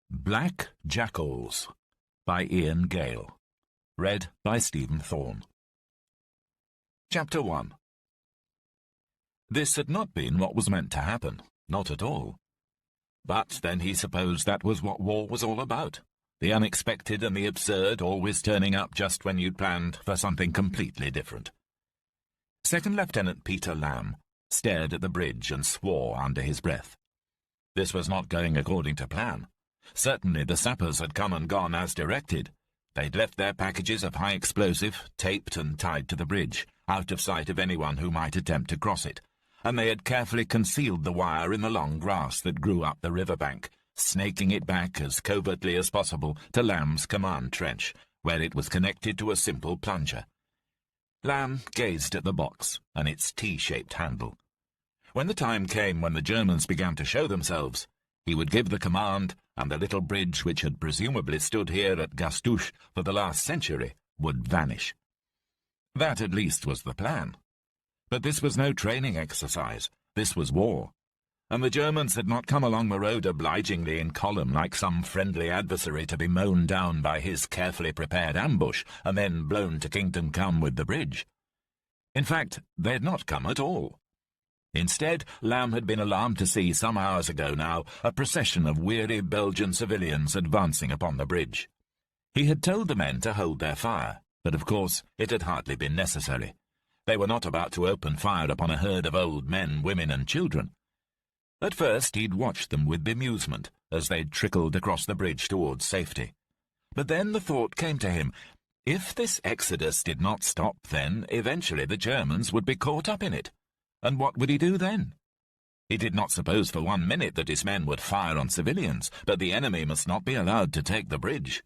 Black Jackals by Ian Gale. Read by Stephen Thorne. Chapter 1. This had not been what was meant to happen, not at all. But then he supposed that was what war was all about, the unexpected and the absurd always turning up just when you'd planned for something completely different. Second Lieutenant Peter Lamb stared at the bridge and swore under his breath. This was not going according to plan. Certainly the sappers had come and gone as directed. They'd left their packages of high explosive, taped and tied to the bridge, out of sight of anyone who might attempt to cross it, and they had carefully concealed the wire in the long grass that grew up the riverbank, snaking it back as covertly as possible to Lamb's command trench, where it was connected to a simple plunger. Lamb gazed at the box and its T-shaped handle. When the time came when the Germans began to show themselves, he would give the command, and the little bridge which had presumably stood here at Gastouche for the last century would vanish. That at least was the plan. But this was no training exercise. This was war. And the Germans had not come along the road obligingly in column like some friendly adversary to be mown down by his carefully prepared ambush and then blown to kingdom come with the bridge. In fact, they had not come at all. Instead, Lamb had been alarmed to see, some hours ago now, a procession of weary Belgian civilians advancing upon the bridge. He had told the men to hold their fire, but of course it had hardly been necessary. They were not about to open fire upon a herd of old men, women and children. At first he'd watched them with bemusement as they trickled across the bridge towards safety. But then the thought came to him, if this exodus did not stop, then eventually the Germans would be caught up in it. And what would he do then? He did not suppose for 1 minute that his men would fire on civilians, but the enemy must not be allowed to take the bridge.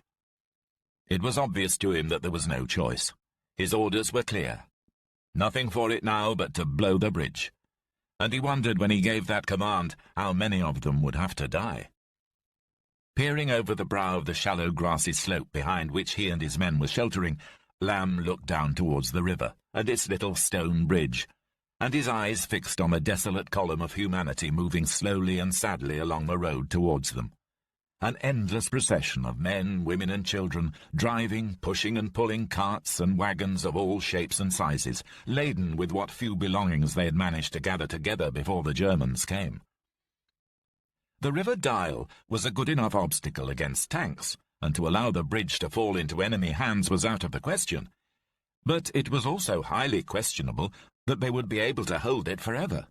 It was obvious to him that there was no choice. His orders were clear. Nothing for it now but to blow the bridge. And he wondered when he gave that command how many of them would have to die. Peering over the brow of the shallow grassy slope behind which he and his men were sheltering, Lamb looked down towards the river and its little stone bridge, and his eyes fixed on the desolate column of humanity moving slowly and sadly along the road towards them. An endless procession of men, women and children, driving, pushing and pulling carts and wagons of all shapes and sizes, laden with what few belongings they had managed to gather together before the Germans came. The River Dyle was a good enough obstacle against tanks, and to allow the bridge to fall into enemy hands was out of the question. But it was also highly questionable that they would be able to hold it forever.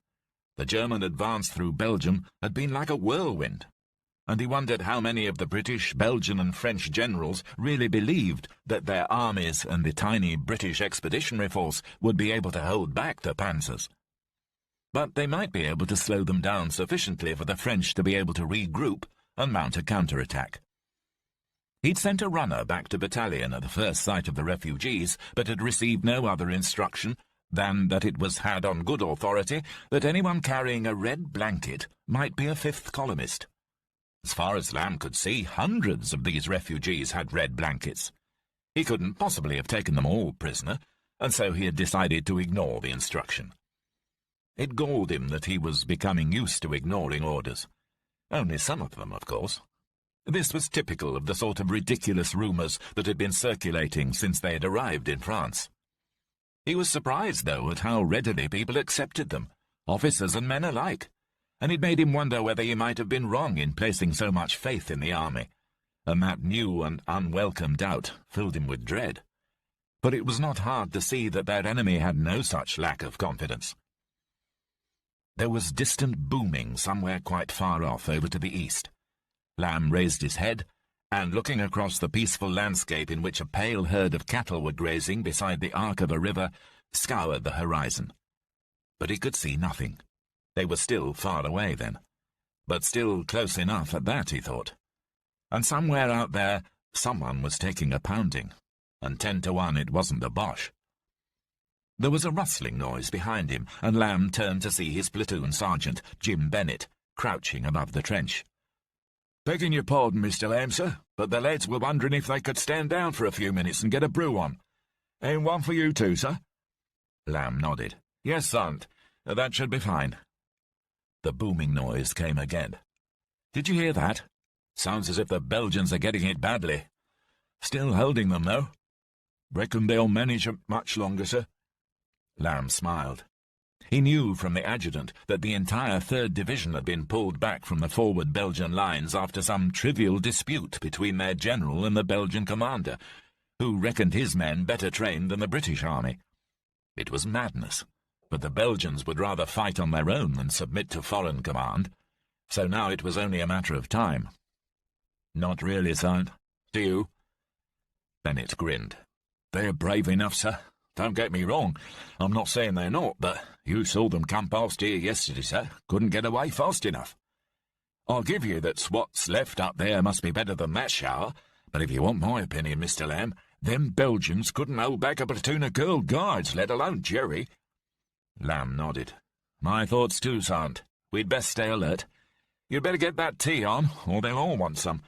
The German advance through Belgium had been like a whirlwind, and he wondered how many of the British, Belgian and French generals really believed that their armies and the tiny British expeditionary force would be able to hold back the panzers. But they might be able to slow them down sufficiently for the French to be able to regroup and mount a counterattack. He'd sent a runner back to battalion at the first sight of the refugees, but had received no other instruction than that it was had on good authority that anyone carrying a red blanket might be a fifth columnist. As far as Lamb could see, hundreds of these refugees had red blankets. He couldn't possibly have taken them all prisoner, and so he had decided to ignore the instruction. It galled him that he was becoming used to ignoring orders. Only some of them, of course. This was typical of the sort of ridiculous rumours that had been circulating since they had arrived in France. He was surprised, though, at how readily people accepted them, officers and men alike, and it made him wonder whether he might have been wrong in placing so much faith in the army, and that new and unwelcome doubt filled him with dread. For it was not hard to see that their enemy had no such lack of confidence. There was distant booming somewhere quite far off over to the east. Lamb raised his head, and looking across the peaceful landscape in which a pale herd of cattle were grazing beside the arc of a river, scoured the horizon. But he could see nothing. They were still far away then, but still close enough at that, he thought. And somewhere out there, someone was taking a pounding, and 10 to 1 it wasn't the Boche. There was a rustling noise behind him, and Lamb turned to see his platoon sergeant, Jim Bennett, crouching above the trench. "Begging your pardon, Mr. Lamb, sir, but the lads were wondering if they could stand down for a few minutes and get a brew on. And one for you too, sir?" Lamb nodded. "Yes, Sergeant, that should be fine." The booming noise came again. "Did you hear that?" Sounds as if the Belgians are getting it badly. Still holding them, though. Reckon they'll manage much longer, sir? Lamb smiled. He knew from the adjutant that the entire 3rd Division had been pulled back from the forward Belgian lines after some trivial dispute between their general and the Belgian commander, who reckoned his men better trained than the British army. It was madness, but the Belgians would rather fight on their own than submit to foreign command, so now it was only a matter of time. Not really, Sergeant. Do you? Bennett grinned. They're brave enough, sir. Don't get me wrong. I'm not saying they're not, but you saw them come past here yesterday, sir. Couldn't get away fast enough. I'll give you that what's left up there must be better than that shower, but if you want my opinion, Mr. Lamb, them Belgians couldn't hold back a platoon of Girl Guides, let alone Jerry. Lamb nodded. My thoughts too, Sergeant. We'd best stay alert. You'd better get that tea on, or they'll all want some.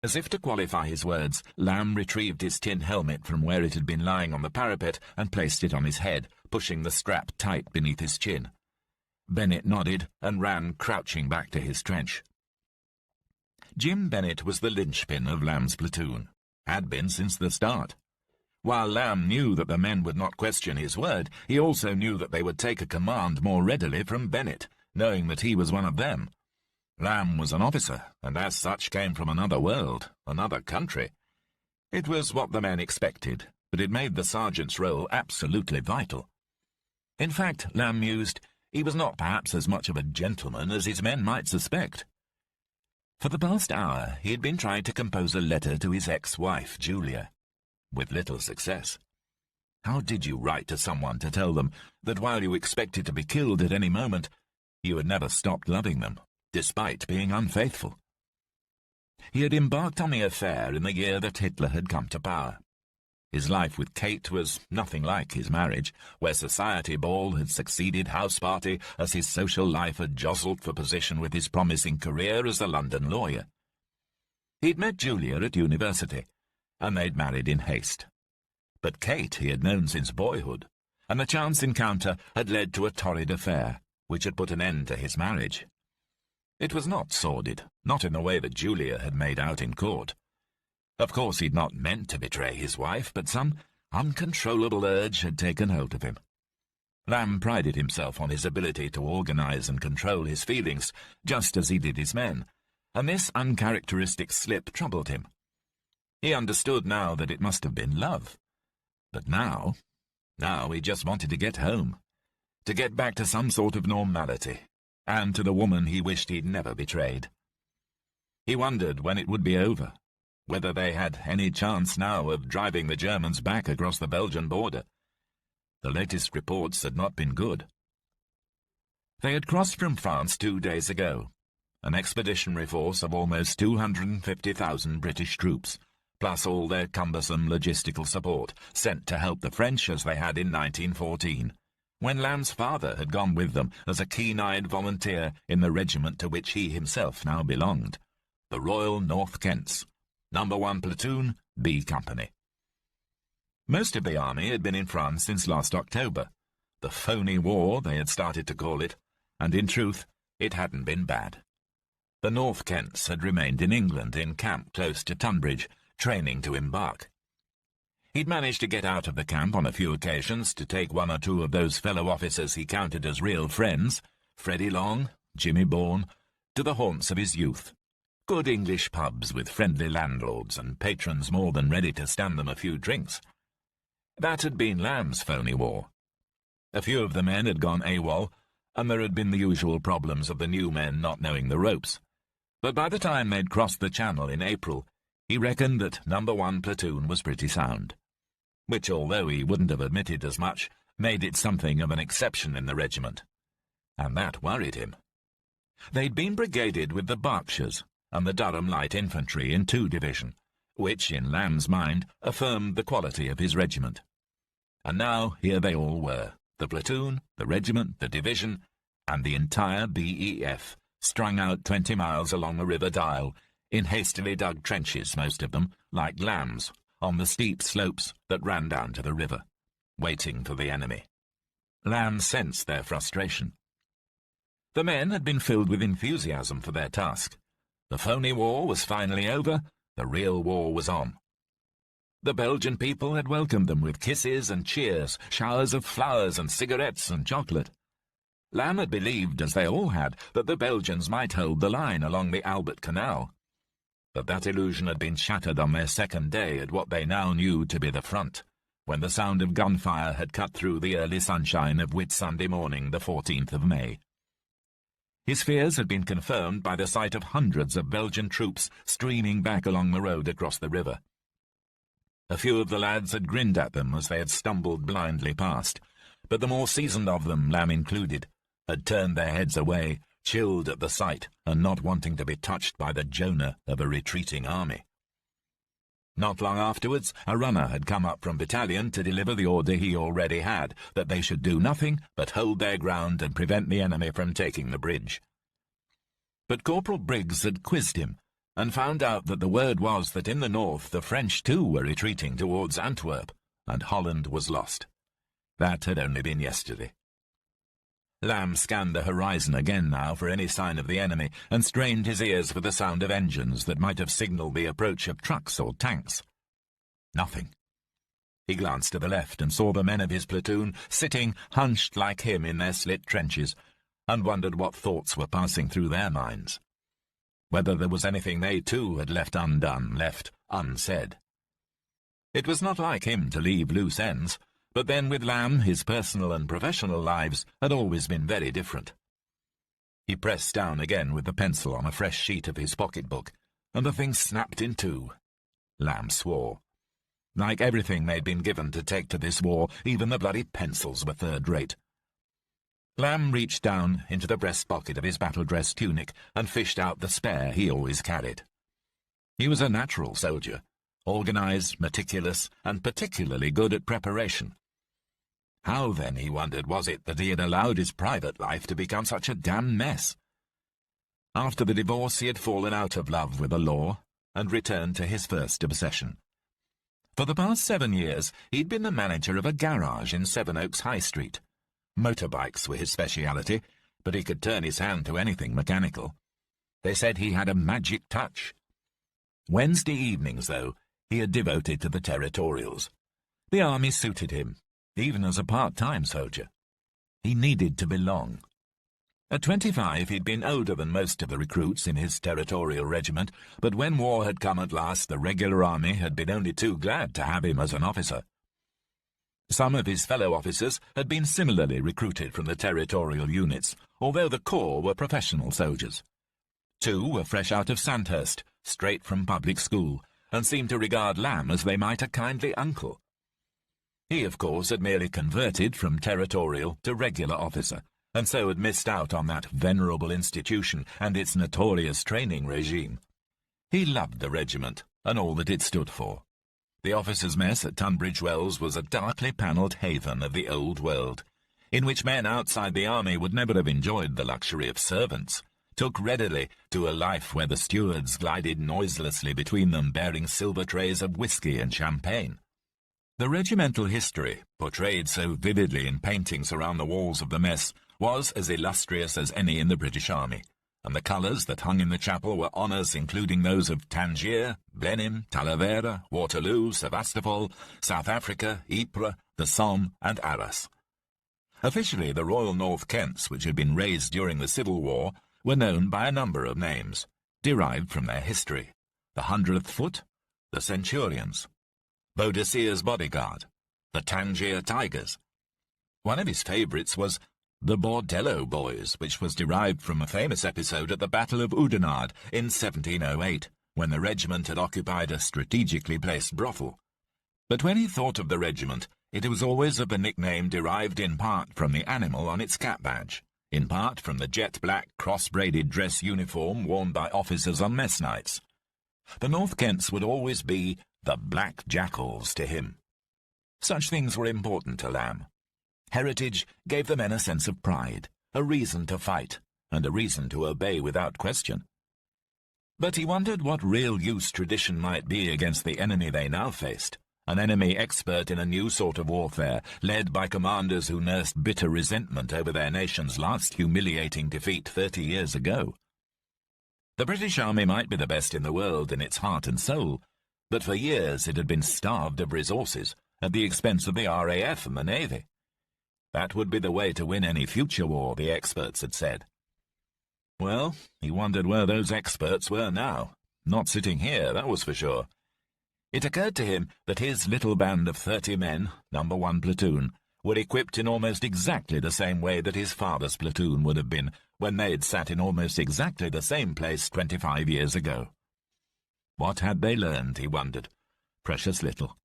As if to qualify his words, Lamb retrieved his tin helmet from where it had been lying on the parapet and placed it on his head, pushing the strap tight beneath his chin. Bennett nodded and ran crouching back to his trench. Jim Bennett was the linchpin of Lamb's platoon, had been since the start. While Lamb knew that the men would not question his word, he also knew that they would take a command more readily from Bennett, knowing that he was one of them. Lamb was an officer, and as such came from another world, another country. It was what the men expected, but it made the sergeant's role absolutely vital. In fact, Lamb mused, he was not perhaps as much of a gentleman as his men might suspect. For the past hour he had been trying to compose a letter to his ex-wife, Julia, with little success. How did you write to someone to tell them that while you expected to be killed at any moment, you had never stopped loving them, despite being unfaithful? He had embarked on the affair in the year that Hitler had come to power. His life with Kate was nothing like his marriage, where society ball had succeeded house party as his social life had jostled for position with his promising career as a London lawyer. He'd met Julia at university, and they'd married in haste. But Kate he had known since boyhood, and the chance encounter had led to a torrid affair, which had put an end to his marriage. It was not sordid, not in the way that Julia had made out in court. Of course he'd not meant to betray his wife, but some uncontrollable urge had taken hold of him. Lamb prided himself on his ability to organize and control his feelings, just as he did his men, and this uncharacteristic slip troubled him. He understood now that it must have been love. But now he just wanted to get home, to get back to some sort of normality, and to the woman he wished he'd never betrayed. He wondered when it would be over, whether they had any chance now of driving the Germans back across the Belgian border. The latest reports had not been good. They had crossed from France 2 days ago, an expeditionary force of almost 250,000 British troops, plus all their cumbersome logistical support, sent to help the French as they had in 1914, when Lamb's father had gone with them as a keen-eyed volunteer in the regiment to which he himself now belonged, the Royal North Kents, No. 1 Platoon, B Company. Most of the army had been in France since last October, the phony war they had started to call it, and in truth it hadn't been bad. The North Kents had remained in England in camp close to Tunbridge, training to embark. He'd managed to get out of the camp on a few occasions to take 1 or 2 of those fellow officers he counted as real friends, Freddie Long, Jimmy Bourne, to the haunts of his youth. Good English pubs with friendly landlords and patrons more than ready to stand them a few drinks. That had been Lamb's phony war. A few of the men had gone AWOL, and there had been the usual problems of the new men not knowing the ropes. But by the time they'd crossed the Channel in April, he reckoned that No. 1 Platoon was pretty sound, which, although he wouldn't have admitted as much, made it something of an exception in the regiment. And that worried him. They'd been brigaded with the Berkshires and the Durham Light Infantry in 2 Division, which, in Lamb's mind, affirmed the quality of his regiment. And now here they all were, the platoon, the regiment, the division, and the entire BEF, strung out 20 miles along the River Dyle, in hastily dug trenches, most of them, like lambs, on the steep slopes that ran down to the river, waiting for the enemy. Lamb sensed their frustration. The men had been filled with enthusiasm for their task. The phony war was finally over, the real war was on. The Belgian people had welcomed them with kisses and cheers, showers of flowers and cigarettes and chocolate. Lamb had believed, as they all had, that the Belgians might hold the line along the Albert Canal. But that illusion had been shattered on their second day at what they now knew to be the front, when the sound of gunfire had cut through the early sunshine of Whitsunday morning, the 14th of May. His fears had been confirmed by the sight of hundreds of Belgian troops streaming back along the road across the river. A few of the lads had grinned at them as they had stumbled blindly past, but the more seasoned of them, Lamb included, had turned their heads away, chilled at the sight and not wanting to be touched by the Jonah of a retreating army. Not long afterwards, a runner had come up from battalion to deliver the order he already had, that they should do nothing but hold their ground and prevent the enemy from taking the bridge. But Corporal Briggs had quizzed him, and found out that the word was that in the north the French too were retreating towards Antwerp, and Holland was lost. That had only been yesterday. Lamb scanned the horizon again now for any sign of the enemy, and strained his ears for the sound of engines that might have signalled the approach of trucks or tanks. Nothing. He glanced to the left and saw the men of his platoon sitting hunched like him in their slit trenches, and wondered what thoughts were passing through their minds. Whether there was anything they too had left undone, left unsaid. It was not like him to leave loose ends, but then with Lamb his personal and professional lives had always been very different. He pressed down again with the pencil on a fresh sheet of his pocket-book, and the thing snapped in two. Lamb swore. Like everything they'd been given to take to this war, even the bloody pencils were third-rate. Lamb reached down into the breast-pocket of his battle-dress tunic and fished out the spare he always carried. He was a natural soldier, organised, meticulous, and particularly good at preparation. How, then, he wondered, was it that he had allowed his private life to become such a damn mess? After the divorce he had fallen out of love with the law and returned to his first obsession. For the past 7 years he'd been the manager of a garage in Sevenoaks High Street. Motorbikes were his speciality, but he could turn his hand to anything mechanical. They said he had a magic touch. Wednesday evenings, though, he had devoted to the territorials. The army suited him, even as a part-time soldier. He needed to belong. At 25 he'd been older than most of the recruits in his territorial regiment, but when war had come at last, the regular army had been only too glad to have him as an officer. Some of his fellow officers had been similarly recruited from the territorial units, although the corps were professional soldiers. 2 were fresh out of Sandhurst, straight from public school, and seemed to regard Lamb as they might a kindly uncle. He, of course, had merely converted from territorial to regular officer, and so had missed out on that venerable institution and its notorious training regime. He loved the regiment, and all that it stood for. The officers' mess at Tunbridge Wells was a darkly panelled haven of the old world, in which men outside the army would never have enjoyed the luxury of servants, took readily to a life where the stewards glided noiselessly between them bearing silver trays of whisky and champagne. The regimental history, portrayed so vividly in paintings around the walls of the mess, was as illustrious as any in the British Army, and the colours that hung in the chapel were honours including those of Tangier, Blenheim, Talavera, Waterloo, Sevastopol, South Africa, Ypres, the Somme, and Arras. Officially, the Royal North Kents, which had been raised during the Civil War, were known by a number of names, derived from their history: the 100th Foot, the Centurions, Boadicea's Bodyguard, the Tangier Tigers. One of his favourites was the Bordello Boys, which was derived from a famous episode at the Battle of Oudenarde in 1708, when the regiment had occupied a strategically placed brothel. But when he thought of the regiment, it was always of a nickname derived in part from the animal on its cap badge, in part from the jet-black cross-braided dress uniform worn by officers on mess nights. The North Kents would always be the Black Jackals to him. Such things were important to Lamb. Heritage gave the men a sense of pride, a reason to fight, and a reason to obey without question. But he wondered what real use tradition might be against the enemy they now faced, an enemy expert in a new sort of warfare, led by commanders who nursed bitter resentment over their nation's last humiliating defeat 30 years ago. The British Army might be the best in the world in its heart and soul, but for years it had been starved of resources at the expense of the RAF and the Navy. That would be the way to win any future war, the experts had said. Well, he wondered where those experts were now. Not sitting here, that was for sure. It occurred to him that his little band of 30 men, number 1 platoon, were equipped in almost exactly the same way that his father's platoon would have been when they'd sat in almost exactly the same place 25 years ago. What had they learned, he wondered? Precious little.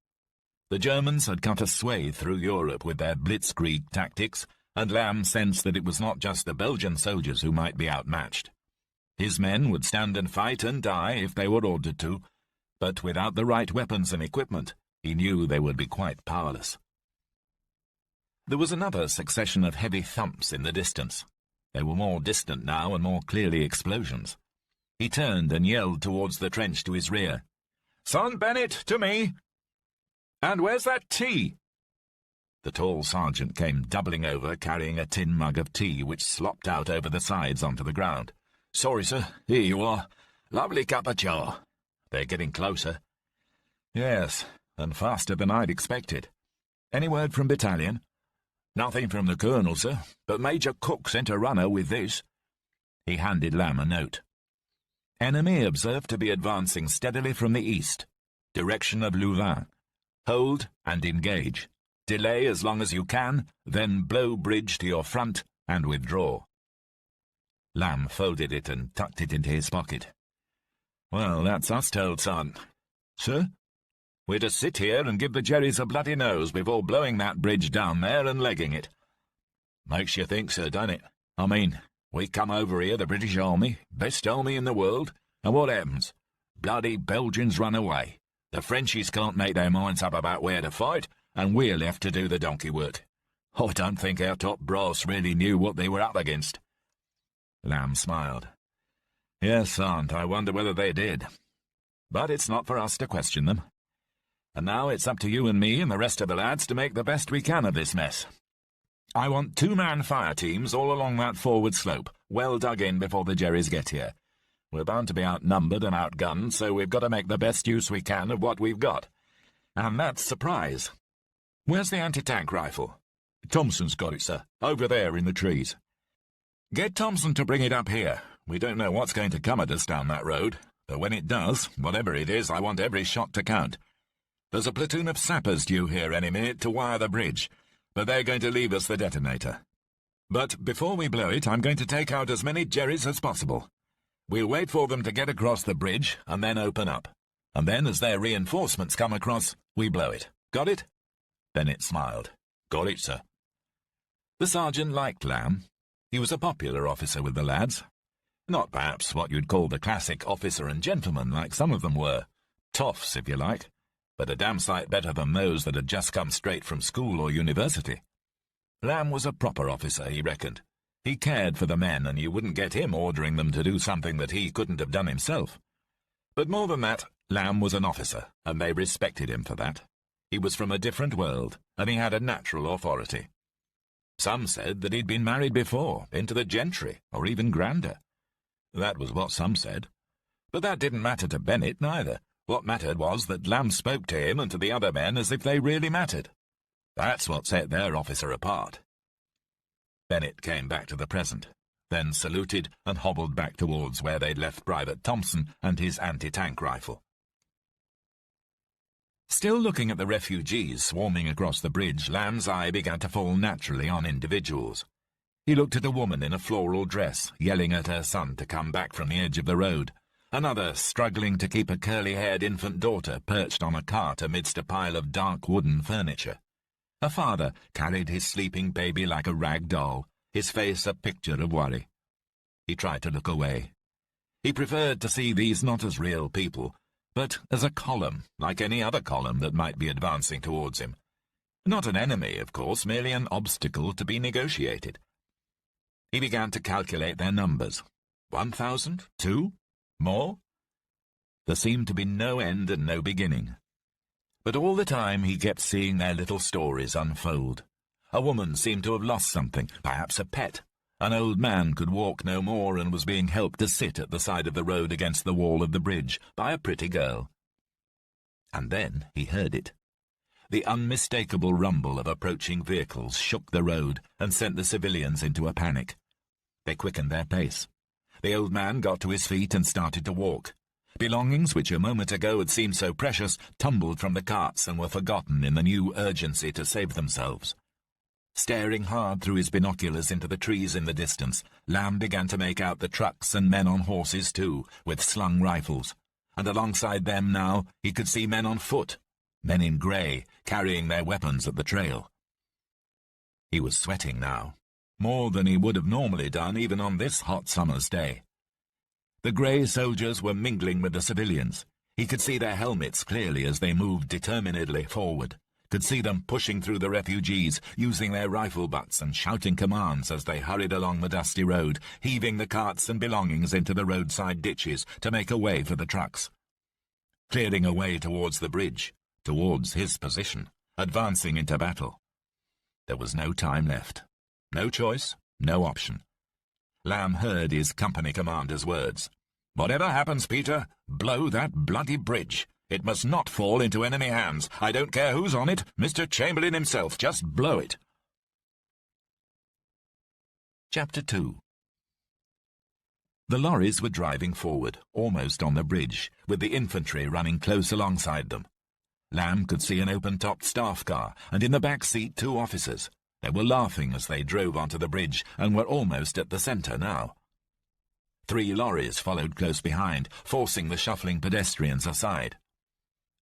The Germans had cut a swathe through Europe with their blitzkrieg tactics, and Lamb sensed that it was not just the Belgian soldiers who might be outmatched. His men would stand and fight and die if they were ordered to, but without the right weapons and equipment, he knew they would be quite powerless. There was another succession of heavy thumps in the distance. They were more distant now and more clearly explosions. He turned and yelled towards the trench to his rear. "Son Bennett, to me! And where's that tea?" The tall sergeant came doubling over, carrying a tin mug of tea which slopped out over the sides onto the ground. "Sorry, sir. Here you are. Lovely cup of joe. They're getting closer." "Yes, and faster than I'd expected. Any word from battalion?" "Nothing from the colonel, sir, but Major Cook sent a runner with this." He handed Lamb a note. "Enemy observed to be advancing steadily from the east. Direction of Louvain. Hold and engage. Delay as long as you can, then blow bridge to your front and withdraw." Lamb folded it and tucked it into his pocket. "Well, that's us told, son." "Sir?" "We're to sit here and give the Jerrys a bloody nose before blowing that bridge down there and legging it." "Makes you think, sir, doesn't it? I mean, we come over here, the British Army, best army in the world, and what happens? Bloody Belgians run away. The Frenchies can't make their minds up about where to fight, and we're left to do the donkey work. I don't think our top brass really knew what they were up against." Lamb smiled. "Yes, aunt, I wonder whether they did. But it's not for us to question them. And now it's up to you and me and the rest of the lads to make the best we can of this mess. I want 2-man fire teams all along that forward slope, well dug in before the Jerrys get here. We're bound to be outnumbered and outgunned, so we've got to make the best use we can of what we've got. And that's surprise. Where's the anti-tank rifle?" "Thompson's got it, sir, over there in the trees." "Get Thompson to bring it up here. We don't know what's going to come at us down that road, but when it does, whatever it is, I want every shot to count. There's a platoon of sappers due here any minute to wire the bridge, but they're going to leave us the detonator. But before we blow it, I'm going to take out as many Jerrys as possible. We'll wait for them to get across the bridge and then open up. And then, as their reinforcements come across, we blow it. Got it?" Bennett smiled. "Got it, sir." The sergeant liked Lamb. He was a popular officer with the lads. Not perhaps what you'd call the classic officer and gentleman like some of them were. Toffs, if you like, but a damn sight better than those that had just come straight from school or university. Lamb was a proper officer, he reckoned. He cared for the men, and you wouldn't get him ordering them to do something that he couldn't have done himself. But more than that, Lamb was an officer, and they respected him for that. He was from a different world, and he had a natural authority. Some said that he'd been married before, into the gentry, or even grander. That was what some said. But that didn't matter to Bennett, neither. What mattered was that Lamb spoke to him and to the other men as if they really mattered. That's what set their officer apart. Bennett came back to the present, then saluted and hobbled back towards where they'd left Private Thompson and his anti-tank rifle. Still looking at the refugees swarming across the bridge, Lamb's eye began to fall naturally on individuals. He looked at a woman in a floral dress, yelling at her son to come back from the edge of the road. Another struggling to keep a curly-haired infant daughter perched on a cart amidst a pile of dark wooden furniture. A father carried his sleeping baby like a rag doll, his face a picture of worry. He tried to look away. He preferred to see these not as real people, but as a column, like any other column that might be advancing towards him. Not an enemy, of course, merely an obstacle to be negotiated. He began to calculate their numbers. 1,000? 2? More? There seemed to be no end and no beginning. But all the time he kept seeing their little stories unfold. A woman seemed to have lost something, perhaps a pet, An old man could walk no more and was being helped to sit at the side of the road against the wall of the bridge by a pretty girl. And then he heard it. The unmistakable rumble of approaching vehicles shook the road and sent the civilians into a panic. They quickened their pace. The old man got to his feet and started to walk. Belongings which a moment ago had seemed so precious tumbled from the carts and were forgotten in the new urgency to save themselves. Staring hard through his binoculars into the trees in the distance, Lamb began to make out the trucks and men on horses too, with slung rifles. And alongside them now he could see men on foot, men in grey, carrying their weapons at the trail. He was sweating now, more than he would have normally done even on this hot summer's day. The grey soldiers were mingling with the civilians. He could see their helmets clearly as they moved determinedly forward, could see them pushing through the refugees, using their rifle butts and shouting commands as they hurried along the dusty road, heaving the carts and belongings into the roadside ditches to make a way for the trucks. Clearing a way towards the bridge, towards his position, advancing into battle. There was no time left. No choice, no option. Lamb heard his company commander's words. "Whatever happens, Peter, blow that bloody bridge. It must not fall into enemy hands. I don't care who's on it, Mr. Chamberlain himself, just blow it." Chapter 2. The lorries were driving forward, almost on the bridge, with the infantry running close alongside them. Lamb could see an open-topped staff car, and in the back seat 2 officers. They were laughing as they drove onto the bridge, and were almost at the centre now. 3 lorries followed close behind, forcing the shuffling pedestrians aside.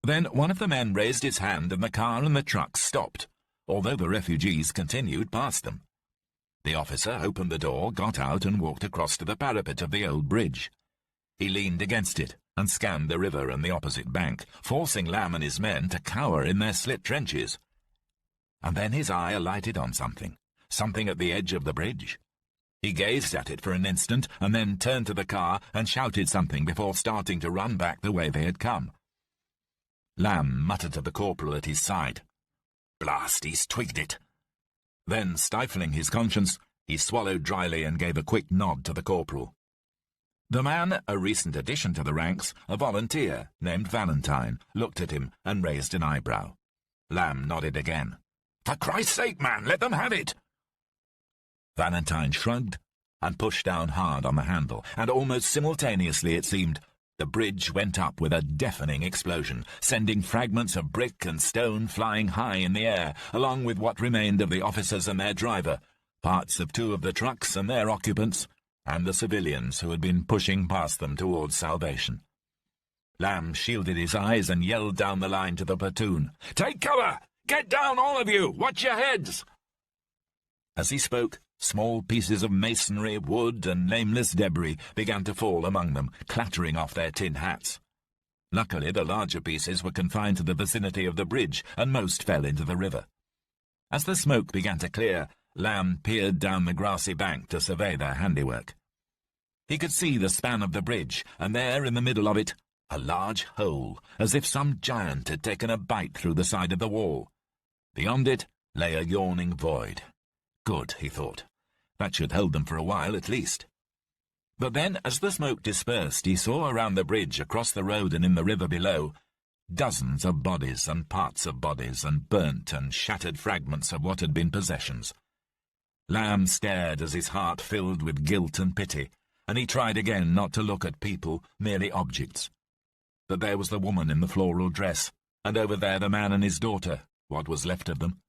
Then one of the men raised his hand and the car and the truck stopped, although the refugees continued past them. The officer opened the door, got out and walked across to the parapet of the old bridge. He leaned against it and scanned the river and the opposite bank, forcing Lamb and his men to cower in their slit trenches. And then his eye alighted on something at the edge of the bridge. He gazed at it for an instant and then turned to the car and shouted something before starting to run back the way they had come. Lamb muttered to the corporal at his side. "Blast, he's twigged it." Then, stifling his conscience, he swallowed dryly and gave a quick nod to the corporal. The man, a recent addition to the ranks, a volunteer, named Valentine, looked at him and raised an eyebrow. Lamb nodded again. "For Christ's sake, man, let them have it!" Valentine shrugged and pushed down hard on the handle, and almost simultaneously, it seemed, the bridge went up with a deafening explosion, sending fragments of brick and stone flying high in the air, along with what remained of the officers and their driver, parts of 2 of the trucks and their occupants, and the civilians who had been pushing past them towards salvation. Lamb shielded his eyes and yelled down the line to the platoon, "Take cover! Get down, all of you! Watch your heads!" As he spoke, small pieces of masonry, wood, and nameless debris began to fall among them, clattering off their tin hats. Luckily, the larger pieces were confined to the vicinity of the bridge, and most fell into the river. As the smoke began to clear, Lamb peered down the grassy bank to survey their handiwork. He could see the span of the bridge, and there, in the middle of it, a large hole, as if some giant had taken a bite through the side of the wall. Beyond it lay a yawning void. Good, he thought. That should hold them for a while at least. But then, as the smoke dispersed, he saw around the bridge, across the road and in the river below, dozens of bodies and parts of bodies and burnt and shattered fragments of what had been possessions. Lamb stared as his heart filled with guilt and pity, and he tried again not to look at people, merely objects. But there was the woman in the floral dress, and over there the man and his daughter, what was left of them.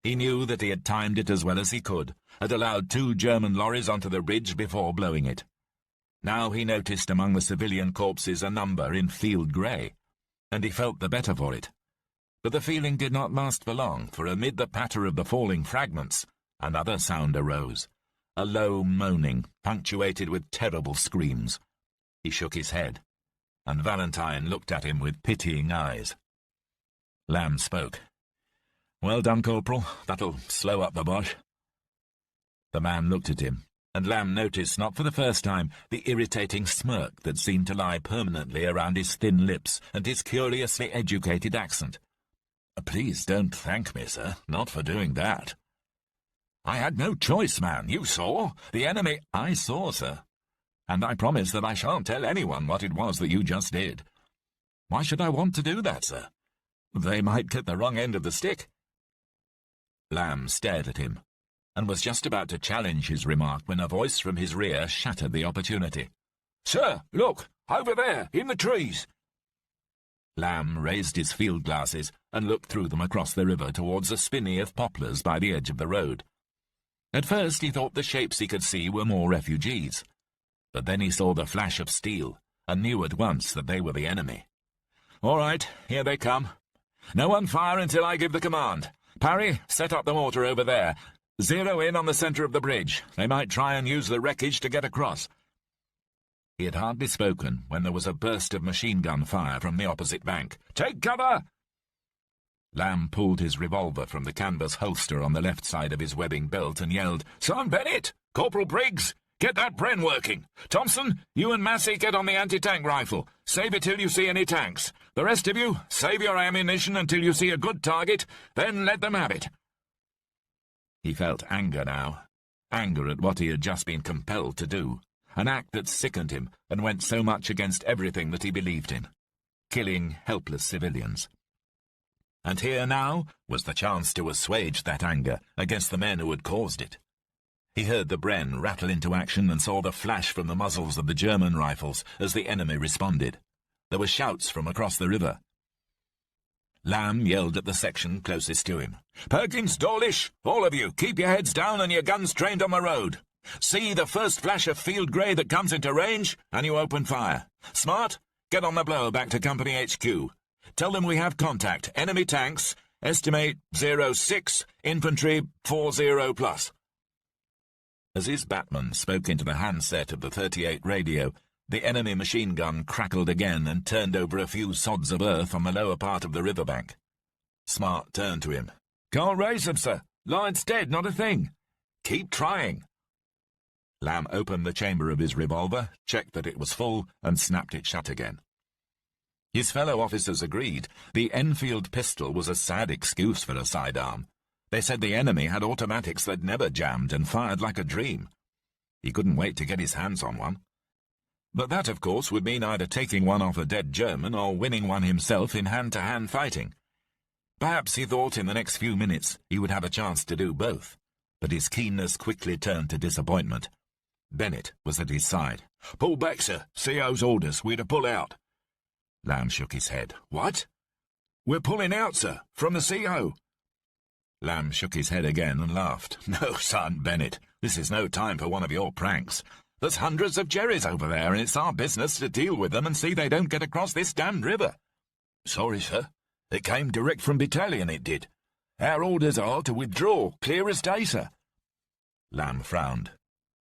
He knew that he had timed it as well as he could, had allowed 2 German lorries onto the bridge before blowing it. Now he noticed among the civilian corpses a number in field grey, and he felt the better for it. But the feeling did not last for long, for amid the patter of the falling fragments, another sound arose, a low moaning, punctuated with terrible screams. He shook his head, and Valentine looked at him with pitying eyes. Lamb spoke. "Well done, Corporal. That'll slow up the Boche." The man looked at him, and Lamb noticed, not for the first time, the irritating smirk that seemed to lie permanently around his thin lips and his curiously educated accent. "Please don't thank me, sir, not for doing that." I had no choice, man. You saw. The enemy— I saw, sir. And I promise that I shan't tell anyone what it was that you just did. Why should I want to do that, sir? They might get the wrong end of the stick. Lamb stared at him, and was just about to challenge his remark when a voice from his rear shattered the opportunity. "Sir, look! Over there, in the trees!" Lamb raised his field glasses and looked through them across the river towards a spinney of poplars by the edge of the road. At first he thought the shapes he could see were more refugees, but then he saw the flash of steel and knew at once that they were the enemy. "All right, here they come. No one fire until I give the command. Parry, set up the mortar over there. Zero in on the centre of the bridge. They might try and use the wreckage to get across." He had hardly spoken when there was a burst of machine-gun fire from the opposite bank. "Take cover!" Lamb pulled his revolver from the canvas holster on the left side of his webbing belt and yelled, "Son Bennett! Corporal Briggs! Get that Bren working! Thompson, you and Massey get on the anti-tank rifle. Save it till you see any tanks. The rest of you, save your ammunition until you see a good target, then let them have it." He felt anger now. Anger at what he had just been compelled to do. An act that sickened him and went so much against everything that he believed in. Killing helpless civilians. And here now was the chance to assuage that anger against the men who had caused it. He heard the Bren rattle into action and saw the flash from the muzzles of the German rifles as the enemy responded. There were shouts from across the river. Lamb yelled at the section closest to him. "Perkins, Dawlish, all of you, keep your heads down and your guns trained on the road. See the first flash of field grey that comes into range, and you open fire. Smart, get on the blower back to Company HQ. Tell them we have contact, enemy tanks, estimate 06, infantry 40+. As his batman spoke into the handset of the 38 radio, the enemy machine gun crackled again and turned over a few sods of earth on the lower part of the riverbank. Smart turned to him. "Can't raise them, sir. Line's dead, not a thing." "Keep trying." Lamb opened the chamber of his revolver, checked that it was full, and snapped it shut again. His fellow officers agreed. The Enfield pistol was a sad excuse for a sidearm. They said the enemy had automatics that never jammed and fired like a dream. He couldn't wait to get his hands on one. But that, of course, would mean either taking one off a dead German or winning one himself in hand-to-hand fighting. Perhaps he thought in the next few minutes he would have a chance to do both, but his keenness quickly turned to disappointment. Bennett was at his side. "Pull back, sir. CO's orders. We're to pull out." Lamb shook his head. "What?" "We're pulling out, sir, from the CO." Lamb shook his head again and laughed. "No, son, Bennett, this is no time for one of your pranks. There's hundreds of Jerrys over there, and it's our business to deal with them and see they don't get across this damned river." "Sorry, sir. It came direct from battalion, it did. Our orders are to withdraw, clear as day, sir." Lamb frowned.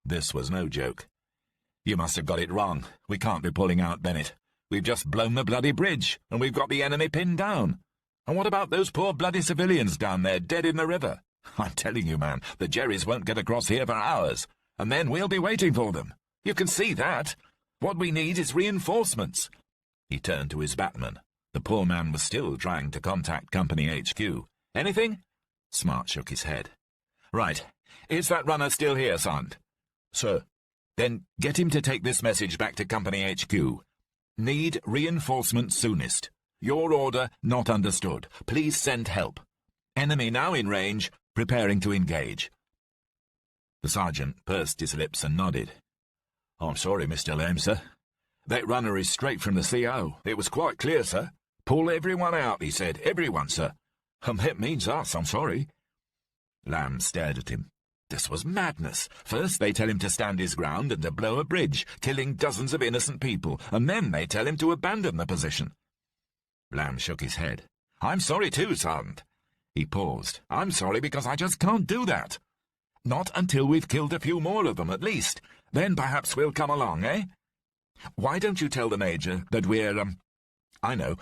This was no joke. "You must have got it wrong. We can't be pulling out, Bennett. We've just blown the bloody bridge, and we've got the enemy pinned down. And what about those poor bloody civilians down there, dead in the river? I'm telling you, man, the Jerrys won't get across here for hours, and then we'll be waiting for them. You can see that. What we need is reinforcements." He turned to his batman. The poor man was still trying to contact Company HQ. "Anything?" Smart shook his head. "Right. Is that runner still here, son?" "Sir." "Then get him to take this message back to Company HQ. Need reinforcements soonest. Your order not understood. Please send help. Enemy now in range, preparing to engage." The sergeant pursed his lips and nodded. "I'm sorry, Mr. Lamb, sir. That runner is straight from the CO. It was quite clear, sir. Pull everyone out, he said. Everyone, sir. And that means us, I'm sorry." Lamb stared at him. This was madness. First they tell him to stand his ground and to blow a bridge, killing dozens of innocent people, and then they tell him to abandon the position. Lamb shook his head. "I'm sorry too, Sergeant." He paused. "I'm sorry because I just can't do that. Not until we've killed a few more of them, at least. Then perhaps we'll come along, eh? Why don't you tell the Major that we're, I know.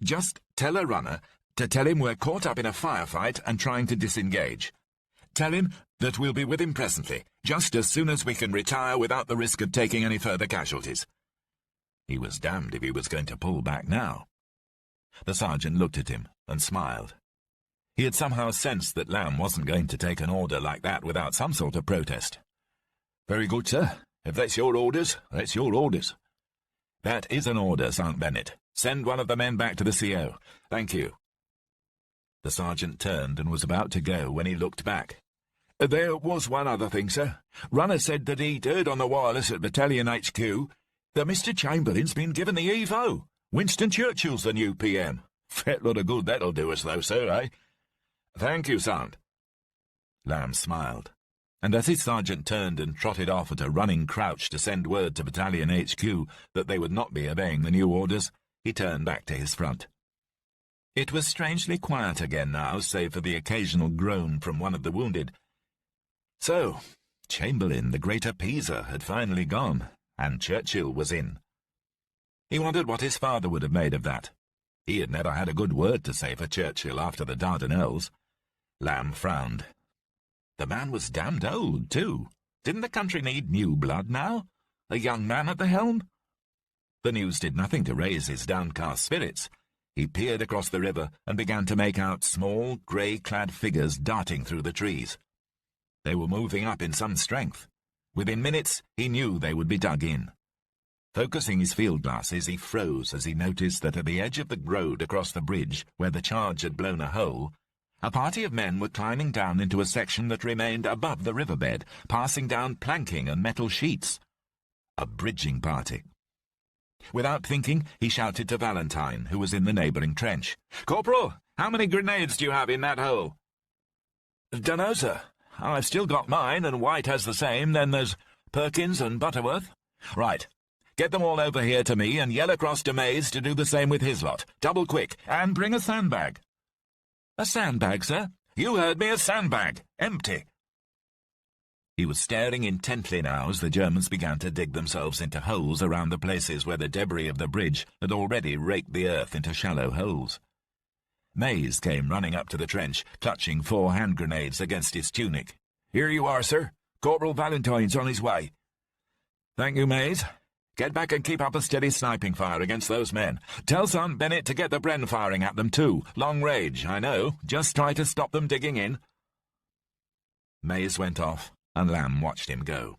Just tell a runner to tell him we're caught up in a firefight and trying to disengage. Tell him that we'll be with him presently, just as soon as we can retire without the risk of taking any further casualties." He was damned if he was going to pull back now. The sergeant looked at him and smiled. He had somehow sensed that Lamb wasn't going to take an order like that without some sort of protest. "Very good, sir. If that's your orders, that's your orders." "That is an order, Sergeant Bennett. Send one of the men back to the CO. Thank you." The sergeant turned and was about to go when he looked back. "There was one other thing, sir. Runner said that he'd heard on the wireless at Battalion HQ that Mr. Chamberlain's been given the EVO. Winston Churchill's the new PM. Fat lot of good that'll do us, though, sir, eh?" "Thank you, Sergeant." Lamb smiled, and as his sergeant turned and trotted off at a running crouch to send word to Battalion HQ that they would not be obeying the new orders, he turned back to his front. It was strangely quiet again now, save for the occasional groan from one of the wounded. So, Chamberlain, the great appeaser, had finally gone, and Churchill was in. He wondered what his father would have made of that. He had never had a good word to say for Churchill after the Dardanelles. Lamb frowned. The man was damned old, too. Didn't the country need new blood now? A young man at the helm? The news did nothing to raise his downcast spirits. He peered across the river and began to make out small, grey-clad figures darting through the trees. They were moving up in some strength. Within minutes, he knew they would be dug in. Focusing his field glasses, he froze as he noticed that at the edge of the road across the bridge, where the charge had blown a hole, a party of men were climbing down into a section that remained above the riverbed, passing down planking and metal sheets. A bridging party. Without thinking, he shouted to Valentine, who was in the neighbouring trench. "Corporal, how many grenades do you have in that hole?" "Dunno, sir. I've still got mine, and White has the same. Then there's Perkins and Butterworth." "Right. Get them all over here to me, and yell across to Mays to do the same with his lot. Double quick, and bring a sandbag." "A sandbag, sir?" "You heard me, a sandbag. Empty." He was staring intently now as the Germans began to dig themselves into holes around the places where the debris of the bridge had already raked the earth into shallow holes. Mays came running up to the trench, clutching 4 hand grenades against his tunic. "Here you are, sir. Corporal Valentine's on his way." "Thank you, Mays. Get back and keep up a steady sniping fire against those men. Tell Sergeant Bennett to get the Bren firing at them, too. Long range, I know. Just try to stop them digging in." Mays went off, and Lamb watched him go.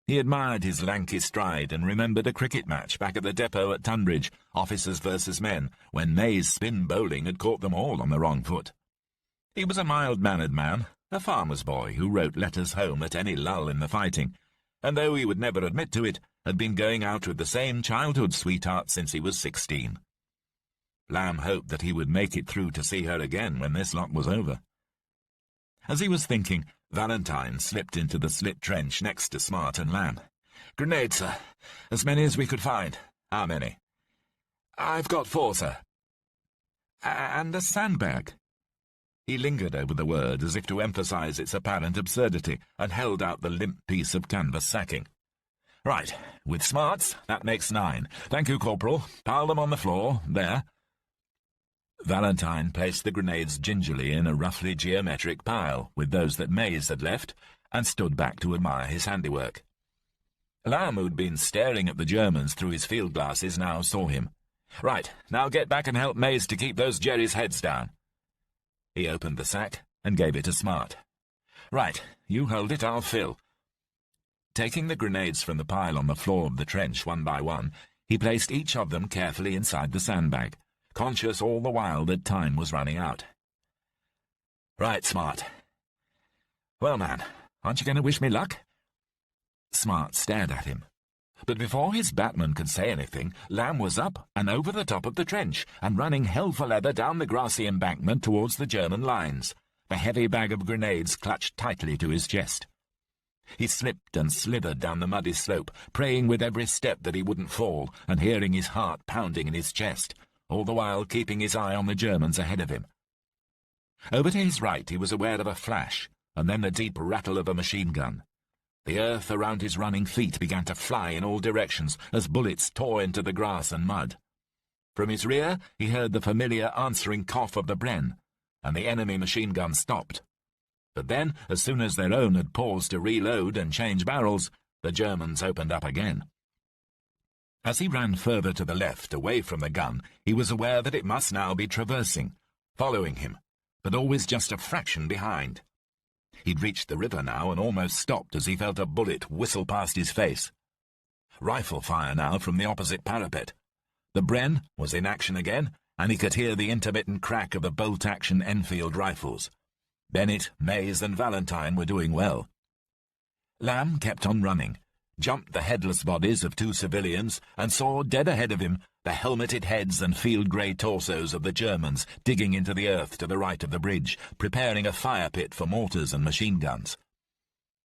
He admired his lanky stride and remembered a cricket match back at the depot at Tunbridge, officers versus men, when Mays' spin bowling had caught them all on the wrong foot. He was a mild-mannered man, a farmer's boy who wrote letters home at any lull in the fighting, and though he would never admit to it, had been going out with the same childhood sweetheart since he was 16. Lamb hoped that he would make it through to see her again when this lot was over. As he was thinking, Valentine slipped into the slit trench next to Smart and Lamb. "Grenades, sir. As many as we could find." "How many?" "I've got 4, sir." "And a sandbag." He lingered over the word as if to emphasize its apparent absurdity, and held out the limp piece of canvas sacking. "Right, with Smarts, that makes 9. Thank you, Corporal. Pile them on the floor, there." Valentine placed the grenades gingerly in a roughly geometric pile with those that Mays had left, and stood back to admire his handiwork. Lamb, who'd been staring at the Germans through his field glasses, now saw him. "Right, now get back and help Mays to keep those Jerry's heads down." He opened the sack and gave it to Smart. "Right, you hold it, I'll fill." Taking the grenades from the pile on the floor of the trench one by one, he placed each of them carefully inside the sandbag, conscious all the while that time was running out. "Right, Smart. Well, man, aren't you going to wish me luck?" Smart stared at him. But before his batman could say anything, Lamb was up and over the top of the trench, and running hell for leather down the grassy embankment towards the German lines, the heavy bag of grenades clutched tightly to his chest. He slipped and slithered down the muddy slope, praying with every step that he wouldn't fall, and hearing his heart pounding in his chest, all the while keeping his eye on the Germans ahead of him. Over to his right he was aware of a flash, and then the deep rattle of a machine gun. The earth around his running feet began to fly in all directions as bullets tore into the grass and mud. From his rear he heard the familiar answering cough of the Bren, and the enemy machine gun stopped. But then, as soon as their own had paused to reload and change barrels, the Germans opened up again. As he ran further to the left, away from the gun, he was aware that it must now be traversing, following him, but always just a fraction behind. He'd reached the river now and almost stopped as he felt a bullet whistle past his face. Rifle fire now from the opposite parapet. The Bren was in action again, and he could hear the intermittent crack of the bolt-action Enfield rifles. Bennett, Mays, and Valentine were doing well. Lamb kept on running, jumped the headless bodies of two civilians, and saw dead ahead of him the helmeted heads and field-grey torsos of the Germans digging into the earth to the right of the bridge, preparing a fire pit for mortars and machine guns.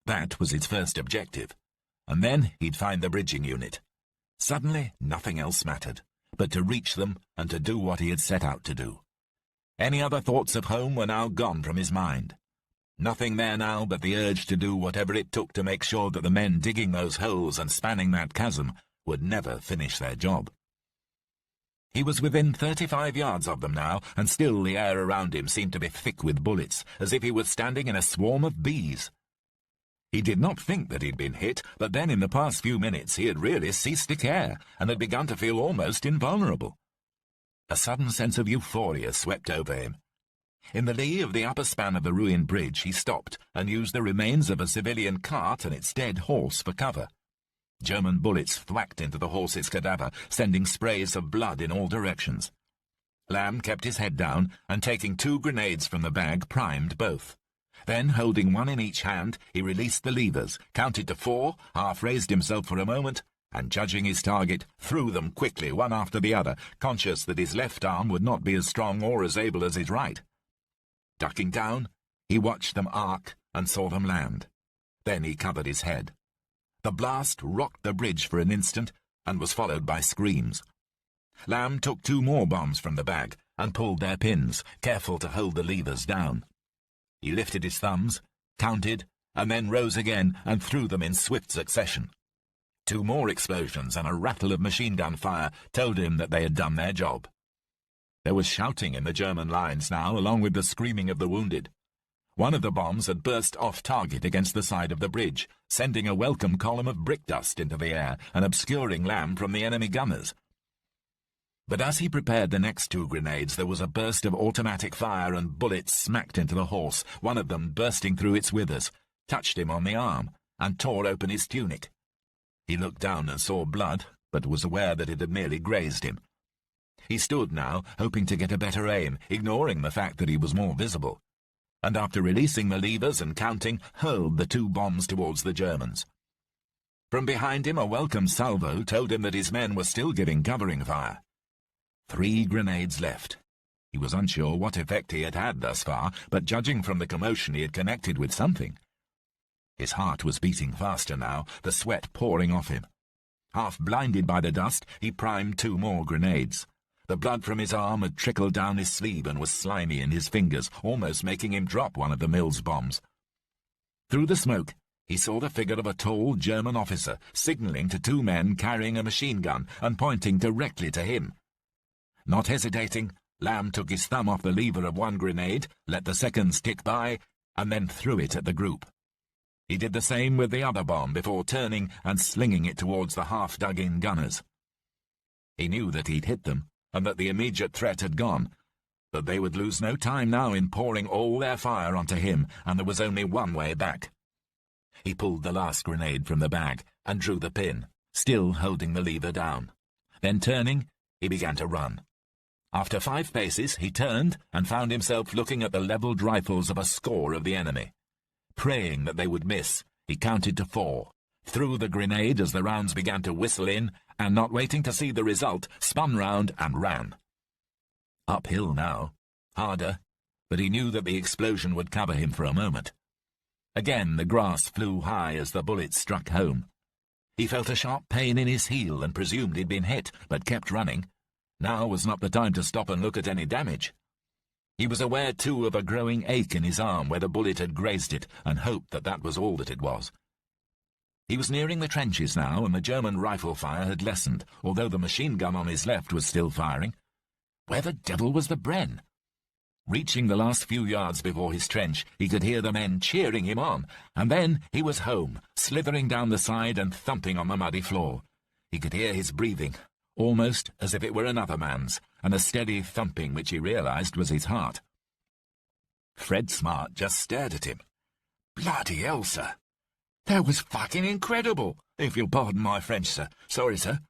That was his first objective, and then he'd find the bridging unit. Suddenly, nothing else mattered, but to reach them and to do what he had set out to do. Any other thoughts of home were now gone from his mind. Nothing there now but the urge to do whatever it took to make sure that the men digging those holes and spanning that chasm would never finish their job. He was within 35 yards of them now, and still the air around him seemed to be thick with bullets, as if he was standing in a swarm of bees. He did not think that he'd been hit, but then in the past few minutes he had really ceased to care, and had begun to feel almost invulnerable. A sudden sense of euphoria swept over him. In the lee of the upper span of the ruined bridge he stopped and used the remains of a civilian cart and its dead horse for cover. German bullets thwacked into the horse's cadaver, sending sprays of blood in all directions. Lamb kept his head down and, taking 2 grenades from the bag, primed both. Then, holding one in each hand, he released the levers, counted to 4, half-raised himself for a moment, and, judging his target, threw them quickly one after the other, conscious that his left arm would not be as strong or as able as his right. Ducking down, he watched them arc and saw them land. Then he covered his head. The blast rocked the bridge for an instant and was followed by screams. Lamb took 2 more bombs from the bag and pulled their pins, careful to hold the levers down. He lifted his thumbs, counted, and then rose again and threw them in swift succession. 2 more explosions and a rattle of machine gun fire told him that they had done their job. There was shouting in the German lines now, along with the screaming of the wounded. One of the bombs had burst off target against the side of the bridge, sending a welcome column of brick dust into the air and obscuring Lamb from the enemy gunners. But as he prepared the next 2 grenades, there was a burst of automatic fire and bullets smacked into the horse, one of them bursting through its withers, touched him on the arm, and tore open his tunic. He looked down and saw blood, but was aware that it had merely grazed him. He stood now, hoping to get a better aim, ignoring the fact that he was more visible, and after releasing the levers and counting, hurled the 2 bombs towards the Germans. From behind him, a welcome salvo told him that his men were still giving covering fire. 3 grenades left. He was unsure what effect he had had thus far, but judging from the commotion he had connected with something. His heart was beating faster now, the sweat pouring off him. Half blinded by the dust, he primed 2 more grenades. The blood from his arm had trickled down his sleeve and was slimy in his fingers, almost making him drop one of the Mills bombs. Through the smoke, he saw the figure of a tall German officer, signalling to 2 men carrying a machine gun and pointing directly to him. Not hesitating, Lamb took his thumb off the lever of 1 grenade, let the seconds tick by, and then threw it at the group. He did the same with the other bomb before turning and slinging it towards the half-dug-in gunners. He knew that he'd hit them, and that the immediate threat had gone, but they would lose no time now in pouring all their fire onto him, and there was only one way back. He pulled the last grenade from the bag and drew the pin, still holding the lever down. Then turning, he began to run. After 5 paces, he turned and found himself looking at the levelled rifles of a score of the enemy. Praying that they would miss, he counted to 4, threw the grenade as the rounds began to whistle in, and not waiting to see the result, spun round and ran. Uphill now, harder, but he knew that the explosion would cover him for a moment. Again the grass flew high as the bullets struck home. He felt a sharp pain in his heel and presumed he'd been hit, but kept running. Now was not the time to stop and look at any damage. He was aware, too, of a growing ache in his arm where the bullet had grazed it, and hoped that that was all that it was. He was nearing the trenches now, and the German rifle fire had lessened, although the machine gun on his left was still firing. Where the devil was the Bren? Reaching the last few yards before his trench, he could hear the men cheering him on, and then he was home, slithering down the side and thumping on the muddy floor. He could hear his breathing, almost as if it were another man's, and a steady thumping which he realized was his heart. Fred Smart just stared at him. Bloody hell, sir. That was fucking incredible, if you'll pardon my French, sir. Sorry, sir.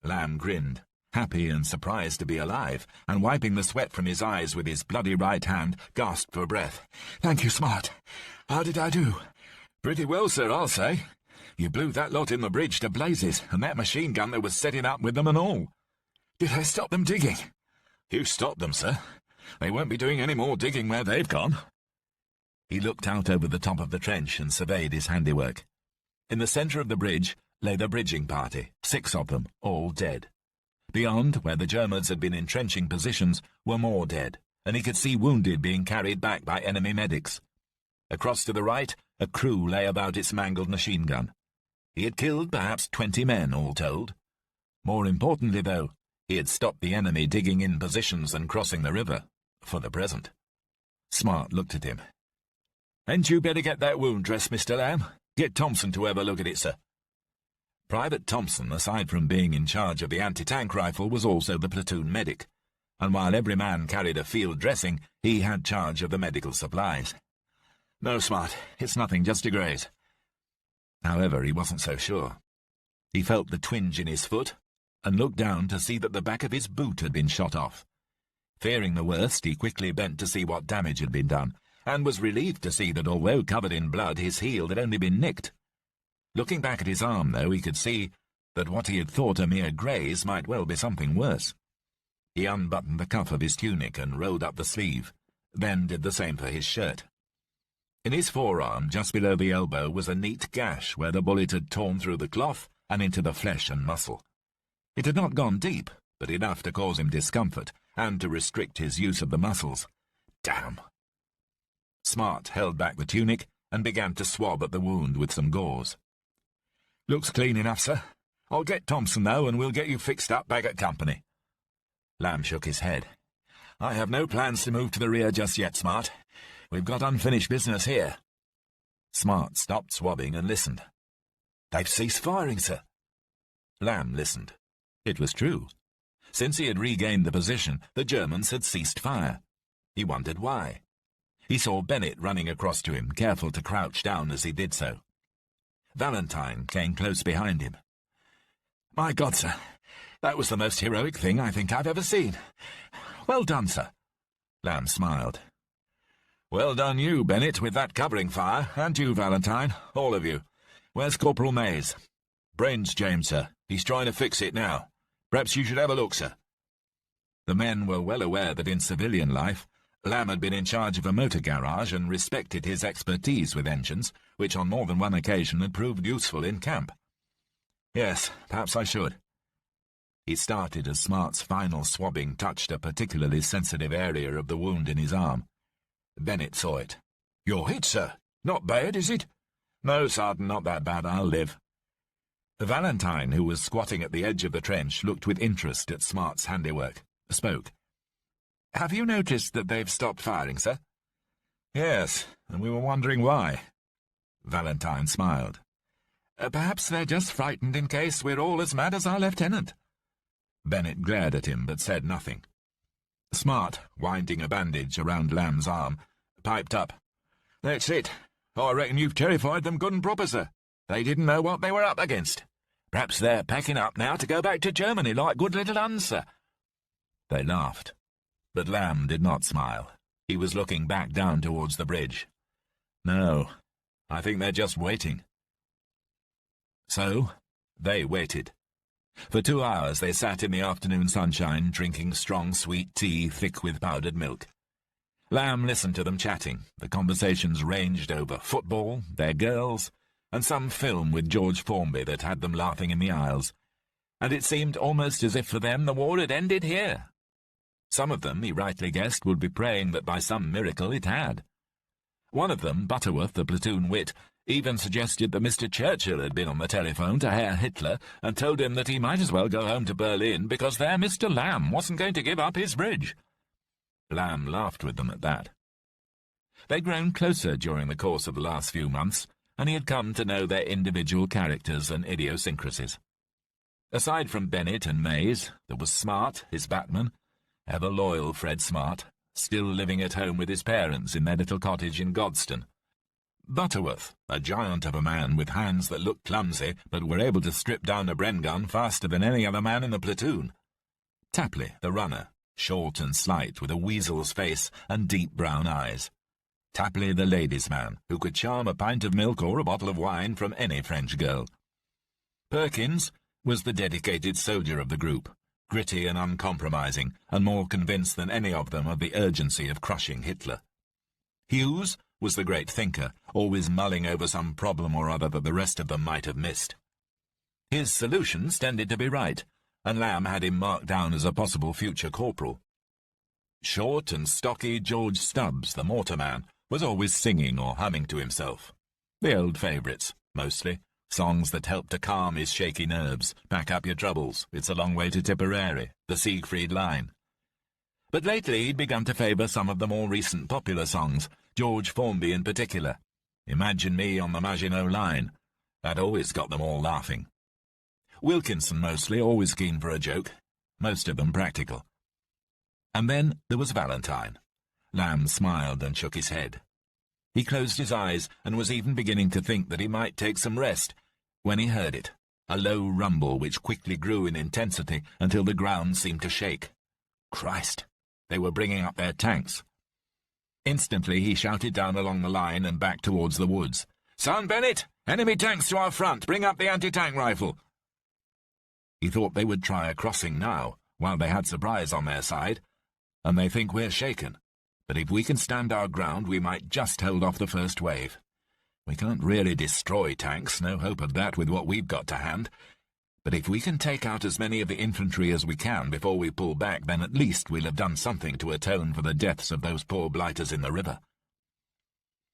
Lamb grinned, happy and surprised to be alive, and wiping the sweat from his eyes with his bloody right hand, gasped for breath. Thank you, Smart. How did I do? Pretty well, sir, I'll say. You blew that lot in the bridge to blazes, and that machine gun that was setting up with them and all. Did I stop them digging? You stopped them, sir. They won't be doing any more digging where they've gone. He looked out over the top of the trench and surveyed his handiwork. In the centre of the bridge lay the bridging party, 6 of them, all dead. Beyond, where the Germans had been entrenching positions, were more dead, and he could see wounded being carried back by enemy medics. Across to the right, a crew lay about its mangled machine gun. He had killed perhaps 20 men, all told. More importantly, though, he had stopped the enemy digging in positions and crossing the river, for the present. Smart looked at him. "Hadn't you better get that wound dressed, Mr. Lamb? Get Thompson to have a look at it, sir." Private Thompson, aside from being in charge of the anti-tank rifle, was also the platoon medic, and while every man carried a field dressing, he had charge of the medical supplies. "No, Smart, it's nothing, just a graze." However, he wasn't so sure. He felt the twinge in his foot, and looked down to see that the back of his boot had been shot off. Fearing the worst, he quickly bent to see what damage had been done, and was relieved to see that although covered in blood, his heel had only been nicked. Looking back at his arm, though, he could see that what he had thought a mere graze might well be something worse. He unbuttoned the cuff of his tunic and rolled up the sleeve, then did the same for his shirt. In his forearm, just below the elbow, was a neat gash where the bullet had torn through the cloth and into the flesh and muscle. It had not gone deep, but enough to cause him discomfort and to restrict his use of the muscles. Damn! Smart held back the tunic and began to swab at the wound with some gauze. "Looks clean enough, sir. I'll get Thompson, though, and we'll get you fixed up back at company." Lamb shook his head. "I have no plans to move to the rear just yet, Smart. We've got unfinished business here." Smart stopped swabbing and listened. "They've ceased firing, sir." Lamb listened. It was true. Since he had regained the position, the Germans had ceased fire. He wondered why. He saw Bennett running across to him, careful to crouch down as he did so. Valentine came close behind him. "My God, sir, that was the most heroic thing I think I've ever seen. Well done, sir." Lamb smiled. "Well done you, Bennett, with that covering fire, and you, Valentine, all of you. Where's Corporal Mays?" "Brains jammed, sir. He's trying to fix it now. Perhaps you should have a look, sir." The men were well aware that in civilian life, Lamb had been in charge of a motor garage and respected his expertise with engines, which on more than one occasion had proved useful in camp. "Yes, perhaps I should." He started as Smart's final swabbing touched a particularly sensitive area of the wound in his arm. Bennett saw it. "You're hit, sir. Not bad, is it?" "No, Sergeant, not that bad. I'll live." Valentine, who was squatting at the edge of the trench, looked with interest at Smart's handiwork, spoke. "Have you noticed that they've stopped firing, sir?" "Yes, and we were wondering why." Valentine smiled. "Perhaps they're just frightened in case we're all as mad as our lieutenant." Bennett glared at him but said nothing. Smart, winding a bandage around Lamb's arm, piped up. "That's it. I reckon you've terrified them good and proper, sir. They didn't know what they were up against. Perhaps they're packing up now to go back to Germany like good little Huns, sir." They laughed. But Lamb did not smile. He was looking back down towards the bridge. "No, I think they're just waiting." So, they waited. For 2 hours they sat in the afternoon sunshine, drinking strong sweet tea thick with powdered milk. Lamb listened to them chatting. The conversations ranged over football, their girls, and some film with George Formby that had them laughing in the aisles. And it seemed almost as if for them the war had ended here. Some of them, he rightly guessed, would be praying that by some miracle it had. One of them, Butterworth, the platoon wit, even suggested that Mr. Churchill had been on the telephone to Herr Hitler and told him that he might as well go home to Berlin because there Mr. Lamb wasn't going to give up his bridge. Lamb laughed with them at that. They'd grown closer during the course of the last few months, and he had come to know their individual characters and idiosyncrasies. Aside from Bennett and Mays, there was Smart, his batman, ever loyal Fred Smart, still living at home with his parents in their little cottage in Godstone. Butterworth, a giant of a man with hands that looked clumsy but were able to strip down a Bren gun faster than any other man in the platoon. Tapley, the runner, short and slight with a weasel's face and deep brown eyes. Tapley, the ladies' man, who could charm a pint of milk or a bottle of wine from any French girl. Perkins was the dedicated soldier of the group, gritty and uncompromising, and more convinced than any of them of the urgency of crushing Hitler. Hughes was the great thinker, always mulling over some problem or other that the rest of them might have missed. His solutions tended to be right, and Lamb had him marked down as a possible future corporal. Short and stocky George Stubbs, the mortar man, was always singing or humming to himself. The old favourites, mostly. Songs that helped to calm his shaky nerves. Pack up your troubles, it's a long way to Tipperary, the Siegfried line. But lately he'd begun to favour some of the more recent popular songs, George Formby in particular. Imagine Me on the Maginot Line. That always got them all laughing. Wilkinson mostly, always keen for a joke, most of them practical. And then there was Valentine. Lamb smiled and shook his head. He closed his eyes and was even beginning to think that he might take some rest, when he heard it, a low rumble which quickly grew in intensity until the ground seemed to shake. Christ! They were bringing up their tanks. Instantly he shouted down along the line and back towards the woods. "Son Bennett! Enemy tanks to our front! Bring up the anti-tank rifle!" He thought they would try a crossing now, while they had surprise on their side, and they think we're shaken. But if we can stand our ground, we might just hold off the first wave. We can't really destroy tanks, no hope of that with what we've got to hand. But if we can take out as many of the infantry as we can before we pull back, then at least we'll have done something to atone for the deaths of those poor blighters in the river.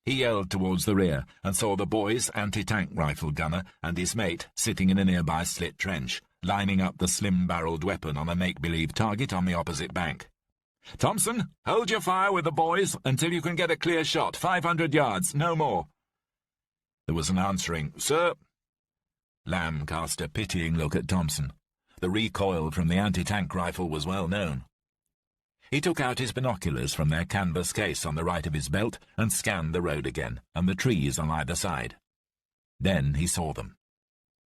He yelled towards the rear and saw the boy's anti-tank rifle gunner and his mate sitting in a nearby slit trench, lining up the slim-barreled weapon on a make-believe target on the opposite bank. "Thompson, hold your fire with the boys until you can get a clear shot, 500 yards, no more." There was an answering, "Sir." Lamb cast a pitying look at Thompson. The recoil from the anti-tank rifle was well known. He took out his binoculars from their canvas case on the right of his belt and scanned the road again, and the trees on either side. Then he saw them.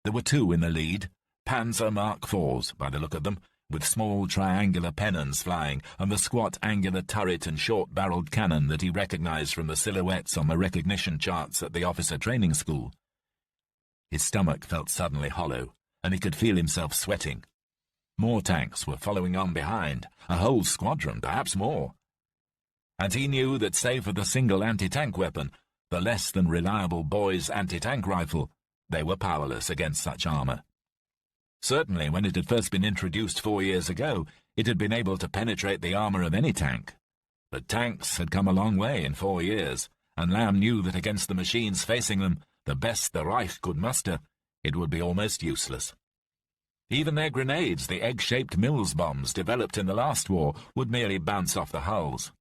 There were two in the lead, Panzer Mark IVs, by the look of them, with small triangular pennons flying, and the squat angular turret and short-barreled cannon that he recognized from the silhouettes on the recognition charts at the officer training school. His stomach felt suddenly hollow, and he could feel himself sweating. More tanks were following on behind, a whole squadron, perhaps more. And he knew that save for the single anti-tank weapon, the less-than-reliable boy's anti-tank rifle, they were powerless against such armour. Certainly, when it had first been introduced 4 years ago, it had been able to penetrate the armour of any tank. But tanks had come a long way in 4 years, and Lamb knew that against the machines facing them, the best the Reich could muster, it would be almost useless. Even their grenades, the egg-shaped Mills bombs developed in the last war, would merely bounce off the hulls.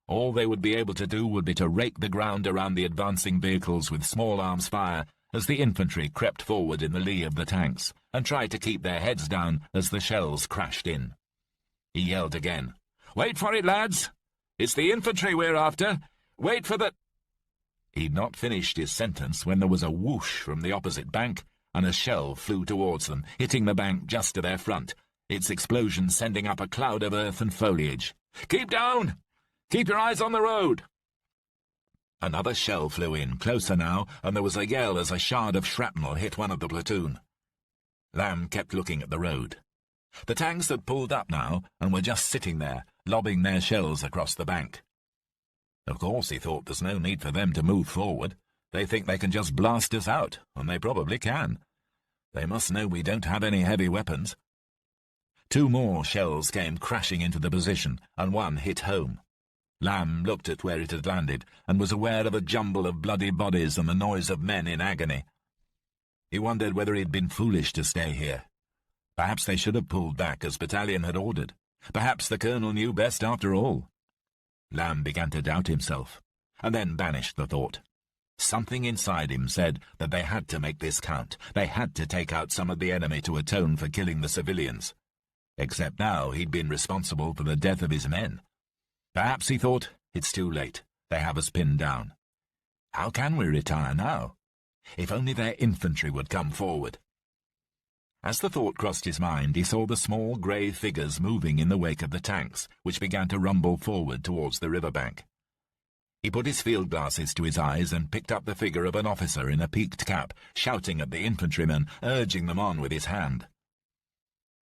All they would be able to do would be to rake the ground around the advancing vehicles with small arms fire as the infantry crept forward in the lee of the tanks, and tried to keep their heads down as the shells crashed in. He yelled again, "Wait for it, lads! It's the infantry we're after! Wait for the—" He'd not finished his sentence when there was a whoosh from the opposite bank, and a shell flew towards them, hitting the bank just to their front, its explosion sending up a cloud of earth and foliage. "Keep down! Keep your eyes on the road!" Another shell flew in, closer now, and there was a yell as a shard of shrapnel hit one of the platoon. Lamb kept looking at the road. The tanks had pulled up now, and were just sitting there, lobbing their shells across the bank. Of course, he thought, there's no need for them to move forward. They think they can just blast us out, and they probably can. They must know we don't have any heavy weapons. 2 more shells came crashing into the position, and one hit home. Lamb looked at where it had landed, and was aware of a jumble of bloody bodies and the noise of men in agony. He wondered whether he had been foolish to stay here. Perhaps they should have pulled back as Battalion had ordered. Perhaps the colonel knew best after all. Lamb began to doubt himself, and then banished the thought. Something inside him said that they had to make this count. They had to take out some of the enemy to atone for killing the civilians. Except now he'd been responsible for the death of his men. Perhaps, he thought, it's too late. They have us pinned down. How can we retire now? If only their infantry would come forward. As the thought crossed his mind, he saw the small grey figures moving in the wake of the tanks, which began to rumble forward towards the riverbank. He put his field glasses to his eyes and picked up the figure of an officer in a peaked cap, shouting at the infantrymen, urging them on with his hand.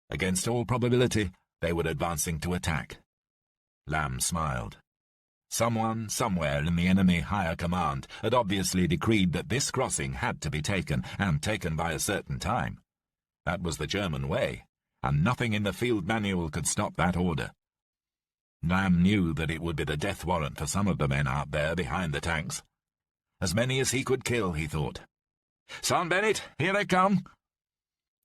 Against all probability, they were advancing to attack. Lamb smiled. Someone, somewhere in the enemy higher command, had obviously decreed that this crossing had to be taken, and taken by a certain time. That was the German way, and nothing in the field manual could stop that order. Lamb knew that it would be the death warrant for some of the men out there behind the tanks. As many as he could kill, he thought. "Son Bennett, here they come!"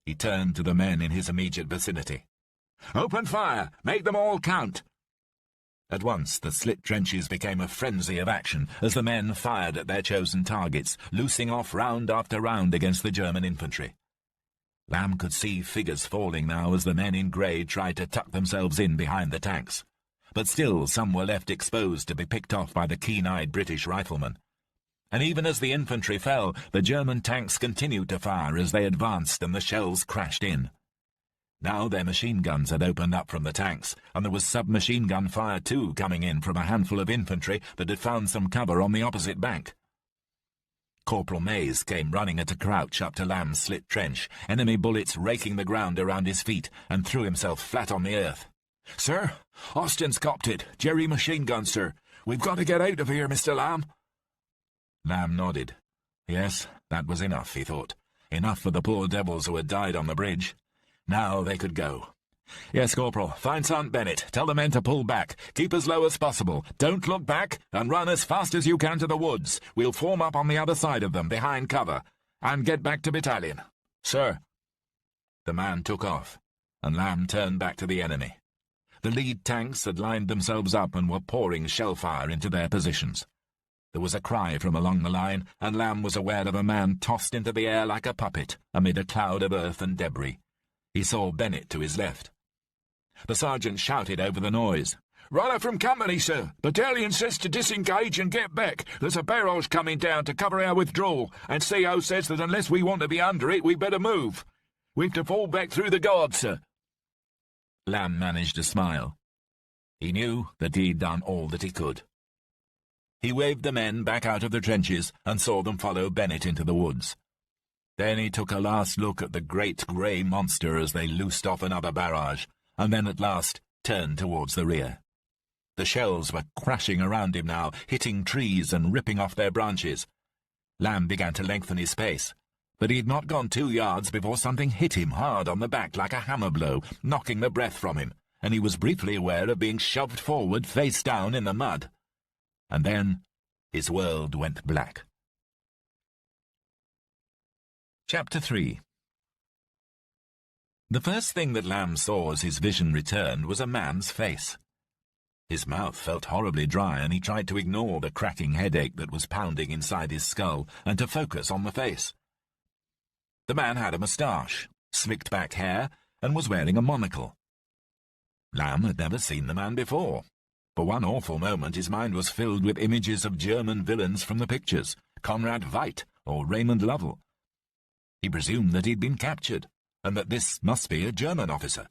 He turned to the men in his immediate vicinity. "Open fire! Make them all count!" At once the slit trenches became a frenzy of action as the men fired at their chosen targets, loosing off round after round against the German infantry. Lamb could see figures falling now as the men in grey tried to tuck themselves in behind the tanks. But still some were left exposed to be picked off by the keen-eyed British riflemen. And even as the infantry fell, the German tanks continued to fire as they advanced and the shells crashed in. Now their machine guns had opened up from the tanks, and there was submachine gun fire too coming in from a handful of infantry that had found some cover on the opposite bank. Corporal Mays came running at a crouch up to Lamb's slit trench, enemy bullets raking the ground around his feet, and threw himself flat on the earth. "Sir, Austin's copped it. Jerry machine gun, sir. We've got to get out of here, Mr. Lamb." Lamb nodded. Yes, that was enough, he thought. Enough for the poor devils who had died on the bridge. Now they could go. "Yes, Corporal, find Sergeant Bennett. Tell the men to pull back. Keep as low as possible. Don't look back, and run as fast as you can to the woods. We'll form up on the other side of them, behind cover, and get back to battalion." "Sir." The man took off, and Lamb turned back to the enemy. The lead tanks had lined themselves up and were pouring shell fire into their positions. There was a cry from along the line, and Lamb was aware of a man tossed into the air like a puppet amid a cloud of earth and debris. He saw Bennett to his left. The sergeant shouted over the noise. "Runner from company, sir. Battalion says to disengage and get back. There's a barrage coming down to cover our withdrawal, and CO says that unless we want to be under it, we better move. We've to fall back through the guards, sir." Lamb managed a smile. He knew that he'd done all that he could. He waved the men back out of the trenches and saw them follow Bennett into the woods. Then he took a last look at the great grey monster as they loosed off another barrage, and then at last turned towards the rear. The shells were crashing around him now, hitting trees and ripping off their branches. Lamb began to lengthen his pace, but he had not gone 2 yards before something hit him hard on the back like a hammer blow, knocking the breath from him, and he was briefly aware of being shoved forward face down in the mud. And then his world went black. Chapter 3. The first thing that Lamb saw as his vision returned was a man's face. His mouth felt horribly dry, and he tried to ignore the cracking headache that was pounding inside his skull and to focus on the face. The man had a moustache, slicked back hair, and was wearing a monocle. Lamb had never seen the man before. For one awful moment his mind was filled with images of German villains from the pictures, Conrad Veidt or Raymond Lovell. He presumed that he'd been captured, and that this must be a German officer.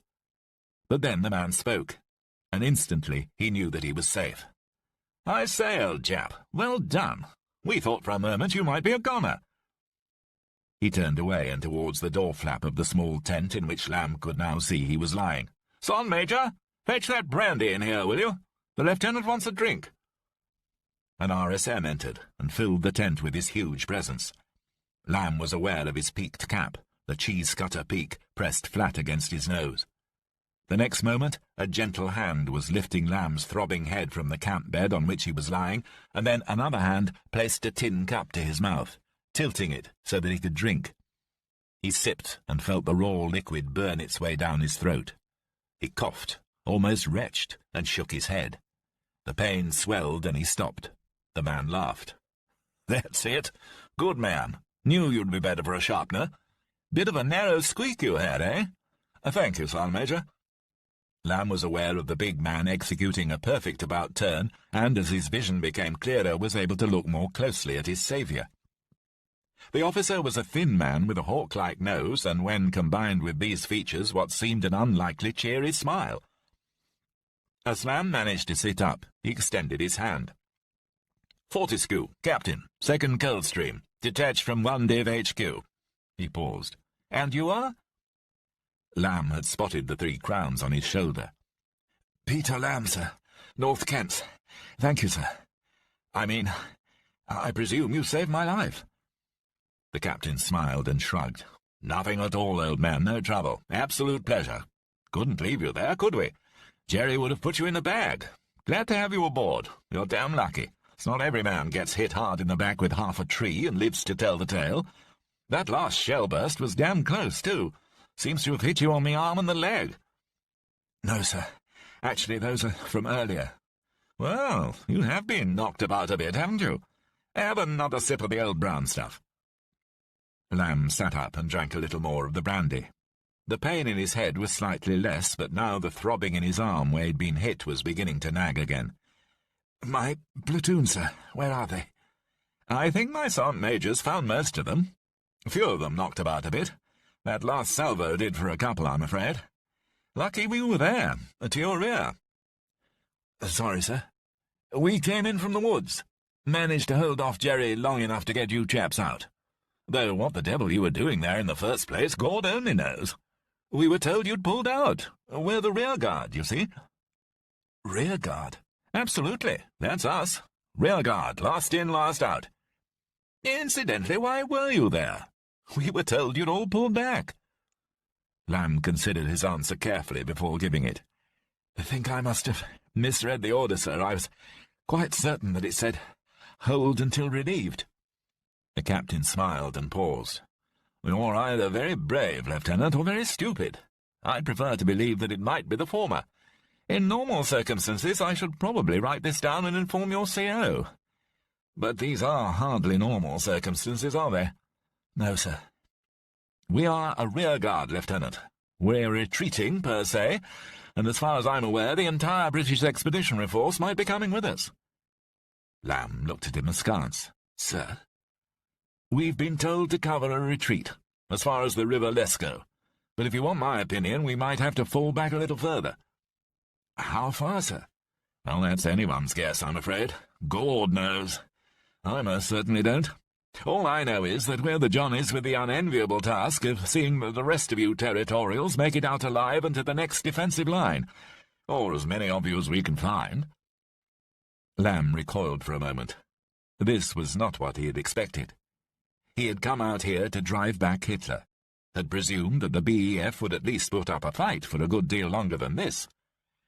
But then the man spoke, and instantly he knew that he was safe. "I say, old chap, well done. We thought for a moment you might be a goner." He turned away and towards the door flap of the small tent in which Lamb could now see he was lying. "Son, Major, fetch that brandy in here, will you? The lieutenant wants a drink." An RSM entered and filled the tent with his huge presence. Lamb was aware of his peaked cap, the cheese-cutter peak pressed flat against his nose. The next moment a gentle hand was lifting Lamb's throbbing head from the camp bed on which he was lying, and then another hand placed a tin cup to his mouth, tilting it so that he could drink. He sipped and felt the raw liquid burn its way down his throat. He coughed, almost retched, and shook his head. The pain swelled and he stopped. The man laughed. "That's it. Good man. Knew you'd be better for a sharpener. Bit of a narrow squeak you had, eh? Thank you, Sergeant Major." Lamb was aware of the big man executing a perfect about-turn, and as his vision became clearer was able to look more closely at his saviour. The officer was a thin man with a hawk-like nose, and when combined with these features what seemed an unlikely cheery smile. As Lamb managed to sit up, he extended his hand. "Fortescue, Captain, 2nd Coldstream, detached from 1 Div HQ. He paused. "And you are?" Lamb had spotted the 3 crowns on his shoulder. "Peter Lamb, sir. North Kent. Thank you, sir. I presume you saved my life." The captain smiled and shrugged. "Nothing at all, old man, no trouble. Absolute pleasure. Couldn't leave you there, could we? Jerry would have put you in a bag. Glad to have you aboard. You're damn lucky. It's not every man gets hit hard in the back with half a tree and lives to tell the tale. That last shell burst was damn close, too. Seems to have hit you on the arm and the leg." "No, sir. Actually, those are from earlier." "Well, you have been knocked about a bit, haven't you? Have another sip of the old brown stuff." Lamb sat up and drank a little more of the brandy. The pain in his head was slightly less, but now the throbbing in his arm where he'd been hit was beginning to nag again. "My platoon, sir. Where are they?" "I think my sergeant major's found most of them. A few of them knocked about a bit. That last salvo did for a couple, I'm afraid. Lucky we were there, to your rear." "Sorry, sir." "We came in from the woods. Managed to hold off Jerry long enough to get you chaps out. Though what the devil you were doing there in the first place, God only knows. We were told you'd pulled out. We're the rear guard, you see." "Rear guard?" "Absolutely. That's us. Rear guard, last in, last out. Incidentally, why were you there? We were told you'd all pulled back." Lamb considered his answer carefully before giving it. "I think I must have misread the order, sir. I was quite certain that it said, 'Hold until relieved.'" The captain smiled and paused. "You're either very brave, Lieutenant, or very stupid. I'd prefer to believe that it might be the former. In normal circumstances, I should probably write this down and inform your CO. But these are hardly normal circumstances, are they?" "No, sir." "We are a rear guard, Lieutenant. We're retreating, per se, and as far as I'm aware, the entire British Expeditionary Force might be coming with us." Lamb looked at him askance. "Sir?" "We've been told to cover a retreat, as far as the River Lesco. But if you want my opinion, we might have to fall back a little further." "How far, sir?" "Well, that's anyone's guess, I'm afraid. God knows. I most certainly don't. All I know is that we're the Johnnies with the unenviable task of seeing that the rest of you territorials make it out alive and to the next defensive line, or as many of you as we can find." Lamb recoiled for a moment. This was not what he had expected. He had come out here to drive back Hitler, had presumed that the BEF would at least put up a fight for a good deal longer than this.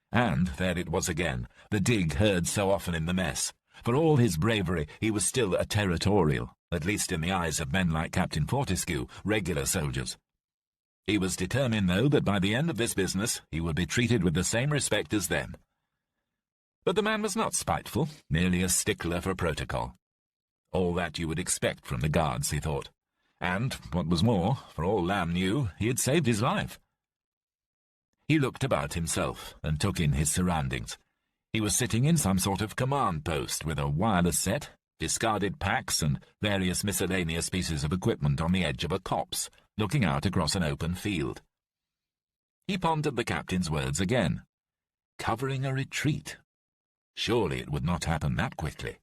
And there it was again, the dig heard so often in the mess. For all his bravery, he was still a territorial, at least in the eyes of men like Captain Fortescue, regular soldiers. He was determined, though, that by the end of this business he would be treated with the same respect as them. But the man was not spiteful, merely a stickler for protocol. All that you would expect from the guards, he thought. And, what was more, for all Lamb knew, he had saved his life. He looked about himself and took in his surroundings. He was sitting in some sort of command post with a wireless set, discarded packs and various miscellaneous pieces of equipment on the edge of a copse, looking out across an open field. He pondered the captain's words again. Covering a retreat. Surely it would not happen that quickly.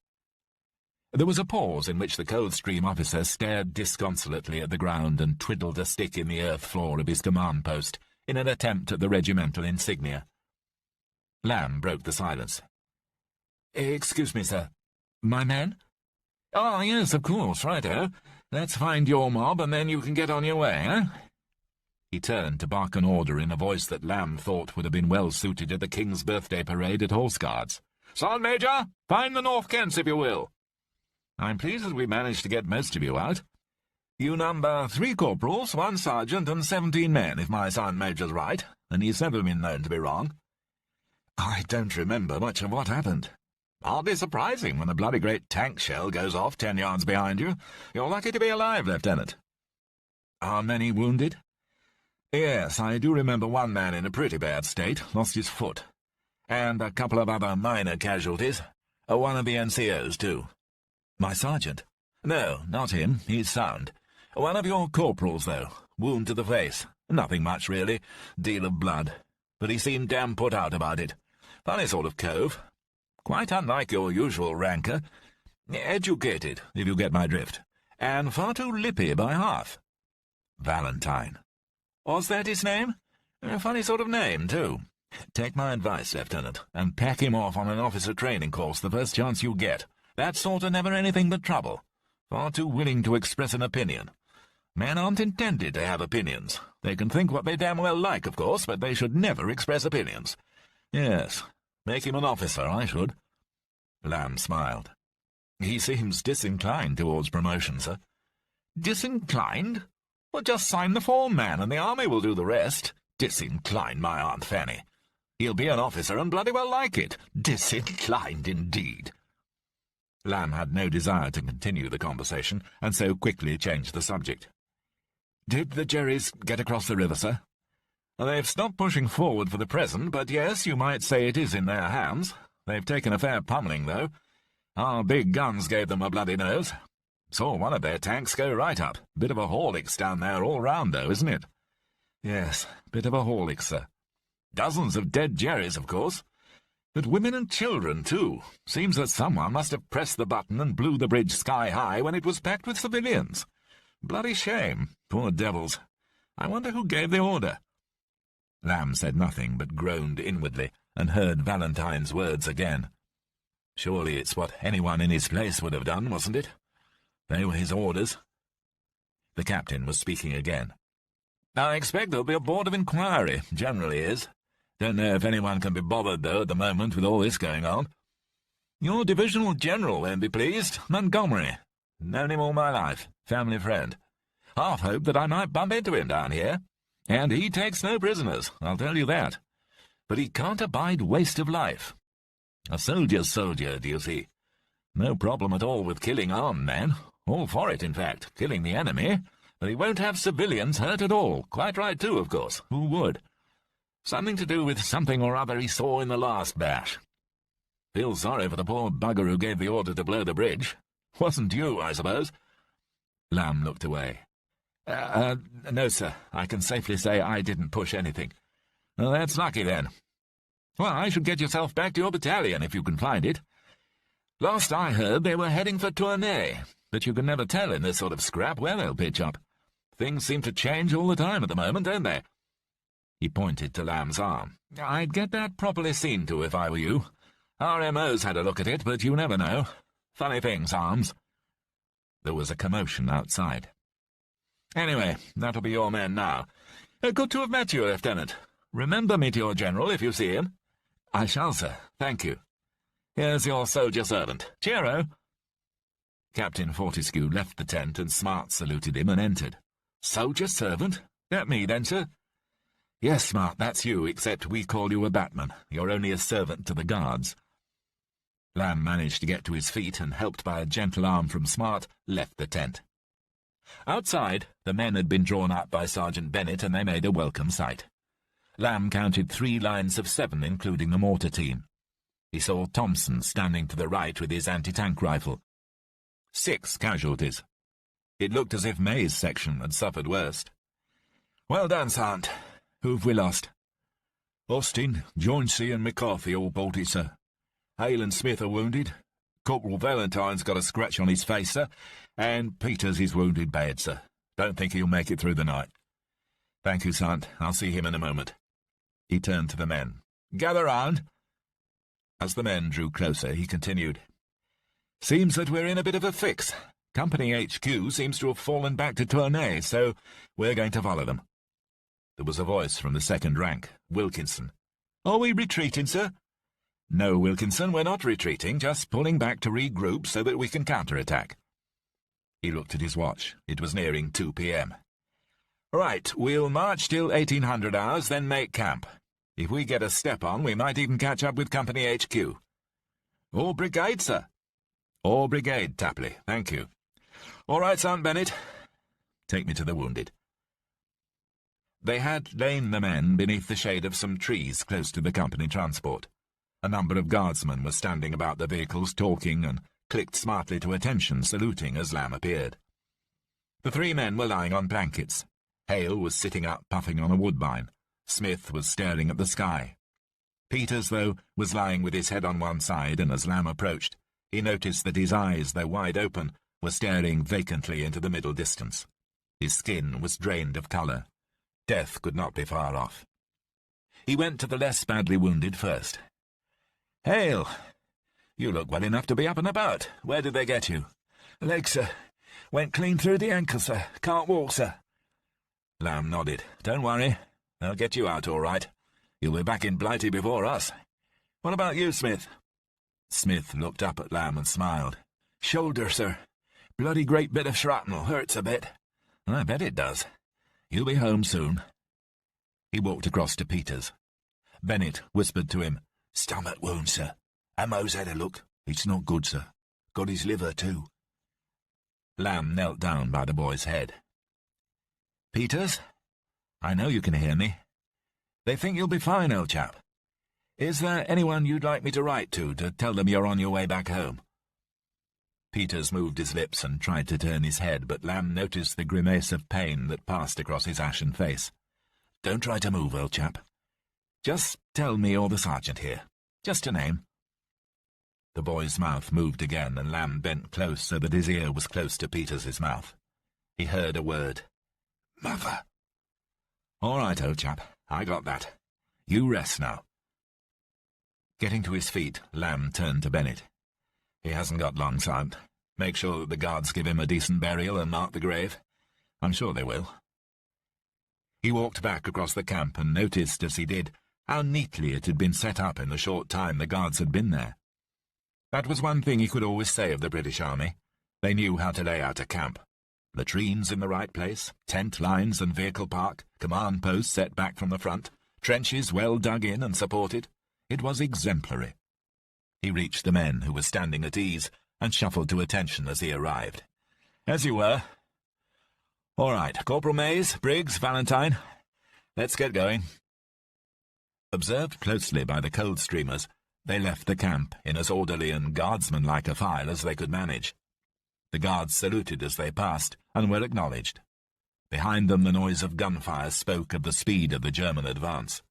There was a pause in which the Coldstream officer stared disconsolately at the ground and twiddled a stick in the earth floor of his command post in an attempt at the regimental insignia. Lamb broke the silence. "Excuse me, sir. My men?" "Ah, yes, of course, righto. Let's find your mob, and then you can get on your way, eh?" He turned to bark an order in a voice that Lamb thought would have been well suited at the King's birthday parade at Horse Guards. "Sergeant Major, find the North Kents, if you will." "I'm pleased that we managed to get most of you out. You number 3 corporals, 1 sergeant, and 17 men, if my sergeant major's right, and he's never been known to be wrong." "I don't remember much of what happened." "Hardly surprising when a bloody great tank shell goes off 10 yards behind you. You're lucky to be alive, Lieutenant." "Are many wounded?" Yes, I do remember one man in a pretty bad state, lost his foot. And a couple of other minor casualties. One of the NCOs, too. My sergeant? No, not him. He's sound. One of your corporals, though. Wound to the face. Nothing much, really. Deal of blood. But he seemed damn put out about it. Funny sort of cove. Quite unlike your usual ranker. Educated, if you get my drift. And far too lippy by half. Valentine. Was that his name? A funny sort of name, too. Take my advice, Lieutenant, and pack him off on an officer training course the first chance you get. That sort of never anything but trouble. Far too willing to express an opinion. Men aren't intended to have opinions. They can think what they damn well like, of course, but they should never express opinions. Yes, make him an officer, I should. Lamb smiled. He seems disinclined towards promotion, sir. Disinclined? Well, just sign the form, man, and the army will do the rest. Disinclined, my Aunt Fanny. He'll be an officer and bloody well like it. Disinclined, indeed. Lamb had no desire to continue the conversation, and so quickly changed the subject. Did the Jerrys get across the river, sir? They've stopped pushing forward for the present, but yes, you might say it is in their hands. They've taken a fair pummelling, though. Our big guns gave them a bloody nose. Saw one of their tanks go right up. Bit of a Horlicks down there all round, though, isn't it? Yes, bit of a Horlicks, sir. Dozens of dead Jerrys, of course. But women and children, too. Seems that someone must have pressed the button and blew the bridge sky high when it was packed with civilians. Bloody shame. Poor devils. I wonder who gave the order. Lamb said nothing, but groaned inwardly, and heard Valentine's words again. Surely it's what anyone in his place would have done, wasn't it? They were his orders. The captain was speaking again. I expect there'll be a board of inquiry, generally is. Don't know if anyone can be bothered, though, at the moment, with all this going on. Your divisional general won't be pleased, Montgomery. Known him all my life, family friend. Half hoped that I might bump into him down here. And he takes no prisoners, I'll tell you that. But he can't abide waste of life. A soldier's soldier, do you see? No problem at all with killing armed men. All for it, in fact, killing the enemy. But he won't have civilians hurt at all. Quite right, too, of course. Who would? Something to do with something or other he saw in the last bash. Feel sorry for the poor bugger who gave the order to blow the bridge. Wasn't you, I suppose? Lamb looked away. No, sir. I can safely say I didn't push anything. Well, that's lucky, then. Well, I should get yourself back to your battalion, if you can find it. Last I heard, they were heading for Tournai, but you can never tell in this sort of scrap where they'll pitch up. Things seem to change all the time at the moment, don't they? He pointed to Lamb's arm. I'd get that properly seen to if I were you. Our MO's had a look at it, but you never know. Funny things, arms. There was a commotion outside. Anyway, that'll be your men now. Good to have met you, Lieutenant. Remember me to your general if you see him. I shall, sir. Thank you. Here's your soldier servant. Cheero! Captain Fortescue left the tent, and Smart saluted him and entered. Soldier servant? That me, then, sir? Yes, Smart, that's you, except we call you a batman. You're only a servant to the guards. Lamb managed to get to his feet, and, helped by a gentle arm from Smart, left the tent. Outside, the men had been drawn up by Sergeant Bennett, and they made a welcome sight. Lamb counted 3 lines of 7, including the mortar team. He saw Thompson standing to the right with his anti-tank rifle. 6 casualties. It looked as if May's section had suffered worst. Well done, Sergeant. Who've we lost? Austin, Jonesy and McCarthy all bolted, sir. Hale and Smith are wounded. Corporal Valentine's got a scratch on his face, sir, and Peters is wounded bad, sir. Don't think he'll make it through the night. Thank you, Sergeant. I'll see him in a moment. He turned to the men. Gather round. As the men drew closer, he continued. Seems that we're in a bit of a fix. Company HQ seems to have fallen back to Tournai, so we're going to follow them. There was a voice from the second rank, Wilkinson. Are we retreating, sir? No, Wilkinson, we're not retreating, just pulling back to regroup so that we can counterattack. He looked at his watch. It was nearing 2 p.m. Right, we'll march till 1800 hours, then make camp. If we get a step on, we might even catch up with Company HQ. All brigade, sir. All brigade, Tapley, thank you. All right, Sergeant Bennett. Take me to the wounded. They had lain the men beneath the shade of some trees close to the company transport. A number of guardsmen were standing about the vehicles talking and clicked smartly to attention, saluting as Lamb appeared. The three men were lying on blankets. Hale was sitting up, puffing on a woodbine. Smith was staring at the sky. Peters, though, was lying with his head on one side, and as Lamb approached, he noticed that his eyes, though wide open, were staring vacantly into the middle distance. His skin was drained of colour. Death could not be far off. He went to the less badly wounded first. "Hale, you look well enough to be up and about. Where did they get you?" "Leg, sir. Went clean through the ankle, sir. Can't walk, sir." Lamb nodded. "Don't worry. They'll get you out all right. You'll be back in Blighty before us. What about you, Smith?" Smith looked up at Lamb and smiled. "Shoulder, sir. Bloody great bit of shrapnel. Hurts a bit." "I bet it does. You'll be home soon." He walked across to Peters. Bennett whispered to him, "Stomach wound, sir. Ammo's had a look. It's not good, sir. Got his liver, too." Lamb knelt down by the boy's head. "Peters, I know you can hear me. They think you'll be fine, old chap. Is there anyone you'd like me to write to tell them you're on your way back home?" Peters moved his lips and tried to turn his head, but Lamb noticed the grimace of pain that passed across his ashen face. "Don't try to move, old chap. Just tell me you're the sergeant here. Just a name." The boy's mouth moved again, and Lamb bent close so that his ear was close to Peters's mouth. He heard a word. "Mother." "All right, old chap. I got that. You rest now." Getting to his feet, Lamb turned to Bennett. "He hasn't got long, Sergeant. Make sure that the guards give him a decent burial and mark the grave. I'm sure they will." He walked back across the camp and noticed, as he did, how neatly it had been set up in the short time the guards had been there. That was one thing he could always say of the British Army. They knew how to lay out a camp. Latrines in the right place, tent lines and vehicle park, command posts set back from the front, trenches well dug in and supported. It was exemplary. He reached the men, who were standing at ease, and shuffled to attention as he arrived. "As you were. All right, Corporal Mays, Briggs, Valentine. Let's get going." Observed closely by the Coldstreamers, they left the camp in as orderly and guardsman-like a file as they could manage. The guards saluted as they passed, and were acknowledged. Behind them the noise of gunfire spoke of the speed of the German advance.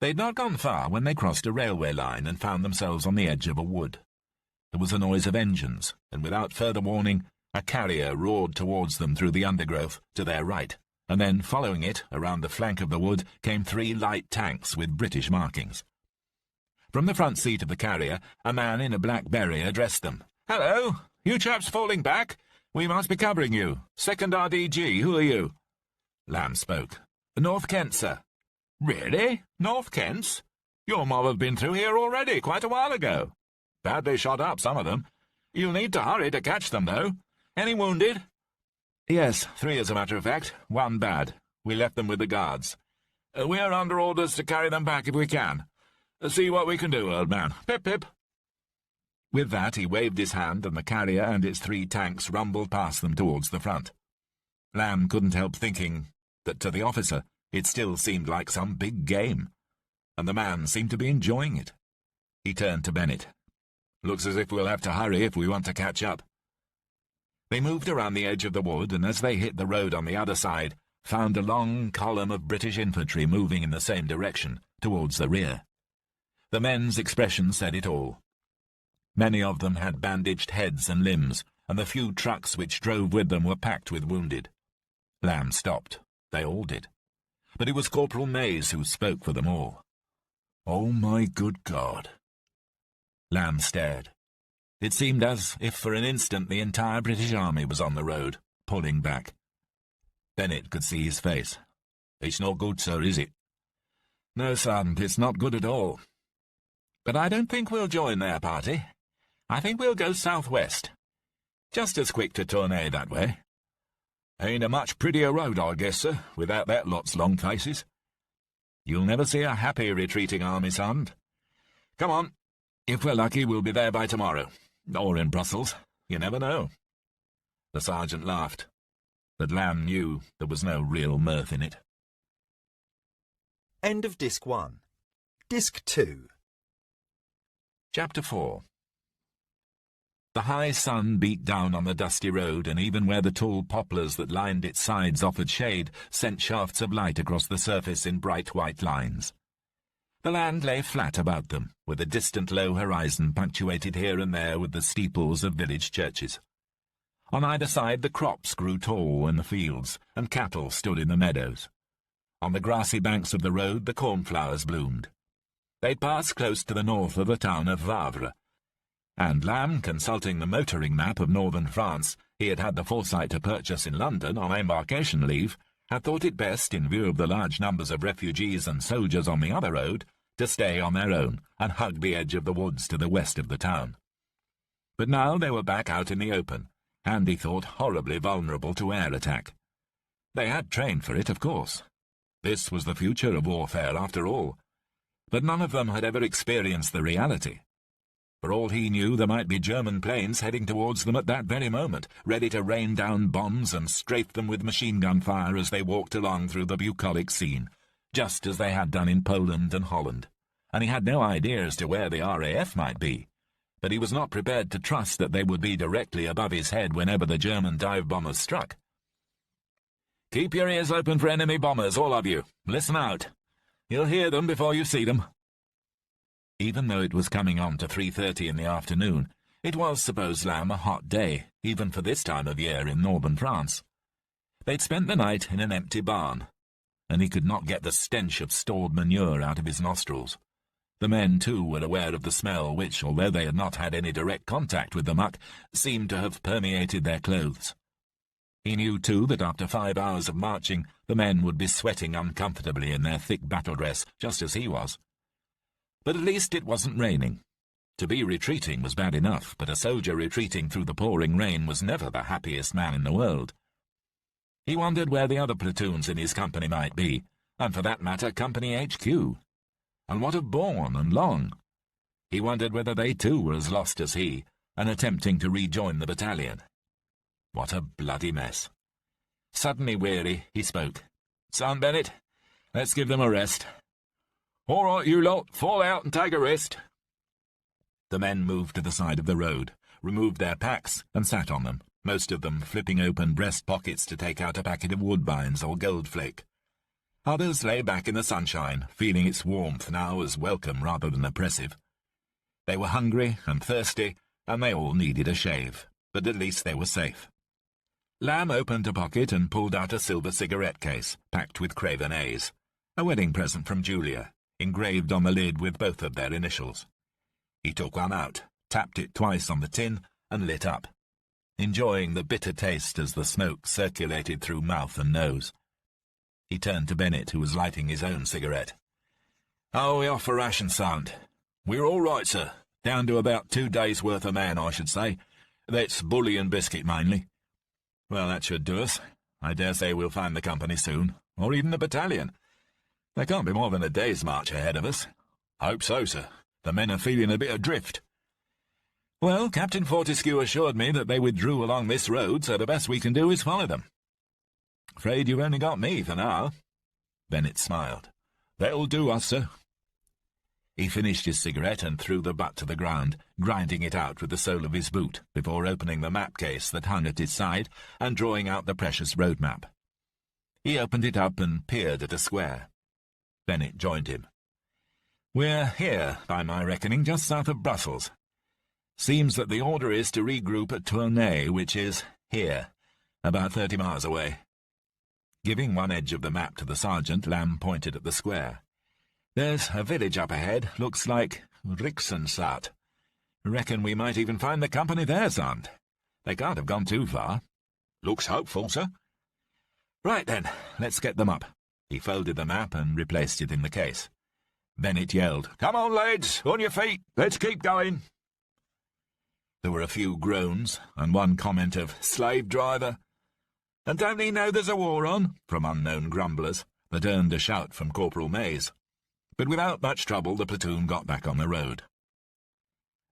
They had not gone far when they crossed a railway line and found themselves on the edge of a wood. There was a noise of engines, and without further warning, a carrier roared towards them through the undergrowth to their right, and then, following it, around the flank of the wood, came 3 light tanks with British markings. From the front seat of the carrier, a man in a black beret addressed them. "Hello! You chaps falling back? We must be covering you. 2nd RDG, who are you?" Lamb spoke. "North Kent, sir." "Really? North Kent's? Your mob have been through here already, quite a while ago. Badly shot up, some of them. You'll need to hurry to catch them, though. Any wounded?" "Yes, 3 as a matter of fact. 1 bad. We left them with the guards. We're under orders to carry them back if we can. See what we can do, old man. Pip, pip." With that he waved his hand, and the carrier and its 3 tanks rumbled past them towards the front. Lamb couldn't help thinking that to the officer it still seemed like some big game, and the man seemed to be enjoying it. He turned to Bennett. "Looks as if we'll have to hurry if we want to catch up." They moved around the edge of the wood, and as they hit the road on the other side, found a long column of British infantry moving in the same direction, towards the rear. The men's expression said it all. Many of them had bandaged heads and limbs, and the few trucks which drove with them were packed with wounded. Lamb stopped. They all did. But it was Corporal Mays who spoke for them all. "Oh, my good God!" Lamb stared. It seemed as if for an instant the entire British Army was on the road, pulling back. Bennett could see his face. "It's not good, sir, is it?" "No, Sergeant, it's not good at all. But I don't think we'll join their party. I think we'll go southwest. Just as quick to Tournai that way." "Ain't a much prettier road, I guess, sir, without that lot's long faces." "You'll never see a happy retreating army, Sergeant. Come on. If we're lucky, we'll be there by tomorrow. Or in Brussels. You never know." The sergeant laughed. but Lamb knew there was no real mirth in it. End of Disc 1. Disc 2. Chapter 4. The high sun beat down on the dusty road, and even where the tall poplars that lined its sides offered shade, sent shafts of light across the surface in bright white lines. The land lay flat about them, with a distant low horizon punctuated here and there with the steeples of village churches. On either side the crops grew tall in the fields, and cattle stood in the meadows. On the grassy banks of the road the cornflowers bloomed. They'd passed close to the north of the town of Wavre, and Lamb, consulting the motoring map of northern France he had had the foresight to purchase in London on embarkation leave, had thought it best, in view of the large numbers of refugees and soldiers on the other road, to stay on their own and hug the edge of the woods to the west of the town. But now they were back out in the open, and he thought horribly vulnerable to air attack. They had trained for it, of course. This was the future of warfare, after all. But none of them had ever experienced the reality. For all he knew, there might be German planes heading towards them at that very moment, ready to rain down bombs and strafe them with machine-gun fire as they walked along through the bucolic scene, just as they had done in Poland and Holland. And he had no idea as to where the RAF might be, but he was not prepared to trust that they would be directly above his head whenever the German dive bombers struck. "Keep your ears open for enemy bombers, all of you. Listen out. You'll hear them before you see them." Even though it was coming on to 3:30 in the afternoon, it was, suppose Lamb, a hot day, even for this time of year in northern France. They'd spent the night in an empty barn, and he could not get the stench of stored manure out of his nostrils. The men, too, were aware of the smell which, although they had not had any direct contact with the muck, seemed to have permeated their clothes. He knew, too, that after 5 hours of marching, the men would be sweating uncomfortably in their thick battle dress, just as he was. But at least it wasn't raining. To be retreating was bad enough, but a soldier retreating through the pouring rain was never the happiest man in the world. He wondered where the other platoons in his company might be, and for that matter Company HQ. And what of Bourne and Long? He wondered whether they too were as lost as he, and attempting to rejoin the battalion. What a bloody mess. Suddenly weary, he spoke. "Son Bennett, let's give them a rest." "All right, you lot, fall out and take a rest." The men moved to the side of the road, removed their packs, and sat on them, most of them flipping open breast pockets to take out a packet of woodbines or goldflake. Others lay back in the sunshine, feeling its warmth now as welcome rather than oppressive. They were hungry and thirsty, and they all needed a shave, but at least they were safe. Lamb opened a pocket and pulled out a silver cigarette case, packed with Craven A's, a wedding present from Julia, engraved on the lid with both of their initials. He took one out, tapped it twice on the tin, and lit up, enjoying the bitter taste as the smoke circulated through mouth and nose. He turned to Bennett, who was lighting his own cigarette. "How are we off for rations, Sergeant?" "We're all right, sir. Down to about 2 days' worth of man, I should say. That's bully and biscuit, mainly." "Well, that should do us. I dare say we'll find the company soon, or even the battalion. There can't be more than a day's march ahead of us." "Hope so, sir. The men are feeling a bit adrift." "Well, Captain Fortescue assured me that they withdrew along this road, so the best we can do is follow them." "Afraid you've only got me for now." Bennett smiled. "That'll do us, sir." He finished his cigarette and threw the butt to the ground, grinding it out with the sole of his boot, before opening the map case that hung at his side and drawing out the precious road map. He opened it up and peered at a square. Bennett joined him. "We're here, by my reckoning, just south of Brussels. Seems that the order is to regroup at Tournai, which is here, about 30 miles away." Giving one edge of the map to the sergeant, Lamb pointed at the square. "There's a village up ahead, looks like Rixensart. Reckon we might even find the company there, son. They can't have gone too far." "Looks hopeful, sir." "Right then, let's get them up." He folded the map and replaced it in the case. Bennett yelled, "Come on, lads, on your feet, let's keep going." There were a few groans, and one comment of "slave driver," and "don't he know there's a war on?" from unknown grumblers, that earned a shout from Corporal Mays. But without much trouble the platoon got back on the road.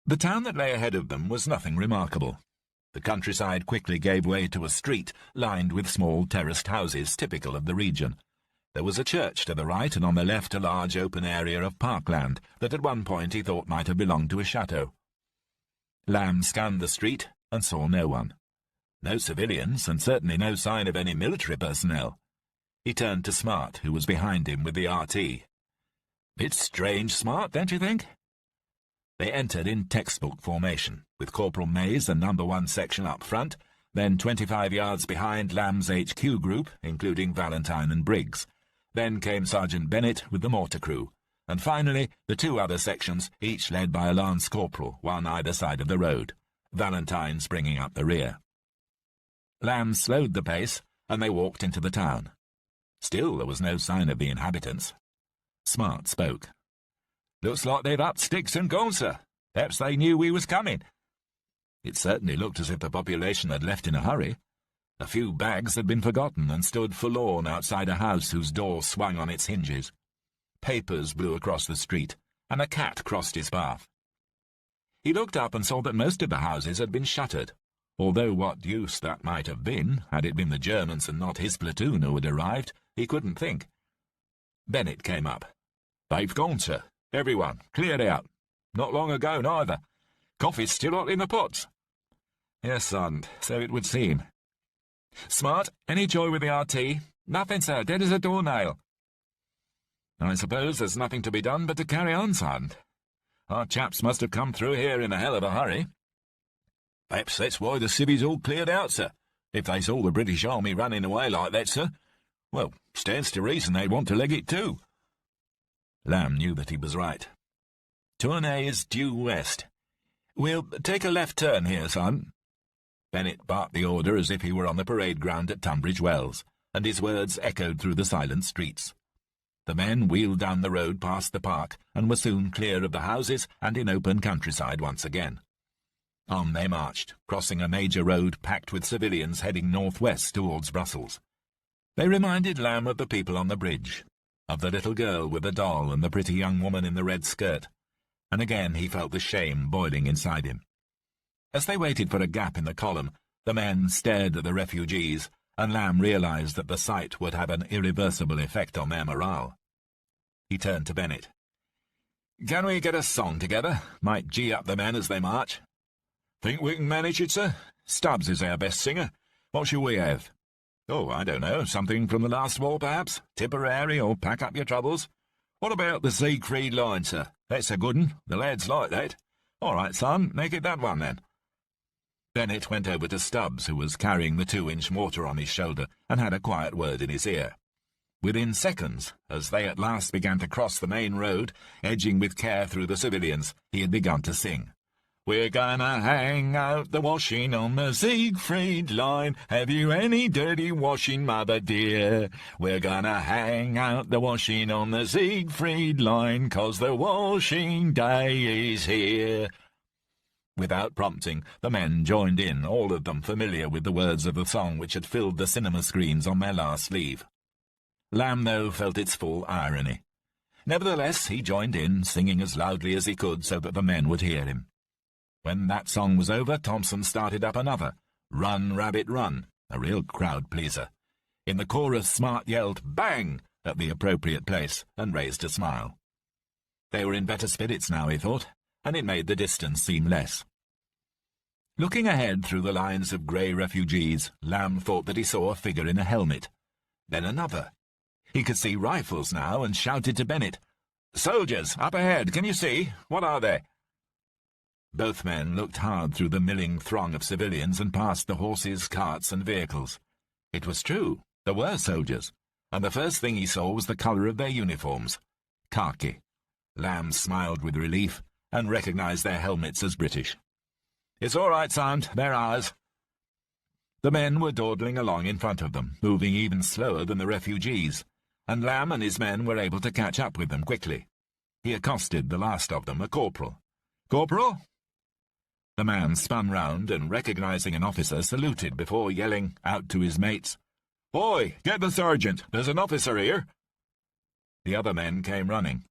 The town that lay ahead of them was nothing remarkable. The countryside quickly gave way to a street lined with small terraced houses typical of the region. There was a church to the right, and on the left a large open area of parkland that at one point he thought might have belonged to a chateau. Lamb scanned the street and saw no one. No civilians, and certainly no sign of any military personnel. He turned to Smart, who was behind him with the RT. "Bit strange, Smart, don't you think?" They entered in textbook formation, with Corporal Mays and No. 1 section up front, then 25 yards behind Lamb's HQ group, including Valentine and Briggs. Then came Sergeant Bennett with the mortar crew, and finally the two other sections, each led by a lance corporal, one either side of the road, Valentine bringing up the rear. Lamb slowed the pace, and they walked into the town. Still there was no sign of the inhabitants. Smart spoke. "Looks like they've upped sticks and gone, sir. Perhaps they knew we was coming." It certainly looked as if the population had left in a hurry. A few bags had been forgotten and stood forlorn outside a house whose door swung on its hinges. Papers blew across the street, and a cat crossed his path. He looked up and saw that most of the houses had been shuttered, although what use that might have been, had it been the Germans and not his platoon who had arrived, he couldn't think. Bennett came up. "They've gone, sir. Everyone. Cleared out. Not long ago, neither. Coffee's still hot in the pots." "Yes, son, so it would seem." "Smart, any joy with the RT?" "Nothing, sir. Dead as a doornail." "I suppose there's nothing to be done but to carry on, son. Our chaps must have come through here in a hell of a hurry." "Perhaps that's why the civvies all cleared out, sir. If they saw the British Army running away like that, sir, well, stands to reason they'd want to leg it too." Lamb knew that he was right. "Tournay is due west. We'll take a left turn here, son." Bennett barked the order as if he were on the parade ground at Tunbridge Wells, and his words echoed through the silent streets. The men wheeled down the road past the park and were soon clear of the houses and in open countryside once again. On they marched, crossing a major road packed with civilians heading northwest towards Brussels. They reminded Lamb of the people on the bridge, of the little girl with the doll and the pretty young woman in the red skirt, and again he felt the shame boiling inside him. As they waited for a gap in the column, the men stared at the refugees, and Lamb realized that the sight would have an irreversible effect on their morale. He turned to Bennett. "Can we get a song together? Might gee up the men as they march." "Think we can manage it, sir? Stubbs is our best singer. What shall we have?" "Oh, I don't know. Something from the last war, perhaps? Tipperary or Pack Up Your Troubles? What about the Siegfried Line, sir? That's a good 'un. The lads like that." "All right, son. Make it that one, then." Bennett went over to Stubbs, who was carrying the 2-inch mortar on his shoulder, and had a quiet word in his ear. Within seconds, as they at last began to cross the main road, edging with care through the civilians, he had begun to sing. "We're gonna hang out the washing on the Siegfried Line. Have you any dirty washing, mother dear? We're gonna hang out the washing on the Siegfried Line, 'cause the washing day is here." Without prompting, the men joined in, all of them familiar with the words of the song which had filled the cinema screens on their last leave. Lamb, though, felt its full irony. Nevertheless, he joined in, singing as loudly as he could so that the men would hear him. When that song was over, Thompson started up another, "Run, Rabbit, Run," a real crowd-pleaser. In the chorus, Smart yelled, "Bang!" at the appropriate place, and raised a smile. They were in better spirits now, he thought, and it made the distance seem less. Looking ahead through the lines of grey refugees, Lamb thought that he saw a figure in a helmet. Then another. He could see rifles now, and shouted to Bennett, "Soldiers, up ahead, can you see? What are they?" Both men looked hard through the milling throng of civilians and past the horses, carts, and vehicles. It was true, there were soldiers, and the first thing he saw was the colour of their uniforms, khaki. Lamb smiled with relief and recognized their helmets as British. "It's all right, son, they're ours." The men were dawdling along in front of them, moving even slower than the refugees, and Lamb and his men were able to catch up with them quickly. He accosted the last of them, a corporal. "Corporal?" The man spun round and, recognizing an officer, saluted before yelling out to his mates, "Boy, get the sergeant, there's an officer here." The other men came running.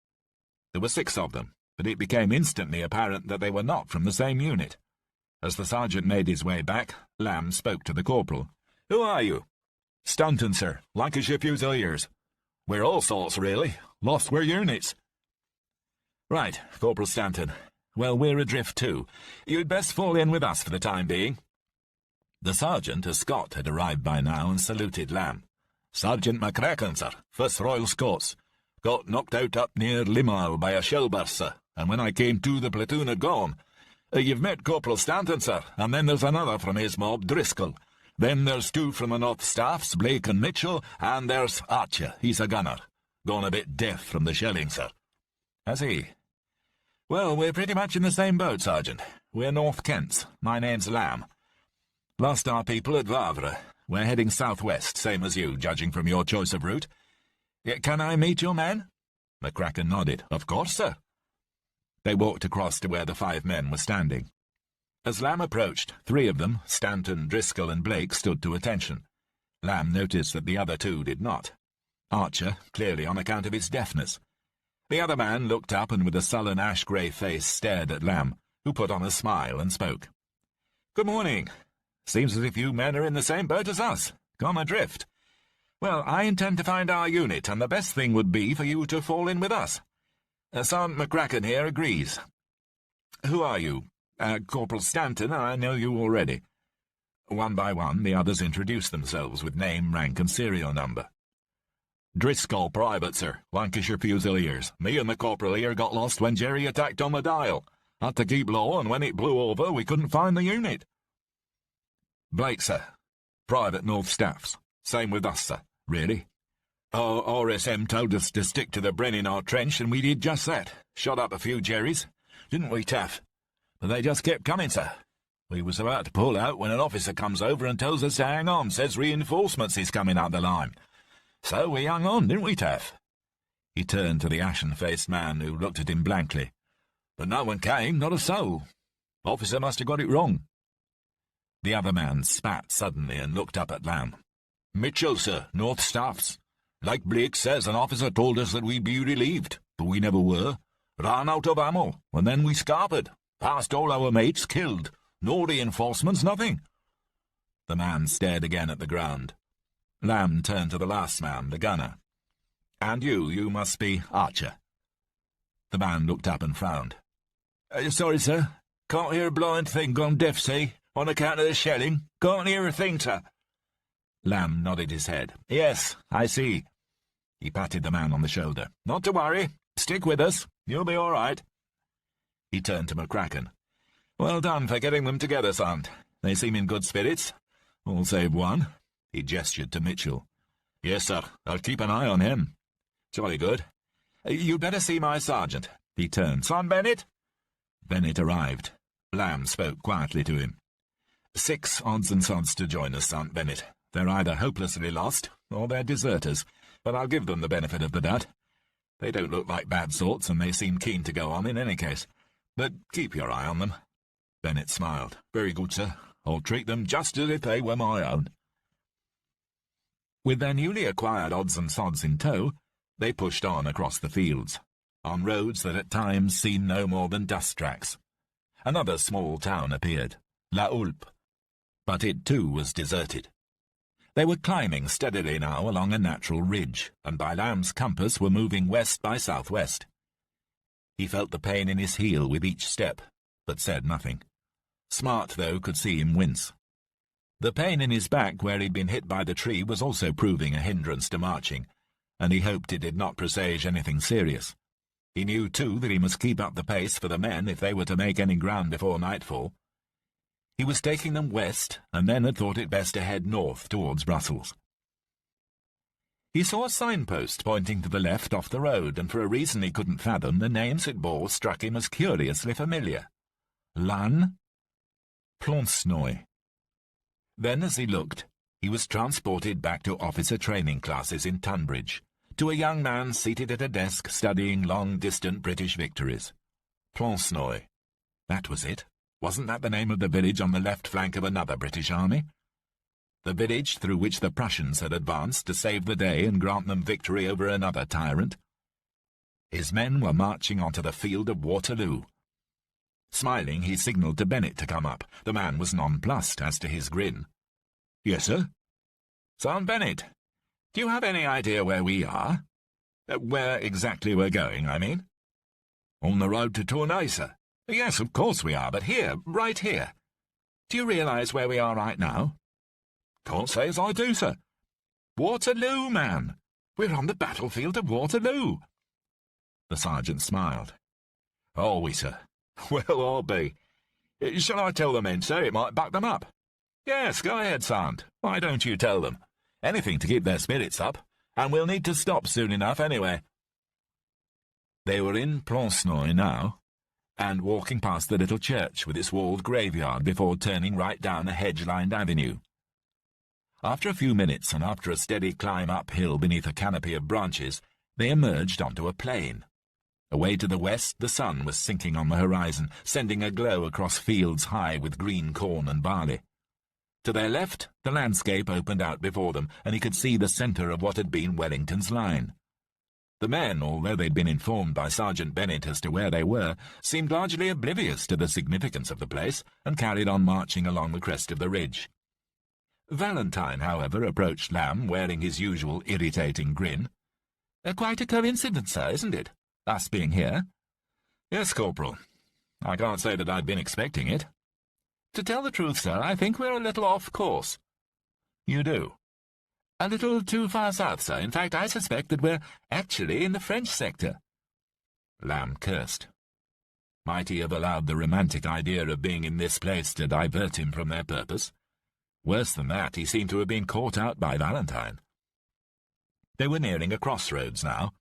There were 6 of them, but it became instantly apparent that they were not from the same unit. As the sergeant made his way back, Lamb spoke to the corporal. "Who are you?" "Stanton, sir, Lancashire Fusiliers. We're all sorts, really. Lost we're units." "Right, Corporal Stanton. Well, we're adrift too. You'd best fall in with us for the time being." The sergeant, a Scot, had arrived by now and saluted Lamb. "Sergeant McCracken, sir, 1st Royal Scots. Got knocked out up near Limahl by a shell burst, sir, and when I came to, the platoon had gone. You've met Corporal Stanton, sir, and then there's another from his mob, Driscoll. Then there's 2 from the North Staffs, Blake and Mitchell, and there's Archer, he's a gunner. Gone a bit deaf from the shelling, sir." "Has he? Well, we're pretty much in the same boat, Sergeant. We're North Kents. My name's Lamb. Lost our people at Wavre. We're heading southwest, same as you, judging from your choice of route. Can I meet your men?" McCracken nodded. "Of course, sir." They walked across to where the 5 men were standing. As Lamb approached, 3 of them, Stanton, Driscoll, and Blake, stood to attention. Lamb noticed that the other 2 did not. Archer, clearly on account of his deafness. The other man looked up and with a sullen ash-grey face stared at Lamb, who put on a smile and spoke. "Good morning. Seems as if you men are in the same boat as us. Gone adrift. Well, I intend to find our unit, and the best thing would be for you to fall in with us. Sergeant McCracken here agrees. Who are you? Corporal Stanton, I know you already." One by one, the others introduced themselves with name, rank, and serial number. "Driscoll, private, sir, Lancashire Fusiliers. Me and the corporal here got lost when Jerry attacked on the dial. Had to keep low, and when it blew over, we couldn't find the unit." "Blake, sir, private North Staffs. Same with us, sir, really. Our RSM told us to stick to the Brenninar trench, and we did just that. Shot up a few Jerrys. Didn't we, Taff? But they just kept coming, sir. We was about to pull out when an officer comes over and tells us to hang on, says reinforcements is coming up the line. So we hung on, didn't we, Taff?" He turned to the ashen-faced man, who looked at him blankly. "But no one came, not a soul. Officer must have got it wrong." The other man spat suddenly and looked up at Lamb. "Mitchell, sir, North Staffs. Like Blake says, an officer told us that we'd be relieved, but we never were. Ran out of ammo, and then we scarpered. Passed all our mates, killed. No reinforcements, nothing." The man stared again at the ground. Lamb turned to the last man, the gunner. "And you must be Archer." The man looked up and frowned. "Sorry, sir. Can't hear a blind thing, gone deaf, see, on account of the shelling. Can't hear a thing, sir." Lamb nodded his head. "Yes, I see." He patted the man on the shoulder. "Not to worry. Stick with us. You'll be all right." He turned to McCracken. "Well done for getting them together, Sergeant. They seem in good spirits. All save one." He gestured to Mitchell. "Yes, sir. I'll keep an eye on him." "Jolly good. You'd better see my sergeant." He turned. "Son Bennett?" Bennett arrived. Lamb spoke quietly to him. 6 odds and sods to join us, Sergeant Bennett. They're either hopelessly lost, or they're deserters, but I'll give them the benefit of the doubt. They don't look like bad sorts, and they seem keen to go on in any case. But keep your eye on them." Bennett smiled. "Very good, sir. I'll treat them just as if they were my own." With their newly acquired odds and sods in tow, they pushed on across the fields, on roads that at times seemed no more than dust tracks. Another small town appeared, La Hulpe, but it too was deserted. They were climbing steadily now along a natural ridge, and by Lamb's compass were moving west by southwest. He felt the pain in his heel with each step, but said nothing. Smart, though, could see him wince. The pain in his back where he'd been hit by the tree was also proving a hindrance to marching, and he hoped it did not presage anything serious. He knew, too, that he must keep up the pace for the men if they were to make any ground before nightfall. He was taking them west, and then had thought it best to head north towards Brussels. He saw a signpost pointing to the left off the road, and for a reason he couldn't fathom, the names it bore struck him as curiously familiar. Lannes, Plancenoit. Then, as he looked, he was transported back to officer training classes in Tunbridge, to a young man seated at a desk studying long-distant British victories. Plancenoit. That was it. Wasn't that the name of the village on the left flank of another British army? The village through which the Prussians had advanced to save the day and grant them victory over another tyrant? His men were marching onto the field of Waterloo. Smiling, he signalled to Bennett to come up. The man was nonplussed as to his grin. Yes, sir? Son Bennett, do you have any idea where we are? Where exactly we're going, I mean? On the road to Tournai, sir. Yes, of course we are, but here, right here. Do you realise where we are right now? Can't say as I do, sir. Waterloo, man. We're on the battlefield of Waterloo. The sergeant smiled. Are we, sir? Well, I'll be. Shall I tell the men, sir? It might back them up. Yes, go ahead, Sand. Why don't you tell them? Anything to keep their spirits up, and we'll need to stop soon enough anyway. They were in Plancenoit now, and walking past the little church with its walled graveyard before turning right down a hedge-lined avenue. After a few minutes, and after a steady climb uphill beneath a canopy of branches, they emerged onto a plain. Away to the west, the sun was sinking on the horizon, sending a glow across fields high with green corn and barley. To their left, the landscape opened out before them, and he could see the centre of what had been Wellington's line. The men, although they'd been informed by Sergeant Bennett as to where they were, seemed largely oblivious to the significance of the place, and carried on marching along the crest of the ridge. Valentine, however, approached Lamb, wearing his usual irritating grin. Quite a coincidence, sir, isn't it? Us being here? Yes, Corporal. I can't say that I'd been expecting it. To tell the truth, sir, I think we're a little off course. You do? A little too far south, sir. In fact, I suspect that we're actually in the French sector. Lamb cursed. Might he have allowed the romantic idea of being in this place to divert him from their purpose? Worse than that, he seemed to have been caught out by Valentine. They were nearing a crossroads now.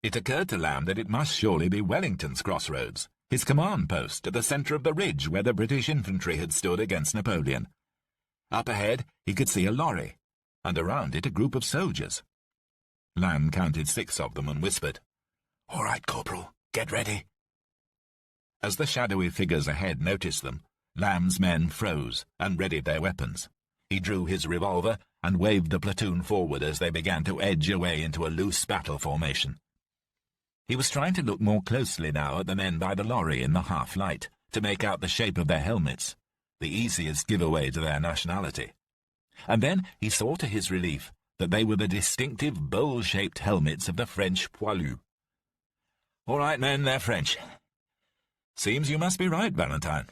It occurred to Lamb that it must surely be Wellington's crossroads, his command post at the centre of the ridge where the British infantry had stood against Napoleon. Up ahead, he could see a lorry, and around it a group of soldiers. Lamb counted 6 of them and whispered, "All right, Corporal, get ready." As the shadowy figures ahead noticed them, Lamb's men froze and readied their weapons. He drew his revolver and waved the platoon forward as they began to edge away into a loose battle formation. He was trying to look more closely now at the men by the lorry in the half-light, to make out the shape of their helmets, the easiest giveaway to their nationality. And then he saw to his relief that they were the distinctive bowl-shaped helmets of the French poilus. "All right, men, they're French. Seems you must be right, Valentine."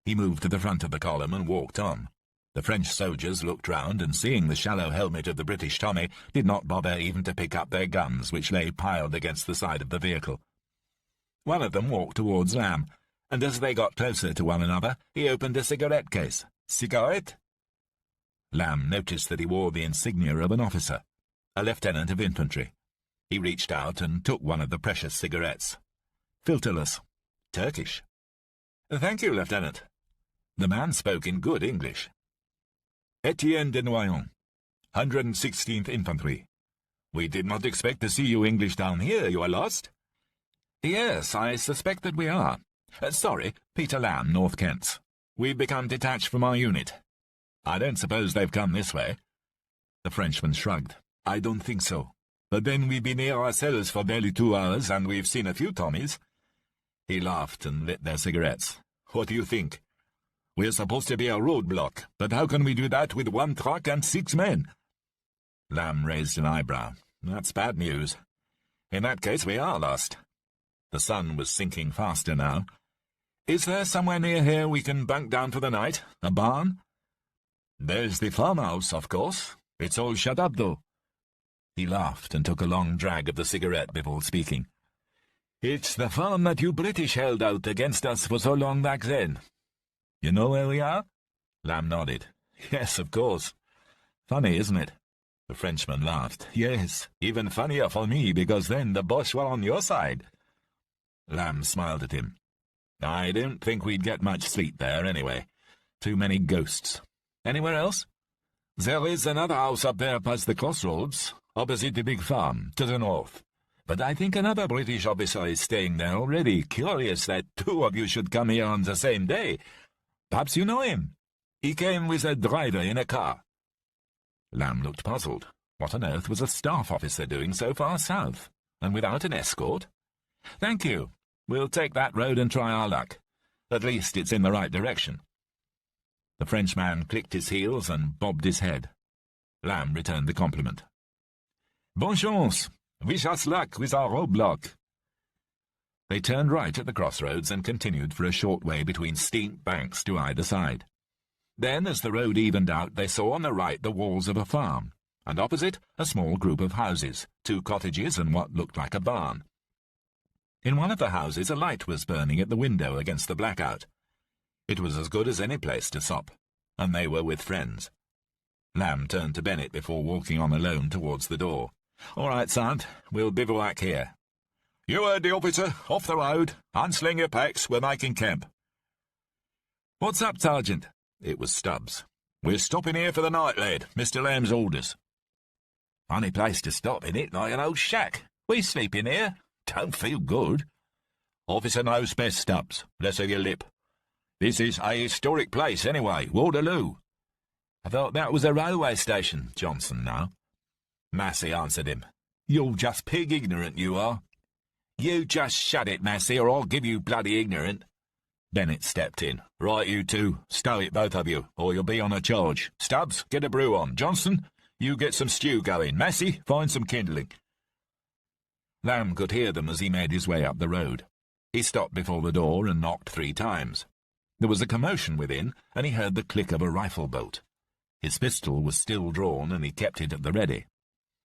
He moved to the front of the column and walked on. The French soldiers looked round, and seeing the shallow helmet of the British Tommy, did not bother even to pick up their guns, which lay piled against the side of the vehicle. One of them walked towards Lamb, and as they got closer to one another, he opened a cigarette case. "Cigarette?" Lamb noticed that he wore the insignia of an officer, a lieutenant of infantry. He reached out and took one of the precious cigarettes. Filterless. Turkish. "Thank you, Lieutenant." The man spoke in good English. "Etienne de Noyon, 116th Infantry. We did not expect to see you English down here. You are lost?" "Yes, I suspect that we are. Sorry, Peter Lamb, North Kents. We've become detached from our unit. I don't suppose they've come this way." The Frenchman shrugged. "I don't think so. But then we've been here ourselves for barely 2 hours, and we've seen a few Tommies." He laughed and lit their cigarettes. "What do you think? We're supposed to be a roadblock, but how can we do that with 1 truck and 6 men?" Lamb raised an eyebrow. "That's bad news. In that case, we are lost." The sun was sinking faster now. "Is there somewhere near here we can bunk down for the night? A barn?" "There's the farmhouse, of course. It's all shut up, though." He laughed and took a long drag of the cigarette before speaking. "It's the farm that you British held out against us for so long back then. You know where we are?" Lamb nodded. "Yes, of course. Funny, isn't it?" The Frenchman laughed. "Yes, even funnier for me, because then the Boche were on your side." Lamb smiled at him. "I don't think we'd get much sleep there, anyway. Too many ghosts. Anywhere else?" "There is another house up there past the crossroads, opposite the big farm, to the north. But I think another British officer is staying there already. Curious that 2 of you should come here on the same day. Perhaps you know him. He came with a driver in a car." Lamb looked puzzled. What on earth was a staff officer doing so far south, and without an escort? "Thank you. We'll take that road and try our luck. At least it's in the right direction. The Frenchman clicked his heels and bobbed his head. Lamb returned the compliment. Bonne chance. Wish us luck with our roadblock. They turned right at the crossroads and continued for a short way between steep banks to either side. Then, as the road evened out, they saw on the right the walls of a farm, and opposite a small group of houses, 2 cottages and what looked like a barn. In one of the houses a light was burning at the window against the blackout. It was as good as any place to stop, and they were with friends. Lamb turned to Bennett before walking on alone towards the door. "All right, Sant, we'll bivouac here." "You heard the officer. Off the road. Unsling your packs. We're making camp." "What's up, Sergeant?" It was Stubbs. "We're stopping here for the night, lad. Mr. Lamb's orders." "Funny place to stop, innit? Like an old shack. We sleep in here. Don't feel good." "Officer knows best, Stubbs. Let's have your lip. This is a historic place, anyway. Waterloo." "I thought that was a railway station." Johnson now. Massey answered him. "You're just pig ignorant, you are." "You just shut it, Massey, or I'll give you bloody ignorant." Bennett stepped in. "Right, you two. Stow it, both of you, or you'll be on a charge. Stubbs, get a brew on. Johnson, you get some stew going. Massey, find some kindling." Lamb could hear them as he made his way up the road. He stopped before the door and knocked 3 times. There was a commotion within, and he heard the click of a rifle bolt. His pistol was still drawn, and he kept it at the ready.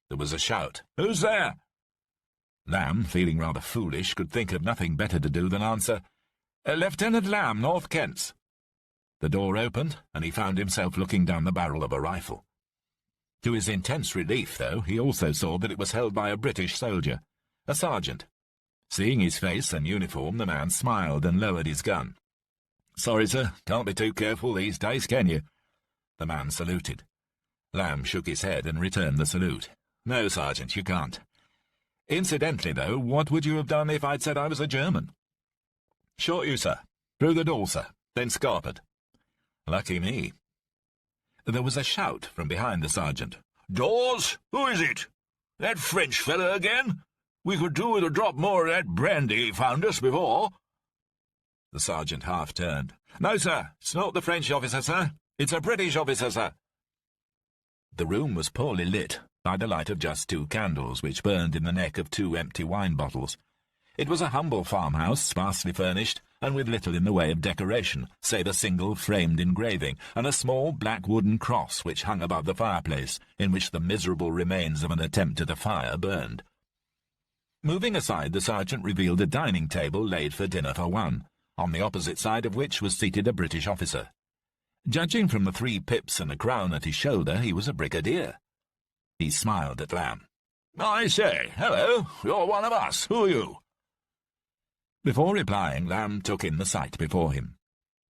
There was a shout. "Who's there?" Lamb, feeling rather foolish, could think of nothing better to do than answer, "Lieutenant Lamb, North Kents." The door opened, and he found himself looking down the barrel of a rifle. To his intense relief, though, he also saw that it was held by a British soldier, a sergeant. Seeing his face and uniform, the man smiled and lowered his gun. "Sorry, sir, can't be too careful these days, can you?" The man saluted. Lamb shook his head and returned the salute. "No, Sergeant, you can't. Incidentally, though, what would you have done if I'd said I was a German?" "Shot you, sir. Through the door, sir. Then scarpered." "Lucky me." There was a shout from behind the sergeant. "Dawes, who is it? That French fellow again? We could do with a drop more of that brandy he found us before." The sergeant half turned. "No, sir, it's not the French officer, sir. It's a British officer, sir." The room was poorly lit by the light of just 2 candles, which burned in the neck of 2 empty wine bottles. It was a humble farmhouse, sparsely furnished, and with little in the way of decoration, save a single framed engraving, and a small black wooden cross which hung above the fireplace, in which the miserable remains of an attempt at a fire burned. Moving aside, the sergeant revealed a dining table laid for dinner for 1, on the opposite side of which was seated a British officer. Judging from the 3 pips and a crown at his shoulder, he was a brigadier. He smiled at Lamb. "I say, hello, you're one of us. Who are you?" Before replying, Lamb took in the sight before him.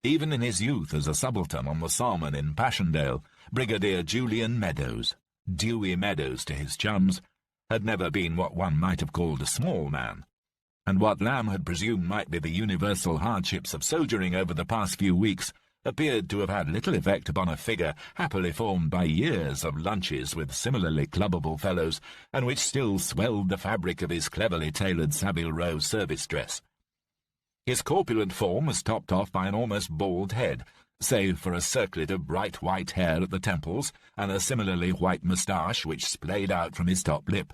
Even in his youth as a subaltern on the Salmon in Passchendaele, Brigadier Julian Meadows, Dewey Meadows to his chums, had never been what one might have called a small man, and what Lamb had presumed might be the universal hardships of soldiering over the past few weeks appeared to have had little effect upon a figure happily formed by years of lunches with similarly clubbable fellows, and which still swelled the fabric of his cleverly tailored Savile Row service dress. His corpulent form was topped off by an almost bald head, save for a circlet of bright white hair at the temples and a similarly white moustache which splayed out from his top lip.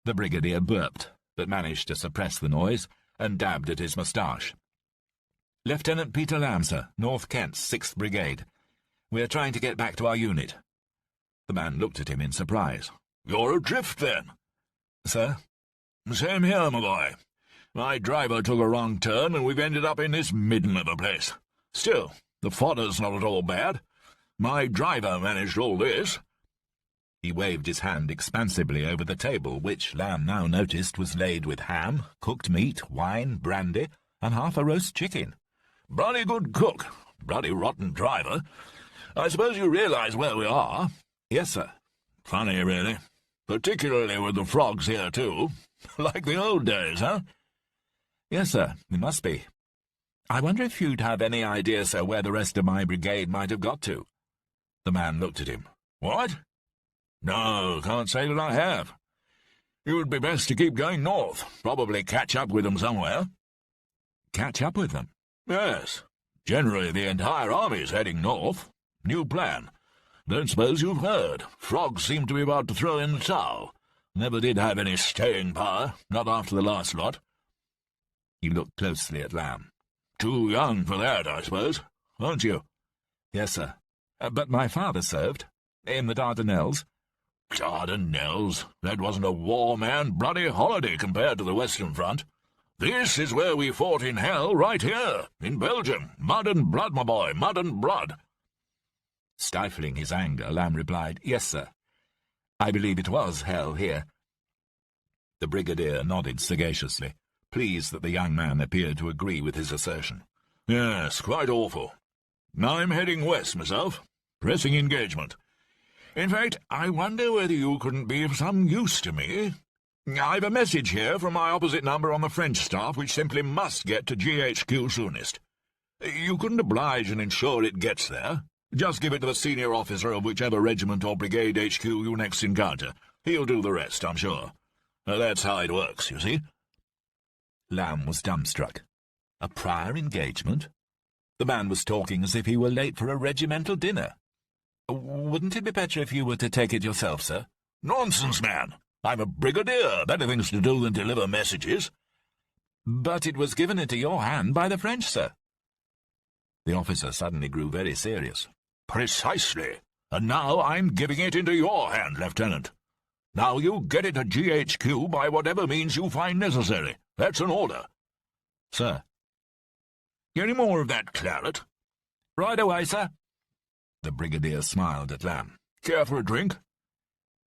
The brigadier burped, but managed to suppress the noise, and dabbed at his moustache. "Lieutenant Peter Lamb, sir, North Kent, 6th Brigade. We're trying to get back to our unit." The man looked at him in surprise. "You're adrift, then?" "Sir?" "Same here, my boy. My driver took a wrong turn, and we've ended up in this midden of a place. Still, the fodder's not at all bad. My driver managed all this." He waved his hand expansively over the table, which Lamb now noticed was laid with ham, cooked meat, wine, brandy, and half a roast chicken. "Bloody good cook, bloody rotten driver. I suppose you realise where we are?" "Yes, sir." "Funny, really. Particularly with the frogs here, too. Like the old days, huh?" "Yes, sir, it must be. I wonder if you'd have any idea, sir, where the rest of my brigade might have got to?" The man looked at him. "What? No, can't say that I have. It would be best to keep going north, probably catch up with them somewhere." "Catch up with them?" Yes. Generally the entire army's heading north. New plan. Don't suppose you've heard. Frogs seem to be about to throw in the towel. Never did have any staying power, not after the last lot. He looked closely at Lamb. Too young for that, I suppose, aren't you? Yes, sir. But my father served. In the Dardanelles. Dardanelles? That wasn't a war, man. Bloody holiday compared to the Western Front. This is where we fought in hell, right here, in Belgium. Mud and blood, my boy, mud and blood. Stifling his anger, Lamb replied, "Yes, sir. I believe it was hell here." The brigadier nodded sagaciously, pleased that the young man appeared to agree with his assertion. Yes, quite awful. I'm heading west myself. Pressing engagement. In fact, I wonder whether you couldn't be of some use to me. I've a message here from my opposite number on the French staff which simply must get to GHQ soonest. You couldn't oblige and ensure it gets there. Just give it to the senior officer of whichever regiment or brigade HQ you next encounter. He'll do the rest, I'm sure. That's how it works, you see. Lamb was dumbstruck. A prior engagement? The man was talking as if he were late for a regimental dinner. "Wouldn't it be better if you were to take it yourself, sir?" Nonsense, man. I'm a brigadier. Better things to do than deliver messages. "But it was given into your hand by the French, sir." The officer suddenly grew very serious. Precisely. And now I'm giving it into your hand, Lieutenant. Now you get it to GHQ by whatever means you find necessary. That's an order. "Sir." Any more of that claret? "Right away, sir." The brigadier smiled at Lamb. Care for a drink?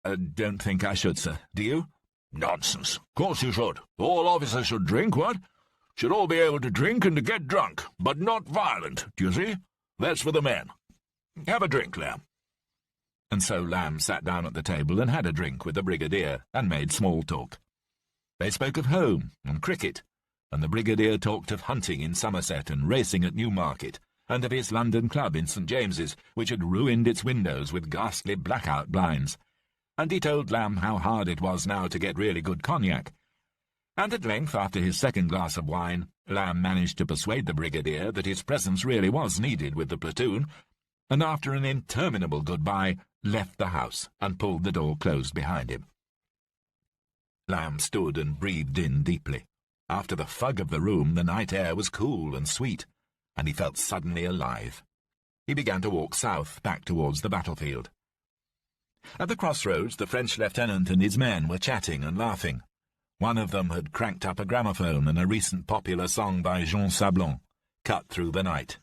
Don't think I should, sir. Do you? Nonsense. Of course you should. All officers should drink, what? Should all be able to drink and to get drunk, but not violent, do you see? That's for the men. Have a drink, Lamb. And so Lamb sat down at the table and had a drink with the brigadier, and made small talk. They spoke of home and cricket, and the brigadier talked of hunting in Somerset and racing at Newmarket, and of his London club in St. James's, which had ruined its windows with ghastly blackout blinds. And he told Lamb how hard it was now to get really good cognac. And at length, after his second glass of wine, Lamb managed to persuade the brigadier that his presence really was needed with the platoon, and after an interminable goodbye, left the house and pulled the door closed behind him. Lamb stood and breathed in deeply. After the fug of the room, the night air was cool and sweet, and he felt suddenly alive. He began to walk south, back towards the battlefield. At the crossroads, the French lieutenant and his men were chatting and laughing. One of them had cranked up a gramophone, and a recent popular song by Jean Sablon cut through the night.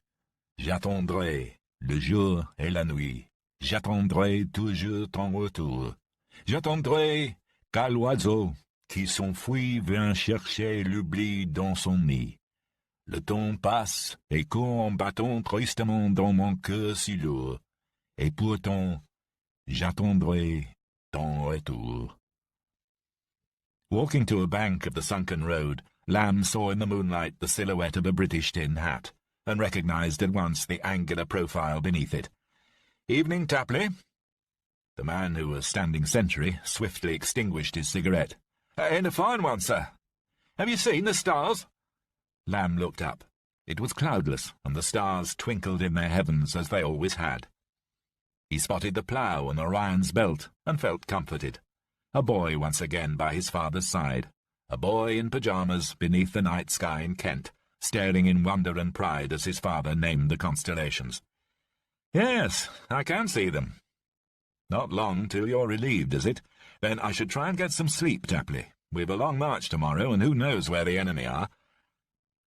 J'attendrai le jour et la nuit. J'attendrai toujours ton retour. J'attendrai qu'à l'oiseau qui s'enfuit vient chercher l'oubli dans son nid. Le temps passe et court en battant tristement dans mon cœur si lourd. Et pourtant, j'attendrai ton retour. Walking to a bank of the sunken road, Lamb saw in the moonlight the silhouette of a British tin hat, and recognized at once the angular profile beneath it. "Evening, Tapley." The man who was standing sentry swiftly extinguished his cigarette. "And a fine one, sir. Have you seen the stars?" Lamb looked up. It was cloudless, and the stars twinkled in their heavens as they always had. He spotted the plough and Orion's belt, and felt comforted. A boy once again by his father's side. A boy in pyjamas beneath the night sky in Kent, staring in wonder and pride as his father named the constellations. "Yes, I can see them." "Not long till you're relieved, is it? Then I should try and get some sleep, Tapley. We've a long march tomorrow, and who knows where the enemy are."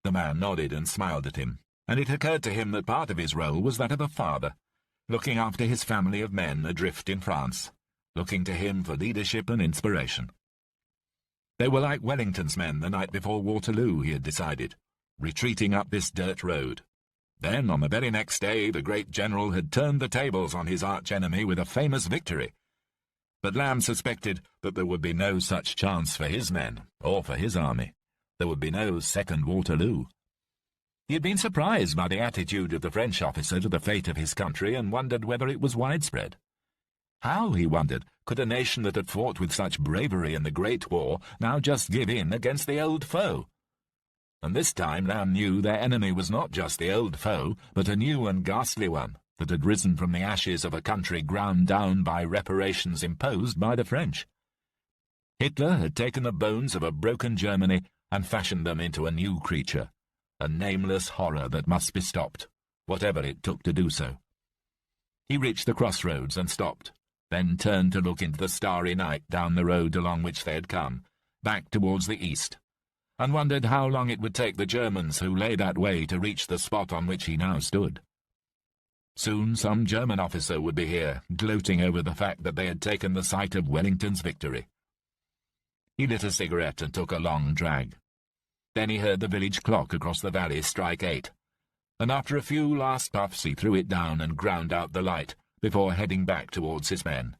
The man nodded and smiled at him, and it occurred to him that part of his role was that of a father, looking after his family of men adrift in France, looking to him for leadership and inspiration. They were like Wellington's men the night before Waterloo, he had decided, retreating up this dirt road. Then, on the very next day, the great general had turned the tables on his arch-enemy with a famous victory. But Lamb suspected that there would be no such chance for his men, or for his army. There would be no second Waterloo. He had been surprised by the attitude of the French officer to the fate of his country, and wondered whether it was widespread. How, he wondered, could a nation that had fought with such bravery in the Great War now just give in against the old foe? and this time Lamb knew their enemy was not just the old foe, but a new and ghastly one that had risen from the ashes of a country ground down by reparations imposed by the French. Hitler had taken the bones of a broken Germany and fashioned them into a new creature, a nameless horror that must be stopped, whatever it took to do so. He reached the crossroads and stopped, then turned to look into the starry night down the road along which they had come, back towards the east, and wondered how long it would take the Germans who lay that way to reach the spot on which he now stood. Soon some German officer would be here, gloating over the fact that they had taken the site of Wellington's victory. He lit a cigarette and took a long drag. Then he heard the village clock across the valley strike 8, and after a few last puffs he threw it down and ground out the light before heading back towards his men,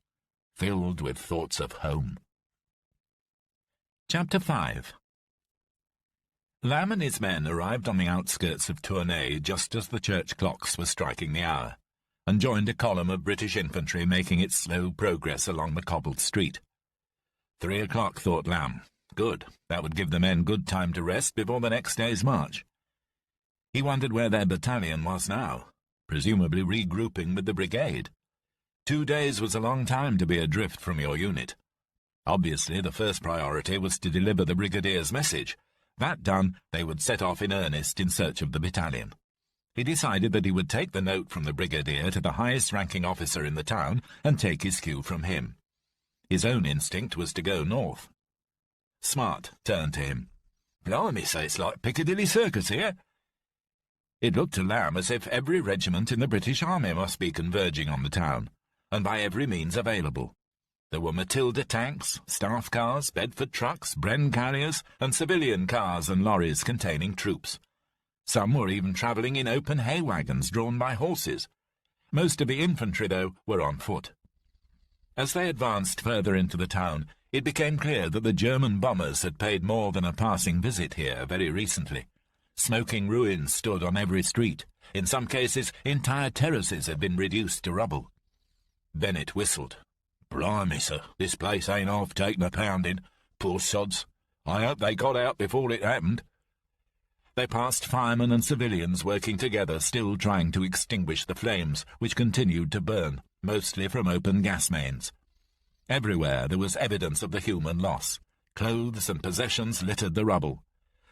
filled with thoughts of home. Chapter 5. Lamb and his men arrived on the outskirts of Tournai just as the church clocks were striking the hour, and joined a column of British infantry making its slow progress along the cobbled street. 3 o'clock, thought Lamb. Good, that would give the men good time to rest before the next day's march. He wondered where their battalion was now, presumably regrouping with the brigade. 2 days was a long time to be adrift from your unit. Obviously, the first priority was to deliver the brigadier's message. That done, they would set off in earnest in search of the battalion. He decided that he would take the note from the brigadier to the highest-ranking officer in the town and take his cue from him. His own instinct was to go north. Smart turned to him. "Blimey, so it's like Piccadilly Circus here." It looked to Lamb as if every regiment in the British Army must be converging on the town, and by every means available. There were Matilda tanks, staff cars, Bedford trucks, Bren carriers, and civilian cars and lorries containing troops. Some were even travelling in open hay wagons drawn by horses. Most of the infantry, though, were on foot. As they advanced further into the town, it became clear that the German bombers had paid more than a passing visit here very recently. Smoking ruins stood on every street. In some cases, entire terraces had been reduced to rubble. Bennett whistled. "Blimey, sir, this place ain't half taken a pounding. Poor sods. I hope they got out before it happened." They passed firemen and civilians working together, still trying to extinguish the flames, which continued to burn, mostly from open gas mains. Everywhere there was evidence of the human loss. Clothes and possessions littered the rubble.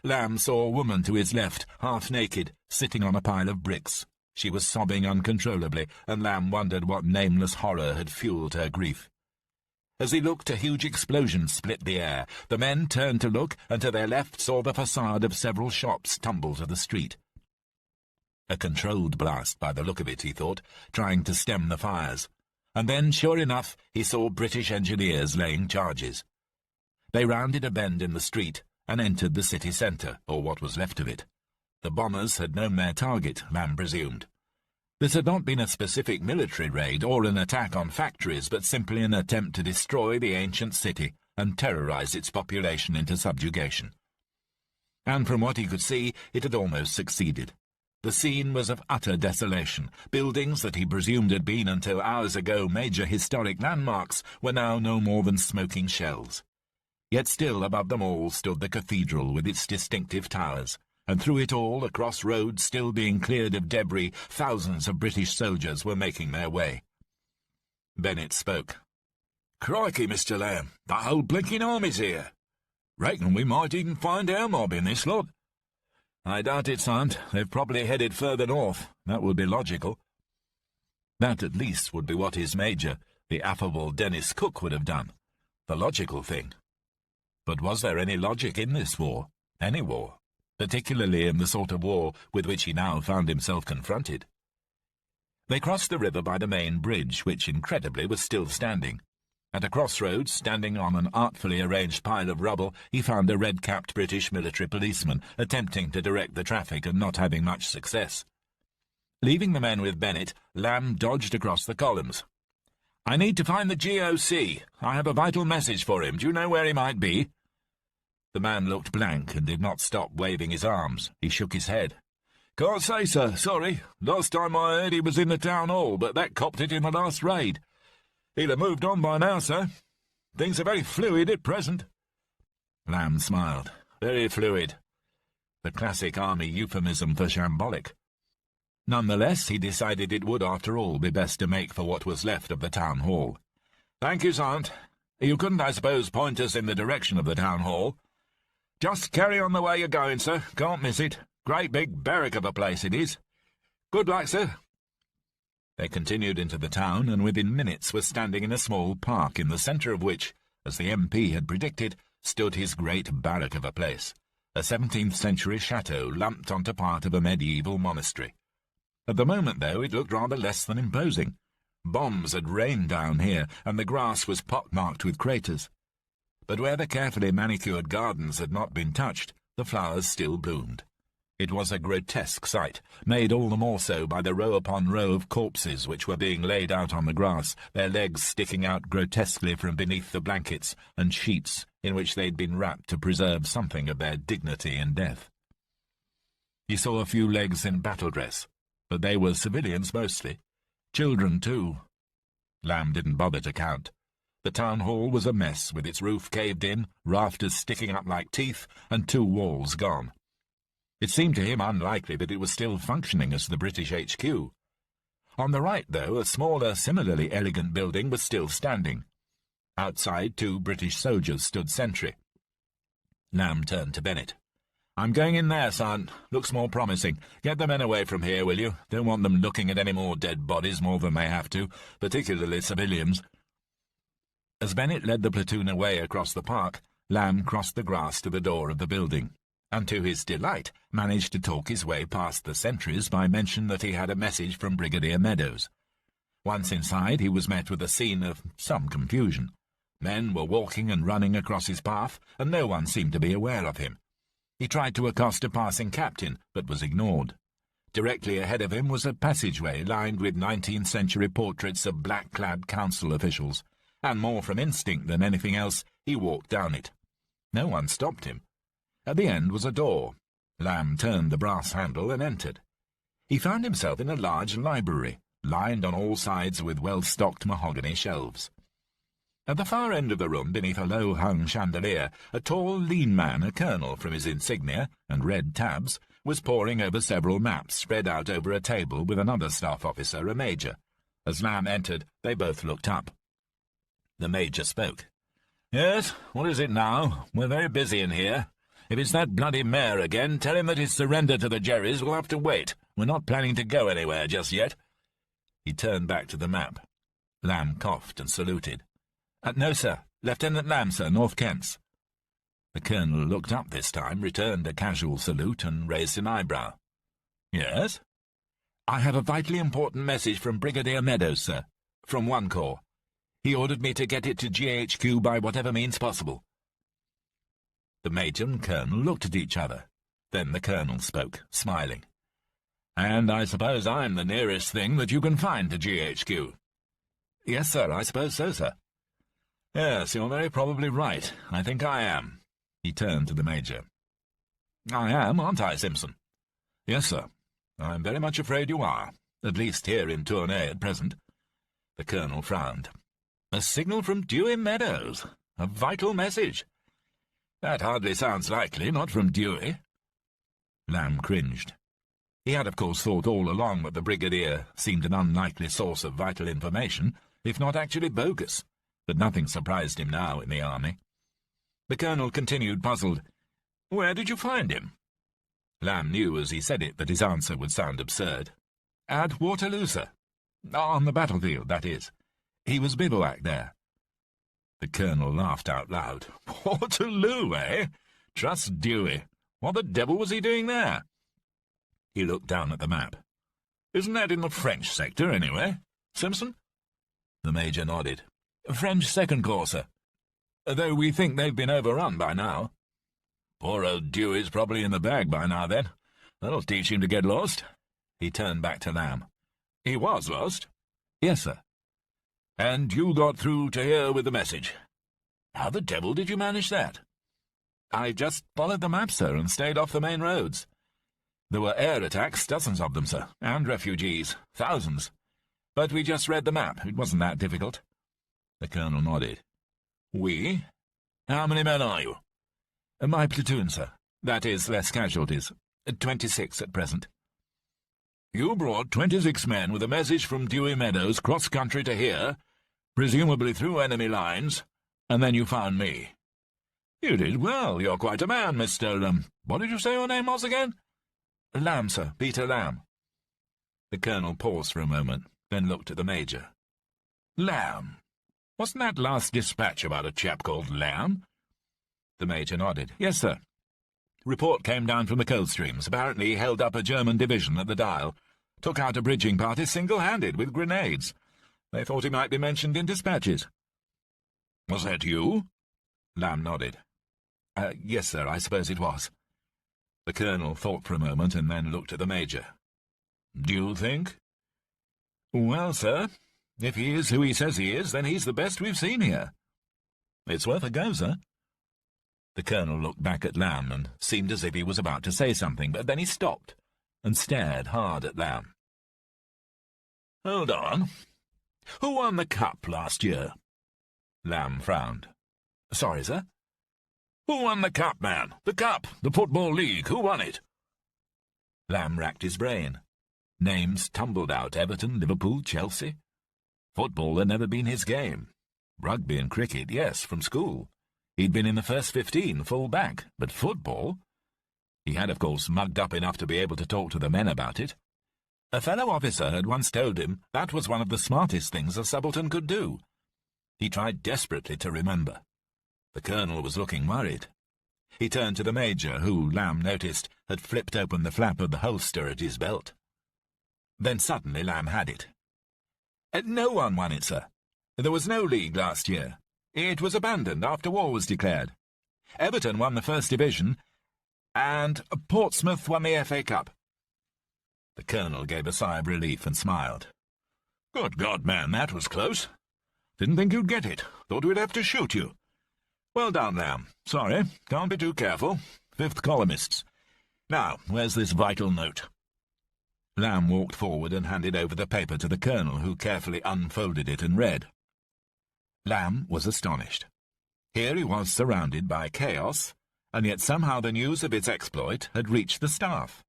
Lamb saw a woman to his left, half-naked, sitting on a pile of bricks. She was sobbing uncontrollably, and Lamb wondered what nameless horror had fueled her grief. As he looked, a huge explosion split the air. The men turned to look, and to their left saw the facade of several shops tumble to the street. A controlled blast, by the look of it, he thought, trying to stem the fires. And then, sure enough, he saw British engineers laying charges. They rounded a bend in the street and entered the city centre, or what was left of it. The bombers had known their target, Lamb presumed. This had not been a specific military raid or an attack on factories, but simply an attempt to destroy the ancient city and terrorize its population into subjugation. And from what he could see, it had almost succeeded. The scene was of utter desolation. Buildings that he presumed had been until hours ago major historic landmarks were now no more than smoking shells. Yet still above them all stood the cathedral with its distinctive towers, and through it all, across roads still being cleared of debris, thousands of British soldiers were making their way. Bennett spoke. "Crikey, Mr. Lamb, that whole blinking army's here. Reckon we might even find our mob in this lot." "I doubt it, Sant. They've probably headed further north. That would be logical." That at least would be what his major, the affable Dennis Cook, would have done. The logical thing. But was there any logic in this war? Any war? Particularly in the sort of war with which he now found himself confronted. They crossed the river by the main bridge, which incredibly was still standing. At a crossroads, standing on an artfully arranged pile of rubble, he found a red-capped British military policeman attempting to direct the traffic and not having much success. Leaving the men with Bennett, Lamb dodged across the columns. "I need to find the GOC. I have a vital message for him. Do you know where he might be?" The man looked blank and did not stop waving his arms. He shook his head. "Can't say, sir, sorry. Last time I heard he was in the town hall, but that copped it in the last raid. He'll have moved on by now, sir. Things are very fluid at present." Lamb smiled. "Very fluid. the classic army euphemism for shambolic. Nonetheless, he decided it would, after all, be best to make for what was left of the town hall. "Thank you, Sergeant. You couldn't, I suppose, point us in the direction of the town hall?" "Just carry on the way you're going, sir. Can't miss it. Great big barrack of a place it is. Good luck, sir." They continued into the town, and within minutes were standing in a small park, in the centre of which, as the MP had predicted, stood his great barrack of a place, a 17th-century chateau lumped onto part of a medieval monastery. At the moment, though, it looked rather less than imposing. Bombs had rained down here, and the grass was pock-marked with craters. But where the carefully manicured gardens had not been touched, the flowers still bloomed. It was a grotesque sight, made all the more so by the row upon row of corpses which were being laid out on the grass, their legs sticking out grotesquely from beneath the blankets and sheets in which they'd been wrapped to preserve something of their dignity in death. He saw a few legs in battle dress, but they were civilians mostly. Children, too. Lamb didn't bother to count. The town hall was a mess, with its roof caved in, rafters sticking up like teeth, and 2 walls gone. It seemed to him unlikely that it was still functioning as the British HQ. On the right, though, a smaller, similarly elegant building was still standing. Outside, 2 British soldiers stood sentry. Lamb turned to Bennett. "I'm going in there, son. Looks more promising. Get the men away from here, will you? Don't want them looking at any more dead bodies more than they have to, particularly civilians." As Bennett led the platoon away across the park, Lamb crossed the grass to the door of the building, and to his delight managed to talk his way past the sentries by mention that he had a message from Brigadier Meadows. Once inside, he was met with a scene of some confusion. Men were walking and running across his path, and no one seemed to be aware of him. He tried to accost a passing captain, but was ignored. Directly ahead of him was a passageway lined with 19th-century portraits of black-clad council officials, and more from instinct than anything else, he walked down it. No one stopped him. At the end was a door. Lamb turned the brass handle and entered. He found himself in a large library, lined on all sides with well-stocked mahogany shelves. At the far end of the room, beneath a low-hung chandelier, a tall, lean man, a colonel from his insignia and red tabs, was poring over several maps spread out over a table with another staff officer, a major. As Lamb entered, they both looked up. The major spoke. "Yes, what is it now? We're very busy in here. If it's that bloody mayor again, tell him that his surrender to the Jerrys will have to wait. We're not planning to go anywhere just yet." He turned back to the map. Lamb coughed and saluted. "No, sir. Lieutenant Lamb, sir, North Kents." The colonel looked up this time, returned a casual salute, and raised an eyebrow. "Yes?" "I have a vitally important message from Brigadier Meadows, sir, from 1 Corps. He ordered me to get it to GHQ by whatever means possible." The major and colonel looked at each other. Then the colonel spoke, smiling. "And I suppose I'm the nearest thing that you can find to GHQ." "Yes, sir, I suppose so, sir." "Yes, you're very probably right. I think I am." He turned to the major. "I am, aren't I, Simpson?" "Yes, sir. I'm very much afraid you are, at least here in Tournai at present." The colonel frowned. "A signal from Dewey Meadows. A vital message. That hardly sounds likely, not from Dewey." Lamb cringed. He had, of course, thought all along that the brigadier seemed an unlikely source of vital information, if not actually bogus, but nothing surprised him now in the army. The colonel continued, puzzled. "Where did you find him?" Lamb knew as he said it that his answer would sound absurd. "At Waterloo, sir. On the battlefield, that is. He was bivouacked there." The colonel laughed out loud. "Waterloo, eh? Trust Dewey. What the devil was he doing there?" He looked down at the map. "Isn't that in the French sector, anyway, Simpson?" The major nodded. "French 2nd Corps, sir. Though we think they've been overrun by now." "Poor old Dewey's probably in the bag by now, then. That'll teach him to get lost." He turned back to Lamb. "He was lost?" "Yes, sir." "And you got through to here with the message. How the devil did you manage that?" "I just followed the map, sir, and stayed off the main roads. There were air attacks, dozens of them, sir, and refugees, thousands. But we just read the map. It wasn't that difficult." The colonel nodded. "We? How many men are you?" "My platoon, sir. That is, less casualties. 26 at present. You brought 26 men with a message from Dewey Meadows cross-country to here, presumably through enemy lines, and then you found me. You did well. You're quite a man, Mr. What did you say your name was again? Lamb, sir. Peter Lamb. The colonel paused for a moment, then looked at the major. Lamb? Wasn't that last dispatch about a chap called Lamb? The major nodded. Yes, sir. Report came down from the Coldstreams. Apparently he held up a German division at the Dial. Took out a bridging party single-handed with grenades. They thought he might be mentioned in dispatches. Was that you? Lamb nodded. Yes, sir, I suppose it was. The colonel thought for a moment and then looked at the major. Do you think? Well, sir, if he is who he says he is, then he's the best we've seen here. It's worth a go, sir. The colonel looked back at Lamb and seemed as if he was about to say something, but then he stopped and stared hard at Lamb. Hold on. Who won the cup last year? Lamb frowned. Sorry, sir? Who won the cup, man? The cup, the Football League. Who won it? Lamb racked his brain. Names tumbled out. Everton, Liverpool, Chelsea. Football had never been his game. Rugby and cricket, yes, from school. He'd been in the first 15, full back, but football? He had, of course, mugged up enough to be able to talk to the men about it. A fellow officer had once told him that was one of the smartest things a subaltern could do. He tried desperately to remember. The colonel was looking worried. He turned to the major, who, Lamb noticed, had flipped open the flap of the holster at his belt. Then suddenly Lamb had it. No one won it, sir. There was no league last year. It was abandoned after war was declared. Everton won the First Division, and Portsmouth won the FA Cup. The colonel gave a sigh of relief and smiled. Good God, man, that was close. Didn't think you'd get it. Thought we'd have to shoot you. Well done, Lamb. Sorry, can't be too careful. 5th columnists. Now, where's this vital note? Lamb walked forward and handed over the paper to the colonel, who carefully unfolded it and read. Lamb was astonished. Here he was surrounded by chaos, and yet somehow the news of its exploit had reached the staff.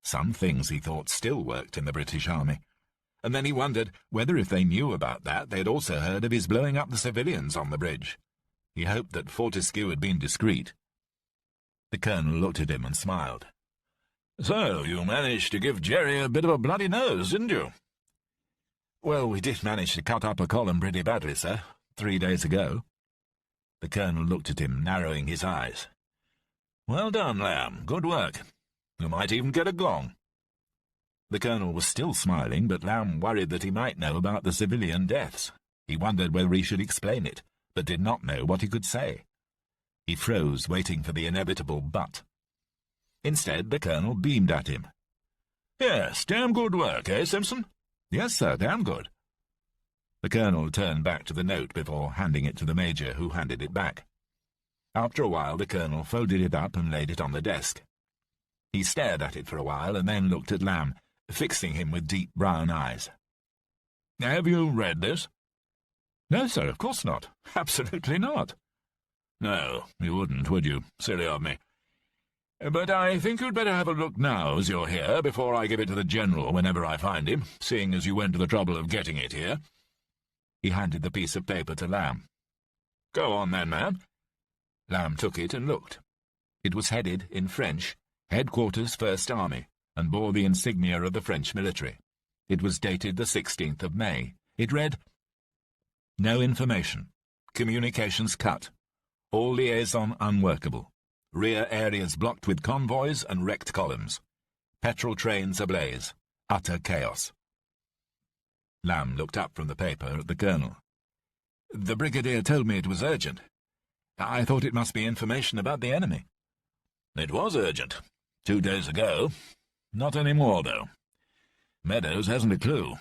Some things, he thought, still worked in the British Army. And then he wondered whether if they knew about that, they'd also heard of his blowing up the civilians on the bridge. He hoped that Fortescue had been discreet. The colonel looked at him and smiled. So, you managed to give Jerry a bit of a bloody nose, didn't you? Well, we did manage to cut up a column pretty badly, sir, 3 days ago. The colonel looked at him, narrowing his eyes. Well done, Lamb. Good work. You might even get a gong. The colonel was still smiling, but Lamb worried that he might know about the civilian deaths. He wondered whether he should explain it, but did not know what he could say. He froze, waiting for the inevitable but. Instead, the colonel beamed at him. Yes, damn good work, eh, Simpson? Yes, sir, damn good. The colonel turned back to the note before handing it to the major, who handed it back. After a while, the colonel folded it up and laid it on the desk. He stared at it for a while and then looked at Lamb, fixing him with deep brown eyes. Have you read this? No, sir, of course not. Absolutely not. No, you wouldn't, would you? Silly of me. But I think you'd better have a look now as you're here, before I give it to the General whenever I find him, seeing as you went to the trouble of getting it here. He handed the piece of paper to Lamb. Go on then, man. Lamb took it and looked. It was headed, in French, Headquarters First Army, and bore the insignia of the French military. It was dated the 16th of May. It read, No information. Communications cut. All liaison unworkable. Rear areas blocked with convoys and wrecked columns. Petrol trains ablaze. Utter chaos. Lamb looked up from the paper at the colonel. The brigadier told me it was urgent. I thought it must be information about the enemy. It was urgent. 2 days ago. Not any more, though. Meadows hasn't a clue.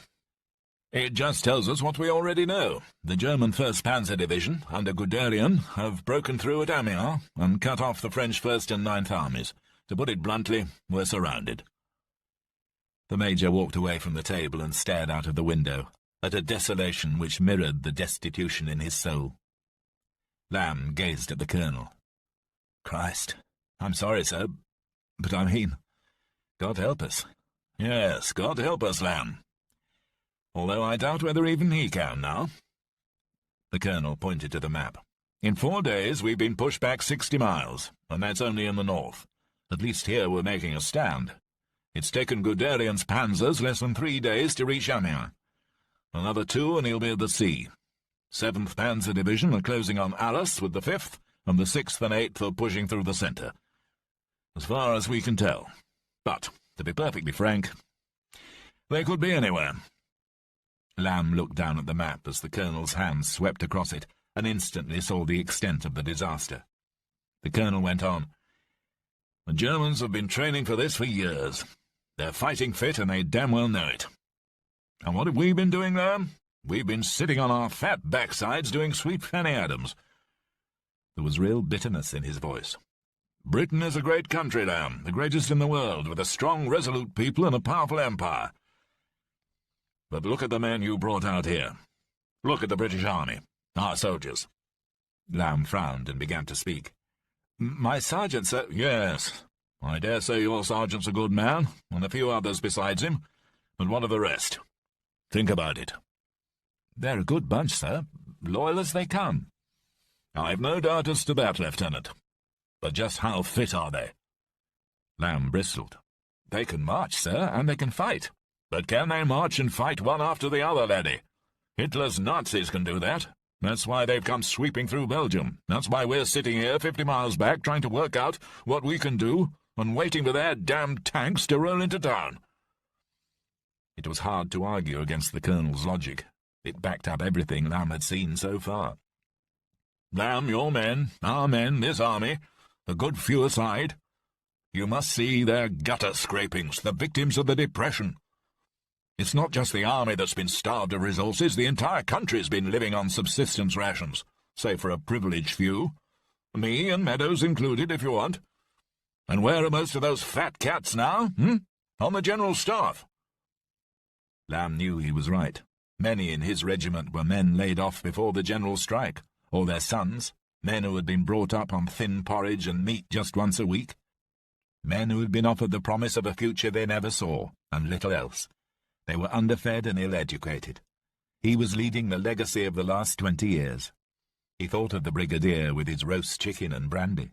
It just tells us what we already know. The German 1st Panzer Division, under Guderian, have broken through at Amiens and cut off the French 1st and 9th Armies. To put it bluntly, we're surrounded. The major walked away from the table and stared out of the window, at a desolation which mirrored the destitution in his soul. Lamb gazed at the colonel. Christ, I'm sorry, sir, but I mean, God help us. Yes, God help us, Lamb. Although I doubt whether even he can now. The Colonel pointed to the map. In 4 days we've been pushed back 60 miles, and that's only in the north. At least here we're making a stand. It's taken Guderian's panzers less than 3 days to reach Amiens. Another 2 and he'll be at the sea. 7th Panzer Division are closing on Arras with the 5th, and the 6th and 8th are pushing through the centre. As far as we can tell. But, to be perfectly frank, they could be anywhere. Lamb looked down at the map as the Colonel's hands swept across it, and instantly saw the extent of the disaster. The Colonel went on. The Germans have been training for this for years. They're fighting fit, and they damn well know it. And what have we been doing there? We've been sitting on our fat backsides doing sweet Fanny Adams. There was real bitterness in his voice. Britain is a great country, Lamb, the greatest in the world, with a strong, resolute people and a powerful empire. But look at the men you brought out here. Look at the British Army, our soldiers. Lamb frowned and began to speak. My sergeant, sir— Yes, I dare say your sergeant's a good man, and a few others besides him, but what of the rest? Think about it. They're a good bunch, sir, loyal as they come. I've no doubt as to that, Lieutenant. But just how fit are they? Lamb bristled. They can march, sir, and they can fight. But can they march and fight one after the other, laddie? Hitler's Nazis can do that. That's why they've come sweeping through Belgium. That's why we're sitting here 50 miles back trying to work out what we can do and waiting for their damned tanks to roll into town. It was hard to argue against the Colonel's logic. It backed up everything Lamb had seen so far. Lamb, your men, our men, this army, a good few aside, you must see their gutter scrapings, the victims of the Depression. It's not just the army that's been starved of resources, the entire country's been living on subsistence rations, save for a privileged few. Me and Meadows included, if you want. And where are most of those fat cats now, On the General Staff. Lamb knew he was right. Many in his regiment were men laid off before the general strike, or their sons, men who had been brought up on thin porridge and meat just once a week. Men who had been offered the promise of a future they never saw, and little else. They were underfed and ill-educated. He was leading the legacy of the last 20 years. He thought of the brigadier with his roast chicken and brandy.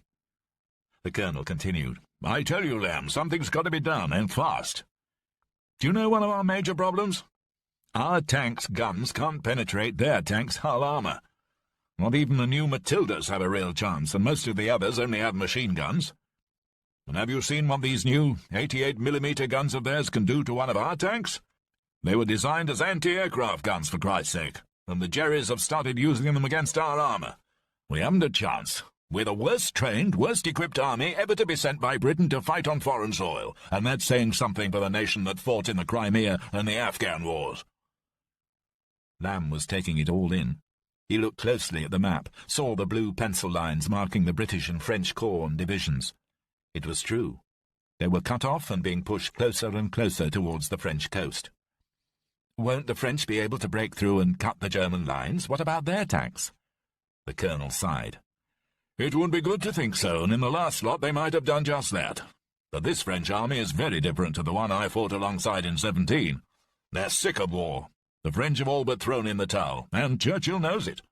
The Colonel continued, I tell you, Lamb, something's got to be done, and fast. Do you know one of our major problems? Our tanks' guns can't penetrate their tanks' hull armor. Not even the new Matildas have a real chance, and most of the others only have machine guns. And have you seen what these new 88mm guns of theirs can do to one of our tanks? They were designed as anti-aircraft guns, for Christ's sake, and the Jerrys have started using them against our armor. We haven't a chance. We're the worst-trained, worst-equipped army ever to be sent by Britain to fight on foreign soil, and that's saying something for the nation that fought in the Crimea and the Afghan wars. Lamb was taking it all in. He looked closely at the map, saw the blue pencil lines marking the British and French corps and divisions. It was true. They were cut off and being pushed closer and closer towards the French coast. Won't the French be able to break through and cut the German lines? What about their tanks? The Colonel sighed. It would be good to think so, and in the last lot they might have done just that. But this French army is very different to the one I fought alongside in 17. They're sick of war. The French have all but thrown in the towel, and Churchill knows it.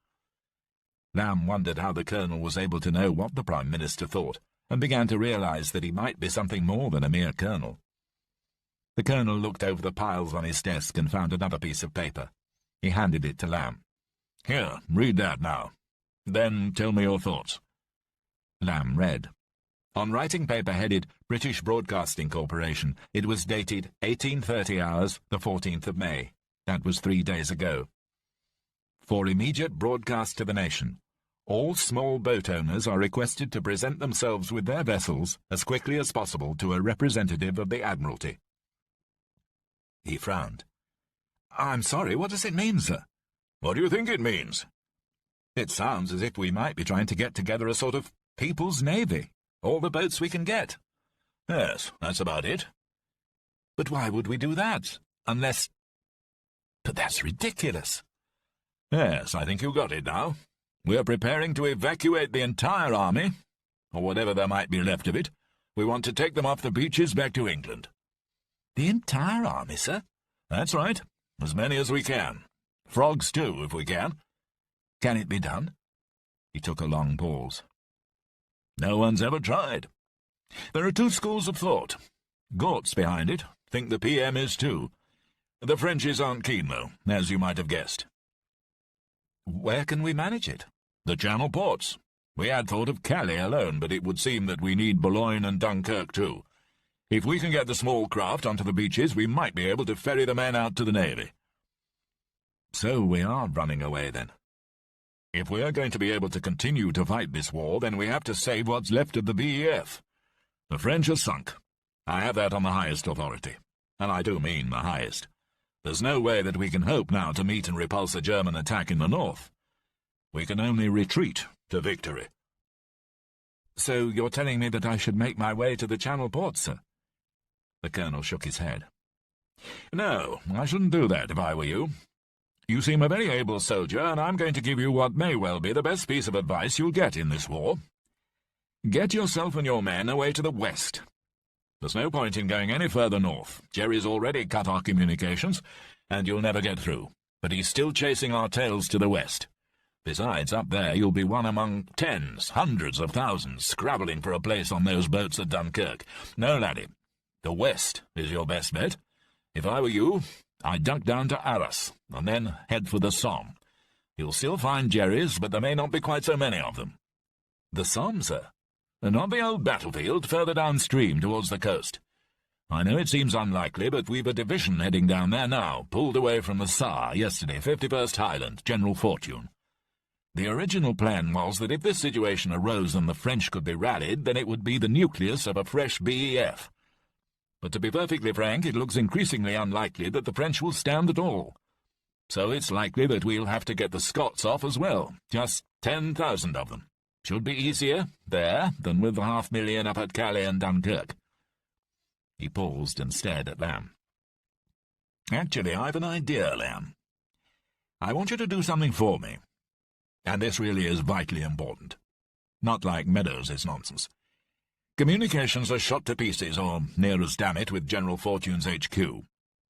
Lamb wondered how the Colonel was able to know what the Prime Minister thought, and began to realize that he might be something more than a mere colonel. The Colonel looked over the piles on his desk and found another piece of paper. He handed it to Lamb. Here, read that now. Then tell me your thoughts. Lamb read. On writing paper headed British Broadcasting Corporation, it was dated 18:30 hours, the 14th of May. That was 3 days ago. For immediate broadcast to the nation, all small boat owners are requested to present themselves with their vessels as quickly as possible to a representative of the Admiralty. He frowned. I'm sorry, what does it mean, sir? What do you think it means? It sounds as if we might be trying to get together a sort of People's Navy. All the boats we can get. Yes, that's about it. But why would we do that? Unless... But that's ridiculous. Yes, I think you got it now. We're preparing to evacuate the entire army, or whatever there might be left of it. We want to take them off the beaches back to England." "The entire army, sir?" "That's right. As many as we can. Frogs, too, if we can." "Can it be done?" He took a long pause. "No one's ever tried. There are two schools of thought. Gort's behind it. Think the PM is too. The Frenchies aren't keen, though, as you might have guessed." "Where can we manage it?" "The Channel ports. We had thought of Calais alone, but it would seem that we need Boulogne and Dunkirk too. If we can get the small craft onto the beaches, we might be able to ferry the men out to the Navy." "So we are running away, then?" "If we are going to be able to continue to fight this war, then we have to save what's left of the BEF. The French are sunk. I have that on the highest authority, and I do mean the highest. There's no way that we can hope now to meet and repulse a German attack in the north. We can only retreat to victory." "So you're telling me that I should make my way to the Channel ports, sir?" The colonel shook his head. "No, I shouldn't do that if I were you. You seem a very able soldier, and I'm going to give you what may well be the best piece of advice you'll get in this war. Get yourself and your men away to the west. There's no point in going any further north. Jerry's already cut our communications, and you'll never get through. But he's still chasing our tails to the west. Besides, up there you'll be one among tens, hundreds of thousands, scrabbling for a place on those boats at Dunkirk. No, laddie, the west is your best bet. If I were you, I'd duck down to Arras, and then head for the Somme. You'll still find Jerry's, but there may not be quite so many of them." "The Somme, sir?" "Not the old battlefield, further downstream towards the coast. I know it seems unlikely, but we've a division heading down there now, pulled away from the Saar yesterday, 51st Highland, General Fortune. The original plan was that if this situation arose and the French could be rallied, then it would be the nucleus of a fresh BEF. But to be perfectly frank, it looks increasingly unlikely that the French will stand at all. So it's likely that we'll have to get the Scots off as well, just 10,000 of them. Should be easier there than with the 500,000 up at Calais and Dunkirk." He paused and stared at Lamb. "Actually, I've an idea, Lamb. I want you to do something for me. And this really is vitally important. Not like Meadows' nonsense. Communications are shot to pieces, or near as damn it, with General Fortune's HQ,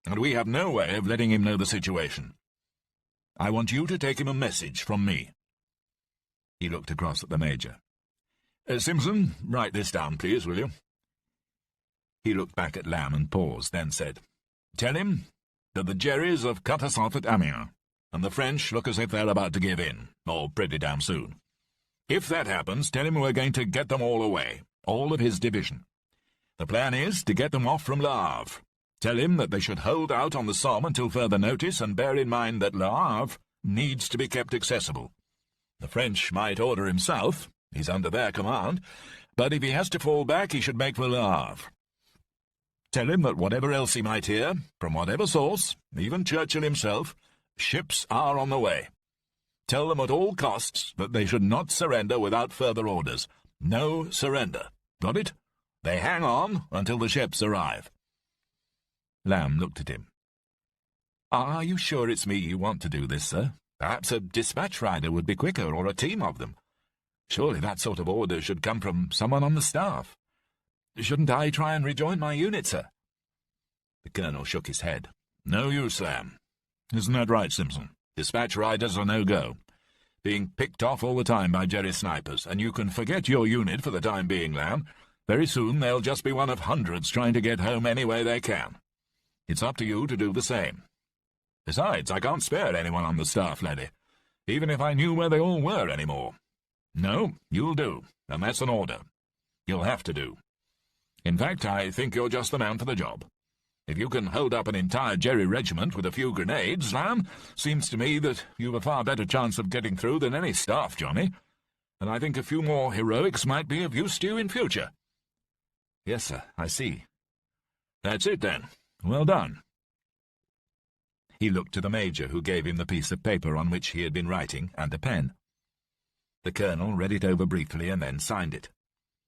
and we have no way of letting him know the situation. I want you to take him a message from me." He looked across at the Major. "Simpson, write this down, please, will you?" He looked back at Lamb and paused, then said, "Tell him that the Jerrys have cut us off at Amiens, and the French look as if they're about to give in, or pretty damn soon. If that happens, tell him we're going to get them all away, all of his division. The plan is to get them off from Le Havre. Tell him that they should hold out on the Somme until further notice, and bear in mind that Le Havre needs to be kept accessible. The French might order him south, he's under their command, but if he has to fall back, he should make for Le Havre. Tell him that whatever else he might hear, from whatever source, even Churchill himself, ships are on the way. Tell them at all costs that they should not surrender without further orders. No surrender. Got it? They hang on until the ships arrive." Lamb looked at him. "Are you sure it's me you want to do this, sir? Perhaps a dispatch rider would be quicker, or a team of them. Surely that sort of order should come from someone on the staff. Shouldn't I try and rejoin my unit, sir?" The colonel shook his head. "No use, Lamb. Isn't that right, Simpson? Dispatch riders are no go. Being picked off all the time by Jerry snipers, and you can forget your unit for the time being, Lamb. Very soon they'll just be one of hundreds trying to get home any way they can. It's up to you to do the same. Besides, I can't spare anyone on the staff, laddie, even if I knew where they all were anymore. No, you'll do, and that's an order. You'll have to do. In fact, I think you're just the man for the job. If you can hold up an entire Jerry regiment with a few grenades, Lamb, seems to me that you've a far better chance of getting through than any staff, Johnny, and I think a few more heroics might be of use to you in future." "Yes, sir, I see." "That's it, then. Well done." He looked to the Major, who gave him the piece of paper on which he had been writing, and a pen. The colonel read it over briefly and then signed it.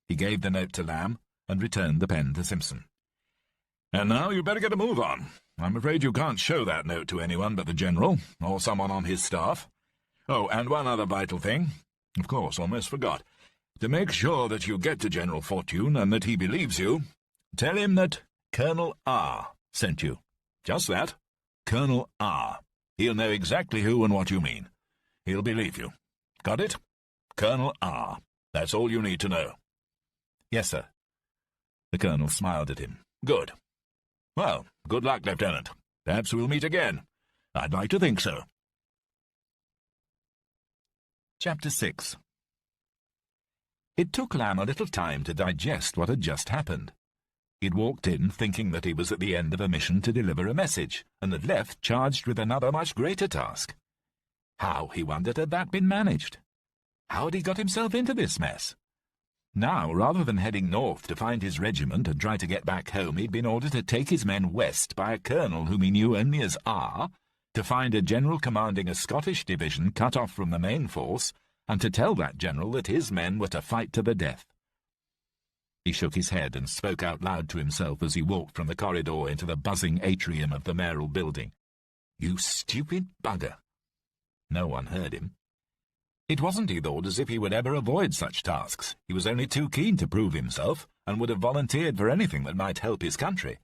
He gave the note to Lamb and returned the pen to Simpson. "And now you'd better get a move on. I'm afraid you can't show that note to anyone but the General, or someone on his staff. Oh, and one other vital thing. Of course, almost forgot. To make sure that you get to General Fortune and that he believes you, tell him that Colonel R. sent you. Just that. Colonel R. He'll know exactly who and what you mean. He'll believe you. Got it? Colonel R. That's all you need to know. Yes, sir. The colonel smiled at him. Good. Well, good luck, Lieutenant. Perhaps we'll meet again. I'd like to think so. Chapter 6. It took Lamb a little time to digest what had just happened. He'd walked in thinking that he was at the end of a mission to deliver a message, and had left charged with another much greater task. How, he wondered, had that been managed? How had he got himself into this mess? Now, rather than heading north to find his regiment and try to get back home, he'd been ordered to take his men west by a colonel whom he knew only as R, to find a general commanding a Scottish division cut off from the main force, and to tell that general that his men were to fight to the death. He shook his head and spoke out loud to himself as he walked from the corridor into the buzzing atrium of the mayoral building. "You stupid bugger!" No one heard him. It wasn't, he thought, as if he would ever avoid such tasks. He was only too keen to prove himself, and would have volunteered for anything that might help his country.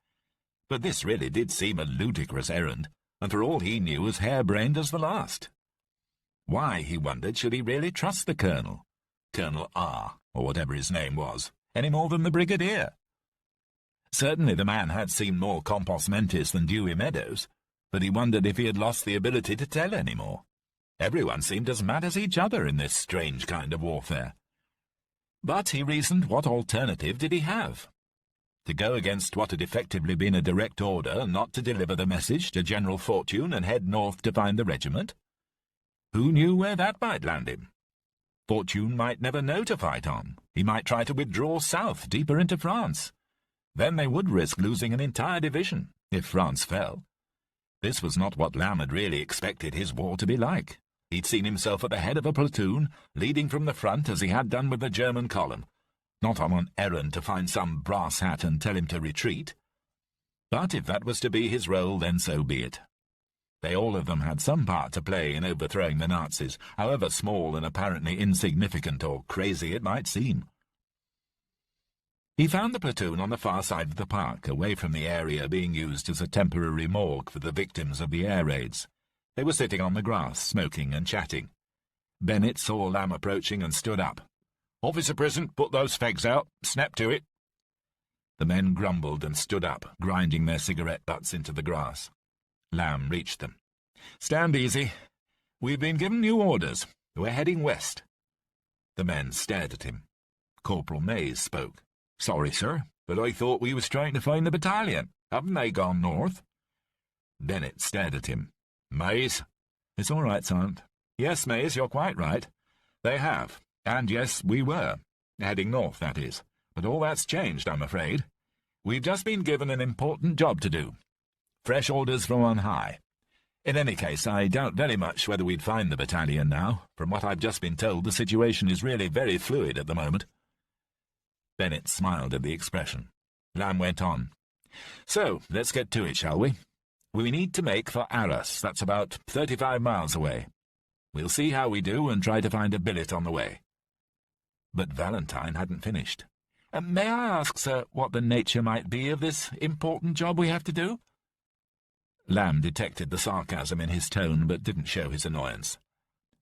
But this really did seem a ludicrous errand, and for all he knew as harebrained as the last. Why, he wondered, should he really trust the colonel, Colonel R., or whatever his name was, any more than the brigadier? Certainly the man had seemed more compos mentis than Dewey Meadows, but he wondered if he had lost the ability to tell any more. Everyone seemed as mad as each other in this strange kind of warfare. But, he reasoned, what alternative did he have? To go against what had effectively been a direct order not to deliver the message to General Fortune and head north to find the regiment? Who knew where that might land him? Fortune might never know to fight on. He might try to withdraw south, deeper into France. Then they would risk losing an entire division, if France fell. This was not what Lamb had really expected his war to be like. He'd seen himself at the head of a platoon, leading from the front as he had done with the German column, not on an errand to find some brass hat and tell him to retreat. But if that was to be his role, then so be it. They all of them had some part to play in overthrowing the Nazis, however small and apparently insignificant or crazy it might seem. He found the platoon on the far side of the park, away from the area being used as a temporary morgue for the victims of the air raids. They were sitting on the grass, smoking and chatting. Bennett saw Lamb approaching and stood up. "Officer present, put those fags out. Snap to it." The men grumbled and stood up, grinding their cigarette butts into the grass. Lamb reached them. "Stand easy. We've been given new orders. We're heading west." The men stared at him. Corporal Mays spoke. "Sorry, sir, but I thought we was trying to find the battalion. Haven't they gone north?" Bennett stared at him. "Mays?" "It's all right, Sergeant." "Yes, Mays, you're quite right. They have. And yes, we were. Heading north, that is. But all that's changed, I'm afraid. We've just been given an important job to do. Fresh orders from on high. In any case, I doubt very much whether we'd find the battalion now. From what I've just been told, the situation is really very fluid at the moment." Bennett smiled at the expression. Lamb went on. "So, let's get to it, shall we? We need to make for Arras. That's about 35 miles away. We'll see how we do and try to find a billet on the way." But Valentine hadn't finished. "May I ask, sir, what the nature might be of this important job we have to do?" Lamb detected the sarcasm in his tone, but didn't show his annoyance.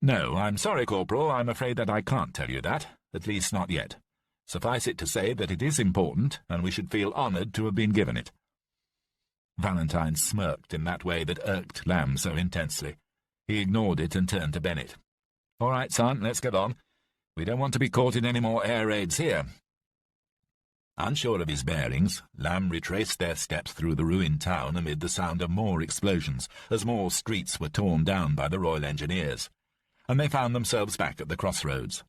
"No, I'm sorry, Corporal. I'm afraid that I can't tell you that, at least not yet. Suffice it to say that it is important, and we should feel honoured to have been given it." Valentine smirked in that way that irked Lamb so intensely. He ignored it and turned to Bennett. "All right, son, let's get on. We don't want to be caught in any more air raids here." Unsure of his bearings, Lamb retraced their steps through the ruined town amid the sound of more explosions, as more streets were torn down by the Royal Engineers, and they found themselves back at the crossroads.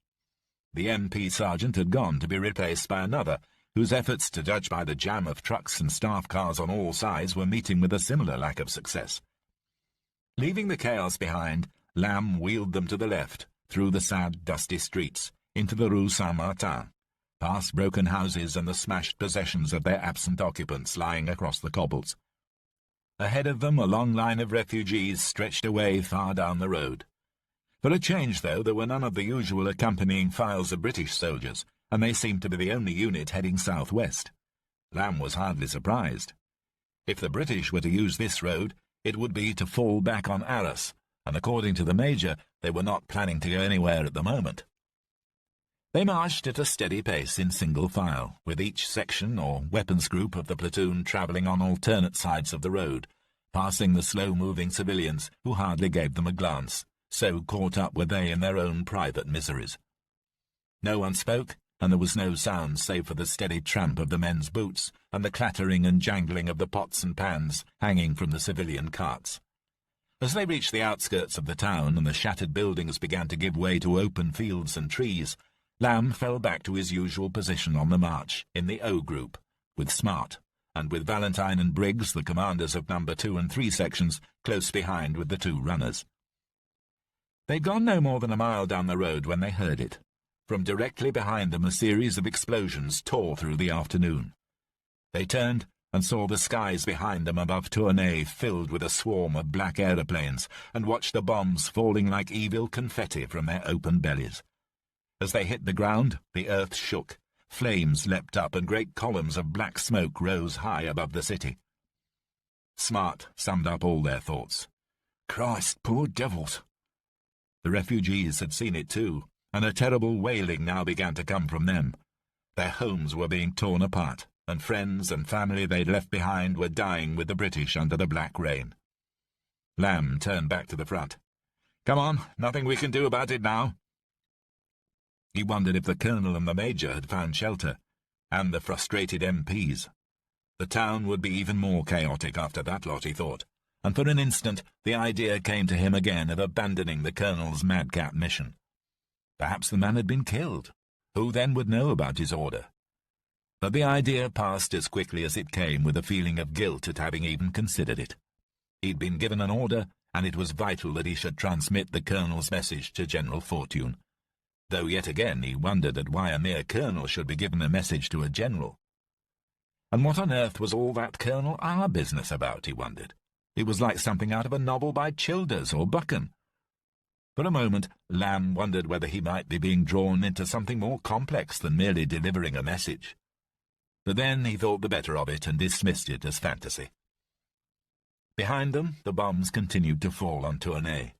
The MP sergeant had gone to be replaced by another, whose efforts, to judge by the jam of trucks and staff cars on all sides, were meeting with a similar lack of success. Leaving the chaos behind, Lamb wheeled them to the left, through the sad, dusty streets, into the Rue Saint-Martin, past broken houses and the smashed possessions of their absent occupants lying across the cobbles. Ahead of them, a long line of refugees stretched away far down the road. For a change, though, there were none of the usual accompanying files of British soldiers, and they seemed to be the only unit heading southwest. Lamb was hardly surprised. If the British were to use this road, it would be to fall back on Arras, and according to the Major, they were not planning to go anywhere at the moment. They marched at a steady pace in single file, with each section or weapons group of the platoon travelling on alternate sides of the road, passing the slow-moving civilians who hardly gave them a glance, so caught up were they in their own private miseries. No one spoke, and there was no sound save for the steady tramp of the men's boots and the clattering and jangling of the pots and pans hanging from the civilian carts. As they reached the outskirts of the town and the shattered buildings began to give way to open fields and trees, Lamb fell back to his usual position on the march, in the O group, with Smart, and with Valentine and Briggs, the commanders of No. 2 and 3 sections, close behind with the 2 runners. They'd gone no more than a mile down the road when they heard it. From directly behind them a series of explosions tore through the afternoon. They turned and saw the skies behind them above Tournai filled with a swarm of black aeroplanes, and watched the bombs falling like evil confetti from their open bellies. As they hit the ground, the earth shook, flames leapt up, and great columns of black smoke rose high above the city. Smart summed up all their thoughts. "Christ, poor devils!" The refugees had seen it too, and a terrible wailing now began to come from them. Their homes were being torn apart, and friends and family they'd left behind were dying with the British under the black rain. Lamb turned back to the front. "Come on, nothing we can do about it now." He wondered if the Colonel and the Major had found shelter, and the frustrated MPs. The town would be even more chaotic after that lot, he thought, and for an instant the idea came to him again of abandoning the Colonel's madcap mission. Perhaps the man had been killed. Who then would know about his order? But the idea passed as quickly as it came, with a feeling of guilt at having even considered it. He'd been given an order, and it was vital that he should transmit the Colonel's message to General Fortune. Though yet again he wondered at why a mere colonel should be given a message to a general. And what on earth was all that Colonel R business about, he wondered. It was like something out of a novel by Childers or Buchan. For a moment, Lamb wondered whether he might be being drawn into something more complex than merely delivering a message. But then he thought the better of it and dismissed it as fantasy. Behind them, the bombs continued to fall on Tournai.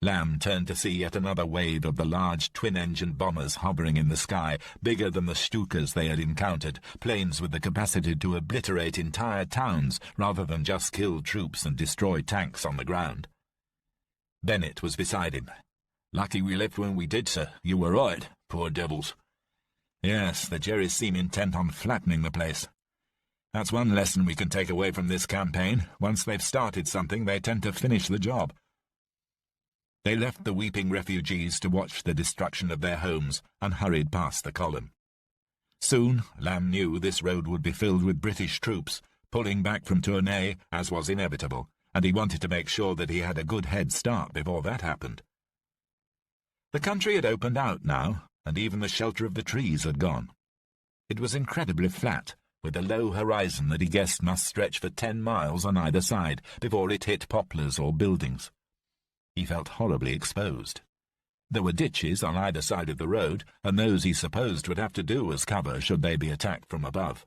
Lamb turned to see yet another wave of the large twin-engined bombers hovering in the sky, bigger than the Stukas they had encountered, planes with the capacity to obliterate entire towns rather than just kill troops and destroy tanks on the ground. Bennett was beside him. "Lucky we left when we did, sir. You were right, poor devils." "Yes, the Jerrys seem intent on flattening the place. That's one lesson we can take away from this campaign. Once they've started something, they tend to finish the job." They left the weeping refugees to watch the destruction of their homes and hurried past the column. Soon, Lamb knew, this road would be filled with British troops, pulling back from Tournai, as was inevitable, and he wanted to make sure that he had a good head start before that happened. The country had opened out now, and even the shelter of the trees had gone. It was incredibly flat, with a low horizon that he guessed must stretch for 10 miles on either side before it hit poplars or buildings. He felt horribly exposed. There were ditches on either side of the road, and those he supposed would have to do as cover should they be attacked from above.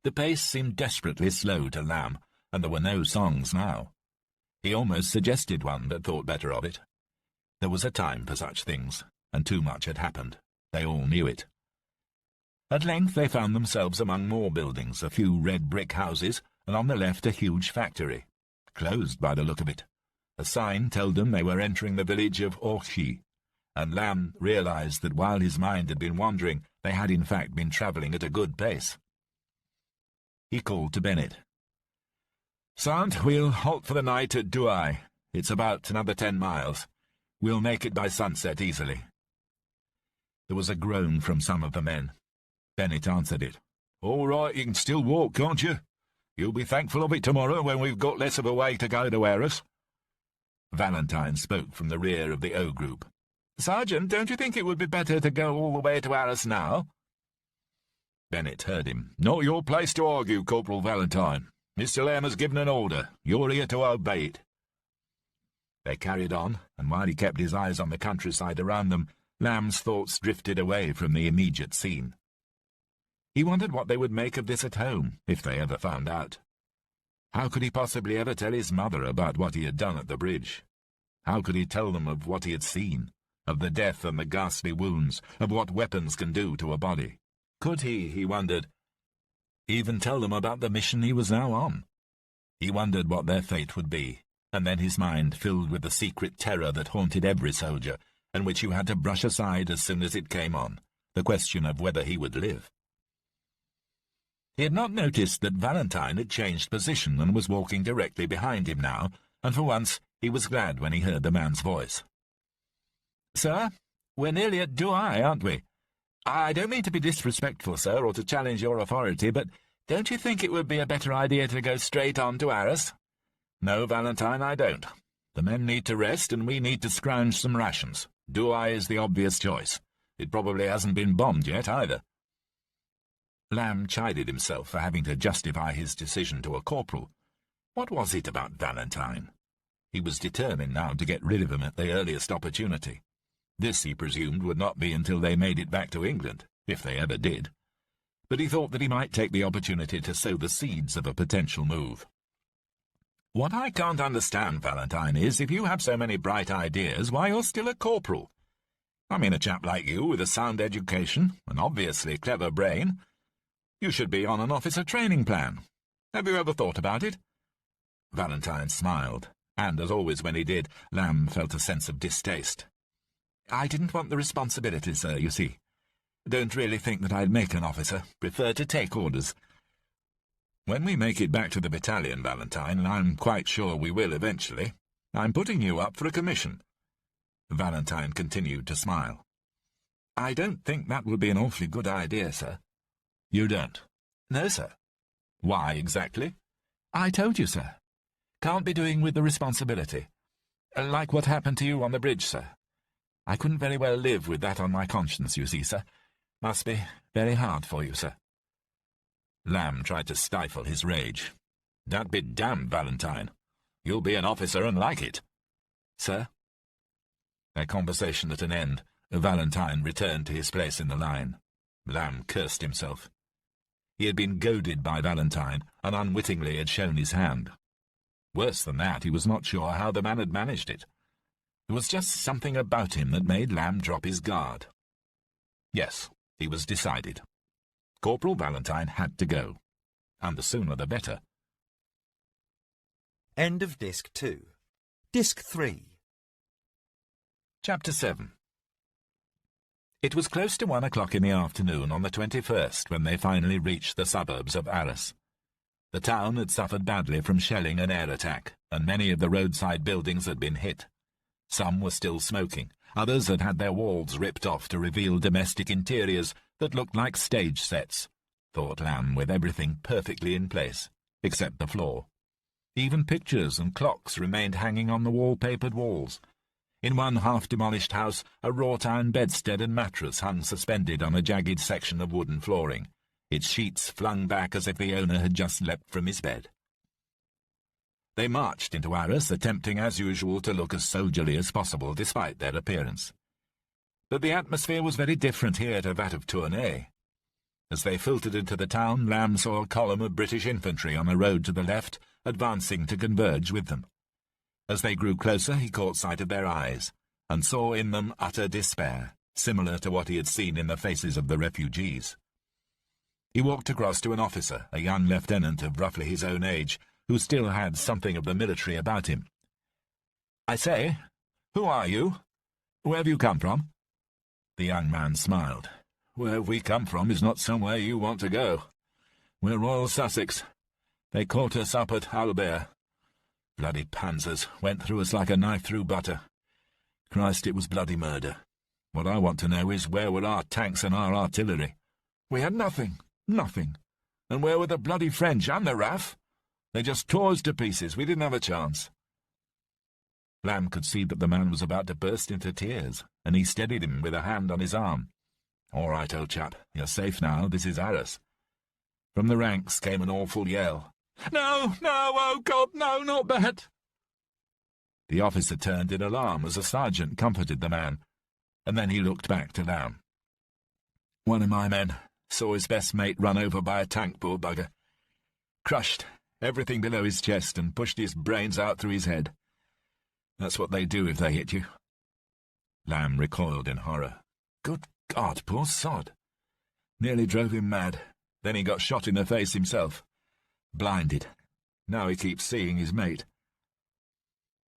The pace seemed desperately slow to Lamb, and there were no songs now. He almost suggested one, but thought better of it. There was a time for such things, and too much had happened. They all knew it. At length they found themselves among more buildings, a few red brick houses, and on the left a huge factory. Closed by the look of it. A sign told them they were entering the village of Orchy, and Lamb realized that while his mind had been wandering, they had in fact been travelling at a good pace. He called to Bennett. "Sant, we'll halt for the night at Douai. It's about another 10 miles. We'll make it by sunset easily." There was a groan from some of the men. Bennett answered it. "All right, you can still walk, can't you? You'll be thankful of it tomorrow when we've got less of a way to go to Arras." Valentine spoke from the rear of the O group. "Sergeant, don't you think it would be better to go all the way to Arras now?" Bennett heard him. "Not your place to argue, Corporal Valentine. Mr. Lamb has given an order. You're here to obey it." They carried on, and while he kept his eyes on the countryside around them, Lamb's thoughts drifted away from the immediate scene. He wondered what they would make of this at home, if they ever found out. How could he possibly ever tell his mother about what he had done at the bridge? How could he tell them of what he had seen, of the death and the ghastly wounds, of what weapons can do to a body? Could he wondered, even tell them about the mission he was now on? He wondered what their fate would be, and then his mind filled with the secret terror that haunted every soldier, and which you had to brush aside as soon as it came on, the question of whether he would live. He had not noticed that Valentine had changed position and was walking directly behind him now, and for once he was glad when he heard the man's voice. "Sir, we're nearly at Douai, aren't we? I don't mean to be disrespectful, sir, or to challenge your authority, but don't you think it would be a better idea to go straight on to Arras?" "No, Valentine, I don't. The men need to rest, and we need to scrounge some rations. Douai is the obvious choice. It probably hasn't been bombed yet, either." Lamb chided himself for having to justify his decision to a corporal. What was it about Valentine? He was determined now to get rid of him at the earliest opportunity. This, he presumed, would not be until they made it back to England, if they ever did. But he thought that he might take the opportunity to sow the seeds of a potential move. "What I can't understand, Valentine, is, if you have so many bright ideas, why you're still a corporal. I mean, a chap like you, with a sound education, an obviously clever brain. You should be on an officer training plan. Have you ever thought about it?" Valentine smiled, and, as always when he did, Lamb felt a sense of distaste. "I didn't want the responsibility, sir, you see. Don't really think that I'd make an officer. Prefer to take orders." "When we make it back to the battalion, Valentine, and I'm quite sure we will eventually, I'm putting you up for a commission." Valentine continued to smile. "I don't think that would be an awfully good idea, sir." "You don't?" "No, sir." "Why, exactly?" "I told you, sir. Can't be doing with the responsibility. Like what happened to you on the bridge, sir. I couldn't very well live with that on my conscience, you see, sir. Must be very hard for you, sir." Lamb tried to stifle his rage. "That be damned, Valentine. You'll be an officer and like it." "Sir?" Their conversation at an end, Valentine returned to his place in the line. Lamb cursed himself. He had been goaded by Valentine, and unwittingly had shown his hand. Worse than that, he was not sure how the man had managed it. There was just something about him that made Lamb drop his guard. Yes, he was decided. Corporal Valentine had to go, and the sooner the better. End of Disc 2. Disc 3. Chapter 7. It was close to 1 o'clock in the afternoon on the 21st when they finally reached the suburbs of Arras. The town had suffered badly from shelling and air attack, and many of the roadside buildings had been hit. Some were still smoking, others had had their walls ripped off to reveal domestic interiors that looked like stage sets, thought Lamb, with everything perfectly in place, except the floor. Even pictures and clocks remained hanging on the wall-papered walls. In one half-demolished house, a wrought-iron bedstead and mattress hung suspended on a jagged section of wooden flooring, its sheets flung back as if the owner had just leapt from his bed. They marched into Arras, attempting as usual to look as soldierly as possible despite their appearance. But the atmosphere was very different here to that of Tournai. As they filtered into the town, Lamb saw a column of British infantry on a road to the left, advancing to converge with them. As they grew closer, he caught sight of their eyes, and saw in them utter despair, similar to what he had seen in the faces of the refugees. He walked across to an officer, a young lieutenant of roughly his own age, who still had something of the military about him. "I say, who are you? Where have you come from?" The young man smiled. "Where we come from is not somewhere you want to go. We're Royal Sussex. They caught us up at Albert. Bloody panzers went through us like a knife through butter. Christ, it was bloody murder. What I want to know is, where were our tanks and our artillery? We had nothing. And where were the bloody French and the RAF? They just tore us to pieces. We didn't have a chance." Lamb could see that the man was about to burst into tears, and he steadied him with a hand on his arm. "All right, old chap, you're safe now. This is Arras." From the ranks came an awful yell. "No, oh God, no, not that!" The officer turned in alarm as a sergeant comforted the man, and then he looked back to Lamb. "One of my men saw his best mate run over by a tank, poor bugger. Crushed everything below his chest and pushed his brains out through his head. That's what they do if they hit you." Lamb recoiled in horror. Good God, poor sod. Nearly drove him mad. Then he got shot in the face himself. Blinded. Now he keeps seeing his mate.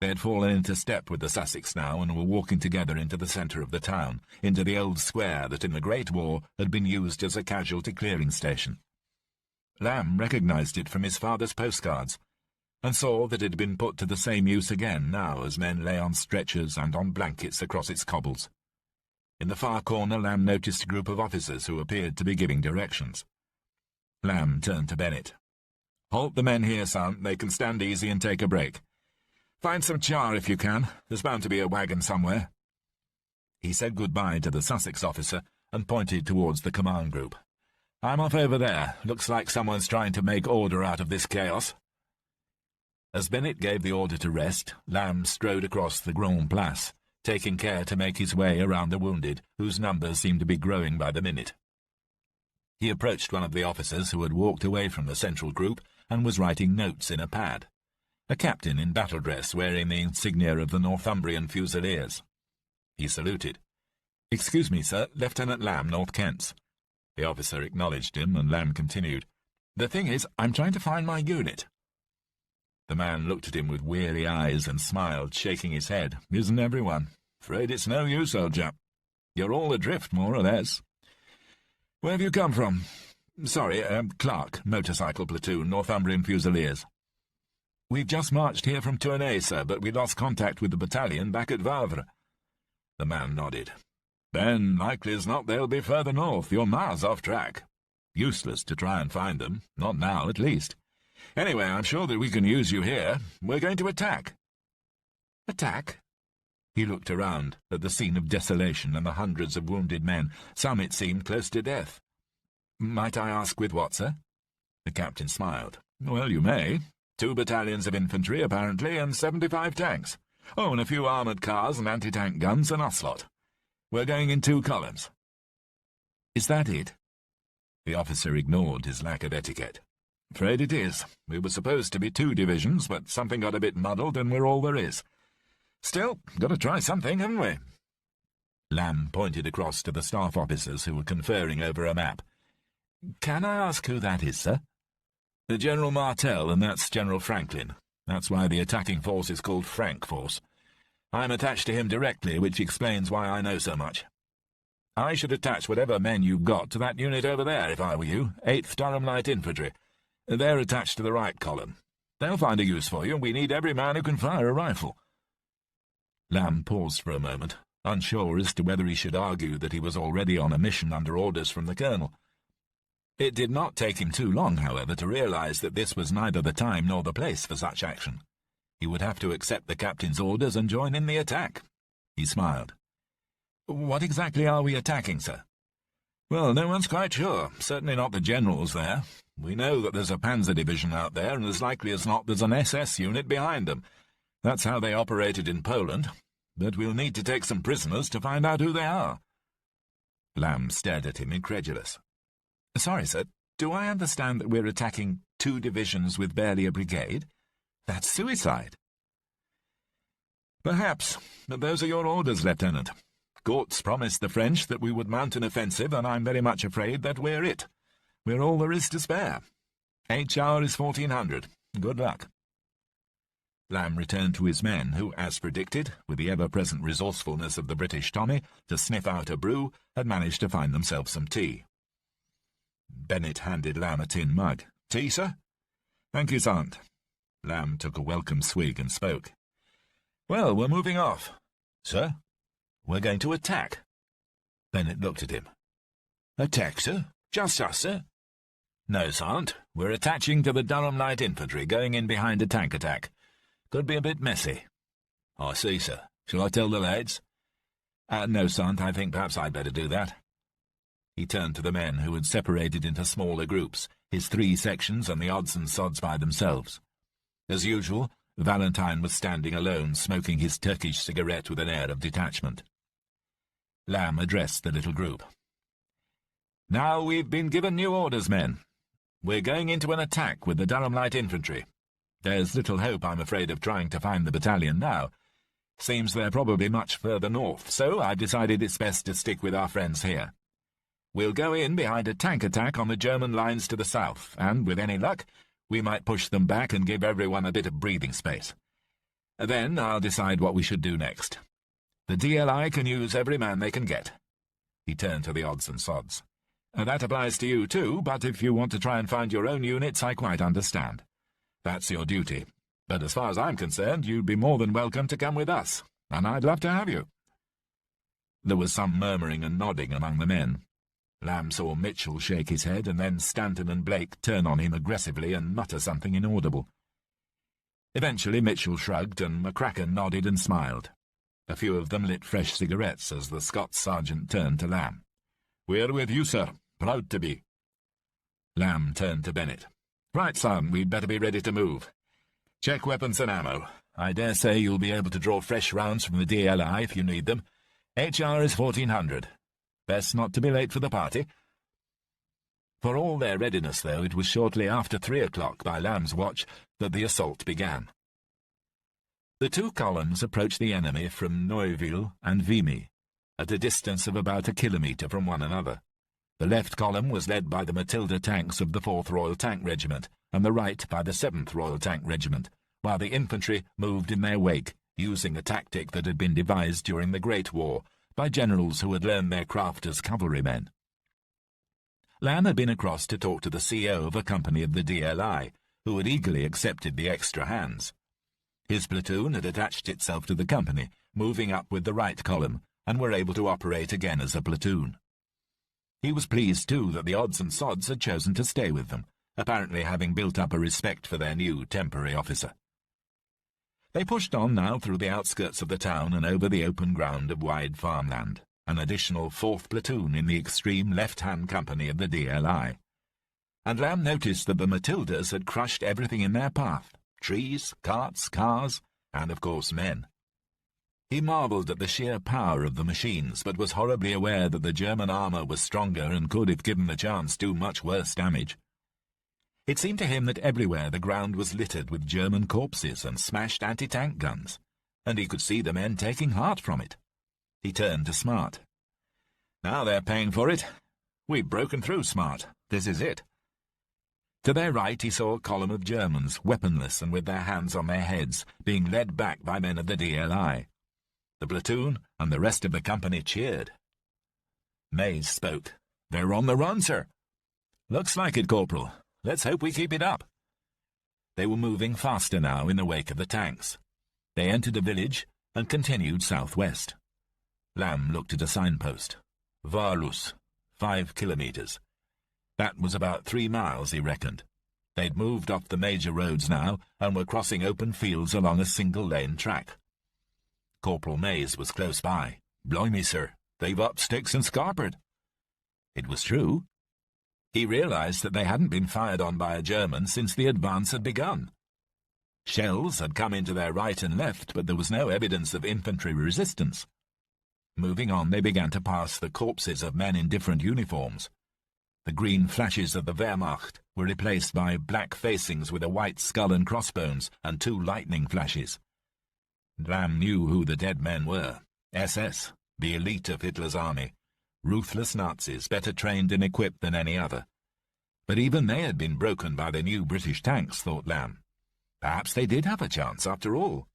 They had fallen into step with the Sussex now and were walking together into the centre of the town, into the old square that in the Great War had been used as a casualty clearing station. Lamb recognised it from his father's postcards, and saw that it had been put to the same use again now as men lay on stretchers and on blankets across its cobbles. In the far corner Lamb noticed a group of officers who appeared to be giving directions. Lamb turned to Bennett. "Halt the men here, son. They can stand easy and take a break. Find some char if you can. There's bound to be a wagon somewhere." He said goodbye to the Sussex officer and pointed towards the command group. "I'm off over there. Looks like someone's trying to make order out of this chaos." As Bennett gave the order to rest, Lamb strode across the Grand Place, taking care to make his way around the wounded, whose numbers seemed to be growing by the minute. He approached one of the officers who had walked away from the central group and was writing notes in a pad. A captain in battle dress wearing the insignia of the Northumbrian Fusiliers. He saluted. "Excuse me, sir, Lieutenant Lamb, North Kents." The officer acknowledged him, and Lamb continued. "The thing is, I'm trying to find my unit." The man looked at him with weary eyes and smiled, shaking his head. "Isn't everyone? Afraid it's no use, old chap. You're all adrift, more or less. Where have you come from?" "Sorry, Clark, motorcycle platoon, Northumbrian Fusiliers." "We've just marched here from Tournai, sir, but we lost contact with the battalion back at Wavre." The man nodded. "Then, likely as not, they'll be further north. You're miles off track. Useless to try and find them. Not now, at least. Anyway, I'm sure that we can use you here. We're going to attack." "Attack?" He looked around at the scene of desolation and the hundreds of wounded men, some, it seemed, close to death. "Might I ask with what, sir?" The captain smiled. "Well, you may. 2 battalions of infantry, apparently, and 75 tanks. Oh, and a few armoured cars and anti-tank guns and Ocelot. We're going in 2 columns." "Is that it?" The officer ignored his lack of etiquette. "Afraid it is. We were supposed to be 2 divisions, but something got a bit muddled and we're all there is. Still, got to try something, haven't we?" Lamb pointed across to the staff officers who were conferring over a map. "Can I ask who that is, sir?" "General Martel, and that's General Franklin. That's why the attacking force is called Frank Force. I'm attached to him directly, which explains why I know so much. I should attach whatever men you've got to that unit over there, if I were you, 8th Durham Light Infantry. They're attached to the right column. They'll find a use for you, and we need every man who can fire a rifle." Lamb paused for a moment, unsure as to whether he should argue that he was already on a mission under orders from the colonel. It did not take him too long, however, to realise that this was neither the time nor the place for such action. He would have to accept the captain's orders and join in the attack. He smiled. "What exactly are we attacking, sir?" "Well, no one's quite sure. Certainly not the generals there. We know that there's a panzer division out there, and as likely as not there's an SS unit behind them. That's how they operated in Poland. But we'll need to take some prisoners to find out who they are." Lamb stared at him, incredulous. "Sorry, sir, do I understand that we're attacking 2 divisions with barely a brigade? That's suicide." "Perhaps, but those are your orders, Lieutenant. Gortz promised the French that we would mount an offensive, and I'm very much afraid that we're it. We're all there is to spare. H-hour is 1400. Good luck." Lamb returned to his men, who, as predicted, with the ever-present resourcefulness of the British Tommy, to sniff out a brew, had managed to find themselves some tea. Bennett handed Lamb a tin mug. "Tea, sir?" "Thank you, Sergeant." Lamb took a welcome swig and spoke. "Well, we're moving off." "Sir?" "We're going to attack." Bennett looked at him. "Attack, sir? Just us, sir?" "No, Sergeant. We're attaching to the Durham Light Infantry, going in behind a tank attack. Could be a bit messy." "I see, sir. Shall I tell the lads?" No, Sergeant. I think perhaps I'd better do that." He turned to the men, who had separated into smaller groups, his 3 sections and the odds and sods by themselves. As usual, Valentine was standing alone, smoking his Turkish cigarette with an air of detachment. Lamb addressed the little group. "Now we've been given new orders, men. We're going into an attack with the Durham Light Infantry. There's little hope, I'm afraid, of trying to find the battalion now. Seems they're probably much further north, so I've decided it's best to stick with our friends here. We'll go in behind a tank attack on the German lines to the south, and, with any luck, we might push them back and give everyone a bit of breathing space. Then I'll decide what we should do next. The DLI can use every man they can get." He turned to the odds and sods. "That applies to you too, but if you want to try and find your own units, I quite understand. That's your duty. But as far as I'm concerned, you'd be more than welcome to come with us, and I'd love to have you." There was some murmuring and nodding among the men. Lamb saw Mitchell shake his head, and then Stanton and Blake turn on him aggressively and mutter something inaudible. Eventually Mitchell shrugged, and McCracken nodded and smiled. A few of them lit fresh cigarettes as the Scots sergeant turned to Lamb. "We're with you, sir. Proud to be." Lamb turned to Bennett. "Right, son, we'd better be ready to move. Check weapons and ammo. I dare say you'll be able to draw fresh rounds from the DLI if you need them. HR is 1400. Best not to be late for the party." For all their readiness, though, it was shortly after 3 o'clock by Lamb's watch that the assault began. The two columns approached the enemy from Neuville and Vimy, at a distance of about a kilometre from one another. The left column was led by the Matilda tanks of the 4th Royal Tank Regiment, and the right by the 7th Royal Tank Regiment, while the infantry moved in their wake, using a tactic that had been devised during the Great War by generals who had learned their craft as cavalrymen. Lamb had been across to talk to the CO of a company of the DLI, who had eagerly accepted the extra hands. His platoon had attached itself to the company, moving up with the right column, and were able to operate again as a platoon. He was pleased, too, that the odds and sods had chosen to stay with them, apparently having built up a respect for their new temporary officer. They pushed on now through the outskirts of the town and over the open ground of wide farmland, an additional 4th platoon in the extreme left-hand company of the DLI. And Lamb noticed that the Matildas had crushed everything in their path, trees, carts, cars, and, of course, men. He marvelled at the sheer power of the machines, but was horribly aware that the German armour was stronger and could, if given the chance, do much worse damage. It seemed to him that everywhere the ground was littered with German corpses and smashed anti-tank guns, and he could see the men taking heart from it. He turned to Smart. "Now they're paying for it. We've broken through, Smart. This is it." To their right he saw a column of Germans, weaponless and with their hands on their heads, being led back by men of the DLI. The platoon and the rest of the company cheered. Mays spoke. "They're on the run, sir." "Looks like it, Corporal. Let's hope we keep it up." They were moving faster now in the wake of the tanks. They entered a village and continued southwest. Lamb looked at a signpost. Varlus, 5 kilometres. That was about 3 miles, he reckoned. They'd moved off the major roads now and were crossing open fields along a single-lane track. Corporal Mays was close by. "Blimey, sir, they've upped sticks and scarpered." It was true. He realised that they hadn't been fired on by a German since the advance had begun. Shells had come into their right and left, but there was no evidence of infantry resistance. Moving on, they began to pass the corpses of men in different uniforms. The green flashes of the Wehrmacht were replaced by black facings with a white skull and crossbones and 2 lightning flashes. Lamb knew who the dead men were. SS, the elite of Hitler's army. Ruthless Nazis, better trained and equipped than any other. But even they had been broken by the new British tanks, thought Lamb. Perhaps they did have a chance, after all.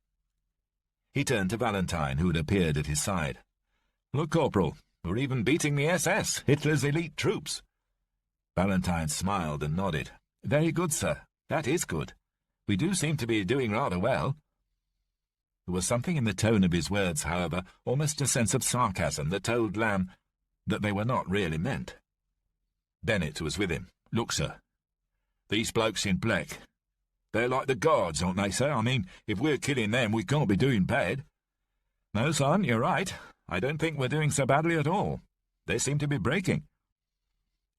He turned to Valentine, who had appeared at his side. "Look, Corporal, we're even beating the SS, Hitler's elite troops." Valentine smiled and nodded. "Very good, sir. That is good. We do seem to be doing rather well." There was something in the tone of his words, however, almost a sense of sarcasm that told Lamb that they were not really meant. Bennett was with him. "Look, sir, these blokes in black, they're like the guards, aren't they, sir? I mean, if we're killing them, we can't be doing bad." "No, son, you're right. I don't think we're doing so badly at all. They seem to be breaking."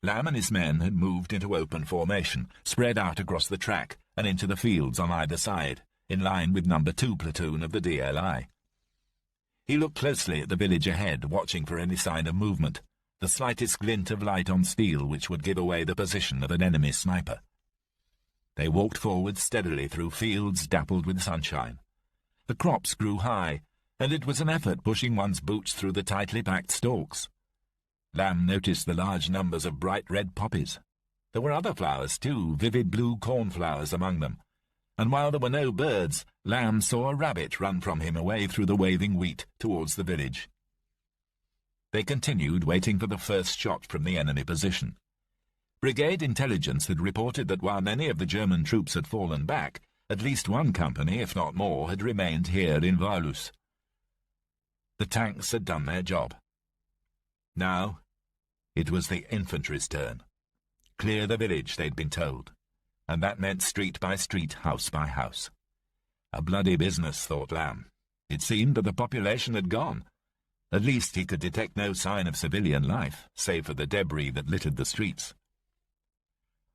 Lamb and his men had moved into open formation, spread out across the track and into the fields on either side, in line with No. 2 platoon of the DLI. He looked closely at the village ahead, watching for any sign of movement, the slightest glint of light on steel which would give away the position of an enemy sniper. They walked forward steadily through fields dappled with sunshine. The crops grew high, and it was an effort pushing one's boots through the tightly packed stalks. Lamb noticed the large numbers of bright red poppies. There were other flowers, too, vivid blue cornflowers among them, and while there were no birds, Lamb saw a rabbit run from him away through the waving wheat towards the village. They continued, waiting for the first shot from the enemy position. Brigade intelligence had reported that while many of the German troops had fallen back, at least one company, if not more, had remained here in Varlus. The tanks had done their job. Now it was the infantry's turn. Clear the village, they'd been told, and that meant street by street, house by house. A bloody business, thought Lamb. It seemed that the population had gone. At least he could detect no sign of civilian life, save for the debris that littered the streets.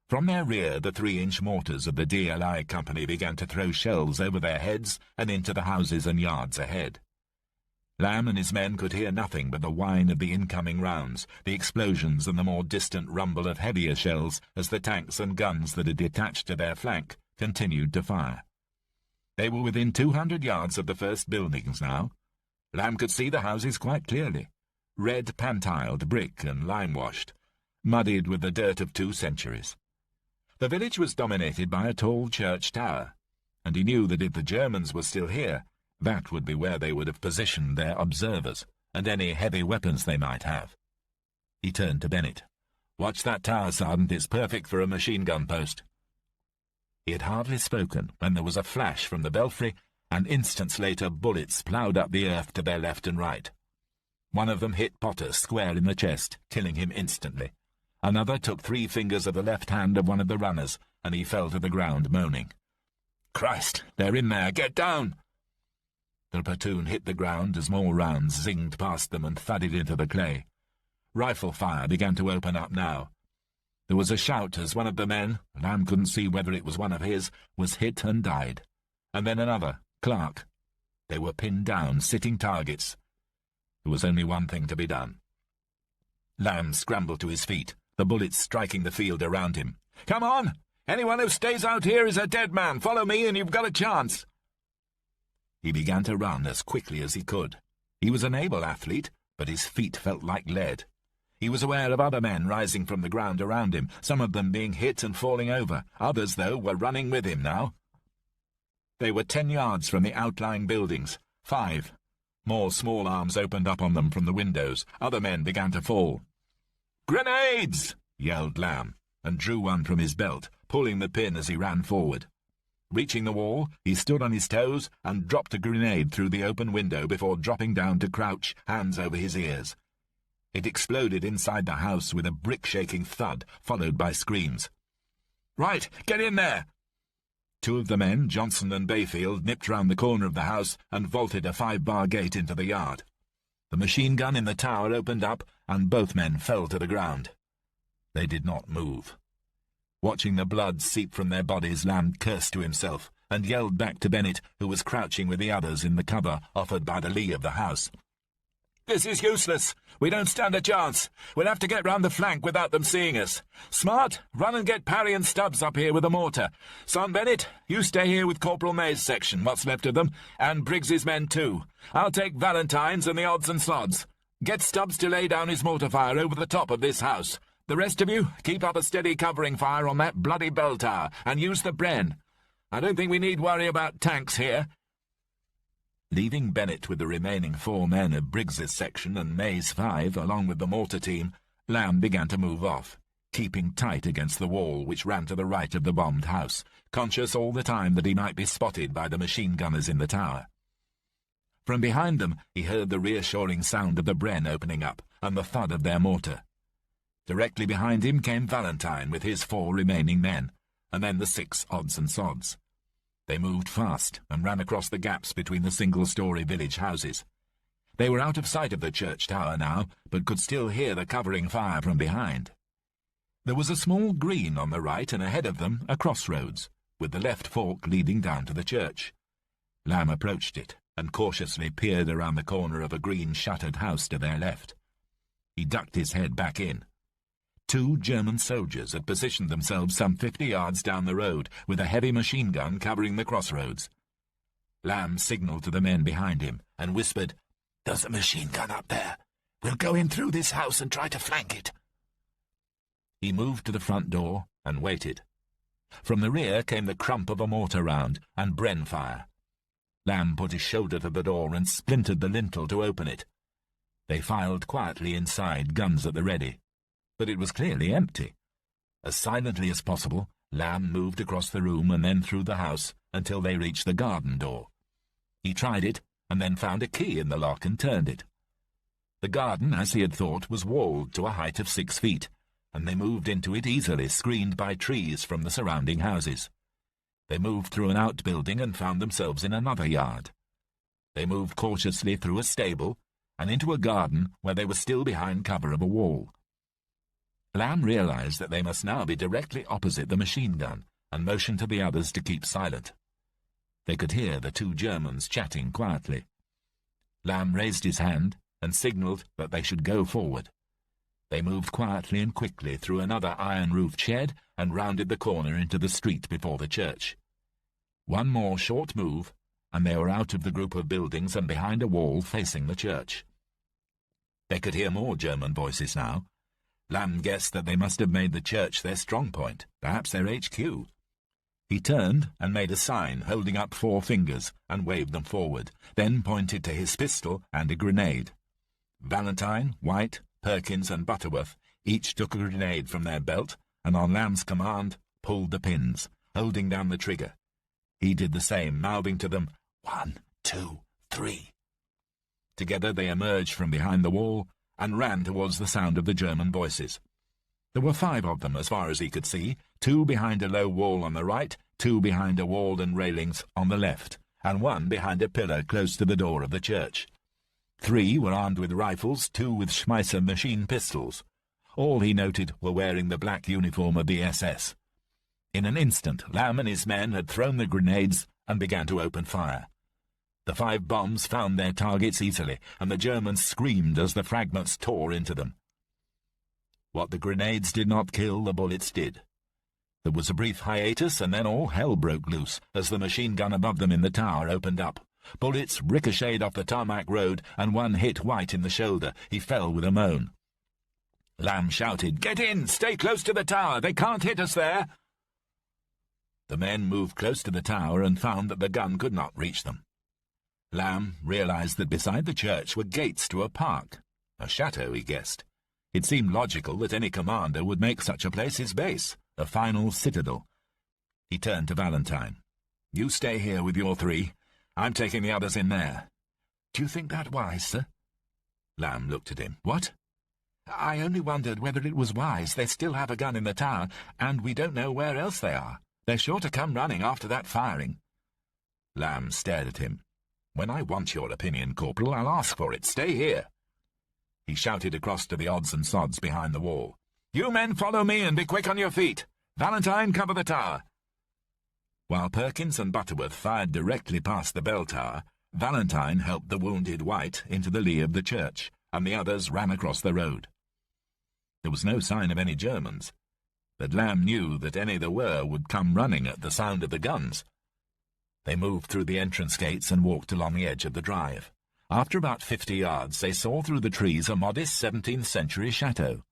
From their rear, the 3-inch mortars of the DLI company began to throw shells over their heads and into the houses and yards ahead. Lamb and his men could hear nothing but the whine of the incoming rounds, the explosions and the more distant rumble of heavier shells as the tanks and guns that had detached to their flank continued to fire. They were within 200 yards of the first buildings now. Lamb could see the houses quite clearly, red pantiled brick and lime-washed, muddied with the dirt of 2 centuries. The village was dominated by a tall church tower, and he knew that if the Germans were still here, that would be where they would have positioned their observers and any heavy weapons they might have. He turned to Bennett. "Watch that tower, Sergeant. It's perfect for a machine-gun post." He had hardly spoken when there was a flash from the belfry, and instants later bullets ploughed up the earth to their left and right. One of them hit Potter square in the chest, killing him instantly. Another took 3 fingers of the left hand of one of the runners, and he fell to the ground, moaning. "Christ, they're in there! Get down!" The platoon hit the ground as more rounds zinged past them and thudded into the clay. Rifle fire began to open up now. There was a shout as one of the men, Lamb couldn't see whether it was one of his, was hit and died. And then another, Clark. They were pinned down, sitting targets. There was only one thing to be done. Lamb scrambled to his feet, the bullets striking the field around him. "Come on! Anyone who stays out here is a dead man. Follow me and you've got a chance." He began to run as quickly as he could. He was an able athlete, but his feet felt like lead. He was aware of other men rising from the ground around him, some of them being hit and falling over. Others, though, were running with him now. They were 10 yards from the outlying buildings. 5. More small arms opened up on them from the windows. Other men began to fall. "Grenades!" yelled Lamb, and drew one from his belt, pulling the pin as he ran forward. Reaching the wall, he stood on his toes and dropped a grenade through the open window before dropping down to crouch, hands over his ears. It exploded inside the house with a brick-shaking thud, followed by screams. "Right, get in there!" 2 of the men, Johnson and Bayfield, nipped round the corner of the house and vaulted a 5-bar gate into the yard. The machine gun in the tower opened up, and both men fell to the ground. They did not move. Watching the blood seep from their bodies, Lamb cursed to himself and yelled back to Bennett, who was crouching with the others in the cover offered by the lee of the house. "This is useless. We don't stand a chance. We'll have to get round the flank without them seeing us. Smart, run and get Parry and Stubbs up here with a mortar. Son Bennett, you stay here with Corporal May's section, what's left of them, and Briggs's men too. I'll take Valentine's and the odds and sods. Get Stubbs to lay down his mortar fire over the top of this house. The rest of you, keep up a steady covering fire on that bloody bell tower, and use the Bren. I don't think we need worry about tanks here." Leaving Bennett with the remaining 4 men of Briggs's section and May's 5, along with the mortar team, Lamb began to move off, keeping tight against the wall which ran to the right of the bombed house, conscious all the time that he might be spotted by the machine-gunners in the tower. From behind them he heard the reassuring sound of the Bren opening up, and the thud of their mortar. Directly behind him came Valentine with his 4 remaining men, and then the 6 odds and sods. They moved fast and ran across the gaps between the single-story village houses. They were out of sight of the church tower now, but could still hear the covering fire from behind. There was a small green on the right, and ahead of them a crossroads, with the left fork leading down to the church, Lamb approached it and cautiously peered around the corner of a green shuttered house to their left. He ducked his head back in. 2 German soldiers had positioned themselves some 50 yards down the road, with a heavy machine gun covering the crossroads. Lamb signalled to the men behind him and whispered, "There's a machine gun up there. We'll go in through this house and try to flank it." He moved to the front door and waited. From the rear came the crump of a mortar round and Bren fire. Lamb put his shoulder to the door and splintered the lintel to open it. They filed quietly inside, guns at the ready. But it was clearly empty. As silently as possible, Lamb moved across the room and then through the house until they reached the garden door. He tried it and then found a key in the lock and turned it. The garden, as he had thought, was walled to a height of 6 feet, and they moved into it easily, screened by trees from the surrounding houses. They moved through an outbuilding and found themselves in another yard. They moved cautiously through a stable and into a garden where they were still behind cover of a wall. Lamb realized that they must now be directly opposite the machine gun and motioned to the others to keep silent. They could hear the 2 Germans chatting quietly. Lamb raised his hand and signalled that they should go forward. They moved quietly and quickly through another iron-roofed shed and rounded the corner into the street before the church. One more short move, and they were out of the group of buildings and behind a wall facing the church. They could hear more German voices now. Lamb guessed that they must have made the church their strong point, perhaps their HQ. He turned and made a sign, holding up 4 fingers, and waved them forward, then pointed to his pistol and a grenade. Valentine, White, Perkins and Butterworth each took a grenade from their belt and, on Lamb's command, pulled the pins, holding down the trigger. He did the same, mouthing to them, 1, 2, 3. Together they emerged from behind the wall and ran towards the sound of the German voices. There were 5 of them as far as he could see, 2 behind a low wall on the right, 2 behind a wall and railings on the left, and 1 behind a pillar close to the door of the church. 3 were armed with rifles, 2 with Schmeisser machine pistols. All, he noted, were wearing the black uniform of the SS. In an instant, Lamb and his men had thrown the grenades and began to open fire. The 5 bombs found their targets easily, and the Germans screamed as the fragments tore into them. What the grenades did not kill, the bullets did. There was a brief hiatus, and then all hell broke loose as the machine gun above them in the tower opened up. Bullets ricocheted off the tarmac road, and 1 hit White in the shoulder. He fell with a moan. Lamb shouted, "Get in! Stay close to the tower! They can't hit us there!" The men moved close to the tower and found that the gun could not reach them. Lamb realized that beside the church were gates to a park. A chateau, he guessed. It seemed logical that any commander would make such a place his base, a final citadel. He turned to Valentine. "You stay here with your 3. I'm taking the others in there." "Do you think that wise, sir?" Lamb looked at him. "What?" "I only wondered whether it was wise. They still have a gun in the tower, and we don't know where else they are. They're sure to come running after that firing." Lamb stared at him. "When I want your opinion, Corporal, I'll ask for it. Stay here." He shouted across to the odds and sods behind the wall. "You men follow me and be quick on your feet. Valentine, cover the tower." While Perkins and Butterworth fired directly past the bell tower, Valentine helped the wounded White into the lee of the church, and the others ran across the road. There was no sign of any Germans, but Lamb knew that any there were would come running at the sound of the guns. They moved through the entrance gates and walked along the edge of the drive. After about 50 yards, they saw through the trees a modest 17th-century chateau.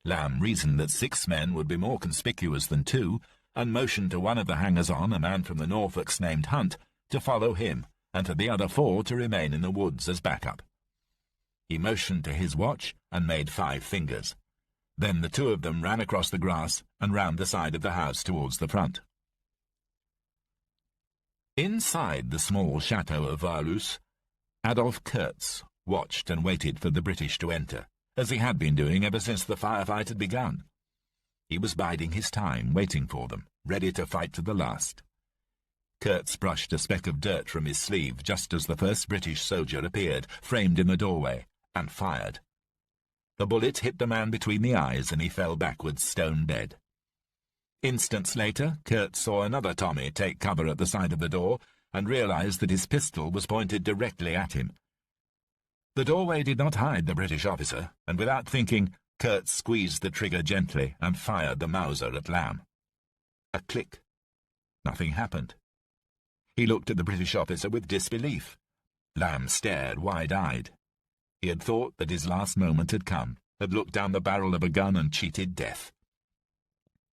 Lamb reasoned that 6 men would be more conspicuous than 2, and motioned to one of the hangers-on, a man from the Norfolks named Hunt, to follow him, and to the other 4 to remain in the woods as backup. He motioned to his watch and made 5 fingers. Then the 2 of them ran across the grass and round the side of the house towards the front. Inside the small chateau of Varlus, Adolf Kurtz watched and waited for the British to enter, as he had been doing ever since the firefight had begun. He was biding his time, waiting for them, ready to fight to the last. Kurtz brushed a speck of dirt from his sleeve just as the first British soldier appeared, framed in the doorway, and fired. The bullet hit the man between the eyes, and he fell backwards, stone dead. Instants later, Kurtz saw another Tommy take cover at the side of the door, and realized that his pistol was pointed directly at him. The doorway did not hide the British officer, and without thinking, Kurtz squeezed the trigger gently and fired the Mauser at Lamb. A click. Nothing happened. He looked at the British officer with disbelief. Lamb stared wide-eyed. He had thought that his last moment had come, had looked down the barrel of a gun and cheated death.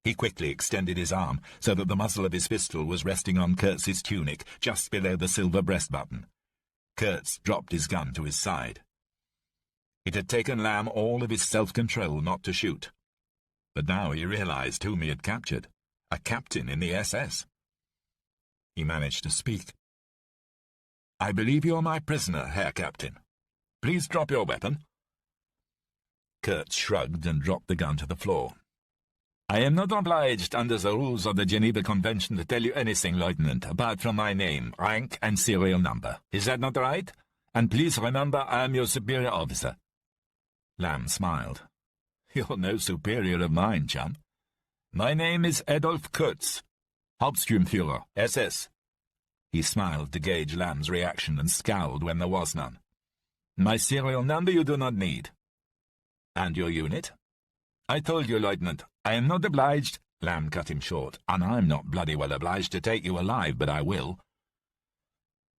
He quickly extended his arm so that the muzzle of his pistol was resting on Kurtz's tunic, just below the silver breast button. Kurtz dropped his gun to his side. It had taken Lamb all of his self-control not to shoot. But now he realized whom he had captured, a captain in the SS. He managed to speak. "I believe you're my prisoner, Herr Captain. Please drop your weapon." Kurtz shrugged and dropped the gun to the floor. "I am not obliged under the rules of the Geneva Convention to tell you anything, Lieutenant, apart from my name, rank, and serial number. Is that not right? And please remember I am your superior officer." Lamb smiled. "You're no superior of mine, chum. My name is Adolf Kurtz, Hauptsturmführer, SS." He smiled to gauge Lamb's reaction and scowled when there was none. "My serial number you do not need." "And your unit?" "I told you, Lieutenant, I am not obliged—" Lamb cut him short. "And I'm not bloody well obliged to take you alive, but I will."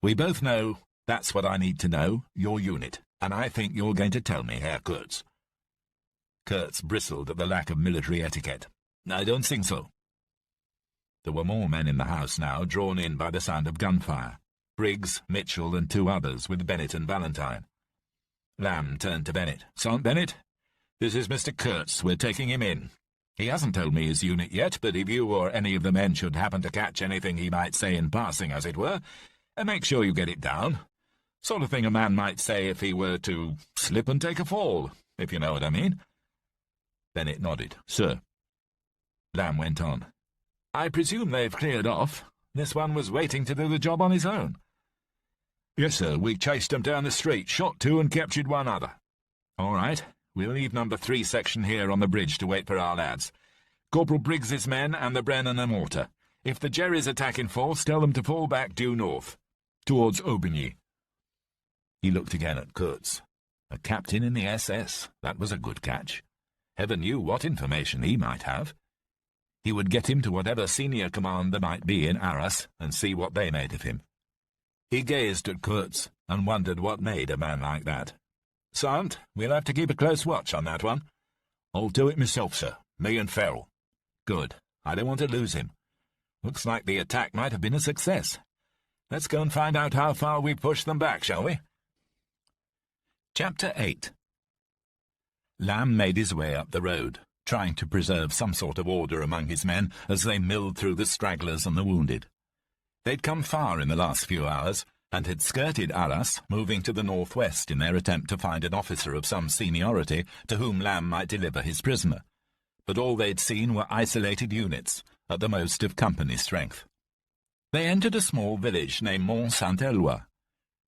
"We both know that's what I need to know, your unit, and I think you're going to tell me, Herr Kurtz." Kurtz bristled at the lack of military etiquette. "I don't think so." There were more men in the house now, drawn in by the sound of gunfire. Briggs, Mitchell, and 2 others, with Bennett and Valentine. Lamb turned to Bennett. "Sergeant Bennett, this is Mr. Kurtz. We're taking him in. He hasn't told me his unit yet, but if you or any of the men should happen to catch anything he might say in passing, as it were, make sure you get it down. Sort of thing a man might say if he were to slip and take a fall, if you know what I mean." Bennett nodded. "Sir." Lamb went on. "I presume they've cleared off. This one was waiting to do the job on his own." "Yes, sir. We chased him down the street, shot 2 and captured 1 other." "All right. We'll leave number 3 section here on the bridge to wait for our lads. Corporal Briggs's men and the Brennan and Mortar. If the Jerry's attack in force, tell them to fall back due north, towards Aubigny." He looked again at Kurtz. A captain in the SS. That was a good catch. Heaven knew what information he might have. He would get him to whatever senior command there might be in Arras and see what they made of him. He gazed at Kurtz and wondered what made a man like that. "Sergeant, we'll have to keep a close watch on that one." "I'll do it myself, sir. Me and Farrell." "Good. I don't want to lose him. Looks like the attack might have been a success. Let's go and find out how far we pushed them back, shall we?" Chapter 8. Lamb made his way up the road, trying to preserve some sort of order among his men as they milled through the stragglers and the wounded. They'd come far in the last few hours, and had skirted Arras, moving to the northwest in their attempt to find an officer of some seniority to whom Lamb might deliver his prisoner. But all they'd seen were isolated units, at the most of company strength. They entered a small village named Mont-Saint-Éloi.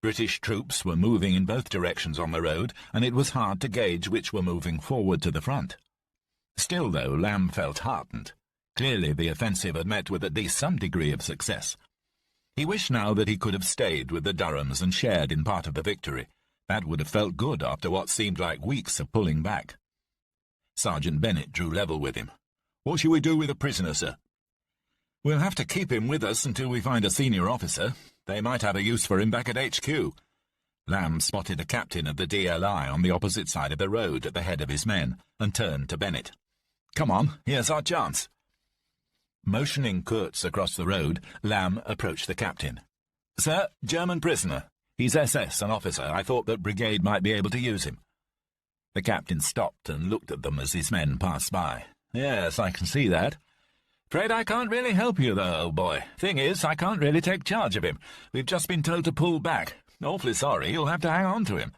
British troops were moving in both directions on the road, and it was hard to gauge which were moving forward to the front. Still, though, Lamb felt heartened. Clearly the offensive had met with at least some degree of success. He wished now that he could have stayed with the Durhams and shared in part of the victory. That would have felt good after what seemed like weeks of pulling back. Sergeant Bennett drew level with him. "What shall we do with the prisoner, sir?" "We'll have to keep him with us until we find a senior officer. They might have a use for him back at HQ. Lamb spotted a captain of the DLI on the opposite side of the road at the head of his men, and turned to Bennett. "Come on, here's our chance." Motioning Kurtz across the road, Lamb approached the captain. "Sir, German prisoner. He's SS, an officer. I thought that brigade might be able to use him." The captain stopped and looked at them as his men passed by. "Yes, I can see that. Afraid I can't really help you, though, old boy. Thing is, I can't really take charge of him. We've just been told to pull back. Awfully sorry, you'll have to hang on to him."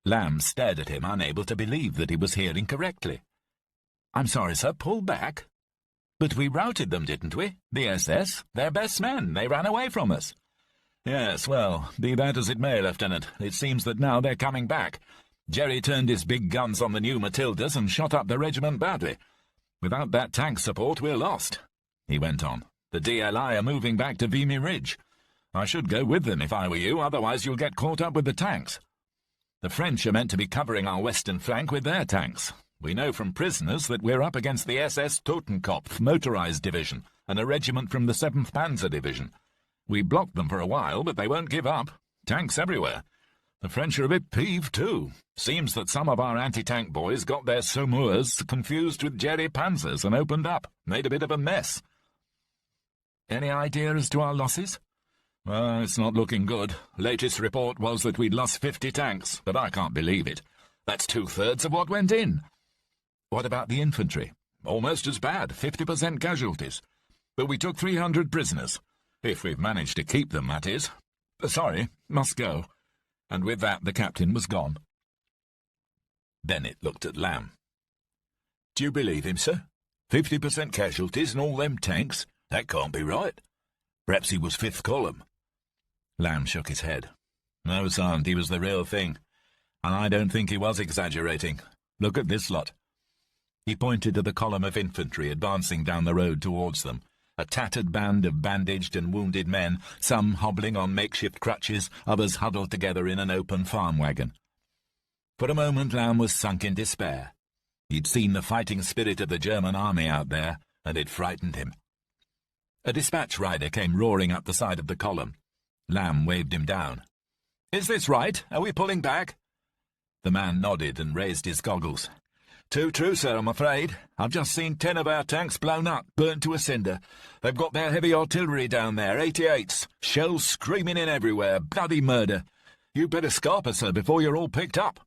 Lamb stared at him, unable to believe that he was hearing correctly. "I'm sorry, sir, pull back? But we routed them, didn't we? The SS? Their best men. They ran away from us." "Yes, well, be that as it may, Lieutenant, it seems that now they're coming back. Jerry turned his big guns on the new Matildas and shot up the regiment badly. Without that tank support, we're lost," he went on. "The DLI are moving back to Vimy Ridge. I should go with them if I were you, otherwise you'll get caught up with the tanks. The French are meant to be covering our western flank with their tanks. We know from prisoners that we're up against the SS Totenkopf motorized division and a regiment from the 7th Panzer Division. We blocked them for a while, but they won't give up. Tanks everywhere. The French are a bit peeved, too. Seems that some of our anti-tank boys got their Saumurs confused with Jerry Panzers and opened up. Made a bit of a mess. Any idea as to our losses? Well, it's not looking good. Latest report was that we'd lost 50 tanks, but I can't believe it. That's 2/3 of what went in. What about the infantry? Almost as bad, 50% casualties. But we took 300 prisoners. If we've managed to keep them, that is. Sorry, must go. And with that the captain was gone. Bennett looked at Lamb. Do you believe him, sir? 50% casualties and all them tanks? That can't be right. Perhaps he was 5th column. Lamb shook his head. No, Sergeant, he was the real thing. And I don't think he was exaggerating. Look at this lot. He pointed to the column of infantry advancing down the road towards them. A tattered band of bandaged and wounded men, some hobbling on makeshift crutches, others huddled together in an open farm wagon. For a moment Lamb was sunk in despair. He'd seen the fighting spirit of the German army out there, and it frightened him. A dispatch rider came roaring up the side of the column. Lamb waved him down. "Is this right? Are we pulling back?" The man nodded and raised his goggles. "Too true, sir, I'm afraid. I've just seen 10 of our tanks blown up, burnt to a cinder. They've got their heavy artillery down there, 88s, shells screaming in everywhere, bloody murder. You'd better scarper, sir, before you're all picked up."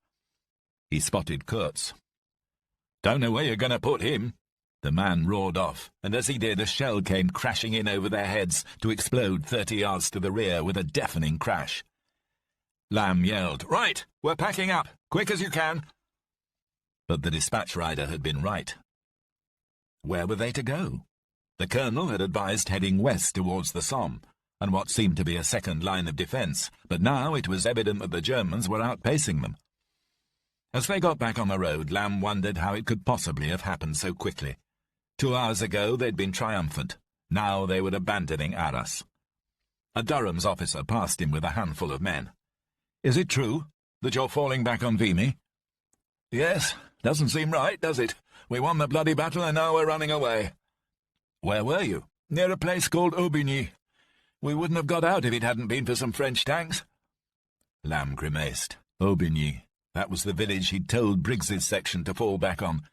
He spotted Kurtz. "Don't know where you're going to put him." The man roared off, and as he did, a shell came crashing in over their heads to explode 30 yards to the rear with a deafening crash. Lamb yelled, "Right, we're packing up, quick as you can." But the dispatch rider had been right. Where were they to go? The colonel had advised heading west towards the Somme, and what seemed to be a second line of defence, but now it was evident that the Germans were outpacing them. As they got back on the road, Lamb wondered how it could possibly have happened so quickly. 2 hours ago they'd been triumphant. Now they were abandoning Arras. A Durham's officer passed him with a handful of men. "Is it true that you're falling back on Vimy?" "Yes. Doesn't seem right, does it? We won the bloody battle and now we're running away." "Where were you?" "Near a place called Aubigny. We wouldn't have got out if it hadn't been for some French tanks." Lamb grimaced. Aubigny. That was the village he'd told Briggs's section to fall back on.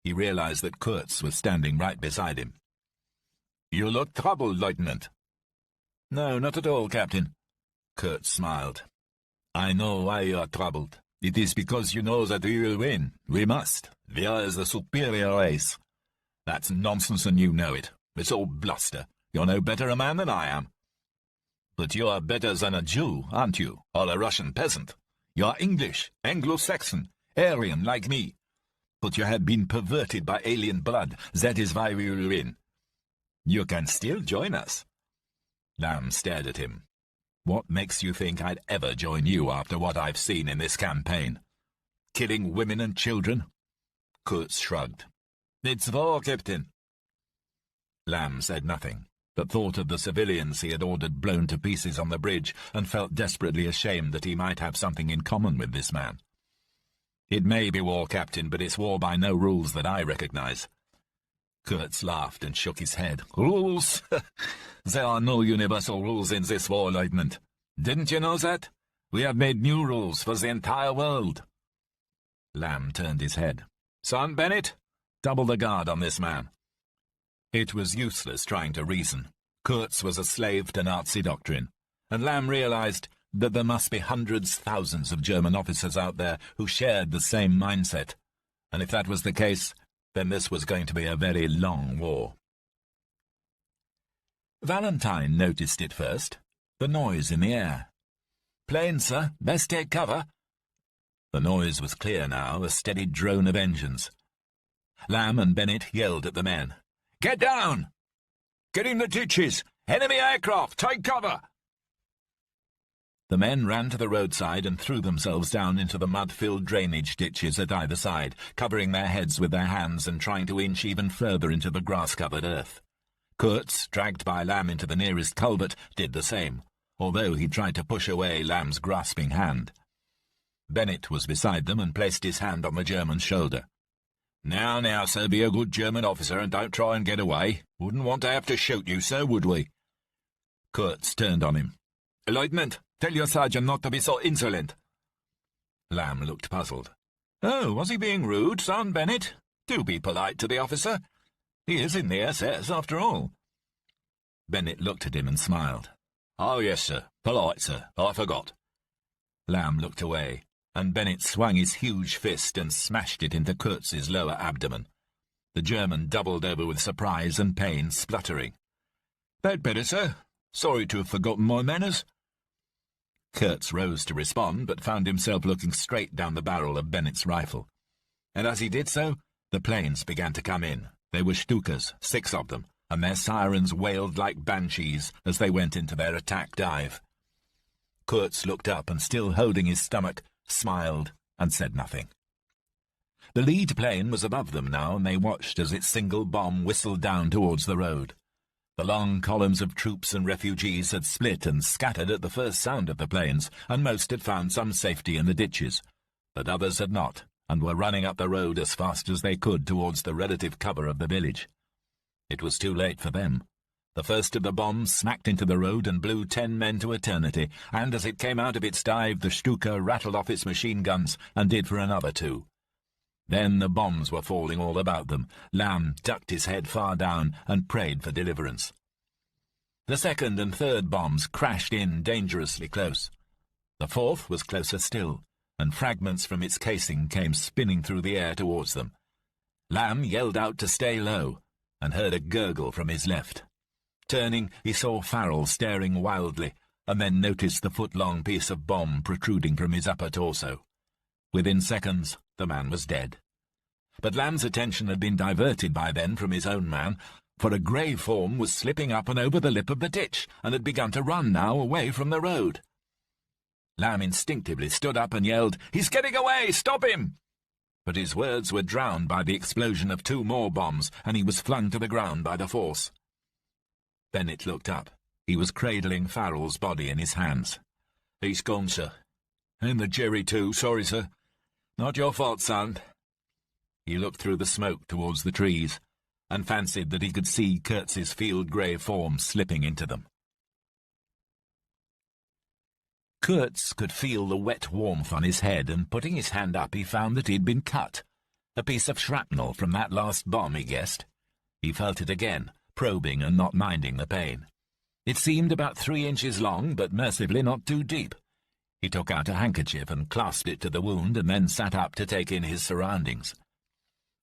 He realized that Kurtz was standing right beside him. "You look troubled, Lieutenant." "No, not at all, Captain." Kurtz smiled. "I know why you are troubled. It is because you know that we will win. We must. We are the superior race." "That's nonsense, and you know it. It's all bluster. You're no better a man than I am." "But you are better than a Jew, aren't you, or a Russian peasant? You are English, Anglo-Saxon, Aryan like me. But you have been perverted by alien blood. That is why we will win. You can still join us." Lamb stared at him. "What makes you think I'd ever join you after what I've seen in this campaign? Killing women and children?" Kurtz shrugged. "It's war, Captain." Lamb said nothing, but thought of the civilians he had ordered blown to pieces on the bridge and felt desperately ashamed that he might have something in common with this man. "It may be war, Captain, but it's war by no rules that I recognize." Kurtz laughed and shook his head. "Rules? There are no universal rules in this war, Lieutenant. Didn't you know that? We have made new rules for the entire world." Lamb turned his head. "Son Bennett, double the guard on this man." It was useless trying to reason. Kurtz was a slave to Nazi doctrine, and Lamb realized that there must be hundreds, thousands of German officers out there who shared the same mindset, and if that was the case, then this was going to be a very long war. Valentine noticed it first, the noise in the air. "Plane, sir. Best take cover." The noise was clear now, a steady drone of engines. Lamb and Bennett yelled at the men. "Get down! Get in the ditches! Enemy aircraft! Take cover!" The men ran to the roadside and threw themselves down into the mud-filled drainage ditches at either side, covering their heads with their hands and trying to inch even further into the grass-covered earth. Kurtz, dragged by Lamb into the nearest culvert, did the same. although he tried to push away Lamb's grasping hand. Bennett was beside them and placed his hand on the German's shoulder. "Now, now, sir, be a good German officer and don't try and get away. Wouldn't want to have to shoot you, sir, would we?" Kurtz turned on him. "Lieutenant, tell your sergeant not to be so insolent." Lamb looked puzzled. "Oh, was he being rude, son Bennett? Do be polite to the officer. He is in the SS, after all." Bennett looked at him and smiled. "Oh, yes, sir. Polite, sir. I forgot." Lamb looked away, and Bennett swung his huge fist and smashed it into Kurtz's lower abdomen. The German doubled over with surprise and pain, spluttering. "That better, sir. Sorry to have forgotten my manners." Kurtz rose to respond, but found himself looking straight down the barrel of Bennett's rifle. And as he did so, the planes began to come in. They were Stukas, 6 of them, and their sirens wailed like banshees as they went into their attack dive. Kurtz looked up and, still holding his stomach, smiled and said nothing. The lead plane was above them now, and they watched as its single bomb whistled down towards the road. The long columns of troops and refugees had split and scattered at the first sound of the planes, and most had found some safety in the ditches, but others had not, and were running up the road as fast as they could towards the relative cover of the village. It was too late for them. The first of the bombs smacked into the road and blew 10 men to eternity, and as it came out of its dive, the Stuka rattled off its machine guns and did for another 2. Then the bombs were falling all about them. Lamb ducked his head far down and prayed for deliverance. The second and third bombs crashed in dangerously close. The fourth was closer still, and fragments from its casing came spinning through the air towards them. Lamb yelled out to stay low, and heard a gurgle from his left. Turning, he saw Farrell staring wildly, and then noticed the foot-long piece of bomb protruding from his upper torso. Within seconds, the man was dead. But Lamb's attention had been diverted by then from his own man, for a grey form was slipping up and over the lip of the ditch, and had begun to run now away from the road. Lamb instinctively stood up and yelled, "He's getting away! Stop him!" But his words were drowned by the explosion of 2 more bombs, and he was flung to the ground by the force. Bennett looked up. He was cradling Farrell's body in his hands. "He's gone, sir. And the Jerry, too. Sorry, sir. Not your fault, son." He looked through the smoke towards the trees, and fancied that he could see Kurtz's field-grey form slipping into them. Kurtz could feel the wet warmth on his head, and putting his hand up he found that he'd been cut. A piece of shrapnel from that last bomb, he guessed. He felt it again, probing and not minding the pain. It seemed about 3 inches long, but mercifully not too deep. He took out a handkerchief and clasped it to the wound, and then sat up to take in his surroundings.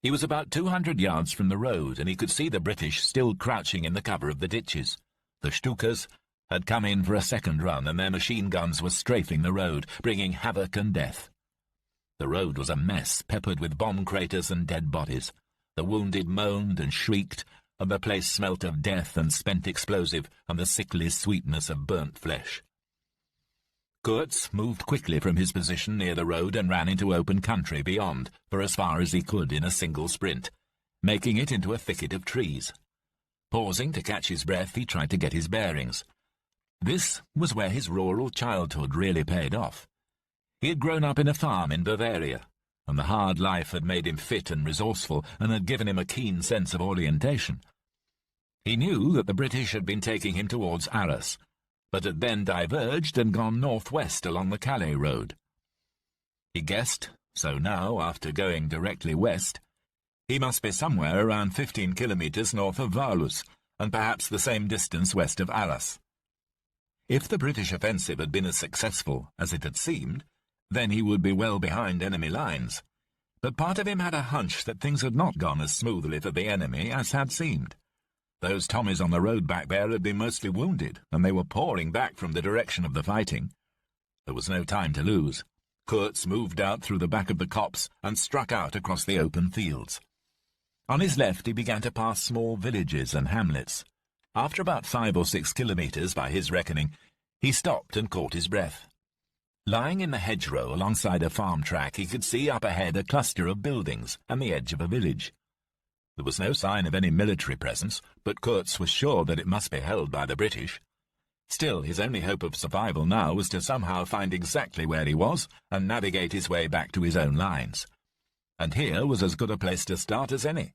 He was about 200 yards from the road, and he could see the British still crouching in the cover of the ditches. The Stukas had come in for a second run, and their machine guns were strafing the road, bringing havoc and death. The road was a mess, peppered with bomb craters and dead bodies. The wounded moaned and shrieked, and the place smelt of death and spent explosive and the sickly sweetness of burnt flesh. Kurtz moved quickly from his position near the road and ran into open country beyond, for as far as he could in a single sprint, making it into a thicket of trees. Pausing to catch his breath, he tried to get his bearings. This was where his rural childhood really paid off. He had grown up in a farm in Bavaria, and the hard life had made him fit and resourceful, and had given him a keen sense of orientation. He knew that the British had been taking him towards Arras, but had then diverged and gone northwest along the Calais road. He guessed, so now, after going directly west, he must be somewhere around 15 kilometres north of Valus, and perhaps the same distance west of Arras. If the British offensive had been as successful as it had seemed, then he would be well behind enemy lines. But part of him had a hunch that things had not gone as smoothly for the enemy as had seemed. Those Tommies on the road back there had been mostly wounded, and they were pouring back from the direction of the fighting. There was no time to lose. Kurtz moved out through the back of the copse and struck out across the open fields. On his left he began to pass small villages and hamlets. After about 5 or 6 kilometres, by his reckoning, he stopped and caught his breath. Lying in the hedgerow alongside a farm track, he could see up ahead a cluster of buildings and the edge of a village. There was no sign of any military presence, but Kurtz was sure that it must be held by the British. Still, his only hope of survival now was to somehow find exactly where he was and navigate his way back to his own lines. And here was as good a place to start as any.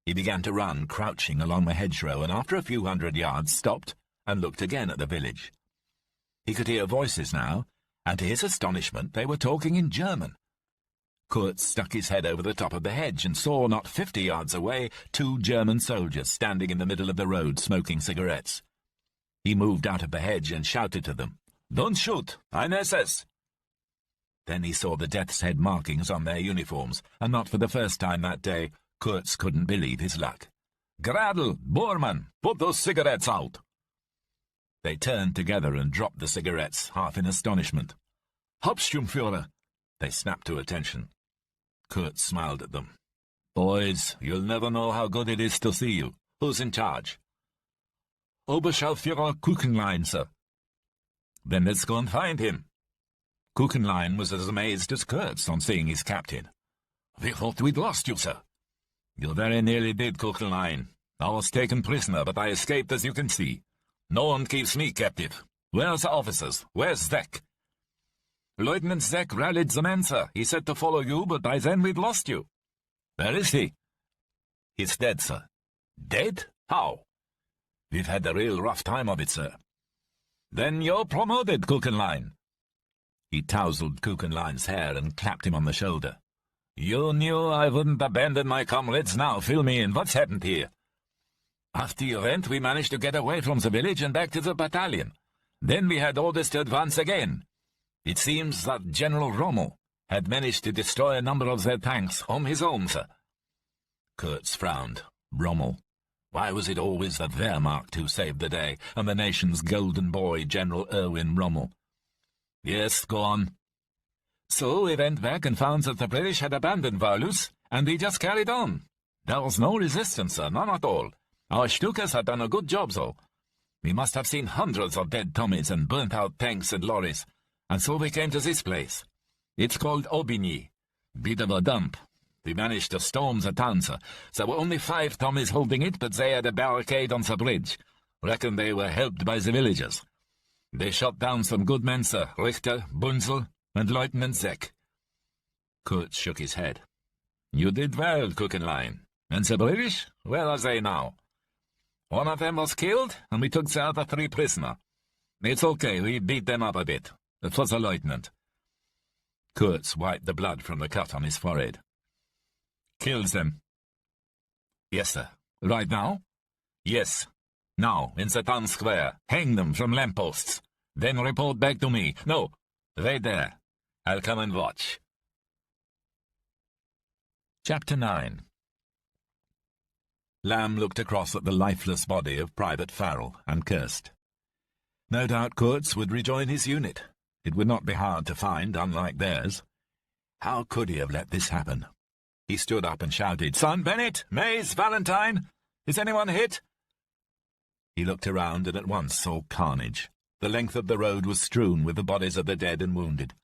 He began to run, crouching along the hedgerow, and after a few hundred yards stopped and looked again at the village. He could hear voices now, and to his astonishment they were talking in German. Kurtz stuck his head over the top of the hedge and saw, not 50 yards away, 2 German soldiers standing in the middle of the road smoking cigarettes. He moved out of the hedge and shouted to them, "Don't shoot! Ein SS!" Then he saw the death's head markings on their uniforms, and not for the first time that day, Kurtz couldn't believe his luck. "Gradl, Bormann, put those cigarettes out!" They turned together and dropped the cigarettes, half in astonishment. "Hauptsturmführer!" They snapped to attention. Kurtz smiled at them. "Boys, you'll never know how good it is to see you. Who's in charge?" "Oberscharführer Kuchenlein, sir." "Then let's go and find him." Kuchenlein was as amazed as Kurtz on seeing his captain. "We thought we'd lost you, sir." "You very nearly did, Kuchenlein. I was taken prisoner, but I escaped, as you can see. No one keeps me captive. Where's the officers? Where's Zek?" "Lieutenant Zek rallied the men, sir. He said to follow you, but by then we'd lost you." "Where is he?" "He's dead, sir." "Dead? How?" "We've had a real rough time of it, sir." "Then you're promoted, Kuchenlein." He tousled Kuchenlein's hair and clapped him on the shoulder. "You knew I wouldn't abandon my comrades. Now fill me in. What's happened here?" "After the event, we managed to get away from the village and back to the battalion. Then we had orders to advance again. It seems that General Rommel had managed to destroy a number of their tanks on his own, sir." Kurtz frowned. Rommel. Why was it always the Wehrmacht who saved the day, and the nation's golden boy, General Erwin Rommel? "Yes, go on." "So we went back and found that the British had abandoned Varlus, and we just carried on. There was no resistance, sir, none at all. Our Stukas had done a good job, though. We must have seen hundreds of dead Tommies and burnt-out tanks and lorries, and so we came to this place. It's called Aubigny. Bit of a dump. We managed to storm the town, sir. There were only 5 Tommies holding it, but they had a barricade on the bridge. Reckon they were helped by the villagers. They shot down some good men, sir, Richter, Bunzel, and Lieutenant Zek." Kurtz shook his head. "You did well, Kuchenlein. And the British? Where are they now?" "One of them was killed, and we took the other 3 prisoner. It's okay, we beat them up a bit. For the lieutenant." Kurtz wiped the blood from the cut on his forehead. "Kills them." "Yes, sir." "Right now?" "Yes. Now, in the town square. Hang them from lampposts. Then report back to me. No, wait there. I'll come and watch." Chapter 9. Lamb looked across at the lifeless body of Private Farrell and cursed. No doubt Kurtz would rejoin his unit. It would not be hard to find, unlike theirs. How could he have let this happen? He stood up and shouted, "Son Bennett! Mays! Valentine! Is anyone hit?" He looked around and at once saw carnage. The length of the road was strewn with the bodies of the dead and wounded.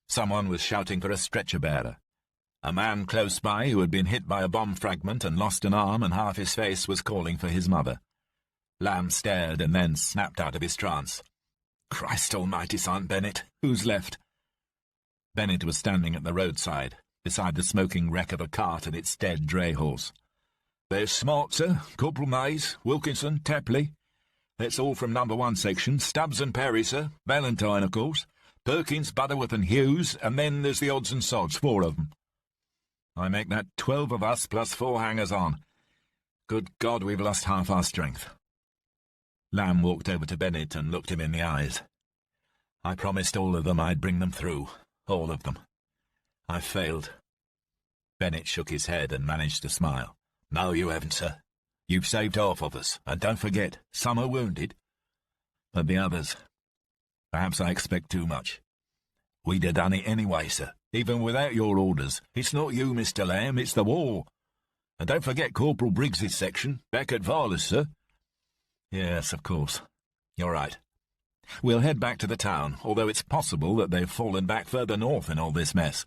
Someone was shouting for a stretcher-bearer. A man close by, who had been hit by a bomb fragment and lost an arm and half his face, was calling for his mother. Lamb stared and then snapped out of his trance. "Christ almighty, Son Bennett! Who's left?" Bennett was standing at the roadside, beside the smoking wreck of a cart and its dead dray-horse. "There's Smart, sir, Corporal Mays, Wilkinson, Tapley. That's all from number 1 section. Stubbs and Perry, sir. Valentine, of course. Perkins, Butterworth and Hughes, and then there's the odds and sods, 4 of them. I make that 12 of us plus 4 hangers-on. Good God, we've lost half our strength." Lamb walked over to Bennett and looked him in the eyes. "I promised all of them I'd bring them through. All of them. I've failed." Bennett shook his head and managed to smile. "No, you haven't, sir. You've saved half of us, and don't forget, some are wounded. But the others, perhaps I expect too much. We'd have done it anyway, sir, even without your orders. It's not you, Mr. Lamb, it's the war. And don't forget Corporal Briggs's section, back at Varlus, sir." "Yes, of course. You're right. We'll head back to the town, although it's possible that they've fallen back further north in all this mess.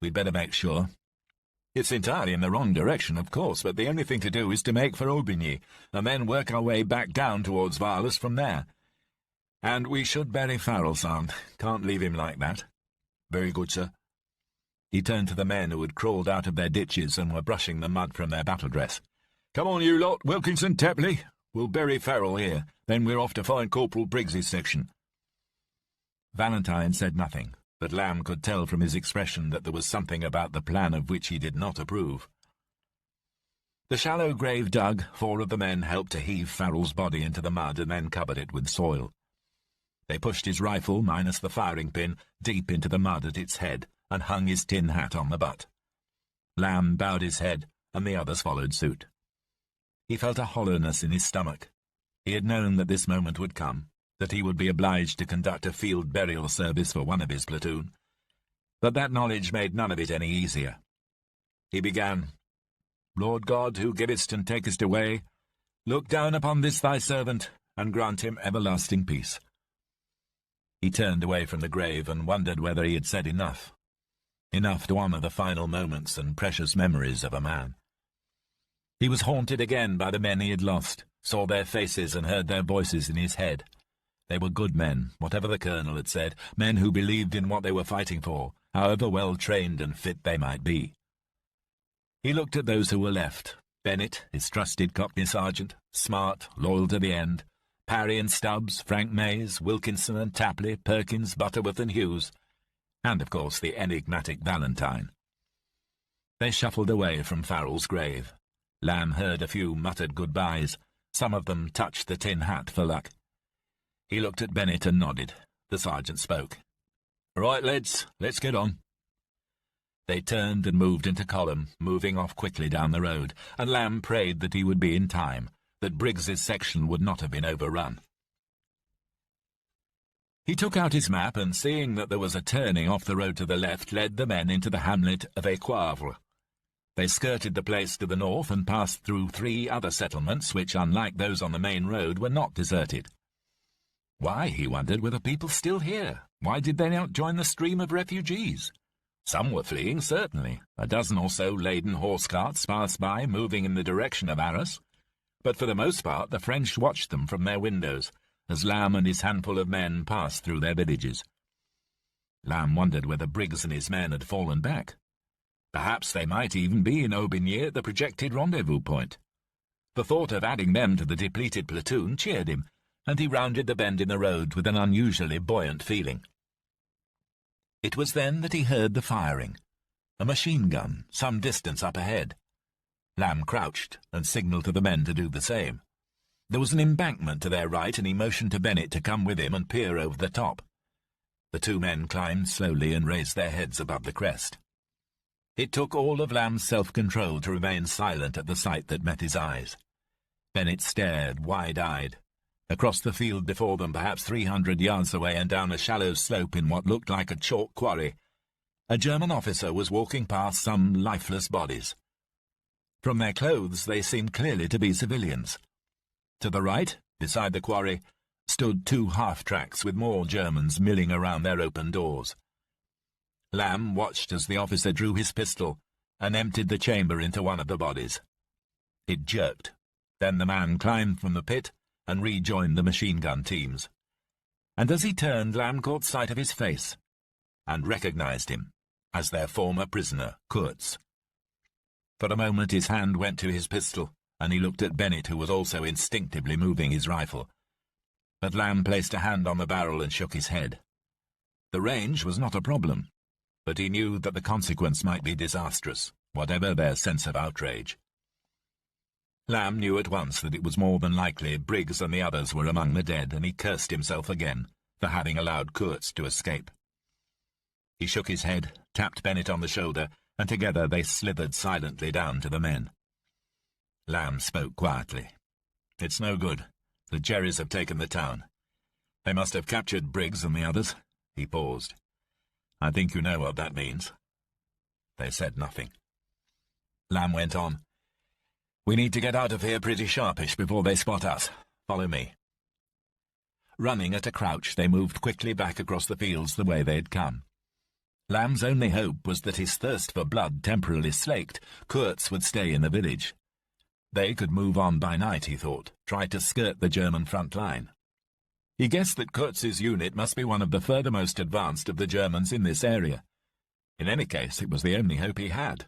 We'd better make sure. It's entirely in the wrong direction, of course, but the only thing to do is to make for Aubigny, and then work our way back down towards Varlus from there. And we should bury Farrell, son. Can't leave him like that. Very good, sir. He turned to the men who had crawled out of their ditches and were brushing the mud from their battle dress. Come on, you lot, Wilkinson, Tapley. We'll bury Farrell here. Then we're off to find Corporal Briggs's section. Valentine said nothing, but Lamb could tell from his expression that there was something about the plan of which he did not approve. The shallow grave dug, 4 of the men helped to heave Farrell's body into the mud and then covered it with soil. They pushed his rifle, minus the firing pin, deep into the mud at its head and hung his tin hat on the butt. Lamb bowed his head, and the others followed suit. He felt a hollowness in his stomach. He had known that this moment would come, that he would be obliged to conduct a field burial service for one of his platoon. But that knowledge made none of it any easier. He began, Lord God, who givest and takest away, look down upon this thy servant, and grant him everlasting peace. He turned away from the grave and wondered whether he had said enough. Enough to honour the final moments and precious memories of a man. He was haunted again by the men he had lost, saw their faces and heard their voices in his head. They were good men, whatever the colonel had said, men who believed in what they were fighting for, however well trained and fit they might be. He looked at those who were left, Bennett, his trusted Cockney sergeant, smart, loyal to the end, Parry and Stubbs, Frank Mays, Wilkinson and Tapley, Perkins, Butterworth and Hughes, and, of course, the enigmatic Valentine. They shuffled away from Farrell's grave. Lamb heard a few muttered goodbyes. Some of them touched the tin hat for luck. He looked at Bennett and nodded. The sergeant spoke. "Right, lads, let's get on." They turned and moved into column, moving off quickly down the road, and Lamb prayed that he would be in time, that Briggs's section would not have been overrun. He took out his map and, seeing that there was a turning off the road to the left, led the men into the hamlet of Ecoivre. They skirted the place to the north and passed through 3 other settlements which, unlike those on the main road, were not deserted. Why, he wondered, were the people still here? Why did they not join the stream of refugees? Some were fleeing, certainly. A dozen or so laden horse carts passed by, moving in the direction of Arras. But for the most part the French watched them from their windows, as Lamb and his handful of men passed through their villages. Lamb wondered whether Briggs and his men had fallen back. Perhaps they might even be in Aubigny at the projected rendezvous point. The thought of adding them to the depleted platoon cheered him, and he rounded the bend in the road with an unusually buoyant feeling. It was then that he heard the firing. A machine gun, some distance up ahead. Lamb crouched and signalled to the men to do the same. There was an embankment to their right, and he motioned to Bennett to come with him and peer over the top. The 2 men climbed slowly and raised their heads above the crest. It took all of Lamb's self-control to remain silent at the sight that met his eyes. Bennett stared, wide-eyed. Across the field before them, perhaps 300 yards away and down a shallow slope in what looked like a chalk quarry, a German officer was walking past some lifeless bodies. From their clothes they seemed clearly to be civilians. To the right, beside the quarry, stood 2 half-tracks with more Germans milling around their open doors. Lamb watched as the officer drew his pistol and emptied the chamber into one of the bodies. It jerked. Then the man climbed from the pit and rejoined the machine-gun teams. And as he turned, Lamb caught sight of his face and recognized him as their former prisoner, Kurtz. For a moment his hand went to his pistol, and he looked at Bennett, who was also instinctively moving his rifle. But Lamb placed a hand on the barrel and shook his head. The range was not a problem, but he knew that the consequence might be disastrous, whatever their sense of outrage. Lamb knew at once that it was more than likely Briggs and the others were among the dead, and he cursed himself again for having allowed Kurtz to escape. He shook his head, tapped Bennett on the shoulder, and together they slithered silently down to the men. Lamb spoke quietly. "It's no good. The Jerrys have taken the town. They must have captured Briggs and the others." He paused. "I think you know what that means." They said nothing. Lamb went on. "We need to get out of here pretty sharpish before they spot us. Follow me." Running at a crouch, they moved quickly back across the fields the way they had come. Lamb's only hope was that, his thirst for blood temporarily slaked, Kurtz would stay in the village. They could move on by night, he thought, try to skirt the German front line. He guessed that Kurtz's unit must be one of the furthermost advanced of the Germans in this area. In any case, it was the only hope he had.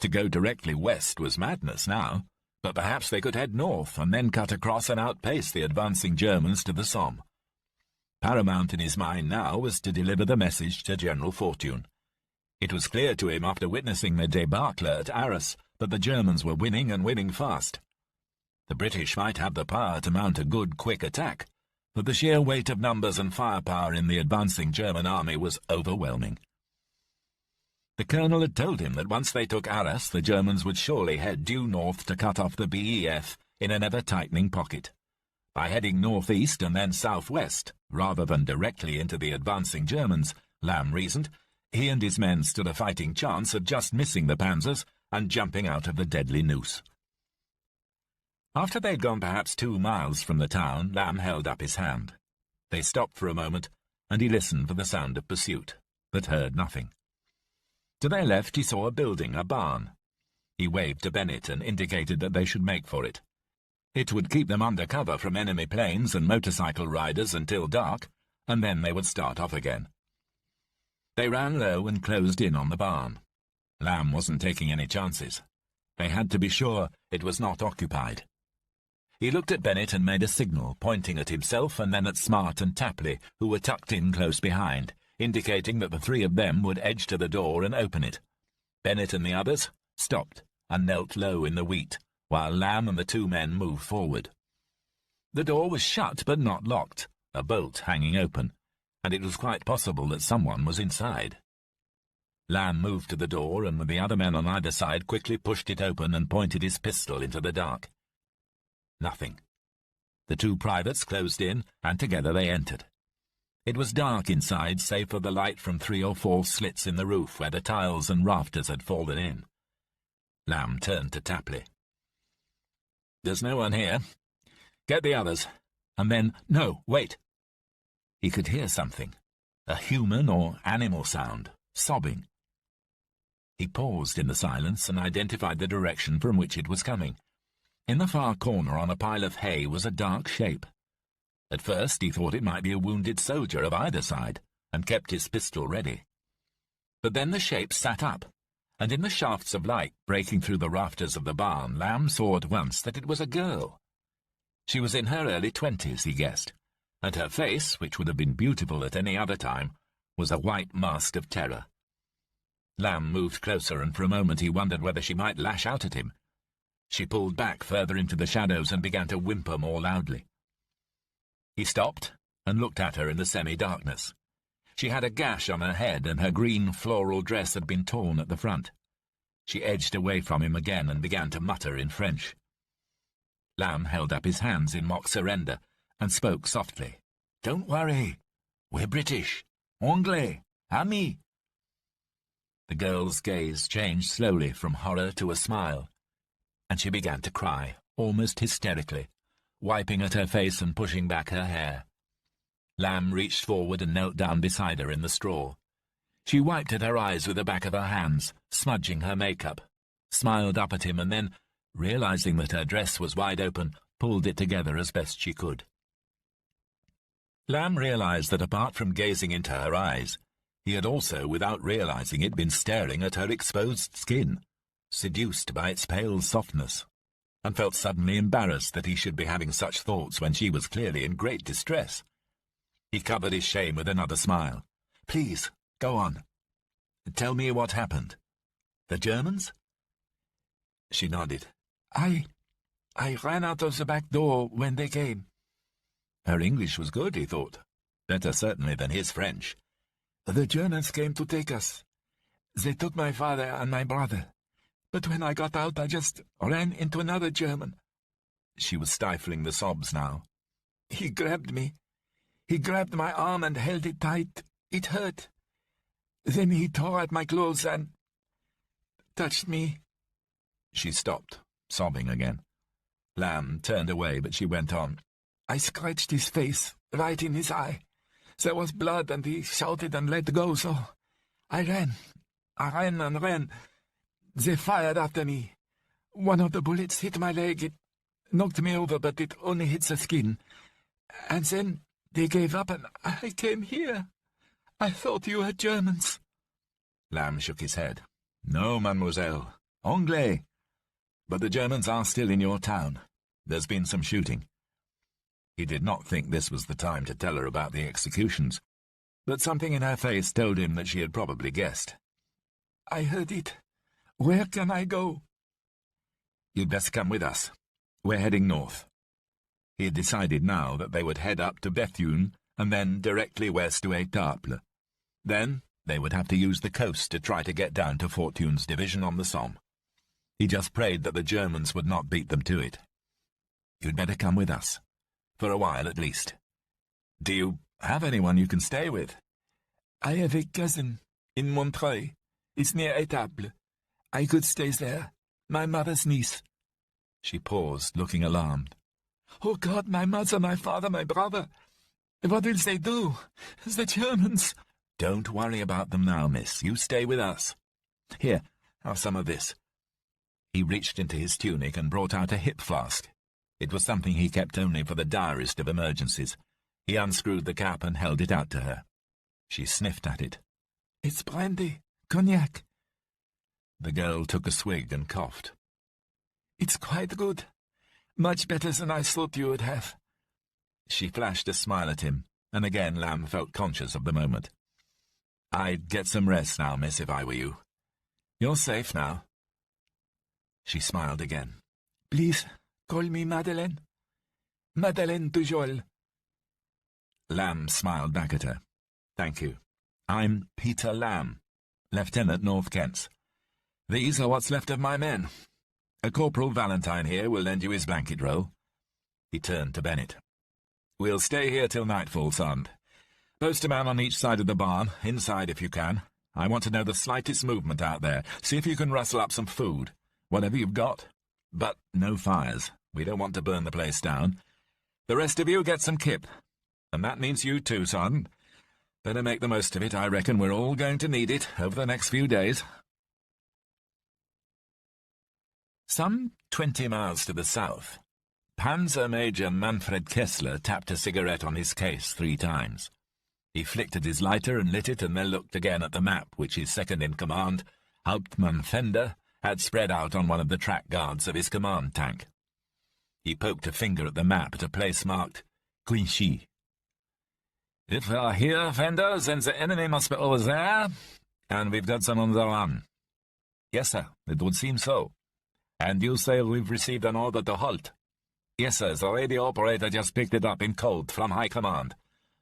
To go directly west was madness now, but perhaps they could head north and then cut across and outpace the advancing Germans to the Somme. Paramount in his mind now was to deliver the message to General Fortune. It was clear to him after witnessing the debacle at Arras that the Germans were winning and winning fast. The British might have the power to mount a good, quick attack, but the sheer weight of numbers and firepower in the advancing German army was overwhelming. The colonel had told him that once they took Arras, the Germans would surely head due north to cut off the BEF in an ever-tightening pocket. By heading northeast and then southwest, rather than directly into the advancing Germans, Lamb reasoned, he and his men stood a fighting chance of just missing the panzers and jumping out of the deadly noose. After they'd gone perhaps 2 miles from the town, Lamb held up his hand. They stopped for a moment, and he listened for the sound of pursuit, but heard nothing. To their left he saw a building, a barn. He waved to Bennett and indicated that they should make for it. It would keep them under cover from enemy planes and motorcycle riders until dark, and then they would start off again. They ran low and closed in on the barn. Lamb wasn't taking any chances. They had to be sure it was not occupied. He looked at Bennett and made a signal, pointing at himself and then at Smart and Tapley, who were tucked in close behind, indicating that the 3 of them would edge to the door and open it. Bennett and the others stopped and knelt low in the wheat, while Lamb and the 2 men moved forward. The door was shut but not locked, a bolt hanging open, and it was quite possible that someone was inside. Lamb moved to the door and with the other men on either side quickly pushed it open and pointed his pistol into the dark. Nothing. The 2 privates closed in, and together they entered. It was dark inside, save for the light from 3 or 4 slits in the roof where the tiles and rafters had fallen in. Lamb turned to Tapley. "There's no one here. Get the others. And then— No, wait!" He could hear something. A human or animal sound. Sobbing. He paused in the silence and identified the direction from which it was coming. In the far corner on a pile of hay was a dark shape. At first he thought it might be a wounded soldier of either side, and kept his pistol ready. But then the shape sat up, and in the shafts of light breaking through the rafters of the barn, Lamb saw at once that it was a girl. She was in her early 20s, he guessed, and her face, which would have been beautiful at any other time, was a white mask of terror. Lamb moved closer, and for a moment he wondered whether she might lash out at him. She pulled back further into the shadows and began to whimper more loudly. He stopped and looked at her in the semi-darkness. She had a gash on her head, and her green floral dress had been torn at the front. She edged away from him again and began to mutter in French. Lamb held up his hands in mock surrender and spoke softly. "Don't worry. We're British. Anglais. Amis." The girl's gaze changed slowly from horror to a smile, and she began to cry, almost hysterically, wiping at her face and pushing back her hair. Lamb reached forward and knelt down beside her in the straw. She wiped at her eyes with the back of her hands, smudging her makeup, smiled up at him, and then, realizing that her dress was wide open, pulled it together as best she could. Lamb realized that apart from gazing into her eyes, he had also, without realizing it, been staring at her exposed skin, seduced by its pale softness, and felt suddenly embarrassed that he should be having such thoughts when she was clearly in great distress. He covered his shame with another smile. "Please, go on. Tell me what happened. The Germans?" She nodded. I ran out of the back door when they came." Her English was good, he thought. Better certainly than his French. "The Germans came to take us. They took my father and my brother. But when I got out, I just ran into another German." She was stifling the sobs now. "He grabbed me. He grabbed my arm and held it tight. It hurt. Then he tore at my clothes and touched me." She stopped, sobbing again. Lamb turned away, but she went on. "I scratched his face, right in his eye. There was blood, and he shouted and let go, so I ran. I ran and ran. They fired after me. One of the bullets hit my leg. It knocked me over, but it only hit the skin. And then They gave up and I came here. I thought you were Germans. Lamb shook his head. No, mademoiselle. Anglais. But the Germans are still in your town. There's been some shooting. He did not think this was the time to tell her about the executions, but something in her face told him that she had probably guessed. I heard it. Where can I go? You'd best come with us. We're heading north. He had decided now that they would head up to Bethune and then directly west to Étaples. Then they would have to use the coast to try to get down to Fortune's division on the Somme. He just prayed that the Germans would not beat them to it. You'd better come with us. For a while, at least. Do you have anyone you can stay with? I have a cousin in Montreuil. It's near Étaples. I could stay there. My mother's niece. She paused, looking alarmed. Oh, God, my mother, my father, my brother. What will they do? The Germans. Don't worry about them now, miss. You stay with us. Here, have some of this. He reached into his tunic and brought out a hip flask. It was something he kept only for the direst of emergencies. He unscrewed the cap and held it out to her. She sniffed at it. It's brandy, cognac. The girl took a swig and coughed. It's quite good. Much better than I thought you would have. She flashed a smile at him, and again Lamb felt conscious of the moment. I'd get some rest now, miss, if I were you. You're safe now. She smiled again. Please, call me Madeleine. Madeleine Dujol. Lamb smiled back at her. Thank you. I'm Peter Lamb, Lieutenant North Kents. These are what's left of my men. A Corporal Valentine here will lend you his blanket roll. He turned to Bennett. We'll stay here till nightfall, son. Post a man on each side of the barn, inside if you can. I want to know the slightest movement out there. See if you can rustle up some food, whatever you've got. But no fires. We don't want to burn the place down. The rest of you get some kip. And that means you too, son. Better make the most of it. I reckon we're all going to need it over the next few days. Some 20 miles to the south, Panzer Major Manfred Kessler tapped a cigarette on his case 3 times. He flicked at his lighter and lit it and then looked again at the map which his second-in-command, Hauptmann Fender, had spread out on one of the track guards of his command tank. He poked a finger at the map at a place marked Clichy. If we are here, Fender, then the enemy must be over there, and we've got some on the run. Yes, sir, it would seem so. And you say we've received an order to halt? Yes, sir, the radio operator just picked it up in code from High Command.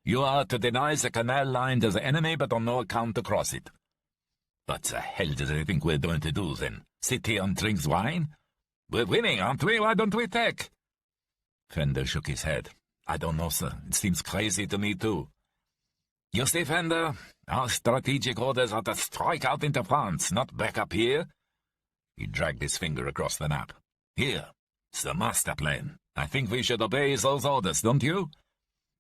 You are to deny the canal line to the enemy, but on no account to cross it. What the hell do they think we're going to do, then? Sit here and drink wine? We're winning, aren't we? Why don't we take? Fender shook his head. I don't know, sir. It seems crazy to me, too. You see, Fender, our strategic orders are to strike out into France, not back up here. He dragged his finger across the map. Here, it's the master plan. I think we should obey those orders, don't you?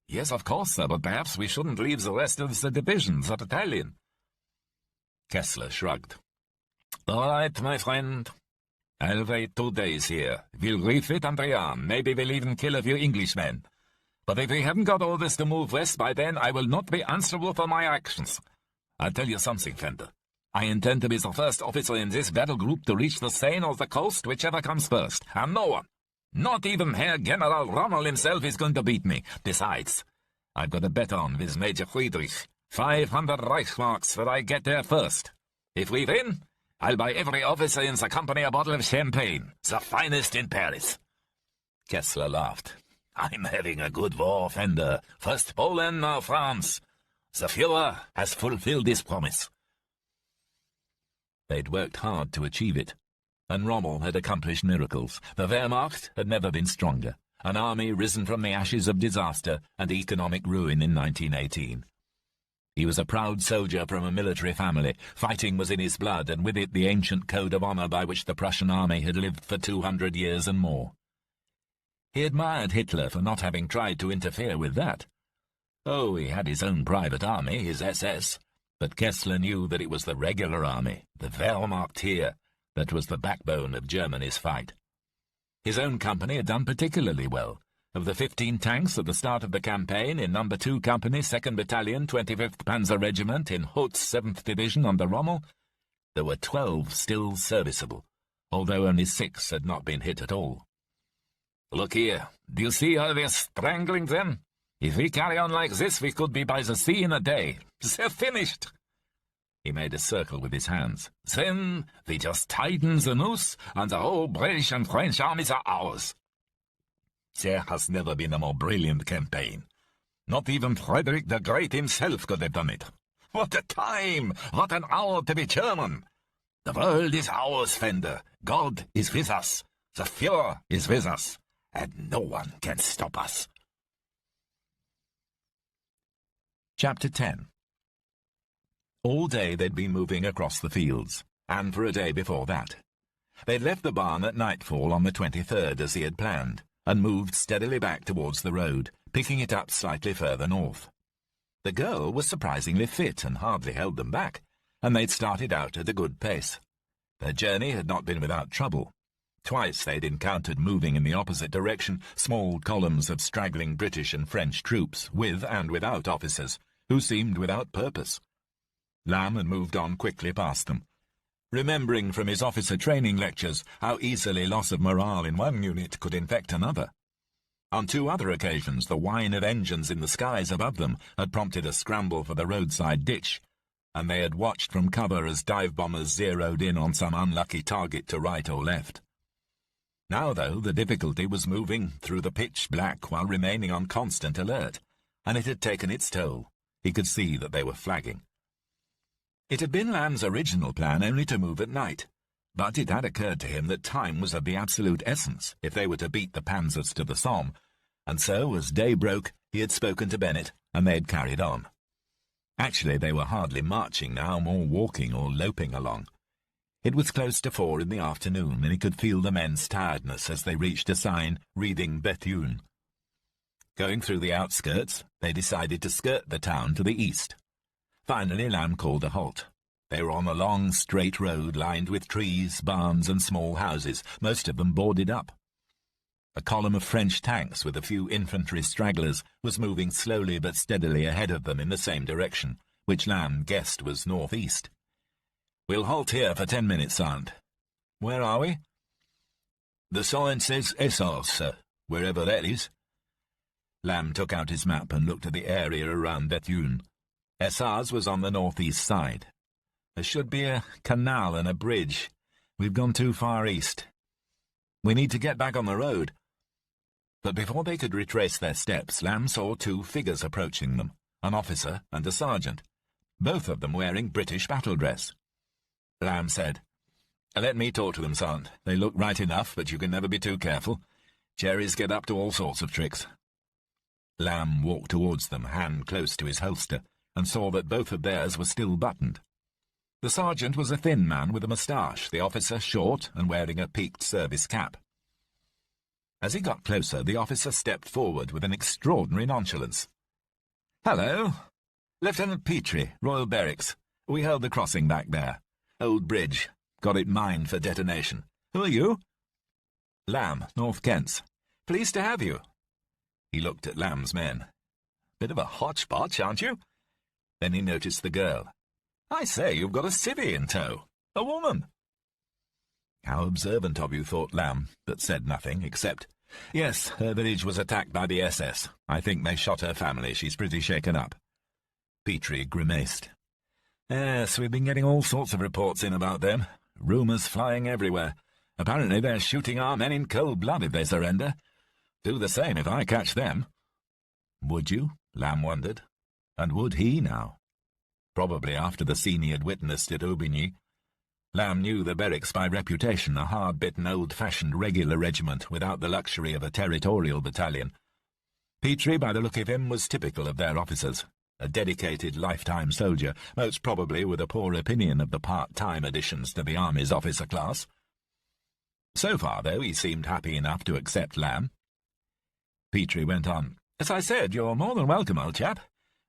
Yes, of course, sir, but perhaps we shouldn't leave the rest of the division, the battalion. Kessler shrugged. All right, my friend. I'll wait 2 days here. We'll refit and rearm. Maybe we'll even kill a few Englishmen. But if we haven't got orders to move west by then, I will not be answerable for my actions. I'll tell you something, Fender. I intend to be the first officer in this battle group to reach the Seine or the coast, whichever comes first. And no one, not even Herr General Rommel himself, is going to beat me. Besides, I've got a bet on with Major Friedrich. 500 Reichsmarks that I get there first. If we win, I'll buy every officer in the company a bottle of champagne, the finest in Paris. Kessler laughed. I'm having a good war, Fender. First Poland, now France. The Führer has fulfilled his promise. They'd worked hard to achieve it, and Rommel had accomplished miracles. The Wehrmacht had never been stronger, an army risen from the ashes of disaster and economic ruin in 1918. He was a proud soldier from a military family. Fighting was in his blood, and with it the ancient code of honor by which the Prussian army had lived for 200 years and more. He admired Hitler for not having tried to interfere with that. Oh, he had his own private army, his SS, but Kessler knew that it was the regular army, the Wehrmacht here, that was the backbone of Germany's fight. His own company had done particularly well, of the 15 tanks at the start of the campaign in No. 2 Company, 2nd Battalion, 25th Panzer Regiment in Hoth's 7th Division under Rommel, there were 12 still serviceable, although only 6 had not been hit at all. "Look here, do you see how they're strangling them? If we carry on like this, we could be by the sea in a day. They're finished." He made a circle with his hands. "Then we just tighten the noose, and the whole British and French armies are ours." There has never been a more brilliant campaign. Not even Frederick the Great himself could have done it. What a time! What an hour to be German! The world is ours, Fender. God is with us. The Führer is with us. And no one can stop us. Chapter 10. All day they'd been moving across the fields, and for a day before that. They'd left the barn at nightfall on the 23rd as he had planned, and moved steadily back towards the road, picking it up slightly further north. The girl was surprisingly fit and hardly held them back, and they'd started out at a good pace. Their journey had not been without trouble. Twice they'd encountered, moving in the opposite direction, small columns of straggling British and French troops, with and without officers, who seemed without purpose. Lamb had moved on quickly past them, remembering from his officer training lectures how easily loss of morale in one unit could infect another. On 2 other occasions, the whine of engines in the skies above them had prompted a scramble for the roadside ditch, and they had watched from cover as dive bombers zeroed in on some unlucky target to right or left. Now, though, the difficulty was moving through the pitch black while remaining on constant alert, and it had taken its toll. He could see that they were flagging. It had been Lamb's original plan only to move at night, but it had occurred to him that time was of the absolute essence if they were to beat the panzers to the Somme, and so, as day broke, he had spoken to Bennett, and they had carried on. Actually, they were hardly marching now, more walking or loping along. It was close to 4 in the afternoon, and he could feel the men's tiredness as they reached a sign reading Bethune. Going through the outskirts, they decided to skirt the town to the east. Finally, Lamb called a halt. They were on a long, straight road lined with trees, barns, and small houses, most of them boarded up. A column of French tanks with a few infantry stragglers was moving slowly but steadily ahead of them in the same direction, which Lamb guessed was northeast. "We'll halt here for 10 minutes, Aunt." "Where are we?" "The sign says Essars, sir, wherever that is." Lamb took out his map and looked at the area around Bethune. Essars was on the northeast side. "There should be a canal and a bridge. We've gone too far east. We need to get back on the road." But before they could retrace their steps, Lamb saw 2 figures approaching them, an officer and a sergeant, both of them wearing British battle dress. Lamb said, "Let me talk to them, Sergeant. They look right enough, but you can never be too careful. Cherries get up to all sorts of tricks." Lamb walked towards them, hand close to his holster, and saw that both of theirs were still buttoned. The sergeant was a thin man with a moustache, the officer short and wearing a peaked service cap. As he got closer, the officer stepped forward with an extraordinary nonchalance. "Hello. Lieutenant Petrie, Royal Barracks. We held the crossing back there. Old bridge. Got it mined for detonation. Who are you?" "Lamb, North Kents. Pleased to have you." He looked at Lamb's men. "Bit of a hodgepodge, aren't you?" Then he noticed the girl. "I say, you've got a civvy in tow. A woman." How observant of you, thought Lamb, but said nothing, except, "Yes, her village was attacked by the SS. I think they shot her family. She's pretty shaken up." Petrie grimaced. "Yes, we've been getting all sorts of reports in about them. Rumours flying everywhere. Apparently they're shooting our men in cold blood if they surrender. Do the same if I catch them." Would you? Lamb wondered. And would he now? Probably after the scene he had witnessed at Aubigny. Lamb knew the barracks by reputation, a hard-bitten, old-fashioned regular regiment without the luxury of a territorial battalion. Petrie, by the look of him, was typical of their officers, a dedicated lifetime soldier, most probably with a poor opinion of the part-time additions to the Army's officer class. So far, though, he seemed happy enough to accept Lamb. Petrie went on, "As I said, you're more than welcome, old chap.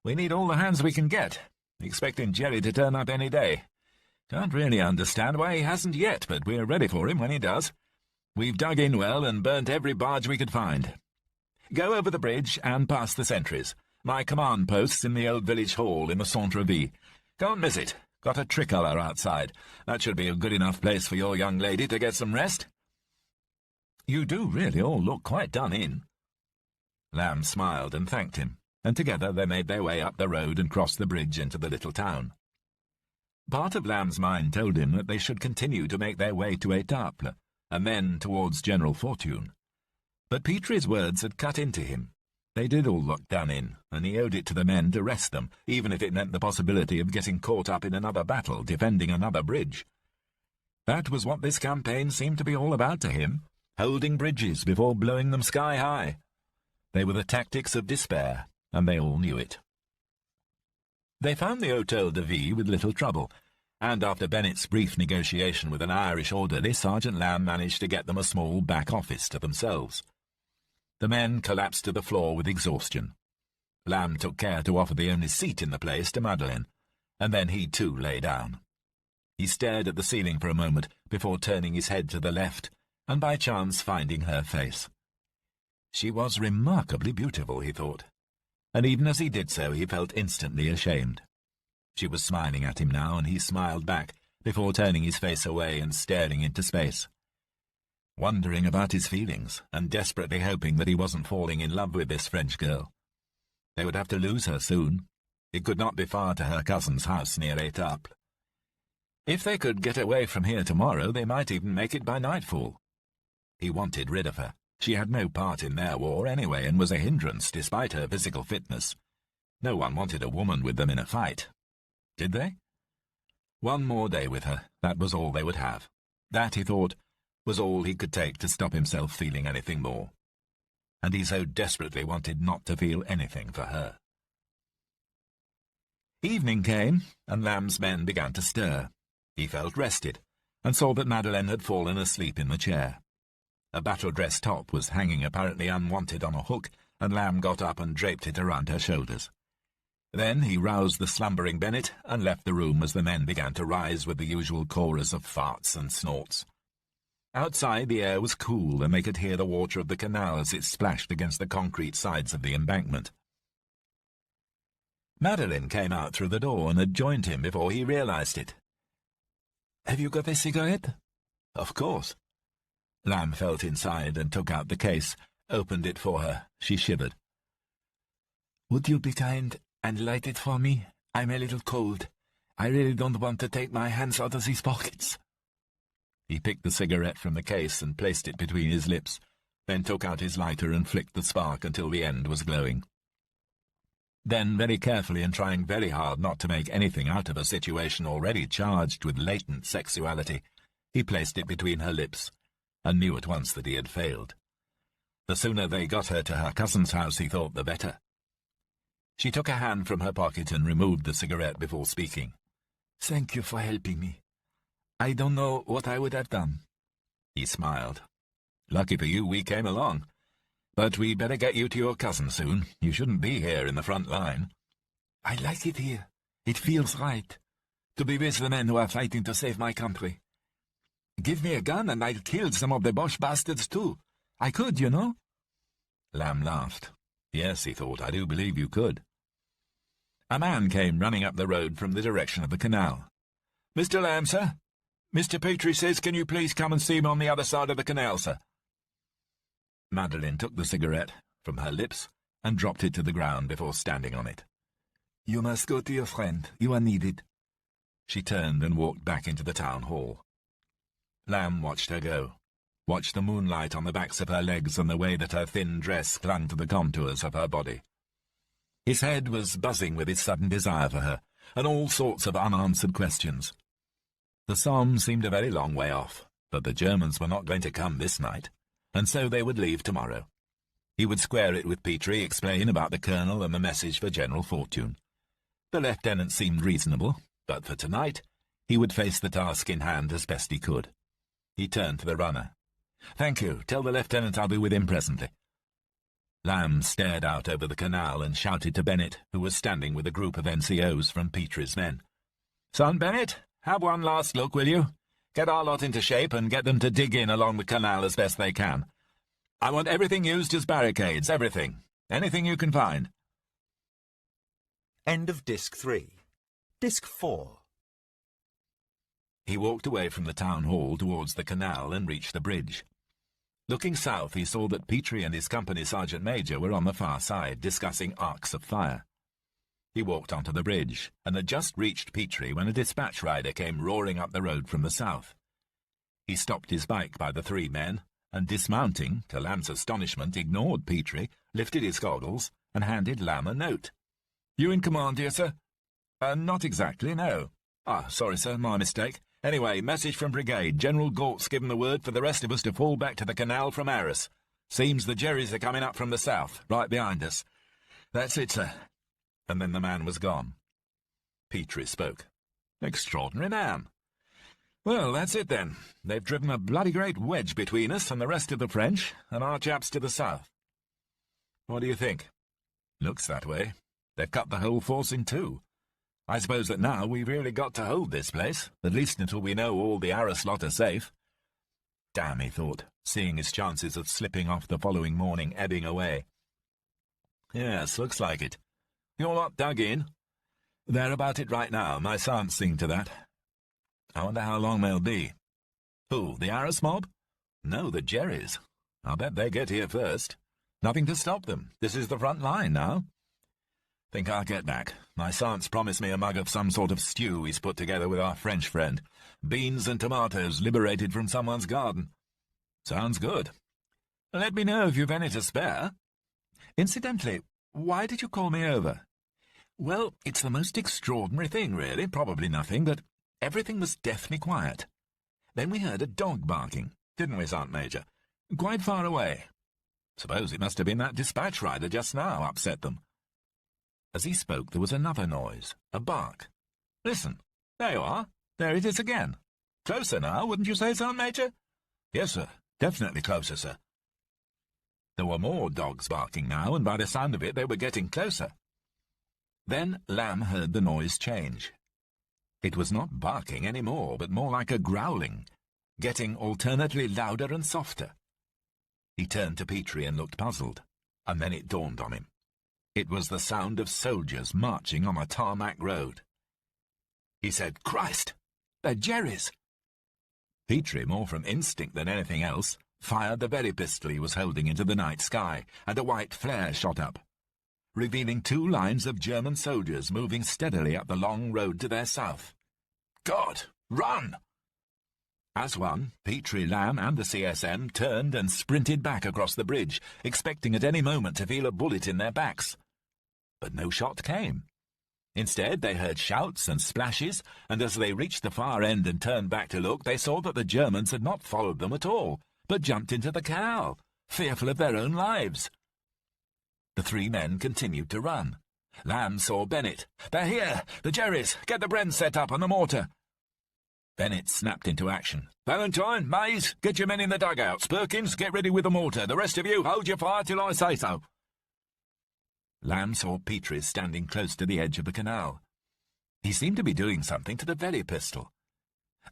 We need all the hands we can get. Expecting Jerry to turn up any day. Can't really understand why he hasn't yet, but we're ready for him when he does. We've dug in well and burnt every barge we could find. Go over the bridge and past the sentries. My command post's in the old village hall in the Centre-Ville. Can't miss it. Got a tricolour outside. That should be a good enough place for your young lady to get some rest. You do really all look quite done in. Lamb smiled and thanked him, and together they made their way up the road and crossed the bridge into the little town. Part of Lamb's mind told him that they should continue to make their way to Étaples, and then towards General Fortune. But Petrie's words had cut into him. They did all look done in, and he owed it to the men to rest them, even if it meant the possibility of getting caught up in another battle defending another bridge. That was what this campaign seemed to be all about to him, holding bridges before blowing them sky high. They were the tactics of despair, and they all knew it. They found the Hôtel de Ville with little trouble, and after Bennett's brief negotiation with an Irish orderly, Sergeant Lamb managed to get them a small back office to themselves. The men collapsed to the floor with exhaustion. Lamb took care to offer the only seat in the place to Madeleine, and then he too lay down. He stared at the ceiling for a moment before turning his head to the left, and by chance finding her face. She was remarkably beautiful, he thought, and even as he did so he felt instantly ashamed. She was smiling at him now, and he smiled back before turning his face away and staring into space. Wondering about his feelings, and desperately hoping that he wasn't falling in love with this French girl. They would have to lose her soon. It could not be far to her cousin's house near Étaples. If they could get away from here tomorrow, they might even make it by nightfall. He wanted rid of her. She had no part in their war anyway, and was a hindrance despite her physical fitness. No one wanted a woman with them in a fight. Did they? One more day with her, that was all they would have. That, he thought, was all he could take to stop himself feeling anything more. And he so desperately wanted not to feel anything for her. Evening came, and Lamb's men began to stir. He felt rested, and saw that Madeleine had fallen asleep in the chair. A battle-dress top was hanging apparently unwanted on a hook, and Lamb got up and draped it around her shoulders. Then he roused the slumbering Bennett and left the room as the men began to rise with the usual chorus of farts and snorts. Outside the air was cool, and they could hear the water of the canal as it splashed against the concrete sides of the embankment. Madeleine came out through the door and had joined him before he realized it. "Have you got a cigarette?" "Of course." Lamb felt inside and took out the case, opened it for her. She shivered. "Would you be kind and light it for me? I'm a little cold. I really don't want to take my hands out of these pockets." He picked the cigarette from the case and placed it between his lips, then took out his lighter and flicked the spark until the end was glowing. Then, very carefully and trying very hard not to make anything out of a situation already charged with latent sexuality, he placed it between her lips, and knew at once that he had failed. The sooner they got her to her cousin's house, he thought, the better. She took a hand from her pocket and removed the cigarette before speaking. "Thank you for helping me. I don't know what I would have done." He smiled. "Lucky for you we came along. But we'd better get you to your cousin soon. You shouldn't be here in the front line." "I like it here. It feels right. To be with the men who are fighting to save my country. Give me a gun and I'll kill some of the Boche bastards too. I could, you know." Lamb laughed. Yes, he thought, I do believe you could. A man came running up the road from the direction of the canal. "Mr. Lamb, sir? Mr. Petrie says, can you please come and see him on the other side of the canal, sir?" Madeleine took the cigarette from her lips and dropped it to the ground before standing on it. "You must go to your friend. You are needed." She turned and walked back into the town hall. Lamb watched her go, watched the moonlight on the backs of her legs and the way that her thin dress clung to the contours of her body. His head was buzzing with his sudden desire for her, and all sorts of unanswered questions. The Somme seemed a very long way off, but the Germans were not going to come this night, and so they would leave tomorrow. He would square it with Petrie, explain about the colonel and the message for General Fortune. The lieutenant seemed reasonable, but for tonight he would face the task in hand as best he could. He turned to the runner. "Thank you. Tell the lieutenant I'll be with him presently." Lamb stared out over the canal and shouted to Bennett, who was standing with a group of NCOs from Petrie's men. "Son Bennett, have one last look, will you? Get our lot into shape and get them to dig in along the canal as best they can. I want everything used as barricades, everything. Anything you can find. End of Disc 3. Disc 4. He walked away from the town hall towards the canal and reached the bridge. Looking south, he saw that Petrie and his company sergeant major were on the far side, discussing arcs of fire. He walked onto the bridge, and had just reached Petrie when a dispatch rider came roaring up the road from the south. He stopped his bike by the three men, and dismounting, to Lamb's astonishment, ignored Petrie, lifted his goggles, and handed Lamb a note. "You in command here, sir?" Not exactly, no." "Ah, sorry, sir, my mistake. Anyway, message from brigade. General Gault's given the word for the rest of us to fall back to the canal from Arras. Seems the Jerrys are coming up from the south, right behind us." "That's it, sir." And then the man was gone. Petrie spoke. "Extraordinary man. Well, that's it then. They've driven a bloody great wedge between us and the rest of the French, and our chaps to the south. What do you think?" "Looks that way. They've cut the whole force in two. I suppose that now we've really got to hold this place, at least until we know all the Arras lot are safe." Damn, he thought, seeing his chances of slipping off the following morning ebbing away. "Yes, looks like it. Your lot dug in?" "They're about it right now. My sergeant's seeing to that." "I wonder how long they'll be." "Who, the Arras mob?" "No, the Jerrys. I'll bet they get here first. Nothing to stop them. This is the front line now." "Think I'll get back. My sergeant's promised me a mug of some sort of stew he's put together with our French friend. Beans and tomatoes liberated from someone's garden." "Sounds good. Let me know if you've any to spare. Incidentally, why did you call me over?" "Well, it's the most extraordinary thing, really. Probably nothing, but everything was deathly quiet. Then we heard a dog barking, didn't we, Sergeant Major? Quite far away. Suppose it must have been that dispatch rider just now upset them." As he spoke, there was another noise, a bark. "Listen, there you are. There it is again. Closer now, wouldn't you say, Sergeant Major?" "Yes, sir. Definitely closer, sir." There were more dogs barking now, and by the sound of it they were getting closer. Then Lamb heard the noise change. It was not barking any more, but more like a growling, getting alternately louder and softer. He turned to Petrie and looked puzzled, and then it dawned on him. It was the sound of soldiers marching on a tarmac road. He said, "Christ! They're Jerrys!" Petrie, more from instinct than anything else, fired the very pistol he was holding into the night sky, and a white flare shot up, revealing two lines of German soldiers moving steadily up the long road to their south. "God! Run!" As one, Petrie, Lamb, and the CSM turned and sprinted back across the bridge, expecting at any moment to feel a bullet in their backs. But no shot came. Instead, they heard shouts and splashes, and as they reached the far end and turned back to look, they saw that the Germans had not followed them at all, but jumped into the canal, fearful of their own lives. The three men continued to run. Lamb saw Bennett. "They're here! The Jerrys! Get the Bren set up on the mortar!" Bennett snapped into action. "Valentine, Mays, get your men in the dugouts. Perkins, get ready with the mortar. The rest of you, hold your fire till I say so." Lamb saw Petrie standing close to the edge of the canal. He seemed to be doing something to the very pistol.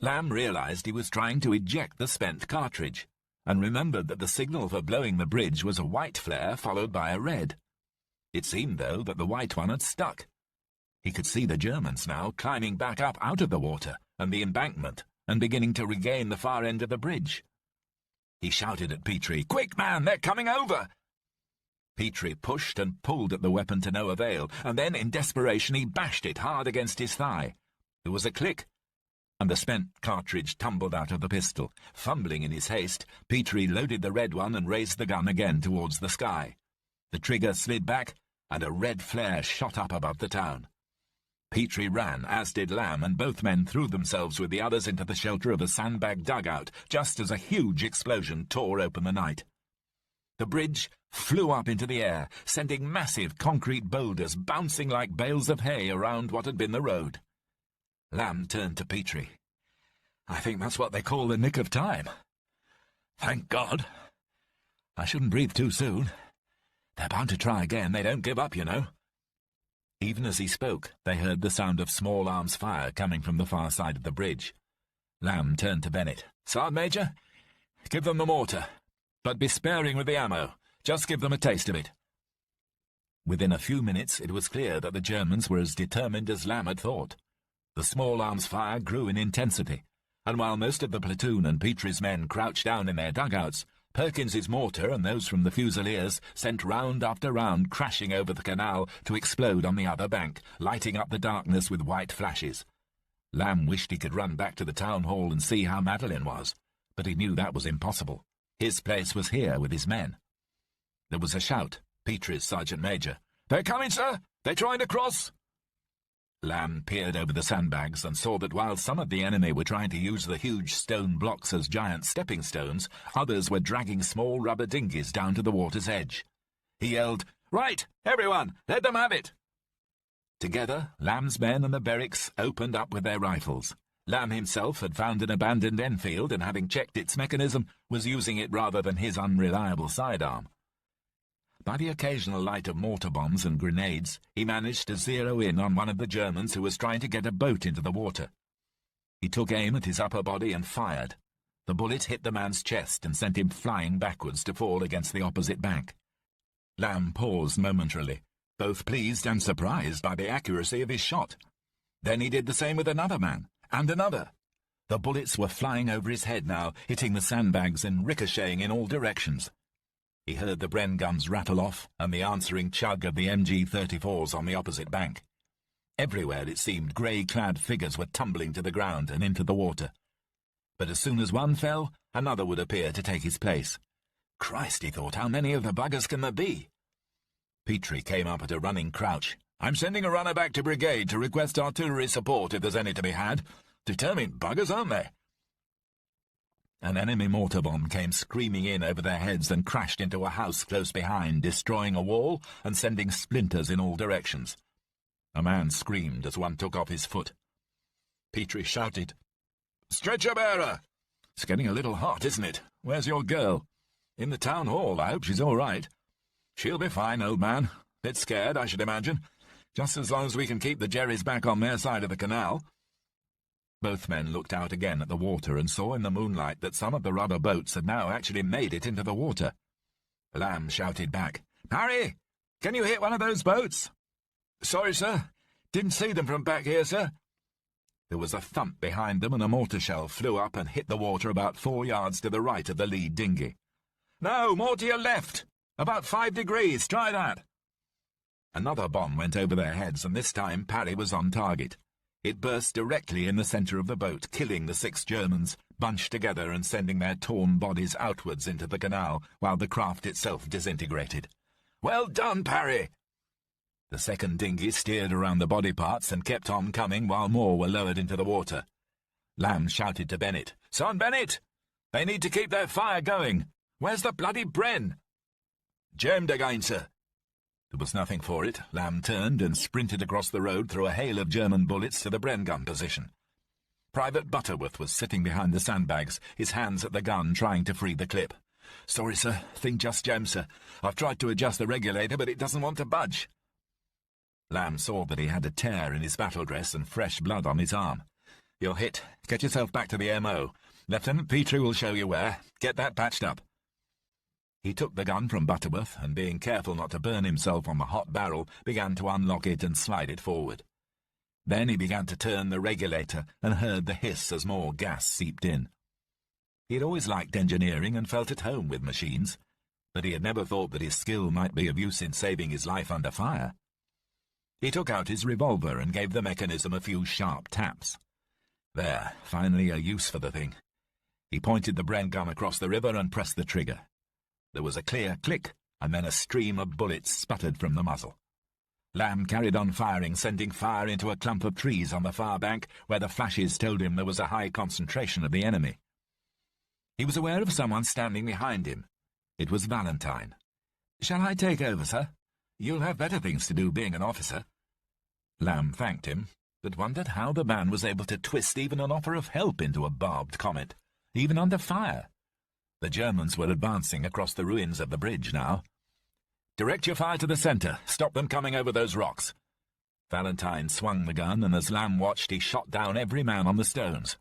Lamb realized he was trying to eject the spent cartridge, and remembered that the signal for blowing the bridge was a white flare followed by a red. It seemed, though, that the white one had stuck. He could see the Germans now climbing back up out of the water and the embankment and beginning to regain the far end of the bridge. He shouted at Petrie, "Quick, man, they're coming over!" Petrie pushed and pulled at the weapon to no avail, and then, in desperation, he bashed it hard against his thigh. There was a click, and the spent cartridge tumbled out of the pistol. Fumbling in his haste, Petrie loaded the red one and raised the gun again towards the sky. The trigger slid back, and a red flare shot up above the town. Petrie ran, as did Lamb, and both men threw themselves with the others into the shelter of a sandbag dugout, just as a huge explosion tore open the night. The bridge flew up into the air, sending massive concrete boulders bouncing like bales of hay around what had been the road. Lamb turned to Petrie. "I think that's what they call the nick of time. Thank God. I shouldn't breathe too soon. They're bound to try again. They don't give up, you know." Even as he spoke, they heard the sound of small arms fire coming from the far side of the bridge. Lamb turned to Bennett. "Sergeant Major, give them the mortar. But be sparing with the ammo. Just give them a taste of it. Within a few minutes it was clear that the Germans were as determined as Lamb had thought. The small arms fire grew in intensity, and while most of the platoon and Petrie's men crouched down in their dugouts, Perkins's mortar and those from the Fusiliers sent round after round crashing over the canal to explode on the other bank, lighting up the darkness with white flashes. Lamb wished he could run back to the town hall and see how Madeline was, but he knew that was impossible. His place was here with his men. There was a shout. Petrie's sergeant major. "They're coming, sir! They're trying to cross!" Lamb peered over the sandbags and saw that while some of the enemy were trying to use the huge stone blocks as giant stepping stones, others were dragging small rubber dinghies down to the water's edge. He yelled, "Right, everyone, let them have it!" Together, Lamb's men and the Berwick's opened up with their rifles. Lamb himself had found an abandoned Enfield and, having checked its mechanism, was using it rather than his unreliable sidearm. By the occasional light of mortar bombs and grenades, he managed to zero in on one of the Germans who was trying to get a boat into the water. He took aim at his upper body and fired. The bullet hit the man's chest and sent him flying backwards to fall against the opposite bank. Lamb paused momentarily, both pleased and surprised by the accuracy of his shot. Then he did the same with another man, and another. The bullets were flying over his head now, hitting the sandbags and ricocheting in all directions. He heard the Bren guns rattle off and the answering chug of the MG-34s on the opposite bank. Everywhere, it seemed, grey-clad figures were tumbling to the ground and into the water. But as soon as one fell, another would appear to take his place. Christ, he thought, how many of the buggers can there be? Petrie came up at a running crouch. "I'm sending a runner back to brigade to request artillery support if there's any to be had. Determined buggers, aren't they?" An enemy mortar bomb came screaming in over their heads and crashed into a house close behind, destroying a wall and sending splinters in all directions. A man screamed as one took off his foot. Petrie shouted, "Stretcher bearer! It's getting a little hot, isn't it? Where's your girl?" "In the town hall. I hope she's all right." "She'll be fine, old man. Bit scared, I should imagine. Just as long as we can keep the Jerrys back on their side of the canal." Both men looked out again at the water and saw in the moonlight that some of the rubber boats had now actually made it into the water. Lamb shouted back, "Harry, can you hit one of those boats?" "Sorry, sir. Didn't see them from back here, sir." There was a thump behind them and a mortar shell flew up and hit the water about 4 yards to the right of the lead dinghy. "No, more to your left. About 5 degrees. Try that." Another bomb went over their heads, and this time Parry was on target. It burst directly in the centre of the boat, killing the 6 Germans, bunched together and sending their torn bodies outwards into the canal, while the craft itself disintegrated. "Well done, Parry!" The second dinghy steered around the body parts and kept on coming while more were lowered into the water. Lamb shouted to Bennett, "Son Bennett! They need to keep their fire going. Where's the bloody Bren?" "Jammed again, sir." There was nothing for it. Lamb turned and sprinted across the road through a hail of German bullets to the Bren gun position. Private Butterworth was sitting behind the sandbags, his hands at the gun, trying to free the clip. "Sorry, sir. Thing just jammed, sir. I've tried to adjust the regulator, but it doesn't want to budge." Lamb saw that he had a tear in his battle dress and fresh blood on his arm. "You're hit. Get yourself back to the M.O. Lieutenant Petrie will show you where. Get that patched up." He took the gun from Butterworth and, being careful not to burn himself on the hot barrel, began to unlock it and slide it forward. Then he began to turn the regulator and heard the hiss as more gas seeped in. He had always liked engineering and felt at home with machines, but he had never thought that his skill might be of use in saving his life under fire. He took out his revolver and gave the mechanism a few sharp taps. There, finally a use for the thing. He pointed the Bren gun across the river and pressed the trigger. There was a clear click, and then a stream of bullets sputtered from the muzzle. Lamb carried on firing, sending fire into a clump of trees on the far bank, where the flashes told him there was a high concentration of the enemy. He was aware of someone standing behind him. It was Valentine. "Shall I take over, sir? You'll have better things to do being an officer." Lamb thanked him, but wondered how the man was able to twist even an offer of help into a barbed comment, even under fire. The Germans were advancing across the ruins of the bridge now. "Direct your fire to the centre. Stop them coming over those rocks." Valentine swung the gun, and as Lamb watched, he shot down every man on the stones.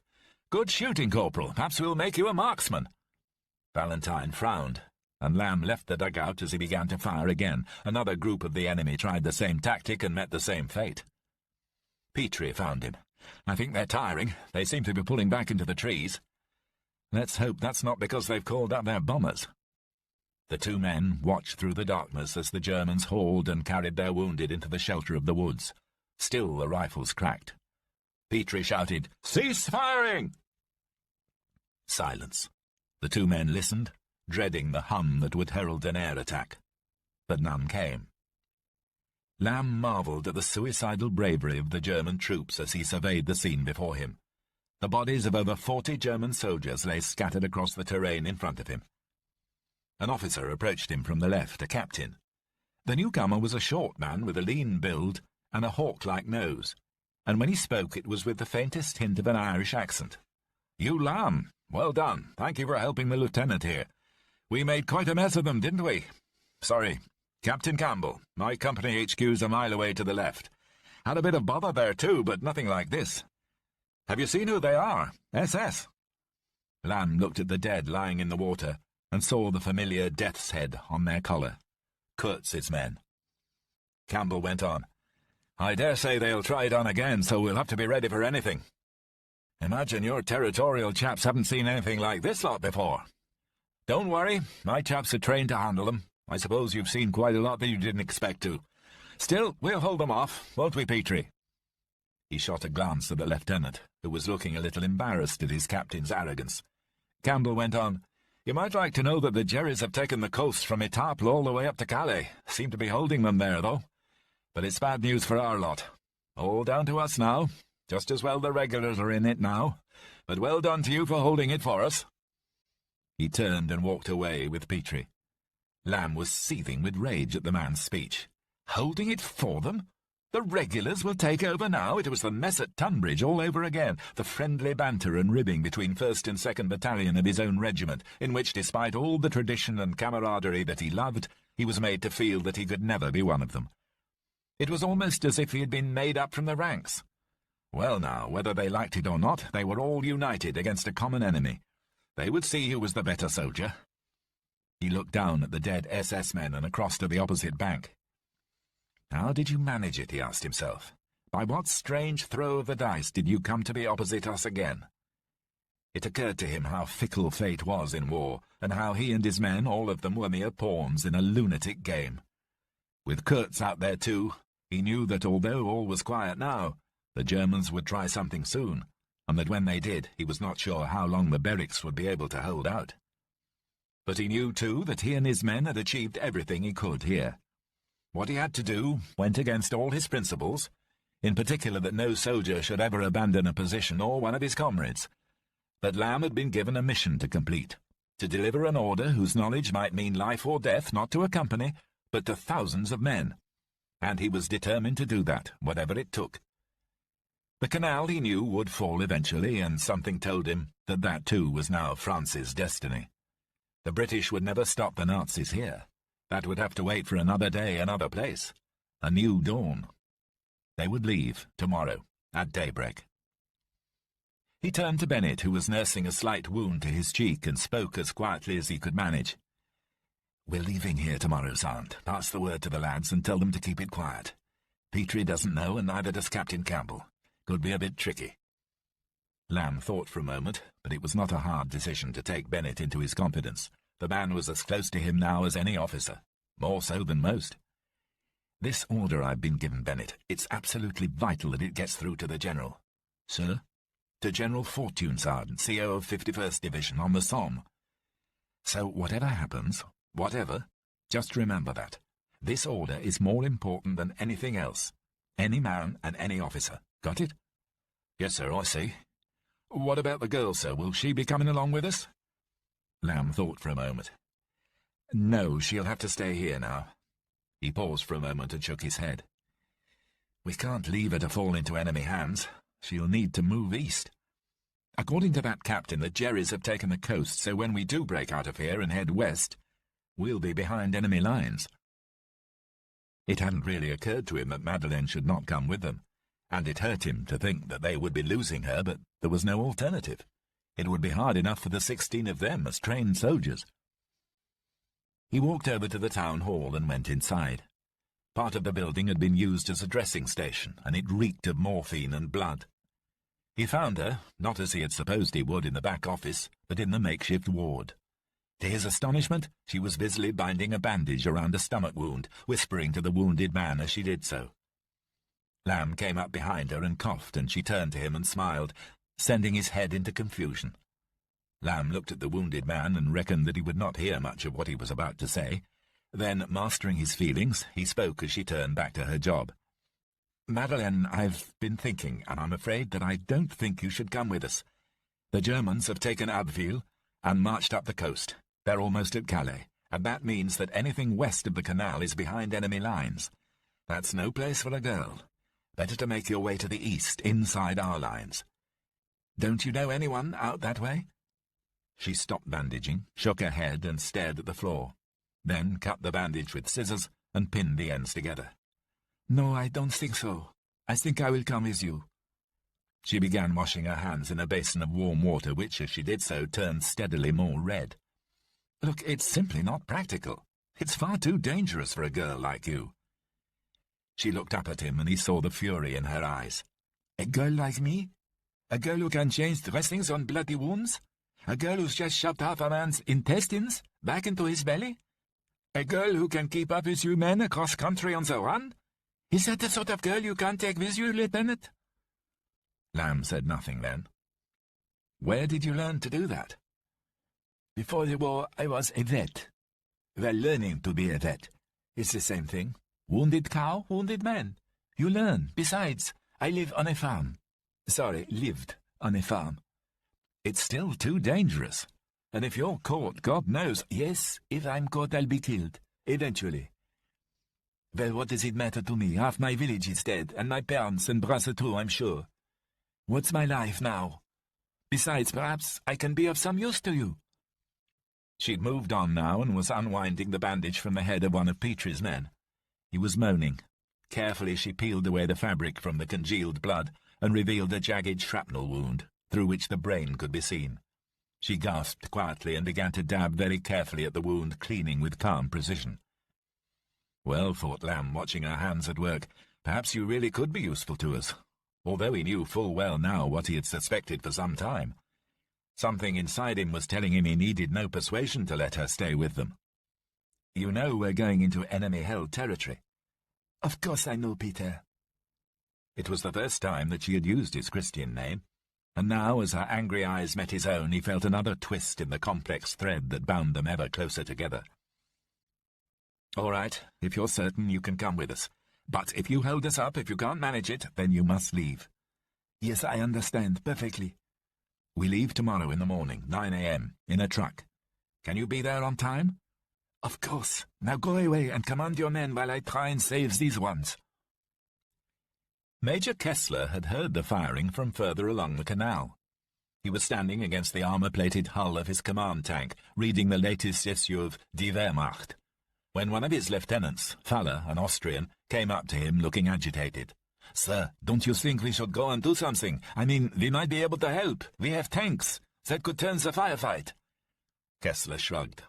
"Good shooting, Corporal. Perhaps we'll make you a marksman." Valentine frowned. and Lamb left the dugout as he began to fire again. Another group of the enemy tried the same tactic and met the same fate. Petrie found him. "I think they're tiring. They seem to be pulling back into the trees. Let's hope that's not because they've called up their bombers." The two men watched through the darkness as the Germans hauled and carried their wounded into the shelter of the woods. Still the rifles cracked. Petrie shouted, "Cease firing!" Silence. The two men listened, dreading the hum that would herald an air attack. But none came. Lamb marvelled at the suicidal bravery of the German troops as he surveyed the scene before him. The bodies of over 40 German soldiers lay scattered across the terrain in front of him. An officer approached him from the left, a captain. The newcomer was a short man with a lean build and a hawk-like nose, and when he spoke it was with the faintest hint of an Irish accent. "You Lamb, well done. Thank you for helping the lieutenant here. We made quite a mess of them, didn't we? Sorry. Captain Campbell, my company HQ's a mile away to the left. Had a bit of bother there too, but nothing like this. Have you seen who they are? SS." Lamb looked at the dead lying in the water and saw the familiar death's head on their collar. Kurtz's men. Campbell went on, "I dare say they'll try it on again, so we'll have to be ready for anything. Imagine your territorial chaps haven't seen anything like this lot before. Don't worry, my chaps are trained to handle them. I suppose you've seen quite a lot that you didn't expect to. Still, we'll hold them off, won't we, Petrie?" He shot a glance at the lieutenant, who was looking a little embarrassed at his captain's arrogance. Campbell went on, "You might like to know that the Jerrys have taken the coast from Etaples all the way up to Calais. Seem to be holding them there, though. But it's bad news for our lot. All down to us now. Just as well the regulars are in it now. But well done to you for holding it for us." He turned and walked away with Petrie. Lamb was seething with rage at the man's speech. Holding it for them? The regulars will take over now. It was the mess at Tunbridge all over again, the friendly banter and ribbing between 1st and 2nd Battalion of his own regiment, in which, despite all the tradition and camaraderie that he loved, he was made to feel that he could never be one of them. It was almost as if he had been made up from the ranks. Well now, whether they liked it or not, they were all united against a common enemy. They would see who was the better soldier. He looked down at the dead SS men and across to the opposite bank. How did you manage it, he asked himself. By what strange throw of the dice did you come to be opposite us again? It occurred to him how fickle fate was in war, and how he and his men, all of them, were mere pawns in a lunatic game. With Kurtz out there too, he knew that although all was quiet now, the Germans would try something soon, and that when they did, he was not sure how long the barracks would be able to hold out. But he knew too that he and his men had achieved everything he could here. What he had to do went against all his principles, in particular that no soldier should ever abandon a position or one of his comrades. But Lamb had been given a mission to complete, to deliver an order whose knowledge might mean life or death not to a company, but to thousands of men. And he was determined to do that, whatever it took. The canal, he knew, would fall eventually, and something told him that that too was now France's destiny. The British would never stop the Nazis here. That would have to wait for another day, another place. A new dawn. They would leave tomorrow, at daybreak. He turned to Bennett, who was nursing a slight wound to his cheek, and spoke as quietly as he could manage. "We're leaving here tomorrow, Sergeant. Pass the word to the lads and tell them to keep it quiet. Petrie doesn't know, and neither does Captain Campbell. Could be a bit tricky." Lamb thought for a moment, but it was not a hard decision to take Bennett into his confidence. The man was as close to him now as any officer, more so than most. "This order I've been given, Bennett, it's absolutely vital that it gets through to the General." "Sir?" "To General Fortune, Sergeant, CO of 51st Division, on the Somme. So whatever happens, whatever, just remember that. This order is more important than anything else. Any man and any officer. Got it?" "Yes, sir, I see. What about the girl, sir? Will she be coming along with us?" Lamb thought for a moment. "No, she'll have to stay here now." He paused for a moment and shook his head. "We can't leave her to fall into enemy hands. She'll need to move east. According to that captain, the Jerrys have taken the coast, so when we do break out of here and head west, we'll be behind enemy lines." It hadn't really occurred to him that Madeleine should not come with them, and it hurt him to think that they would be losing her, but there was no alternative. It would be hard enough for the 16 of them as trained soldiers. He walked over to the town hall and went inside. Part of the building had been used as a dressing station, and it reeked of morphine and blood. He found her, not as he had supposed he would in the back office, but in the makeshift ward. To his astonishment, she was busily binding a bandage around a stomach wound, whispering to the wounded man as she did so. Lamb came up behind her and coughed, and she turned to him and smiled, sending his head into confusion. Lamb looked at the wounded man and reckoned that he would not hear much of what he was about to say. Then, mastering his feelings, he spoke as she turned back to her job. "Madeleine, I've been thinking, and I'm afraid that I don't think you should come with us. The Germans have taken Abbeville and marched up the coast. They're almost at Calais, and that means that anything west of the canal is behind enemy lines. That's no place for a girl. Better to make your way to the east, inside our lines. Don't you know anyone out that way?" She stopped bandaging, shook her head, and stared at the floor, then cut the bandage with scissors and pinned the ends together. "No, I don't think so. I think I will come with you." She began washing her hands in a basin of warm water, which, as she did so, turned steadily more red. "Look, it's simply not practical. It's far too dangerous for a girl like you." She looked up at him, and he saw the fury in her eyes. "A girl like me? A girl who can change dressings on bloody wounds? A girl who's just shoved half a man's intestines back into his belly? A girl who can keep up with you men across country on the run? Is that the sort of girl you can't take with you, Lieutenant?" Lamb said nothing then. "Where did you learn to do that?" "Before the war, I was a vet. Well, learning to be a vet. It's the same thing. Wounded cow, wounded man. You learn. Besides, I live on a farm. Lived on a farm. It's still too dangerous. And if you're caught, God knows, yes, if I'm caught, I'll be killed. Eventually. Well, what does it matter to me? Half my village is dead, and my parents and brother too, I'm sure. What's my life now? Besides, perhaps I can be of some use to you." She'd moved on now and was unwinding the bandage from the head of one of Petrie's men. He was moaning. Carefully she peeled away the fabric from the congealed blood and revealed a jagged shrapnel wound, through which the brain could be seen. She gasped quietly and began to dab very carefully at the wound, cleaning with calm precision. "Well," thought Lamb, watching her hands at work, "perhaps you really could be useful to us," although he knew full well now what he had suspected for some time. Something inside him was telling him he needed no persuasion to let her stay with them. "You know we're going into enemy-held territory." "Of course I know, Peter." It was the first time that she had used his Christian name, and now, as her angry eyes met his own, he felt another twist in the complex thread that bound them ever closer together. "All right, if you're certain, you can come with us. But if you hold us up, if you can't manage it, then you must leave." "Yes, I understand perfectly." "We leave tomorrow in the morning, 9 a.m., in a truck. Can you be there on time?" "Of course. Now go away and command your men while I try and save these ones." Major Kessler had heard the firing from further along the canal. He was standing against the armor-plated hull of his command tank, reading the latest issue of Die Wehrmacht, when one of his lieutenants, Faller, an Austrian, came up to him looking agitated. "Sir, don't you think we should go and do something? I mean, we might be able to help. We have tanks. That could turn the firefight." Kessler shrugged.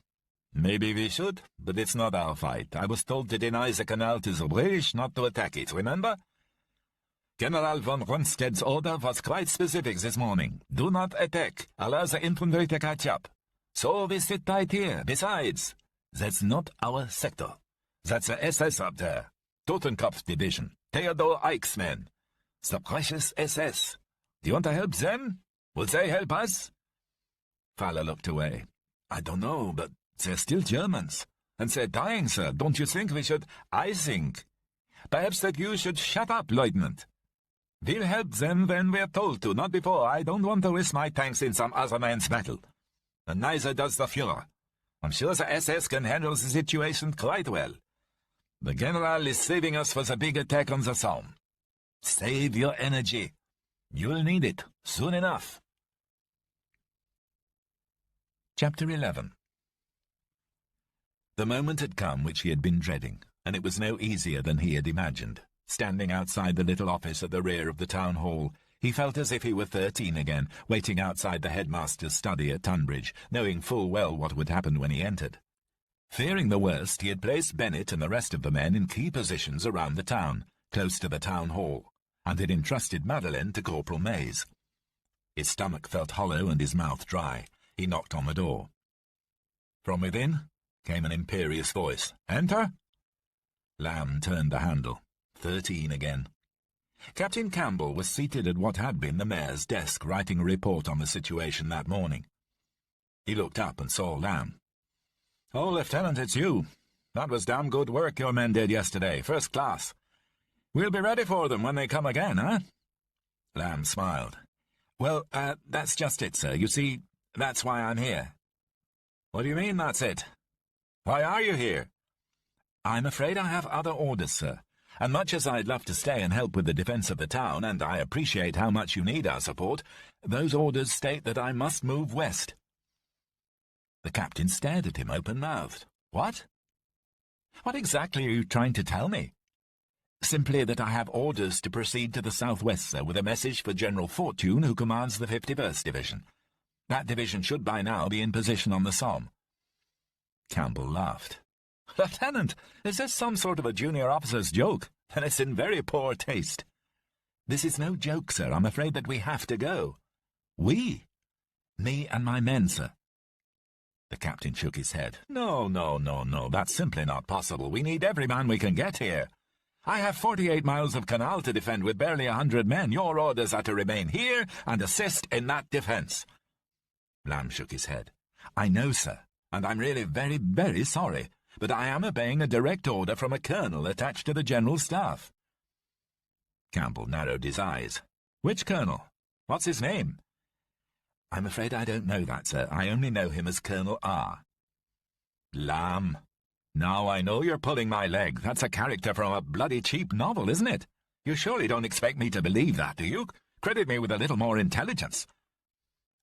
"Maybe we should, but it's not our fight. I was told to deny the canal to the British, not to attack it, remember? General von Rundstedt's order was quite specific this morning. Do not attack. Allow the infantry to catch up. So we sit tight here. Besides, that's not our sector. That's the SS up there. Totenkopf Division. Theodor Eich's men. The precious SS. Do you want to help them? Will they help us?" Faller looked away. "I don't know, but they're still Germans. And they're dying, sir. Don't you think we should—" "I think perhaps that you should shut up, Lieutenant. We'll help them when we're told to, not before. I don't want to risk my tanks in some other man's battle. And neither does the Führer. I'm sure the SS can handle the situation quite well. The General is saving us for the big attack on the Somme. Save your energy. You'll need it, soon enough." Chapter 11. The moment had come which he had been dreading, and it was no easier than he had imagined. Standing outside the little office at the rear of the town hall, he felt as if he were 13 again, waiting outside the headmaster's study at Tunbridge, knowing full well what would happen when he entered. Fearing the worst, he had placed Bennett and the rest of the men in key positions around the town, close to the town hall, and had entrusted Madeleine to Corporal Mays. His stomach felt hollow and his mouth dry. He knocked on the door. From within came an imperious voice. "Enter!" Lamb turned the handle. 13 again. Captain Campbell was seated at what had been the mayor's desk, writing a report on the situation that morning. He looked up and saw Lamb. "Oh, Lieutenant, it's you. That was damn good work your men did yesterday, first class. We'll be ready for them when they come again, eh?" Lamb smiled. "Well, that's just it, sir. You see, that's why I'm here." "What do you mean, that's it? Why are you here?" "I'm afraid I have other orders, sir. And much as I'd love to stay and help with the defense of the town, and I appreciate how much you need our support, those orders state that I must move west." The captain stared at him open-mouthed. "What? What exactly are you trying to tell me?" "Simply that I have orders to proceed to the southwest, sir, with a message for General Fortune, who commands the 51st Division. That division should by now be in position on the Somme." Campbell laughed. "Lieutenant, is this some sort of a junior officer's joke? Then it's in very poor taste." "This is no joke, sir. I'm afraid that we have to go." "We?" "Me and my men, sir." The captain shook his head. No, that's simply not possible. We need every man we can get here. I have 48 miles of canal to defend with barely 100 men. Your orders are to remain here and assist in that defence." Lamb shook his head. "I know, sir, and I'm really very, very sorry, but I am obeying a direct order from a colonel attached to the General Staff." Campbell narrowed his eyes. "Which colonel? What's his name?" "I'm afraid I don't know that, sir. I only know him as Colonel R." "Lamb, now I know you're pulling my leg. That's a character from a bloody cheap novel, isn't it? You surely don't expect me to believe that, do you? Credit me with a little more intelligence."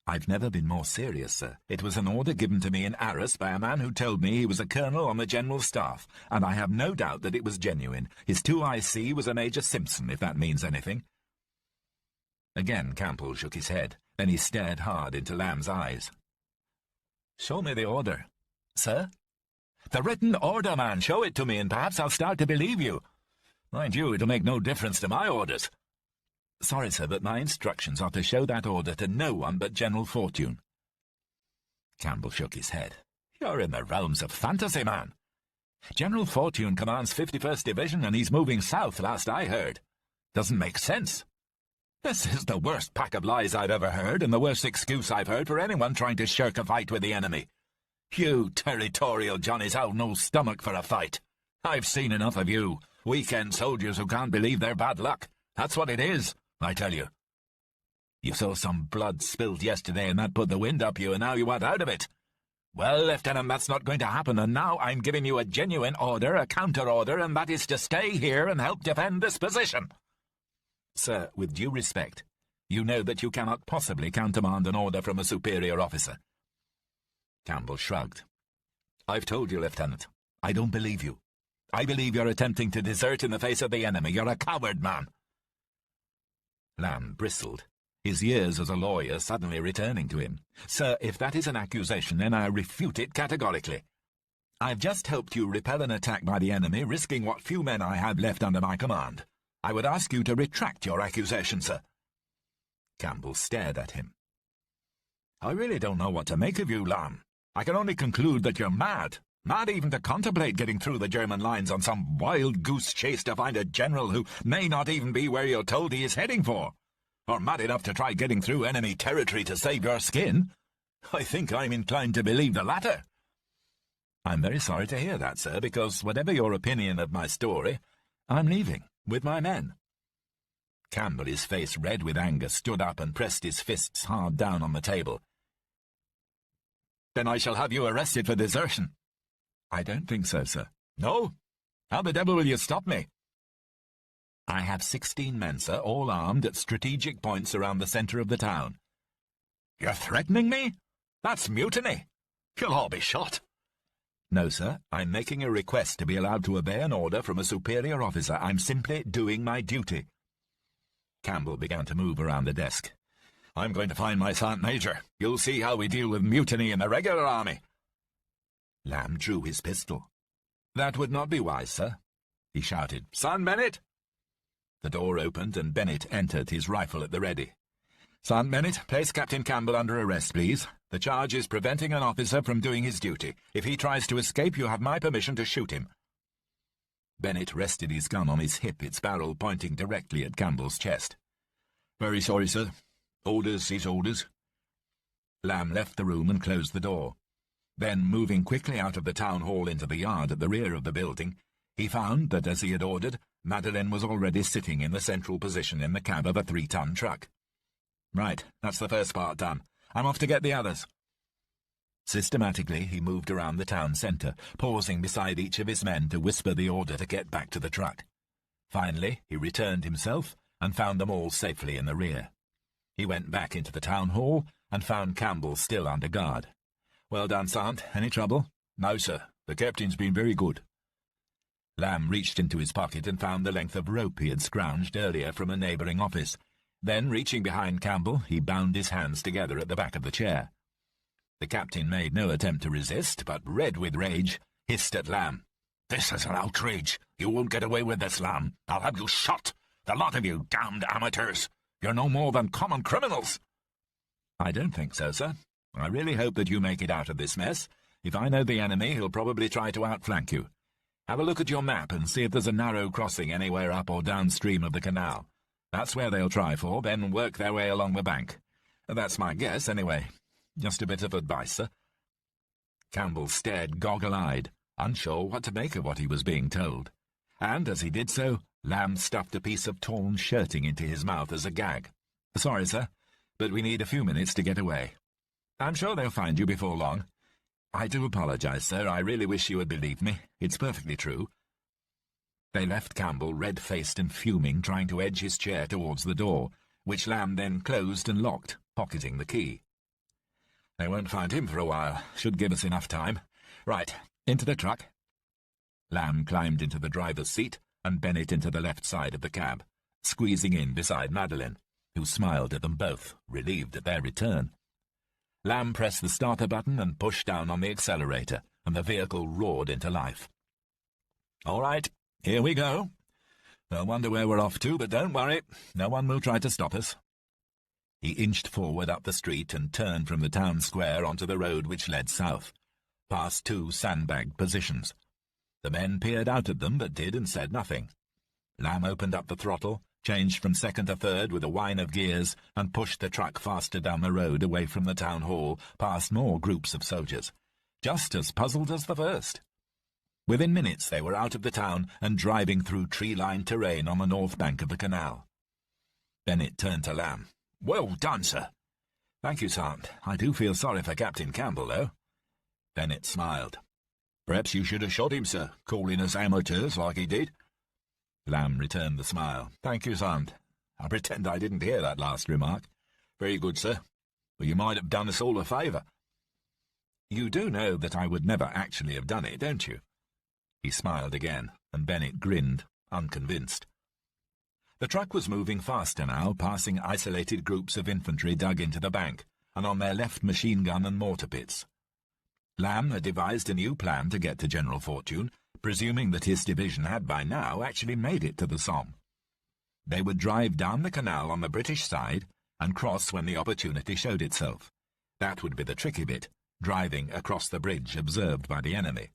"I've never been more serious, sir. It was an order given to me in Arras by a man who told me he was a colonel on the General Staff, and I have no doubt that it was genuine. His 2IC was a Major Simpson, if that means anything." Again Campbell shook his head. Then he stared hard into Lamb's eyes. "Show me the order." "Sir?" "The written order, man. Show it to me, and perhaps I'll start to believe you. Mind you, it'll make no difference to my orders." "Sorry, sir, but my instructions are to show that order to no one but General Fortune." Campbell shook his head. "You're in the realms of fantasy, man. General Fortune commands 51st Division, and he's moving south, last I heard. Doesn't make sense. This is the worst pack of lies I've ever heard, and the worst excuse I've heard for anyone trying to shirk a fight with the enemy. You territorial Johnnies have no stomach for a fight. I've seen enough of you, weekend soldiers who can't believe their bad luck. That's what it is, I tell you. You saw some blood spilled yesterday, and that put the wind up you, and now you want out of it. Well, Lieutenant, that's not going to happen, and now I'm giving you a genuine order, a counter-order, and that is to stay here and help defend this position." "Sir, with due respect, you know that you cannot possibly countermand an order from a superior officer." Campbell shrugged. "I've told you, Lieutenant. I don't believe you. I believe you're attempting to desert in the face of the enemy. You're a coward, man." Lamb bristled, his years as a lawyer suddenly returning to him. "Sir, if that is an accusation, then I refute it categorically. I've just helped you repel an attack by the enemy, risking what few men I have left under my command. I would ask you to retract your accusation, sir." Campbell stared at him. "I really don't know what to make of you, Lamb. I can only conclude that you're mad. Mad even to contemplate getting through the German lines on some wild goose chase to find a general who may not even be where you're told he is heading for. Or mad enough to try getting through enemy territory to save your skin. I think I'm inclined to believe the latter." "I'm very sorry to hear that, sir, because whatever your opinion of my story, I'm leaving, with my men." Campbell, his face red with anger, stood up and pressed his fists hard down on the table. "Then I shall have you arrested for desertion." "I don't think so, sir." "No? How the devil will you stop me?" "I have 16 men, sir, all armed at strategic points around the centre of the town." "You're threatening me? That's mutiny. You'll all be shot." "No, sir. I'm making a request to be allowed to obey an order from a superior officer. I'm simply doing my duty." Campbell began to move around the desk. "I'm going to find my sergeant major. You'll see how we deal with mutiny in the regular army." Lamb drew his pistol. "That would not be wise, sir," he shouted. "Son Bennett!" The door opened, and Bennett entered, his rifle at the ready. "Son Bennett, place Captain Campbell under arrest, please. The charge is preventing an officer from doing his duty. If he tries to escape, you have my permission to shoot him." Bennett rested his gun on his hip, its barrel pointing directly at Campbell's chest. "Very sorry, sir. Orders is orders." Lamb left the room and closed the door. Then, moving quickly out of the town hall into the yard at the rear of the building, he found that, as he had ordered, Madeleine was already sitting in the central position in the cab of a 3-ton truck. "Right, that's the first part done. I'm off to get the others." Systematically, he moved around the town centre, pausing beside each of his men to whisper the order to get back to the truck. Finally, he returned himself and found them all safely in the rear. He went back into the town hall and found Campbell still under guard. "Well done, Sergeant. Any trouble?" "No, sir. The captain's been very good." Lamb reached into his pocket and found the length of rope he had scrounged earlier from a neighbouring office. Then, reaching behind Campbell, he bound his hands together at the back of the chair. The captain made no attempt to resist, but, red with rage, hissed at Lamb. "This is an outrage. You won't get away with this, Lamb. I'll have you shot. The lot of you damned amateurs. You're no more than common criminals." "I don't think so, sir. I really hope that you make it out of this mess. If I know the enemy, he'll probably try to outflank you. Have a look at your map and see if there's a narrow crossing anywhere up or downstream of the canal. That's where they'll try for, then work their way along the bank. That's my guess, anyway. Just a bit of advice, sir." Campbell stared goggle-eyed, unsure what to make of what he was being told. And, as he did so, Lamb stuffed a piece of torn shirting into his mouth as a gag. "Sorry, sir, but we need a few minutes to get away. I'm sure they'll find you before long. I do apologize, sir. I really wish you would believe me. It's perfectly true." They left Campbell red-faced and fuming, trying to edge his chair towards the door, which Lamb then closed and locked, pocketing the key. "They won't find him for a while. Should give us enough time. Right, into the truck." Lamb climbed into the driver's seat, and Bennett into the left side of the cab, squeezing in beside Madeleine, who smiled at them both, relieved at their return. Lamb pressed the starter button and pushed down on the accelerator, and the vehicle roared into life. "All right, here we go. They'll wonder where we're off to, but don't worry, no one will try to stop us." He inched forward up the street and turned from the town square onto the road which led south, past 2 sandbagged positions. The men peered out at them, but did and said nothing. Lamb opened up the throttle, changed from second to third with a whine of gears, and pushed the truck faster down the road away from the town hall, past more groups of soldiers, just as puzzled as the first. Within minutes they were out of the town and driving through tree-lined terrain on the north bank of the canal. Bennett turned to Lamb. "Well done, sir." "Thank you, Sergeant. I do feel sorry for Captain Campbell, though." Bennett smiled. "Perhaps you should have shot him, sir, calling us amateurs like he did." Lamb returned the smile. "Thank you, Sergeant. I'll pretend I didn't hear that last remark." "Very good, sir. But you might have done us all a favour." "You do know that I would never actually have done it, don't you?" He smiled again, and Bennett grinned, unconvinced. The truck was moving faster now, passing isolated groups of infantry dug into the bank, and on their left machine gun and mortar pits. Lamb had devised a new plan to get to General Fortune, presuming that his division had by now actually made it to the Somme. They would drive down the canal on the British side and cross when the opportunity showed itself. That would be the tricky bit, driving across the bridge observed by the enemy.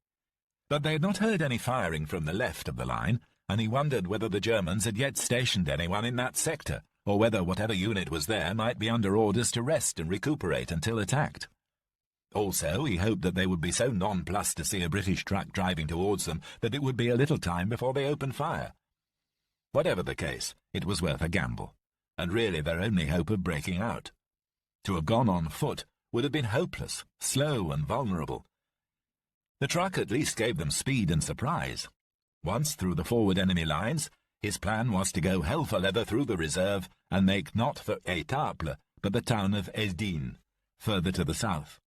But they had not heard any firing from the left of the line, and he wondered whether the Germans had yet stationed anyone in that sector, or whether whatever unit was there might be under orders to rest and recuperate until attacked. Also, he hoped that they would be so nonplussed to see a British truck driving towards them that it would be a little time before they opened fire. Whatever the case, it was worth a gamble, and really their only hope of breaking out. To have gone on foot would have been hopeless, slow and vulnerable. The truck at least gave them speed and surprise. Once through the forward enemy lines, his plan was to go hell for leather through the reserve and make not for Étaples, but the town of Esdin, further to the south.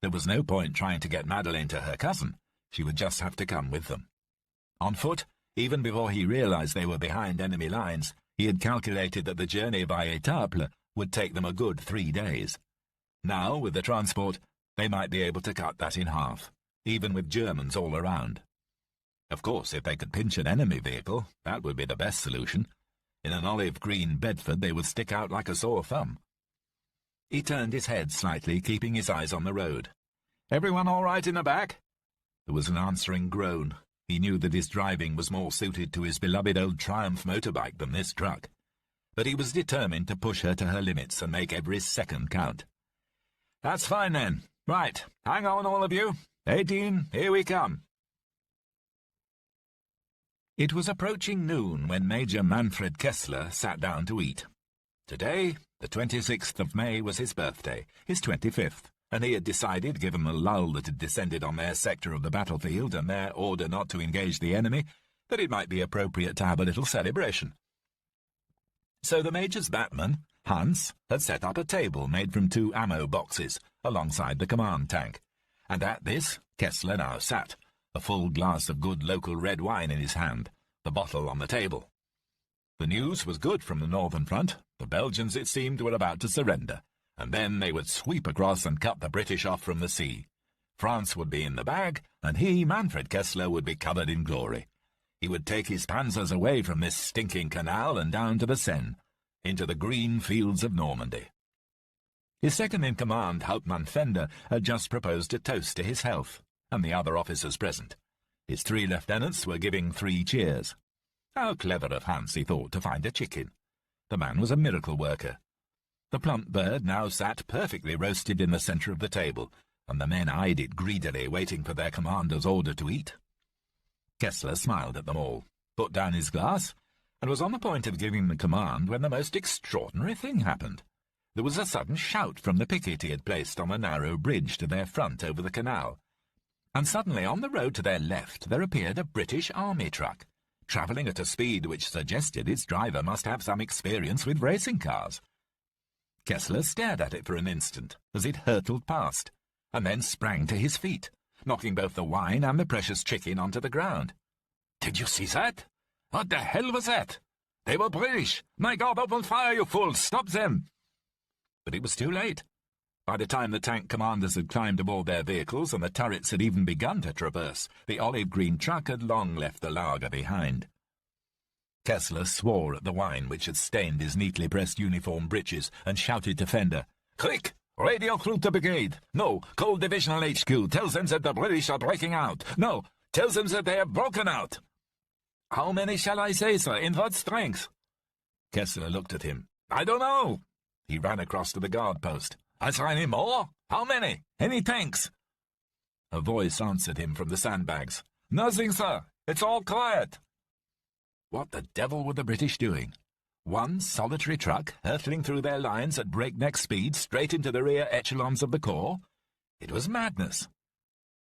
There was no point trying to get Madeleine to her cousin. She would just have to come with them. On foot, even before he realized they were behind enemy lines, he had calculated that the journey by Étaples would take them a good 3 days. Now, with the transport, they might be able to cut that in half. even with Germans all around. Of course, if they could pinch an enemy vehicle, that would be the best solution. In an olive-green Bedford, they would stick out like a sore thumb. He turned his head slightly, keeping his eyes on the road. "Everyone all right in the back?" There was an answering groan. He knew that his driving was more suited to his beloved old Triumph motorbike than this truck. But he was determined to push her to her limits and make every second count. "That's fine, then. Right, hang on, all of you. 18, here we come." It was approaching noon when Major Manfred Kessler sat down to eat. Today, the 26th of May, was his birthday, his 25th, and he had decided, given the lull that had descended on their sector of the battlefield and their order not to engage the enemy, that it might be appropriate to have a little celebration. So the Major's batman, Hans, had set up a table made from 2 ammo boxes alongside the command tank, and at this Kessler now sat, a full glass of good local red wine in his hand, the bottle on the table. The news was good from the northern front. The Belgians, it seemed, were about to surrender, and then they would sweep across and cut the British off from the sea. France would be in the bag, and he, Manfred Kessler, would be covered in glory. He would take his panzers away from this stinking canal and down to the Seine, into the green fields of Normandy. His second-in-command, Hauptmann Fender, had just proposed a toast to his health, and the other officers present. His 3 lieutenants were giving 3 cheers. How clever of Hans, he thought, to find a chicken. The man was a miracle worker. The plump bird now sat perfectly roasted in the centre of the table, and the men eyed it greedily, waiting for their commander's order to eat. Kessler smiled at them all, put down his glass, and was on the point of giving the command when the most extraordinary thing happened. There was a sudden shout from the picket he had placed on the narrow bridge to their front over the canal, and suddenly on the road to their left there appeared a British army truck, travelling at a speed which suggested its driver must have some experience with racing cars. Kessler stared at it for an instant as it hurtled past, and then sprang to his feet, knocking both the wine and the precious chicken onto the ground. "Did you see that? What the hell was that? They were British! My God, open fire, you fools! Stop them!" But it was too late. By the time the tank commanders had climbed aboard their vehicles and the turrets had even begun to traverse, the olive-green truck had long left the laager behind. Kessler swore at the wine which had stained his neatly pressed uniform breeches and shouted to Fender, "Quick! Radio through to brigade! No, call divisional HQ! Tell them that the British are breaking out! No, tell them that they have broken out!" "How many shall I say, sir? In what strength?" Kessler looked at him. "I don't know." He ran across to the guard post. "Is there any more? How many? Any tanks?" A voice answered him from the sandbags. "Nothing, sir. It's all quiet." What the devil were the British doing? One solitary truck hurtling through their lines at breakneck speed straight into the rear echelons of the corps? It was madness.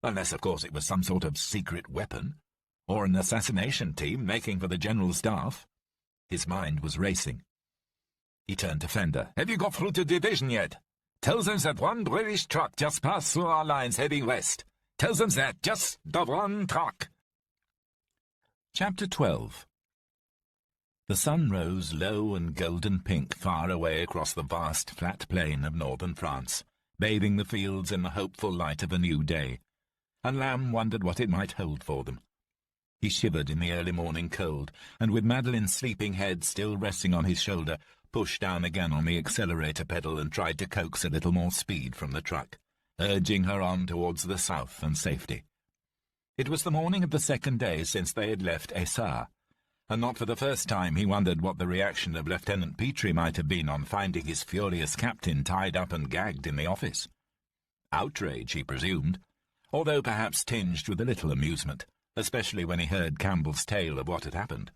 Unless, of course, it was some sort of secret weapon, or an assassination team making for the general staff. His mind was racing. He turned to Fender. "Have you got through to division yet? Tell them that one British truck just passed through our lines heading west. Tell them that, just the one truck." Chapter 12. The sun rose low and golden pink far away across the vast flat plain of northern France, bathing the fields in the hopeful light of a new day, and Lamb wondered what it might hold for them. He shivered in the early morning cold, and with Madeline's sleeping head still resting on his shoulder, pushed down again on the accelerator pedal and tried to coax a little more speed from the truck, urging her on towards the south and safety. It was the morning of the second day since they had left Essar, and not for the first time he wondered what the reaction of Lieutenant Petrie might have been on finding his furious captain tied up and gagged in the office. Outrage, he presumed, although perhaps tinged with a little amusement, especially when he heard Campbell's tale of what had happened.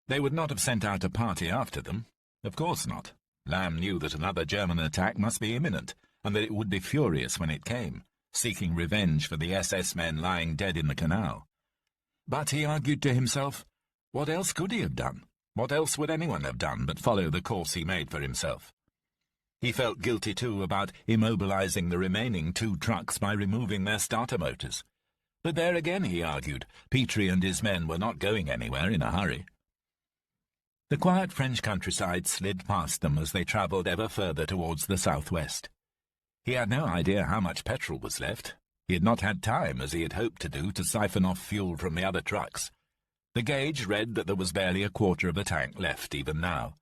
They would not have sent out a party after them. Of course not. Lamb knew that another German attack must be imminent, and that it would be furious when it came, seeking revenge for the SS men lying dead in the canal. But, he argued to himself, what else could he have done? What else would anyone have done but follow the course he made for himself? He felt guilty, too, about immobilizing the remaining 2 trucks by removing their starter motors. But there again, he argued, Petrie and his men were not going anywhere in a hurry. The quiet French countryside slid past them as they travelled ever further towards the southwest. He had no idea how much petrol was left. He had not had time, as he had hoped to do, to siphon off fuel from the other trucks. The gauge read that there was barely a quarter of a tank left even now.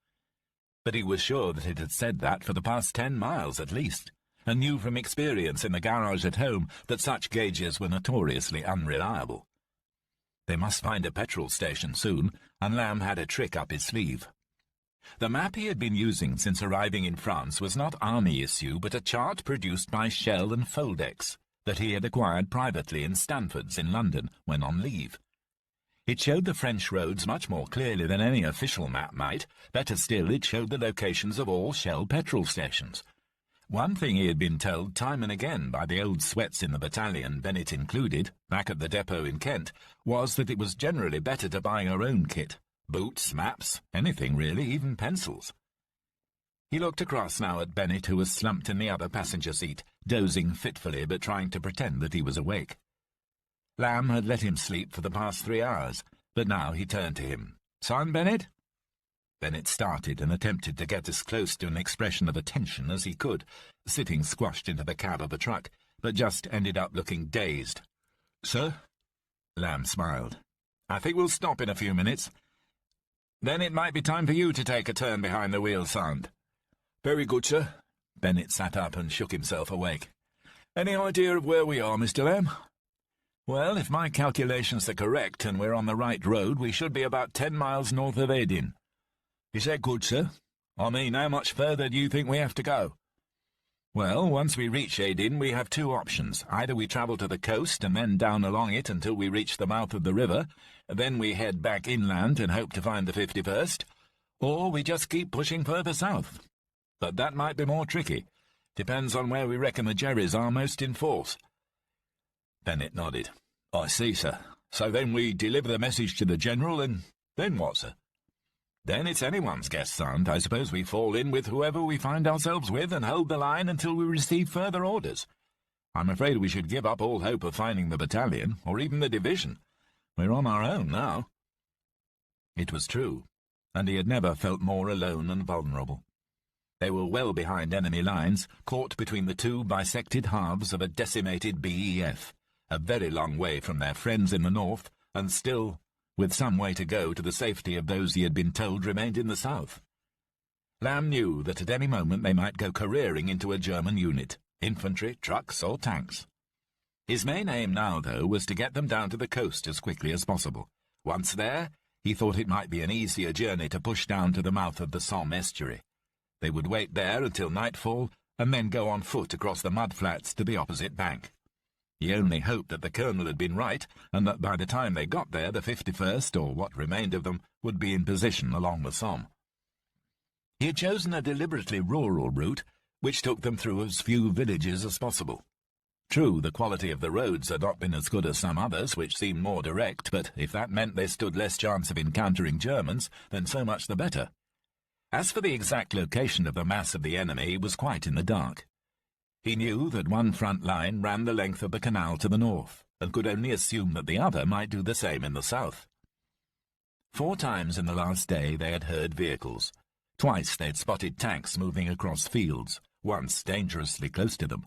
But he was sure that it had said that for the past 10 miles at least, and knew from experience in the garage at home that such gauges were notoriously unreliable. They must find a petrol station soon, and Lamb had a trick up his sleeve. The map he had been using since arriving in France was not army issue, but a chart produced by Shell and Foldex that he had acquired privately in Stanford's in London when on leave. It showed the French roads much more clearly than any official map might. Better still, it showed the locations of all Shell petrol stations. One thing he had been told time and again by the old sweats in the battalion, Bennett included, back at the depot in Kent, was that it was generally better to buy your own kit. Boots, maps, anything really, even pencils. He looked across now at Bennett, who was slumped in the other passenger seat, dozing fitfully but trying to pretend that he was awake. Lamb had let him sleep for the past 3 hours, but now he turned to him. "Son, Bennett?" Bennett started and attempted to get as close to an expression of attention as he could, sitting squashed into the cab of a truck, but just ended up looking dazed. "Sir?" Lamb smiled. "I think we'll stop in a few minutes. Then it might be time for you to take a turn behind the wheel, son." "Very good, sir." Bennett sat up and shook himself awake. "Any idea of where we are, Mr. Lamb?" "Well, if my calculations are correct and we're on the right road, we should be about 10 miles north of Aden." "Is that good, sir? I mean, how much further do you think we have to go?" "Well, once we reach Aden, we have 2 options. Either we travel to the coast and then down along it until we reach the mouth of the river, then we head back inland and hope to find the 51st, or we just keep pushing further south. But that might be more tricky. Depends on where we reckon the Jerrys are most in force." Bennett nodded. "I see, sir. So then we deliver the message to the General, and then what, sir?" "Then it's anyone's guess, son. I suppose we fall in with whoever we find ourselves with and hold the line until we receive further orders. I'm afraid we should give up all hope of finding the battalion, or even the division. We're on our own now." It was true, and he had never felt more alone and vulnerable. They were well behind enemy lines, caught between the 2 bisected halves of a decimated BEF, a very long way from their friends in the north, and still with some way to go to the safety of those he had been told remained in the south. Lamb knew that at any moment they might go careering into a German unit, infantry, trucks, or tanks. His main aim now, though, was to get them down to the coast as quickly as possible. Once there, he thought it might be an easier journey to push down to the mouth of the Somme estuary. They would wait there until nightfall, and then go on foot across the mudflats to the opposite bank. He only hoped that the colonel had been right, and that by the time they got there the 51st, or what remained of them, would be in position along the Somme. He had chosen a deliberately rural route, which took them through as few villages as possible. True, the quality of the roads had not been as good as some others, which seemed more direct, but if that meant they stood less chance of encountering Germans, then so much the better. As for the exact location of the mass of the enemy, he was quite in the dark. He knew that one front line ran the length of the canal to the north, and could only assume that the other might do the same in the south. 4 times in the last day they had heard vehicles. Twice they'd spotted tanks moving across fields, once dangerously close to them.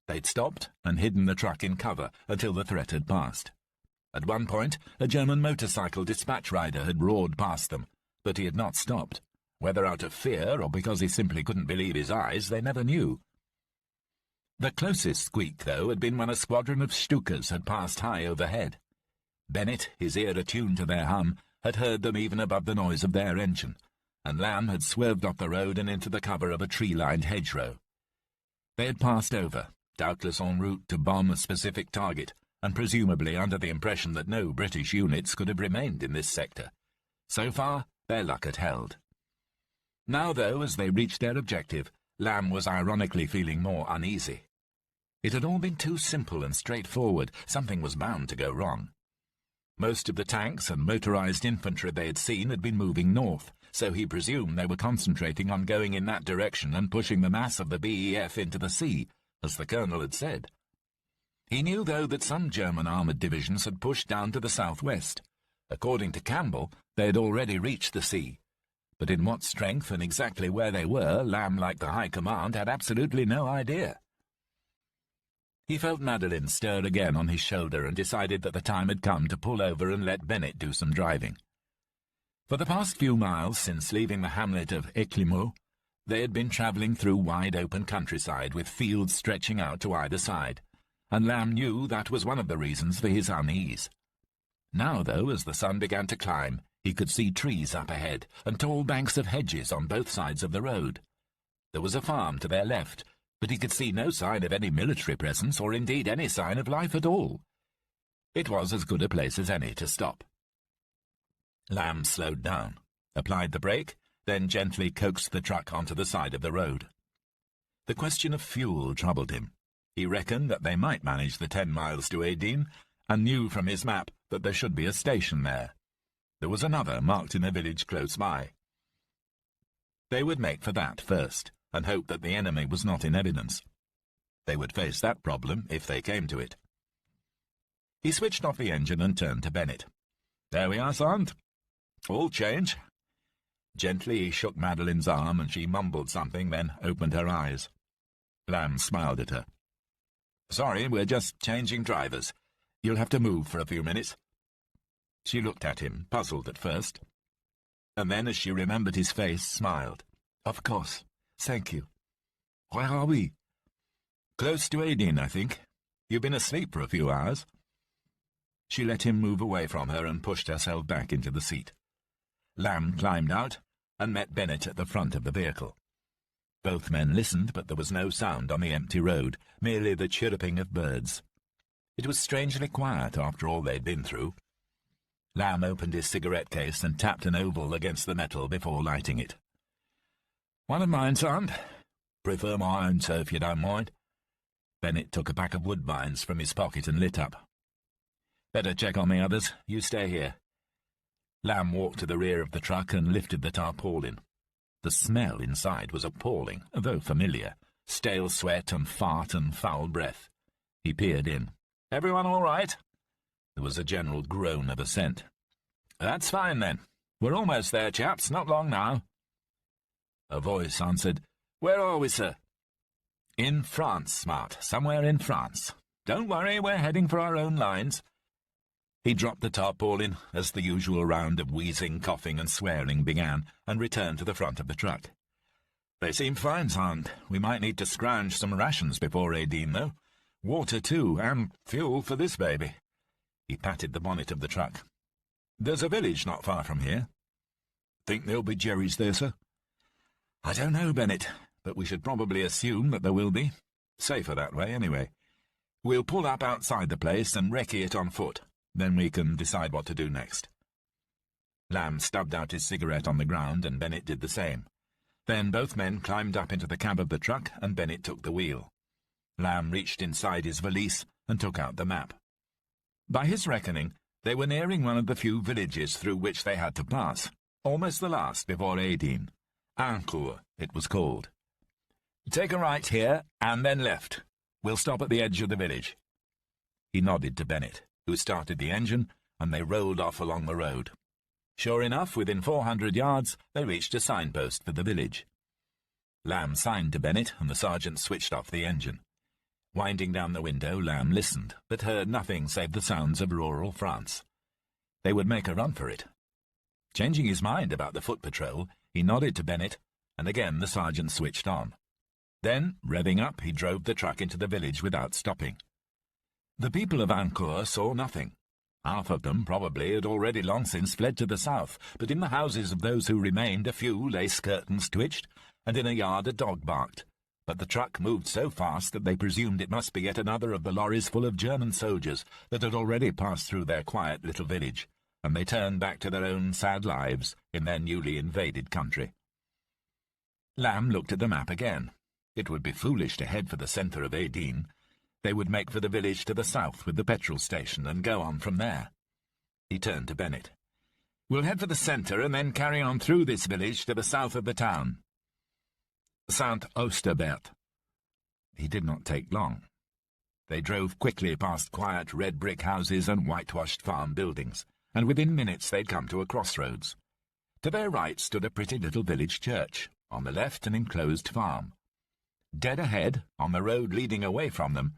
They'd stopped and hidden the truck in cover until the threat had passed. At one point, a German motorcycle dispatch rider had roared past them, but he had not stopped. Whether out of fear or because he simply couldn't believe his eyes, they never knew. The closest squeak, though, had been when a squadron of Stukas had passed high overhead. Bennett, his ear attuned to their hum, had heard them even above the noise of their engine, and Lamb had swerved off the road and into the cover of a tree-lined hedgerow. They had passed over, doubtless en route to bomb a specific target, and presumably under the impression that no British units could have remained in this sector. So far, their luck had held. Now, though, as they reached their objective, Lamb was ironically feeling more uneasy. It had all been too simple and straightforward. Something was bound to go wrong. Most of the tanks and motorized infantry they had seen had been moving north, so he presumed they were concentrating on going in that direction and pushing the mass of the BEF into the sea, as the colonel had said. He knew, though, that some German armoured divisions had pushed down to the southwest. According to Campbell, they had already reached the sea. But in what strength and exactly where they were, Lamb, like the High Command, had absolutely no idea. He felt Madeline stir again on his shoulder and decided that the time had come to pull over and let Bennett do some driving. For the past few miles since leaving the hamlet of Éclimoux, they had been travelling through wide-open countryside with fields stretching out to either side, and Lamb knew that was one of the reasons for his unease. Now, though, as the sun began to climb, he could see trees up ahead and tall banks of hedges on both sides of the road. There was a farm to their left, but he could see no sign of any military presence or indeed any sign of life at all. It was as good a place as any to stop. Lamb slowed down, applied the brake, then gently coaxed the truck onto the side of the road. The question of fuel troubled him. He reckoned that they might manage the 10 miles to Aidin, and knew from his map that there should be a station there. There was another marked in a village close by. They would make for that first, and hope that the enemy was not in evidence. They would face that problem if they came to it. He switched off the engine and turned to Bennett. "There we are, Sergeant. All change." Gently he shook Madeline's arm, and she mumbled something, then opened her eyes. Lamb smiled at her. "Sorry, we're just changing drivers. You'll have to move for a few minutes." She looked at him, puzzled at first, and then, as she remembered his face, smiled. "Of course. Thank you. Where are we?" "Close to Aidin, I think. You've been asleep for a few hours." She let him move away from her and pushed herself back into the seat. Lamb climbed out and met Bennett at the front of the vehicle. Both men listened, but there was no sound on the empty road, merely the chirruping of birds. It was strangely quiet after all they'd been through. Lamb opened his cigarette case and tapped an oval against the metal before lighting it. "One of mine, son. Prefer my own, sir, if you don't mind." Bennett took a pack of Woodbines from his pocket and lit up. "Better check on the others. You stay here." Lamb walked to the rear of the truck and lifted the tarpaulin. The smell inside was appalling, though familiar. Stale sweat and fart and foul breath. He peered in. "Everyone all right?" There was a general groan of assent. "That's fine, then. We're almost there, chaps. Not long now." A voice answered, "Where are we, sir?" "In France, Smart. Somewhere in France. Don't worry, we're heading for our own lines." He dropped the tarpaulin as the usual round of wheezing, coughing, and swearing began, and returned to the front of the truck. "They seem fine, Sergeant. We might need to scrounge some rations before Aidin, though. Water, too, and fuel for this baby." He patted the bonnet of the truck. "There's a village not far from here." "Think there'll be Jerry's there, sir?" "I don't know, Bennett, but we should probably assume that there will be. Safer that way, anyway. We'll pull up outside the place and recce it on foot. Then we can decide what to do next." Lamb stubbed out his cigarette on the ground, and Bennett did the same. Then both men climbed up into the cab of the truck, and Bennett took the wheel. Lamb reached inside his valise and took out the map. By his reckoning, they were nearing one of the few villages through which they had to pass, almost the last before Aidin. Ancourt, it was called. "Take a right here, and then left. We'll stop at the edge of the village." He nodded to Bennett, who started the engine, and they rolled off along the road. Sure enough, within 400 yards, they reached a signpost for the village. Lamb signed to Bennett, and the sergeant switched off the engine. Winding down the window, Lamb listened, but heard nothing save the sounds of rural France. They would make a run for it. Changing his mind about the foot patrol, he nodded to Bennett, and again the sergeant switched on. Then, revving up, he drove the truck into the village without stopping. The people of Ancourt saw nothing. Half of them, probably, had already long since fled to the south, but in the houses of those who remained a few lace curtains twitched, and in a yard a dog barked. But the truck moved so fast that they presumed it must be yet another of the lorries full of German soldiers that had already passed through their quiet little village, and they turned back to their own sad lives in their newly invaded country. Lamb looked at the map again. It would be foolish to head for the centre of Aidin. They would make for the village to the south with the petrol station and go on from there. He turned to Bennett. "We'll head for the centre and then carry on through this village to the south of the town. Saint-Osterbert." He did not take long. They drove quickly past quiet red brick houses and whitewashed farm buildings, and within minutes they'd come to a crossroads. To their right stood a pretty little village church, on the left an enclosed farm. Dead ahead, on the road leading away from them,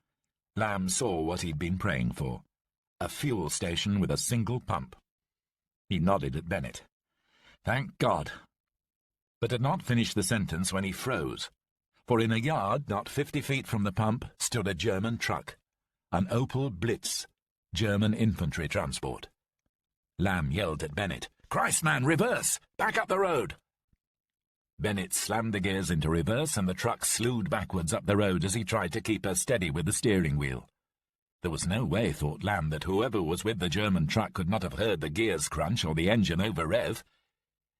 Lamb saw what he'd been praying for, a fuel station with a single pump. He nodded at Bennett. Thank God. But had not finished the sentence when he froze, for in a yard not 50 feet from the pump stood a German truck, an Opel Blitz, German infantry transport. Lamb yelled at Bennett, Christ, man, reverse! Back up the road! Bennett slammed the gears into reverse and the truck slewed backwards up the road as he tried to keep her steady with the steering wheel. There was no way, thought Lamb, that whoever was with the German truck could not have heard the gears crunch or the engine over-rev.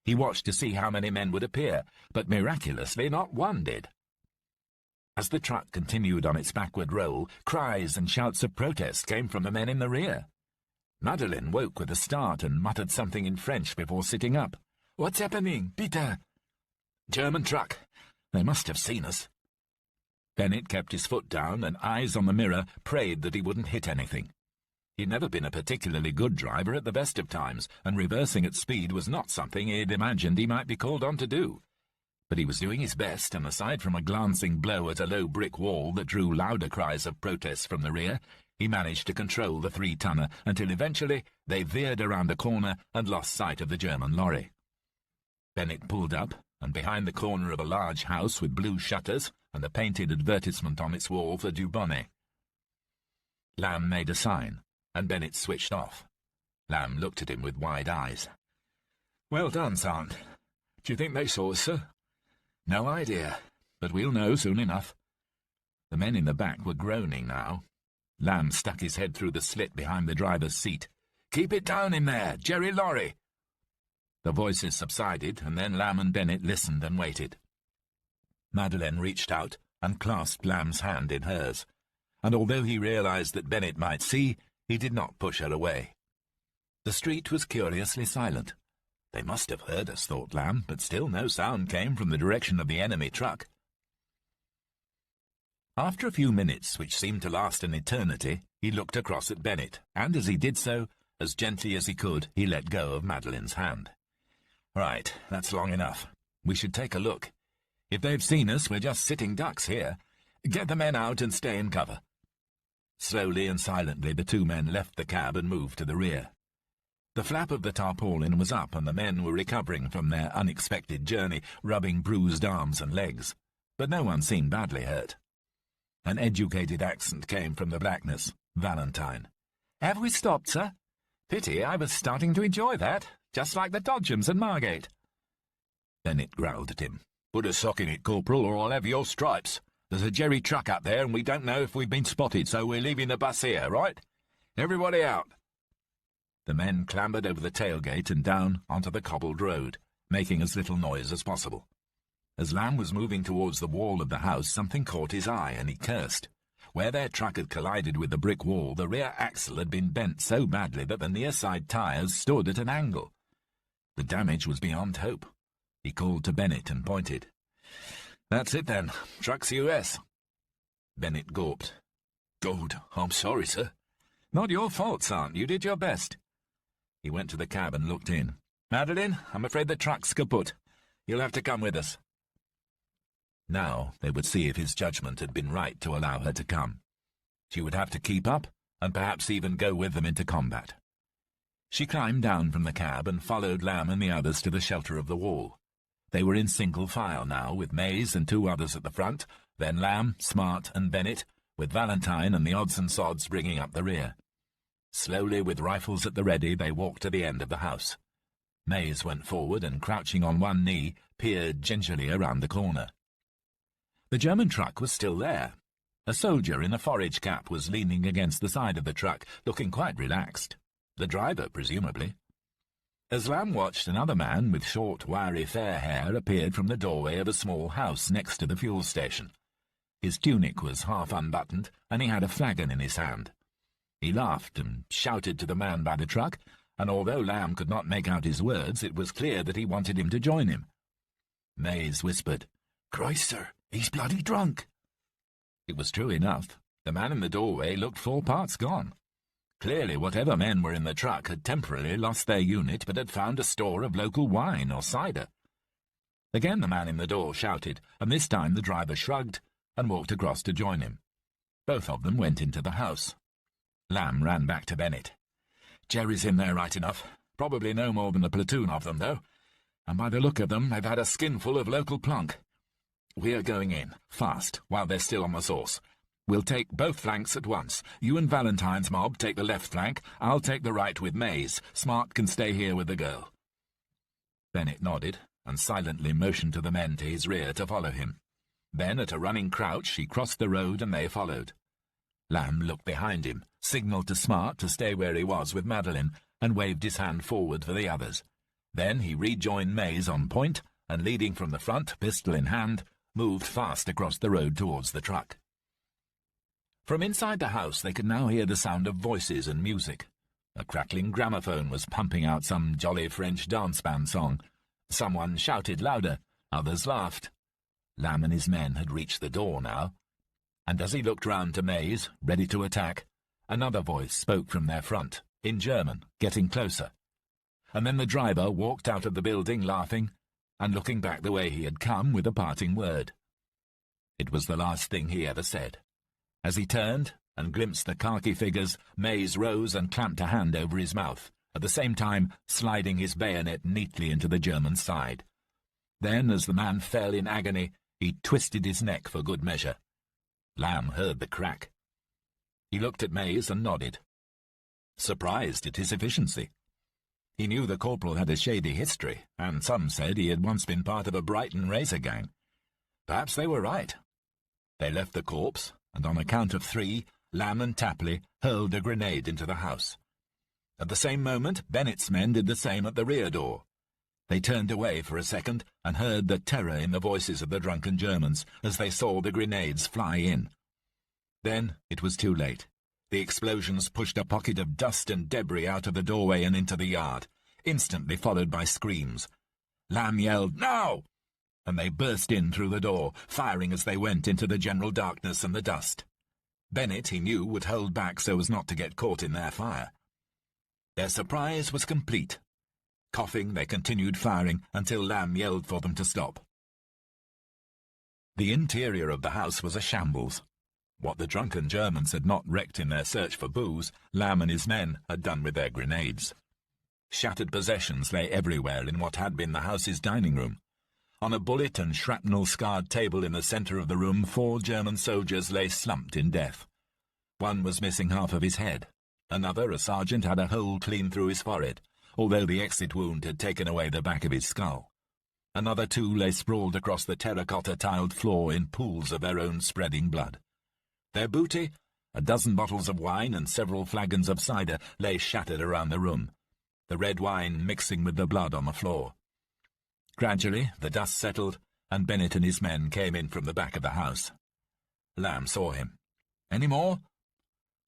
He watched to see how many men would appear, but miraculously not one did. As the truck continued on its backward roll, cries and shouts of protest came from the men in the rear. Madeleine woke with a start and muttered something in French before sitting up. What's happening, Peter? German truck. They must have seen us. Bennett kept his foot down and, eyes on the mirror, prayed that he wouldn't hit anything. He'd never been a particularly good driver at the best of times, and reversing at speed was not something he'd imagined he might be called on to do. But he was doing his best, and aside from a glancing blow at a low brick wall that drew louder cries of protest from the rear, he managed to control the 3-tonner until eventually they veered around a corner and lost sight of the German lorry. Bennett pulled up, and behind the corner of a large house with blue shutters and a painted advertisement on its wall for Dubonnet. Lamb made a sign, and Bennett switched off. Lamb looked at him with wide eyes. Well done, Sergeant. Do you think they saw us, sir? No idea, but we'll know soon enough. The men in the back were groaning now. Lamb stuck his head through the slit behind the driver's seat. Keep it down in there, Jerry Lorry! The voices subsided, and then Lamb and Bennett listened and waited. Madeleine reached out and clasped Lamb's hand in hers, and although he realized that Bennett might see, he did not push her away. The street was curiously silent. They must have heard us, thought Lamb, but still no sound came from the direction of the enemy truck. After a few minutes, which seemed to last an eternity, he looked across at Bennett, and as he did so, as gently as he could, he let go of Madeleine's hand. Right, that's long enough. We should take a look. If they've seen us, we're just sitting ducks here. Get the men out and stay in cover. Slowly and silently the two men left the cab and moved to the rear. The flap of the tarpaulin was up, and the men were recovering from their unexpected journey, rubbing bruised arms and legs. But no one seemed badly hurt. An educated accent came from the blackness. Valentine. Have we stopped, sir? Pity, I was starting to enjoy that, just like the Dodgems and Margate. Bennett growled at him. Put a sock in it, Corporal, or I'll have your stripes. There's a Jerry truck up there, and we don't know if we've been spotted, so we're leaving the bus here, right? Everybody out. The men clambered over the tailgate and down onto the cobbled road, making as little noise as possible. As Lamb was moving towards the wall of the house, something caught his eye, and he cursed. Where their truck had collided with the brick wall, the rear axle had been bent so badly that the near side tyres stood at an angle. The damage was beyond hope. He called to Bennett and pointed. That's it, then. Truck's US. Bennett gawped. Good. I'm sorry, sir. Not your fault, Sergeant. You did your best. He went to the cab and looked in. Madeleine, I'm afraid the truck's kaput. You'll have to come with us. Now they would see if his judgment had been right to allow her to come. She would have to keep up, and perhaps even go with them into combat. She climbed down from the cab and followed Lamb and the others to the shelter of the wall. They were in single file now, with Mays and two others at the front, then Lamb, Smart, and Bennett, with Valentine and the odds and sods bringing up the rear. Slowly, with rifles at the ready, they walked to the end of the house. Mays went forward and, crouching on one knee, peered gingerly around the corner. The German truck was still there. A soldier in a forage cap was leaning against the side of the truck, looking quite relaxed. The driver, presumably. As Lamb watched, another man with short, wiry, fair hair appeared from the doorway of a small house next to the fuel station. His tunic was half unbuttoned, and he had a flagon in his hand. He laughed and shouted to the man by the truck, and although Lamb could not make out his words, it was clear that he wanted him to join him. Mays whispered, "Christ, sir, he's bloody drunk." It was true enough. The man in the doorway looked 4 parts gone. Clearly, whatever men were in the truck had temporarily lost their unit, but had found a store of local wine or cider. Again the man in the door shouted, and this time the driver shrugged and walked across to join him. Both of them went into the house. Lamb ran back to Bennett. "Jerry's in there right enough. Probably no more than a platoon of them, though. And by the look of them, they've had a skinful of local plunk. We're going in, fast, while they're still on the sauce. We'll take both flanks at once. You and Valentine's mob take the left flank. I'll take the right with Mays. Smart can stay here with the girl." Bennett nodded and silently motioned to the men to his rear to follow him. Then, at a running crouch, he crossed the road and they followed. Lamb looked behind him, signalled to Smart to stay where he was with Madeline, and waved his hand forward for the others. Then he rejoined Mays on point, and leading from the front, pistol in hand, moved fast across the road towards the truck. From inside the house they could now hear the sound of voices and music. A crackling gramophone was pumping out some jolly French dance band song. Someone shouted louder, others laughed. Lamb and his men had reached the door now, and as he looked round to Mays, ready to attack, another voice spoke from their front, in German, getting closer. And then the driver walked out of the building laughing, and looking back the way he had come with a parting word. It was the last thing he ever said. As he turned and glimpsed the khaki figures, Mays rose and clamped a hand over his mouth, at the same time sliding his bayonet neatly into the German's side. Then, as the man fell in agony, he twisted his neck for good measure. Lamb heard the crack. He looked at Mays and nodded, surprised at his efficiency. He knew the corporal had a shady history, and some said he had once been part of a Brighton razor gang. Perhaps they were right. They left the corpse, and on a count of 3, Lamb and Tapley hurled a grenade into the house. At the same moment, Bennett's men did the same at the rear door. They turned away for a second and heard the terror in the voices of the drunken Germans as they saw the grenades fly in. Then it was too late. The explosions pushed a pocket of dust and debris out of the doorway and into the yard, instantly followed by screams. Lamb yelled, "Now!" and they burst in through the door, firing as they went into the general darkness and the dust. Bennett, he knew, would hold back so as not to get caught in their fire. Their surprise was complete. Coughing, they continued firing until Lamb yelled for them to stop. The interior of the house was a shambles. What the drunken Germans had not wrecked in their search for booze, Lamb and his men had done with their grenades. Shattered possessions lay everywhere in what had been the house's dining room. On a bullet and shrapnel-scarred table in the centre of the room, 4 German soldiers lay slumped in death. One was missing half of his head. Another, a sergeant, had a hole clean through his forehead, although the exit wound had taken away the back of his skull. Another 2 lay sprawled across the terracotta-tiled floor in pools of their own spreading blood. Their booty, a dozen bottles of wine and several flagons of cider, lay shattered around the room, the red wine mixing with the blood on the floor. Gradually, the dust settled, and Bennett and his men came in from the back of the house. Lamb saw him. "Any more?"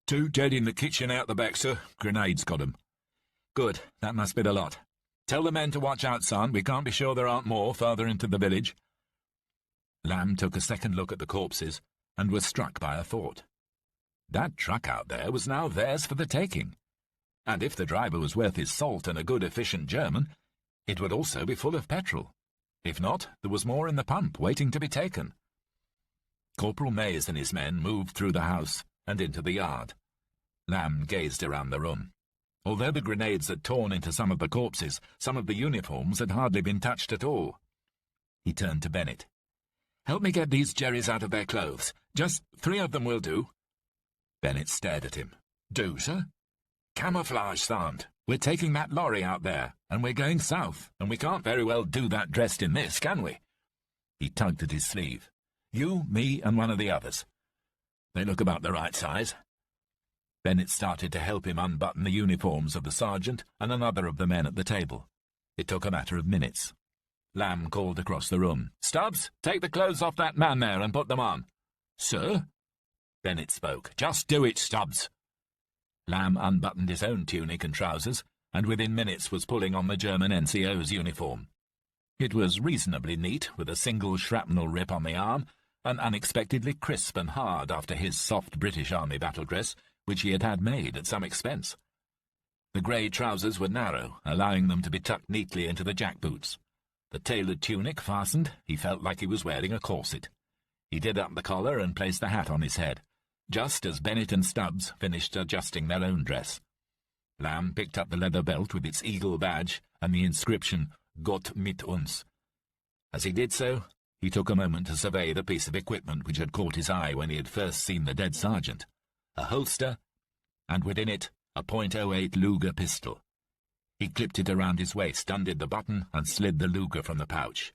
"2 dead in the kitchen out the back, sir. Grenades got 'em." "Good, that must be the lot. Tell the men to watch out, son. We can't be sure there aren't more farther into the village." Lamb took a second look at the corpses, and was struck by a thought. That truck out there was now theirs for the taking. And if the driver was worth his salt and a good, efficient German, it would also be full of petrol. If not, there was more in the pump waiting to be taken. Corporal Mays and his men moved through the house and into the yard. Lamb gazed around the room. Although the grenades had torn into some of the corpses, some of the uniforms had hardly been touched at all. He turned to Bennett. "Help me get these Jerrys out of their clothes. Just 3 of them will do." Bennett stared at him. "Do, sir?" "Camouflage, Sergeant. We're taking that lorry out there, and we're going south, and we can't very well do that dressed in this, can we?" He tugged at his sleeve. "You, me, and one of the others. They look about the right size." Bennett started to help him unbutton the uniforms of the sergeant and another of the men at the table. It took a matter of minutes. Lamb called across the room. "Stubbs, take the clothes off that man there and put them on." "Sir?" Bennett spoke. "Just do it, Stubbs." Lamb unbuttoned his own tunic and trousers, and within minutes was pulling on the German NCO's uniform. It was reasonably neat, with a single shrapnel rip on the arm, and unexpectedly crisp and hard after his soft British Army battle dress, which he had had made at some expense. The grey trousers were narrow, allowing them to be tucked neatly into the jackboots. The tailored tunic fastened, he felt like he was wearing a corset. He did up the collar and placed the hat on his head. just as Bennett and Stubbs finished adjusting their own dress. Lamb picked up the leather belt with its eagle badge and the inscription, Gott mit uns. As he did so, he took a moment to survey the piece of equipment which had caught his eye when he had first seen the dead sergeant. A holster, and within it a .08 Luger pistol. He clipped it around his waist, undid the button, and slid the Luger from the pouch.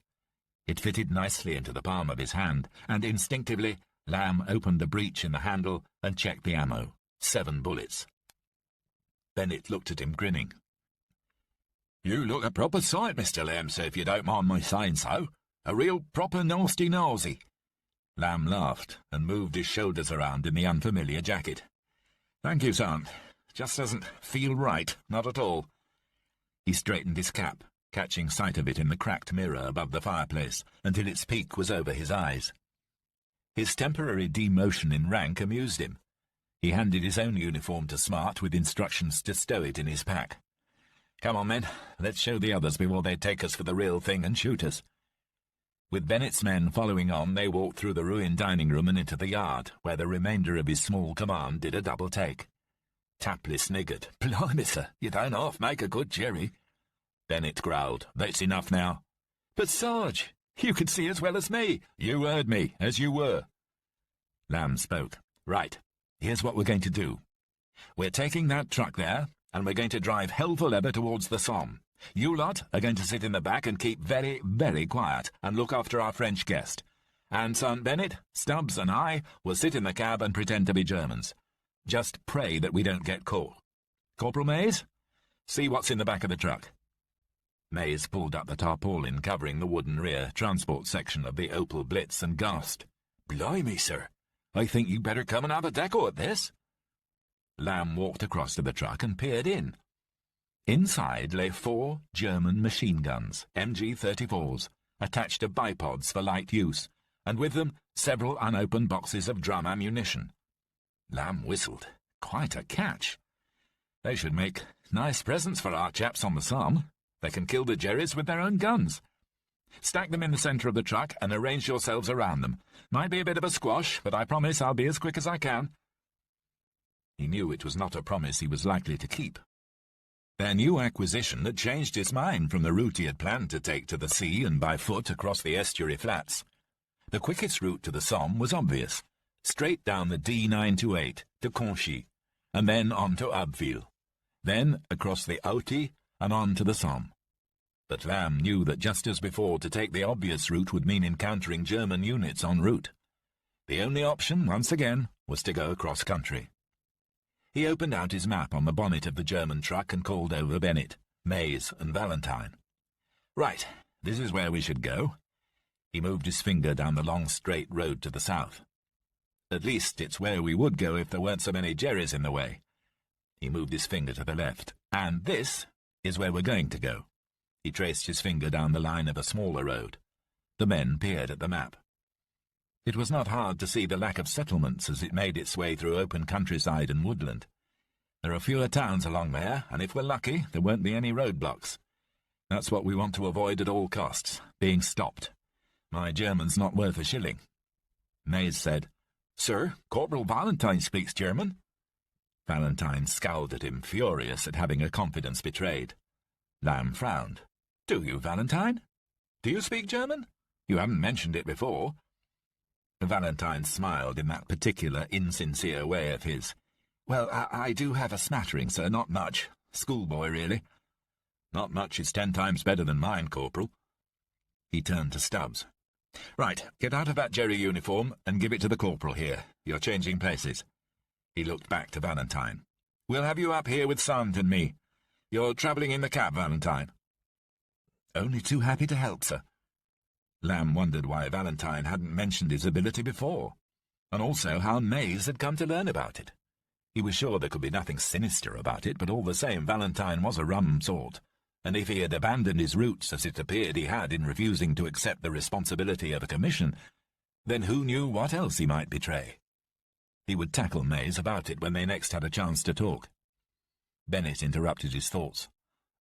It fitted nicely into the palm of his hand, and instinctively Lamb opened the breech in the handle and checked the ammo. 7 bullets. Bennett looked at him, grinning. "You look a proper sight, Mr. Lamb, sir, if you don't mind my saying so. A real proper nasty-nosy." Lamb laughed and moved his shoulders around in the unfamiliar jacket. "Thank you, son. Just doesn't feel right, not at all." He straightened his cap, catching sight of it in the cracked mirror above the fireplace, until its peak was over his eyes. His temporary demotion in rank amused him. He handed his own uniform to Smart with instructions to stow it in his pack. "Come on, men, let's show the others before they take us for the real thing and shoot us." With Bennett's men following on, they walked through the ruined dining room and into the yard, where the remainder of his small command did a double take. Tapley sniggered. "Blimey, sir, you don't half make a good Jerry." Bennett growled. "That's enough now." "But, Sarge, you can see as well as me." "You heard me, as you were." Lamb spoke. "Right, here's what we're going to do. We're taking that truck there, and we're going to drive hell for leather towards the Somme. You lot are going to sit in the back and keep very, very quiet and look after our French guest. And son Bennett, Stubbs and I will sit in the cab and pretend to be Germans. Just pray that we don't get caught. Corporal Mays, see what's in the back of the truck." Mays pulled up the tarpaulin covering the wooden rear transport section of the Opel Blitz and gasped. "Blimey, sir, I think you'd better come and have a deco at this." Lamb walked across to the truck and peered in. Inside lay 4 German machine guns, MG-34s, attached to bipods for light use, and with them several unopened boxes of drum ammunition. Lamb whistled. Quite a catch. They should make nice presents for our chaps on the Somme. They can kill the Jerrys with their own guns. Stack them in the centre of the truck and arrange yourselves around them. Might be a bit of a squash, but I promise I'll be as quick as I can." He knew it was not a promise he was likely to keep. Their new acquisition had changed his mind from the route he had planned to take to the sea and by foot across the estuary flats. The quickest route to the Somme was obvious, straight down the D928 to Conchy, and then on to Abbeville, then across the Authie and on to the Somme. But Lamb knew that just as before, to take the obvious route would mean encountering German units en route. The only option, once again, was to go across country. He opened out his map on the bonnet of the German truck and called over Bennett, Mays, and Valentine. "Right, this is where we should go." He moved his finger down the long straight road to the south. "At least it's where we would go if there weren't so many Jerrys in the way." He moved his finger to the left. "And this is where we're going to go." He traced his finger down the line of a smaller road. The men peered at the map. It was not hard to see the lack of settlements as it made its way through open countryside and woodland. There are fewer towns along there, and if we're lucky, there won't be any roadblocks. That's what we want to avoid at all costs, being stopped. My German's not worth a shilling." Mays said, "Sir, Corporal Valentine speaks German." Valentine scowled at him, furious at having a confidence betrayed. Lamb frowned. "Do you, Valentine? Do you speak German? You haven't mentioned it before." Valentine smiled in that particular insincere way of his. "Well, I do have a smattering, sir, not much. Schoolboy, really." "Not much is 10 times better than mine, Corporal." He turned to Stubbs. "Right, get out of that Jerry uniform and give it to the Corporal here. You're changing places." He looked back to Valentine. "We'll have you up here with Sant and me. You're travelling in the cab, Valentine." "Only too happy to help, sir." Lamb wondered why Valentine hadn't mentioned his ability before, and also how Mays had come to learn about it. He was sure there could be nothing sinister about it, but all the same Valentine was a rum sort, and if he had abandoned his roots, as it appeared he had in refusing to accept the responsibility of a commission, then who knew what else he might betray? He would tackle Mays about it when they next had a chance to talk. Bennett interrupted his thoughts.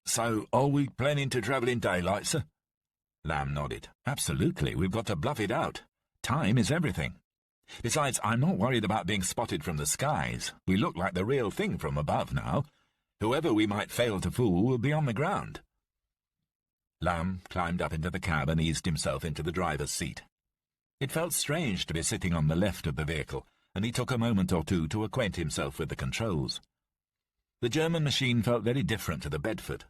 "So, are we planning to travel in daylight, sir?" Lamb nodded. "Absolutely, we've got to bluff it out. Time is everything." Besides, I'm not worried about being spotted from the skies. We look like the real thing from above now. Whoever we might fail to fool will be on the ground." Lamb climbed up into the cab and eased himself into the driver's seat. It felt strange to be sitting on the left of the vehicle, and he took a moment or two to acquaint himself with the controls. The German machine felt very different to the Bedford.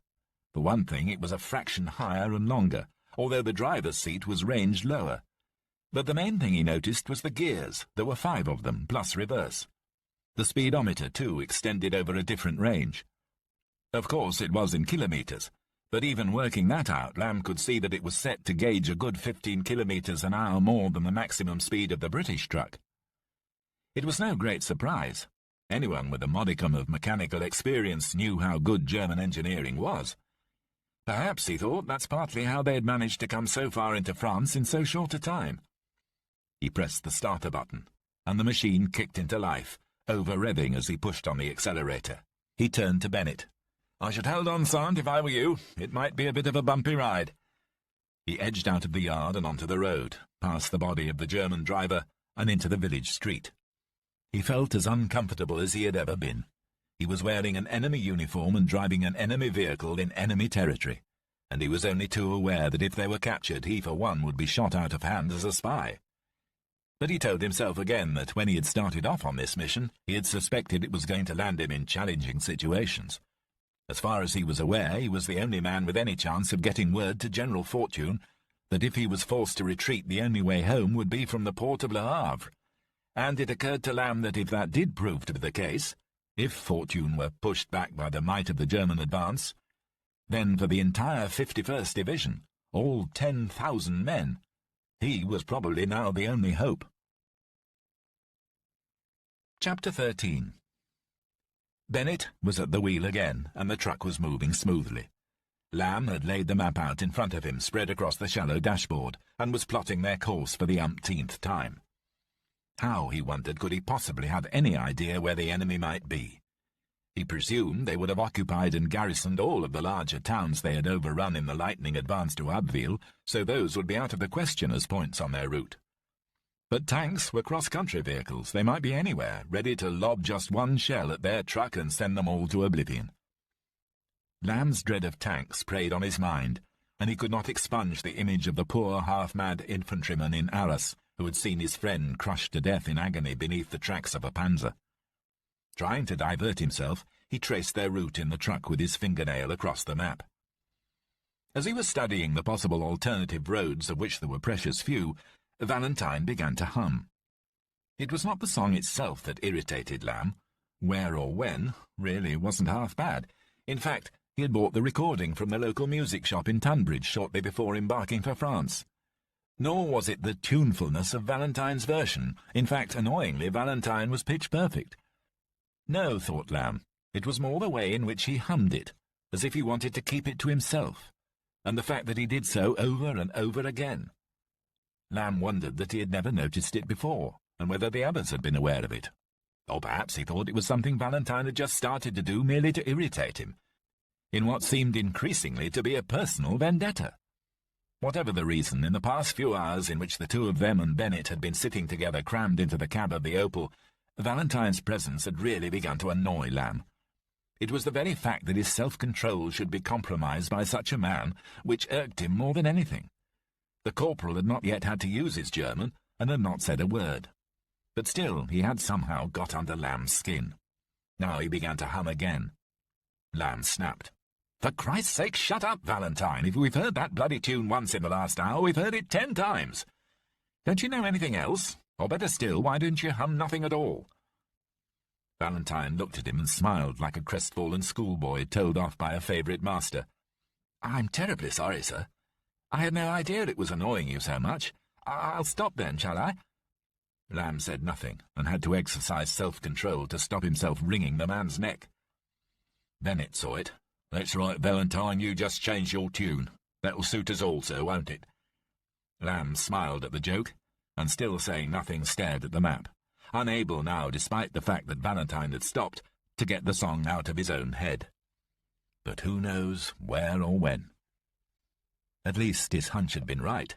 For one thing, it was a fraction higher and longer, although the driver's seat was ranged lower. But the main thing he noticed was the gears. There were 5 of them, plus reverse. The speedometer, too, extended over a different range. Of course, it was in kilometres, but even working that out, Lamb could see that it was set to gauge a good 15 kilometres an hour more than the maximum speed of the British truck. It was no great surprise. Anyone with a modicum of mechanical experience knew how good German engineering was. Perhaps, he thought, that's partly how they had managed to come so far into France in so short a time. He pressed the starter button, and the machine kicked into life, over-revving as he pushed on the accelerator. He turned to Bennett. "I should hold on, Sergeant, if I were you. It might be a bit of a bumpy ride." He edged out of the yard and onto the road, past the body of the German driver, and into the village street. He felt as uncomfortable as he had ever been. He was wearing an enemy uniform and driving an enemy vehicle in enemy territory, and he was only too aware that if they were captured, he for one would be shot out of hand as a spy. But he told himself again that when he had started off on this mission, he had suspected it was going to land him in challenging situations. As far as he was aware, he was the only man with any chance of getting word to General Fortune that if he was forced to retreat, the only way home would be from the port of Le Havre. And it occurred to Lamb that if that did prove to be the case, if Fortune were pushed back by the might of the German advance, then for the entire 51st Division, all 10,000 men, he was probably now the only hope. Chapter 13. Bennett was at the wheel again, and the truck was moving smoothly. Lamb had laid the map out in front of him, spread across the shallow dashboard, and was plotting their course for the umpteenth time. How, he wondered, could he possibly have any idea where the enemy might be? He presumed they would have occupied and garrisoned all of the larger towns they had overrun in the lightning advance to Abbeville, so those would be out of the question as points on their route. But tanks were cross-country vehicles. They might be anywhere, ready to lob just one shell at their truck and send them all to oblivion. Lamb's dread of tanks preyed on his mind, and he could not expunge the image of the poor half-mad infantryman in Arras who had seen his friend crushed to death in agony beneath the tracks of a panzer. Trying to divert himself, he traced their route in the truck with his fingernail across the map. As he was studying the possible alternative roads, of which there were precious few, Valentine began to hum. It was not the song itself that irritated Lamb. Where or when really wasn't half bad. In fact, he had bought the recording from the local music shop in Tunbridge shortly before embarking for France. Nor was it the tunefulness of Valentine's version. In fact, annoyingly, Valentine was pitch-perfect. No, thought Lamb, it was more the way in which he hummed it, as if he wanted to keep it to himself, and the fact that he did so over and over again. Lamb wondered that he had never noticed it before, and whether the others had been aware of it. Or perhaps he thought it was something Valentine had just started to do merely to irritate him, in what seemed increasingly to be a personal vendetta. Whatever the reason, in the past few hours in which the two of them and Bennett had been sitting together crammed into the cab of the Opal, Valentine's presence had really begun to annoy Lamb. It was the very fact that his self-control should be compromised by such a man which irked him more than anything. The corporal had not yet had to use his German, and had not said a word. But still, he had somehow got under Lamb's skin. Now he began to hum again. Lamb snapped. "For Christ's sake, shut up, Valentine! If we've heard that bloody tune once in the last hour, we've heard it 10 times. Don't you know anything else? Or better still, why don't you hum nothing at all?" Valentine looked at him and smiled like a crestfallen schoolboy told off by a favourite master. "I'm terribly sorry, sir. I had no idea it was annoying you so much. I'll stop then, shall I?" Lamb said nothing, and had to exercise self-control to stop himself wringing the man's neck. Bennett saw it. "That's right, Valentine, you just changed your tune. That'll suit us all, sir, won't it?" Lamb smiled at the joke, and still saying nothing stared at the map, unable now, despite the fact that Valentine had stopped, to get the song out of his own head. But who knows where or when? At least his hunch had been right,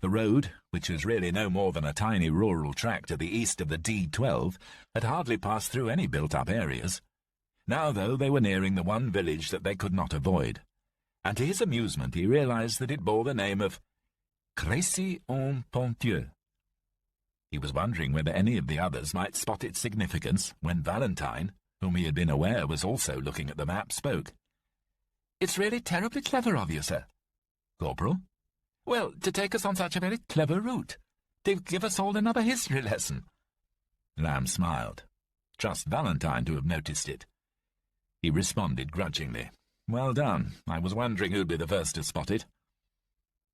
The road, which was really no more than a tiny rural tract to the east of the D12, had hardly passed through any built-up areas. Now, though, they were nearing the one village that they could not avoid, and to his amusement he realized that it bore the name of Crécy-en-Ponthieu. He was wondering whether any of the others might spot its significance when Valentine, whom he had been aware was also looking at the map, spoke. "It's really terribly clever of you, sir." "Corporal?" "Well, to take us on such a very clever route. To give us all another history lesson." Lamb smiled. Trust Valentine to have noticed it. He responded grudgingly. "Well done. I was wondering who'd be the first to spot it."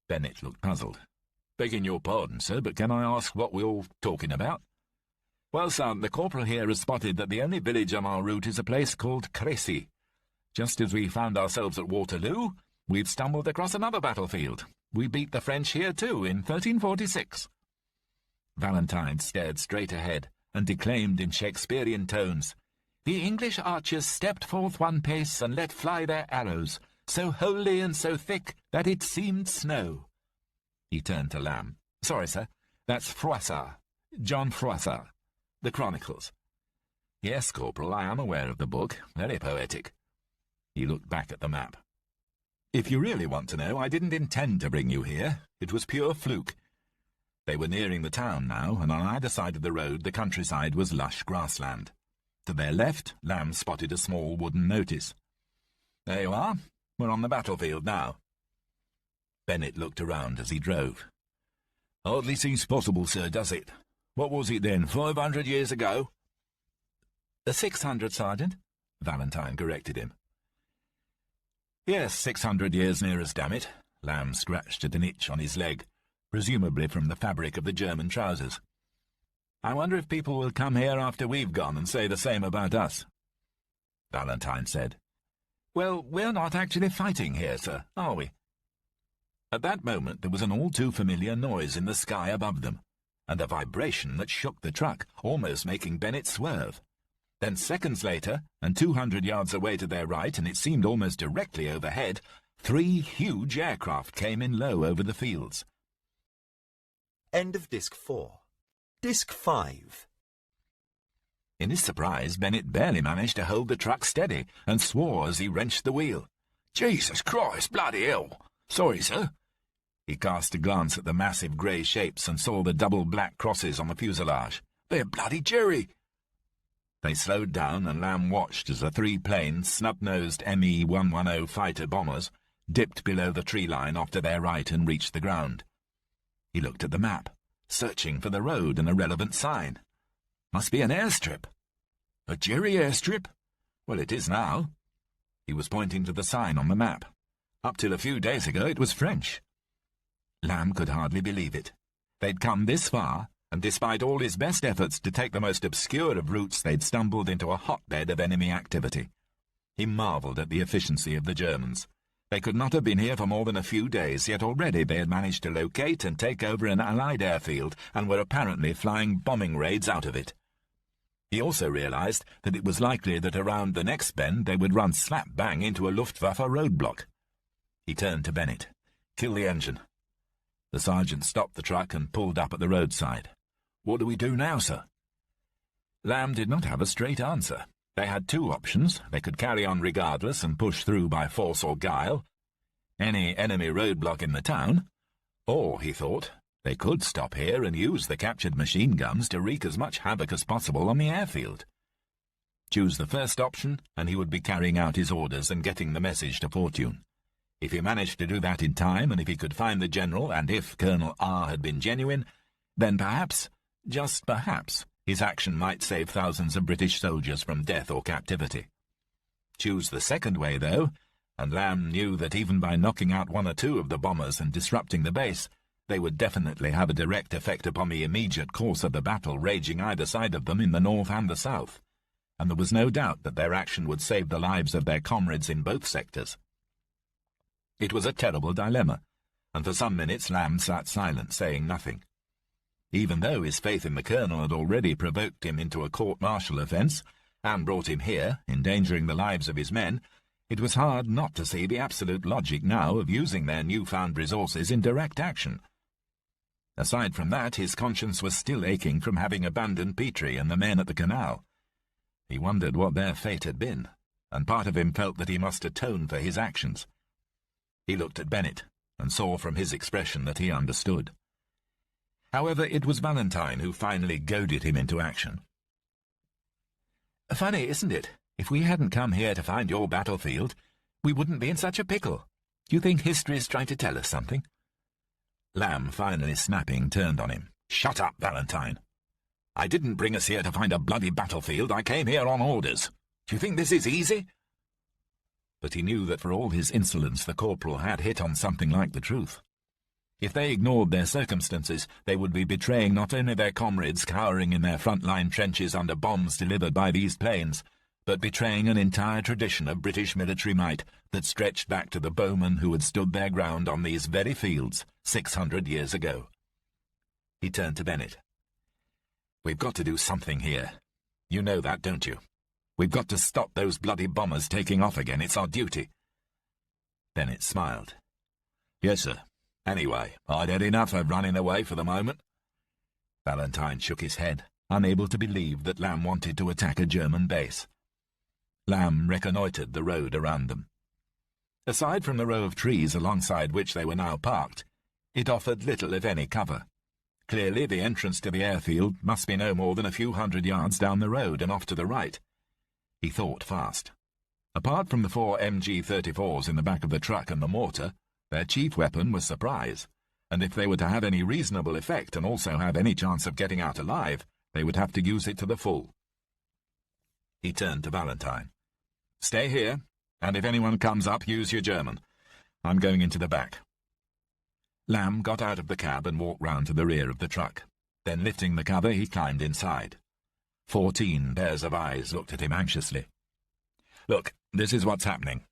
Bennett looked puzzled. "Begging your pardon, sir, but can I ask what we're all talking about?" "Well, son, the corporal here has spotted that the only village on our route is a place called Crécy. Just as we found ourselves at Waterloo, we've stumbled across another battlefield. We beat the French here, too, in 1346. Valentine stared straight ahead and declaimed in Shakespearean tones, "The English archers stepped forth one pace and let fly their arrows, so wholly and so thick that it seemed snow." He turned to Lamb. "Sorry, sir, that's Froissart, John Froissart, the Chronicles." "Yes, Corporal, I am aware of the book. Very poetic." He looked back at the map. "If you really want to know, I didn't intend to bring you here. It was pure fluke." They were nearing the town now, and on either side of the road the countryside was lush grassland. To their left, Lamb spotted a small wooden notice. "There you are. We're on the battlefield now." Bennett looked around as he drove. "Hardly seems possible, sir, does it? What was it then, 500 years ago?" 600, Sergeant," Valentine corrected him. "Yes, 600 years near us, damn it." Lamb scratched at an itch on his leg, presumably from the fabric of the German trousers. "I wonder if people will come here after we've gone and say the same about us." Valentine said, "Well, we're not actually fighting here, sir, are we?" At that moment there was an all-too-familiar noise in the sky above them, and a vibration that shook the truck, almost making Bennett swerve. Then seconds later, and 200 yards away to their right, and it seemed almost directly overhead, 3 huge aircraft came in low over the fields. End of Disc 4. Disc 5. In his surprise, Bennett barely managed to hold the truck steady, and swore as he wrenched the wheel. "Jesus Christ, bloody hell! Sorry, sir." He cast a glance at the massive grey shapes and saw the double black crosses on the fuselage. "They're bloody Jerry." They slowed down, and Lamb watched as the 3 plain, snub-nosed ME-110 fighter-bombers dipped below the tree line off to their right and reached the ground. He looked at the map, searching for the road and a relevant sign. Must be an airstrip. "A Jerry airstrip?" Well, it is now. He was pointing to the sign on the map. Up till a few days ago it was French. Lamb could hardly believe it. They'd come this far, and despite all his best efforts to take the most obscure of routes, they'd stumbled into a hotbed of enemy activity. He marvelled at the efficiency of the Germans. They could not have been here for more than a few days, yet already they had managed to locate and take over an Allied airfield and were apparently flying bombing raids out of it. He also realized that it was likely that around the next bend they would run slap-bang into a Luftwaffe roadblock. He turned to Bennett. "Kill the engine." The sergeant stopped the truck and pulled up at the roadside. "What do we do now, sir?" Lamb did not have a straight answer. They had 2 options. They could carry on regardless and push through by force or guile, any enemy roadblock in the town, or, he thought, they could stop here and use the captured machine guns to wreak as much havoc as possible on the airfield. Choose the first option, and he would be carrying out his orders and getting the message to Fortune. If he managed to do that in time, and if he could find the general, and if Colonel R had been genuine, then perhaps, just perhaps, his action might save thousands of British soldiers from death or captivity. Choose the second way, though, and Lamb knew that even by knocking out 1 or 2 of the bombers and disrupting the base, they would definitely have a direct effect upon the immediate course of the battle raging either side of them in the north and the south, and there was no doubt that their action would save the lives of their comrades in both sectors. It was a terrible dilemma, and for some minutes Lamb sat silent, saying nothing. Even though his faith in the colonel had already provoked him into a court-martial offence, and brought him here, endangering the lives of his men, it was hard not to see the absolute logic now of using their newfound resources in direct action. Aside from that, his conscience was still aching from having abandoned Petrie and the men at the canal. He wondered what their fate had been, and part of him felt that he must atone for his actions. He looked at Bennett, and saw from his expression that he understood. However, it was Valentine who finally goaded him into action. "Funny, isn't it? If we hadn't come here to find your battlefield, we wouldn't be in such a pickle. Do you think history is trying to tell us something?" Lamb, finally snapping, turned on him. "Shut up, Valentine. I didn't bring us here to find a bloody battlefield. I came here on orders. Do you think this is easy?" But he knew that for all his insolence the corporal had hit on something like the truth. If they ignored their circumstances, they would be betraying not only their comrades cowering in their front-line trenches under bombs delivered by these planes, but betraying an entire tradition of British military might that stretched back to the bowmen who had stood their ground on these very fields 600 years ago. He turned to Bennett. "We've got to do something here. You know that, don't you? We've got to stop those bloody bombers taking off again. It's our duty." Bennett smiled. "Yes, sir. Anyway, I'd had enough of running away for the moment." Valentine shook his head, unable to believe that Lamb wanted to attack a German base. Lamb reconnoitred the road around them. Aside from the row of trees alongside which they were now parked, it offered little if any cover. Clearly the entrance to the airfield must be no more than a few hundred yards down the road and off to the right. He thought fast. Apart from the 4 MG-34s in the back of the truck and the mortar, their chief weapon was surprise, and if they were to have any reasonable effect and also have any chance of getting out alive, they would have to use it to the full. He turned to Valentine. "Stay here, and if anyone comes up, use your German. I'm going into the back." Lamb got out of the cab and walked round to the rear of the truck. Then, lifting the cover, he climbed inside. 14 pairs of eyes looked at him anxiously. "Look, this is what's happening.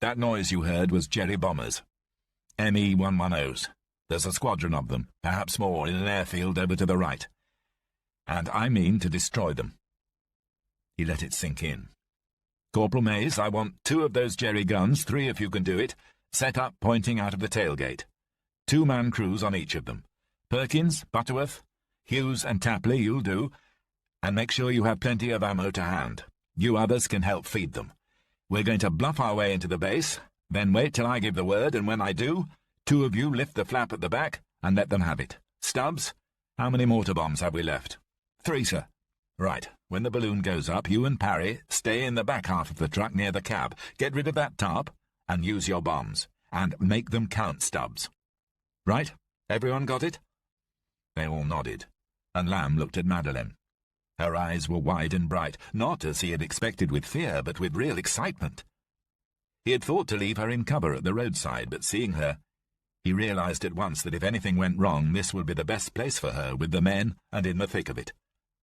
That noise you heard was Jerry bombers. ME-110s. There's a squadron of them, perhaps more, in an airfield over to the right. And I mean to destroy them." He let it sink in. "Corporal Mays, I want 2 of those Jerry guns, 3 if you can do it, set up pointing out of the tailgate. 2-man crews on each of them. Perkins, Butterworth, Hughes and Tapley, you'll do, and make sure you have plenty of ammo to hand. You others can help feed them. We're going to bluff our way into the base, then wait till I give the word, and when I do, 2 of you lift the flap at the back and let them have it. Stubbs, how many mortar bombs have we left?" 3, sir." "Right. When the balloon goes up, you and Parry stay in the back half of the truck near the cab. Get rid of that tarp and use your bombs. And make them count, Stubbs. Right? Everyone got it?" They all nodded, and Lamb looked at Madeleine. Her eyes were wide and bright, not as he had expected with fear, but with real excitement. He had thought to leave her in cover at the roadside, but seeing her, he realized at once that if anything went wrong, this would be the best place for her, with the men and in the thick of it.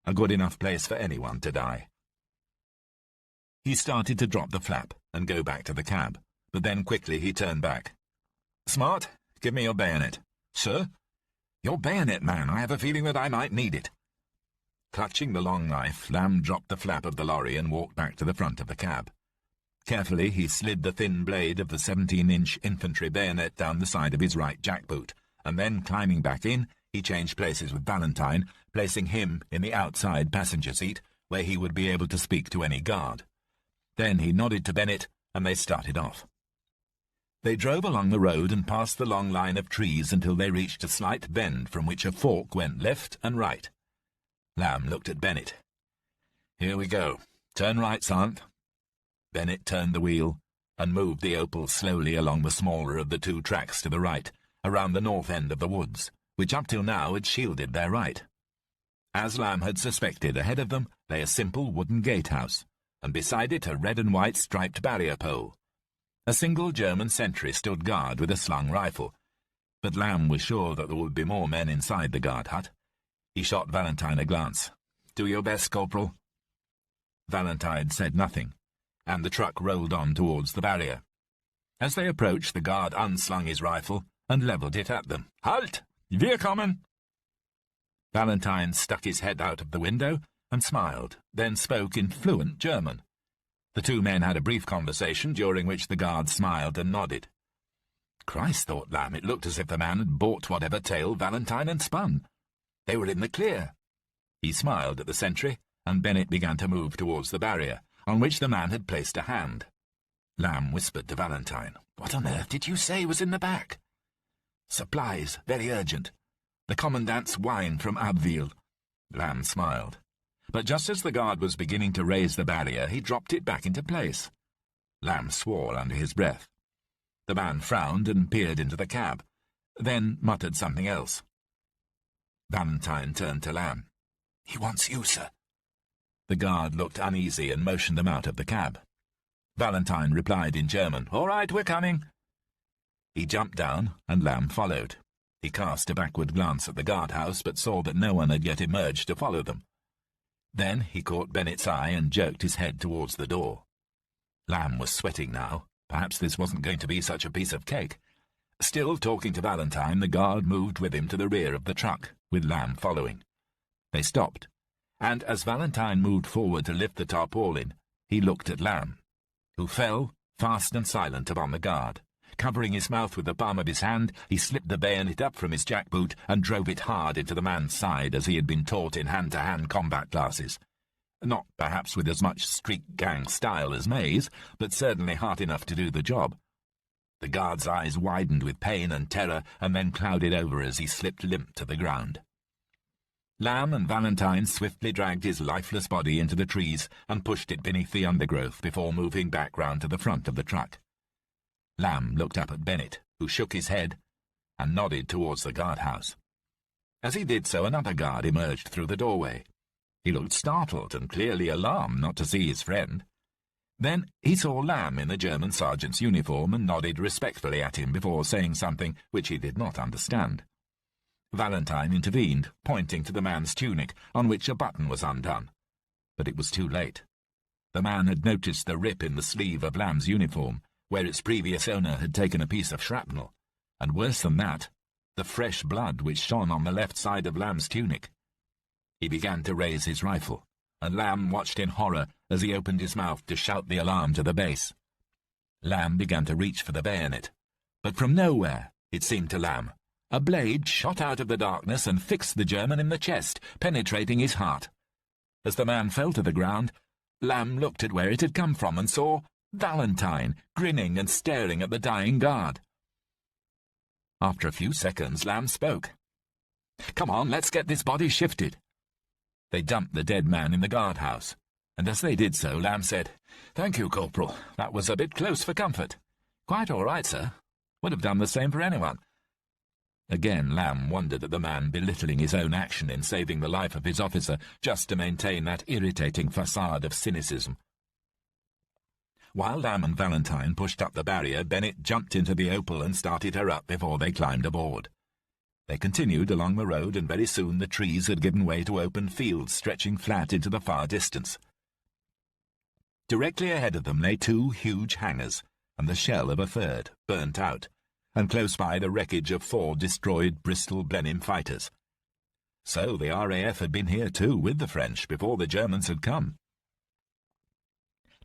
A good enough place for anyone to die. He started to drop the flap and go back to the cab, but then quickly he turned back. "Smart, give me your bayonet." "Sir?" "Your bayonet, man. I have a feeling that I might need it." Clutching the long knife, Lamb dropped the flap of the lorry and walked back to the front of the cab. Carefully, he slid the thin blade of the 17-inch infantry bayonet down the side of his right jackboot, and then, climbing back in, he changed places with Valentine, placing him in the outside passenger seat, where he would be able to speak to any guard. Then he nodded to Bennett, and they started off. They drove along the road and past the long line of trees until they reached a slight bend from which a fork went left and right. Lamb looked at Bennett. "Here we go. Turn right, Sant." Bennett turned the wheel and moved the Opal slowly along the smaller of the 2 tracks to the right, around the north end of the woods, which up till now had shielded their right. As Lamb had suspected, ahead of them lay a simple wooden gatehouse, and beside it a red and white striped barrier pole. A single German sentry stood guard with a slung rifle, but Lamb was sure that there would be more men inside the guard hut. He shot Valentine a glance. "Do your best, Corporal." Valentine said nothing, and the truck rolled on towards the barrier. As they approached, the guard unslung his rifle and levelled it at them. "Halt! Wir kommen!" Valentine stuck his head out of the window and smiled, then spoke in fluent German. The 2 men had a brief conversation, during which the guard smiled and nodded. Christ, thought Lamb, it looked as if the man had bought whatever tale Valentine had spun. They were in the clear. He smiled at the sentry, and Bennett began to move towards the barrier, on which the man had placed a hand. Lamb whispered to Valentine, "What on earth did you say was in the back?" "Supplies, very urgent. The commandant's wine from Abbeville." Lamb smiled. But just as the guard was beginning to raise the barrier, he dropped it back into place. Lamb swore under his breath. The man frowned and peered into the cab, then muttered something else. Valentine turned to Lamb. "He wants you, sir." The guard looked uneasy and motioned them out of the cab. Valentine replied in German, "All right, we're coming." He jumped down, and Lamb followed. He cast a backward glance at the guardhouse, but saw that no one had yet emerged to follow them. Then he caught Bennett's eye and jerked his head towards the door. Lamb was sweating now. Perhaps this wasn't going to be such a piece of cake. Still talking to Valentine, the guard moved with him to the rear of the truck, with Lamb following. They stopped, and as Valentine moved forward to lift the tarpaulin, he looked at Lamb, who fell, fast and silent, upon the guard. Covering his mouth with the palm of his hand, he slipped the bayonet up from his jackboot and drove it hard into the man's side as he had been taught in hand-to-hand combat classes. Not perhaps with as much street gang style as May's, but certainly hard enough to do the job. The guard's eyes widened with pain and terror, and then clouded over as he slipped limp to the ground. Lamb and Valentine swiftly dragged his lifeless body into the trees and pushed it beneath the undergrowth before moving back round to the front of the truck. Lamb looked up at Bennett, who shook his head and nodded towards the guardhouse. As he did so, another guard emerged through the doorway. He looked startled and clearly alarmed not to see his friend. Then he saw Lamb in the German sergeant's uniform and nodded respectfully at him before saying something which he did not understand. Valentine intervened, pointing to the man's tunic, on which a button was undone. But it was too late. The man had noticed the rip in the sleeve of Lamb's uniform, where its previous owner had taken a piece of shrapnel, and worse than that, the fresh blood which shone on the left side of Lamb's tunic. He began to raise his rifle, and Lamb watched in horror as he opened his mouth to shout the alarm to the base. Lamb began to reach for the bayonet, but from nowhere, it seemed to Lamb, a blade shot out of the darkness and fixed the German in the chest, penetrating his heart. As the man fell to the ground, Lamb looked at where it had come from and saw Valentine, grinning and staring at the dying guard. After a few seconds, Lamb spoke. "Come on, let's get this body shifted." They dumped the dead man in the guardhouse, and as they did so, Lamb said, "Thank you, Corporal. That was a bit close for comfort." "Quite all right, sir. Would have done the same for anyone." Again Lamb wondered at the man belittling his own action in saving the life of his officer just to maintain that irritating facade of cynicism. While Lamb and Valentine pushed up the barrier, Bennett jumped into the Opal and started her up before they climbed aboard. They continued along the road, and very soon the trees had given way to open fields stretching flat into the far distance. Directly ahead of them lay two huge hangars, and the shell of a third, burnt out, and close by the wreckage of 4 destroyed Bristol Blenheim fighters. So the RAF had been here too, with the French, before the Germans had come.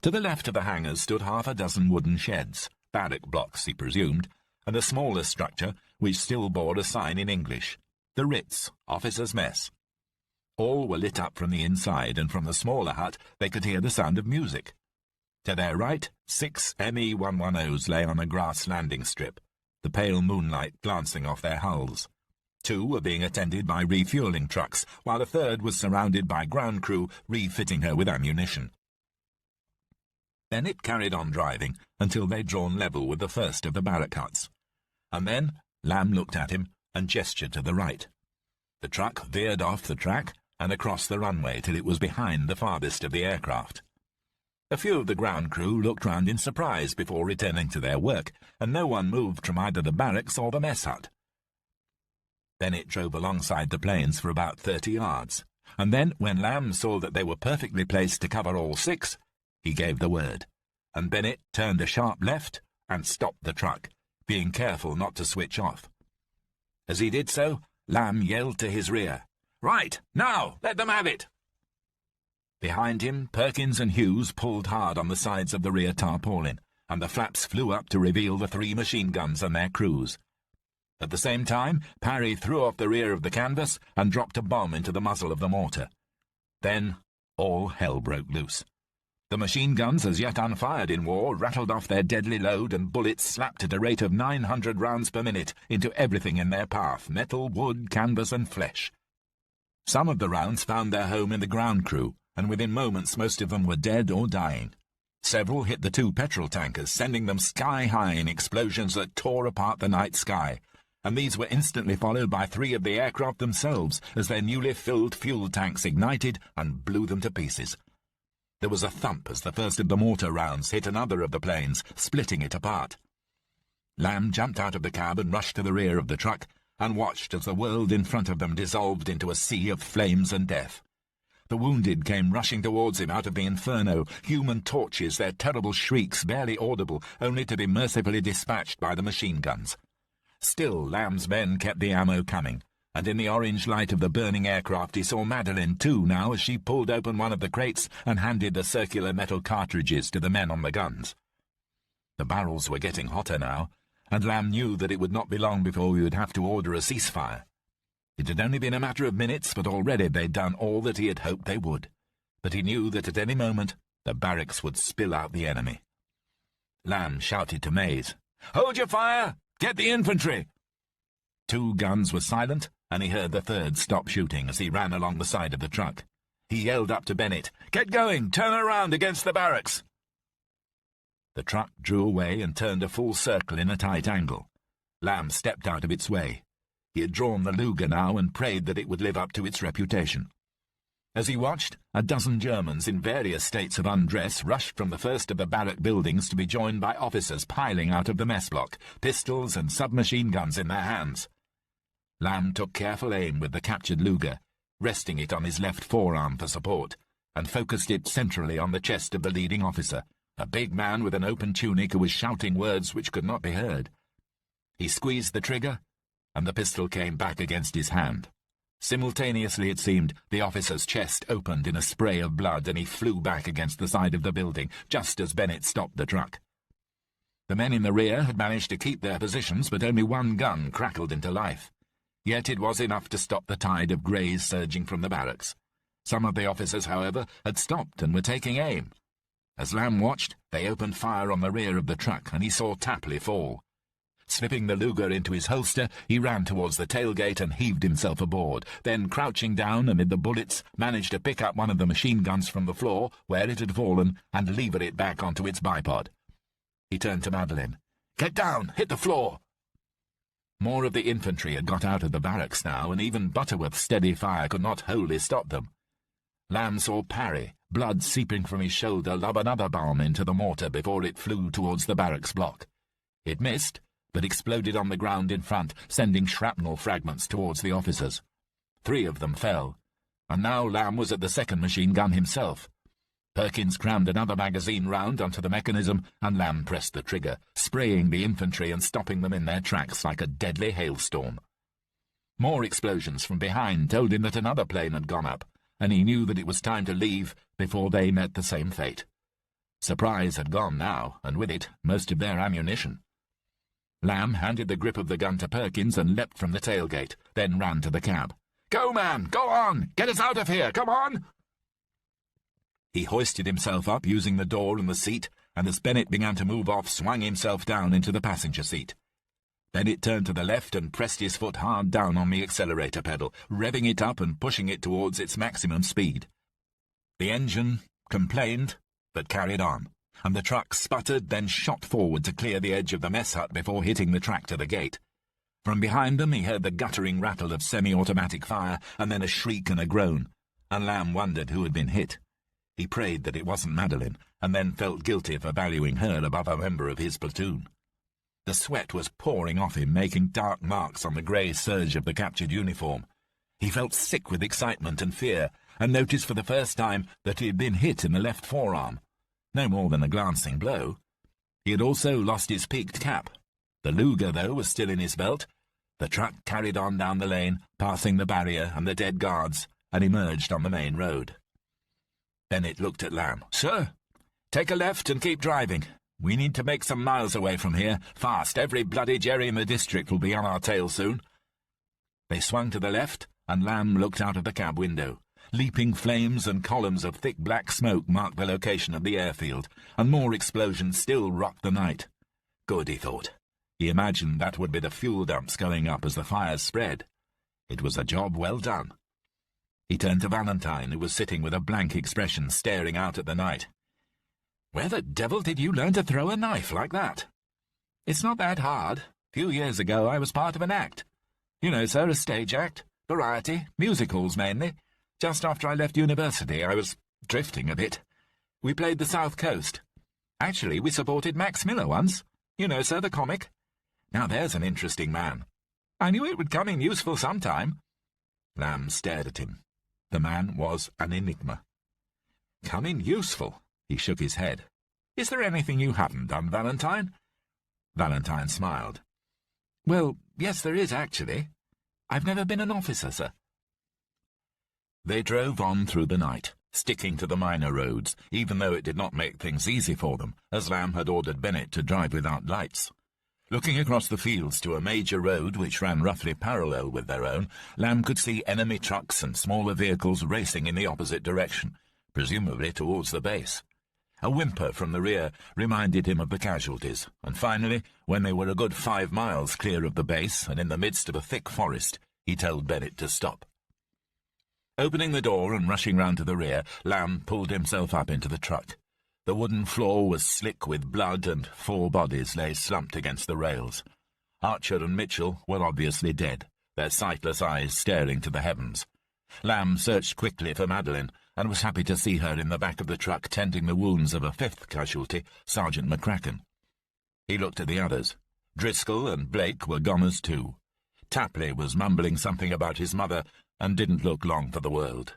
To the left of the hangars stood half a dozen wooden sheds, barrack blocks, he presumed, and a smaller structure which still bore a sign in English, the Ritz, Officers' Mess. All were lit up from the inside, and from the smaller hut they could hear the sound of music. To their right, 6 ME-110s lay on a grass landing strip, the pale moonlight glancing off their hulls. 2 were being attended by refuelling trucks, while a third was surrounded by ground crew refitting her with ammunition. Bennett carried on driving until they'd drawn level with the first of the barrack huts, and then Lamb looked at him and gestured to the right. The truck veered off the track and across the runway till it was behind the farthest of the aircraft. A few of the ground crew looked round in surprise before returning to their work, and no one moved from either the barracks or the mess hut. Bennett drove alongside the planes for about 30 yards, and then, when Lamb saw that they were perfectly placed to cover all 6, he gave the word, and Bennett turned a sharp left and stopped the truck, being careful not to switch off. As he did so, Lamb yelled to his rear, "Right, now, let them have it!" Behind him, Perkins and Hughes pulled hard on the sides of the rear tarpaulin, and the flaps flew up to reveal the 3 machine guns and their crews. At the same time, Parry threw off the rear of the canvas and dropped a bomb into the muzzle of the mortar. Then all hell broke loose. The machine guns, as yet unfired in war, rattled off their deadly load, and bullets slapped at a rate of 900 rounds per minute into everything in their path, metal, wood, canvas, and flesh. Some of the rounds found their home in the ground crew, and within moments most of them were dead or dying. Several hit the 2 petrol tankers, sending them sky-high in explosions that tore apart the night sky, and these were instantly followed by 3 of the aircraft themselves as their newly filled fuel tanks ignited and blew them to pieces. There was a thump as the first of the mortar rounds hit another of the planes, splitting it apart. Lamb jumped out of the cab and rushed to the rear of the truck, and watched as the world in front of them dissolved into a sea of flames and death. The wounded came rushing towards him out of the inferno, human torches, their terrible shrieks barely audible, only to be mercifully dispatched by the machine guns. Still, Lamb's men kept the ammo coming, and in the orange light of the burning aircraft he saw Madeline too now as she pulled open one of the crates and handed the circular metal cartridges to the men on the guns. The barrels were getting hotter now, and Lamb knew that it would not be long before he would have to order a ceasefire. It had only been a matter of minutes, but already they'd done all that he had hoped they would. But he knew that at any moment the barracks would spill out the enemy. Lamb shouted to Mays, "Hold your fire! Get the infantry!" 2 guns were silent, and he heard the 3rd stop shooting as he ran along the side of the truck. He yelled up to Bennett, "Get going! Turn around against the barracks!" The truck drew away and turned a full circle in a tight angle. Lamb stepped out of its way. He had drawn the Luger now and prayed that it would live up to its reputation. As he watched, a dozen Germans in various states of undress rushed from the first of the barrack buildings to be joined by officers piling out of the mess block, pistols and submachine guns in their hands. Lamb took careful aim with the captured Luger, resting it on his left forearm for support, and focused it centrally on the chest of the leading officer, a big man with an open tunic who was shouting words which could not be heard. He squeezed the trigger, and the pistol came back against his hand. Simultaneously, it seemed, the officer's chest opened in a spray of blood, and he flew back against the side of the building, just as Bennett stopped the truck. The men in the rear had managed to keep their positions, but only 1 gun crackled into life. Yet it was enough to stop the tide of greys surging from the barracks. Some of the officers, however, had stopped and were taking aim. As Lamb watched, they opened fire on the rear of the truck, and he saw Tapley fall. Slipping the Luger into his holster, he ran towards the tailgate and heaved himself aboard, then, crouching down amid the bullets, managed to pick up one of the machine guns from the floor, where it had fallen, and lever it back onto its bipod. He turned to Madeline. "Get down! Hit the floor!" More of the infantry had got out of the barracks now, and even Butterworth's steady fire could not wholly stop them. Lamb saw Parry, blood seeping from his shoulder, lob another bomb into the mortar before it flew towards the barracks block. It missed, but exploded on the ground in front, sending shrapnel fragments towards the officers. 3 of them fell, and now Lamb was at the 2nd machine gun himself. Perkins crammed another magazine round onto the mechanism, and Lamb pressed the trigger, spraying the infantry and stopping them in their tracks like a deadly hailstorm. More explosions from behind told him that another plane had gone up, and he knew that it was time to leave before they met the same fate. Surprise had gone now, and with it most of their ammunition. Lamb handed the grip of the gun to Perkins and leapt from the tailgate, then ran to the cab. "Go, man! Go on! Get us out of here! Come on!" He hoisted himself up using the door and the seat, and as Bennett began to move off, swung himself down into the passenger seat. Bennett turned to the left and pressed his foot hard down on the accelerator pedal, revving it up and pushing it towards its maximum speed. The engine complained, but carried on, and the truck sputtered, then shot forward to clear the edge of the mess hut before hitting the track to the gate. From behind them he heard the guttering rattle of semi-automatic fire, and then a shriek and a groan, and Lamb wondered who had been hit. He prayed that it wasn't Madeline, and then felt guilty for valuing her above a member of his platoon. The sweat was pouring off him, making dark marks on the grey serge of the captured uniform. He felt sick with excitement and fear, and noticed for the first time that he had been hit in the left forearm. No more than a glancing blow. He had also lost his peaked cap. The Luger, though, was still in his belt. The truck carried on down the lane, passing the barrier and the dead guards, and emerged on the main road. Bennett looked at Lamb. "Sir, take a left and keep driving. We need to make some miles away from here, fast. Every bloody Jerry in the district will be on our tail soon." They swung to the left, and Lamb looked out of the cab window. Leaping flames and columns of thick black smoke marked the location of the airfield, and more explosions still rocked the night. Good, he thought. He imagined that would be the fuel dumps going up as the fires spread. It was a job well done. He turned to Valentine, who was sitting with a blank expression staring out at the night. "Where the devil did you learn to throw a knife like that?" "It's not that hard. A few years ago I was part of an act. You know, sir, a stage act. Variety. Musicals, mainly. Just after I left university, I was drifting a bit. We played the South Coast. Actually, we supported Max Miller once. You know, sir, the comic. Now there's an interesting man. I knew it would come in useful sometime." Lamb stared at him. The man was an enigma. "Come in useful?" He shook his head. "Is there anything you haven't done, Valentine?" Valentine smiled. "Well, yes, there is, actually. I've never been an officer, sir." They drove on through the night, sticking to the minor roads, even though it did not make things easy for them, as Lamb had ordered Bennett to drive without lights. Looking across the fields to a major road which ran roughly parallel with their own, Lamb could see enemy trucks and smaller vehicles racing in the opposite direction, presumably towards the base. A whimper from the rear reminded him of the casualties, and finally, when they were a good 5 miles clear of the base and in the midst of a thick forest, he told Bennett to stop. Opening the door and rushing round to the rear, Lamb pulled himself up into the truck. The wooden floor was slick with blood, and 4 bodies lay slumped against the rails. Archer and Mitchell were obviously dead, their sightless eyes staring to the heavens. Lamb searched quickly for Madeline, and was happy to see her in the back of the truck tending the wounds of a 5th casualty, Sergeant McCracken. He looked at the others. Driscoll and Blake were goners too. Tapley was mumbling something about his mother, and didn't look long for the world.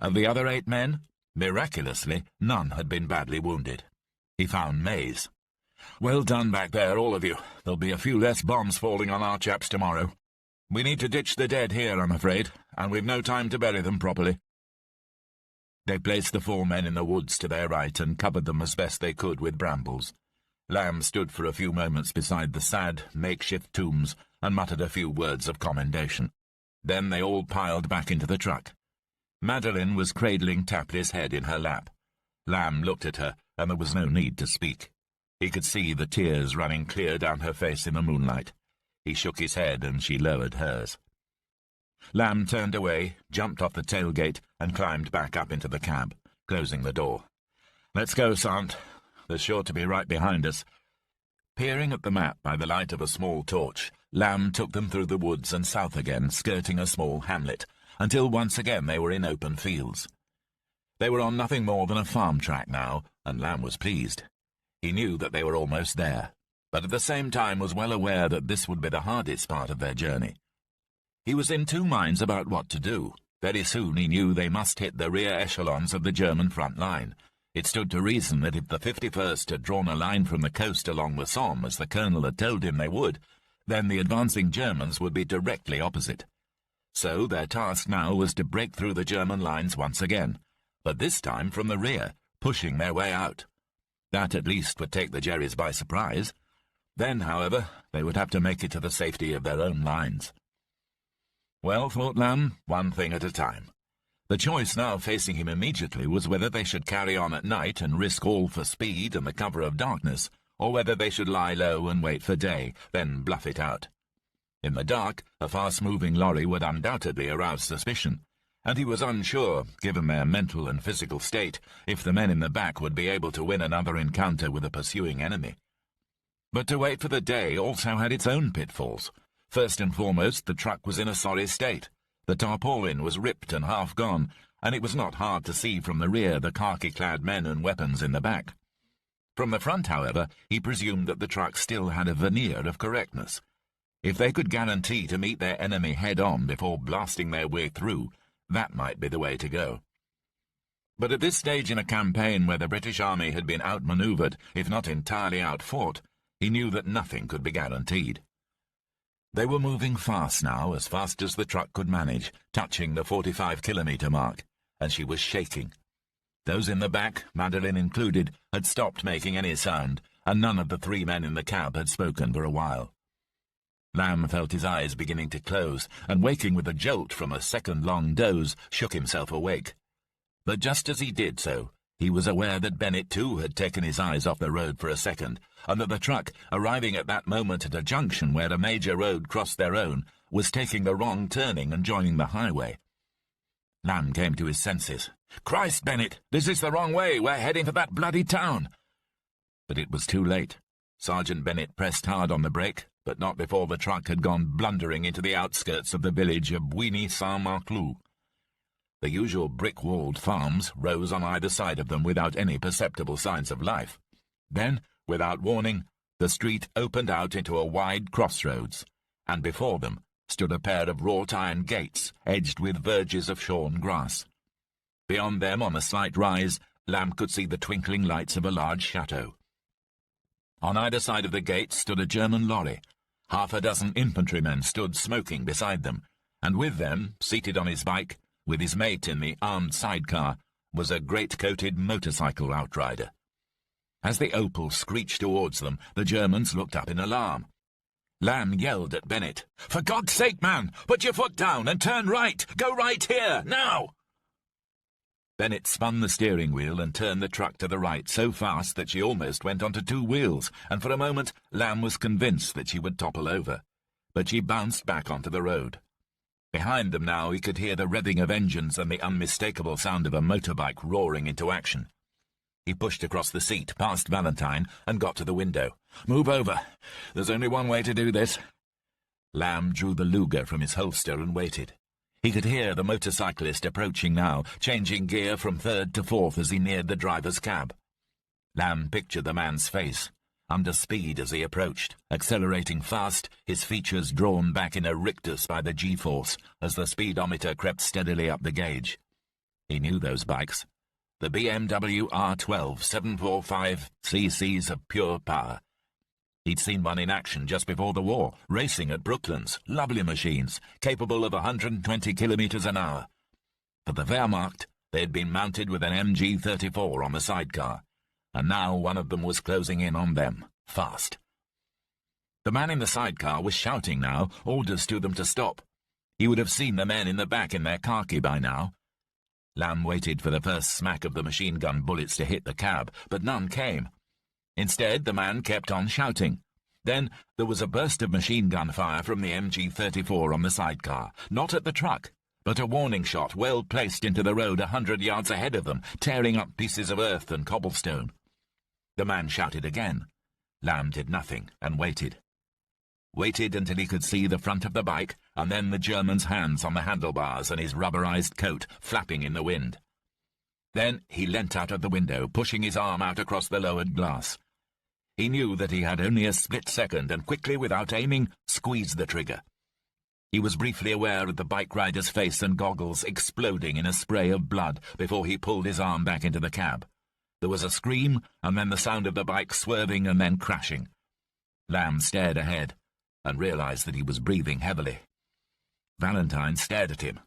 Of the other 8 men, miraculously, none had been badly wounded. He found Mays. "Well done back there, all of you. There'll be a few less bombs falling on our chaps tomorrow. We need to ditch the dead here, I'm afraid, and we've no time to bury them properly." They placed the 4 men in the woods to their right and covered them as best they could with brambles. Lamb stood for a few moments beside the sad, makeshift tombs and muttered a few words of commendation. Then they all piled back into the truck. Madeline was cradling Tapley's head in her lap. Lamb looked at her, and there was no need to speak. He could see the tears running clear down her face in the moonlight. He shook his head, and she lowered hers. Lamb turned away, jumped off the tailgate, and climbed back up into the cab, closing the door. "Let's go, Sant. They're sure to be right behind us." Peering at the map by the light of a small torch, Lamb took them through the woods and south again, skirting a small hamlet, until once again they were in open fields. They were on nothing more than a farm track now, and Lamb was pleased. He knew that they were almost there, but at the same time was well aware that this would be the hardest part of their journey. He was in 2 minds about what to do. Very soon he knew they must hit the rear echelons of the German front line. It stood to reason that if the 51st had drawn a line from the coast along the Somme, as the colonel had told him they would, then the advancing Germans would be directly opposite. So their task now was to break through the German lines once again, but this time from the rear, pushing their way out. That at least would take the Jerrys by surprise. Then, however, they would have to make it to the safety of their own lines. Well, thought Lamb, one thing at a time. The choice now facing him immediately was whether they should carry on at night and risk all for speed and the cover of darkness, or whether they should lie low and wait for day, then bluff it out. In the dark, a fast-moving lorry would undoubtedly arouse suspicion, and he was unsure, given their mental and physical state, if the men in the back would be able to win another encounter with a pursuing enemy. But to wait for the day also had its own pitfalls. First and foremost, the truck was in a sorry state. The tarpaulin was ripped and half gone, and it was not hard to see from the rear the khaki-clad men and weapons in the back. From the front, however, he presumed that the truck still had a veneer of correctness. If they could guarantee to meet their enemy head-on before blasting their way through, that might be the way to go. But at this stage in a campaign where the British Army had been outmanoeuvred, if not entirely outfought, he knew that nothing could be guaranteed. They were moving fast now, as fast as the truck could manage, touching the 45-kilometre mark, and she was shaking. Those in the back, Madeline included, had stopped making any sound, and none of the three men in the cab had spoken for a while. Lamb felt his eyes beginning to close, and waking with a jolt from a second-long doze, shook himself awake. But just as he did so, he was aware that Bennett too had taken his eyes off the road for a second, and that the truck, arriving at that moment at a junction where a major road crossed their own, was taking the wrong turning and joining the highway. Lamb came to his senses. "Christ, Bennett, this is the wrong way. We're heading for that bloody town." But it was too late. Sergeant Bennett pressed hard on the brake, but not before the truck had gone blundering into the outskirts of the village of Bouigny-Saint-Maclou. The usual brick-walled farms rose on either side of them without any perceptible signs of life. Then, without warning, the street opened out into a wide crossroads, and before them stood a pair of wrought-iron gates edged with verges of shorn grass. Beyond them, on a slight rise, Lamb could see the twinkling lights of a large chateau. On either side of the gate stood a German lorry. Half a dozen infantrymen stood smoking beside them, and with them, seated on his bike, with his mate in the armed sidecar, was a great-coated motorcycle outrider. As the Opel screeched towards them, the Germans looked up in alarm. Lamb yelled at Bennett, "For God's sake, man, put your foot down and turn right! Go right here, now!" Bennett spun the steering wheel and turned the truck to the right so fast that she almost went onto two wheels, and for a moment Lamb was convinced that she would topple over. But she bounced back onto the road. Behind them now he could hear the revving of engines and the unmistakable sound of a motorbike roaring into action. He pushed across the seat, past Valentine, and got to the window. "Move over. There's only one way to do this." Lamb drew the Luger from his holster and waited. He could hear the motorcyclist approaching now, changing gear from third to fourth as he neared the driver's cab. Lamb pictured the man's face, under speed as he approached, accelerating fast, his features drawn back in a rictus by the G-force as the speedometer crept steadily up the gauge. He knew those bikes. The BMW R12 745 cc's of pure power. He'd seen one in action just before the war, racing at Brooklands. Lovely machines, capable of 120 kilometers an hour. For the Wehrmacht, they had been mounted with an MG-34 on the sidecar, and now one of them was closing in on them, fast. The man in the sidecar was shouting now, orders to them to stop. He would have seen the men in the back in their khaki by now. Lamb waited for the first smack of the machine gun bullets to hit the cab, but none came. Instead, the man kept on shouting. Then there was a burst of machine gun fire from the MG-34 on the sidecar, not at the truck, but a warning shot well placed into the road 100 yards ahead of them, tearing up pieces of earth and cobblestone. The man shouted again. Lamb did nothing and waited. Waited until he could see the front of the bike, and then the German's hands on the handlebars and his rubberized coat flapping in the wind. Then he leant out of the window, pushing his arm out across the lowered glass. He knew that he had only a split second, and quickly, without aiming, squeezed the trigger. He was briefly aware of the bike rider's face and goggles exploding in a spray of blood before he pulled his arm back into the cab. There was a scream, and then the sound of the bike swerving and then crashing. Lamb stared ahead, and realized that he was breathing heavily. Valentine stared at him.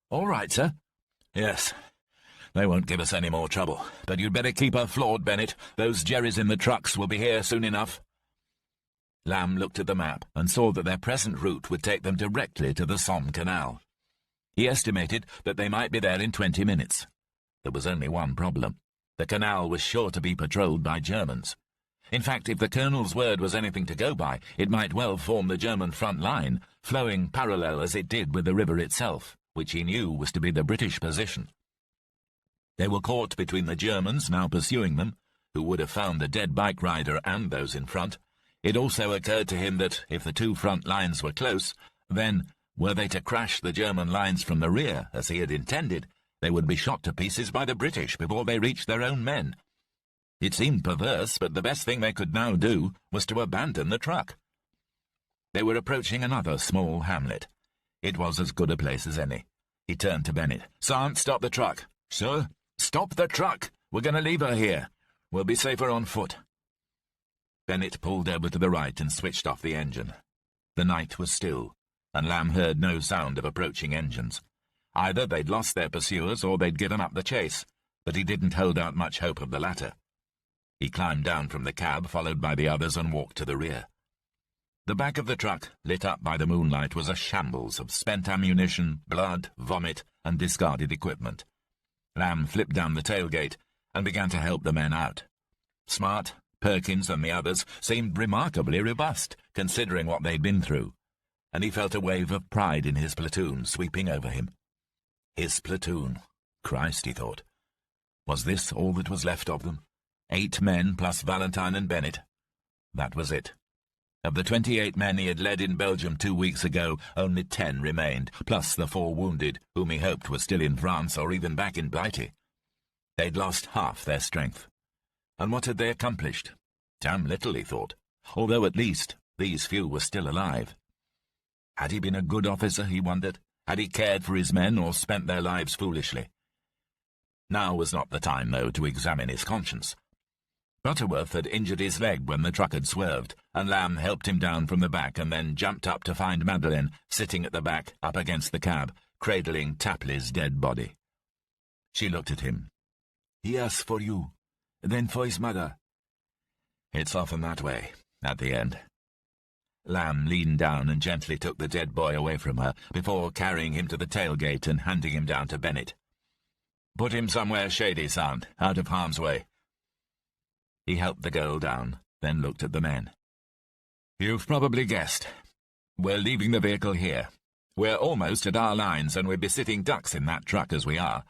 "All right, sir?" "Yes. They won't give us any more trouble, but you'd better keep her floored, Bennett. Those Jerrys in the trucks will be here soon enough." Lamb looked at the map and saw that their present route would take them directly to the Somme Canal. He estimated that they might be there in 20 minutes. There was only one problem. The canal was sure to be patrolled by Germans. In fact, if the colonel's word was anything to go by, it might well form the German front line, flowing parallel as it did with the river itself, which he knew was to be the British position. They were caught between the Germans now pursuing them, who would have found the dead bike rider and those in front. It also occurred to him that, if the two front lines were close, then, were they to crash the German lines from the rear, as he had intended, they would be shot to pieces by the British before they reached their own men. It seemed perverse, but the best thing they could now do was to abandon the truck. They were approaching another small hamlet. It was as good a place as any. He turned to Bennett. "Sergeant, stop the truck." "Sir?" "Stop the truck. We're going to leave her here. We'll be safer on foot." Bennett pulled over to the right and switched off the engine. The night was still, and Lamb heard no sound of approaching engines. Either they'd lost their pursuers or they'd given up the chase, but he didn't hold out much hope of the latter. He climbed down from the cab, followed by the others, and walked to the rear. The back of the truck, lit up by the moonlight, was a shambles of spent ammunition, blood, vomit, and discarded equipment. Lamb flipped down the tailgate and began to help the men out. Smart, Perkins, and the others seemed remarkably robust, considering what they'd been through, and he felt a wave of pride in his platoon sweeping over him. His platoon. Christ, he thought. Was this all that was left of them? 8 men plus Valentine and Bennett. That was it. Of the 28 men he had led in Belgium 2 weeks ago, only 10 remained, plus the 4 wounded, whom he hoped were still in France or even back in Blighty. They'd lost half their strength. And what had they accomplished? Damn little, he thought, although at least these few were still alive. Had he been a good officer, he wondered? Had he cared for his men or spent their lives foolishly? Now was not the time, though, to examine his conscience. Butterworth had injured his leg when the truck had swerved, and Lamb helped him down from the back and then jumped up to find Madeleine sitting at the back, up against the cab, cradling Tapley's dead body. She looked at him. "He asked for you, then for his mother." "It's often that way, at the end." Lamb leaned down and gently took the dead boy away from her, before carrying him to the tailgate and handing him down to Bennett. "Put him somewhere shady, son, out of harm's way." He helped the girl down, then looked at the men. "You've probably guessed. We're leaving the vehicle here. We're almost at our lines, and we'd be sitting ducks in that truck as we are.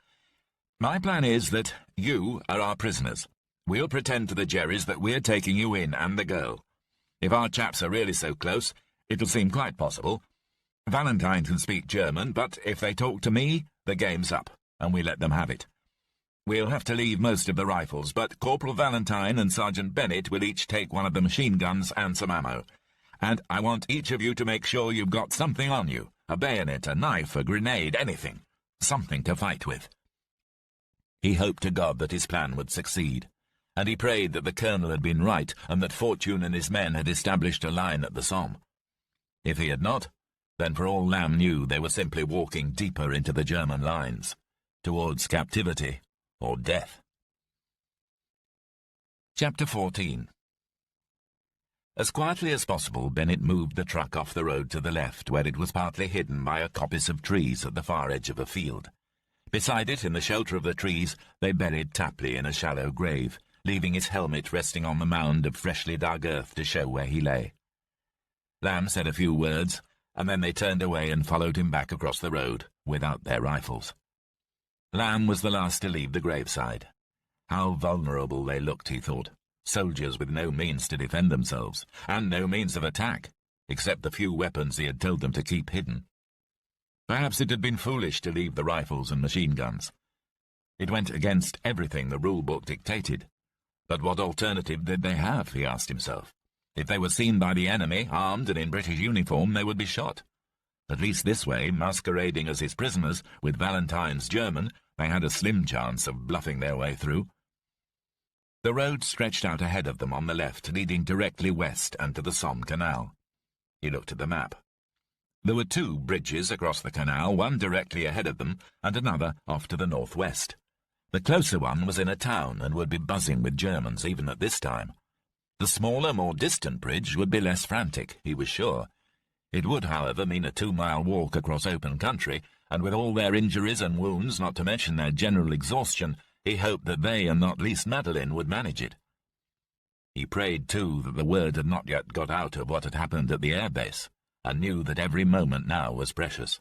My plan is that you are our prisoners. We'll pretend to the Jerrys that we're taking you in and the girl. If our chaps are really so close, it'll seem quite possible. Valentine can speak German, but if they talk to me, the game's up, and we let them have it. We'll have to leave most of the rifles, but Corporal Valentine and Sergeant Bennett will each take one of the machine guns and some ammo. And I want each of you to make sure you've got something on you, a bayonet, a knife, a grenade, anything. Something to fight with." He hoped to God that his plan would succeed, and he prayed that the colonel had been right and that Fortune and his men had established a line at the Somme. If he had not, then for all Lamb knew they were simply walking deeper into the German lines, towards captivity or death. Chapter 14. As quietly as possible, Bennett moved the truck off the road to the left, where it was partly hidden by a coppice of trees at the far edge of a field. Beside it, in the shelter of the trees, they buried Tapley in a shallow grave, leaving his helmet resting on the mound of freshly dug earth to show where he lay. Lamb said a few words, and then they turned away and followed him back across the road, without their rifles. Lamb was the last to leave the graveside. How vulnerable they looked, he thought. Soldiers with no means to defend themselves, and no means of attack, except the few weapons he had told them to keep hidden. Perhaps it had been foolish to leave the rifles and machine guns. It went against everything the rule-book dictated. But what alternative did they have, he asked himself. If they were seen by the enemy, armed and in British uniform, they would be shot. At least this way, masquerading as his prisoners, with Valentine's German, they had a slim chance of bluffing their way through. The road stretched out ahead of them on the left, leading directly west and to the Somme Canal. He looked at the map. There were 2 bridges across the canal, one directly ahead of them, and another off to the northwest. The closer one was in a town and would be buzzing with Germans even at this time. The smaller, more distant bridge would be less frantic, he was sure. It would, however, mean a 2-mile walk across open country, and with all their injuries and wounds, not to mention their general exhaustion, he hoped that they, and not least Madeleine, would manage it. He prayed, too, that the word had not yet got out of what had happened at the air base, and knew that every moment now was precious.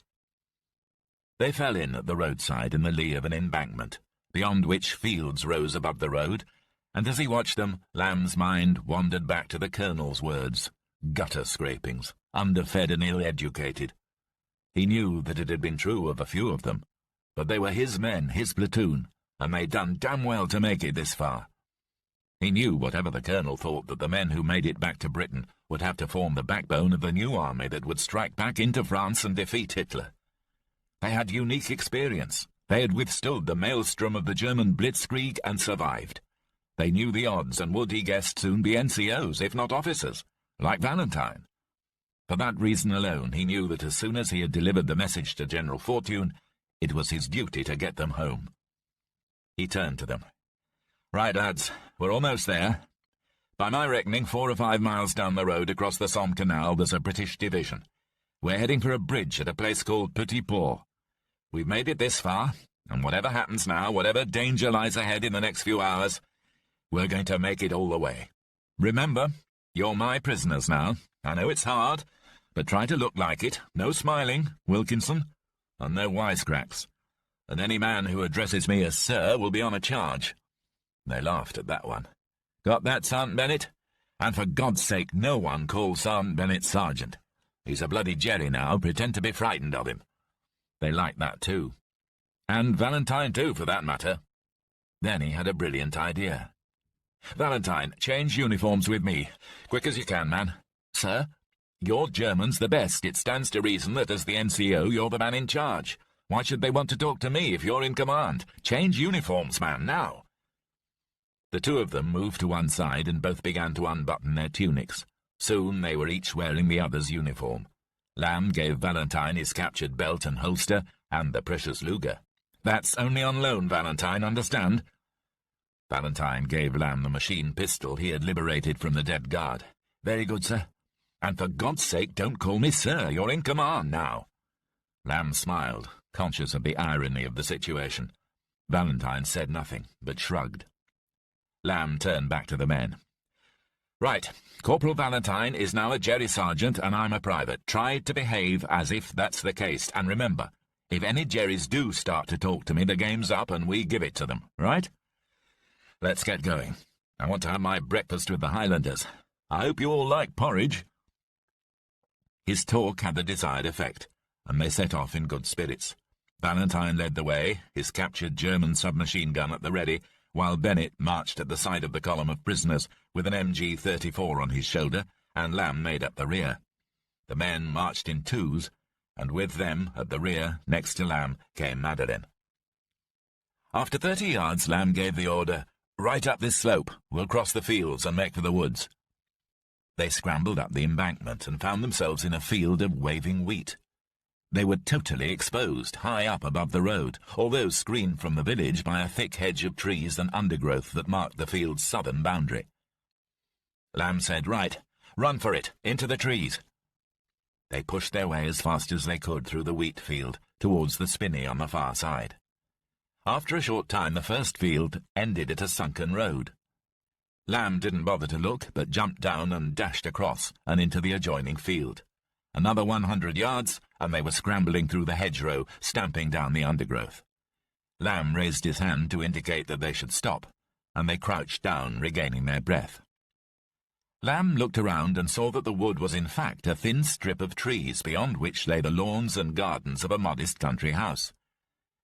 They fell in at the roadside in the lee of an embankment, beyond which fields rose above the road, and as he watched them, Lamb's mind wandered back to the colonel's words, gutter scrapings, underfed and ill-educated. He knew that it had been true of a few of them, but they were his men, his platoon, and they'd done damn well to make it this far. He knew, whatever the colonel thought, that the men who made it back to Britain would have to form the backbone of the new army that would strike back into France and defeat Hitler. They had unique experience. They had withstood the maelstrom of the German blitzkrieg and survived. They knew the odds and would, he guessed, soon be NCOs, if not officers, like Valentine. For that reason alone, he knew that as soon as he had delivered the message to General Fortune, it was his duty to get them home. He turned to them. Right, lads, we're almost there. By my reckoning, 4 or 5 miles down the road across the Somme Canal, there's a British division. We're heading for a bridge at a place called Petit Port. We've made it this far, and whatever happens now, whatever danger lies ahead in the next few hours, we're going to make it all the way. Remember, you're my prisoners now. I know it's hard, but try to look like it. No smiling, Wilkinson, and no wisecracks. And any man who addresses me as Sir will be on a charge. They laughed at that one. Got that, Sergeant Bennett? And for God's sake, no one calls Sergeant Bennett Sergeant. He's a bloody Jerry now, pretend to be frightened of him. They liked that too. And Valentine too, for that matter. Then he had a brilliant idea. Valentine, change uniforms with me. Quick as you can, man. Sir, your German's the best. It stands to reason that as the NCO, you're the man in charge. Why should they want to talk to me if you're in command? Change uniforms, man, now. The two of them moved to one side and both began to unbutton their tunics. Soon they were each wearing the other's uniform. Lamb gave Valentine his captured belt and holster, and the precious Luger. That's only on loan, Valentine, understand? Valentine gave Lamb the machine pistol he had liberated from the dead guard. Very good, sir. And for God's sake, don't call me sir. You're in command now. Lamb smiled, conscious of the irony of the situation. Valentine said nothing, but shrugged. Lamb turned back to the men. Right, Corporal Valentine is now a Jerry Sergeant and I'm a private. Try to behave as if that's the case. And remember, if any Jerrys do start to talk to me, the game's up and we give it to them, right? Let's get going. I want to have my breakfast with the Highlanders. I hope you all like porridge. His talk had the desired effect, and they set off in good spirits. Valentine led the way, his captured German submachine gun at the ready, while Bennett marched at the side of the column of prisoners with an MG-34 on his shoulder, and Lamb made up the rear. The men marched in twos, and with them, at the rear, next to Lamb, came Madeleine. After 30 yards, Lamb gave the order, "Right up this slope. We'll cross the fields and make for the woods." They scrambled up the embankment and found themselves in a field of waving wheat. They were totally exposed, high up above the road, although screened from the village by a thick hedge of trees and undergrowth that marked the field's southern boundary. Lamb said, "Right, run for it, into the trees." They pushed their way as fast as they could through the wheat field, towards the spinney on the far side. After a short time, the first field ended at a sunken road. Lamb didn't bother to look, but jumped down and dashed across and into the adjoining field. Another 100 yards, and they were scrambling through the hedgerow, stamping down the undergrowth. Lamb raised his hand to indicate that they should stop, and they crouched down, regaining their breath. Lamb looked around and saw that the wood was in fact a thin strip of trees, beyond which lay the lawns and gardens of a modest country house.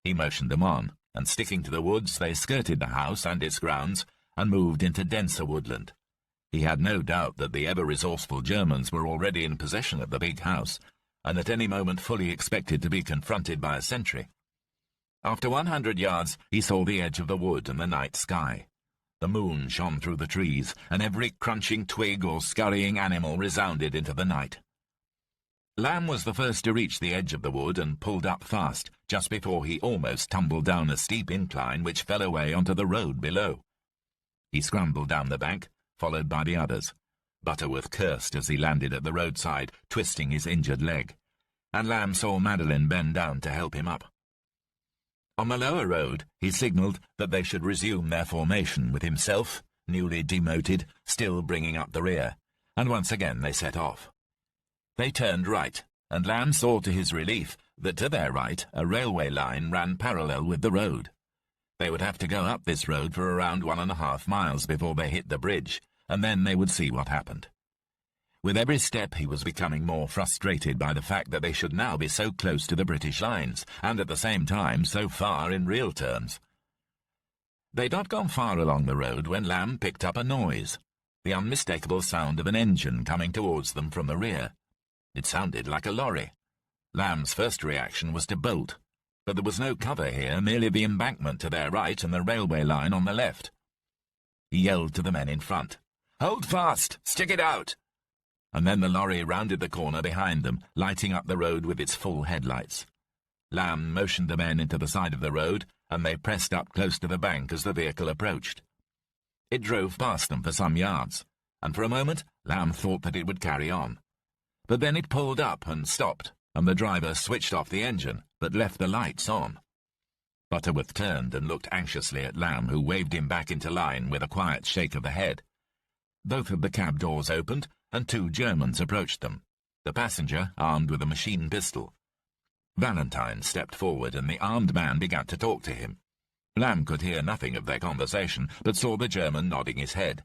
He motioned them on, and sticking to the woods, they skirted the house and its grounds, and moved into denser woodland. He had no doubt that the ever-resourceful Germans were already in possession of the big house, and at any moment fully expected to be confronted by a sentry. After 100 yards, he saw the edge of the wood and the night sky. The moon shone through the trees, and every crunching twig or scurrying animal resounded into the night. Lamb was the first to reach the edge of the wood and pulled up fast, just before he almost tumbled down a steep incline which fell away onto the road below. He scrambled down the bank, followed by the others. Butterworth cursed as he landed at the roadside, twisting his injured leg, and Lamb saw Madeleine bend down to help him up. On the lower road, he signalled that they should resume their formation, with himself, newly demoted, still bringing up the rear, and once again they set off. They turned right, and Lamb saw to his relief that to their right a railway line ran parallel with the road. They would have to go up this road for around 1.5 miles before they hit the bridge, and then they would see what happened. With every step he was becoming more frustrated by the fact that they should now be so close to the British lines, and at the same time so far in real terms. They'd not gone far along the road when Lamb picked up a noise, the unmistakable sound of an engine coming towards them from the rear. It sounded like a lorry. Lamb's first reaction was to bolt, but there was no cover here, merely the embankment to their right and the railway line on the left. He yelled to the men in front, "Hold fast! Stick it out!" And then the lorry rounded the corner behind them, lighting up the road with its full headlights. Lamb motioned the men into the side of the road, and they pressed up close to the bank as the vehicle approached. It drove past them for some yards, and for a moment Lamb thought that it would carry on. But then it pulled up and stopped, and the driver switched off the engine, but left the lights on. Butterworth turned and looked anxiously at Lamb, who waved him back into line with a quiet shake of the head. Both of the cab doors opened, and 2 Germans approached them, the passenger armed with a machine pistol. Valentine stepped forward, and the armed man began to talk to him. Lamb could hear nothing of their conversation, but saw the German nodding his head.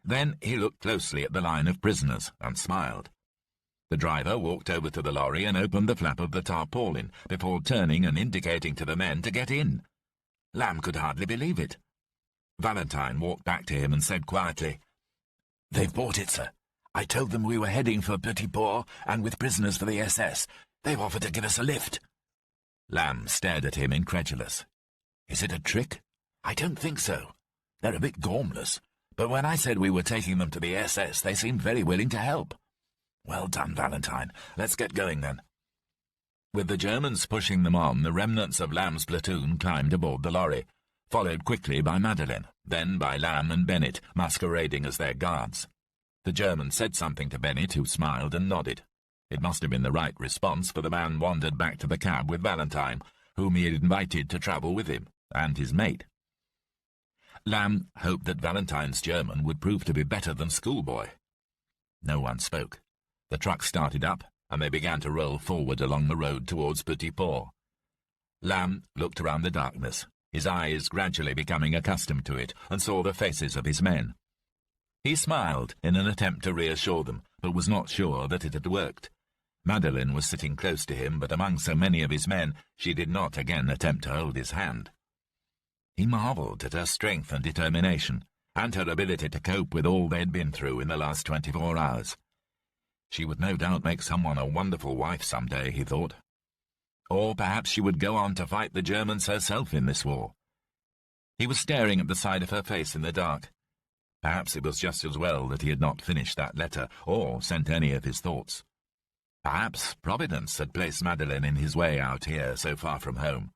Then he looked closely at the line of prisoners and smiled. The driver walked over to the lorry and opened the flap of the tarpaulin before turning and indicating to the men to get in. Lamb could hardly believe it. Valentine walked back to him and said quietly, "They've bought it, sir. I told them we were heading for Petit Port and with prisoners for the SS. They've offered to give us a lift." Lamb stared at him incredulous. "Is it a trick?" "I don't think so. They're a bit gormless, but when I said we were taking them to the SS, they seemed very willing to help." "Well done, Valentine. Let's get going, then." With the Germans pushing them on, the remnants of Lamb's platoon climbed aboard the lorry, followed quickly by Madeleine, then by Lamb and Bennett, masquerading as their guards. The German said something to Bennett, who smiled and nodded. It must have been the right response, for the man wandered back to the cab with Valentine, whom he had invited to travel with him, and his mate. Lamb hoped that Valentine's German would prove to be better than schoolboy. No one spoke. The truck started up, and they began to roll forward along the road towards Petit Port. Lamb looked around the darkness, his eyes gradually becoming accustomed to it, and saw the faces of his men. He smiled in an attempt to reassure them, but was not sure that it had worked. Madeleine was sitting close to him, but among so many of his men, she did not again attempt to hold his hand. He marvelled at her strength and determination, and her ability to cope with all they had been through in the last 24 hours. She would no doubt make someone a wonderful wife some day, he thought. Or perhaps she would go on to fight the Germans herself in this war. He was staring at the side of her face in the dark. Perhaps it was just as well that he had not finished that letter, or sent any of his thoughts. Perhaps Providence had placed Madeleine in his way out here, so far from home.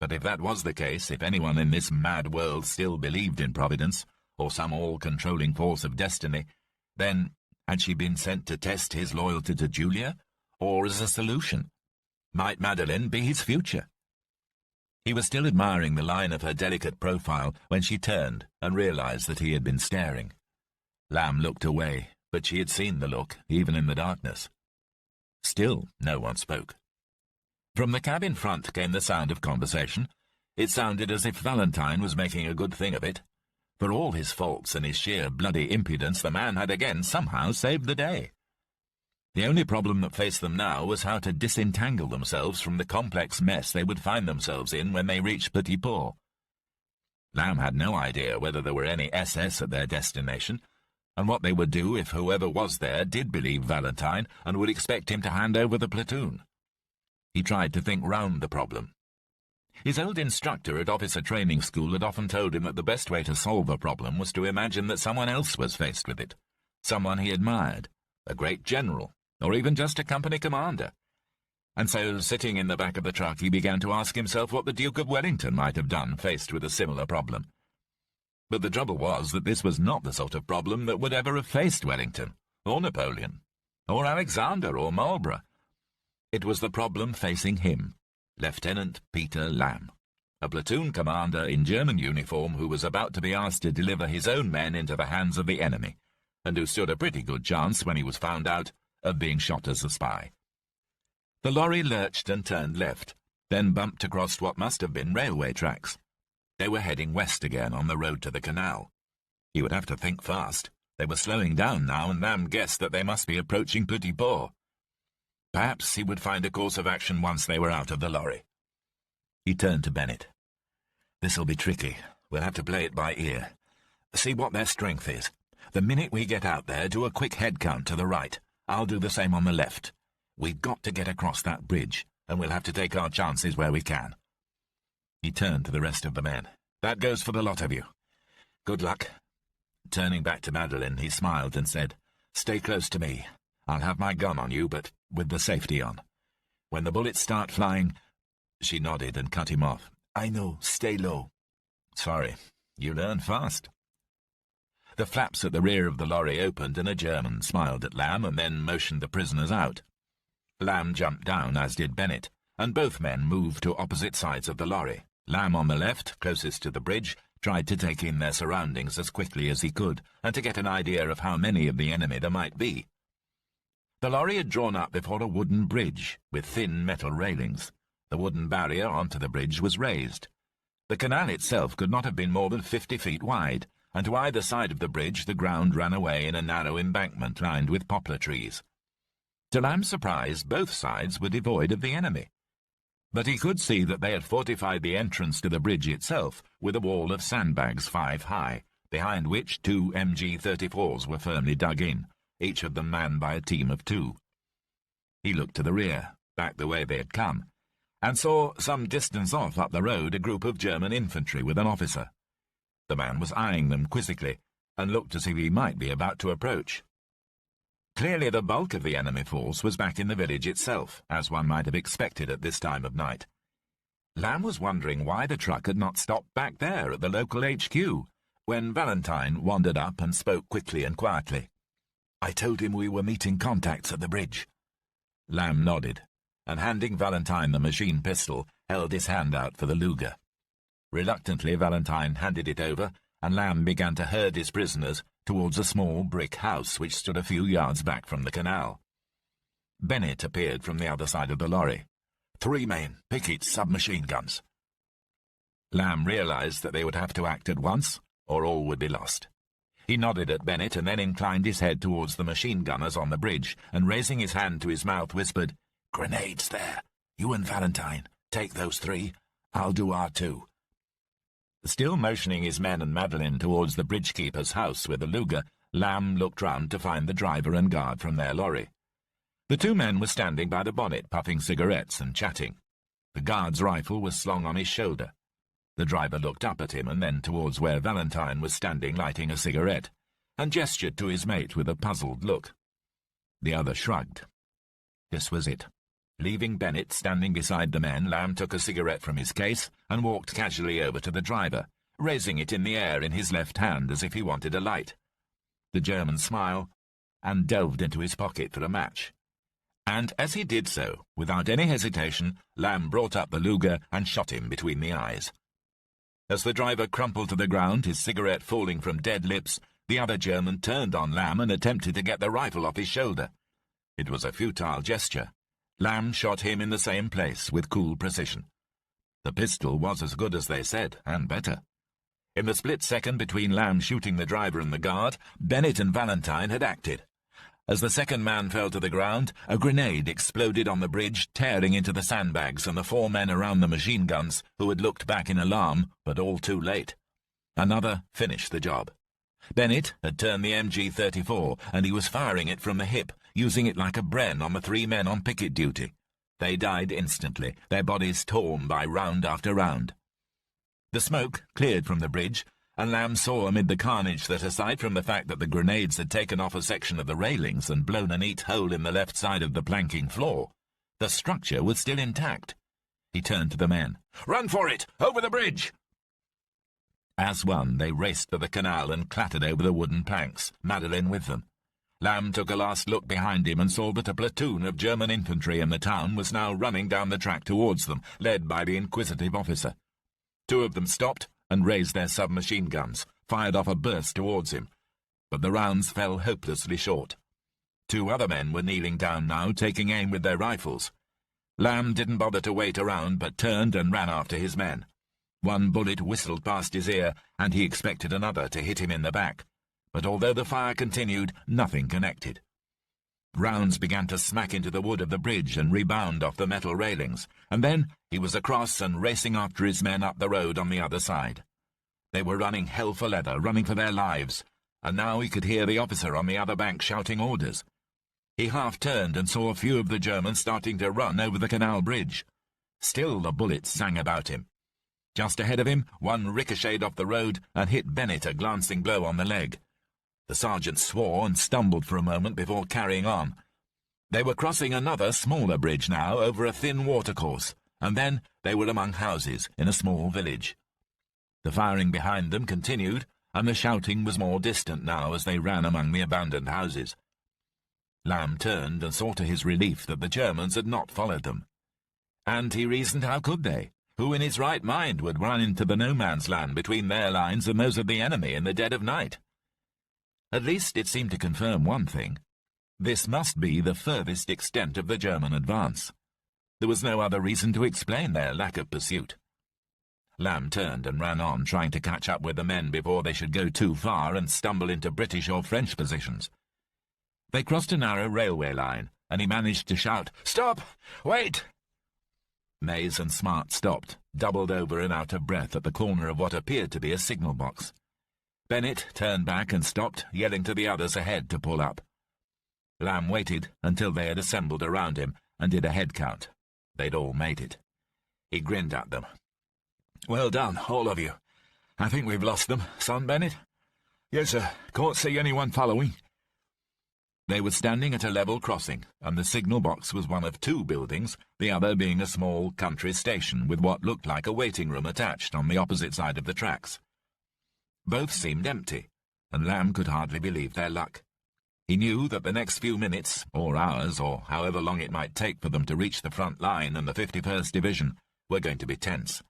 But if that was the case, if anyone in this mad world still believed in Providence, or some all-controlling force of destiny, then had she been sent to test his loyalty to Julia, or as a solution? Might Madeleine be his future? He was still admiring the line of her delicate profile when she turned and realized that he had been staring. Lamb looked away, but she had seen the look, even in the darkness. Still, no one spoke. From the cab in front came the sound of conversation. It sounded as if Valentine was making a good thing of it. For all his faults and his sheer bloody impudence, the man had again somehow saved the day. The only problem that faced them now was how to disentangle themselves from the complex mess they would find themselves in when they reached Petit Port. Lamb had no idea whether there were any SS at their destination, and what they would do if whoever was there did believe Valentine and would expect him to hand over the platoon. He tried to think round the problem. His old instructor at officer training school had often told him that the best way to solve a problem was to imagine that someone else was faced with it, someone he admired, a great general, or even just a company commander. And so, sitting in the back of the truck, he began to ask himself what the Duke of Wellington might have done faced with a similar problem. But the trouble was that this was not the sort of problem that would ever have faced Wellington, or Napoleon, or Alexander, or Marlborough. It was the problem facing him, Lieutenant Peter Lamb, a platoon commander in German uniform who was about to be asked to deliver his own men into the hands of the enemy, and who stood a pretty good chance, when he was found out, of being shot as a spy. The lorry lurched and turned left, then bumped across what must have been railway tracks. They were heading west again on the road to the canal. He would have to think fast. They were slowing down now, and Lamb guessed that they must be approaching Petit Port. Perhaps he would find a course of action once they were out of the lorry. He turned to Bennett. "This'll be tricky. We'll have to play it by ear. See what their strength is. The minute we get out there, do a quick head count to the right. I'll do the same on the left. We've got to get across that bridge, and we'll have to take our chances where we can." He turned to the rest of the men. "That goes for the lot of you. Good luck." Turning back to Madeleine, he smiled and said, "Stay close to me. I'll have my gun on you, but with the safety on. When the bullets start flying—" She nodded and cut him off. "I know. Stay low." "Sorry. You learn fast." The flaps at the rear of the lorry opened and a German smiled at Lamb and then motioned the prisoners out. Lamb jumped down, as did Bennett, and both men moved to opposite sides of the lorry. Lamb on the left, closest to the bridge, tried to take in their surroundings as quickly as he could and to get an idea of how many of the enemy there might be. The lorry had drawn up before a wooden bridge with thin metal railings. The wooden barrier onto the bridge was raised. The canal itself could not have been more than 50 feet wide, and to either side of the bridge the ground ran away in a narrow embankment lined with poplar trees. To Lamb's surprise, both sides were devoid of the enemy. But he could see that they had fortified the entrance to the bridge itself with a wall of sandbags 5 high, behind which 2 MG-34s were firmly dug in, each of them manned by a team of 2. He looked to the rear, back the way they had come, and saw some distance off up the road a group of German infantry with an officer. The man was eyeing them quizzically, and looked as if he might be about to approach. Clearly the bulk of the enemy force was back in the village itself, as one might have expected at this time of night. Lamb was wondering why the truck had not stopped back there at the local HQ, when Valentine wandered up and spoke quickly and quietly. "I told him we were meeting contacts at the bridge." Lamb nodded, and handing Valentine the machine pistol, held his hand out for the Luger. Reluctantly, Valentine handed it over, and Lamb began to herd his prisoners towards a small brick house which stood a few yards back from the canal. Bennett appeared from the other side of the lorry. 3 men, pickets, submachine guns. Lamb realized that they would have to act at once, or all would be lost. He nodded at Bennett and then inclined his head towards the machine gunners on the bridge, and raising his hand to his mouth whispered, "Grenades there. You and Valentine, take those 3. I'll do our 2. Still motioning his men and Madeline towards the bridge-keeper's house with the Luger, Lamb looked round to find the driver and guard from their lorry. The 2 men were standing by the bonnet, puffing cigarettes and chatting. The guard's rifle was slung on his shoulder. The driver looked up at him and then towards where Valentine was standing lighting a cigarette, and gestured to his mate with a puzzled look. The other shrugged. This was it. Leaving Bennett standing beside the men, Lamb took a cigarette from his case and walked casually over to the driver, raising it in the air in his left hand as if he wanted a light. The German smiled and delved into his pocket for a match. And as he did so, without any hesitation, Lamb brought up the Luger and shot him between the eyes. As the driver crumpled to the ground, his cigarette falling from dead lips, the other German turned on Lamb and attempted to get the rifle off his shoulder. It was a futile gesture. Lamb shot him in the same place with cool precision. The pistol was as good as they said, and better. In the split second between Lamb shooting the driver and the guard, Bennett and Valentine had acted. As the second man fell to the ground, a grenade exploded on the bridge, tearing into the sandbags and the 4 men around the machine guns, who had looked back in alarm, but all too late. Another finished the job. Bennett had turned the MG-34, and he was firing it from the hip, using it like a Bren on the 3 men on picket duty. They died instantly, their bodies torn by round after round. The smoke cleared from the bridge, and Lamb saw amid the carnage that aside from the fact that the grenades had taken off a section of the railings and blown a neat hole in the left side of the planking floor, the structure was still intact. He turned to the men. "Run for it! Over the bridge!" As one, they raced for the canal and clattered over the wooden planks, Madeline with them. Lamb took a last look behind him and saw that a platoon of German infantry in the town was now running down the track towards them, led by the inquisitive officer. 2 of them stopped and raised their submachine guns, fired off a burst towards him, but the rounds fell hopelessly short. 2 other men were kneeling down now, taking aim with their rifles. Lamb didn't bother to wait around, but turned and ran after his men. 1 bullet whistled past his ear, and he expected another to hit him in the back. But although the fire continued, nothing connected. Rounds began to smack into the wood of the bridge and rebound off the metal railings, and then he was across and racing after his men up the road on the other side. They were running hell for leather, running for their lives, and now he could hear the officer on the other bank shouting orders. He half-turned and saw a few of the Germans starting to run over the canal bridge. Still the bullets sang about him. Just ahead of him, one ricocheted off the road and hit Bennett a glancing blow on the leg. The sergeant swore and stumbled for a moment before carrying on. They were crossing another, smaller bridge now over a thin watercourse, and then they were among houses in a small village. The firing behind them continued, and the shouting was more distant now as they ran among the abandoned houses. Lamb turned and saw to his relief that the Germans had not followed them. And he reasoned, how could they? Who in his right mind would run into the no-man's land between their lines and those of the enemy in the dead of night? At least it seemed to confirm one thing. This must be the furthest extent of the German advance. There was no other reason to explain their lack of pursuit. Lamb turned and ran on, trying to catch up with the men before they should go too far and stumble into British or French positions. They crossed a narrow railway line, and he managed to shout, "Stop! Wait!" Mays and Smart stopped, doubled over and out of breath at the corner of what appeared to be a signal box. Bennett turned back and stopped, yelling to the others ahead to pull up. Lamb waited until they had assembled around him and did a head count. They'd all made it. He grinned at them. "Well done, all of you. I think we've lost them, son Bennett?" "Yes, sir. Can't see anyone following." They were standing at a level crossing, and the signal box was one of two buildings, the other being a small country station with what looked like a waiting room attached on the opposite side of the tracks. Both seemed empty, and Lamb could hardly believe their luck. He knew that the next few minutes, or hours, or however long it might take for them to reach the front line and the 51st Division, were going to be tense.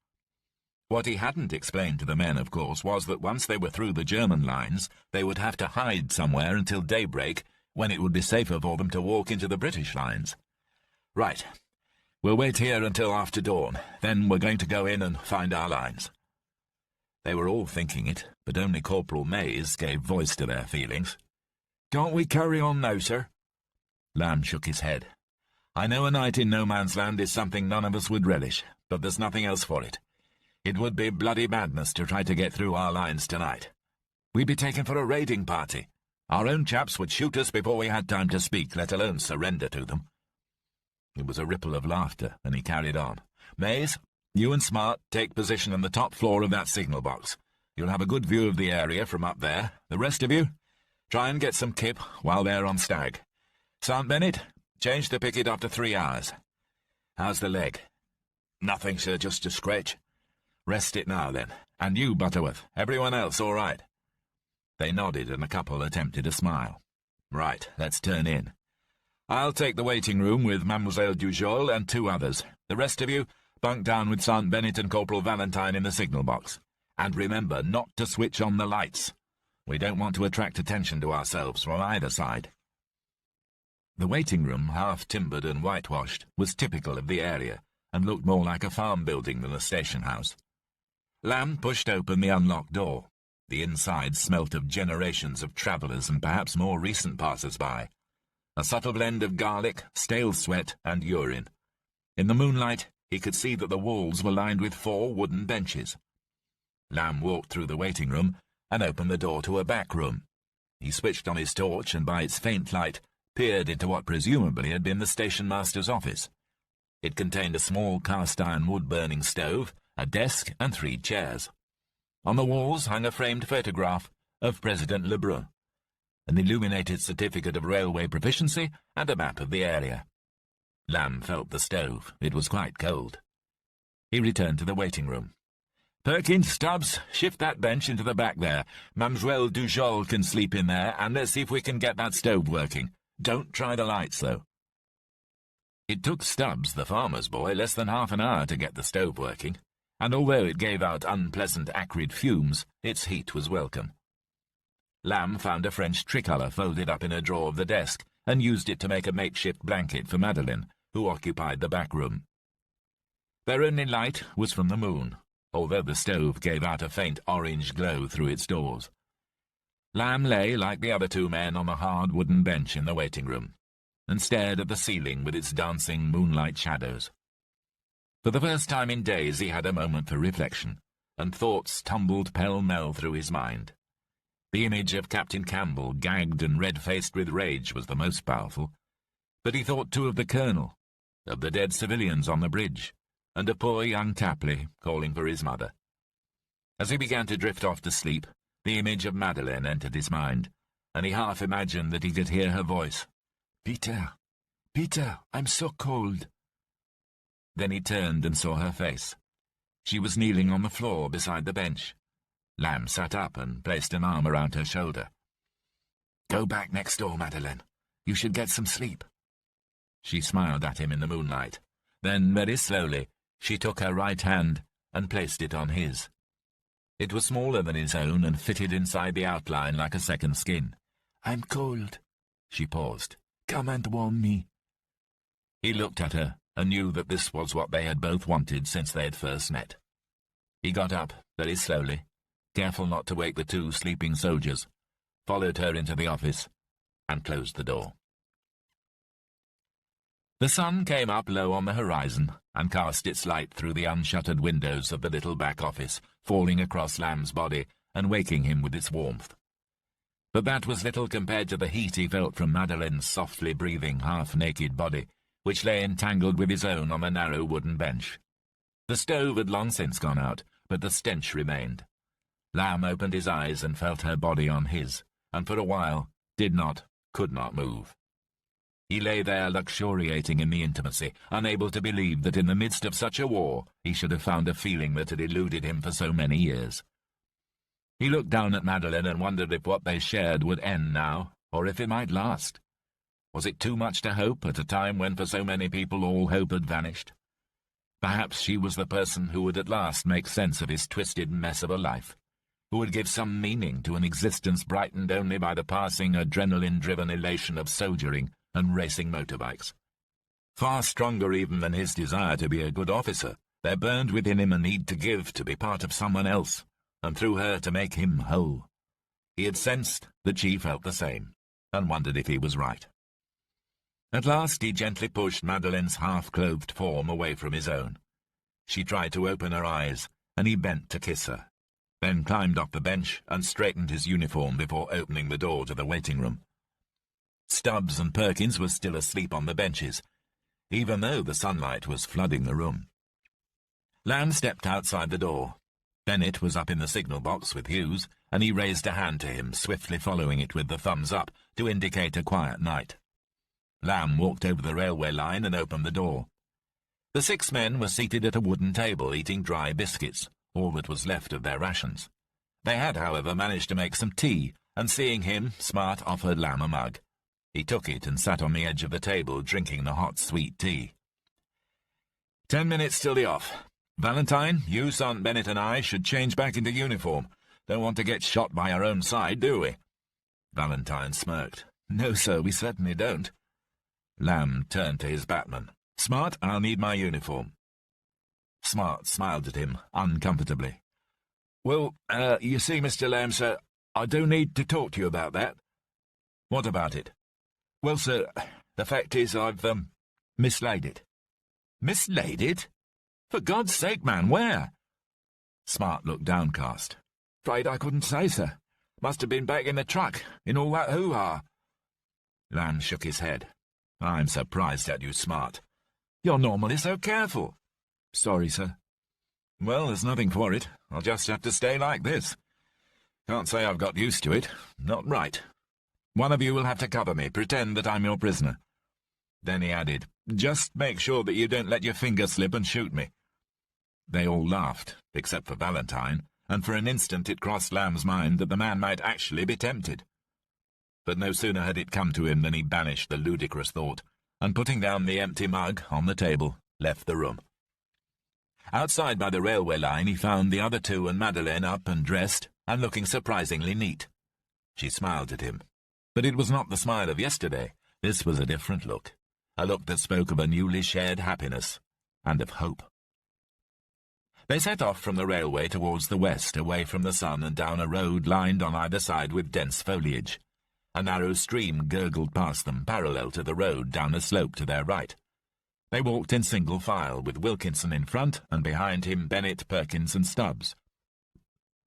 What he hadn't explained to the men, of course, was that once they were through the German lines, they would have to hide somewhere until daybreak, when it would be safer for them to walk into the British lines. "Right. We'll wait here until after dawn. Then we're going to go in and find our lines." They were all thinking it, but only Corporal Mays gave voice to their feelings. "Can't we carry on now, sir?" Lamb shook his head. "I know a night in no man's land is something none of us would relish, but there's nothing else for it. It would be bloody madness to try to get through our lines tonight. We'd be taken for a raiding party. Our own chaps would shoot us before we had time to speak, let alone surrender to them." It was a ripple of laughter, and he carried on. "Mays, you and Smart take position on the top floor of that signal box. You'll have a good view of the area from up there. The rest of you, try and get some kip while they're on stag. Sergeant Bennett, change the picket after 3 hours. How's the leg?" "Nothing, sir, just a scratch." "Rest it now, then. And you, Butterworth, everyone else all right?" They nodded, and a couple attempted a smile. "Right, let's turn in. I'll take the waiting room with Mademoiselle Dujol and 2 others. The rest of you, bunk down with Sergeant Bennett and Corporal Valentine in the signal box. And remember not to switch on the lights. We don't want to attract attention to ourselves from either side." The waiting room, half timbered and whitewashed, was typical of the area, and looked more like a farm building than a station house. Lamb pushed open the unlocked door. The inside smelt of generations of travellers and perhaps more recent passers-by. A subtle blend of garlic, stale sweat, and urine. In the moonlight, he could see that the walls were lined with 4 wooden benches. Lamb walked through the waiting room and opened the door to a back room. He switched on his torch and by its faint light peered into what presumably had been the station master's office. It contained a small cast-iron wood-burning stove, a desk, and 3 chairs. On the walls hung a framed photograph of President Lebrun, an illuminated certificate of railway proficiency, and a map of the area. Lamb felt the stove. It was quite cold. He returned to the waiting room. "Perkins, Stubbs, shift that bench into the back there. Mademoiselle Dujol can sleep in there, and let's see if we can get that stove working. Don't try the lights, though." It took Stubbs, the farmer's boy, less than half an hour to get the stove working, and although it gave out unpleasant acrid fumes, its heat was welcome. Lamb found a French tricolour folded up in a drawer of the desk, and used it to make a makeshift blanket for Madeleine, who occupied the back room. Their only light was from the moon, although the stove gave out a faint orange glow through its doors. Lamb lay, like the other 2 men, on a hard wooden bench in the waiting room, and stared at the ceiling with its dancing moonlight shadows. For the first time in days he had a moment for reflection, and thoughts tumbled pell-mell through his mind. The image of Captain Campbell, gagged and red-faced with rage, was the most powerful, but he thought too of the Colonel, of the dead civilians on the bridge, and of poor young Tapley calling for his mother. As he began to drift off to sleep, the image of Madeleine entered his mind, and he half imagined that he could hear her voice. "Peter, Peter, I'm so cold." Then he turned and saw her face. She was kneeling on the floor beside the bench. Lamb sat up and placed an arm around her shoulder. "Go back next door, Madeleine. You should get some sleep." She smiled at him in the moonlight. Then, very slowly, she took her right hand and placed it on his. It was smaller than his own and fitted inside the outline like a second skin. "I'm cold." She paused. "Come and warm me." He looked at her and knew that this was what they had both wanted since they had first met. He got up, very slowly, careful not to wake the two sleeping soldiers, followed her into the office, and closed the door. The sun came up low on the horizon and cast its light through the unshuttered windows of the little back office, falling across Lamb's body and waking him with its warmth. But that was little compared to the heat he felt from Madeleine's softly breathing, half-naked body, which lay entangled with his own on a narrow wooden bench. The stove had long since gone out, but the stench remained. Lamb opened his eyes and felt her body on his, and for a while could not move. He lay there luxuriating in the intimacy, unable to believe that in the midst of such a war he should have found a feeling that had eluded him for so many years. He looked down at Madeleine and wondered if what they shared would end now, or if it might last. Was it too much to hope at a time when for so many people all hope had vanished? Perhaps she was the person who would at last make sense of his twisted mess of a life, who would give some meaning to an existence brightened only by the passing adrenaline-driven elation of soldiering and racing motorbikes. Far stronger even than his desire to be a good officer, there burned within him a need to give, to be part of someone else, and through her to make him whole. He had sensed that she felt the same, and wondered if he was right. At last he gently pushed Madeleine's half-clothed form away from his own. She tried to open her eyes, and he bent to kiss her, then climbed off the bench and straightened his uniform before opening the door to the waiting room. Stubbs and Perkins were still asleep on the benches, even though the sunlight was flooding the room. Lamb stepped outside the door. Bennett was up in the signal box with Hughes, and he raised a hand to him, swiftly following it with the thumbs up to indicate a quiet night. Lamb walked over the railway line and opened the door. The 6 men were seated at a wooden table eating dry biscuits, all that was left of their rations. They had, however, managed to make some tea, and seeing him, Smart offered Lamb a mug. He took it and sat on the edge of the table, drinking the hot, sweet tea. 10 minutes till the off. Valentine, you, Son, Bennett and I should change back into uniform. Don't want to get shot by our own side, do we? Valentine smirked. No, sir, we certainly don't. Lamb turned to his batman. Smart, I'll need my uniform. Smart smiled at him, uncomfortably. Well, you see, Mr. Lamb, sir, I do need to talk to you about that. What about it? Well, sir, the fact is I've, mislaid it. Mislaid it? For God's sake, man, where? Smart looked downcast. Afraid I couldn't say, sir. Must have been back in the truck, in all that hoo-ha. Lamb shook his head. I'm surprised at you, Smart. You're normally so careful. Sorry, sir. Well, there's nothing for it. I'll just have to stay like this. Can't say I've got used to it. Not right. One of you will have to cover me, pretend that I'm your prisoner. Then he added, just make sure that you don't let your finger slip and shoot me. They all laughed, except for Valentine, and for an instant it crossed Lamb's mind that the man might actually be tempted. But no sooner had it come to him than he banished the ludicrous thought, and putting down the empty mug on the table, left the room. Outside by the railway line he found the other 2 and Madeleine up and dressed, and looking surprisingly neat. She smiled at him. But it was not the smile of yesterday. This was a different look, a look that spoke of a newly shared happiness, and of hope. They set off from the railway towards the west, away from the sun and down a road lined on either side with dense foliage. A narrow stream gurgled past them, parallel to the road, down a slope to their right. They walked in single file, with Wilkinson in front, and behind him Bennett, Perkins and Stubbs.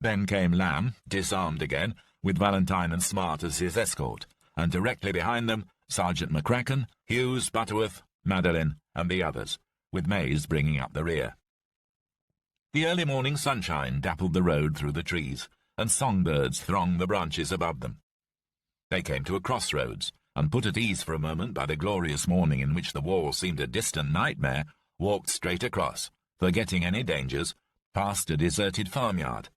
Then came Lamb, disarmed again, with Valentine and Smart as his escort, and directly behind them Sergeant McCracken, Hughes, Butterworth, Madeleine, and the others, with Mays bringing up the rear. The early morning sunshine dappled the road through the trees, and songbirds thronged the branches above them. They came to a crossroads, and put at ease for a moment by the glorious morning in which the war seemed a distant nightmare, walked straight across, forgetting any dangers, past a deserted farmyard.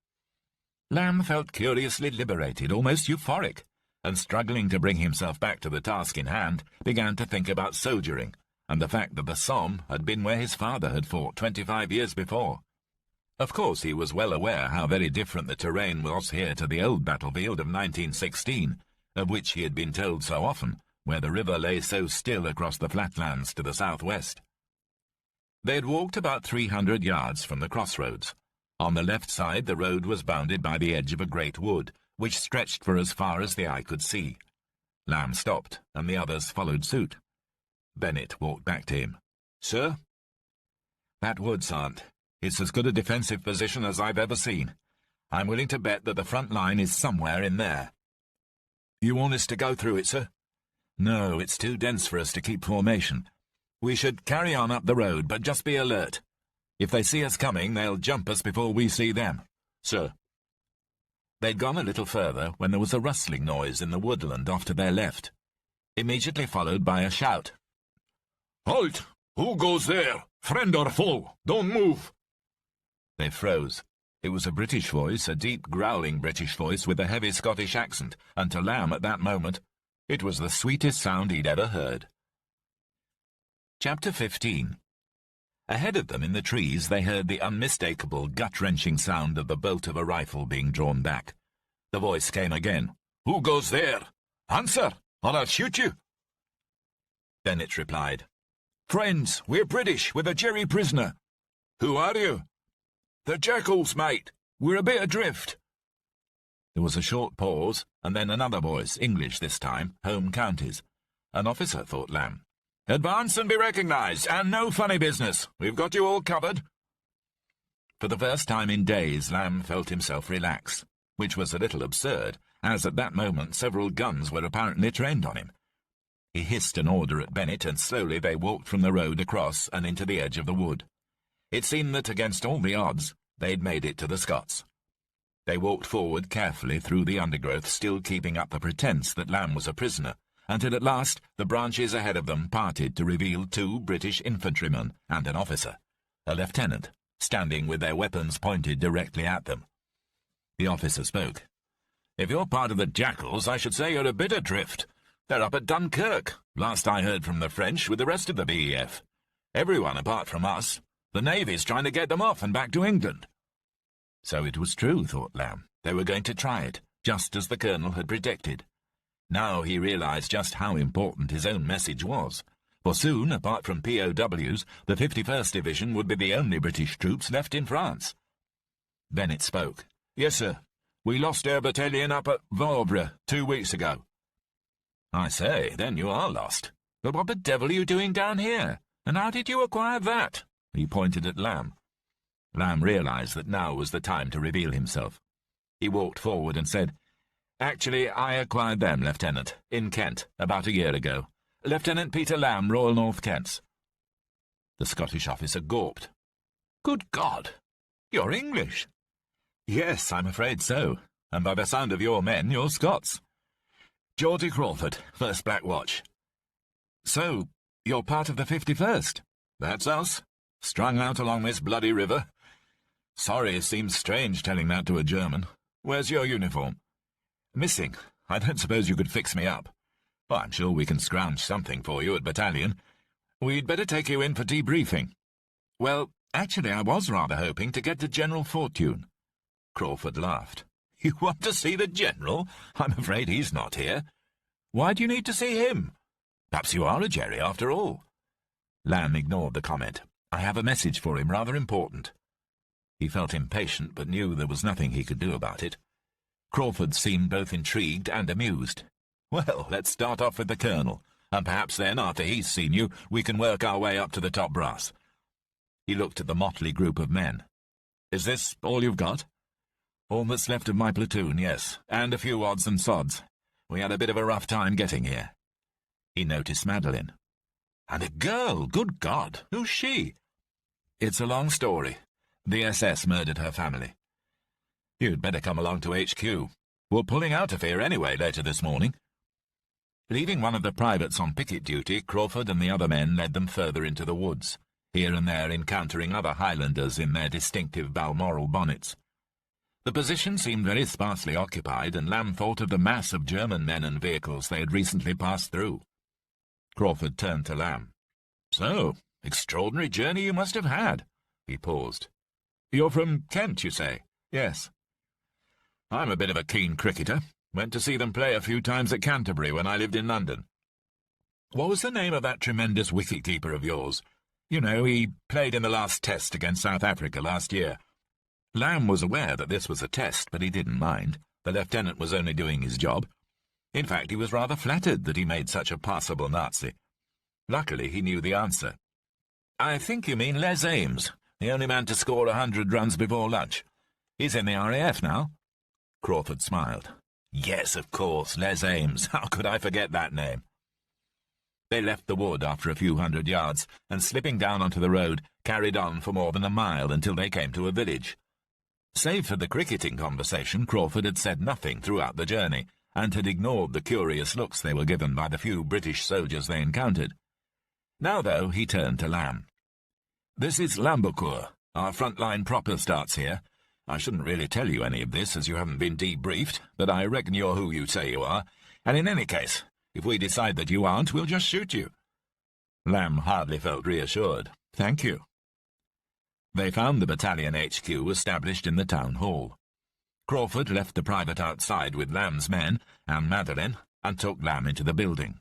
Lamb felt curiously liberated, almost euphoric, and struggling to bring himself back to the task in hand, began to think about soldiering, and the fact that the Somme had been where his father had fought 25 years before. Of course, he was well aware how very different the terrain was here to the old battlefield of 1916, of which he had been told so often, where the river lay so still across the flatlands to the southwest. They had walked about 300 yards from the crossroads. On the left side, the road was bounded by the edge of a great wood, which stretched for as far as the eye could see. Lamb stopped, and the others followed suit. Bennett walked back to him. "Sir?" "That wood, Sergeant. It's as good a defensive position as I've ever seen. I'm willing to bet that the front line is somewhere in there." "You want us to go through it, sir?" "No, it's too dense for us to keep formation. We should carry on up the road, but just be alert. If they see us coming, they'll jump us before we see them." "Sir." They'd gone a little further when there was a rustling noise in the woodland off to their left, immediately followed by a shout. "Halt! Who goes there? Friend or foe? Don't move!" They froze. It was a British voice, a deep, growling British voice with a heavy Scottish accent, and to Lamb at that moment, it was the sweetest sound he'd ever heard. Chapter 15. Ahead of them in the trees they heard the unmistakable, gut-wrenching sound of the bolt of a rifle being drawn back. The voice came again. "Who goes there? Answer, or I'll shoot you." Bennett replied, "Friends, we're British, with a Jerry prisoner." "Who are you?" "The Jackals, mate. We're a bit adrift." There was a short pause, and then another voice, English this time, home counties. An officer, thought Lamb. "Advance and be recognised, and no funny business. We've got you all covered." For the first time in days, Lamb felt himself relax, which was a little absurd, as at that moment several guns were apparently trained on him. He hissed an order at Bennett, and slowly they walked from the road across and into the edge of the wood. It seemed that, against all the odds, they'd made it to the Scots. They walked forward carefully through the undergrowth, still keeping up the pretence that Lamb was a prisoner, until at last the branches ahead of them parted to reveal 2 British infantrymen and an officer, a lieutenant, standing with their weapons pointed directly at them. The officer spoke. "If you're part of the Jackals, I should say you're a bit adrift. They're up at Dunkirk, last I heard from the French, with the rest of the BEF. Everyone apart from us. The Navy's trying to get them off and back to England." So it was true, thought Lamb. They were going to try it, just as the Colonel had predicted. Now he realised just how important his own message was, for soon, apart from POWs, the 51st Division would be the only British troops left in France. Bennett spoke. "Yes, sir. We lost our battalion up at Vauvre 2 weeks ago." "I say, then you are lost. But what the devil are you doing down here? And how did you acquire that?" He pointed at Lamb. Lamb realised that now was the time to reveal himself. He walked forward and said, "Actually, I acquired them, Lieutenant, in Kent, about a year ago. Lieutenant Peter Lamb, Royal North Kents." The Scottish officer gawped. "Good God! You're English." "Yes, I'm afraid so. And by the sound of your men, you're Scots." "Geordie Crawford, 1st Black Watch." "So, you're part of the 51st? "That's us. Strung out along this bloody river. Sorry, it seems strange telling that to a German. Where's your uniform?" "Missing. I don't suppose you could fix me up." "Well, I'm sure we can scrounge something for you at battalion. We'd better take you in for debriefing." "Well, actually, I was rather hoping to get to General Fortune." Crawford laughed. "You want to see the General? I'm afraid he's not here." "Why do you need to see him?" "Perhaps you are a Jerry, after all." Lamb ignored the comment. "I have a message for him, rather important." He felt impatient, but knew there was nothing he could do about it. Crawford seemed both intrigued and amused. "Well, let's start off with the Colonel, and perhaps then, after he's seen you, we can work our way up to the top brass." He looked at the motley group of men. "Is this all you've got?" "All that's left of my platoon, yes, and a few odds and sods. We had a bit of a rough time getting here." He noticed Madeline. "And a girl, good God! Who's she?" "It's a long story. The SS murdered her family." "You'd better come along to HQ. We're pulling out of here anyway later this morning." Leaving one of the privates on picket duty, Crawford and the other men led them further into the woods, here and there encountering other Highlanders in their distinctive Balmoral bonnets. The position seemed very sparsely occupied, and Lamb thought of the mass of German men and vehicles they had recently passed through. Crawford turned to Lamb. "So, extraordinary journey you must have had." He paused. "You're from Kent, you say?" "Yes." "I'm a bit of a keen cricketer. Went to see them play a few times at Canterbury when I lived in London." "What was the name of that tremendous wicket-keeper of yours? You know, he played in the last test against South Africa last year." Lamb was aware that this was a test, but he didn't mind. The lieutenant was only doing his job. In fact, he was rather flattered that he made such a passable Nazi. Luckily, he knew the answer. "I think you mean Les Ames, the only man to score 100 runs before lunch. He's in the RAF now." Crawford smiled. "Yes, of course, Les Ames. How could I forget that name?" They left the wood after a few hundred yards, and slipping down onto the road, carried on for more than a mile until they came to a village. Save for the cricketing conversation, Crawford had said nothing throughout the journey, and had ignored the curious looks they were given by the few British soldiers they encountered. Now, though, he turned to Lamb. "This is Lambecourt. Our front line proper starts here. I shouldn't really tell you any of this, as you haven't been debriefed, but I reckon you're who you say you are, and in any case, if we decide that you aren't, we'll just shoot you." Lamb hardly felt reassured. "Thank you." They found the battalion HQ established in the town hall. Crawford left the private outside with Lamb's men and Madeleine, and took Lamb into the building.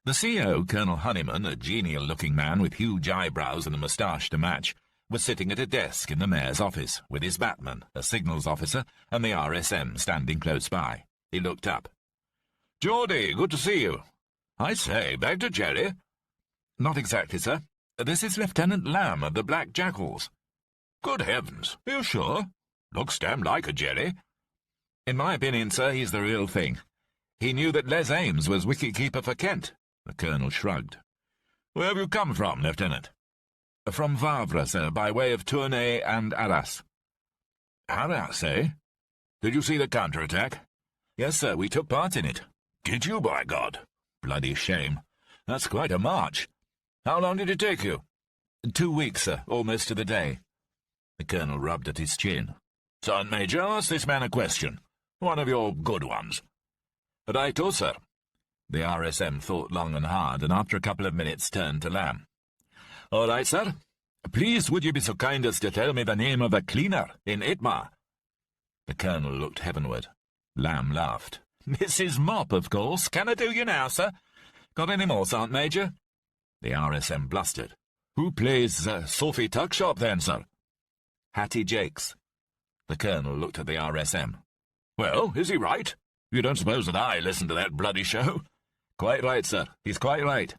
The CO, Colonel Honeyman, a genial-looking man with huge eyebrows and a moustache to match, was sitting at a desk in the mayor's office, with his batman, a signals officer, and the RSM standing close by. He looked up. "Geordie, good to see you. I say, back to Jerry?" "Not exactly, sir. This is Lieutenant Lamb of the Black Jackals." "Good heavens, are you sure? Looks damn like a Jerry." "In my opinion, sir, he's the real thing. He knew that Les Ames was wicket-keeper for Kent." The colonel shrugged. "Where have you come from, Lieutenant?" "From Wavre, sir, by way of Tournai and Arras." "Arras, eh? Did you see the counter-attack?" "Yes, sir, we took part in it." "Did you, by God? Bloody shame. That's quite a march. How long did it take you?" 2 weeks, sir, almost to the day." The colonel rubbed at his chin. "Sergeant Major, ask this man a question. One of your good ones." "Righto, sir." The RSM thought long and hard, and after a couple of minutes turned to Lamb. "All right, sir. Please, would you be so kind as to tell me the name of a cleaner in Itmar?" The colonel looked heavenward. Lamb laughed. "Mrs. Mop, of course. Can I do you now, sir? Got any more, Sergeant Major?" The RSM blustered. "Who plays Sophie Tuckshop, then, sir?" "Hattie Jakes." The colonel looked at the RSM. "Well, is he right? You don't suppose that I listen to that bloody show?" "Quite right, sir. He's quite right."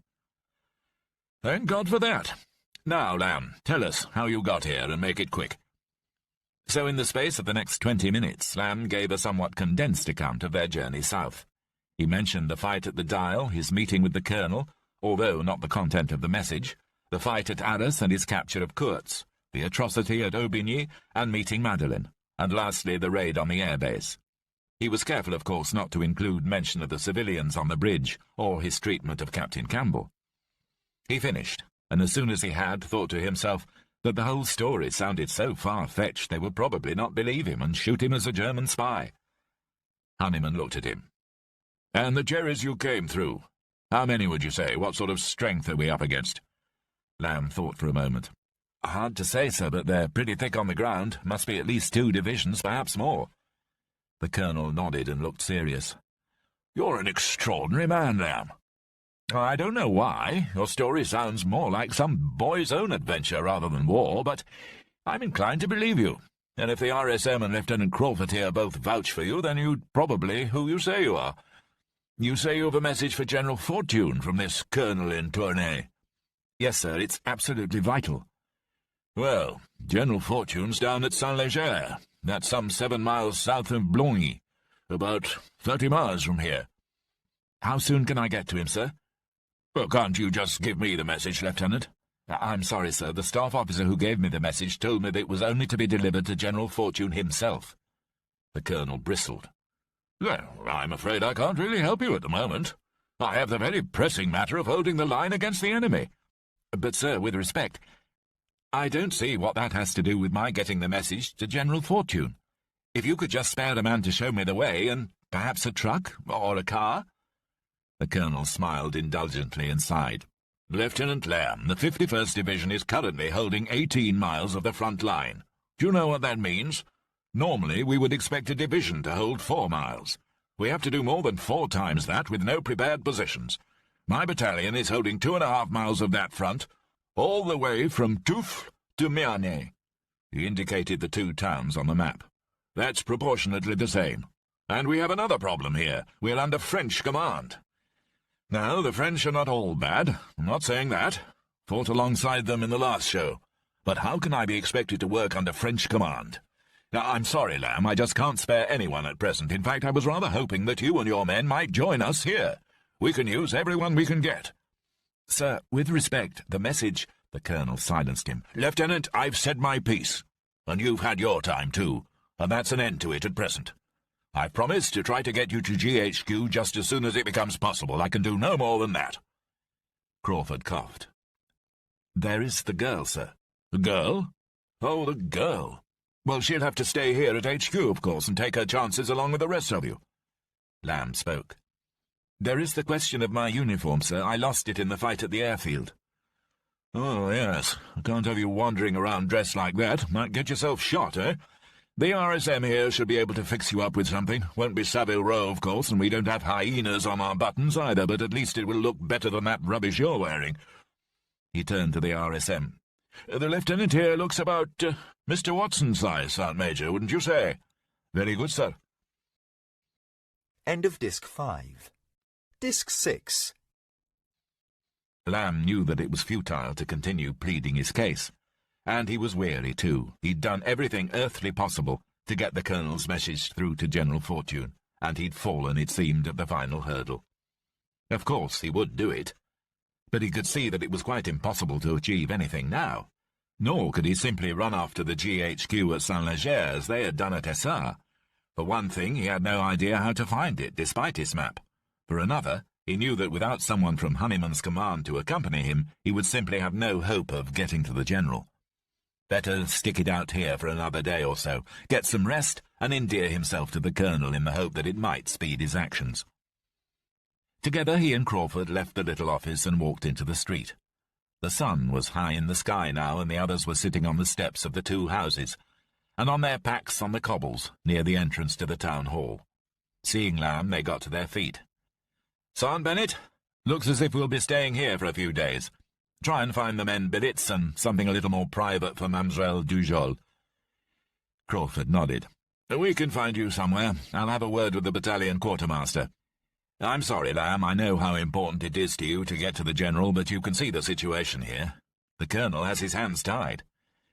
"Thank God for that. Now, Lamb, tell us how you got here, and make it quick." So in the space of the next 20 minutes, Lamb gave a somewhat condensed account of their journey south. He mentioned the fight at the Dial, his meeting with the colonel, although not the content of the message, the fight at Arras and his capture of Kurtz, the atrocity at Aubigny and meeting Madeleine, and lastly the raid on the airbase. He was careful, of course, not to include mention of the civilians on the bridge or his treatment of Captain Campbell. He finished, and as soon as he had, thought to himself that the whole story sounded so far-fetched they would probably not believe him and shoot him as a German spy. Honeyman looked at him. "And the Jerrys you came through, how many would you say? What sort of strength are we up against?" Lamb thought for a moment. "Hard to say, sir, but they're pretty thick on the ground. Must be at least 2 divisions, perhaps more." The colonel nodded and looked serious. "You're an extraordinary man, Lamb." "I don't know why. Your story sounds more like some boy's own adventure rather than war, but I'm inclined to believe you. And if the RSM and Lieutenant Crawford here both vouch for you, then you're probably who you say you are. You say you have a message for General Fortune from this colonel in Tournai?" "Yes, sir, it's absolutely vital." "Well, General Fortune's down at Saint-Léger. That's some 7 miles south of Blogny, about 30 miles from here." "How soon can I get to him, sir?" "Well, can't you just give me the message, Lieutenant?" "I'm sorry, sir. The staff officer who gave me the message told me that it was only to be delivered to General Fortune himself." The colonel bristled. "Well, I'm afraid I can't really help you at the moment. I have the very pressing matter of holding the line against the enemy." "But, sir, with respect, I don't see what that has to do with my getting the message to General Fortune. If you could just spare a man to show me the way, and perhaps a truck or a car." The colonel smiled indulgently and sighed. "Lieutenant Lamb, the 51st Division is currently holding 18 miles of the front line. Do you know what that means? Normally, we would expect a division to hold 4 miles. We have to do more than 4 times that with no prepared positions. My battalion is holding 2.5 miles of that front, all the way from Toufle to Mianet." He indicated the 2 towns on the map. "That's proportionately the same. And we have another problem here. We're under French command. Now, the French are not all bad. I'm not saying that. Fought alongside them in the last show. But how can I be expected to work under French command? Now, I'm sorry, Lamb, I just can't spare anyone at present. In fact, I was rather hoping that you and your men might join us here. We can use everyone we can get." "Sir, with respect, the message—" The colonel silenced him. "Lieutenant, I've said my piece. And you've had your time, too. And that's an end to it at present. I've promised to try to get you to GHQ just as soon as it becomes possible. I can do no more than that." Crawford coughed. "There is the girl, sir." "The girl? Oh, the girl. Well, she'll have to stay here at HQ, of course, and take her chances along with the rest of you." Lamb spoke. "There is the question of my uniform, sir. I lost it in the fight at the airfield." "Oh, yes. I can't have you wandering around dressed like that. Might get yourself shot, eh? The RSM here should be able to fix you up with something. Won't be Savile Row, of course, and we don't have hyenas on our buttons either, but at least it will look better than that rubbish you're wearing." He turned to the RSM. "The lieutenant here looks about Mr. Watson's size, Sergeant Major, wouldn't you say?" "Very good, sir." End of Disc 5. Disc 6. Lamb knew that it was futile to continue pleading his case. And he was weary, too. He'd done everything earthly possible to get the colonel's message through to General Fortune, and he'd fallen, it seemed, at the final hurdle. Of course, he would do it. But he could see that it was quite impossible to achieve anything now. Nor could he simply run after the GHQ at Saint-Léger as they had done at Essart. For one thing, he had no idea how to find it, despite his map. For another, he knew that without someone from Honeyman's command to accompany him, he would simply have no hope of getting to the general. Better stick it out here for another day or so, get some rest, and endear himself to the colonel in the hope that it might speed his actions. Together he and Crawford left the little office and walked into the street. The sun was high in the sky now, and the others were sitting on the steps of the 2 houses, and on their packs on the cobbles near the entrance to the town hall. Seeing Lamb, they got to their feet. "Sergeant Bennett, looks as if we'll be staying here for a few days. Try and find the men billets and something a little more private for Mademoiselle Dujol." Crawford nodded. "We can find you somewhere. I'll have a word with the battalion quartermaster. I'm sorry, Lamb, I know how important it is to you to get to the general, but you can see the situation here. The colonel has his hands tied.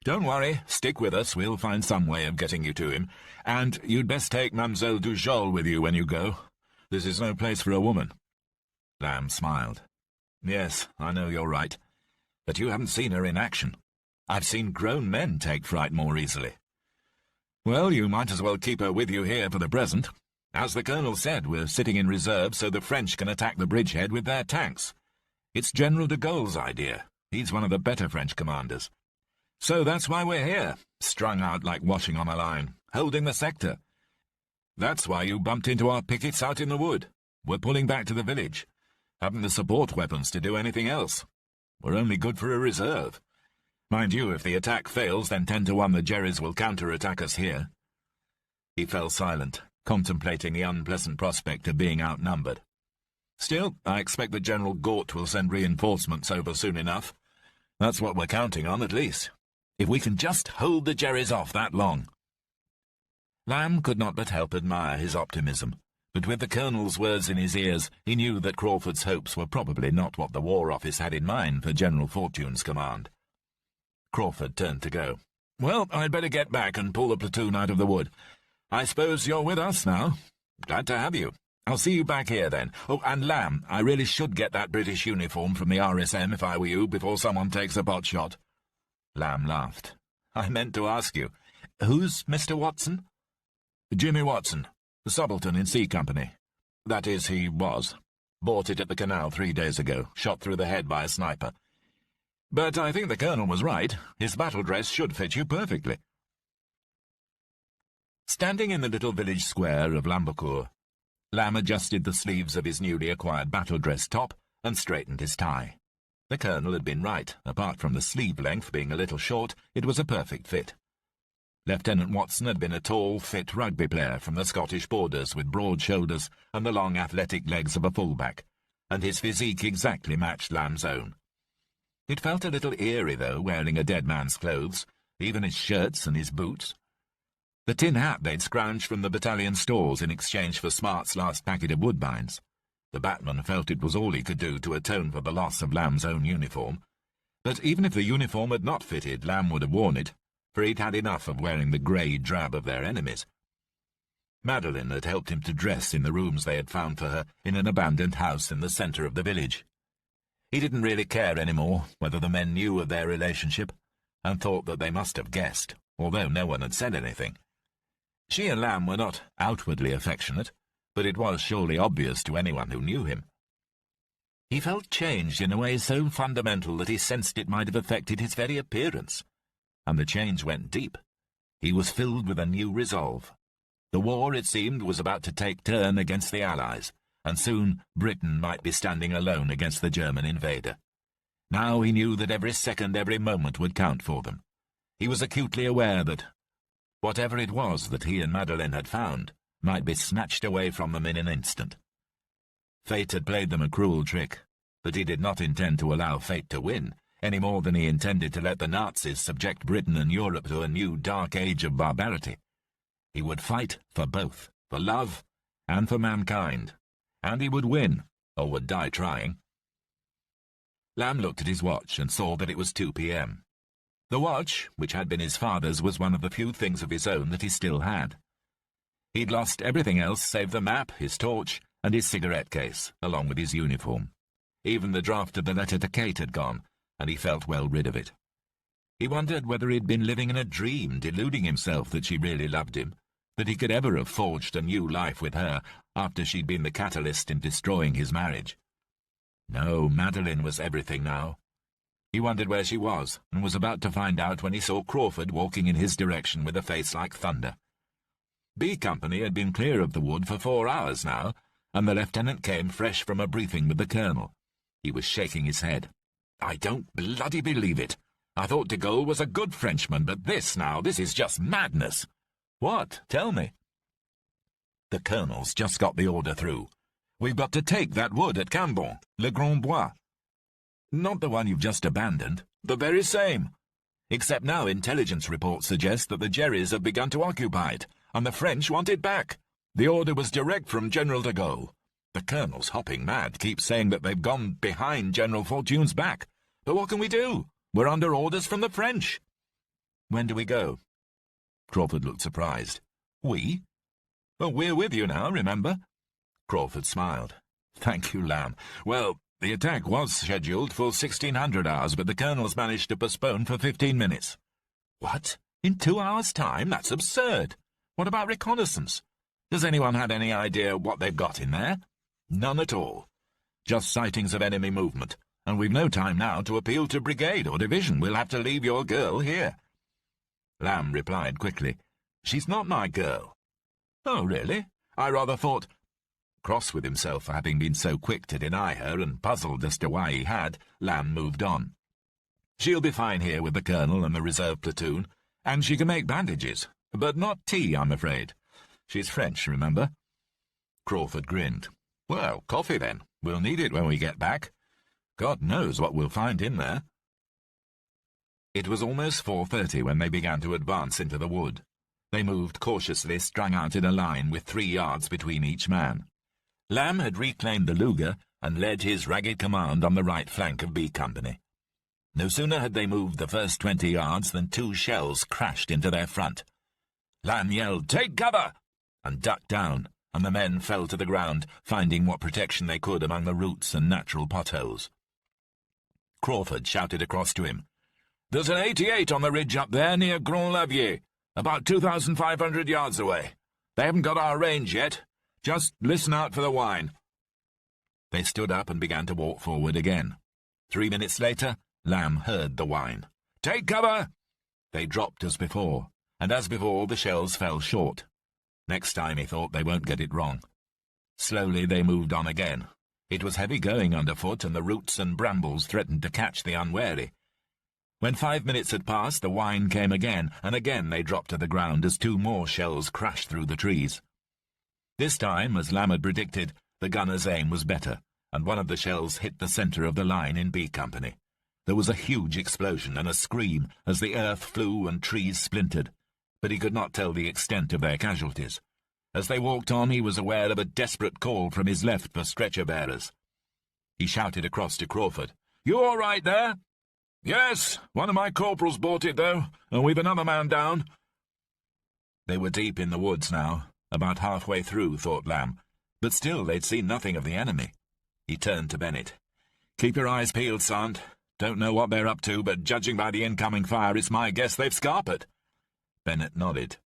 Don't worry, stick with us, we'll find some way of getting you to him. And you'd best take Mademoiselle Dujol with you when you go. This is no place for a woman." Lamb smiled. "Yes, I know you're right. But you haven't seen her in action. I've seen grown men take fright more easily." "Well, you might as well keep her with you here for the present. As the colonel said, we're sitting in reserve so the French can attack the bridgehead with their tanks. It's General de Gaulle's idea. He's one of the better French commanders. So that's why we're here, strung out like washing on a line, holding the sector. That's why you bumped into our pickets out in the wood. We're pulling back to the village. Haven't the support weapons to do anything else. We're only good for a reserve. Mind you, if the attack fails, then 10 to 1 the Jerrys will counter-attack us here." He fell silent, contemplating the unpleasant prospect of being outnumbered. "Still, I expect that General Gort will send reinforcements over soon enough. That's what we're counting on, at least. If we can just hold the Jerrys off that long." Lamb could not but help admire his optimism. But with the colonel's words in his ears, he knew that Crawford's hopes were probably not what the War Office had in mind for General Fortune's command. Crawford turned to go. "Well, I'd better get back and pull the platoon out of the wood. I suppose you're with us now? Glad to have you. I'll see you back here, then. Oh, and Lamb, I really should get that British uniform from the RSM if I were you, before someone takes a pot shot." Lamb laughed. "I meant to ask you. Who's Mr. Watson?" "Jimmy Watson. The subaltern in C Company. That is, he was. Bought it at the canal 3 days ago, shot through the head by a sniper. But I think the colonel was right. His battle dress should fit you perfectly." Standing in the little village square of Lambecourt, Lamb adjusted the sleeves of his newly acquired battle-dress top and straightened his tie. The colonel had been right. Apart from the sleeve length being a little short, it was a perfect fit. Lieutenant Watson had been a tall, fit rugby player from the Scottish borders with broad shoulders and the long athletic legs of a fullback, and his physique exactly matched Lamb's own. It felt a little eerie, though, wearing a dead man's clothes, even his shirts and his boots. The tin hat they'd scrounged from the battalion stores in exchange for Smart's last packet of Woodbines. The batman felt it was all he could do to atone for the loss of Lamb's own uniform. But even if the uniform had not fitted, Lamb would have worn it, for he'd had enough of wearing the grey drab of their enemies. Madeline had helped him to dress in the rooms they had found for her in an abandoned house in the centre of the village. He didn't really care anymore whether the men knew of their relationship, and thought that they must have guessed, although no one had said anything. She and Lamb were not outwardly affectionate, but it was surely obvious to anyone who knew him. He felt changed in a way so fundamental that he sensed it might have affected his very appearance, and the change went deep. He was filled with a new resolve. The war, it seemed, was about to take turn against the Allies, and soon Britain might be standing alone against the German invader. Now he knew that every second, every moment would count for them. He was acutely aware that whatever it was that he and Madeline had found might be snatched away from them in an instant. Fate had played them a cruel trick, but he did not intend to allow fate to win, any more than he intended to let the Nazis subject Britain and Europe to a new dark age of barbarity. He would fight for both, for love and for mankind, and he would win, or would die trying. Lamb looked at his watch and saw that it was 2 p.m. The watch, which had been his father's, was one of the few things of his own that he still had. He'd lost everything else save the map, his torch, and his cigarette case, along with his uniform. Even the draft of the letter to Kate had gone, and he felt well rid of it. He wondered whether he'd been living in a dream, deluding himself that she really loved him, that he could ever have forged a new life with her after she'd been the catalyst in destroying his marriage. No, Madeline was everything now. He wondered where she was, and was about to find out when he saw Crawford walking in his direction with a face like thunder. B Company had been clear of the wood for 4 hours now, and the lieutenant came fresh from a briefing with the colonel. He was shaking his head. "I don't bloody believe it. I thought de Gaulle was a good Frenchman, but this is just madness." "What? Tell me." "The colonel's just got the order through. We've got to take that wood at Cambon, Le Grand Bois. Not the one you've just abandoned, the very same. Except now intelligence reports suggest that the Jerrys have begun to occupy it, and the French want it back. The order was direct from General de Gaulle. The colonel's hopping mad, keeps saying that they've gone behind General Fortune's back. But what can we do? We're under orders from the French." "When do we go?" Crawford looked surprised. "We? Well, we're with you now, remember?" Crawford smiled. "Thank you, Lamb. Well, the attack was scheduled for 1600 hours, but the colonel's managed to postpone for 15 minutes. "What? In 2 hours' time? That's absurd. What about reconnaissance? Has anyone had any idea what they've got in there?" "None at all. Just sightings of enemy movement, and we've no time now to appeal to brigade or division. We'll have to leave your girl here." Lamb replied quickly, "She's not my girl." "Oh, really? I rather thought—" Cross with himself for having been so quick to deny her and puzzled as to why he had, Lamb moved on. "She'll be fine here with the colonel and the reserve platoon, and she can make bandages, but not tea, I'm afraid. She's French, remember?" Crawford grinned. "Well, coffee then. We'll need it when we get back. God knows what we'll find in there." It was almost 4:30 when they began to advance into the wood. They moved cautiously, strung out in a line with 3 yards between each man. Lamb had reclaimed the Luger and led his ragged command on the right flank of B Company. No sooner had they moved the first 20 yards than 2 shells crashed into their front. Lamb yelled, "Take cover!" and ducked down, and the men fell to the ground, finding what protection they could among the roots and natural potholes. Crawford shouted across to him, "There's an 88 on the ridge up there near Grand-Lavier, about 2,500 yards away. They haven't got our range yet. Just listen out for the whine." They stood up and began to walk forward again. 3 minutes later, Lamb heard the whine. "Take cover!" They dropped as before, and as before the shells fell short, Next time he thought they won't get it wrong. Slowly they moved on again. It was heavy going underfoot, and the roots and brambles threatened to catch the unwary. When 5 minutes had passed, the whine came again, and again they dropped to the ground as 2 more shells crashed through the trees. This time, as Lamb had predicted, the gunner's aim was better, and one of the shells hit the centre of the line in B Company. There was a huge explosion and a scream as the earth flew and trees splintered, but he could not tell the extent of their casualties. As they walked on, he was aware of a desperate call from his left for stretcher-bearers. He shouted across to Crawford, "You all right there?" "Yes, one of my corporals bought it, though, and we've another man down." They were deep in the woods now, about halfway through, thought Lamb, but still they'd seen nothing of the enemy. He turned to Bennett. "Keep your eyes peeled, Sant. Don't know what they're up to, but judging by the incoming fire, it's my guess they've scarpered." Bennett nodded.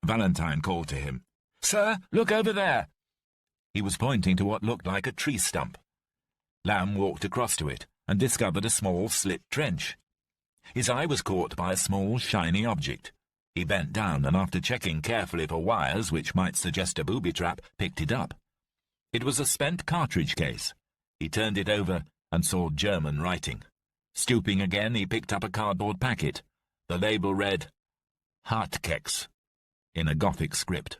Valentine called to him. "Sir, look over there." He was pointing to what looked like a tree stump. Lamb walked across to it and discovered a small slit trench. His eye was caught by a small, shiny object. He bent down and, after checking carefully for wires which might suggest a booby-trap, picked it up. It was a spent cartridge case. He turned it over and saw German writing. Stooping again, he picked up a cardboard packet. The label read, "Hartkeks," in a Gothic script.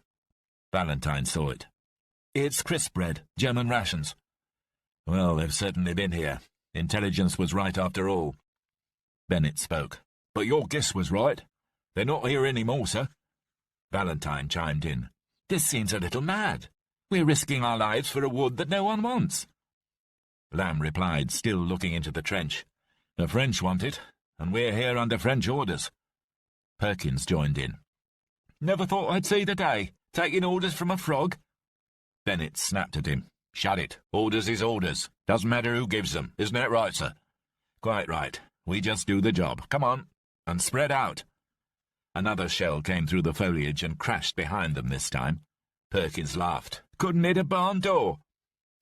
Valentine saw it. "It's crisp bread, German rations." "Well, they've certainly been here. Intelligence was right after all." Bennett spoke. "But your guess was right. They're not here any more, sir." Valentine chimed in. "This seems a little mad. We're risking our lives for a wood that no one wants." Lamb replied, still looking into the trench. "The French want it, and we're here under French orders." Perkins joined in. "Never thought I'd see the day, taking orders from a frog." Bennett snapped at him. "Shut it. Orders is orders. Doesn't matter who gives them. Isn't that right, sir?" "Quite right. We just do the job. Come on, and spread out." Another shell came through the foliage and crashed behind them this time. Perkins laughed. "Couldn't hit a barn door."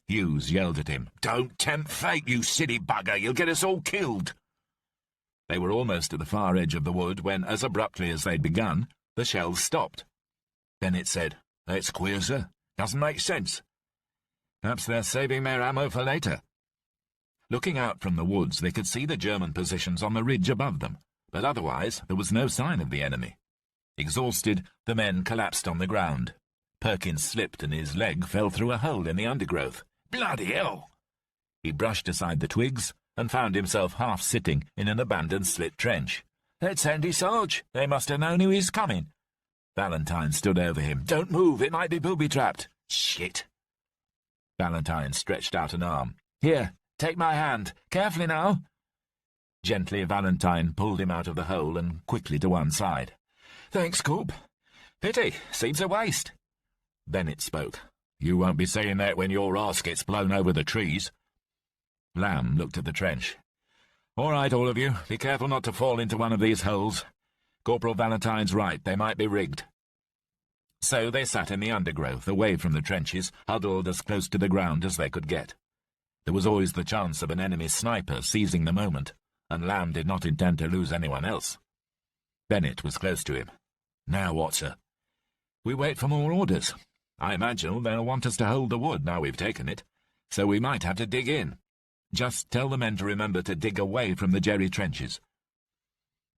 Hughes yelled at him. "Don't tempt fate, you silly bugger. You'll get us all killed." They were almost at the far edge of the wood when, as abruptly as they'd begun, the shells stopped. Bennett said, "That's queer, sir. Doesn't make sense." "Perhaps they're saving their ammo for later." Looking out from the woods, they could see the German positions on the ridge above them, but otherwise there was no sign of the enemy. Exhausted, the men collapsed on the ground. Perkins slipped and his leg fell through a hole in the undergrowth. "Bloody hell!" He brushed aside the twigs and found himself half-sitting in an abandoned slit trench. "That's Andy Sarge. They must have known he was coming." Valentine stood over him. "Don't move, it might be booby-trapped." "Shit." Valentine stretched out an arm. "Here, take my hand. Carefully now." Gently, Valentine pulled him out of the hole and quickly to one side. "Thanks, Corp. Pity, seems a waste." Bennett spoke. "You won't be saying that when your ass gets blown over the trees." Lamb looked at the trench. "All right, all of you, be careful not to fall into one of these holes. Corporal Valentine's right, they might be rigged." So they sat in the undergrowth, away from the trenches, huddled as close to the ground as they could get. There was always the chance of an enemy sniper seizing the moment, and Lamb did not intend to lose anyone else. Bennett was close to him. "Now what, sir?" "We wait for more orders. I imagine they'll want us to hold the wood now we've taken it, so we might have to dig in. Just tell the men to remember to dig away from the Jerry trenches."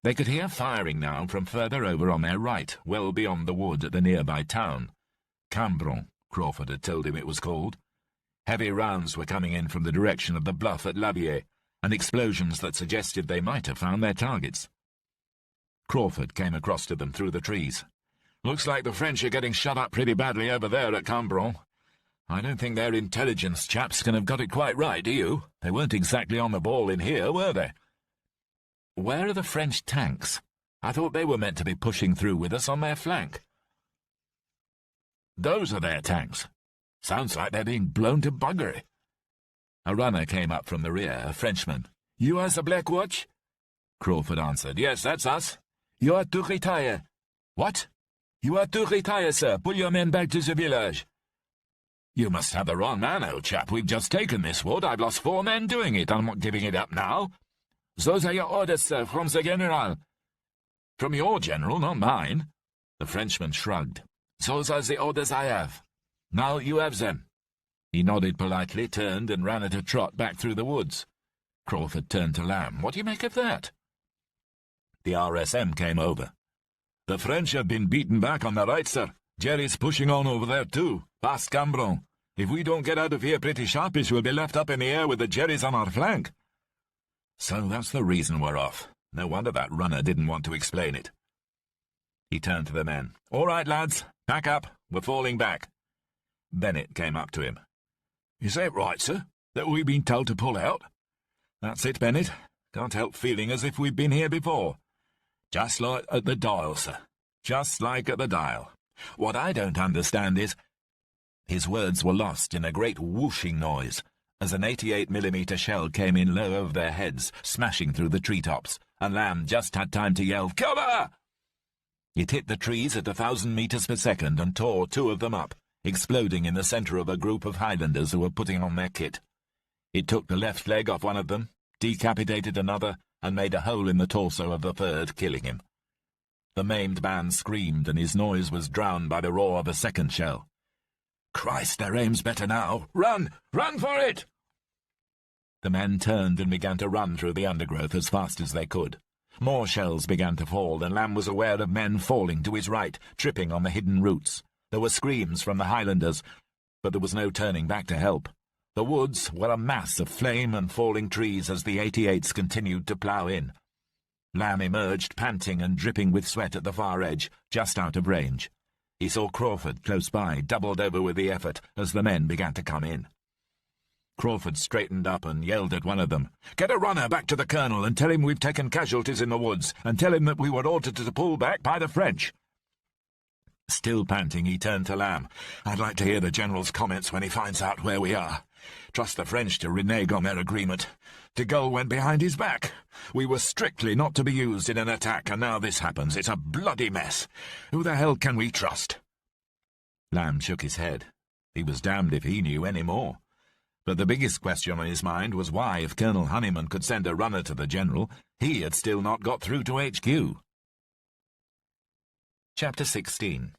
They could hear firing now from further over on their right, well beyond the wood at the nearby town. Cambron, Crawford had told him it was called. Heavy rounds were coming in from the direction of the bluff at Lavier, and explosions that suggested they might have found their targets. Crawford came across to them through the trees. "Looks like the French are getting shut up pretty badly over there at Cambron. I don't think their intelligence chaps can have got it quite right, do you? They weren't exactly on the ball in here, were they?" "Where are the French tanks? I thought they were meant to be pushing through with us on their flank." "Those are their tanks. Sounds like they're being blown to buggery." A runner came up from the rear, a Frenchman. "You are the Black Watch?" Crawford answered. "Yes, that's us." "You are to retire." "What?" "You are to retire, sir. Pull your men back to the village." "You must have the wrong man, old chap. We've just taken this wood. I've lost 4 men doing it. I'm not giving it up now." "Those are your orders, sir, from the general." "From your general, not mine." The Frenchman shrugged. Those are the orders I have. Now you have them." He nodded politely, turned, and ran at a trot back through the woods. Crawford turned to Lamb. "What do you make of that?" The RSM came over. "The French have been beaten back on the right, sir. Jerry's pushing on over there, too, past Cambron. If we don't get out of here pretty sharpish, we'll be left up in the air with the Jerrys on our flank." "So that's the reason we're off. No wonder that runner didn't want to explain it." He turned to the men. "All right, lads, pack up. We're falling back." Bennett came up to him. "Is that right, sir, that we've been told to pull out?" "That's it, Bennett. Can't help feeling as if we've been here before." "Just like at the Dial, sir. Just like at the Dial. What I don't understand is—" His words were lost in a great whooshing noise as an 88mm shell came in low over their heads, smashing through the treetops, and Lamb just had time to yell, "Cover!" It hit the trees at 1,000 meters per second and tore two of them up, exploding in the center of a group of Highlanders who were putting on their kit. It took the left leg off one of them, decapitated another, and made a hole in the torso of the third, killing him. The maimed man screamed, and his noise was drowned by the roar of a second shell. "Christ, their aim's better now! Run! Run for it!" The men turned and began to run through the undergrowth as fast as they could. More shells began to fall, and Lamb was aware of men falling to his right, tripping on the hidden roots. There were screams from the Highlanders, but there was no turning back to help. The woods were a mass of flame and falling trees as the 88s continued to plough in. Lamb emerged, panting and dripping with sweat at the far edge, just out of range. He saw Crawford close by, doubled over with the effort, as the men began to come in. Crawford straightened up and yelled at one of them, "Get a runner back to the Colonel and tell him we've taken casualties in the woods, and tell him that we were ordered to pull back by the French." Still panting, he turned to Lamb. "I'd like to hear the General's comments when he finds out where we are. Trust the French to renege on their agreement. De Gaulle went behind his back. We were strictly not to be used in an attack, and now this happens. It's a bloody mess. Who the hell can we trust?" Lamb shook his head. He was damned if he knew any more. But the biggest question on his mind was why, if Colonel Honeyman could send a runner to the General, he had still not got through to HQ. Chapter 16.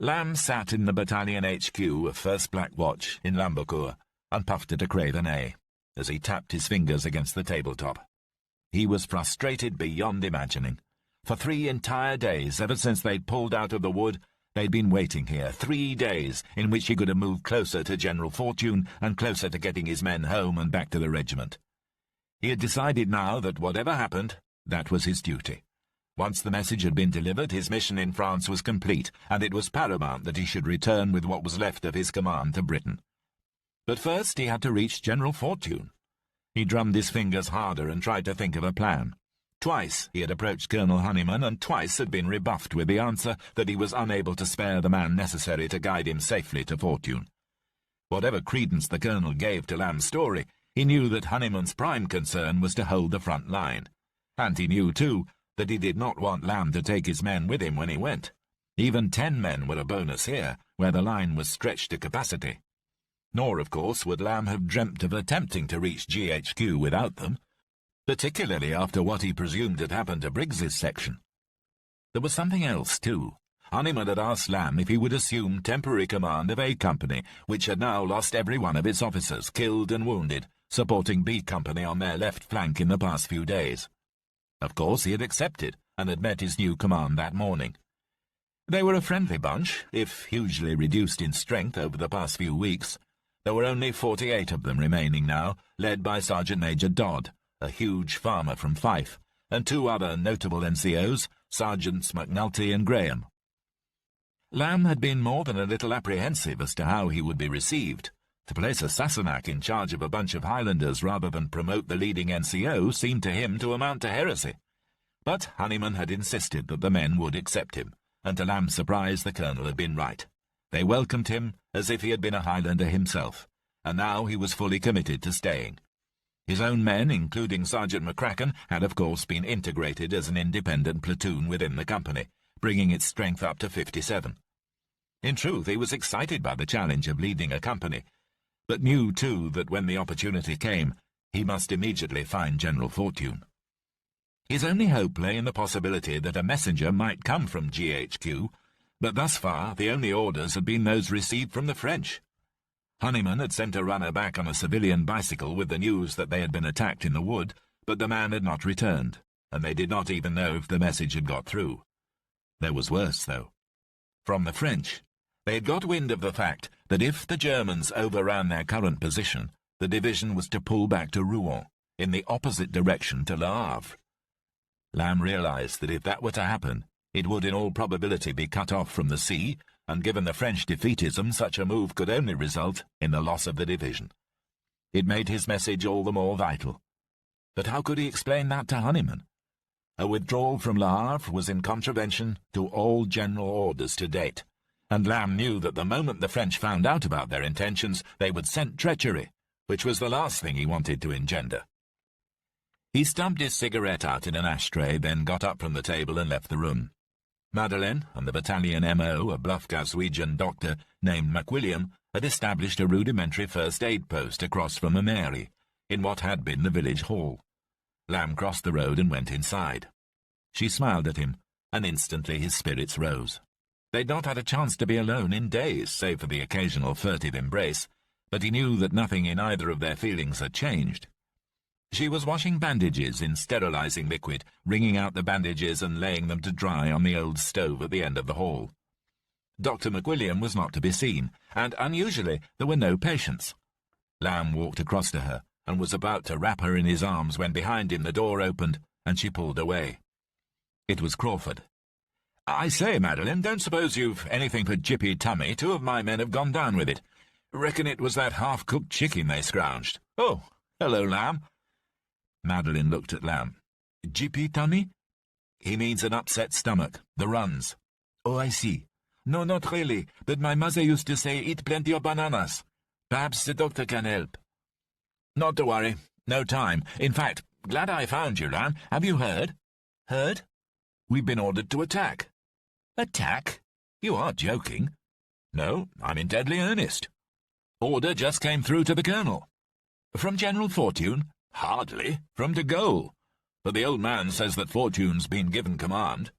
Lamb sat in the battalion HQ of 1st Black Watch in Lambecourt and puffed at a Craven A as he tapped his fingers against the tabletop. He was frustrated beyond imagining. For 3 entire days, ever since they'd pulled out of the wood, they'd been waiting here, 3 days in which he could have moved closer to General Fortune and closer to getting his men home and back to the regiment. He had decided now that whatever happened, that was his duty. Once the message had been delivered, his mission in France was complete, and it was paramount that he should return with what was left of his command to Britain. But first he had to reach General Fortune. He drummed his fingers harder and tried to think of a plan. Twice he had approached Colonel Honeyman, and twice had been rebuffed with the answer that he was unable to spare the man necessary to guide him safely to Fortune. Whatever credence the Colonel gave to Lamb's story, he knew that Honeyman's prime concern was to hold the front line. And he knew, too, that he did not want Lamb to take his men with him when he went. Even 10 men were a bonus here, where the line was stretched to capacity. Nor, of course, would Lamb have dreamt of attempting to reach GHQ without them, particularly after what he presumed had happened to Briggs's section. There was something else, too. Honeyman had asked Lamb if he would assume temporary command of A Company, which had now lost every one of its officers, killed and wounded, supporting B Company on their left flank in the past few days. Of course, he had accepted, and had met his new command that morning. They were a friendly bunch, if hugely reduced in strength over the past few weeks. There were only 48 of them remaining now, led by Sergeant Major Dodd, a huge farmer from Fife, and 2 other notable NCOs, Sergeants McNulty and Graham. Lamb had been more than a little apprehensive as to how he would be received. To place a Sassenach in charge of a bunch of Highlanders rather than promote the leading NCO seemed to him to amount to heresy. But Honeyman had insisted that the men would accept him, and to Lamb's surprise the Colonel had been right. They welcomed him as if he had been a Highlander himself, and now he was fully committed to staying. His own men, including Sergeant McCracken, had of course been integrated as an independent platoon within the company, bringing its strength up to 57. In truth, he was excited by the challenge of leading a company, but knew, too, that when the opportunity came, he must immediately find General Fortune. His only hope lay in the possibility that a messenger might come from GHQ, But thus far, the only orders had been those received from the French. Honeyman had sent a runner back on a civilian bicycle with the news that they had been attacked in the wood, but the man had not returned, and they did not even know if the message had got through. There was worse, though. From the French, they had got wind of the fact that if the Germans overran their current position, the division was to pull back to Rouen, in the opposite direction to Le Havre. Lamb realized that if that were to happen, it would in all probability be cut off from the sea, and given the French defeatism, such a move could only result in the loss of the division. It made his message all the more vital. But how could he explain that to Honeyman? A withdrawal from Le Havre was in contravention to all general orders to date, and Lamb knew that the moment the French found out about their intentions, they would scent treachery, which was the last thing he wanted to engender. He stubbed his cigarette out in an ashtray, then got up from the table and left the room. Madeleine and the battalion M.O., a bluff Glaswegian doctor named McWilliam, had established a rudimentary first-aid post across from the mairie, in what had been the village hall. Lamb crossed the road and went inside. She smiled at him, and instantly his spirits rose. They'd not had a chance to be alone in days, save for the occasional furtive embrace, but he knew that nothing in either of their feelings had changed. She was washing bandages in sterilizing liquid, wringing out the bandages and laying them to dry on the old stove at the end of the hall. Dr. McWilliam was not to be seen, and unusually there were no patients. Lamb walked across to her, and was about to wrap her in his arms when behind him the door opened, and she pulled away. It was Crawford. "I say, Madeleine, don't suppose you've anything for Jippy tummy? 2 of my men have gone down with it. Reckon it was that half-cooked chicken they scrounged. Oh, hello, Lamb." Madeleine looked at Lamb. "Jippy tummy?" "He means an upset stomach, the runs." "Oh, I see. No, not really, but my mother used to say eat plenty of bananas. Perhaps the doctor can help." "Not to worry. No time. In fact, glad I found you, Lamb. Have you heard?" "Heard?" "We've been ordered to attack." "Attack? You are joking." "No, I'm in deadly earnest. Order just came through to the colonel." "From General Fortune?" "Hardly. From de Gaulle. But the old man says that Fortune's been given command."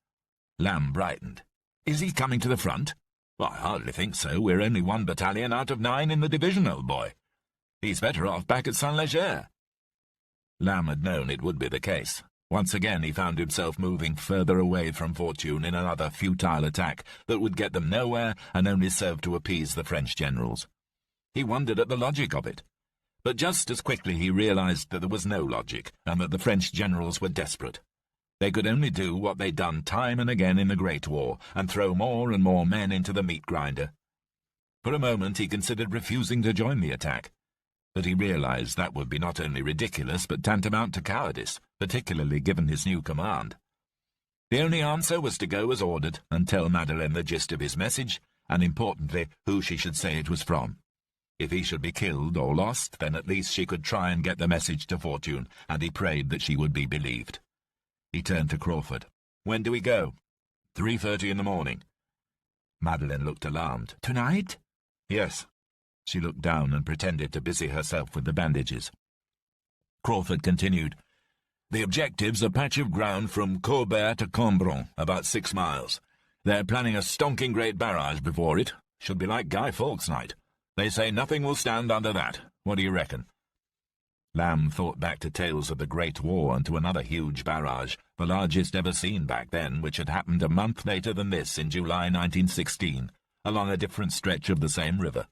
Lamb brightened. "Is he coming to the front?" "I hardly think so. We're only 1 battalion out of 9 in the division, old boy. He's better off back at Saint-Léger." Lamb had known it would be the case. Once again he found himself moving further away from Fortune in another futile attack that would get them nowhere and only serve to appease the French generals. He wondered at the logic of it. But just as quickly he realized that there was no logic, and that the French generals were desperate. They could only do what they'd done time and again in the Great War, and throw more and more men into the meat grinder. For a moment he considered refusing to join the attack, but he realized that would be not only ridiculous, but tantamount to cowardice, particularly given his new command. The only answer was to go as ordered, and tell Madeleine the gist of his message, and importantly, who she should say it was from. If he should be killed or lost, then at least she could try and get the message to Fortune, and he prayed that she would be believed. He turned to Crawford. "When do we go?" 3:30 in the morning. Madeleine looked alarmed. "Tonight?" "Yes." She looked down and pretended to busy herself with the bandages. Crawford continued. "The objective's a patch of ground from Courbet to Cambron, about 6 miles. They're planning a stonking great barrage before it. Should be like Guy Fawkes' night. They say nothing will stand under that. What do you reckon?" Lamb thought back to tales of the Great War and to another huge barrage, the largest ever seen back then, which had happened a month later than this in July 1916, along a different stretch of the same river.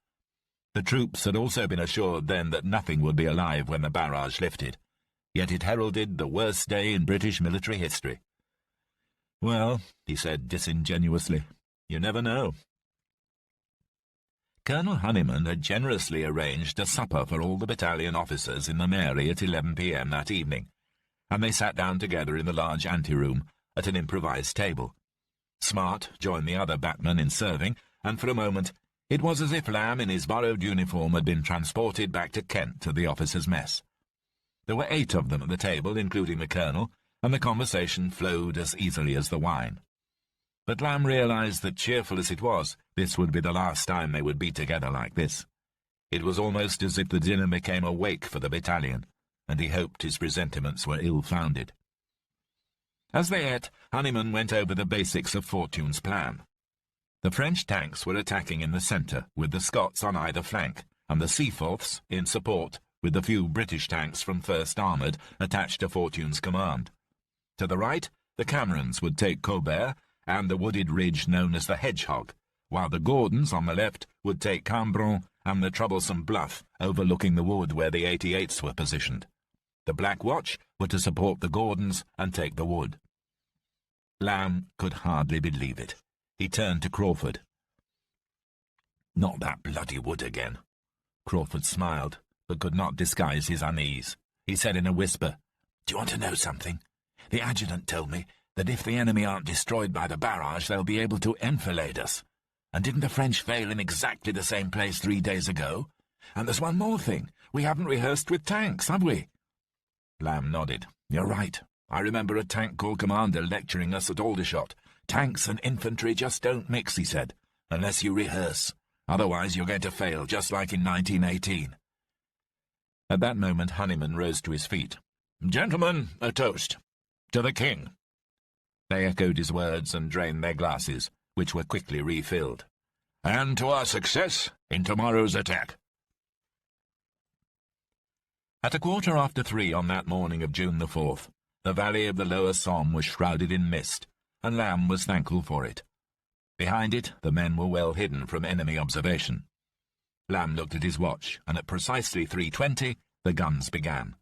The troops had also been assured then that nothing would be alive when the barrage lifted, yet it heralded the worst day in British military history. "Well," he said disingenuously, "you never know." Colonel Honeyman had generously arranged a supper for all the battalion officers in the mairie at 11 p.m. that evening, and they sat down together in the large anteroom at an improvised table. Smart joined the other batmen in serving, and for a moment it was as if Lamb in his borrowed uniform had been transported back to Kent to the officers' mess. There were 8 of them at the table, including the colonel, and the conversation flowed as easily as the wine. But Lamb realized that, cheerful as it was, this would be the last time they would be together like this. It was almost as if the dinner became a wake for the battalion, and he hoped his presentiments were ill-founded. As they ate, Honeyman went over the basics of Fortune's plan. The French tanks were attacking in the centre, with the Scots on either flank, and the Seaforths in support, with the few British tanks from 1st Armoured attached to Fortune's command. To the right, the Camerons would take Colbert and the wooded ridge known as the Hedgehog, while the Gordons on the left would take Cambron and the troublesome bluff overlooking the wood where the 88s were positioned. The Black Watch were to support the Gordons and take the wood. Lamb could hardly believe it. He turned to Crawford. "Not that bloody wood again." Crawford smiled, but could not disguise his unease. He said in a whisper, "Do you want to know something? The adjutant told me that if the enemy aren't destroyed by the barrage, they'll be able to enfilade us. And didn't the French fail in exactly the same place 3 days ago? And there's one more thing. We haven't rehearsed with tanks, have we?" Lamb nodded. "You're right. I remember a tank corps commander lecturing us at Aldershot. Tanks and infantry just don't mix," he said, "unless you rehearse. Otherwise you're going to fail, just like in 1918. At that moment Honeyman rose to his feet. "Gentlemen, a toast. To the King." They echoed his words and drained their glasses, which were quickly refilled. "And to our success in tomorrow's attack." At 3:15 on that morning of June the 4th, the valley of the lower Somme was shrouded in mist, and Lamb was thankful for it. Behind it, the men were well hidden from enemy observation. Lamb looked at his watch, and at precisely 3:20, the guns began.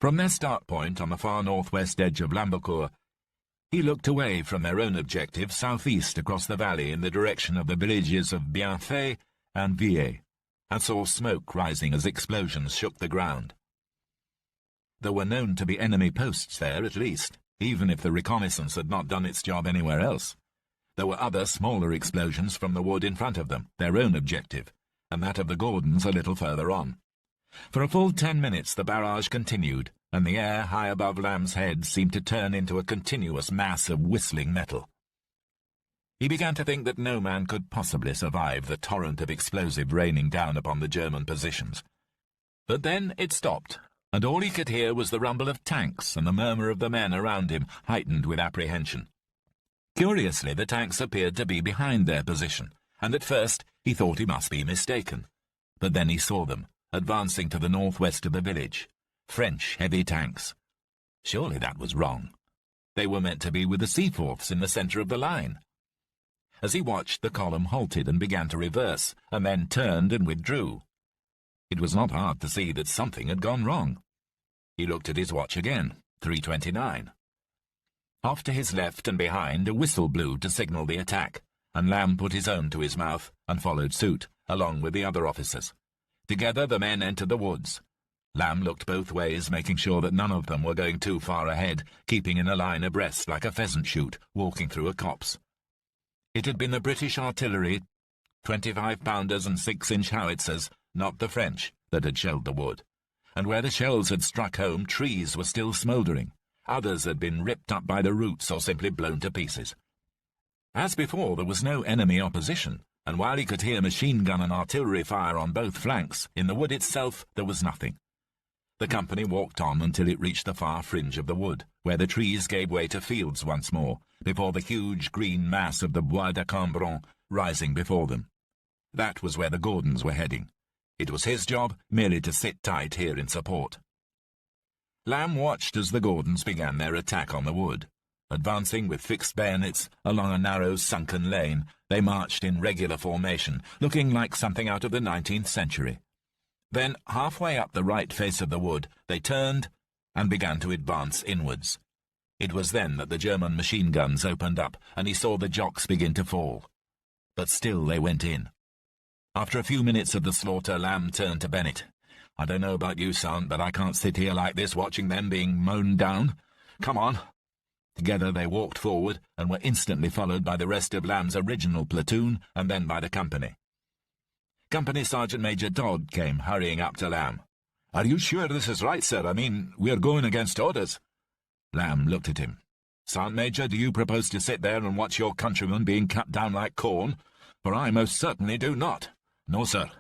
From their start point on the far northwest edge of Lambecourt, he looked away from their own objective southeast across the valley in the direction of the villages of Bienfait and Villers, and saw smoke rising as explosions shook the ground. There were known to be enemy posts there, at least, even if the reconnaissance had not done its job anywhere else. There were other smaller explosions from the wood in front of them, their own objective, and that of the Gordons a little further on. For a full 10 minutes the barrage continued, and the air high above Lamb's head seemed to turn into a continuous mass of whistling metal. He began to think that no man could possibly survive the torrent of explosive raining down upon the German positions. But then it stopped, and all he could hear was the rumble of tanks and the murmur of the men around him, heightened with apprehension. Curiously, the tanks appeared to be behind their position, and at first he thought he must be mistaken. But then he saw them, advancing to the northwest of the village. French heavy tanks. Surely that was wrong. They were meant to be with the Seaforths in the centre of the line. As he watched, the column halted and began to reverse, and then turned and withdrew. It was not hard to see that something had gone wrong. He looked at his watch again, 3:29. Off to his left and behind, a whistle blew to signal the attack, and Lamb put his own to his mouth and followed suit, along with the other officers. Together the men entered the woods. Lamb looked both ways, making sure that none of them were going too far ahead, keeping in a line abreast like a pheasant shoot, walking through a copse. It had been the British artillery, 25-pounders and 6-inch howitzers, not the French, that had shelled the wood. And where the shells had struck home, trees were still smouldering. Others had been ripped up by the roots or simply blown to pieces. As before, there was no enemy opposition, and while he could hear machine gun and artillery fire on both flanks, in the wood itself there was nothing. The company walked on until it reached the far fringe of the wood, where the trees gave way to fields once more, before the huge green mass of the Bois de Cambron rising before them. That was where the Gordons were heading. It was his job merely to sit tight here in support. Lamb watched as the Gordons began their attack on the wood. Advancing with fixed bayonets along a narrow sunken lane, they marched in regular formation, looking like something out of the 19th century. Then, halfway up the right face of the wood, they turned and began to advance inwards. It was then that the German machine guns opened up, and he saw the Jocks begin to fall. But still they went in. After a few minutes of the slaughter, Lamb turned to Bennett. "I don't know about you, son, but I can't sit here like this watching them being mown down. Come on." Together they walked forward and were instantly followed by the rest of Lamb's original platoon and then by the company. Company Sergeant Major Dodd came hurrying up to Lamb. "Are you sure this is right, sir? I mean, we're going against orders." Lamb looked at him. "Sergeant Major, do you propose to sit there and watch your countrymen being cut down like corn? For I most certainly do not." "No, sir."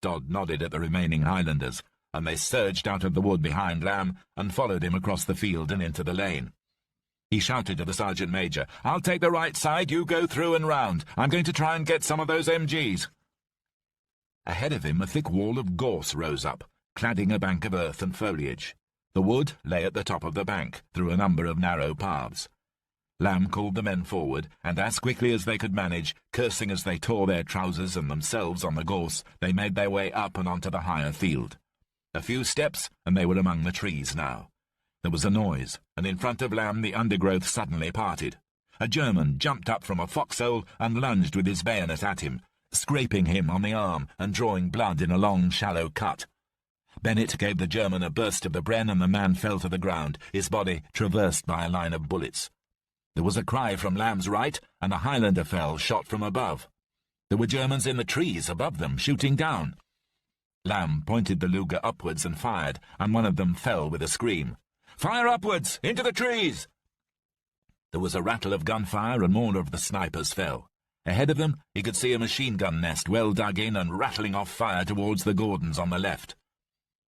Dodd nodded at the remaining Highlanders, and they surged out of the wood behind Lamb and followed him across the field and into the lane. He shouted to the sergeant major, "I'll take the right side, you go through and round. I'm going to try and get some of those MGs." Ahead of him a thick wall of gorse rose up, cladding a bank of earth and foliage. The wood lay at the top of the bank, through a number of narrow paths. Lamb called the men forward, and as quickly as they could manage, cursing as they tore their trousers and themselves on the gorse, they made their way up and onto the higher field. A few steps, and they were among the trees now. There was a noise, and in front of Lamb the undergrowth suddenly parted. A German jumped up from a foxhole and lunged with his bayonet at him, scraping him on the arm and drawing blood in a long, shallow cut. Bennett gave the German a burst of the Bren, and the man fell to the ground, his body traversed by a line of bullets. There was a cry from Lamb's right, and a Highlander fell, shot from above. There were Germans in the trees above them, shooting down. Lamb pointed the Luger upwards and fired, and one of them fell with a scream. "Fire upwards! Into the trees!" There was a rattle of gunfire, and more of the snipers fell. Ahead of them he could see a machine-gun nest well dug in and rattling off fire towards the Gordons on the left.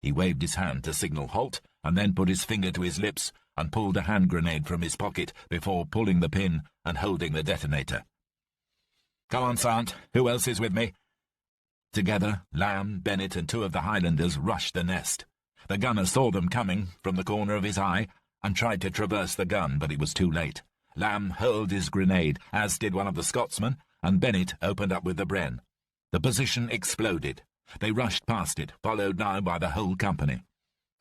He waved his hand to signal halt, and then put his finger to his lips and pulled a hand grenade from his pocket before pulling the pin and holding the detonator. "Come on, Sergeant. Who else is with me?" Together, Lamb, Bennett, and two of the Highlanders rushed the nest. The gunner saw them coming from the corner of his eye and tried to traverse the gun, but it was too late. Lamb hurled his grenade, as did one of the Scotsmen, and Bennett opened up with the Bren. The position exploded. They rushed past it, followed now by the whole company.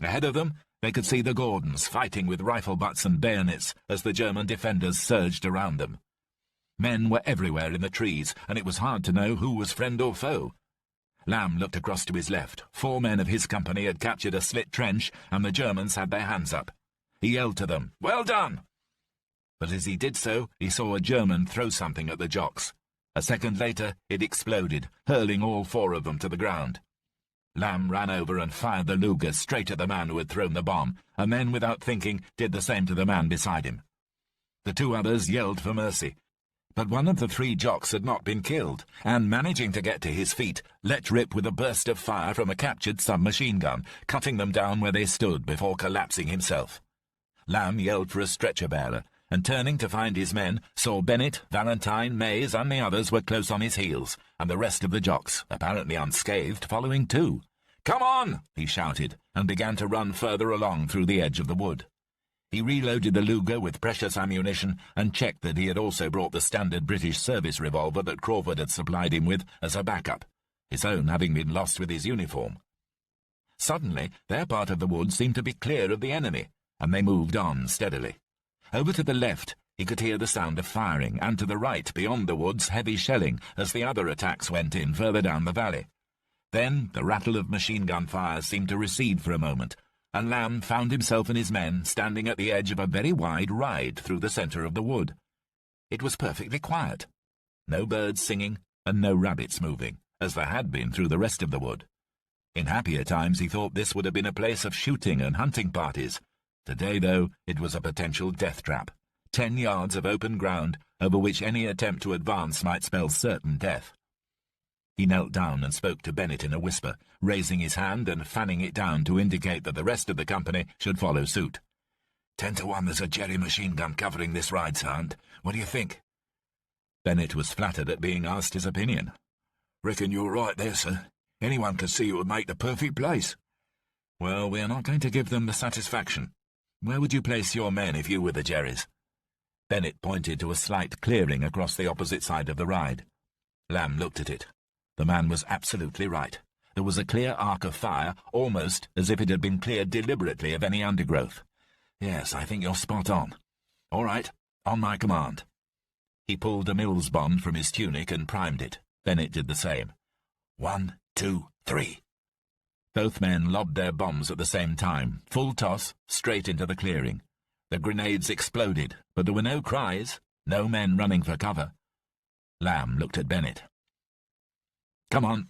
Ahead of them, they could see the Gordons fighting with rifle butts and bayonets as the German defenders surged around them. Men were everywhere in the trees, and it was hard to know who was friend or foe. Lamb looked across to his left. 4 men of his company had captured a slit trench, and the Germans had their hands up. He yelled to them, "Well done!" But as he did so, he saw a German throw something at the Jocks. A second later, it exploded, hurling all 4 of them to the ground. Lamb ran over and fired the Luger straight at the man who had thrown the bomb, and then, without thinking, did the same to the man beside him. The 2 others yelled for mercy, but one of the 3 Jocks had not been killed, and, managing to get to his feet, let rip with a burst of fire from a captured submachine gun, cutting them down where they stood before collapsing himself. Lamb yelled for a stretcher-bearer, and turning to find his men, saw Bennett, Valentine, Mays, and the others were close on his heels, and the rest of the Jocks, apparently unscathed, following too. "Come on!" he shouted, and began to run further along through the edge of the wood. He reloaded the Luger with precious ammunition and checked that he had also brought the standard British service revolver that Crawford had supplied him with as a backup, his own having been lost with his uniform. Suddenly, their part of the wood seemed to be clear of the enemy, and they moved on steadily. Over to the left, he could hear the sound of firing, and to the right, beyond the woods, heavy shelling, as the other attacks went in further down the valley. Then the rattle of machine-gun fire seemed to recede for a moment, and Lamb found himself and his men standing at the edge of a very wide ride through the centre of the wood. It was perfectly quiet. No birds singing, and no rabbits moving, as there had been through the rest of the wood. In happier times he thought this would have been a place of shooting and hunting parties. Today, though, it was a potential death trap. 10 yards of open ground over which any attempt to advance might spell certain death. He knelt down and spoke to Bennett in a whisper, raising his hand and fanning it down to indicate that the rest of the company should follow suit. 10 to 1 there's a Jerry machine gun covering this ride, Sergeant. What do you think? Bennett was flattered at being asked his opinion. "Reckon you're right there, sir. Anyone could see it would make the perfect place." "Well, we are not going to give them the satisfaction. Where would you place your men if you were the Jerrys?" Bennett pointed to a slight clearing across the opposite side of the ride. Lamb looked at it. The man was absolutely right. There was a clear arc of fire, almost as if it had been cleared deliberately of any undergrowth. "Yes, I think you're spot on. All right, on my command." He pulled a Mills bomb from his tunic and primed it. Bennett did the same. 1, 2, 3. Both men lobbed their bombs at the same time, full toss, straight into the clearing. The grenades exploded, but there were no cries, no men running for cover. Lamb looked at Bennett. "Come on.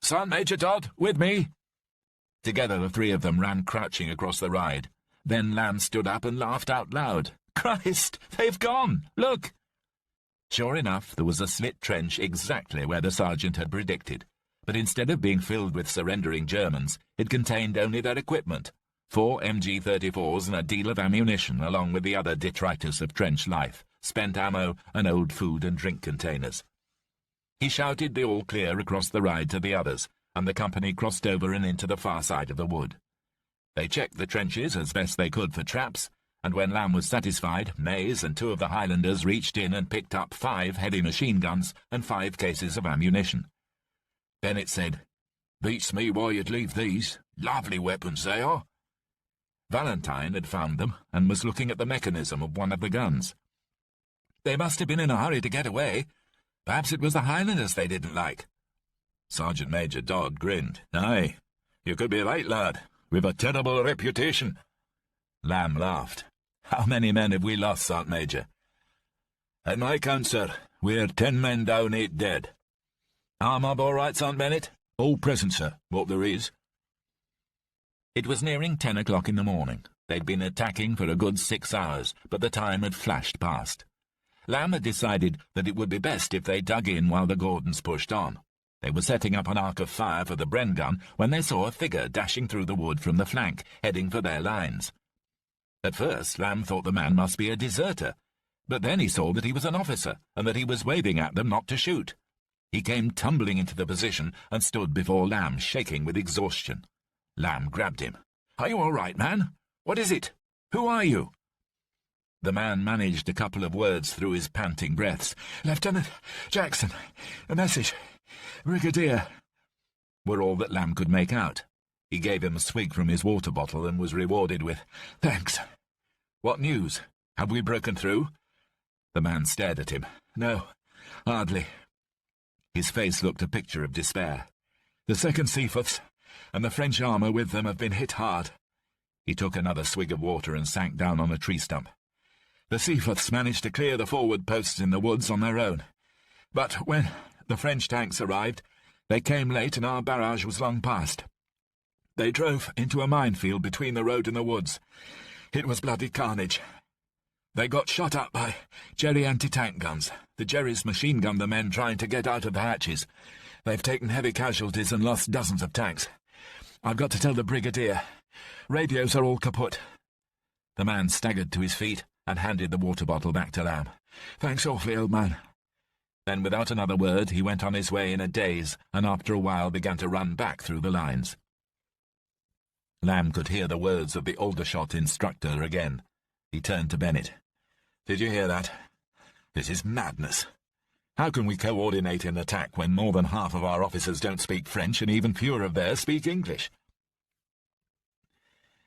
Sergeant Major Todd, with me." Together the 3 of them ran crouching across the ride. Then Lamb stood up and laughed out loud. "Christ, they've gone! Look!" Sure enough, there was a slit trench exactly where the sergeant had predicted. But instead of being filled with surrendering Germans, it contained only their equipment, 4 MG-34s and a deal of ammunition, along with the other detritus of trench life, spent ammo and old food and drink containers. He shouted the all clear across the ride to the others, and the company crossed over and into the far side of the wood. They checked the trenches as best they could for traps, and when Lamb was satisfied, Mays and 2 of the Highlanders reached in and picked up 5 heavy machine guns and 5 cases of ammunition. Bennett said, "Beats me why you'd leave these. Lovely weapons they are." Valentine had found them and was looking at the mechanism of one of the guns. "They must have been in a hurry to get away. Perhaps it was the Highlanders they didn't like." Sergeant Major Dodd grinned. "Aye, you could be right, lad. We've a terrible reputation." Lamb laughed. "How many men have we lost, Sergeant Major?" "At my count, sir, we're 10 men down, 8 dead." "Arm up all right, Sergeant Bennett?" "All present, sir, what there is." It was nearing 10 o'clock in the morning. They'd been attacking for a good 6 hours, but the time had flashed past. Lamb had decided that it would be best if they dug in while the Gordons pushed on. They were setting up an arc of fire for the Bren gun when they saw a figure dashing through the wood from the flank, heading for their lines. At first, Lamb thought the man must be a deserter, but then he saw that he was an officer and that he was waving at them not to shoot. He came tumbling into the position and stood before Lamb, shaking with exhaustion. Lamb grabbed him. "Are you all right, man? What is it? Who are you?" The man managed a couple of words through his panting breaths. "Lieutenant Jackson, a message. Brigadier," were all that Lamb could make out. He gave him a swig from his water bottle and was rewarded with, "Thanks." "What news? Have we broken through?" The man stared at him. "No, hardly." His face looked a picture of despair. "The 2nd Seaforths and the French armour with them have been hit hard." He took another swig of water and sank down on a tree stump. "The Seaforths managed to clear the forward posts in the woods on their own. But when the French tanks arrived, they came late and our barrage was long past. They drove into a minefield between the road and the woods. It was bloody carnage. They got shot up by Jerry anti-tank guns. The Jerrys machine-gunned the men trying to get out of the hatches. They've taken heavy casualties and lost dozens of tanks. I've got to tell the Brigadier. Radios are all kaput." The man staggered to his feet and handed the water bottle back to Lamb. "Thanks awfully, old man." Then, without another word, he went on his way in a daze, and after a while began to run back through the lines. Lamb could hear the words of the Aldershot instructor again. He turned to Bennett. "Did you hear that? This is madness. How can we coordinate an attack when more than half of our officers don't speak French and even fewer of theirs speak English?"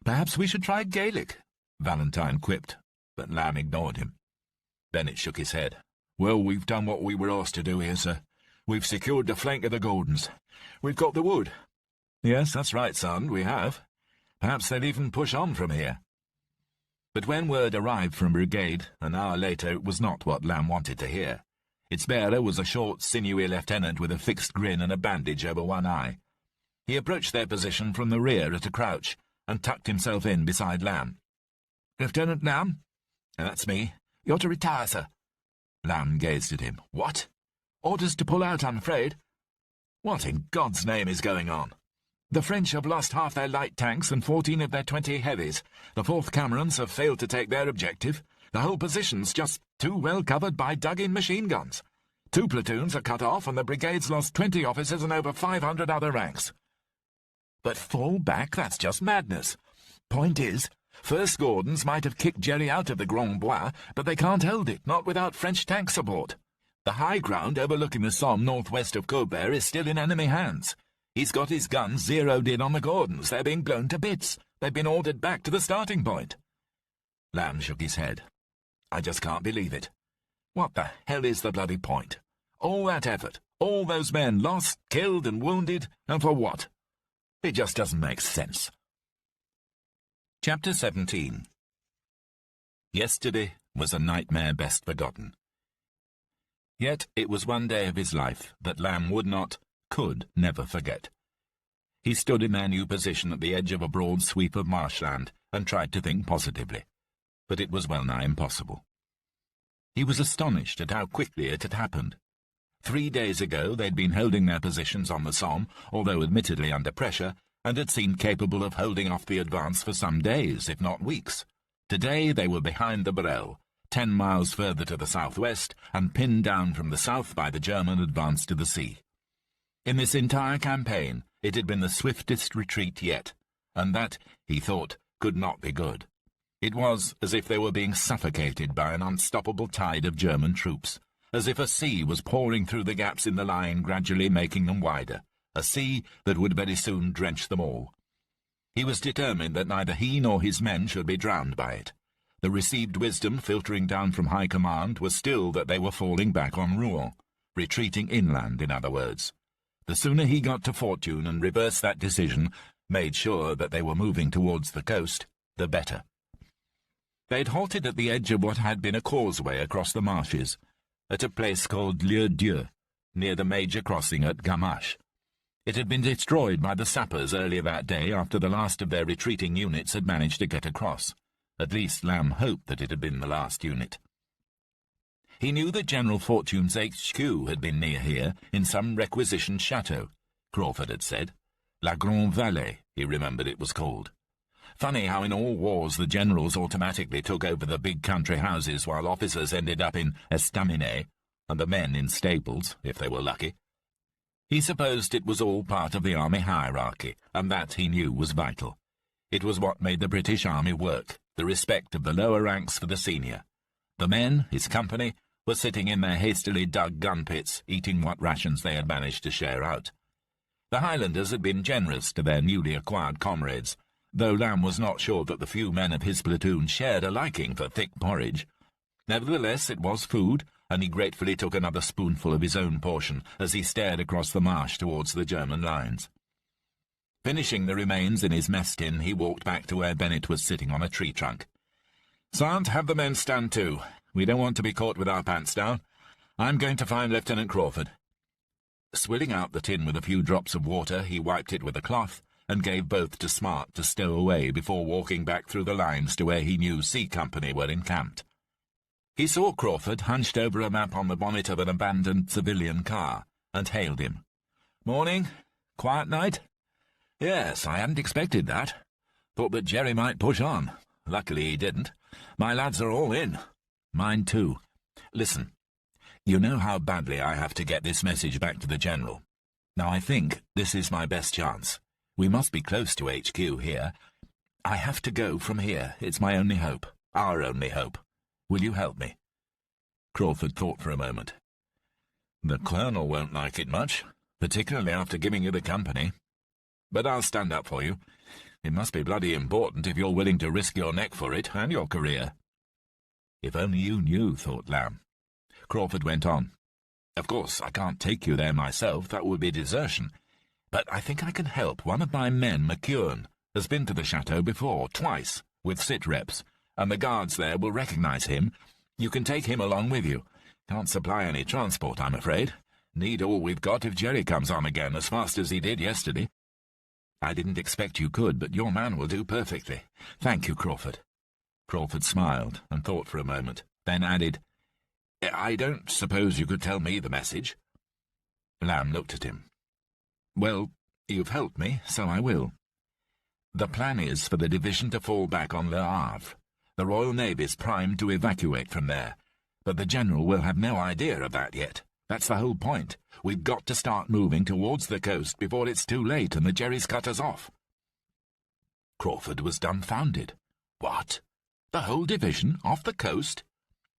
"Perhaps we should try Gaelic," Valentine quipped, but Lamb ignored him. Bennett shook his head. "Well, we've done what we were asked to do here, sir. We've secured the flank of the Gordons. We've got the wood." "Yes, that's right, son, we have. Perhaps they'll even push on from here." But when word arrived from brigade, an hour later, it was not what Lamb wanted to hear. Its bearer was a short, sinewy lieutenant with a fixed grin and a bandage over one eye. He approached their position from the rear at a crouch, and tucked himself in beside Lamb. "Lieutenant Lamb?" "That's me." "You're to retire, sir." Lamb gazed at him. "What?" "Orders to pull out, I'm afraid." "What in God's name is going on?" "The French have lost half their light tanks and 14 of their 20 heavies. The 4th Camerons have failed to take their objective. The whole position's just too well covered by dug-in machine guns. 2 platoons are cut off, and the brigade's lost 20 officers and over 500 other ranks." "But fall back? That's just madness. Point is, 1st Gordons might have kicked Jerry out of the Grand Bois, but they can't hold it, not without French tank support. The high ground overlooking the Somme northwest of Colbert is still in enemy hands. He's got his guns zeroed in on the Gordons. They're being blown to bits. They've been ordered back to the starting point." Lamb shook his head. "I just can't believe it. What the hell is the bloody point? All that effort, all those men lost, killed and wounded, and for what? It just doesn't make sense." Chapter 17. Yesterday was a nightmare best forgotten. Yet it was one day of his life that Lamb could never forget. He stood in their new position at the edge of a broad sweep of marshland and tried to think positively, but it was well nigh impossible. He was astonished at how quickly it had happened. 3 days ago they'd been holding their positions on the Somme, although admittedly under pressure, and had seemed capable of holding off the advance for some days, if not weeks. Today they were behind the Brel, 10 miles further to the southwest, and pinned down from the south by the German advance to the sea. In this entire campaign, it had been the swiftest retreat yet, and that, he thought, could not be good. It was as if they were being suffocated by an unstoppable tide of German troops, as if a sea was pouring through the gaps in the line, gradually making them wider, a sea that would very soon drench them all. He was determined that neither he nor his men should be drowned by it. The received wisdom filtering down from high command was still that they were falling back on Rouen, retreating inland, in other words. The sooner he got to Fortune and reversed that decision, made sure that they were moving towards the coast, the better. They'd halted at the edge of what had been a causeway across the marshes, at a place called Lieu-Dieu, near the major crossing at Gamache. It had been destroyed by the sappers earlier that day after the last of their retreating units had managed to get across. At least Lamb hoped that it had been the last unit. He knew that General Fortune's HQ had been near here, in some requisitioned chateau, Crawford had said. La Grande Vallée, he remembered it was called. Funny how in all wars the generals automatically took over the big country houses while officers ended up in estaminets, and the men in stables, if they were lucky. He supposed it was all part of the army hierarchy, and that, he knew, was vital. It was what made the British Army work, the respect of the lower ranks for the senior. The men, his company, were sitting in their hastily dug gun pits, eating what rations they had managed to share out. The Highlanders had been generous to their newly acquired comrades, though Lamb was not sure that the few men of his platoon shared a liking for thick porridge. Nevertheless, it was food, and he gratefully took another spoonful of his own portion as he stared across the marsh towards the German lines. Finishing the remains in his mess tin, he walked back to where Bennett was sitting on a tree trunk. "Sant, have the men stand to. We don't want to be caught with our pants down. I'm going to find Lieutenant Crawford." Swilling out the tin with a few drops of water, he wiped it with a cloth and gave both to Smart to stow away before walking back through the lines to where he knew C Company were encamped. He saw Crawford hunched over a map on the bonnet of an abandoned civilian car, and hailed him. "Morning. Quiet night?" "Yes, I hadn't expected that. Thought that Jerry might push on. Luckily he didn't. My lads are all in." "Mine too. Listen, you know how badly I have to get this message back to the General. Now I think this is my best chance. We must be close to HQ here. I have to go from here. It's my only hope. Our only hope. Will you help me?" Crawford thought for a moment. "The Colonel won't like it much, particularly after giving you the company. But I'll stand up for you. It must be bloody important if you're willing to risk your neck for it, and your career." "If only you knew," thought Lamb. Crawford went on. "Of course, I can't take you there myself. That would be desertion. But I think I can help. One of my men, McEwen, has been to the chateau before, twice, with sit reps, and the guards there will recognize him. You can take him along with you. Can't supply any transport, I'm afraid. Need all we've got if Jerry comes on again as fast as he did yesterday." "I didn't expect you could, but your man will do perfectly. Thank you, Crawford." Crawford smiled and thought for a moment, then added, "I don't suppose you could tell me the message?" Lamb looked at him. "Well, you've helped me, so I will. The plan is for the division to fall back on Le Havre. The Royal Navy's primed to evacuate from there, but the General will have no idea of that yet. That's the whole point. We've got to start moving towards the coast before it's too late and the Jerry's cut us off." Crawford was dumbfounded. "What? The whole division off the coast?"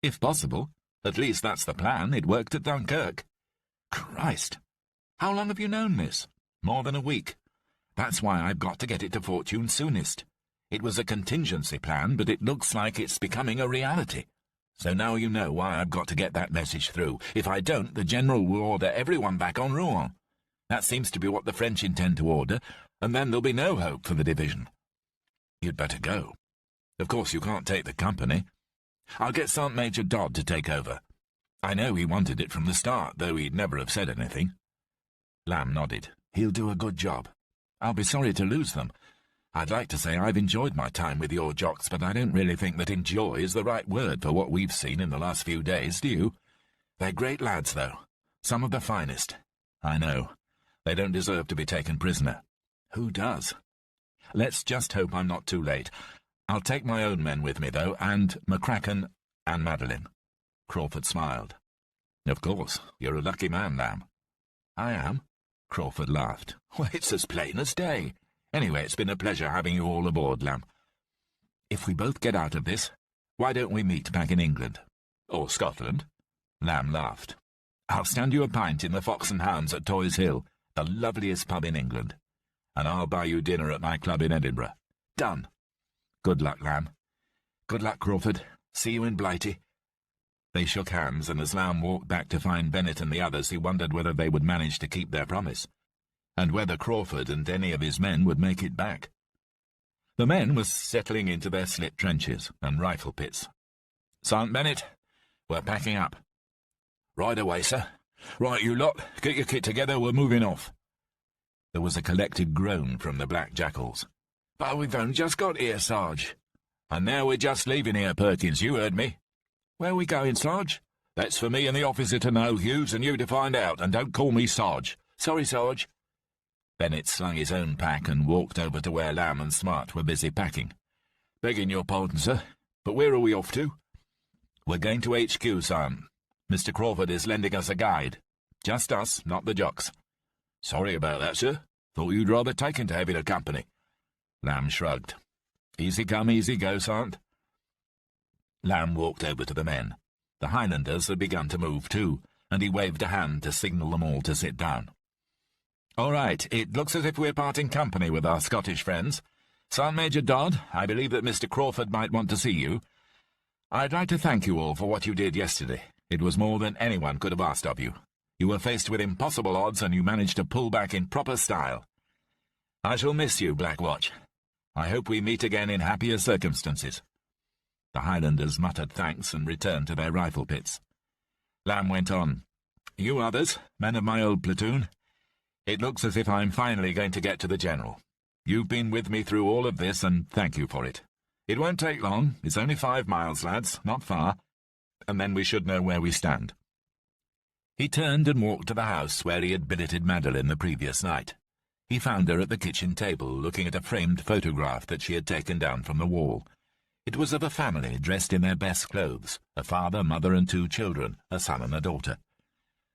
"If possible. At least that's the plan. It worked at Dunkirk." "Christ! How long have you known this?" "More than a week. That's why I've got to get it to Fortune soonest. It was a contingency plan, but it looks like it's becoming a reality. So now you know why I've got to get that message through. If I don't, the General will order everyone back on Rouen. That seems to be what the French intend to order, and then there'll be no hope for the division." "You'd better go. Of course you can't take the company. I'll get Sergeant Major Dodd to take over. I know he wanted it from the start, though he'd never have said anything." Lamb nodded. "He'll do a good job. I'll be sorry to lose them. I'd like to say I've enjoyed my time with your jocks, but I don't really think that enjoy is the right word for what we've seen in the last few days, do you? They're great lads, though. Some of the finest. I know. They don't deserve to be taken prisoner. Who does? Let's just hope I'm not too late. I'll take my own men with me, though, and McCracken and Madeline. Crawford smiled. Of course, you're a lucky man, Lamb. I am? Crawford laughed. Well, it's as plain as day. Anyway, it's been a pleasure having you all aboard, Lamb. If we both get out of this, why don't we meet back in England? Or Scotland? Lamb laughed. I'll stand you a pint in the Fox and Hounds at Toys Hill, the loveliest pub in England. And I'll buy you dinner at my club in Edinburgh. Done. Good luck, Lamb. Good luck, Crawford. See you in Blighty. They shook hands, and as Lamb walked back to find Bennett and the others, he wondered whether they would manage to keep their promise, and whether Crawford and any of his men would make it back. The men were settling into their slit trenches and rifle pits. Sergeant Bennett, we're packing up. Right away, sir. Right, you lot, get your kit together, we're moving off. There was a collected groan from the black Jackals. But we've only just got here, Sarge. And now we're just leaving here, Perkins, you heard me. Where are we going, Sarge? That's for me and the officer to know, Hughes, and you to find out, and don't call me Sarge. Sorry, Sarge. Bennett slung his own pack and walked over to where Lamb and Smart were busy packing. Begging your pardon, sir, but where are we off to? We're going to HQ, son. Mr. Crawford is lending us a guide. Just us, not the jocks. Sorry about that, sir. Thought you'd rather taken to having a company. Lamb shrugged. Easy come, easy go, Sergeant. Lamb walked over to the men. The Highlanders had begun to move too, and he waved a hand to signal them all to sit down. All right, it looks as if we're parting company with our Scottish friends. Sergeant Major Dodd, I believe that Mr. Crawford might want to see you. I'd like to thank you all for what you did yesterday. It was more than anyone could have asked of you. You were faced with impossible odds, and you managed to pull back in proper style. I shall miss you, Black Watch. I hope we meet again in happier circumstances. The Highlanders muttered thanks and returned to their rifle pits. Lamb went on. You others, men of my old platoon, it looks as if I'm finally going to get to the General. You've been with me through all of this, and thank you for it. It won't take long. It's only 5 miles, lads, not far, and then we should know where we stand. He turned and walked to the house where he had billeted Madeline the previous night. He found her at the kitchen table, looking at a framed photograph that she had taken down from the wall. It was of a family dressed in their best clothes, a father, mother, and 2 children, a son and a daughter.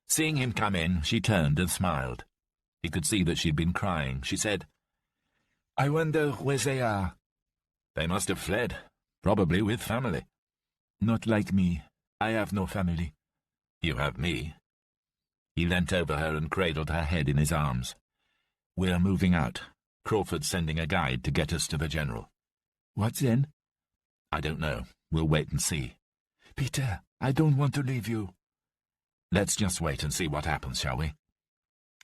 Seeing him come in, she turned and smiled. He could see that she'd been crying. She said, I wonder where they are. They must have fled, probably with family. Not like me. I have no family. You have me. He leant over her and cradled her head in his arms. We're moving out. Crawford's sending a guide to get us to the General. What then? I don't know. We'll wait and see. Peter, I don't want to leave you. Let's just wait and see what happens, shall we?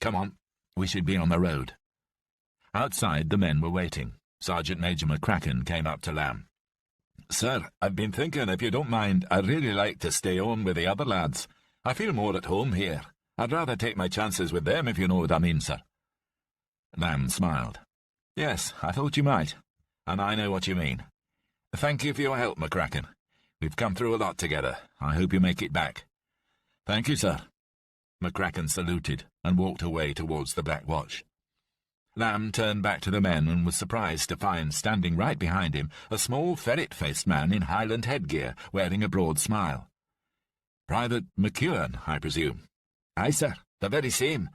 Come on. We should be on the road. Outside, the men were waiting. Sergeant Major McCracken came up to Lamb. Sir, I've been thinking, if you don't mind, I'd really like to stay on with the other lads. I feel more at home here. I'd rather take my chances with them, if you know what I mean, sir. Lamb smiled. Yes, I thought you might, and I know what you mean. Thank you for your help, McCracken. We've come through a lot together. I hope you make it back. Thank you, sir. McCracken saluted and walked away towards the Black Watch. Lamb turned back to the men and was surprised to find standing right behind him a small ferret-faced man in Highland headgear, wearing a broad smile. Private McEwen, I presume. Aye, sir, the very same.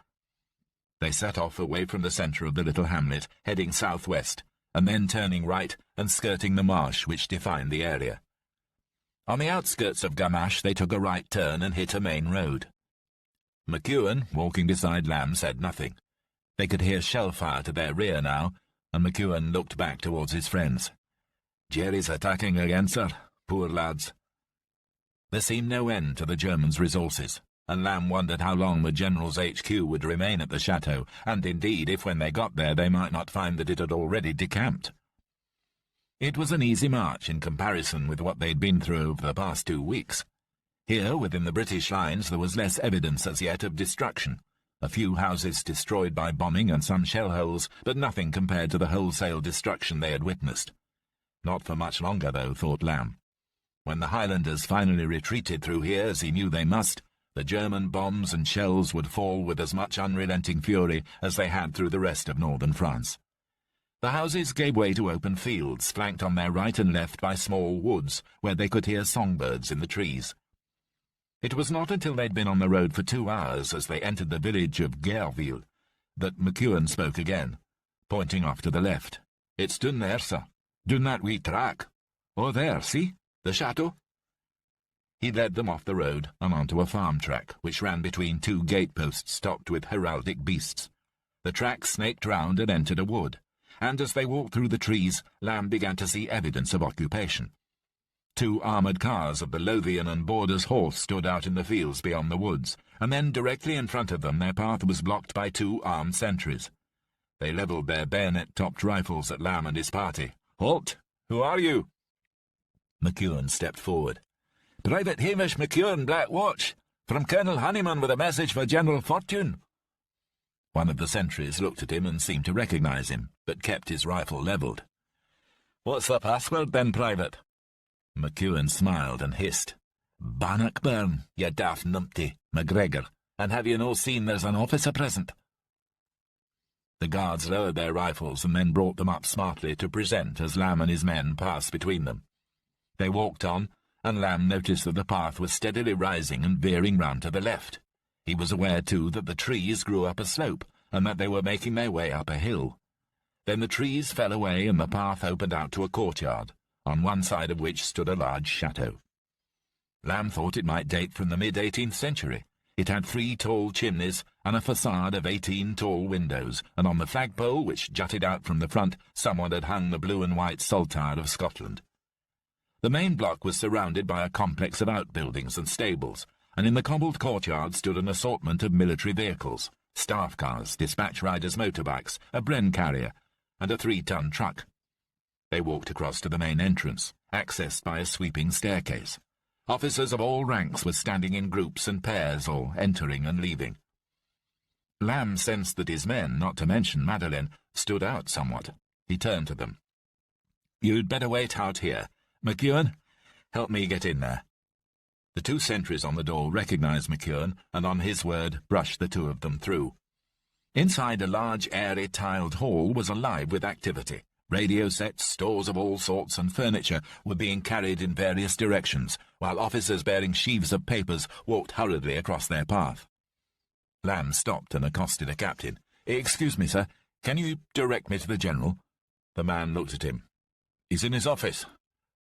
They set off away from the centre of the little hamlet, heading southwest, and then turning right and skirting the marsh which defined the area. On the outskirts of Gamache they took a right turn and hit a main road. McEwen, walking beside Lamb, said nothing. They could hear shell fire to their rear now, and McEwen looked back towards his friends. Jerry's attacking again, sir. Poor lads. There seemed no end to the Germans' resources, and Lamb wondered how long the General's HQ would remain at the chateau, and indeed if when they got there they might not find that it had already decamped. It was an easy march in comparison with what they'd been through over the past 2 weeks. Here, within the British lines, there was less evidence as yet of destruction. A few houses destroyed by bombing and some shell holes, but nothing compared to the wholesale destruction they had witnessed. Not for much longer, though, thought Lamb. When the Highlanders finally retreated through here, as he knew they must, the German bombs and shells would fall with as much unrelenting fury as they had through the rest of northern France. The houses gave way to open fields, flanked on their right and left by small woods, where they could hear songbirds in the trees. It was not until they'd been on the road for 2 hours, as they entered the village of Gairville, that McEwen spoke again, pointing off to the left. "It's done there, sir. Done that wee track. Oh, there, see? The chateau?" He led them off the road and onto a farm track, which ran between 2 gateposts stocked with heraldic beasts. The track snaked round and entered a wood, and as they walked through the trees, Lamb began to see evidence of occupation. 2 armoured cars of the Lothian and Borders Horse stood out in the fields beyond the woods, and then directly in front of them their path was blocked by 2 armed sentries. They levelled their bayonet-topped rifles at Lamb and his party. "Halt! Who are you?" McEwen stepped forward. "Private Hamish McEwen, Black Watch, from Colonel Honeyman with a message for General Fortune." One of the sentries looked at him and seemed to recognise him, but kept his rifle levelled. "What's the password, then, Private?" McEwen smiled and hissed. "Bannockburn, ye daft numpty, McGregor, and have you no seen there's an officer present?" The guards lowered their rifles and then brought them up smartly to present as Lamb and his men passed between them. They walked on, and Lamb noticed that the path was steadily rising and veering round to the left. He was aware, too, that the trees grew up a slope, and that they were making their way up a hill. Then the trees fell away, and the path opened out to a courtyard, on one side of which stood a large chateau. Lamb thought it might date from the mid-18th century. It had 3 tall chimneys and a facade of 18 tall windows, and on the flagpole, which jutted out from the front, someone had hung the blue and white saltire of Scotland. The main block was surrounded by a complex of outbuildings and stables, and in the cobbled courtyard stood an assortment of military vehicles, staff cars, dispatch riders' motorbikes, a Bren carrier, and a 3-ton truck. They walked across to the main entrance, accessed by a sweeping staircase. Officers of all ranks were standing in groups and pairs, or entering and leaving. Lamb sensed that his men, not to mention Madeleine, stood out somewhat. He turned to them. "You'd better wait out here. McEwen, help me get in there." The 2 sentries on the door recognised McEwen, and on his word brushed the 2 of them through. Inside a large, airy, tiled hall was alive with activity. Radio sets, stores of all sorts, and furniture were being carried in various directions, while officers bearing sheaves of papers walked hurriedly across their path. Lamb stopped and accosted a captain. "Excuse me, sir. Can you direct me to the General?" The man looked at him. "He's in his office.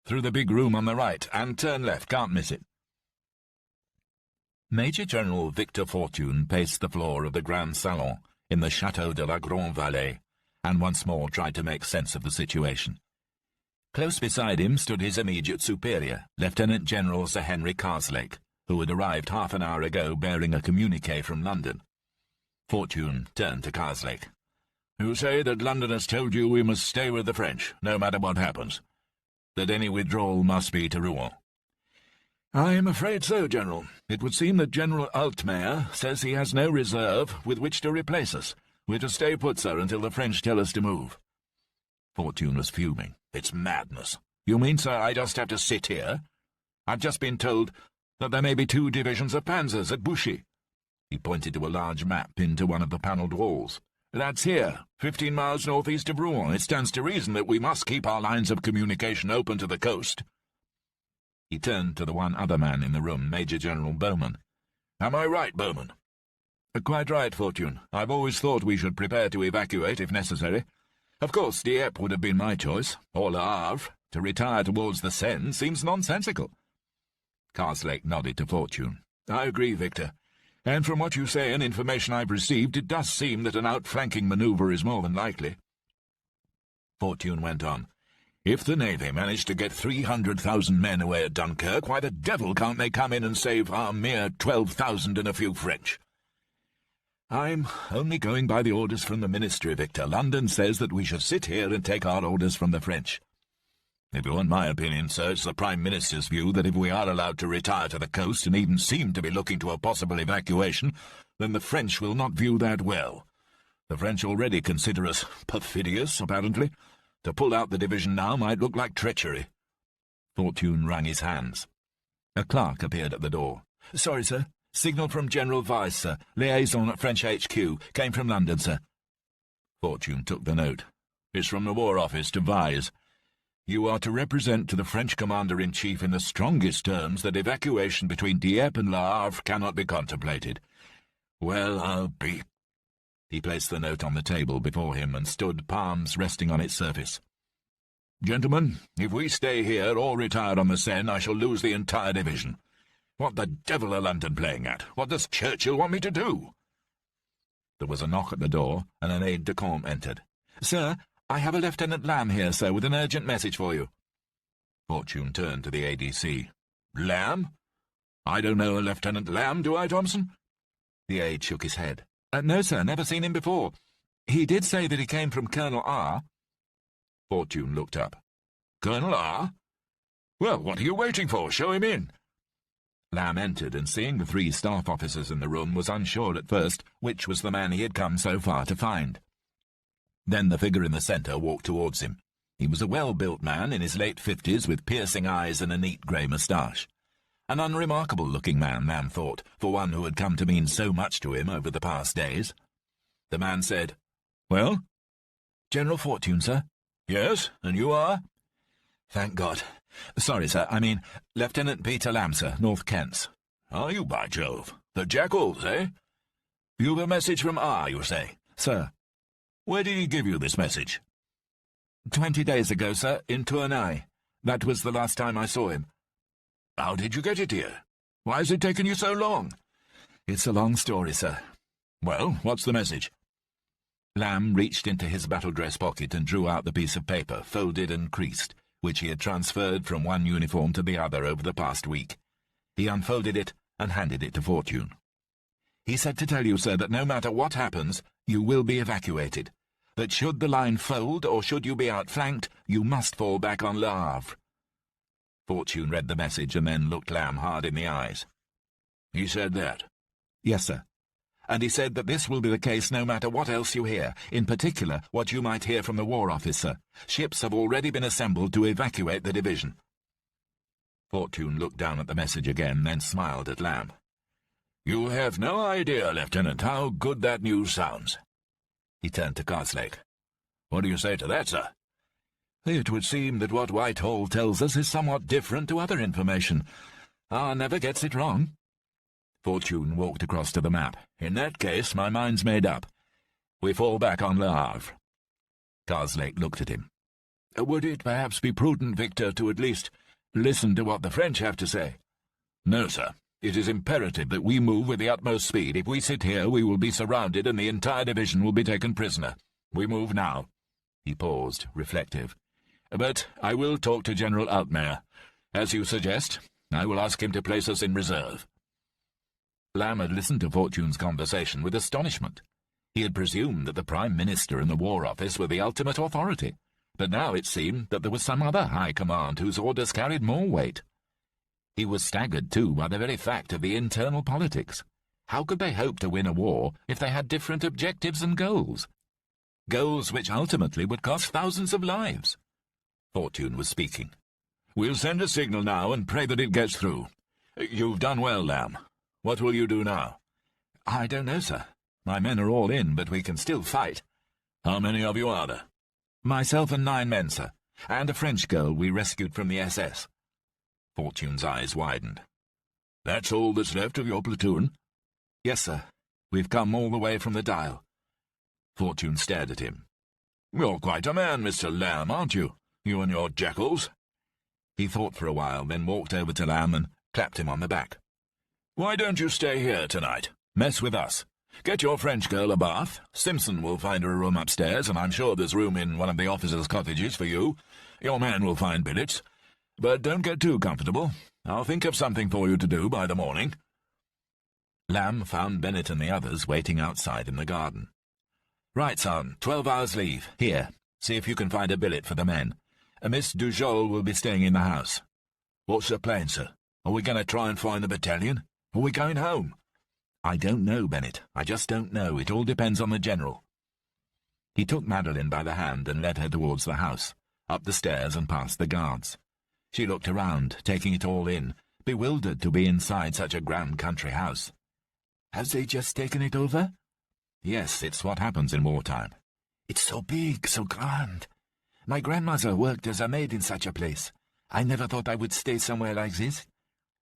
Through the big room on the right, and turn left, can't miss it." Major General Victor Fortune paced the floor of the Grand Salon in the Château de la Grande Vallée, and once more tried to make sense of the situation. Close beside him stood his immediate superior, Lieutenant General Sir Henry Carslake, who had arrived half an hour ago bearing a communiqué from London. Fortune turned to Carslake. "You say that London has told you we must stay with the French, no matter what happens. That any withdrawal must be to Rouen." "I am afraid so, General. It would seem that General Altmaier says he has no reserve with which to replace us. We're to stay put, sir, until the French tell us to move." Fortune was fuming. "It's madness. You mean, sir, I just have to sit here? I've just been told that there may be 2 divisions of panzers at Buchy." He pointed to a large map pinned to one of the panelled walls. "That's here, 15 miles northeast of Rouen. It stands to reason that we must keep our lines of communication open to the coast." He turned to the one other man in the room, Major General Bowman. "Am I right, Bowman?" "Quite right, Fortune. I've always thought we should prepare to evacuate if necessary. Of course, Dieppe would have been my choice, or Le Havre. To retire towards the Seine seems nonsensical." Carslake nodded to Fortune. "I agree, Victor. And from what you say and information I've received, it does seem that an outflanking manoeuvre is more than likely." Fortune went on. "If the Navy managed to get 300,000 men away at Dunkirk, why the devil can't they come in and save our mere 12,000 and a few French?" "I'm only going by the orders from the Ministry, Victor. London says that we should sit here and take our orders from the French." "If you want my opinion, sir, it's the Prime Minister's view that if we are allowed to retire to the coast and even seem to be looking to a possible evacuation, then the French will not view that well. The French already consider us perfidious, apparently. To pull out the division now might look like treachery." Fortune wrung his hands. A clerk appeared at the door. "Sorry, sir. Signal from General Weiss, sir. Liaison at French HQ. Came from London, sir." Fortune took the note. It's from the War Office to Vise. You are to represent to the French Commander-in-Chief in the strongest terms that evacuation between Dieppe and Le Havre cannot be contemplated. Well, I'll be—" He placed the note on the table before him and stood, palms resting on its surface. "Gentlemen, if we stay here or retire on the Seine, I shall lose the entire division. What the devil are London playing at? What does Churchill want me to do?" There was a knock at the door, and an aide-de-camp entered. "Sir, I have a Lieutenant Lamb here, sir, with an urgent message for you." Fortune turned to the ADC. "Lamb? I don't know a Lieutenant Lamb, do I, Thompson?" The aide shook his head. "No, sir, never seen him before. He did say that he came from Colonel R." Fortune looked up. "Colonel R? Well, what are you waiting for? Show him in." Lamb entered, and seeing the 3 staff officers in the room, was unsure at first which was the man he had come so far to find. Then the figure in the centre walked towards him. He was a well-built man in his late 50s, with piercing eyes and a neat grey moustache. An unremarkable-looking man, Lamb thought, for one who had come to mean so much to him over the past days. The man said, "Well?" "General Fortune, sir." "Yes, and you are?" "Thank God. Sorry, sir, I mean Lieutenant Peter Lamb, sir, North Kents." "Are you, by Jove? The Jackals, eh? You've a message from R, you say?" "Sir." "Where did he give you this message?" 20 days ago, sir, in Tournai. That was the last time I saw him." "How did you get it here? Why has it taken you so long?" "It's a long story, sir." "Well, what's the message?" Lamb reached into his battle-dress pocket and drew out the piece of paper, folded and creased, which he had transferred from one uniform to the other over the past week. He unfolded it and handed it to Fortune. "He said to tell you, sir, that no matter what happens, you will be evacuated. That should the line fold, or should you be outflanked, you must fall back on Le Havre." Fortune read the message and then looked Lamb hard in the eyes. "He said that?" "Yes, sir. And he said that this will be the case no matter what else you hear, in particular what you might hear from the War Office, sir. Ships have already been assembled to evacuate the division." Fortune looked down at the message again, then smiled at Lamb. "You have no idea, Lieutenant, how good that news sounds." He turned to Karslake. "What do you say to that, sir?" "It would seem that what Whitehall tells us is somewhat different to other information. R never gets it wrong." Fortune walked across to the map. "In that case, my mind's made up. We fall back on Le Havre." Karslake looked at him. "Would it perhaps be prudent, Victor, to at least listen to what the French have to say?" "No, sir. It is imperative that we move with the utmost speed. If we sit here, we will be surrounded and the entire division will be taken prisoner. We move now." He paused, reflective. "But I will talk to General Altmaier. As you suggest, I will ask him to place us in reserve." Lamb had listened to Fortune's conversation with astonishment. He had presumed that the Prime Minister and the War Office were the ultimate authority, but now it seemed that there was some other high command whose orders carried more weight. He was staggered, too, by the very fact of the internal politics. How could they hope to win a war if they had different objectives and goals? Goals which ultimately would cost thousands of lives. Fortune was speaking. "We'll send a signal now and pray that it gets through. You've done well, Lamb. What will you do now?" "I don't know, sir. My men are all in, but we can still fight." "How many of you are there?" "Myself and 9 men, sir, and a French girl we rescued from the SS." Fortune's eyes widened. "That's all that's left of your platoon?" "Yes, sir. We've come all the way from the Dial." Fortune stared at him. "You're quite a man, Mr. Lamb, aren't you? You and your Jackals." He thought for a while, then walked over to Lamb and clapped him on the back. "Why don't you stay here tonight? Mess with us. Get your French girl a bath. Simpson will find her a room upstairs, and I'm sure there's room in one of the officers' cottages for you. Your man will find billets. But don't get too comfortable. I'll think of something for you to do by the morning." Lamb found Bennett and the others waiting outside in the garden. "Right, son, 12 hours leave. Here, see if you can find a billet for the men. Miss Dujol will be staying in the house." "What's the plan, sir? Are we going to try and find the battalion? Are we going home?" "I don't know, Bennett. I just don't know. It all depends on the general." He took Madeline by the hand and led her towards the house, up the stairs and past the guards. She looked around, taking it all in, bewildered to be inside such a grand country house. "Have they just taken it over?" "Yes, it's what happens in wartime. It's so big, so grand. My grandmother worked as a maid in such a place. I never thought I would stay somewhere like this.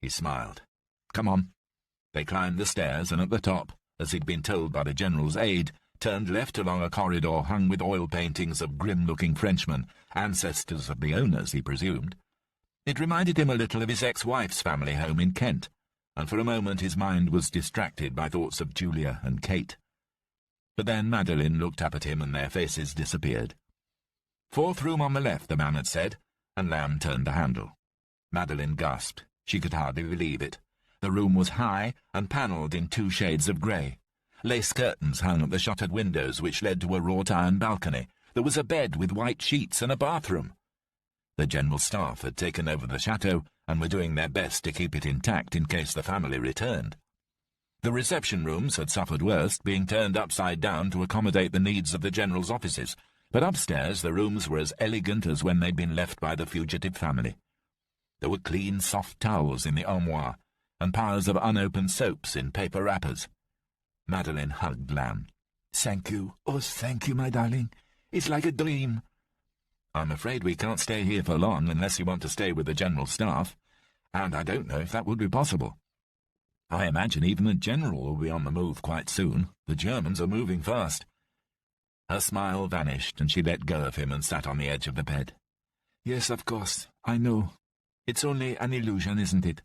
He smiled. Come on. They climbed the stairs, and at the top, as he'd been told by the General's aide, turned left along a corridor hung with oil paintings of grim-looking Frenchmen, ancestors of the owners, he presumed. It reminded him a little of his ex-wife's family home in Kent, and for a moment his mind was distracted by thoughts of Julia and Kate. But then Madeline looked up at him and their faces disappeared. Fourth room on the left, the man had said, and Lamb turned the handle. Madeline gasped. She could hardly believe it. The room was high and panelled in 2 shades of grey. Lace curtains hung at the shuttered windows which led to a wrought-iron balcony. There was a bed with white sheets and a bathroom. The general staff had taken over the chateau and were doing their best to keep it intact in case the family returned. The reception rooms had suffered worst, being turned upside down to accommodate the needs of the general's offices, but upstairs the rooms were as elegant as when they'd been left by the fugitive family. There were clean, soft towels in the armoire, and piles of unopened soaps in paper wrappers. Madeline hugged Lamb. "Thank you, oh, thank you, my darling. It's like a dream." "I'm afraid we can't stay here for long unless you want to stay with the general staff, and I don't know if that would be possible. I imagine even the general will be on the move quite soon. The Germans are moving fast." Her smile vanished, and she let go of him and sat on the edge of the bed. "Yes, of course, I know. It's only an illusion, isn't it?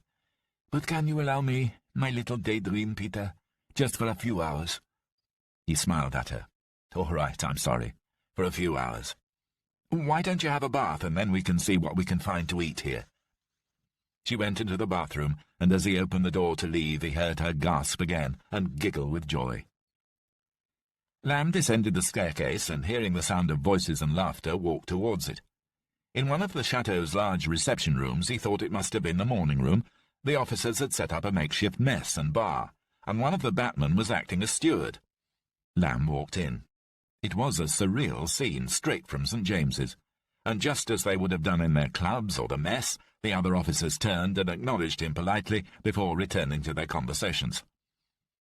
But can you allow me my little daydream, Peter, just for a few hours?" He smiled at her. "All right, I'm sorry. For a few hours. Why don't you have a bath, and then we can see what we can find to eat here?" She went into the bathroom, and as he opened the door to leave, he heard her gasp again and giggle with joy. Lamb descended the staircase, and hearing the sound of voices and laughter, walked towards it. In one of the chateau's large reception rooms, he thought it must have been the morning room. The officers had set up a makeshift mess and bar, and one of the batmen was acting as steward. Lamb walked in. It was a surreal scene, straight from St. James's, and just as they would have done in their clubs or the mess, the other officers turned and acknowledged him politely before returning to their conversations.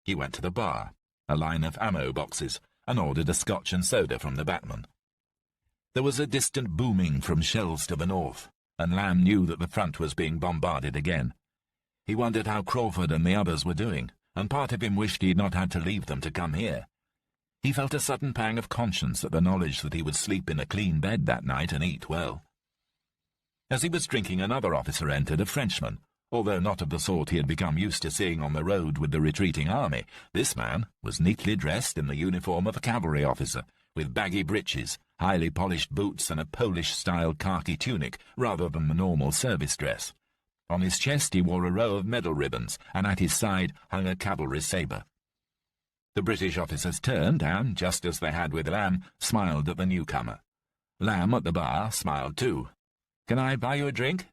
He went to the bar, a line of ammo boxes, and ordered a scotch and soda from the batman. There was a distant booming from shells to the north, and Lamb knew that the front was being bombarded again. He wondered how Crawford and the others were doing, and part of him wished he had not had to leave them to come here. He felt a sudden pang of conscience at the knowledge that he would sleep in a clean bed that night and eat well. As he was drinking, another officer entered, a Frenchman, although not of the sort he had become used to seeing on the road with the retreating army. This man was neatly dressed in the uniform of a cavalry officer, with baggy breeches, highly polished boots, and a Polish-style khaki tunic, rather than the normal service dress. On his chest he wore a row of medal ribbons, and at his side hung a cavalry sabre. The British officers turned and, just as they had with Lamb, smiled at the newcomer. Lamb, at the bar, smiled too. "Can I buy you a drink?"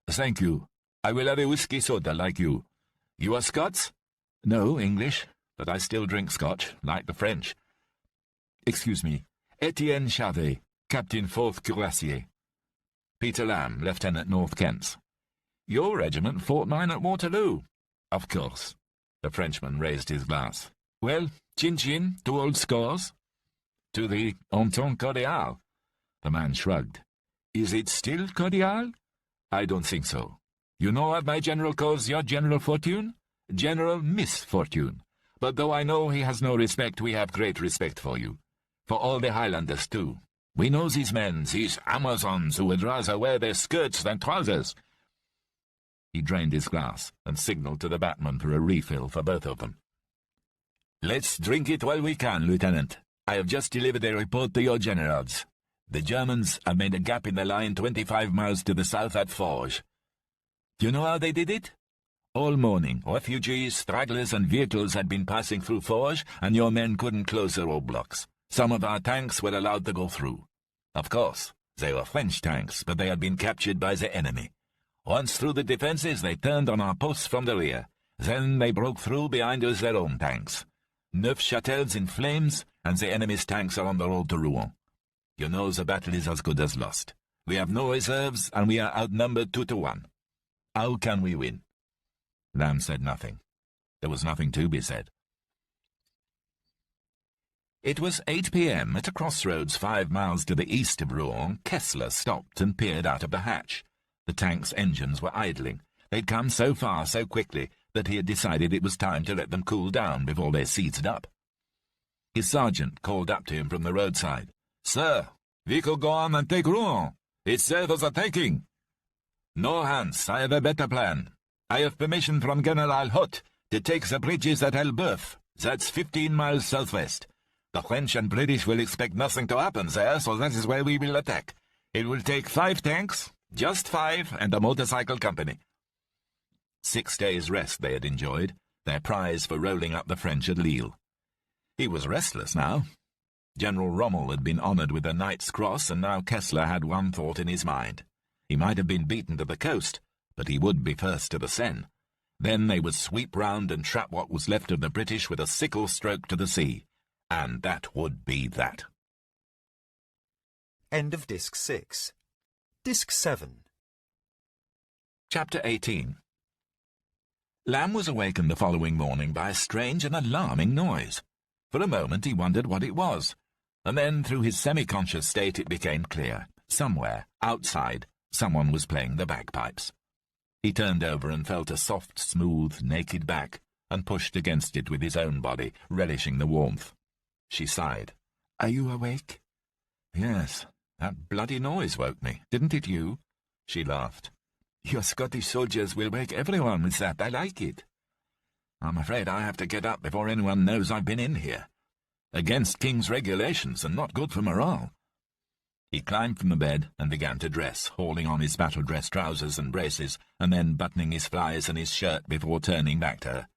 "Thank you. I will have a whiskey soda like you. You are Scots?" "No, English, but I still drink Scotch, like the French." "Excuse me. Etienne Charvet, Captain 4th Cuirassiers." "Peter Lamb, Lieutenant North Kents." "Your regiment fought mine at Waterloo." "Of course." The Frenchman raised his glass. "Well, chin-chin, to old scores." "To the entente cordiale." The man shrugged. "Is it still cordial?" "I don't think so. You know what my general calls your General Fortune? General Misfortune. But though I know he has no respect, we have great respect for you. For all the Highlanders, too. We know these men, these Amazons who would rather wear their skirts than trousers." He drained his glass and signalled to the batman for a refill for both of them. "Let's drink it while we can, Lieutenant. I have just delivered a report to your generals. The Germans have made a gap in the line 25 miles to the south at Forges. Do you know how they did it? All morning, refugees, stragglers, and vehicles had been passing through Forges, and your men couldn't close the roadblocks. Some of our tanks were allowed to go through. Of course, they were French tanks, but they had been captured by the enemy. Once through the defences, they turned on our posts from the rear. Then they broke through behind us their own tanks. Neufchâtel's in flames, and the enemy's tanks are on the road to Rouen. You know the battle is as good as lost. We have no reserves, and we are outnumbered 2-1. How can we win?" Lamb said nothing. There was nothing to be said. It was 8 p.m. At a crossroads 5 miles to the east of Rouen. Kessler stopped and peered out of the hatch. The tank's engines were idling. They'd come so far so quickly that he had decided it was time to let them cool down before they seized up. His sergeant called up to him from the roadside. "Sir, we could go on and take Rouen. It's safe as a taking." "No, Hans, I have a better plan. I have permission from General Hutt to take the bridges at Elbeuf. That's 15 miles southwest. The French and British will expect nothing to happen there, so that is where we will attack. It will take 5 tanks, just 5, and a motorcycle company." 6 days' rest they had enjoyed, their prize for rolling up the French at Lille. He was restless now. General Rommel had been honoured with a Knight's Cross, and now Kessler had one thought in his mind. He might have been beaten to the coast, but he would be first to the Seine. Then they would sweep round and trap what was left of the British with a sickle stroke to the sea. And that would be that. End of Disc 6. Disc 7. Chapter 18. Lamb was awakened the following morning by a strange and alarming noise. For a moment he wondered what it was, and then through his semi-conscious state it became clear. Somewhere, outside, someone was playing the bagpipes. He turned over and felt a soft, smooth, naked back, and pushed against it with his own body, relishing the warmth. She sighed. "Are you awake?" "Yes, that bloody noise woke me. Didn't it you?" She laughed. "Your Scottish soldiers will wake everyone with that. I like it." "I'm afraid I have to get up before anyone knows I've been in here. Against King's regulations and not good for morale." He climbed from the bed and began to dress, hauling on his battle-dress trousers and braces, and then buttoning his flies and his shirt before turning back to her.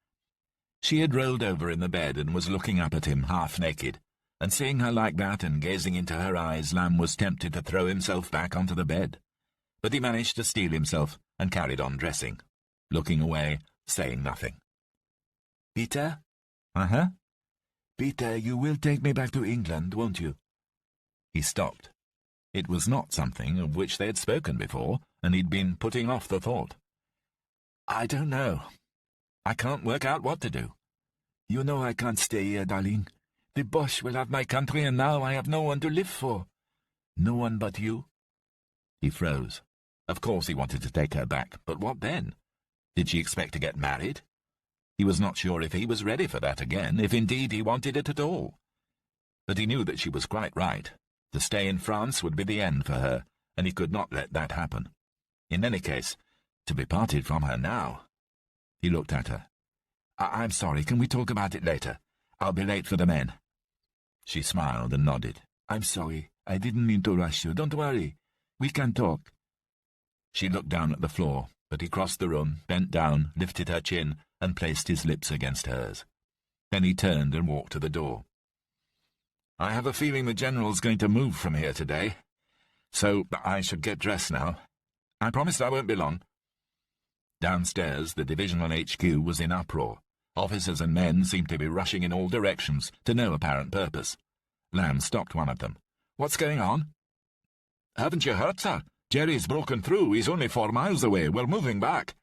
She had rolled over in the bed and was looking up at him half-naked, and seeing her like that and gazing into her eyes, Lamb was tempted to throw himself back onto the bed. But he managed to steel himself and carried on dressing, looking away, saying nothing. "Peter?" "Uh-huh." "Peter, you will take me back to England, won't you?" He stopped. It was not something of which they had spoken before, and he'd been putting off the thought. "I don't know. I can't work out what to do. You know I can't stay here, darling. The Boche will have my country, and now I have no one to live for. No one but you." He froze. Of course he wanted to take her back, but what then? Did she expect to get married? He was not sure if he was ready for that again, if indeed he wanted it at all. But he knew that she was quite right. To stay in France would be the end for her, and he could not let that happen. In any case, to be parted from her now. He looked at her. I'm sorry, can we talk about it later? I'll be late for the men." She smiled and nodded. "I'm sorry. I didn't mean to rush you. Don't worry. We can talk." She looked down at the floor, but he crossed the room, bent down, lifted her chin, and placed his lips against hers. Then he turned and walked to the door. "I have a feeling the General's going to move from here today, so I should get dressed now. I promised I won't be long." Downstairs, the divisional HQ was in uproar. Officers and men seemed to be rushing in all directions, to no apparent purpose. Lamb stopped one of them. "What's going on?" "Haven't you heard, sir? Jerry's broken through. He's only 4 miles away. We're moving back."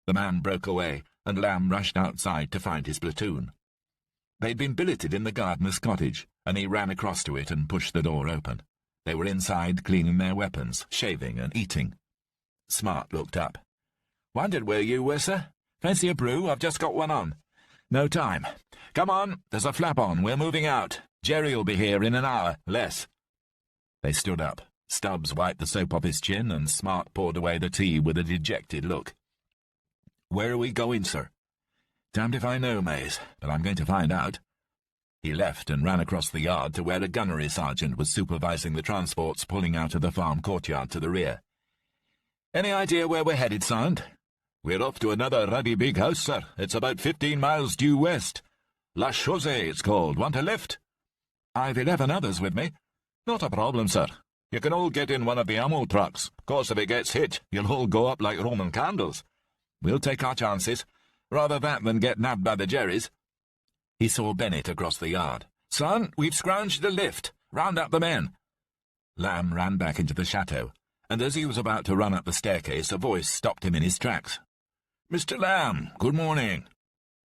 The man broke away, and Lamb rushed outside to find his platoon. They'd been billeted in the gardener's cottage, and he ran across to it and pushed the door open. They were inside cleaning their weapons, shaving and eating. Smart looked up. "Wondered where you were, sir. Fancy a brew? I've just got one on." "No time. Come on, there's a flap on. We're moving out. Jerry'll be here in an hour, less." They stood up. Stubbs wiped the soap off his chin, and Smart poured away the tea with a dejected look. "Where are we going, sir?" "Damned if I know, Mays, but I'm going to find out." He left and ran across the yard to where a gunnery sergeant was supervising the transports pulling out of the farm courtyard to the rear. "Any idea where we're headed, Sergeant?" "We're off to another ruddy big house, sir. It's about 15 miles due west. La Chaussée, it's called. Want a lift?" "I've 11 others with me." "Not a problem, sir. You can all get in one of the ammo trucks. Of course, if it gets hit, you'll all go up like Roman candles. We'll take our chances. Rather that than get nabbed by the Jerrys." He saw Bennett across the yard. "Son, we've scrounged a lift. Round up the men." Lamb ran back into the chateau, and as he was about to run up the staircase, a voice stopped him in his tracks. "Mr. Lamb, good morning."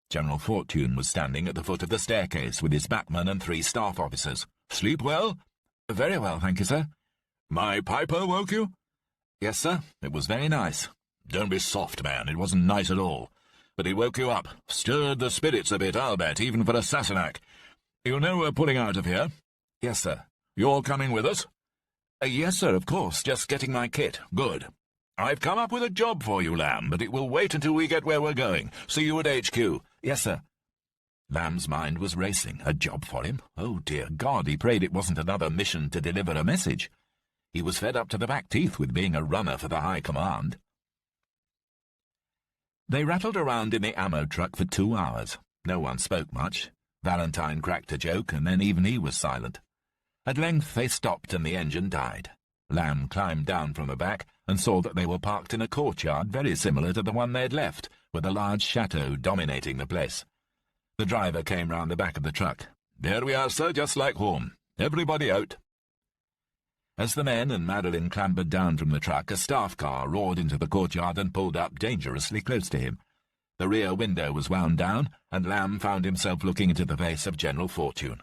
General Fortune was standing at the foot of the staircase with his backman and 3 staff officers. Sleep well? Very well, thank you, sir. My piper woke you? Yes, sir. It was very nice. Don't be soft, man. It wasn't nice at all. But he woke you up. Stirred the spirits a bit, I'll bet, even for a Sassenach. You know we're pulling out of here? Yes, sir. You're coming with us? Yes, sir, of course. Just getting my kit. Good. I've come up with a job for you, Lamb, but it will wait until we get where we're going. See you at HQ. Yes, sir. Lamb's mind was racing. A job for him? Oh, dear God, he prayed it wasn't another mission to deliver a message. He was fed up to the back teeth with being a runner for the High Command. They rattled around in the ammo truck for 2 hours. No one spoke much. Valentine cracked a joke, and then even he was silent. At length they stopped and the engine died. Lamb climbed down from the back and saw that they were parked in a courtyard very similar to the one they had left, with a large chateau dominating the place. The driver came round the back of the truck. "There we are, sir, just like home. Everybody out." As the men and Madeline clambered down from the truck, a staff car roared into the courtyard and pulled up dangerously close to him. The rear window was wound down, and Lamb found himself looking into the face of General Fortune.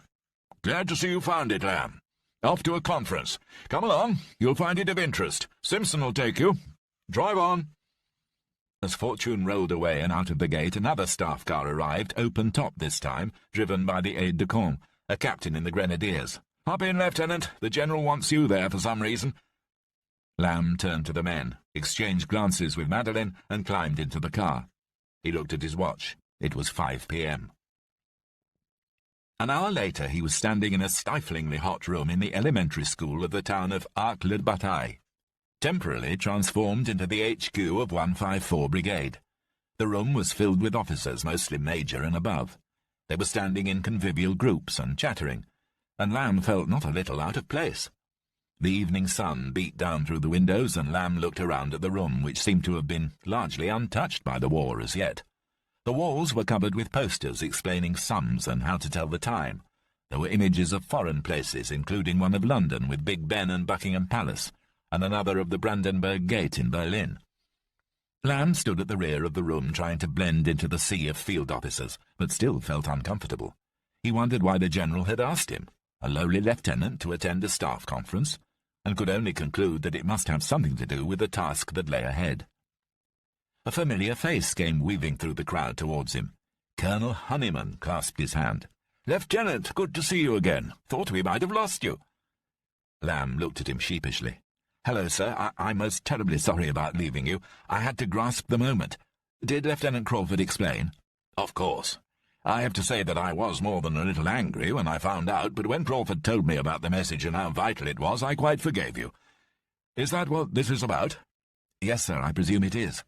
"Glad to see you found it, Lamb. Off to a conference. Come along. You'll find it of interest. Simpson will take you. Drive on." As Fortune rolled away and out of the gate, another staff car arrived, open-topped this time, driven by the aide-de-camp, a captain in the Grenadiers. "Hop in, Lieutenant. The General wants you there for some reason." Lamb turned to the men, exchanged glances with Madeline, and climbed into the car. He looked at his watch. It was 5 p.m. An hour later he was standing in a stiflingly hot room in the elementary school of the town of Arc-le-Bataille, temporarily transformed into the HQ of 154 Brigade. The room was filled with officers, mostly major and above. They were standing in convivial groups and chattering, and Lamb felt not a little out of place. The evening sun beat down through the windows, and Lamb looked around at the room, which seemed to have been largely untouched by the war as yet. The walls were covered with posters explaining sums and how to tell the time. There were images of foreign places, including one of London with Big Ben and Buckingham Palace, and another of the Brandenburg Gate in Berlin. Lamb stood at the rear of the room trying to blend into the sea of field officers, but still felt uncomfortable. He wondered why the General had asked him, a lowly lieutenant, to attend a staff conference, and could only conclude that it must have something to do with the task that lay ahead. A familiar face came weaving through the crowd towards him. Colonel Honeyman clasped his hand. "Lieutenant, good to see you again. Thought we might have lost you." Lamb looked at him sheepishly. "Hello, sir. I'm most terribly sorry about leaving you. I had to grasp the moment. Did Lieutenant Crawford explain?" "Of course. I have to say that I was more than a little angry when I found out, but when Crawford told me about the message and how vital it was, I quite forgave you. Is that what this is about?" "Yes, sir, I presume it is."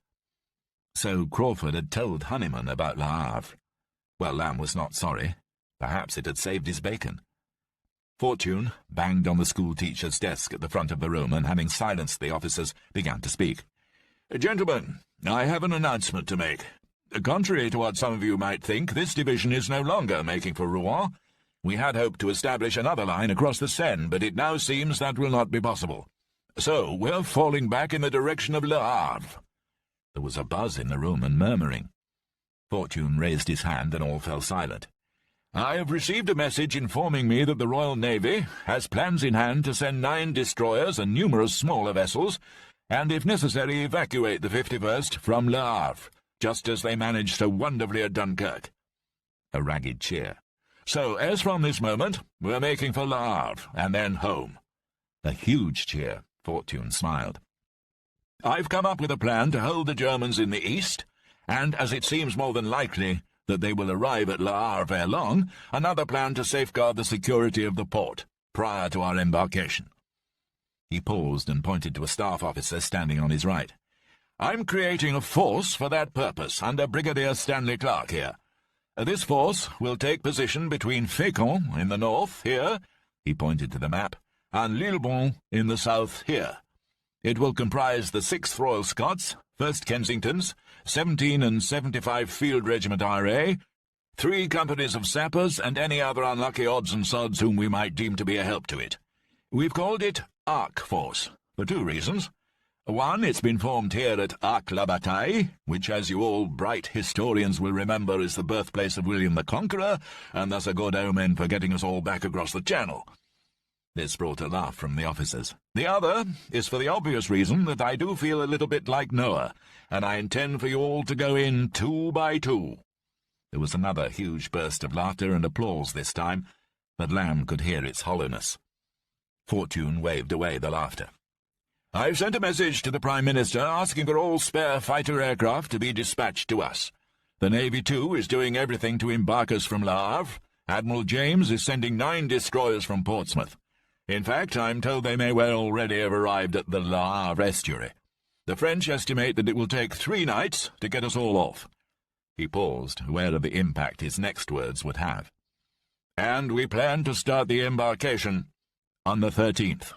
So Crawford had told Honeyman about Le Havre. Well, Lamb was not sorry. Perhaps it had saved his bacon. Fortune banged on the school-teacher's desk at the front of the room, and having silenced the officers, began to speak. "Gentlemen, I have an announcement to make. Contrary to what some of you might think, this division is no longer making for Rouen. We had hoped to establish another line across the Seine, but it now seems that will not be possible. So we're falling back in the direction of Le Havre." There was a buzz in the room and murmuring. Fortune raised his hand and all fell silent. "I have received a message informing me that the Royal Navy has plans in hand to send 9 destroyers and numerous smaller vessels, and if necessary evacuate the 51st from Le Havre, just as they managed so wonderfully at Dunkirk." A ragged cheer. "So, as from this moment, we're making for Le Havre, and then home." A huge cheer. Fortune smiled. "I've come up with a plan to hold the Germans in the east, and as it seems more than likely that they will arrive at Le Havre ere long, another plan to safeguard the security of the port prior to our embarkation." He paused and pointed to a staff officer standing on his right. "I'm creating a force for that purpose under Brigadier Stanley Clark here. This force will take position between Fécamp in the north here," he pointed to the map, "and Lillebonne in the south here. It will comprise the 6th Royal Scots, 1st Kensingtons, 17 and 75 Field Regiment RA, 3 companies of sappers, and any other unlucky odds and sods whom we might deem to be a help to it. We've called it Arc Force, for 2 reasons. One, it's been formed here at Arques-la-Bataille, which, as you all bright historians will remember, is the birthplace of William the Conqueror, and thus a good omen for getting us all back across the Channel. This brought a laugh from the officers. The other is for the obvious reason that I do feel a little bit like Noah, and I intend for you all to go in 2 by 2. There was another huge burst of laughter and applause this time, but Lamb could hear its hollowness. Fortune waved away the laughter. I've sent a message to the Prime Minister asking for all spare fighter aircraft to be dispatched to us. The Navy, too, is doing everything to embark us from Le Havre. Admiral James is sending 9 destroyers from Portsmouth. In fact, I'm told they may well already have arrived at the Le Havre estuary. The French estimate that it will take 3 nights to get us all off. He paused, aware of the impact his next words would have. And we plan to start the embarkation on the 13th.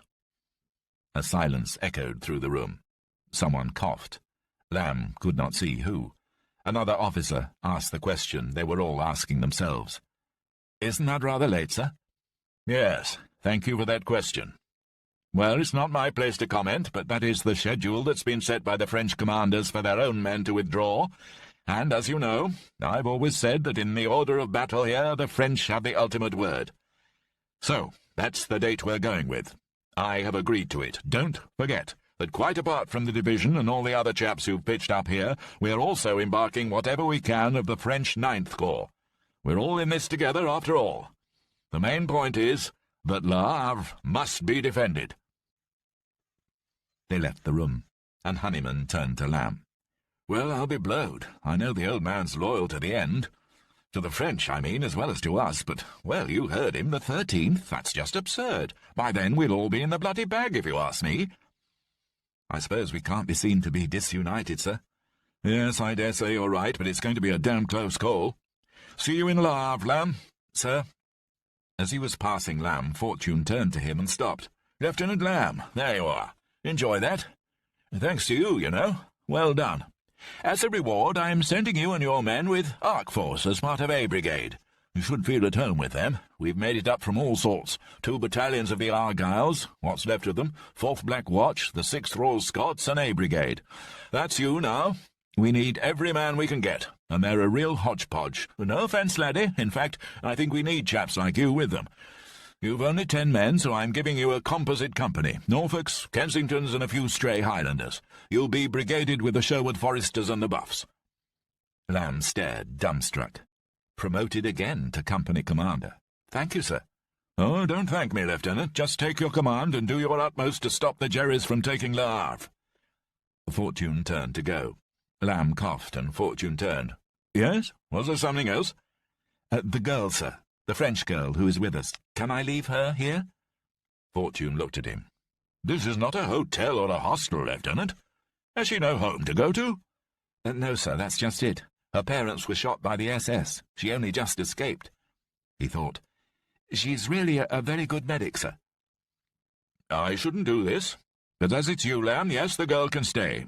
A silence echoed through the room. Someone coughed. Lamb could not see who. Another officer asked the question they were all asking themselves. Isn't that rather late, sir? Yes, thank you for that question. Well, it's not my place to comment, but that is the schedule that's been set by the French commanders for their own men to withdraw. And, as you know, I've always said that in the order of battle here, the French have the ultimate word. So, that's the date we're going with. I have agreed to it. Don't forget that quite apart from the division and all the other chaps who've pitched up here, we're also embarking whatever we can of the French 9th Corps. We're all in this together, after all. The main point is that Le Havre must be defended. They left the room, and Honeyman turned to Lamb. Well, I'll be blowed. I know the old man's loyal to the end. To the French, I mean, as well as to us, but, well, you heard him, the 13th. That's just absurd. By then we'll all be in the bloody bag, if you ask me. I suppose we can't be seen to be disunited, sir. Yes, I dare say you're right, but it's going to be a damn close call. See you in Le Havre, Lamb. Sir. As he was passing Lamb, Fortune turned to him and stopped. Lieutenant Lamb, there you are. Enjoy that. Thanks to you, you know. Well done. As a reward, I am sending you and your men with Arc Force as part of A Brigade. You should feel at home with them. We've made it up from all sorts. 2 battalions of the Argylls, what's left of them, 4th Black Watch, the 6th Royal Scots, and A Brigade. That's you now. We need every man we can get, and they're a real hodgepodge. No offence, laddie. In fact, I think we need chaps like you with them. You've only 10 men, so I'm giving you a composite company. Norfolks, Kensingtons, and a few stray Highlanders. You'll be brigaded with the Sherwood Foresters and the Buffs. Lamb stared, dumbstruck. Promoted again to company commander. Thank you, sir. Oh, don't thank me, Lieutenant. Just take your command and do your utmost to stop the Jerrys from taking Le Havre. Fortune turned to go. Lamb coughed, and Fortune turned. Yes? Was there something else? The girl, sir. The French girl who is with us. Can I leave her here? Fortune looked at him. This is not a hotel or a hostel, Lieutenant. Has she no home to go to? No, sir, that's just it. Her parents were shot by the SS. She only just escaped. He thought. She's really a very good medic, sir. I shouldn't do this, but as it's you, Lamb, yes, the girl can stay.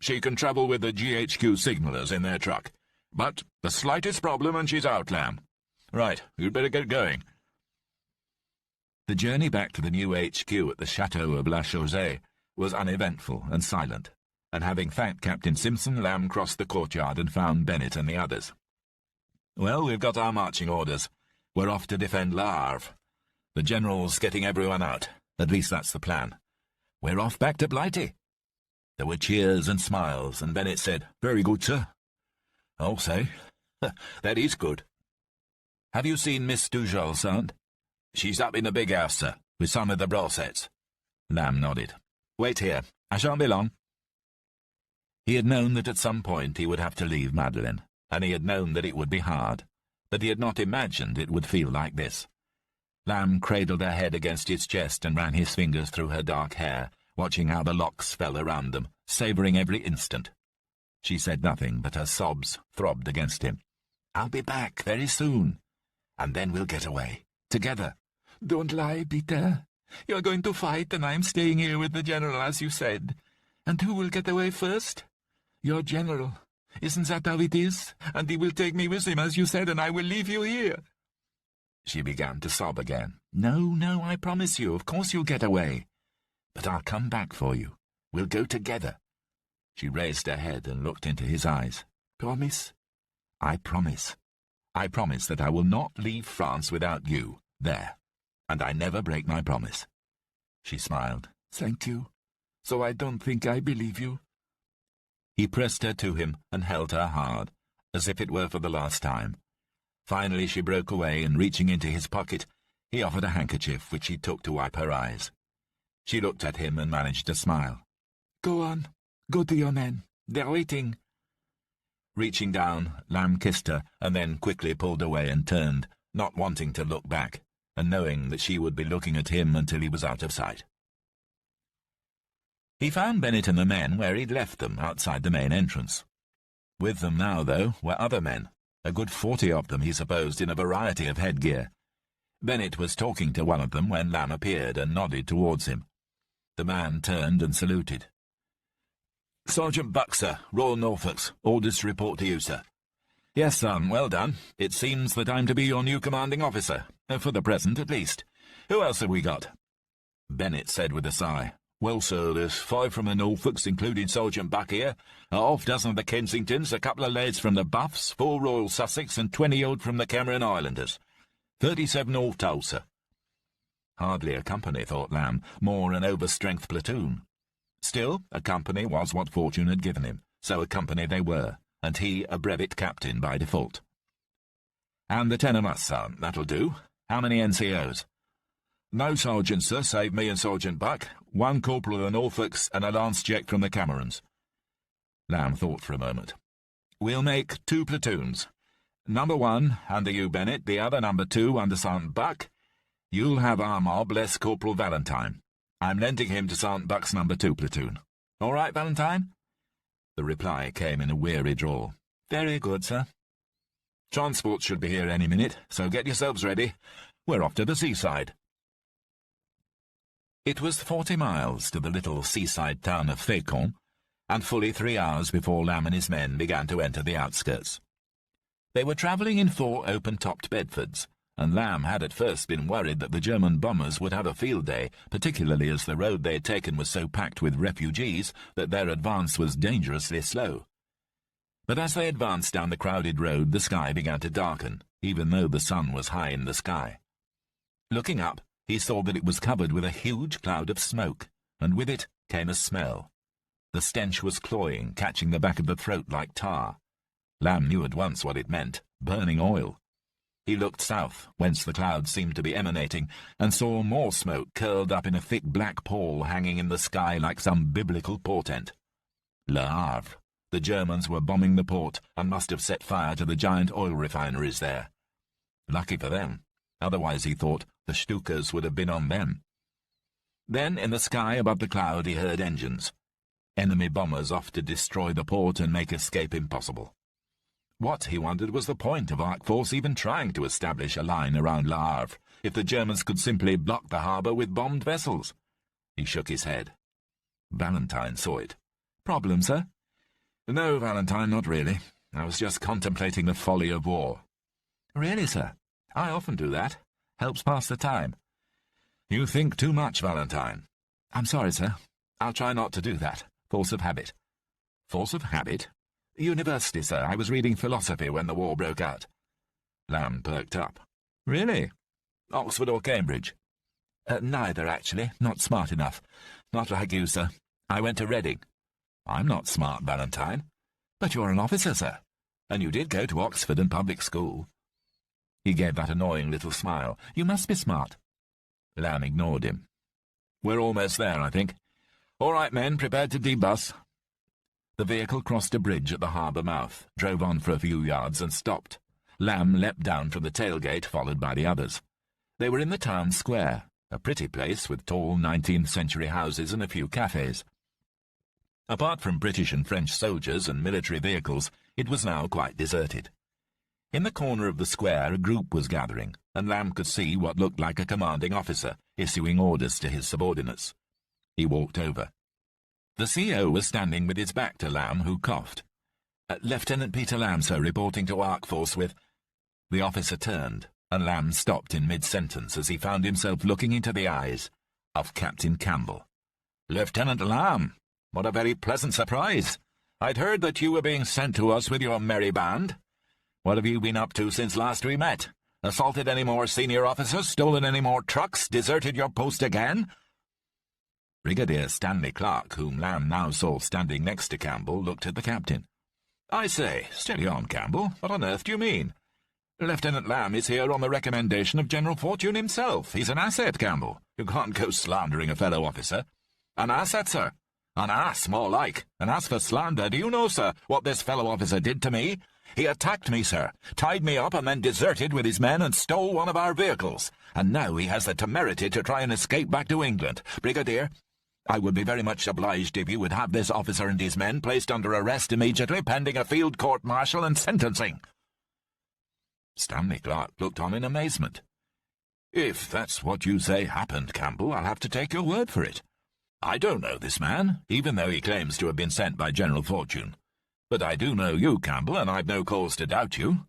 She can travel with the GHQ signallers in their truck. But the slightest problem and she's out, Lamb. Right, you'd better get going. The journey back to the new HQ at the Chateau of La Chaussée was uneventful and silent, and having thanked Captain Simpson, Lamb crossed the courtyard and found Bennett and the others. Well, we've got our marching orders. We're off to defend Le Havre. The General's getting everyone out. At least that's the plan. We're off back to Blighty. There were cheers and smiles, and Bennett said, Very good, sir. I'll say. That is good. Have you seen Miss Dujol, son? She's up in the big house, sir, with some of the Brossets. Lamb nodded. Wait here. I shan't be long. He had known that at some point he would have to leave Madeleine, and he had known that it would be hard, but he had not imagined it would feel like this. Lamb cradled her head against his chest and ran his fingers through her dark hair, watching how the locks fell around them, savouring every instant. She said nothing, but her sobs throbbed against him. I'll be back very soon, and then we'll get away, together. Don't lie, Peter. You're going to fight, and I'm staying here with the General, as you said. And who will get away first? Your General. Isn't that how it is? And he will take me with him, as you said, and I will leave you here. She began to sob again. No, I promise you, of course you'll get away. But I'll come back for you. We'll go together." She raised her head and looked into his eyes. "Promise?" "I promise. I promise that I will not leave France without you, there. And I never break my promise." She smiled. "Thank you. So I don't think I believe you." He pressed her to him and held her hard, as if it were for the last time. Finally she broke away, and reaching into his pocket, he offered a handkerchief, which she took to wipe her eyes. She looked at him and managed to smile. "Go on. Go to your men. They're waiting." Reaching down, Lamb kissed her, and then quickly pulled away and turned, not wanting to look back, and knowing that she would be looking at him until he was out of sight. He found Bennett and the men where he'd left them, outside the main entrance. With them now, though, were other men, a good 40 of them, he supposed, in a variety of headgear. Bennett was talking to one of them when Lamb appeared and nodded towards him. The man turned and saluted. "Sergeant Buck, sir, Royal Norfolks. Orders to report to you, sir." "Yes, son, well done. It seems that I'm to be your new commanding officer, for the present at least. Who else have we got?" Bennett said with a sigh. "Well, sir, there's 5 from the Norfolks, including Sergeant Buck here, a half-dozen of the Kensingtons, a couple of lads from the Buffs, 4 Royal Sussex, and 20-odd from the Cameron Islanders. 37 all told, sir." Hardly a company, thought Lamb, more an overstrength platoon. Still, a company was what fortune had given him, so a company they were, and he a brevet captain by default. "And the 10 of us, sir, that'll do. How many NCOs?" "No sergeants, sir, save me and Sergeant Buck. 1 corporal of the Norfolks and a lance jack from the Camerons." Lamb thought for a moment. "We'll make 2 platoons. Number 1 under you, Bennett, the other number 2 under Sergeant Buck. You'll have our mob, less Corporal Valentine. I'm lending him to Sergeant Buck's number 2 platoon. All right, Valentine?" The reply came in a weary drawl. "Very good, sir." "Transport should be here any minute, so get yourselves ready. We're off to the seaside." It was 40 miles to the little seaside town of Fécamp, and fully 3 hours before Lamb and his men began to enter the outskirts. They were travelling in 4 open-topped Bedfords, and Lamb had at first been worried that the German bombers would have a field day, particularly as the road they had taken was so packed with refugees that their advance was dangerously slow. But as they advanced down the crowded road, the sky began to darken, even though the sun was high in the sky. Looking up, he saw that it was covered with a huge cloud of smoke, and with it came a smell. The stench was cloying, catching the back of the throat like tar. Lamb knew at once what it meant: burning oil. He looked south, whence the clouds seemed to be emanating, and saw more smoke curled up in a thick black pall hanging in the sky like some biblical portent. Le Havre. The Germans were bombing the port and must have set fire to the giant oil refineries there. Lucky for them. Otherwise, he thought, the Stukas would have been on them. Then, in the sky above the cloud, he heard engines. Enemy bombers off to destroy the port and make escape impossible. What, he wondered, was the point of Arc Force even trying to establish a line around Le Havre, if the Germans could simply block the harbour with bombed vessels? He shook his head. Valentine saw it. "Problem, sir?" "No, Valentine, not really. I was just contemplating the folly of war." "Really, sir? I often do that. Helps pass the time." "You think too much, Valentine." "I'm sorry, sir. I'll try not to do that. Force of habit." "Force of habit?" "University, sir. I was reading philosophy when the war broke out." Lamb perked up. "Really? Oxford or Cambridge?" "Neither, actually. Not smart enough. Not like you, sir. I went to Reading." "I'm not smart, Valentine." "But you're an officer, sir. And you did go to Oxford and public school." He gave that annoying little smile. "You must be smart." Lamb ignored him. "We're almost there, I think. All right, men, prepared to debus." The vehicle crossed a bridge at the harbour mouth, drove on for a few yards, and stopped. Lamb leapt down from the tailgate, followed by the others. They were in the town square, a pretty place with tall 19th-century houses and a few cafes. Apart from British and French soldiers and military vehicles, it was now quite deserted. In the corner of the square a group was gathering, and Lamb could see what looked like a commanding officer issuing orders to his subordinates. He walked over. The CO was standing with his back to Lamb, who coughed. "Lieutenant Peter Lamb, sir, reporting to Arc Force with—" The officer turned, and Lamb stopped in mid-sentence as he found himself looking into the eyes of Captain Campbell. "Lieutenant Lamb! What a very pleasant surprise. I'd heard that you were being sent to us with your merry band. What have you been up to since last we met? Assaulted any more senior officers? Stolen any more trucks? Deserted your post again?" Brigadier Stanley Clark, whom Lamb now saw standing next to Campbell, looked at the captain. "I say, steady on, Campbell. What on earth do you mean? Lieutenant Lamb is here on the recommendation of General Fortune himself. He's an asset, Campbell. You can't go slandering a fellow officer. An asset, sir. An ass, more like. And as for slander, do you know, sir, what this fellow officer did to me? He attacked me, sir, tied me up and then deserted with his men and stole one of our vehicles. And now he has the temerity to try and escape back to England. Brigadier, I would be very much obliged if you would have this officer and his men placed under arrest immediately, pending a field court-martial and sentencing." Stanley Clark looked on in amazement. "If that's what you say happened, Campbell, I'll have to take your word for it. I don't know this man, even though he claims to have been sent by General Fortune. But I do know you, Campbell, and I've no cause to doubt you."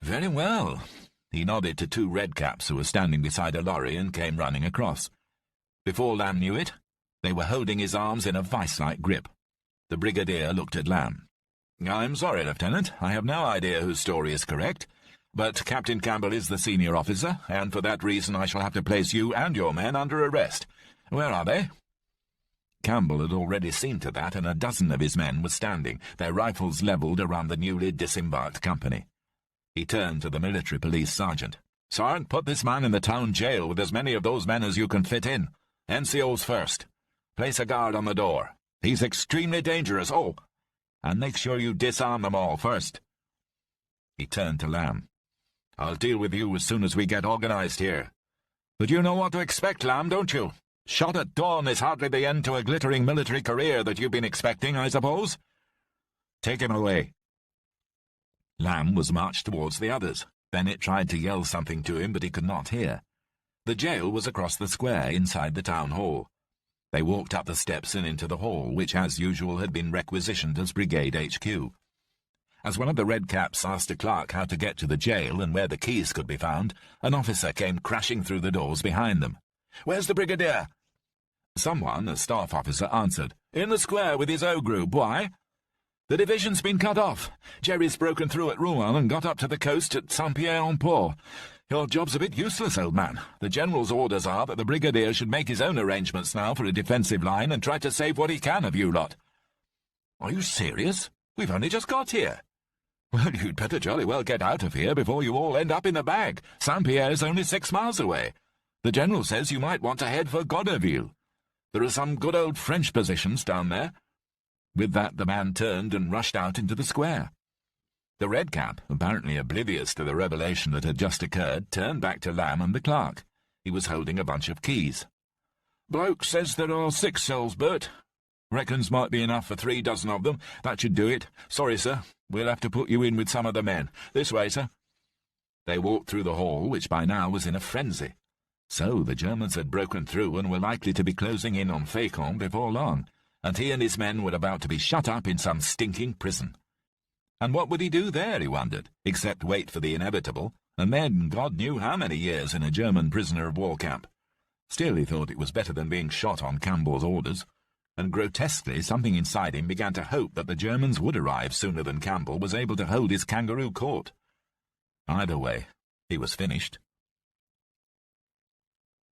"Very well." He nodded to two redcaps who were standing beside a lorry and came running across. Before Lamb knew it, they were holding his arms in a vice-like grip. The brigadier looked at Lamb. "I'm sorry, Lieutenant. I have no idea whose story is correct. But Captain Campbell is the senior officer, and for that reason I shall have to place you and your men under arrest. Where are they?" Campbell had already seen to that, and a dozen of his men were standing, their rifles levelled around the newly disembarked company. He turned to the military police sergeant. "Sergeant, put this man in the town jail with as many of those men as you can fit in. NCOs first. Place a guard on the door. He's extremely dangerous. Oh, and make sure you disarm them all first." He turned to Lamb. "I'll deal with you as soon as we get organized here. But you know what to expect, Lamb, don't you? Shot at dawn is hardly the end to a glittering military career that you've been expecting, I suppose. Take him away." Lamb was marched towards the others. Bennett tried to yell something to him, but he could not hear. The jail was across the square inside the town hall. They walked up the steps and into the hall, which as usual had been requisitioned as Brigade HQ. As one of the redcaps asked a clerk how to get to the jail and where the keys could be found, an officer came crashing through the doors behind them. "Where's the brigadier?" Someone, a staff officer, answered. "In the square with his O group. Why?" "The division's been cut off. Jerry's broken through at Rouen and got up to the coast at Saint-Pierre-en-Port. Your job's a bit useless, old man. The General's orders are that the brigadier should make his own arrangements now for a defensive line and try to save what he can of you lot." "Are you serious? We've only just got here." "Well, you'd better jolly well get out of here before you all end up in the bag. Saint-Pierre's only 6 miles away. The General says you might want to head for Goderville. There are some good old French positions down there." With that, the man turned and rushed out into the square. The redcap, apparently oblivious to the revelation that had just occurred, turned back to Lamb and the clerk. He was holding a bunch of keys. "Bloke says there are 6 cells, Bert. Reckons might be enough for 3 dozen of them. That should do it. Sorry, sir. We'll have to put you in with some of the men. This way, sir." They walked through the hall, which by now was in a frenzy. So the Germans had broken through and were likely to be closing in on Fécamp before long, and he and his men were about to be shut up in some stinking prison. And what would he do there, he wondered, except wait for the inevitable, and then God knew how many years in a German prisoner-of-war camp. Still, he thought it was better than being shot on Campbell's orders, and grotesquely something inside him began to hope that the Germans would arrive sooner than Campbell was able to hold his kangaroo court. Either way, he was finished.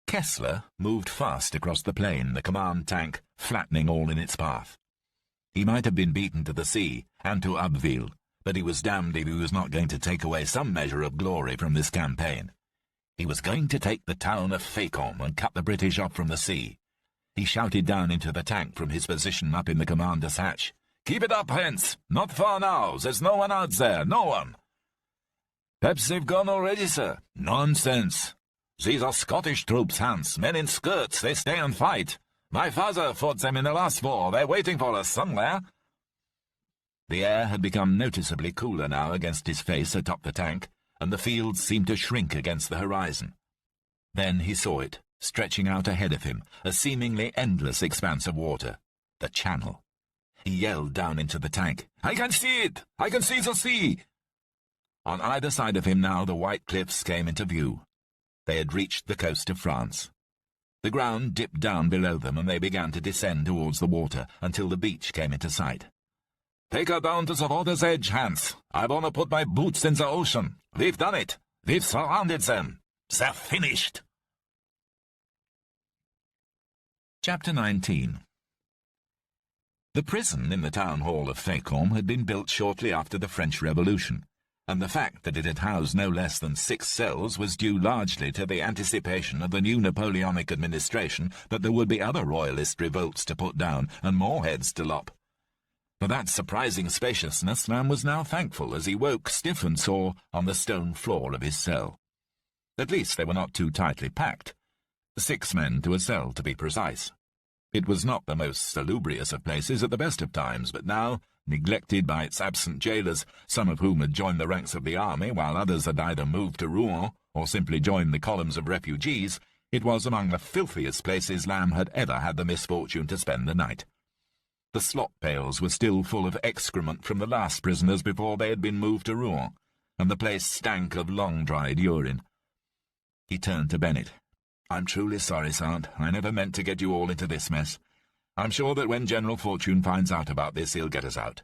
Kessler moved fast across the plain, the command tank flattening all in its path. He might have been beaten to the sea and to Abbeville, but he was damned if he was not going to take away some measure of glory from this campaign. He was going to take the town of Fécamp and cut the British off from the sea. He shouted down into the tank from his position up in the commander's hatch. "Keep it up, Hens! Not far now! There's no one out there, no one!" "Perhaps they've gone already, sir." "Nonsense! These are Scottish troops, Hans, men in skirts. They stay and fight. My father fought them in the last war. They're waiting for us somewhere." The air had become noticeably cooler now against his face atop the tank, and the fields seemed to shrink against the horizon. Then he saw it, stretching out ahead of him, a seemingly endless expanse of water. The Channel. He yelled down into the tank, "I can see it! I can see the sea!" On either side of him now the white cliffs came into view. They had reached the coast of France. The ground dipped down below them, and they began to descend towards the water until the beach came into sight. "Take her down to the water's edge, Hans. I want to put my boots in the ocean. We've done it. We've surrounded them. They're finished." Chapter 19. The prison in the town hall of Fécamp had been built shortly after the French Revolution, and the fact that it had housed no less than 6 cells was due largely to the anticipation of the new Napoleonic administration that there would be other royalist revolts to put down and more heads to lop. For that surprising spaciousness Lamb was now thankful as he woke stiff and sore on the stone floor of his cell. At least they were not too tightly packed. 6 men to a cell, to be precise. It was not the most salubrious of places at the best of times, but now, neglected by its absent jailers, some of whom had joined the ranks of the army, while others had either moved to Rouen or simply joined the columns of refugees, it was among the filthiest places Lamb had ever had the misfortune to spend the night. The slop pails were still full of excrement from the last prisoners before they had been moved to Rouen, and the place stank of long-dried urine. He turned to Bennett. "I'm truly sorry, Sant. I never meant to get you all into this mess. I'm sure that when General Fortune finds out about this, he'll get us out."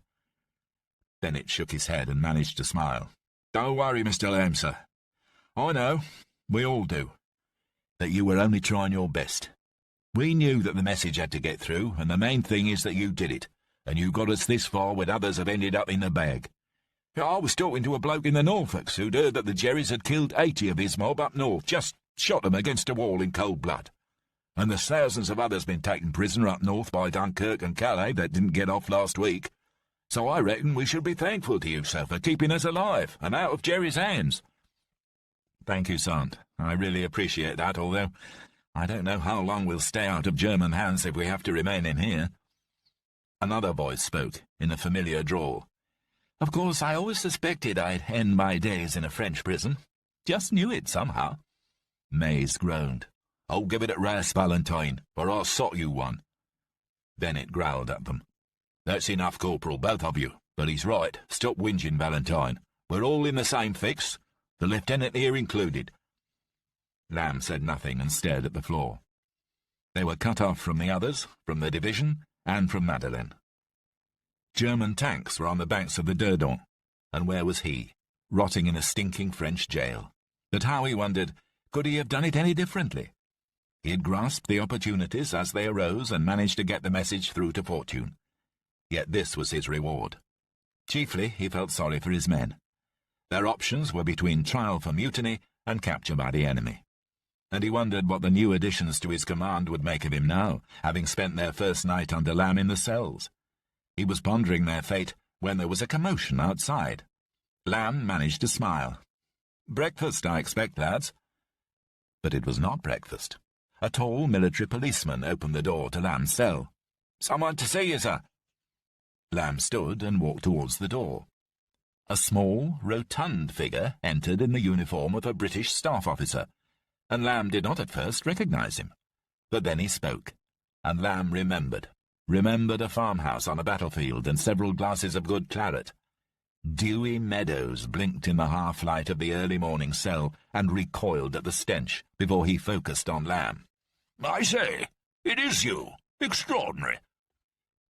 Bennett shook his head and managed to smile. "Don't worry, Mr. Lamb, sir. I know, we all do, that you were only trying your best. We knew that the message had to get through, and the main thing is that you did it, and you got us this far when others have ended up in the bag. I was talking to a bloke in the Norfolks who'd heard that the Jerrys had killed 80 of his mob up north, just shot them against a wall in cold blood. And there's thousands of others been taken prisoner up north by Dunkirk and Calais that didn't get off last week. So I reckon we should be thankful to you, sir, for keeping us alive and out of Jerry's hands." "Thank you, Sant. I really appreciate that, although I don't know how long we'll stay out of German hands if we have to remain in here." Another voice spoke, in a familiar drawl. "Of course, I always suspected I'd end my days in a French prison. Just knew it somehow." Mays groaned. "Oh, give it at rest, Valentine, or I'll sot you one." Bennett growled at them. "That's enough, Corporal, both of you. But he's right. Stop whinging, Valentine. We're all in the same fix, the lieutenant here included." Lamb said nothing and stared at the floor. They were cut off from the others, from the division, and from Madeleine. German tanks were on the banks of the Dordogne, and where was he? Rotting in a stinking French jail. But how, he wondered, could he have done it any differently? He had grasped the opportunities as they arose and managed to get the message through to Fortune. Yet this was his reward. Chiefly, he felt sorry for his men. Their options were between trial for mutiny and capture by the enemy. And he wondered what the new additions to his command would make of him now, having spent their first night under Lamb in the cells. He was pondering their fate when there was a commotion outside. Lamb managed to smile. "Breakfast, I expect, lads." But it was not breakfast. A tall military policeman opened the door to Lamb's cell. "Someone to see you, sir." Lamb stood and walked towards the door. A small, rotund figure entered in the uniform of a British staff officer, and Lamb did not at first recognize him. But then he spoke, and Lamb remembered a farmhouse on a battlefield and several glasses of good claret. Dewy meadows blinked in the half-light of the early morning cell and recoiled at the stench before he focused on Lamb. "I say, it is you. Extraordinary."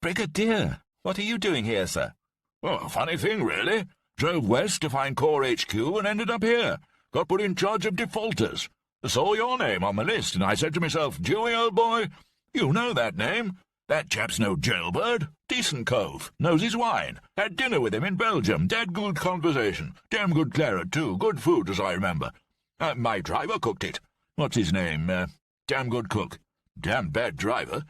"Brigadier, what are you doing here, sir?" "Oh, funny thing, really. Drove west to find Corps HQ and ended up here. Got put in charge of defaulters. Saw your name on the list, and I said to myself, Dewey, old boy, you know that name. That chap's no jailbird. Decent cove. Knows his wine. Had dinner with him in Belgium. Dead good conversation. Damn good claret, too. Good food, as I remember. My driver cooked it. What's his name? Damn good cook. Damn bad driver.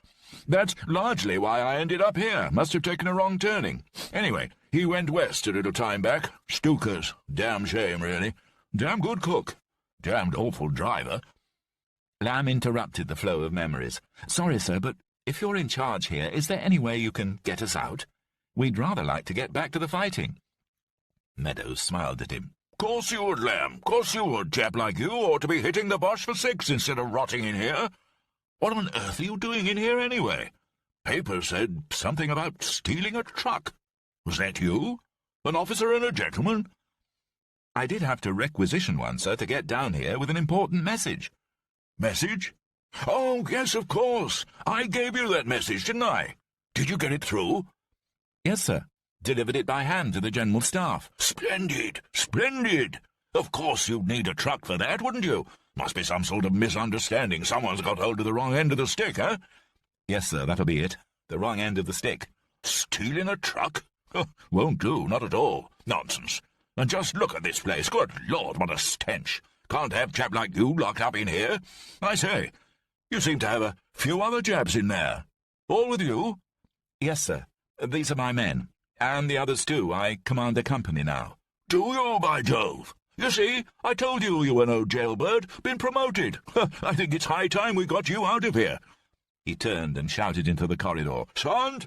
That's largely why I ended up here. Must have taken a wrong turning. Anyway, he went west a little time back. Stukas. Damn shame, really. Damn good cook. Damned awful driver." Lamb interrupted the flow of memories. "Sorry, sir, but if you're in charge here, is there any way you can get us out? We'd rather like to get back to the fighting." Meadows smiled at him. "Course you would, Lamb. Course you would. Chap like you ought to be hitting the Boche for 6 instead of rotting in here. What on earth are you doing in here anyway? Paper said something about stealing a truck. Was that you? An officer and a gentleman?" "I did have to requisition one, sir, to get down here with an important message." "Message? Oh, yes, of course. I gave you that message, didn't I? Did you get it through? Yes, sir. Delivered it by hand to the General Staff. Splendid, splendid. Of course you'd need a truck for that, wouldn't you? Must be some sort of misunderstanding. Someone's got hold of the wrong end of the stick, eh? Yes, sir, that'll be it. The wrong end of the stick. Stealing a truck? Won't do, not at all. Nonsense. And just look at this place. Good Lord, what a stench. Can't have a chap like you locked up in here. I say, you seem to have a few other chaps in there. All with you? Yes, sir. These are my men. And the others too. I command a company now. Do you, by Jove? You see, I told you you were no jailbird. Been promoted. I think it's high time we got you out of here. He turned and shouted into the corridor. Sergeant?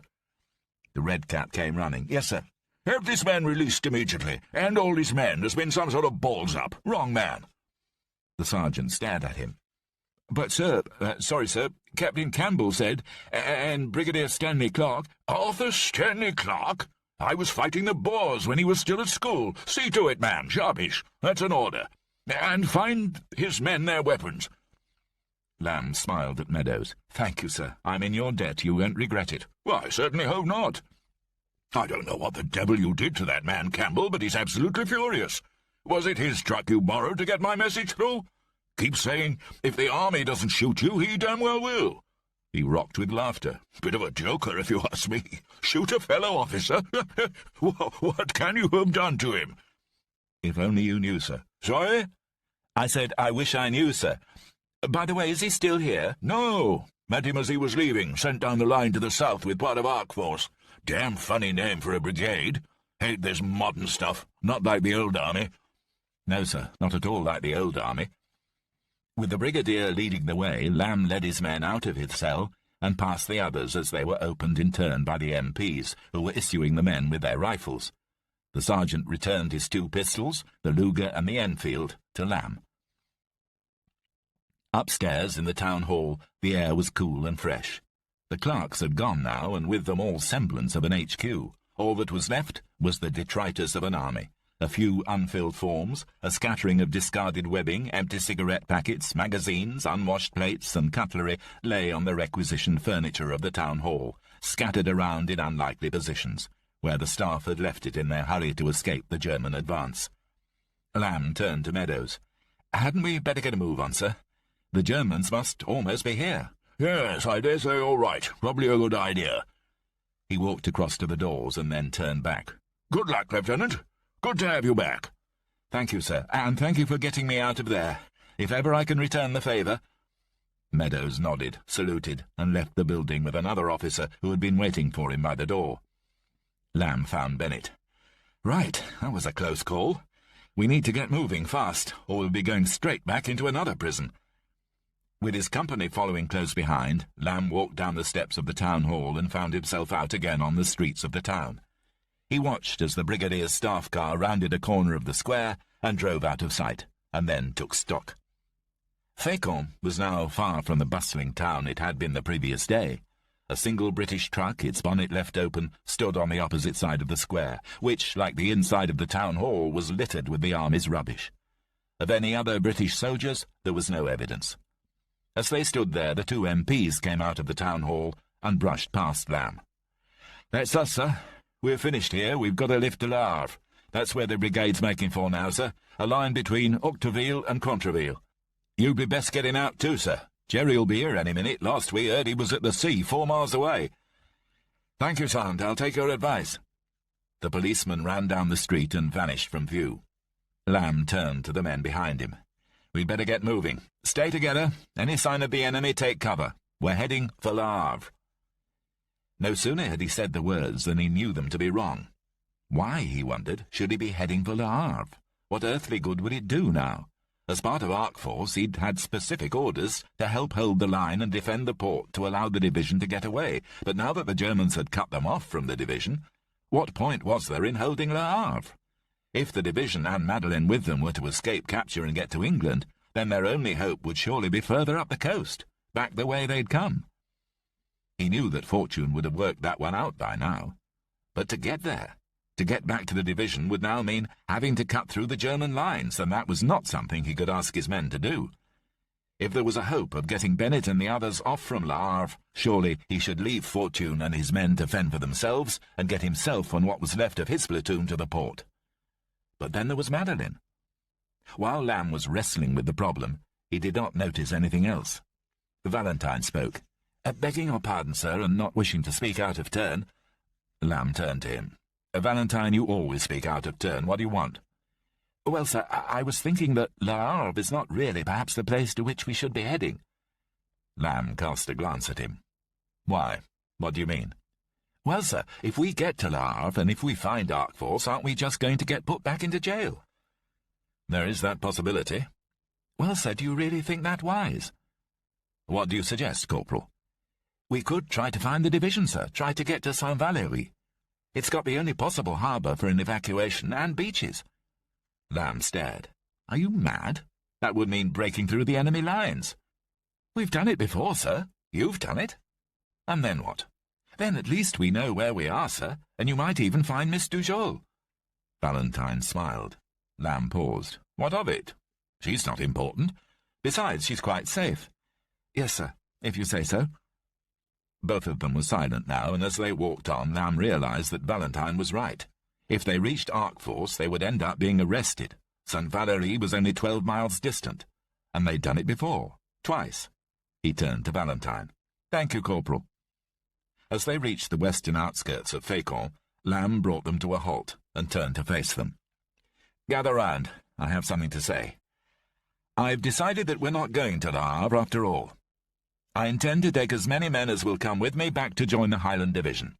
The red cap came running. Yes, sir. Have this man released immediately, and all his men. There's been some sort of balls-up. Wrong man. The sergeant stared at him. But, sir, sorry, sir, Captain Campbell said, and Brigadier Stanley Clark— Arthur Stanley Clark? I was fighting the Boers when he was still at school. See to it, man, sharpish. That's an order. And find his men their weapons. Lamb smiled at Meadows. Thank you, sir. I'm in your debt. You won't regret it. Well, I certainly hope not. I don't know what the devil you did to that man, Campbell, but he's absolutely furious. Was it his truck you borrowed to get my message through? Keeps saying, if the army doesn't shoot you, he damn well will. He rocked with laughter. Bit of a joker, if you ask me. Shoot a fellow officer? What can you have done to him? If only you knew, sir. Sorry? I said, I wish I knew, sir. By the way, is he still here? No. Met him as he was leaving, sent down the line to the south with part of ARC Force. Damn funny name for a brigade. Hate this modern stuff. Not like the old army. No, sir, not at all like the old army. With the brigadier leading the way, Lamb led his men out of his cell and past the others as they were opened in turn by the MPs, who were issuing the men with their rifles. The sergeant returned his 2 pistols, the Luger and the Enfield, to Lamb. Upstairs in the town hall, the air was cool and fresh. The clerks had gone now, and with them all semblance of an HQ. All that was left was the detritus of an army. A few unfilled forms, a scattering of discarded webbing, empty cigarette packets, magazines, unwashed plates, and cutlery lay on the requisitioned furniture of the town hall, scattered around in unlikely positions, where the staff had left it in their hurry to escape the German advance. Lamb turned to Meadows. Hadn't we better get a move on, sir? The Germans must almost be here. Yes, I dare say you're right. Probably a good idea. He walked across to the doors and then turned back. Good luck, Lieutenant. Good to have you back. Thank you, sir, and thank you for getting me out of there. If ever I can return the favour. Meadows nodded, saluted, and left the building with another officer who had been waiting for him by the door. Lamb found Bennett. Right, that was a close call. We need to get moving fast, or we'll be going straight back into another prison. With his company following close behind, Lamb walked down the steps of the town hall and found himself out again on the streets of the town. He watched as the brigadier's staff car rounded a corner of the square and drove out of sight, and then took stock. Fécamp was now far from the bustling town it had been the previous day. A single British truck, its bonnet left open, stood on the opposite side of the square, which, like the inside of the town hall, was littered with the army's rubbish. Of any other British soldiers, there was no evidence. As they stood there, the 2 MPs came out of the town hall and brushed past Lamb. "That's us, sir. We're finished here. We've got to lift to Le Havre. That's where the brigade's making for now, sir. A line between Octeville and Contreville. You'd be best getting out too, sir. Jerry'll be here any minute. Last we heard he was at the sea 4 miles away." "Thank you, Sergeant. I'll take your advice." The policeman ran down the street and vanished from view. Lamb turned to the men behind him. "We'd better get moving. Stay together. Any sign of the enemy, take cover. We're heading for Le Havre." No sooner had he said the words than he knew them to be wrong. Why, he wondered, should he be heading for Le Havre? What earthly good would it do now? As part of ARC Force, he'd had specific orders to help hold the line and defend the port to allow the division to get away. But now that the Germans had cut them off from the division, what point was there in holding Le Havre? If the division and Madeleine with them were to escape capture and get to England, then their only hope would surely be further up the coast, back the way they'd come. He knew that fortune would have worked that one out by now. But to get there, to get back to the division, would now mean having to cut through the German lines, and that was not something he could ask his men to do. If there was a hope of getting Bennett and the others off from Le Havre, surely he should leave Fortune and his men to fend for themselves and get himself and what was left of his platoon to the port. But then there was Madeleine. While Lamb was wrestling with the problem, he did not notice anything else. Valentine spoke. Begging your pardon, sir, and not wishing to speak out of turn. Lamb turned to him. Valentine, you always speak out of turn. What do you want? Well, sir, I was thinking that Le Havre is not really perhaps the place to which we should be heading. Lamb cast a glance at him. Why? What do you mean? Well, sir, if we get to Le Havre, and if we find Arcforce, aren't we just going to get put back into jail? There is that possibility. Well, sir, do you really think that wise? What do you suggest, Corporal? We could try to find the division, sir, try to get to Saint-Valery. It's got the only possible harbour for an evacuation and beaches. Lamb stared. Are you mad? That would mean breaking through the enemy lines. We've done it before, sir. You've done it. And then what? Then at least we know where we are, sir, and you might even find Miss Dujol. Valentine smiled. Lamb paused. What of it? She's not important. Besides, she's quite safe. Yes, sir, if you say so. Both of them were silent now, and as they walked on, Lamb realized that Valentine was right. If they reached Arcforce, they would end up being arrested. Saint-Valery was only 12 miles distant, and they'd done it before, twice. He turned to Valentine. Thank you, Corporal. As they reached the western outskirts of Fécamp, Lamb brought them to a halt and turned to face them. Gather round. I have something to say. I've decided that we're not going to Le Havre after all. I intend to take as many men as will come with me back to join the Highland Division.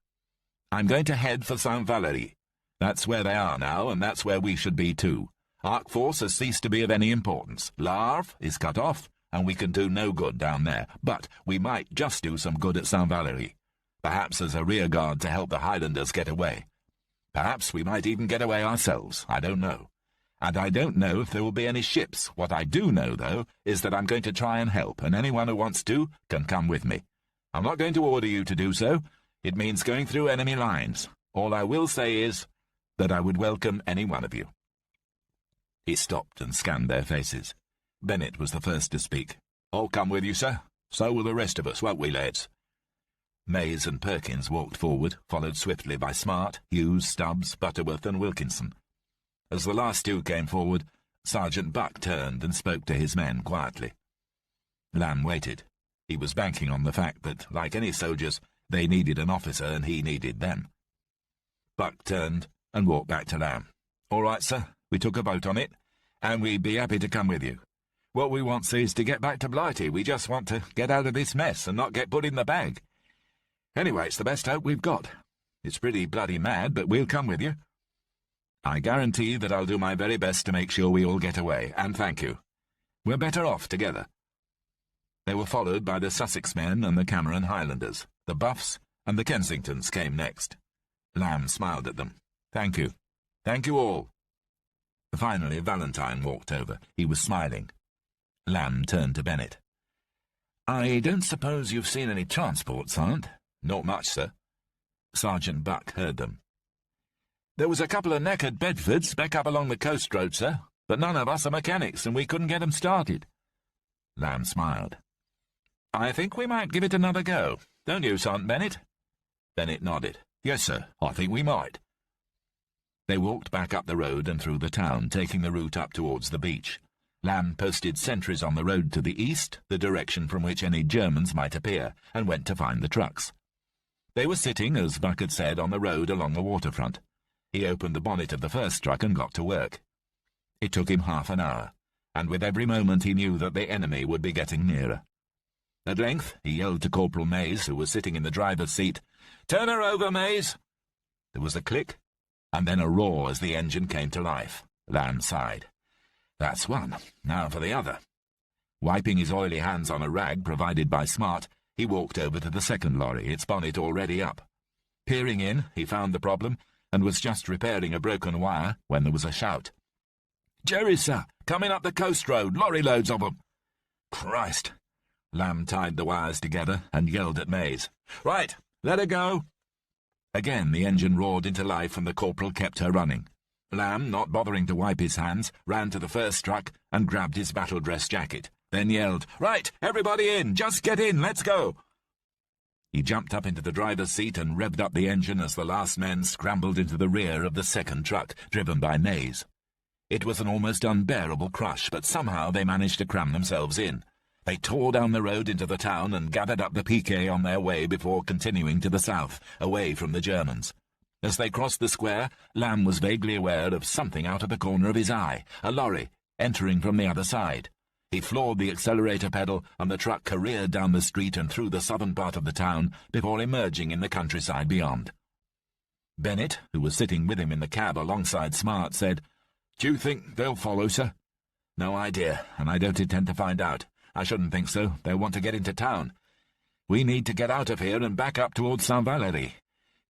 I'm going to head for Saint-Valery. That's where they are now, and that's where we should be too. Arcforce has ceased to be of any importance. Le Havre is cut off, and we can do no good down there. But we might just do some good at Saint-Valery. Perhaps as a rearguard to help the Highlanders get away. Perhaps we might even get away ourselves. I don't know. And I don't know if there will be any ships. What I do know, though, is that I'm going to try and help, and anyone who wants to can come with me. I'm not going to order you to do so. It means going through enemy lines. All I will say is that I would welcome any one of you. He stopped and scanned their faces. Bennett was the first to speak. I'll come with you, sir. So will the rest of us, won't we, lads? Mays and Perkins walked forward, followed swiftly by Smart, Hughes, Stubbs, Butterworth and Wilkinson. As the last two came forward, Sergeant Buck turned and spoke to his men quietly. Lamb waited. He was banking on the fact that, like any soldiers, they needed an officer and he needed them. Buck turned and walked back to Lamb. All right, sir, we took a vote on it, and we'd be happy to come with you. What we want, sir, is to get back to Blighty. We just want to get out of this mess and not get put in the bag. Anyway, it's the best hope we've got. It's pretty bloody mad, but we'll come with you. I guarantee that I'll do my very best to make sure we all get away, and thank you. We're better off together. They were followed by the Sussex men and the Cameron Highlanders. The Buffs and the Kensingtons came next. Lamb smiled at them. Thank you. Thank you all. Finally, Valentine walked over. He was smiling. Lamb turned to Bennett. I don't suppose you've seen any transport, Sergeant? Not much, sir. Sergeant Buck heard them. There was a couple of knackered Bedfords back up along the coast road, sir, but none of us are mechanics, and we couldn't get 'em started. Lamb smiled. I think we might give it another go, don't you, Sergeant Bennett? Bennett nodded. Yes, sir, I think we might. They walked back up the road and through the town, taking the route up towards the beach. Lamb posted sentries on the road to the east, the direction from which any Germans might appear, and went to find the trucks. They were sitting, as Buck had said, on the road along the waterfront. He opened the bonnet of the first truck and got to work. It took him half an hour, and with every moment he knew that the enemy would be getting nearer. At length he yelled to Corporal Mays, who was sitting in the driver's seat, "Turn her over, Mays!" There was a click, and then a roar as the engine came to life. Lamb sighed. That's one. Now for the other. Wiping his oily hands on a rag provided by Smart, he walked over to the second lorry, its bonnet already up. Peering in, he found the problem, and was just repairing a broken wire when there was a shout. "Jerry, sir, coming up the coast road, lorry loads of 'em." Christ! Lamb tied the wires together and yelled at Mays. "Right, let her go." Again the engine roared into life and the corporal kept her running. Lamb, not bothering to wipe his hands, ran to the first truck and grabbed his battle-dress jacket, then yelled, "Right, everybody in! Just get in, let's go!" He jumped up into the driver's seat and revved up the engine as the last men scrambled into the rear of the second truck, driven by Mays. It was an almost unbearable crush, but somehow they managed to cram themselves in. They tore down the road into the town and gathered up the piquet on their way before continuing to the south, away from the Germans. As they crossed the square, Lamb was vaguely aware of something out of the corner of his eye, a lorry, entering from the other side. He floored the accelerator pedal, and the truck careered down the street and through the southern part of the town before emerging in the countryside beyond. Bennett, who was sitting with him in the cab alongside Smart, said, "Do you think they'll follow, sir?" "No idea, and I don't intend to find out. I shouldn't think so. They'll want to get into town. We need to get out of here and back up towards Saint-Valery.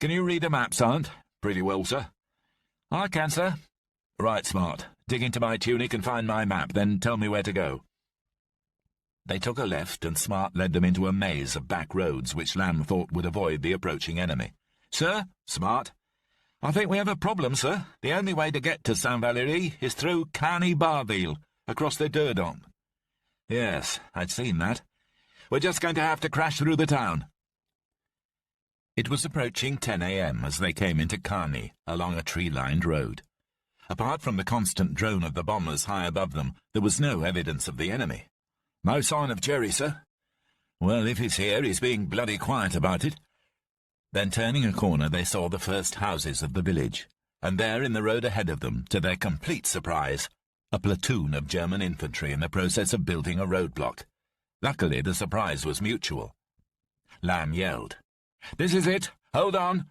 Can you read a map, Sergeant?" "Pretty well, sir." "I can, sir." "Right, Smart. Dig into my tunic and find my map, then tell me where to go." They took a left, and Smart led them into a maze of back roads which Lamb thought would avoid the approaching enemy. "Sir?" "Smart." "I think we have a problem, sir. The only way to get to Saint-Valery is through Carny-Barville, across the Dordogne." "Yes, I'd seen that. We're just going to have to crash through the town." It was approaching 10 a.m. as they came into Carny, along a tree-lined road. Apart from the constant drone of the bombers high above them, there was no evidence of the enemy. "No sign of Jerry, sir." "Well, if he's here, he's being bloody quiet about it." Then, turning a corner, they saw the first houses of the village, and there in the road ahead of them, to their complete surprise, a platoon of German infantry in the process of building a roadblock. Luckily, the surprise was mutual. Lamb yelled, "This is it! Hold on!"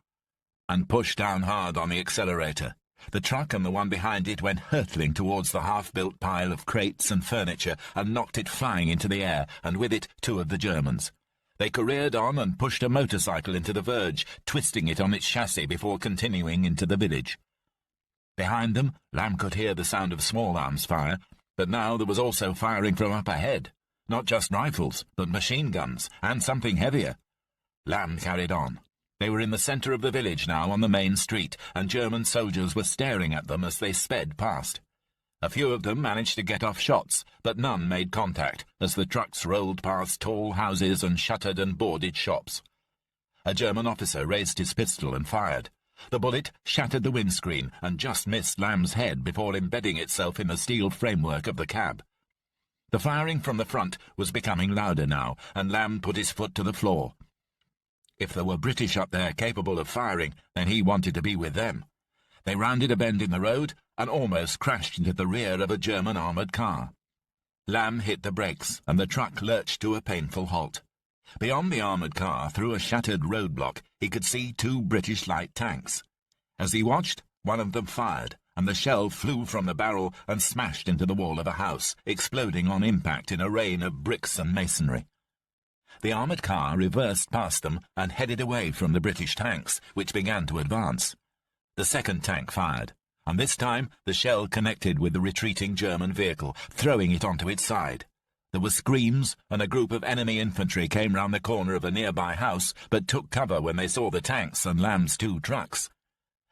and pushed down hard on the accelerator. The truck and the one behind it went hurtling towards the half-built pile of crates and furniture and knocked it flying into the air, and with it 2 of the Germans. They careered on and pushed a motorcycle into the verge, twisting it on its chassis before continuing into the village. Behind them, Lamb could hear the sound of small arms fire, but now there was also firing from up ahead. Not just rifles, but machine guns, and something heavier. Lamb carried on. They were in the centre of the village now, on the main street, and German soldiers were staring at them as they sped past. A few of them managed to get off shots, but none made contact as the trucks rolled past tall houses and shuttered and boarded shops. A German officer raised his pistol and fired. The bullet shattered the windscreen and just missed Lamb's head before embedding itself in the steel framework of the cab. The firing from the front was becoming louder now, and Lamb put his foot to the floor. If there were British up there capable of firing, then he wanted to be with them. They rounded a bend in the road and almost crashed into the rear of a German armoured car. Lamb hit the brakes, and the truck lurched to a painful halt. Beyond the armoured car, through a shattered roadblock, he could see 2 British light tanks. As he watched, one of them fired, and the shell flew from the barrel and smashed into the wall of a house, exploding on impact in a rain of bricks and masonry. The armoured car reversed past them and headed away from the British tanks, which began to advance. The second tank fired, and this time the shell connected with the retreating German vehicle, throwing it onto its side. There were screams, and a group of enemy infantry came round the corner of a nearby house, but took cover when they saw the tanks and Lamb's 2 trucks.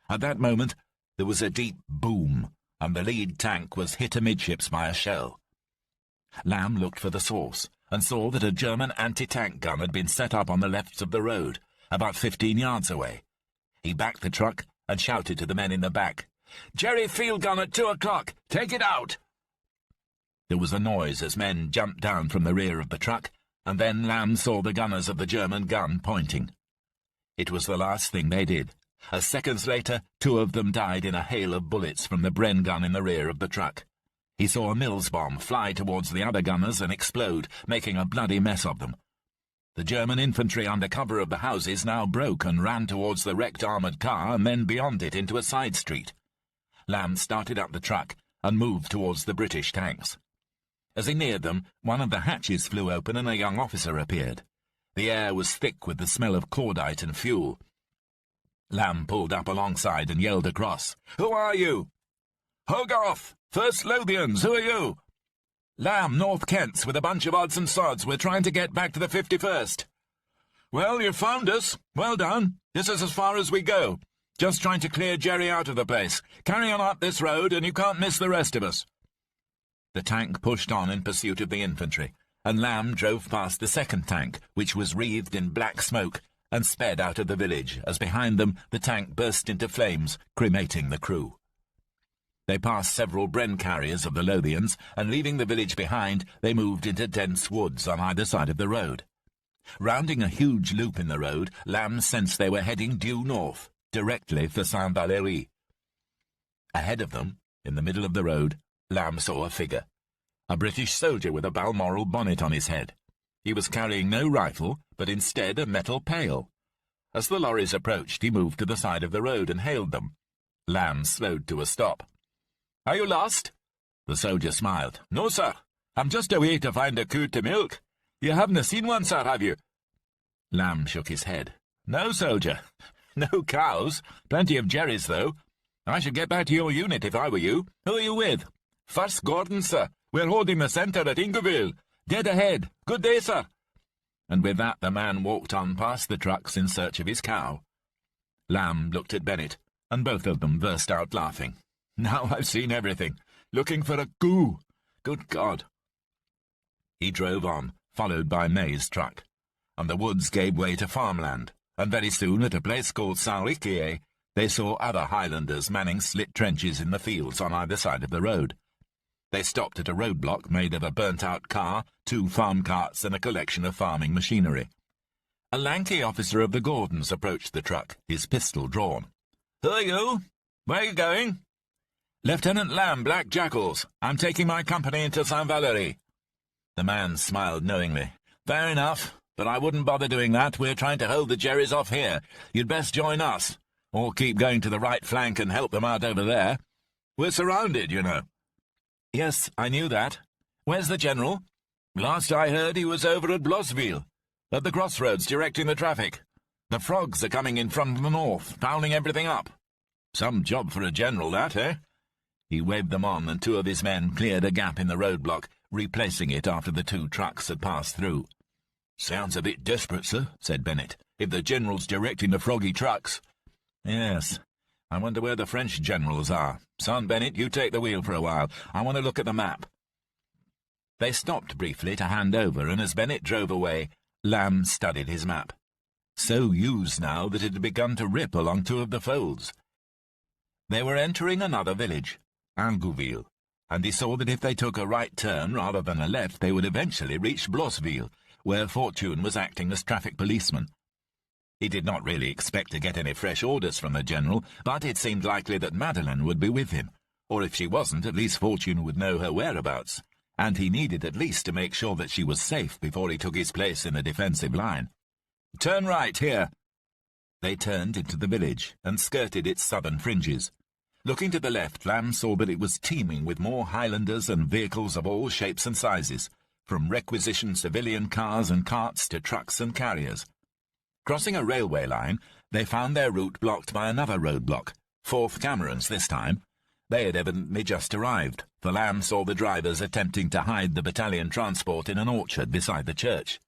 At that moment, there was a deep boom, and the lead tank was hit amidships by a shell. Lamb looked for the source, and saw that a German anti-tank gun had been set up on the left of the road, about 15 yards away. He backed the truck and shouted to the men in the back, "Jerry field gun at 2 o'clock! Take it out!" There was a noise as men jumped down from the rear of the truck, and then Lamb saw the gunners of the German gun pointing. It was the last thing they did, as seconds later 2 of them died in a hail of bullets from the Bren gun in the rear of the truck. He saw a Mills bomb fly towards the other gunners and explode, making a bloody mess of them. The German infantry under cover of the houses now broke and ran towards the wrecked armoured car and then beyond it into a side street. Lamb started up the truck and moved towards the British tanks. As he neared them, one of the hatches flew open and a young officer appeared. The air was thick with the smell of cordite and fuel. Lamb pulled up alongside and yelled across, "Who are you?" "Hogarth! First Lothians, who are you?" "Lamb, North Kents, with a bunch of odds and sods. We're trying to get back to the 51st. "Well, you found us. Well done. This is as far as we go. Just trying to clear Jerry out of the place. Carry on up this road, and you can't miss the rest of us." The tank pushed on in pursuit of the infantry, and Lamb drove past the second tank, which was wreathed in black smoke, and sped out of the village, as behind them the tank burst into flames, cremating the crew. They passed several Bren carriers of the Lothians, and leaving the village behind, they moved into dense woods on either side of the road. Rounding a huge loop in the road, Lamb sensed they were heading due north, directly for Saint-Valery. Ahead of them, in the middle of the road, Lamb saw a figure. A British soldier with a Balmoral bonnet on his head. He was carrying no rifle, but instead a metal pail. As the lorries approached, he moved to the side of the road and hailed them. Lamb slowed to a stop. "Are you lost?" The soldier smiled. "No, sir. I'm just away to find a coot to milk. You haven't seen one, sir, have you?" Lamb shook his head. "No, soldier. No cows. Plenty of jerrys, though. I should get back to your unit if I were you. Who are you with?" "First Gordon, sir. We're holding the centre at Ingerville. Dead ahead. Good day, sir." And with that the man walked on past the trucks in search of his cow. Lamb looked at Bennett, and both of them burst out laughing. "Now I've seen everything. Looking for a coup. Good God." He drove on, followed by May's truck, and the woods gave way to farmland, and very soon at a place called Saint-Riquier they saw other Highlanders manning slit trenches in the fields on either side of the road. They stopped at a roadblock made of a burnt-out car, 2 farm carts, and a collection of farming machinery. A lanky officer of the Gordons approached the truck, his pistol drawn. "Who are you? Where are you going?" "Lieutenant Lamb, Black Jackals. I'm taking my company into Saint-Valery." The man smiled knowingly. "Fair enough, but I wouldn't bother doing that. We're trying to hold the Jerrys off here. You'd best join us, or keep going to the right flank and help them out over there. We're surrounded, you know." "Yes, I knew that. Where's the General?" "Last I heard he was over at Blossville, at the crossroads directing the traffic. The frogs are coming in from the north, fouling everything up. Some job for a general, that, eh?" He waved them on, and 2 of his men cleared a gap in the roadblock, replacing it after the 2 trucks had passed through. "Sounds a bit desperate, sir," said Bennett, "if the General's directing the froggy trucks." "Yes. I wonder where the French generals are. Son Bennett, you take the wheel for a while. I want to look at the map." They stopped briefly to hand over, and as Bennett drove away, Lamb studied his map. So used now that it had begun to rip along 2 of the folds. They were entering another village, Ingouville, and he saw that if they took a right turn rather than a left, they would eventually reach Blossville, where Fortune was acting as traffic policeman. He did not really expect to get any fresh orders from the General, but it seemed likely that Madeleine would be with him, or if she wasn't, at least Fortune would know her whereabouts, and he needed at least to make sure that she was safe before he took his place in the defensive line. "Turn right, here." They turned into the village and skirted its southern fringes. Looking to the left, Lamb saw that it was teeming with more Highlanders and vehicles of all shapes and sizes, from requisitioned civilian cars and carts to trucks and carriers. Crossing a railway line, they found their route blocked by another roadblock, 4th Camerons this time. They had evidently just arrived, for Lamb saw the drivers attempting to hide the battalion transport in an orchard beside the church.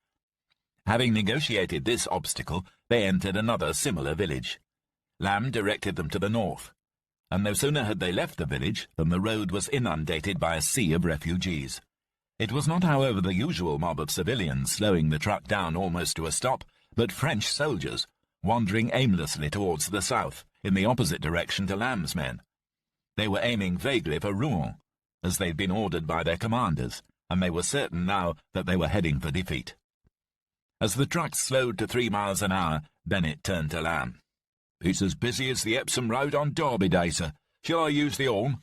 Having negotiated this obstacle, they entered another similar village. Lamb directed them to the north, and no sooner had they left the village than the road was inundated by a sea of refugees. It was not, however, the usual mob of civilians slowing the truck down almost to a stop, but French soldiers, wandering aimlessly towards the south, in the opposite direction to Lamb's men. They were aiming vaguely for Rouen, as they'd been ordered by their commanders, and they were certain now that they were heading for defeat. As the truck slowed to 3 miles an hour, Bennett turned to Lamb. "It's as busy as the Epsom Road on Derby Day, sir. Shall I use the horn?"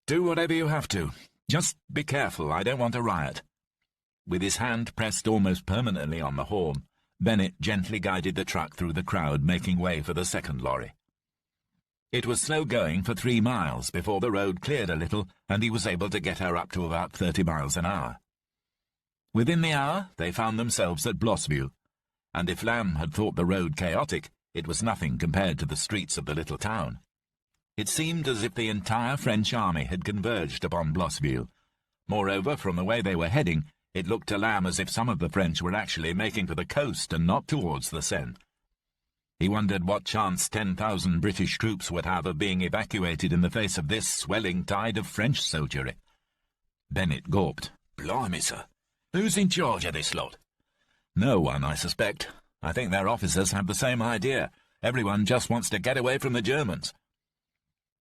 "Do whatever you have to. Just be careful, I don't want a riot." With his hand pressed almost permanently on the horn, Bennett gently guided the truck through the crowd, making way for the second lorry. It was slow going for 3 miles before the road cleared a little, and he was able to get her up to about 30 miles an hour. Within the hour, they found themselves at Blossville, and if Lamb had thought the road chaotic, it was nothing compared to the streets of the little town. It seemed as if the entire French army had converged upon Blossville. Moreover, from the way they were heading, it looked to Lamb as if some of the French were actually making for the coast and not towards the Seine. He wondered what chance 10,000 British troops would have of being evacuated in the face of this swelling tide of French soldiery. Bennett gawped. Blimey, sir. Who's in charge of this lot? No one, I suspect. I think their officers have the same idea. Everyone just wants to get away from the Germans.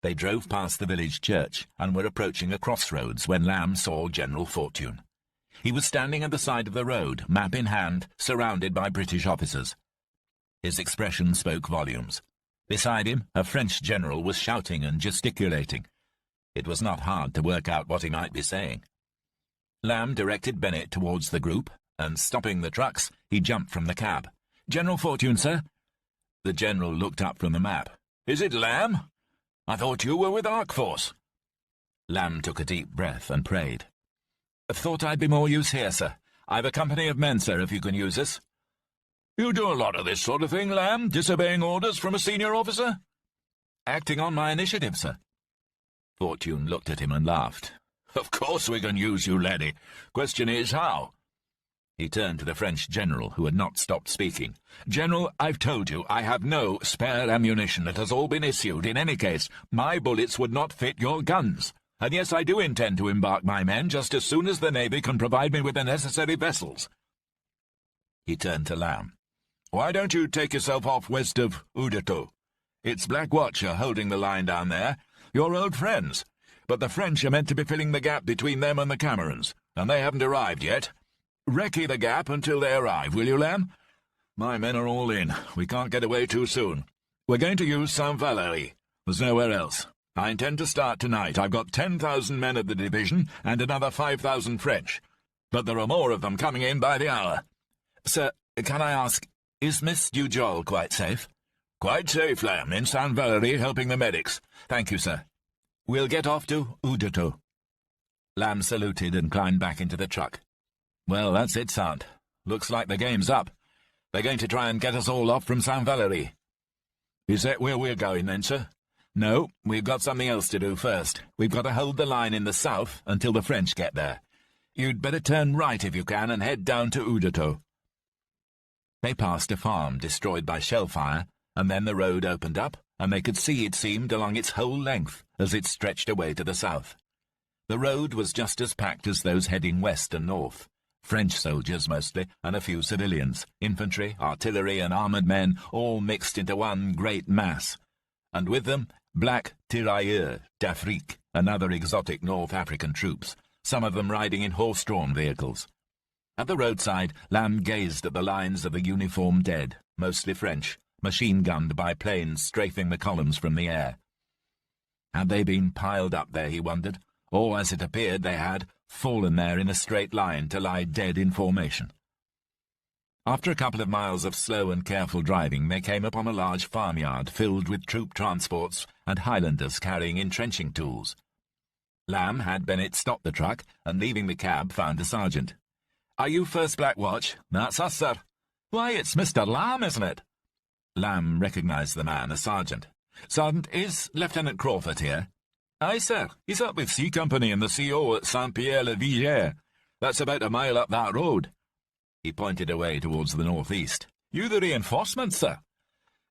They drove past the village church and were approaching a crossroads when Lamb saw General Fortune. He was standing at the side of the road, map in hand, surrounded by British officers. His expression spoke volumes. Beside him, a French general was shouting and gesticulating. It was not hard to work out what he might be saying. Lamb directed Bennett towards the group, and stopping the trucks, he jumped from the cab. "General Fortune, sir?" The general looked up from the map. "Is it Lamb? I thought you were with Ark Force." Lamb took a deep breath and prayed. "Thought I'd be more use here, sir. I've a company of men, sir, if you can use us." "You do a lot of this sort of thing, Lamb, disobeying orders from a senior officer?" "Acting on my initiative, sir." Fortune looked at him and laughed. "Of course we can use you, laddie. Question is, how?" He turned to the French general, who had not stopped speaking. "General, I've told you, I have no spare ammunition. It has all been issued. In any case, my bullets would not fit your guns. And yes, I do intend to embark my men just as soon as the Navy can provide me with the necessary vessels." He turned to Lamb. "Why don't you take yourself off west of Udato? It's Black Watcher holding the line down there. You're old friends. But the French are meant to be filling the gap between them and the Camerons, and they haven't arrived yet. Recce the gap until they arrive, will you, Lamb? My men are all in. We can't get away too soon. We're going to use Saint-Valery. There's nowhere else. I intend to start tonight. I've got 10,000 men of the division and another 5,000 French. But there are more of them coming in by the hour." "Sir, can I ask, is Miss Dujol quite safe?" "Quite safe, Lamb, in Saint-Valery helping the medics." "Thank you, sir. We'll get off to Udato." Lamb saluted and climbed back into the truck. "Well, that's it, Sant. Looks like the game's up. They're going to try and get us all off from Saint-Valery." "Is that where we're going, then, sir?" "No, we've got something else to do first. We've got to hold the line in the south until the French get there. You'd better turn right if you can and head down to Udato." They passed a farm destroyed by shell fire, and then the road opened up, and they could see, it seemed, along its whole length as it stretched away to the south. The road was just as packed as those heading west and north. French soldiers mostly, and a few civilians, infantry, artillery, and armoured men, all mixed into one great mass. And with them, black tirailleurs d'Afrique and other exotic North African troops, some of them riding in horse-drawn vehicles. At the roadside, Lamb gazed at the lines of the uniformed dead, mostly French, machine-gunned by planes strafing the columns from the air. Had they been piled up there, he wondered, or, as it appeared they had, fallen there in a straight line to lie dead in formation? After a couple of miles of slow and careful driving, they came upon a large farmyard filled with troop transports and Highlanders carrying entrenching tools. Lamb had Bennett stop the truck, and leaving the cab found a sergeant. "Are you First Black Watch?" "That's us, sir." "Why, it's Mr. Lamb, isn't it?" Lamb recognised the man, a sergeant. "Sergeant, is Lieutenant Crawford here?" "Aye, sir. He's up with C Company and the CO at Saint-Pierre-le-Vigier. That's about a mile up that road." He pointed away towards the northeast. "You the reinforcements, sir?"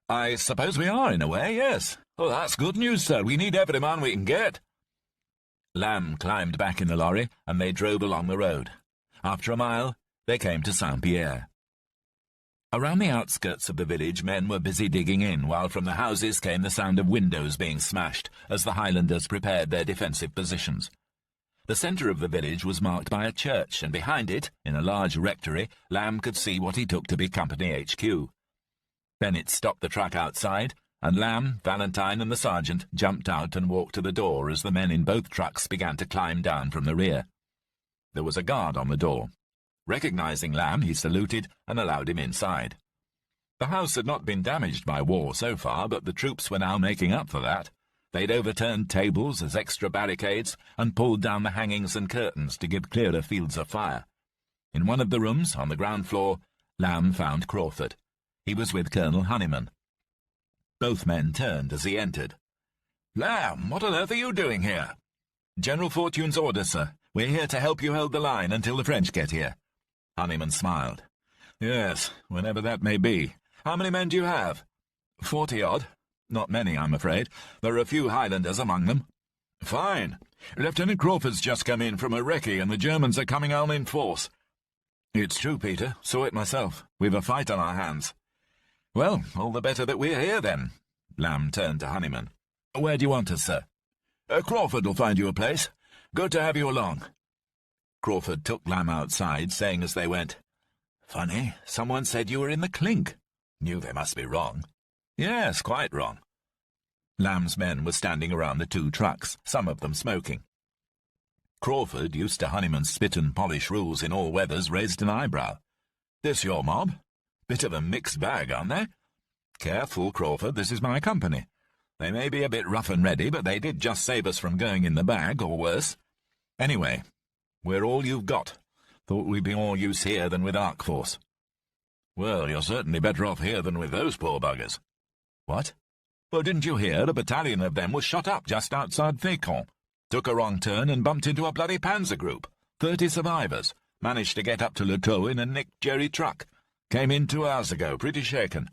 "I suppose we are, in a way, yes." "Oh, that's good news, sir. We need every man we can get." Lamb climbed back in the lorry, and they drove along the road. After a mile, they came to Saint-Pierre. Around the outskirts of the village, men were busy digging in, while from the houses came the sound of windows being smashed as the Highlanders prepared their defensive positions. The centre of the village was marked by a church, and behind it, in a large rectory, Lamb could see what he took to be Company HQ. Bennett stopped the truck outside, and Lamb, Valentine, and the sergeant jumped out and walked to the door as the men in both trucks began to climb down from the rear. There was a guard on the door. Recognizing Lamb, he saluted and allowed him inside. The house had not been damaged by war so far, but the troops were now making up for that. They'd overturned tables as extra barricades and pulled down the hangings and curtains to give clearer fields of fire. In one of the rooms, on the ground floor, Lamb found Crawford. He was with Colonel Honeyman. Both men turned as he entered. "Lamb, what on earth are you doing here?" "General Fortune's orders, sir. We're here to help you hold the line until the French get here." Honeyman smiled. "Yes, whenever that may be. How many men do you have?" 40-odd. Not many, I'm afraid. There are a few Highlanders among them." "Fine. Lieutenant Crawford's just come in from a recce and the Germans are coming on in force. It's true, Peter. Saw it myself. We've a fight on our hands. Well, all the better that we're here, then. Lamb turned to Honeyman. Where do you want us, sir? Crawford will find you a place. Good to have you along. Crawford took Lamb outside, saying as they went, Funny, someone said you were in the clink. Knew they must be wrong. Yes, quite wrong. Lamb's men were standing around the two trucks, some of them smoking. Crawford, used to Honeyman's spit and polish rules in all weathers, raised an eyebrow. This your mob? Bit of a mixed bag, aren't they? Careful, Crawford, this is my company. They may be a bit rough and ready, but they did just save us from going in the bag, or worse. Anyway, we're all you've got. Thought we'd be more use here than with Ark Force. Well, you're certainly better off here than with those poor buggers. What? Well, didn't you hear a battalion of them was shot up just outside Fécamp? Took a wrong turn and bumped into a bloody panzer group. 30 survivors. Managed to get up to Le Tow in a nicked jerry truck. Came in 2 hours ago, pretty shaken.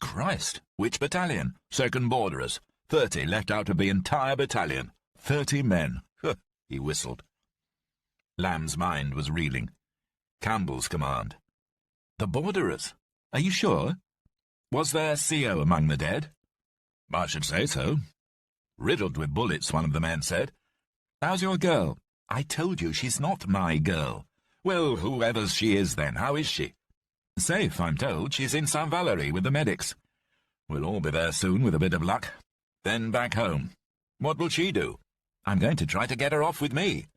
Christ, which battalion? 2nd Borderers. 30 left out of the entire battalion. 30 men. He whistled. Lamb's mind was reeling. Campbell's command. The Borderers? Are you sure? Was there CO among the dead? I should say so. Riddled with bullets, one of the men said. How's your girl? I told you she's not my girl. Well, whoever she is then, how is she? Safe, I'm told. She's in St. Valery with the medics. We'll all be there soon with a bit of luck. Then back home. What will she do? I'm going to try to get her off with me.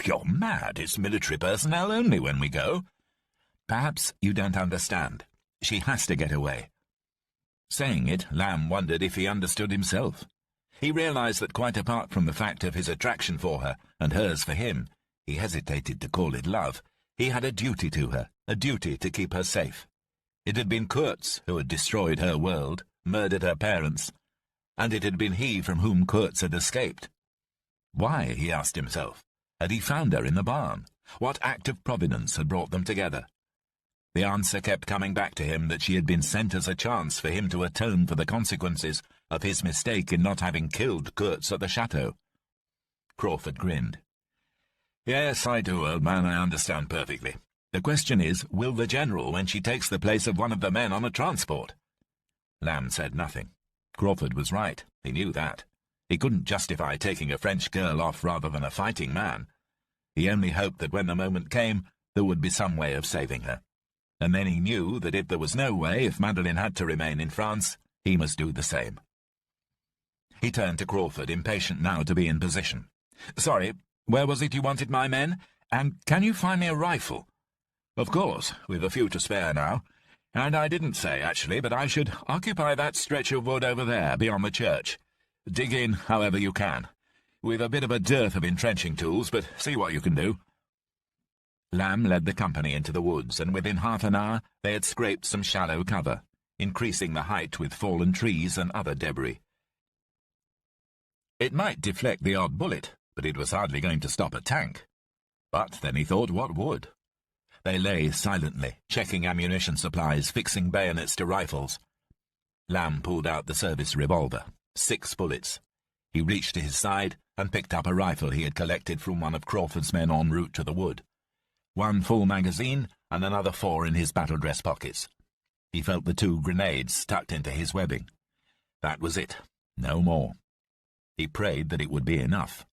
You're mad. It's military personnel only when we go. Perhaps you don't understand. She has to get away. Saying it, Lamb wondered if he understood himself. He realized that quite apart from the fact of his attraction for her, and hers for him, he hesitated to call it love, he had a duty to her, a duty to keep her safe. It had been Kurtz who had destroyed her world, murdered her parents, and it had been he from whom Kurtz had escaped. Why, he asked himself, had he found her in the barn? What act of providence had brought them together? The answer kept coming back to him that she had been sent as a chance for him to atone for the consequences of his mistake in not having killed Kurtz at the chateau. Crawford grinned. Yes, I do, old man, I understand perfectly. The question is, will the general when she takes the place of one of the men on a transport? Lamb said nothing. Crawford was right. He knew that. He couldn't justify taking a French girl off rather than a fighting man. He only hoped that when the moment came, there would be some way of saving her. And then he knew that if there was no way, if Madeleine had to remain in France, he must do the same. He turned to Crawford, impatient now to be in position. Sorry, where was it you wanted my men? And can you find me a rifle? Of course, we've a few to spare now. And I didn't say, actually, but I should occupy that stretch of wood over there, beyond the church. Dig in however you can. We've a bit of a dearth of entrenching tools, but see what you can do. Lamb led the company into the woods, and within half an hour they had scraped some shallow cover, increasing the height with fallen trees and other debris. It might deflect the odd bullet, but it was hardly going to stop a tank. But then he thought, what would? They lay silently, checking ammunition supplies, fixing bayonets to rifles. Lamb pulled out the service revolver. 6 bullets. He reached to his side and picked up a rifle he had collected from one of Crawford's men en route to the wood. 1 full magazine and another 4 in his battle-dress pockets. He felt the 2 grenades tucked into his webbing. That was it. No more. He prayed that it would be enough.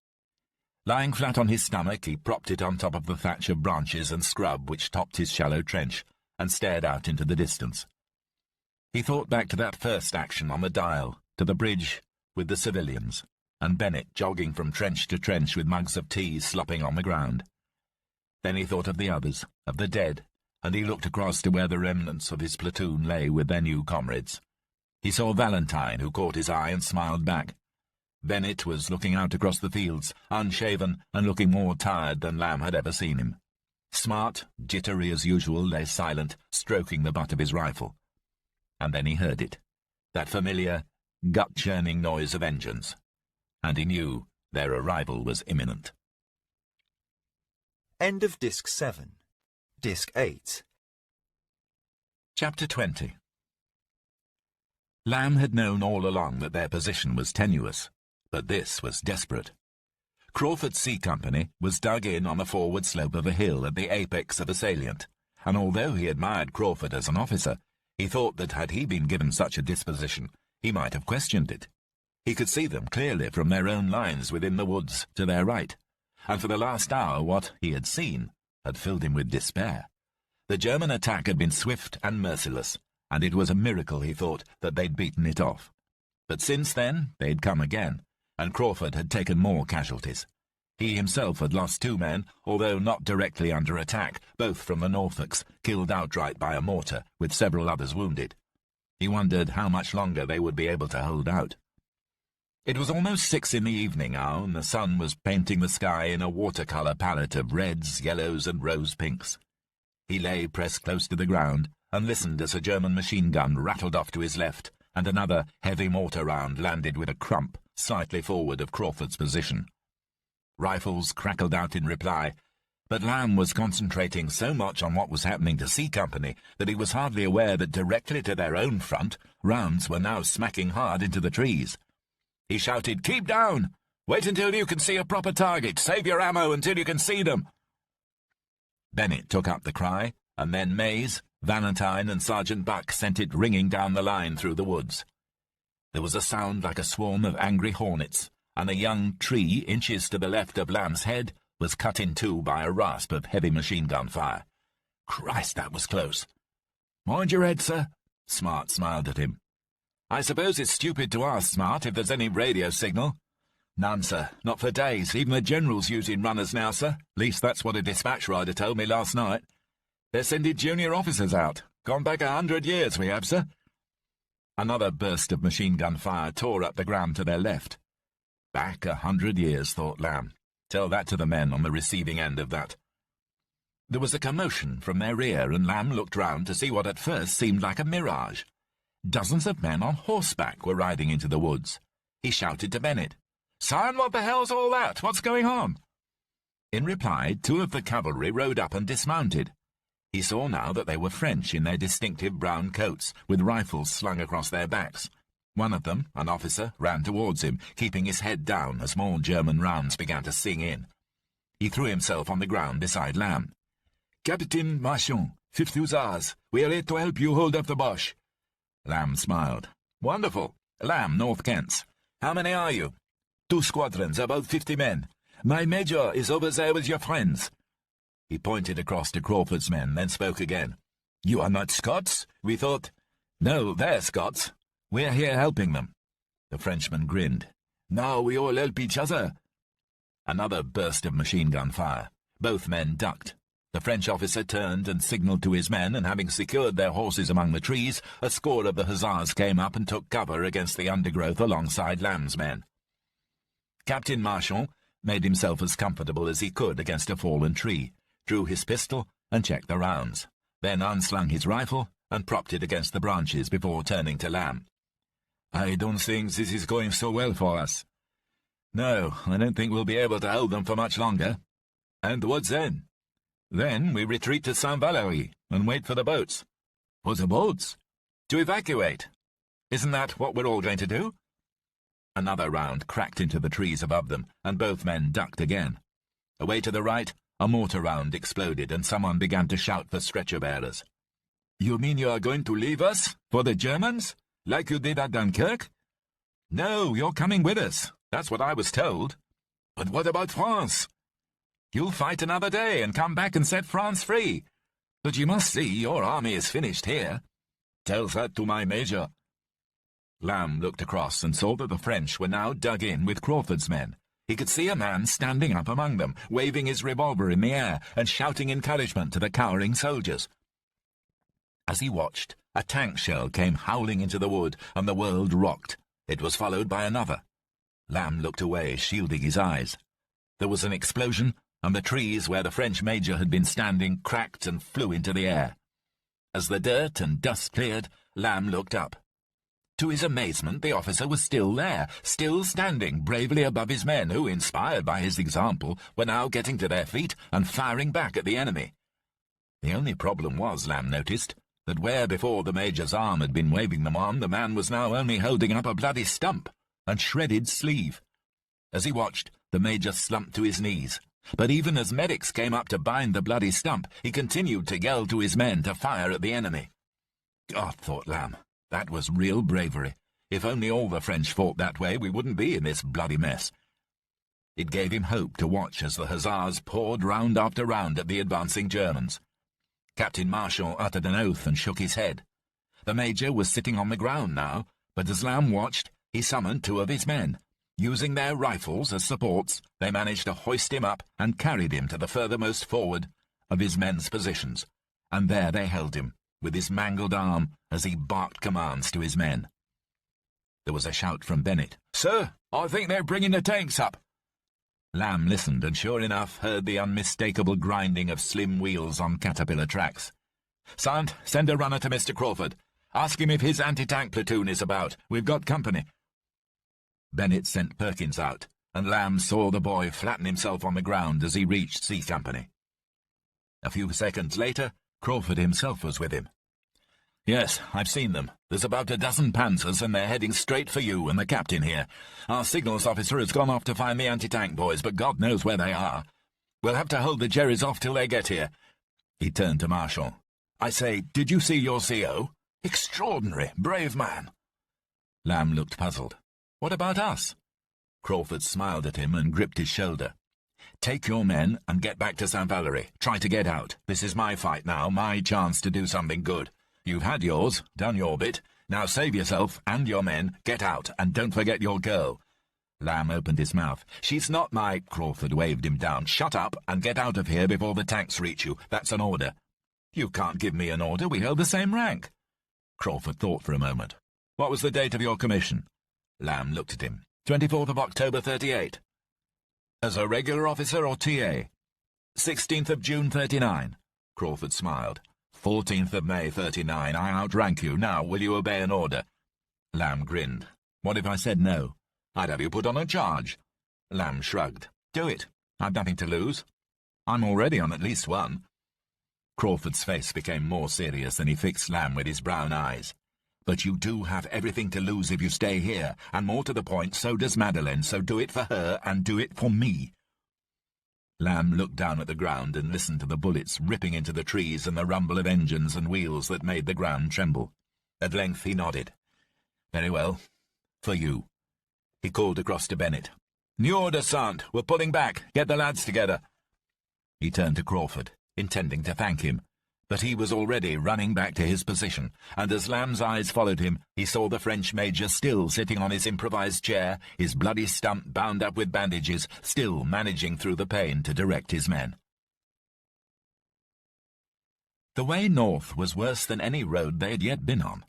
Lying flat on his stomach, he propped it on top of the thatch of branches and scrub which topped his shallow trench, and stared out into the distance. He thought back to that first action on the dial, to the bridge with the civilians, and Bennett jogging from trench to trench with mugs of tea slopping on the ground. Then he thought of the others, of the dead, and he looked across to where the remnants of his platoon lay with their new comrades. He saw Valentine, who caught his eye and smiled back. Bennett was looking out across the fields, unshaven and looking more tired than Lamb had ever seen him. Smart, jittery as usual, lay silent, stroking the butt of his rifle. And then he heard it, that familiar, gut-churning noise of engines, and he knew their arrival was imminent. End of Disc 7. Disc 8. Chapter 20. Lamb had known all along that their position was tenuous, but this was desperate. Crawford's C Company was dug in on the forward slope of a hill at the apex of a salient, and although he admired Crawford as an officer, he thought that had he been given such a disposition, he might have questioned it. He could see them clearly from their own lines within the woods to their right, and for the last hour what he had seen had filled him with despair. The German attack had been swift and merciless, and it was a miracle, he thought, that they'd beaten it off. But since then they'd come again, and Crawford had taken more casualties. He himself had lost 2 men, although not directly under attack, both from the Norfolks, killed outright by a mortar, with several others wounded. He wondered how much longer they would be able to hold out. It was almost 6 in the evening now, and the sun was painting the sky in a watercolour palette of reds, yellows, and rose pinks. He lay pressed close to the ground and listened as a German machine gun rattled off to his left, and another heavy mortar round landed with a crump slightly forward of Crawford's position. Rifles crackled out in reply, but Lamb was concentrating so much on what was happening to C Company that he was hardly aware that directly to their own front, rounds were now smacking hard into the trees. He shouted, "Keep down! Wait until you can see a proper target! Save your ammo until you can see them!" Bennett took up the cry, and then Mays, Valentine, and Sergeant Buck sent it ringing down the line through the woods. There was a sound like a swarm of angry hornets, and a young tree, inches to the left of Lamb's head, was cut in 2 by a rasp of heavy machine-gun fire. Christ, that was close. "Mind your head, sir." Smart smiled at him. "I suppose it's stupid to ask, Smart, if there's any radio signal." "None, sir. Not for days. Even the General's using runners now, sir. At least that's what a dispatch rider told me last night. They're sending junior officers out. Gone back 100 years, we have, sir." Another burst of machine-gun fire tore up the ground to their left. Back 100 years, thought Lamb. Tell that to the men on the receiving end of that. There was a commotion from their rear, and Lamb looked round to see what at first seemed like a mirage. Dozens of men on horseback were riding into the woods. He shouted to Bennett, "Son, what the hell's all that? What's going on?" In reply, 2 of the cavalry rode up and dismounted. He saw now that they were French in their distinctive brown coats, with rifles slung across their backs. One of them, an officer, ran towards him, keeping his head down as more German rounds began to sing in. He threw himself on the ground beside Lamb. "Captain Marchand, 5th Hussars, we are here to help you hold up the Boche." Lamb smiled. "Wonderful. Lamb, North Kents. How many are you?" 2 squadrons, about 50 men. My major is over there with your friends." He pointed across to Crawford's men, then spoke again. "You are not Scots? We thought—" "No, they're Scots. We're here helping them." The Frenchman grinned. "Now we all help each other." Another burst of machine-gun fire. Both men ducked. The French officer turned and signalled to his men, and having secured their horses among the trees, a score of the hussars came up and took cover against the undergrowth alongside Lamb's men. Captain Marchand made himself as comfortable as he could against a fallen tree, drew his pistol and checked the rounds, then unslung his rifle and propped it against the branches before turning to Lamb. "I don't think this is going so well for us." "No, I don't think we'll be able to hold them for much longer." "And what then?" "Then we retreat to Saint-Valery and wait for the boats." "For the boats?" "To evacuate. Isn't that what we're all going to do?" Another round cracked into the trees above them, and both men ducked again. Away to the right, a mortar round exploded, and someone began to shout for stretcher-bearers. "You mean you are going to leave us? For the Germans? Like you did at Dunkirk?" "No, you're coming with us. That's what I was told." "But what about France?" "You'll fight another day and come back and set France free. But you must see your army is finished here." "Tell that to my major." Lamb looked across and saw that the French were now dug in with Crawford's men. He could see a man standing up among them, waving his revolver in the air and shouting encouragement to the cowering soldiers. As he watched, a tank shell came howling into the wood, and the world rocked. It was followed by another. Lamb looked away, shielding his eyes. There was an explosion, and the trees where the French major had been standing cracked and flew into the air. As the dirt and dust cleared, Lamb looked up. To his amazement, the officer was still there, still standing bravely above his men, who, inspired by his example, were now getting to their feet and firing back at the enemy. The only problem was, Lamb noticed, that where before the major's arm had been waving them on, the man was now only holding up a bloody stump and shredded sleeve. As he watched, The Major slumped to his knees, but even as medics came up to bind the bloody stump, he continued to yell to his men to fire at the enemy. God, thought Lamb, that was real bravery. If only all the French fought that way, we wouldn't be in this bloody mess. It gave him hope to watch as the hussars poured round after round at the advancing Germans. Captain Marshall uttered an oath and shook his head. The Major was sitting on the ground now, but as Lamb watched, he summoned 2 of his men. Using their rifles as supports, they managed to hoist him up and carried him to the furthermost forward of his men's positions, and there they held him, with his mangled arm, as he barked commands to his men. There was a shout from Bennett. "Sir, I think they're bringing the tanks up." Lamb listened and sure enough heard the unmistakable grinding of slim wheels on caterpillar tracks. "Sant, send a runner to Mr. Crawford. Ask him if his anti-tank platoon is about. We've got company." Bennett sent Perkins out, and Lamb saw the boy flatten himself on the ground as he reached C Company. A few seconds later, Crawford himself was with him. "Yes, I've seen them. There's about a dozen panzers, and they're heading straight for you and the captain here. Our signals officer has gone off to find the anti-tank boys, but God knows where they are. We'll have to hold the Jerrys off till they get here." He turned to Marshall. "I say, did you see your CO? Extraordinary, brave man." Lamb looked puzzled. "What about us?" Crawford smiled at him and gripped his shoulder. "Take your men and get back to St. Valery. Try to get out. This is my fight now, my chance to do something good. You've had yours, done your bit. Now save yourself and your men, get out, and don't forget your girl." Lamb opened his mouth. "She's not my—" Crawford waved him down. "Shut up and get out of here before the tanks reach you. That's an order." "You can't give me an order. We held the same rank." Crawford thought for a moment. "What was the date of your commission?" Lamb looked at him. 24th of October, 38. "As a regular officer or TA?" 16th of June, 39. Crawford smiled. 14th of May, 39. I outrank you. Now, will you obey an order?" Lamb grinned. "What if I said no?" "I'd have you put on a charge." Lamb shrugged. "Do it. I've nothing to lose. I'm already on at least one." Crawford's face became more serious than he fixed Lamb with his brown eyes. "But you do have everything to lose if you stay here, and more to the point, so does Madeleine, so do it for her and do it for me." Lamb looked down at the ground and listened to the bullets ripping into the trees and the rumble of engines and wheels that made the ground tremble. At length he nodded. "Very well. For you." He called across to Bennett. "New order, Sant. We're pulling back. Get the lads together." He turned to Crawford, intending to thank him, but he was already running back to his position, and as Lamb's eyes followed him, he saw the French major still sitting on his improvised chair, his bloody stump bound up with bandages, still managing through the pain to direct his men. The way north was worse than any road they had yet been on.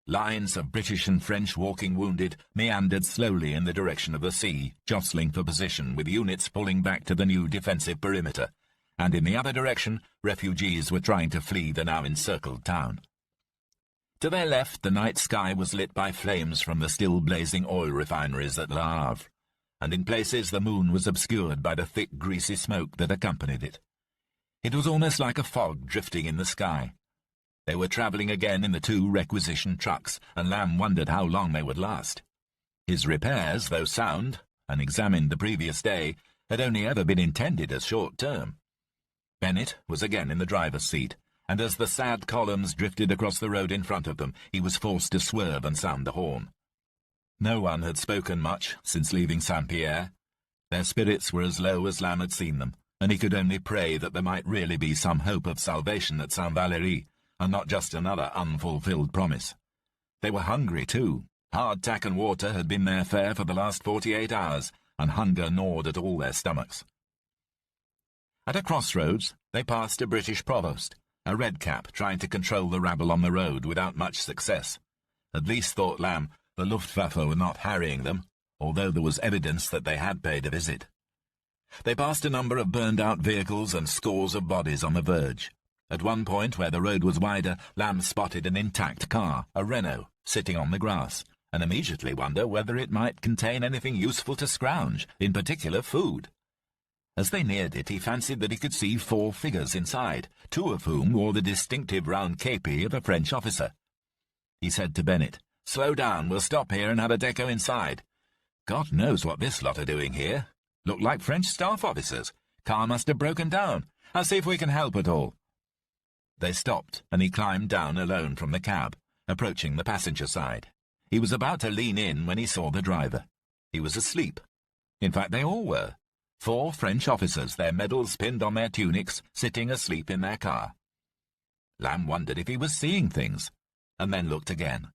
Lines of British and French walking wounded meandered slowly in the direction of the sea, jostling for position, with units pulling back to the new defensive perimeter, and in the other direction, refugees were trying to flee the now encircled town. To their left, the night sky was lit by flames from the still blazing oil refineries at Le Havre, and in places the moon was obscured by the thick, greasy smoke that accompanied it. It was almost like a fog drifting in the sky. They were travelling again in the 2 requisitioned trucks, and Lamb wondered how long they would last. His repairs, though sound, and examined the previous day, had only ever been intended as short-term. Bennett was again in the driver's seat, and as the sad columns drifted across the road in front of them, he was forced to swerve and sound the horn. No one had spoken much since leaving Saint-Pierre. Their spirits were as low as Lamb had seen them, and he could only pray that there might really be some hope of salvation at Saint-Valery, and not just another unfulfilled promise. They were hungry, too. Hardtack and water had been their fare for the last 48 hours, and hunger gnawed at all their stomachs. At a crossroads, they passed a British provost, a redcap trying to control the rabble on the road without much success. At least, thought Lamb, the Luftwaffe were not harrying them, although there was evidence that they had paid a visit. They passed a number of burned-out vehicles and scores of bodies on the verge. At one point, where the road was wider, Lamb spotted an intact car, a Renault, sitting on the grass, and immediately wondered whether it might contain anything useful to scrounge, in particular food. As they neared it, he fancied that he could see 4 figures inside, 2 of whom wore the distinctive round képi of a French officer. He said to Bennett, "Slow down, we'll stop here and have a deco inside. God knows what this lot are doing here. Look like French staff officers. Car must have broken down. I'll see if we can help at all. They stopped, and he climbed down alone from the cab, approaching the passenger side. He was about to lean in when he saw the driver. He was asleep. In fact, they all were. 4 French officers, their medals pinned on their tunics, sitting asleep in their car. Lamb wondered if he was seeing things, and then looked again,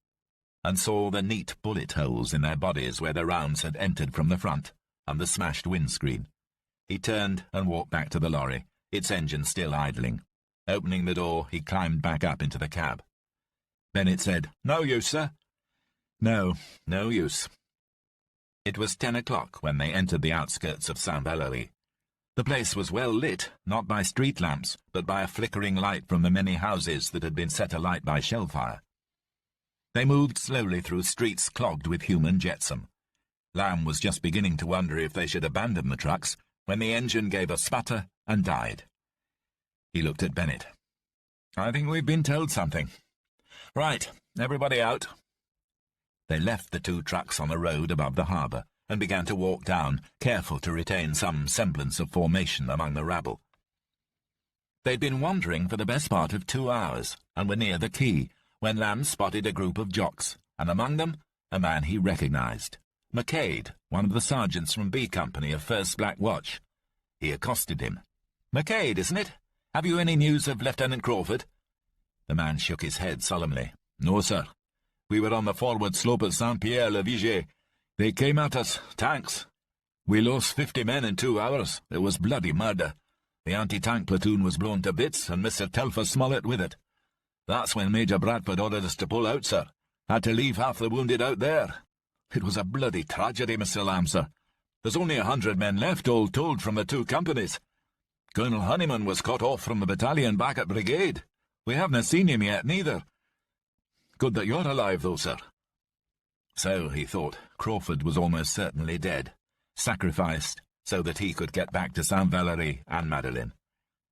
and saw the neat bullet holes in their bodies where the rounds had entered from the front, and the smashed windscreen. He turned and walked back to the lorry, its engine still idling. Opening the door, he climbed back up into the cab. Bennett said, "No use, sir." "No, no use." It was 10 o'clock when they entered the outskirts of Saint-Valery. The place was well lit, not by street lamps, but by a flickering light from the many houses that had been set alight by shell fire. They moved slowly through streets clogged with human jetsam. Lamb was just beginning to wonder if they should abandon the trucks when the engine gave a sputter and died. He looked at Bennett. "I think we've been told something. Right, everybody out." They left the 2 trucks on the road above the harbour and began to walk down, careful to retain some semblance of formation among the rabble. They'd been wandering for the best part of 2 hours, and were near the quay, when Lamb spotted a group of jocks, and among them a man he recognised. McCabe, one of the sergeants from B Company of 1st Black Watch. He accosted him. "McCabe, isn't it? Have you any news of Lieutenant Crawford?" The man shook his head solemnly. "No, sir. We were on the forward slope at Saint-Pierre-le-Viger. They came at us, tanks. We lost 50 men in 2 hours. It was bloody murder. The anti-tank platoon was blown to bits, and Mr. Telfer Smollett with it. That's when Major Bradford ordered us to pull out, sir. Had to leave half the wounded out there. It was a bloody tragedy, Mr. Lamb, sir. There's only 100 men left, all told, from the 2 companies. Colonel Honeyman was cut off from the battalion back at Brigade. We haven't seen him yet, neither. Good that you're alive, though, sir." So, he thought, Crawford was almost certainly dead, sacrificed so that he could get back to Saint-Valery and Madeleine.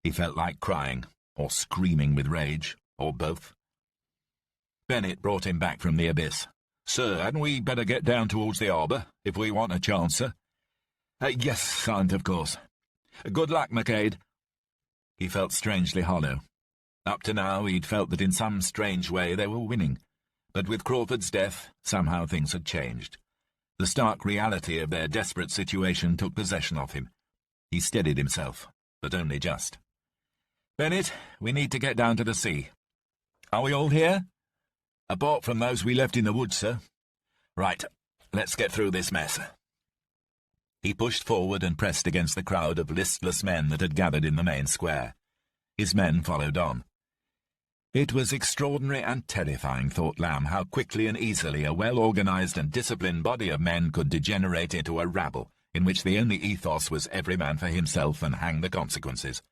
He felt like crying, or screaming with rage, or both. Bennett brought him back from the abyss. "Sir, hadn't we better get down towards the harbour, if we want a chance, sir?" "Yes, Sergeant, of course. Good luck, McCabe." He felt strangely hollow. Up to now, he'd felt that in some strange way they were winning. But with Crawford's death, somehow things had changed. The stark reality of their desperate situation took possession of him. He steadied himself, but only just. "Bennett, we need to get down to the sea." "Are we all here?" "Apart from those we left in the woods, sir." "Right, let's get through this mess." He pushed forward and pressed against the crowd of listless men that had gathered in the main square. His men followed on. It was extraordinary and terrifying, thought Lamb, how quickly and easily a well-organised and disciplined body of men could degenerate into a rabble in which the only ethos was every man for himself and hang the consequences.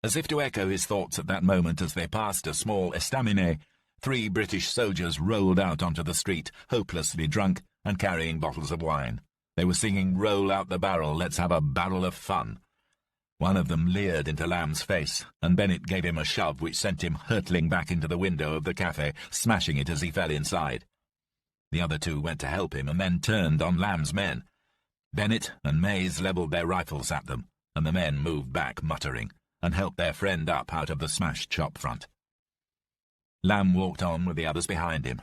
As if to echo his thoughts at that moment as they passed a small estaminet, 3 British soldiers rolled out onto the street, hopelessly drunk and carrying bottles of wine. They were singing, "Roll out the barrel, let's have a barrel of fun." One of them leered into Lamb's face, and Bennett gave him a shove which sent him hurtling back into the window of the cafe, smashing it as he fell inside. The other 2 went to help him and then turned on Lamb's men. Bennett and Mays levelled their rifles at them, and the men moved back muttering, and helped their friend up out of the smashed shop front. Lamb walked on with the others behind him.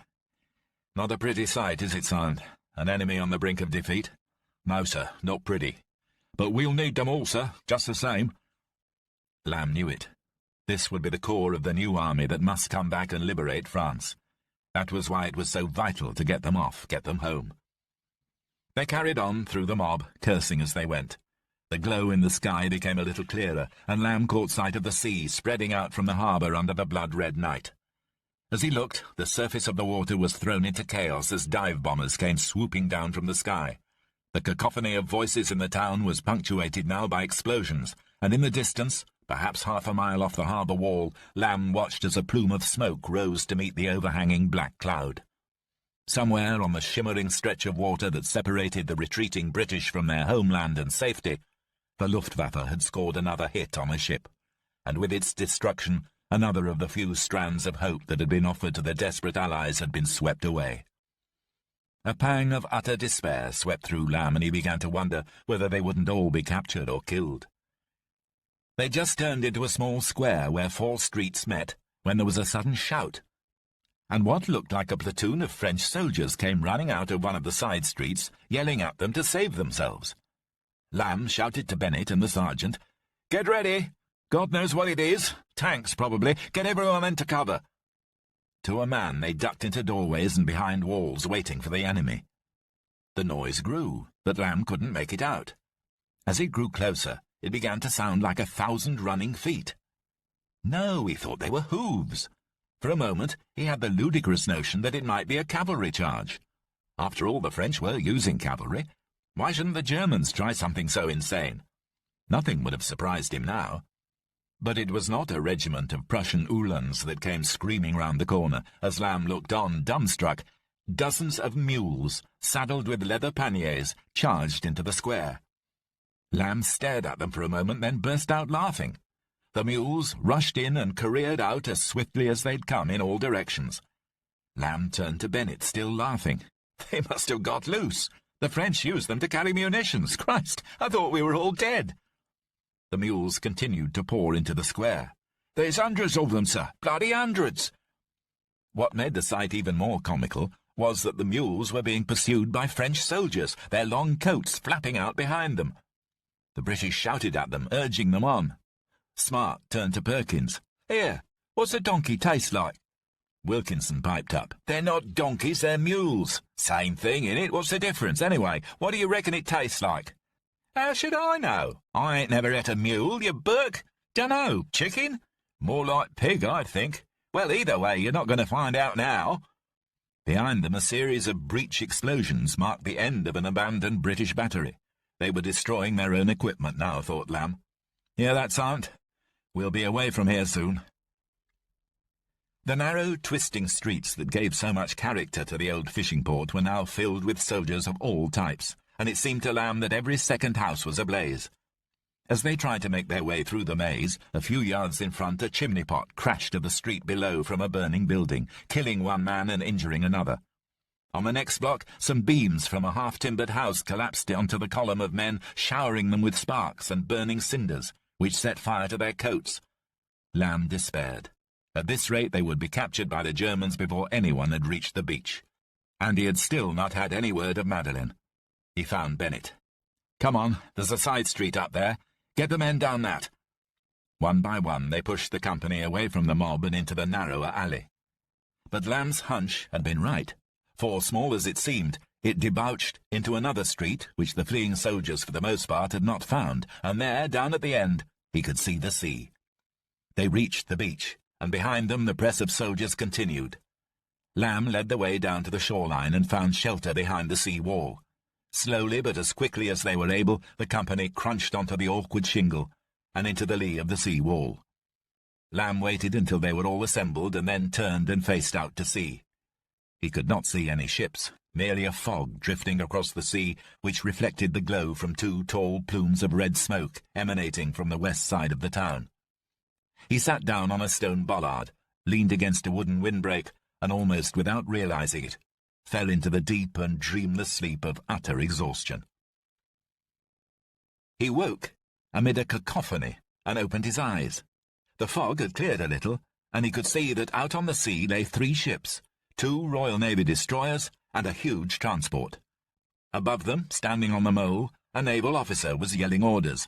"Not a pretty sight, is it, son? An enemy on the brink of defeat?" "No, sir, not pretty. But we'll need them all, sir, just the same." Lamb knew it. This would be the core of the new army that must come back and liberate France. That was why it was so vital to get them off, get them home. They carried on through the mob, cursing as they went. The glow in the sky became a little clearer, and Lamb caught sight of the sea spreading out from the harbour under the blood-red night. As he looked, the surface of the water was thrown into chaos as dive-bombers came swooping down from the sky. The cacophony of voices in the town was punctuated now by explosions, and in the distance, perhaps half a mile off the harbour wall, Lamb watched as a plume of smoke rose to meet the overhanging black cloud. Somewhere on the shimmering stretch of water that separated the retreating British from their homeland and safety, the Luftwaffe had scored another hit on a ship, and with its destruction, another of the few strands of hope that had been offered to the desperate Allies had been swept away. A pang of utter despair swept through Lamb, and he began to wonder whether they wouldn't all be captured or killed. They just turned into a small square where 4 streets met, when there was a sudden shout, and what looked like a platoon of French soldiers came running out of one of the side streets, yelling at them to save themselves. Lamb shouted to Bennett and the sergeant, "Get ready! God knows what it is. Tanks, probably. Get everyone into cover." To a man, they ducked into doorways and behind walls, waiting for the enemy. The noise grew, but Lamb couldn't make it out. As it grew closer, it began to sound like 1,000 running feet. No, he thought they were hooves. For a moment, he had the ludicrous notion that it might be a cavalry charge. After all, the French were using cavalry. Why shouldn't the Germans try something so insane? Nothing would have surprised him now. But it was not a regiment of Prussian Uhlans that came screaming round the corner. As Lamb looked on, dumbstruck, dozens of mules, saddled with leather panniers, charged into the square. Lamb stared at them for a moment, then burst out laughing. The mules rushed in and careered out as swiftly as they'd come in all directions. Lamb turned to Bennett, still laughing. "They must have got loose. The French used them to carry munitions. Christ, I thought we were all dead." The mules continued to pour into the square. "There's hundreds of them, sir. Bloody hundreds." What made the sight even more comical was that the mules were being pursued by French soldiers, their long coats flapping out behind them. The British shouted at them, urging them on. Smart turned to Perkins. "Here, what's a donkey taste like?" Wilkinson piped up. "They're not donkeys, they're mules. Same thing, innit? What's the difference? Anyway, what do you reckon it tastes like?" "How should I know? I ain't never ate a mule, you Burke. Dunno, chicken? More like pig, I think. Well, either way, you're not going to find out now." Behind them, a series of breech explosions marked the end of an abandoned British battery. They were destroying their own equipment now, thought Lamb. "Yeah, that's aunt. We'll be away from here soon." The narrow, twisting streets that gave so much character to the old fishing port were now filled with soldiers of all types, and it seemed to Lamb that every second house was ablaze. As they tried to make their way through the maze, a few yards in front a chimney pot crashed to the street below from a burning building, killing one man and injuring another. On the next block, some beams from a half-timbered house collapsed onto the column of men, showering them with sparks and burning cinders, which set fire to their coats. Lamb despaired. At this rate they would be captured by the Germans before anyone had reached the beach. And he had still not had any word of Madeleine. He found Bennett. "Come on, there's a side street up there. Get the men down that." One by one they pushed the company away from the mob and into the narrower alley. But Lamb's hunch had been right, for, small as it seemed, it debouched into another street which the fleeing soldiers for the most part had not found, and there, down at the end, he could see the sea. They reached the beach, and behind them the press of soldiers continued. Lamb led the way down to the shoreline and found shelter behind the sea wall. Slowly, but as quickly as they were able, the company crunched onto the awkward shingle and into the lee of the sea wall. Lamb waited until they were all assembled and then turned and faced out to sea. He could not see any ships, merely a fog drifting across the sea which reflected the glow from 2 tall plumes of red smoke emanating from the west side of the town. He sat down on a stone bollard, leaned against a wooden windbreak, and almost without realizing it, fell into the deep and dreamless sleep of utter exhaustion. He woke amid a cacophony and opened his eyes. The fog had cleared a little, and he could see that out on the sea lay 3 ships, 2 Royal Navy destroyers and a huge transport. Above them, standing on the mole, a naval officer was yelling orders.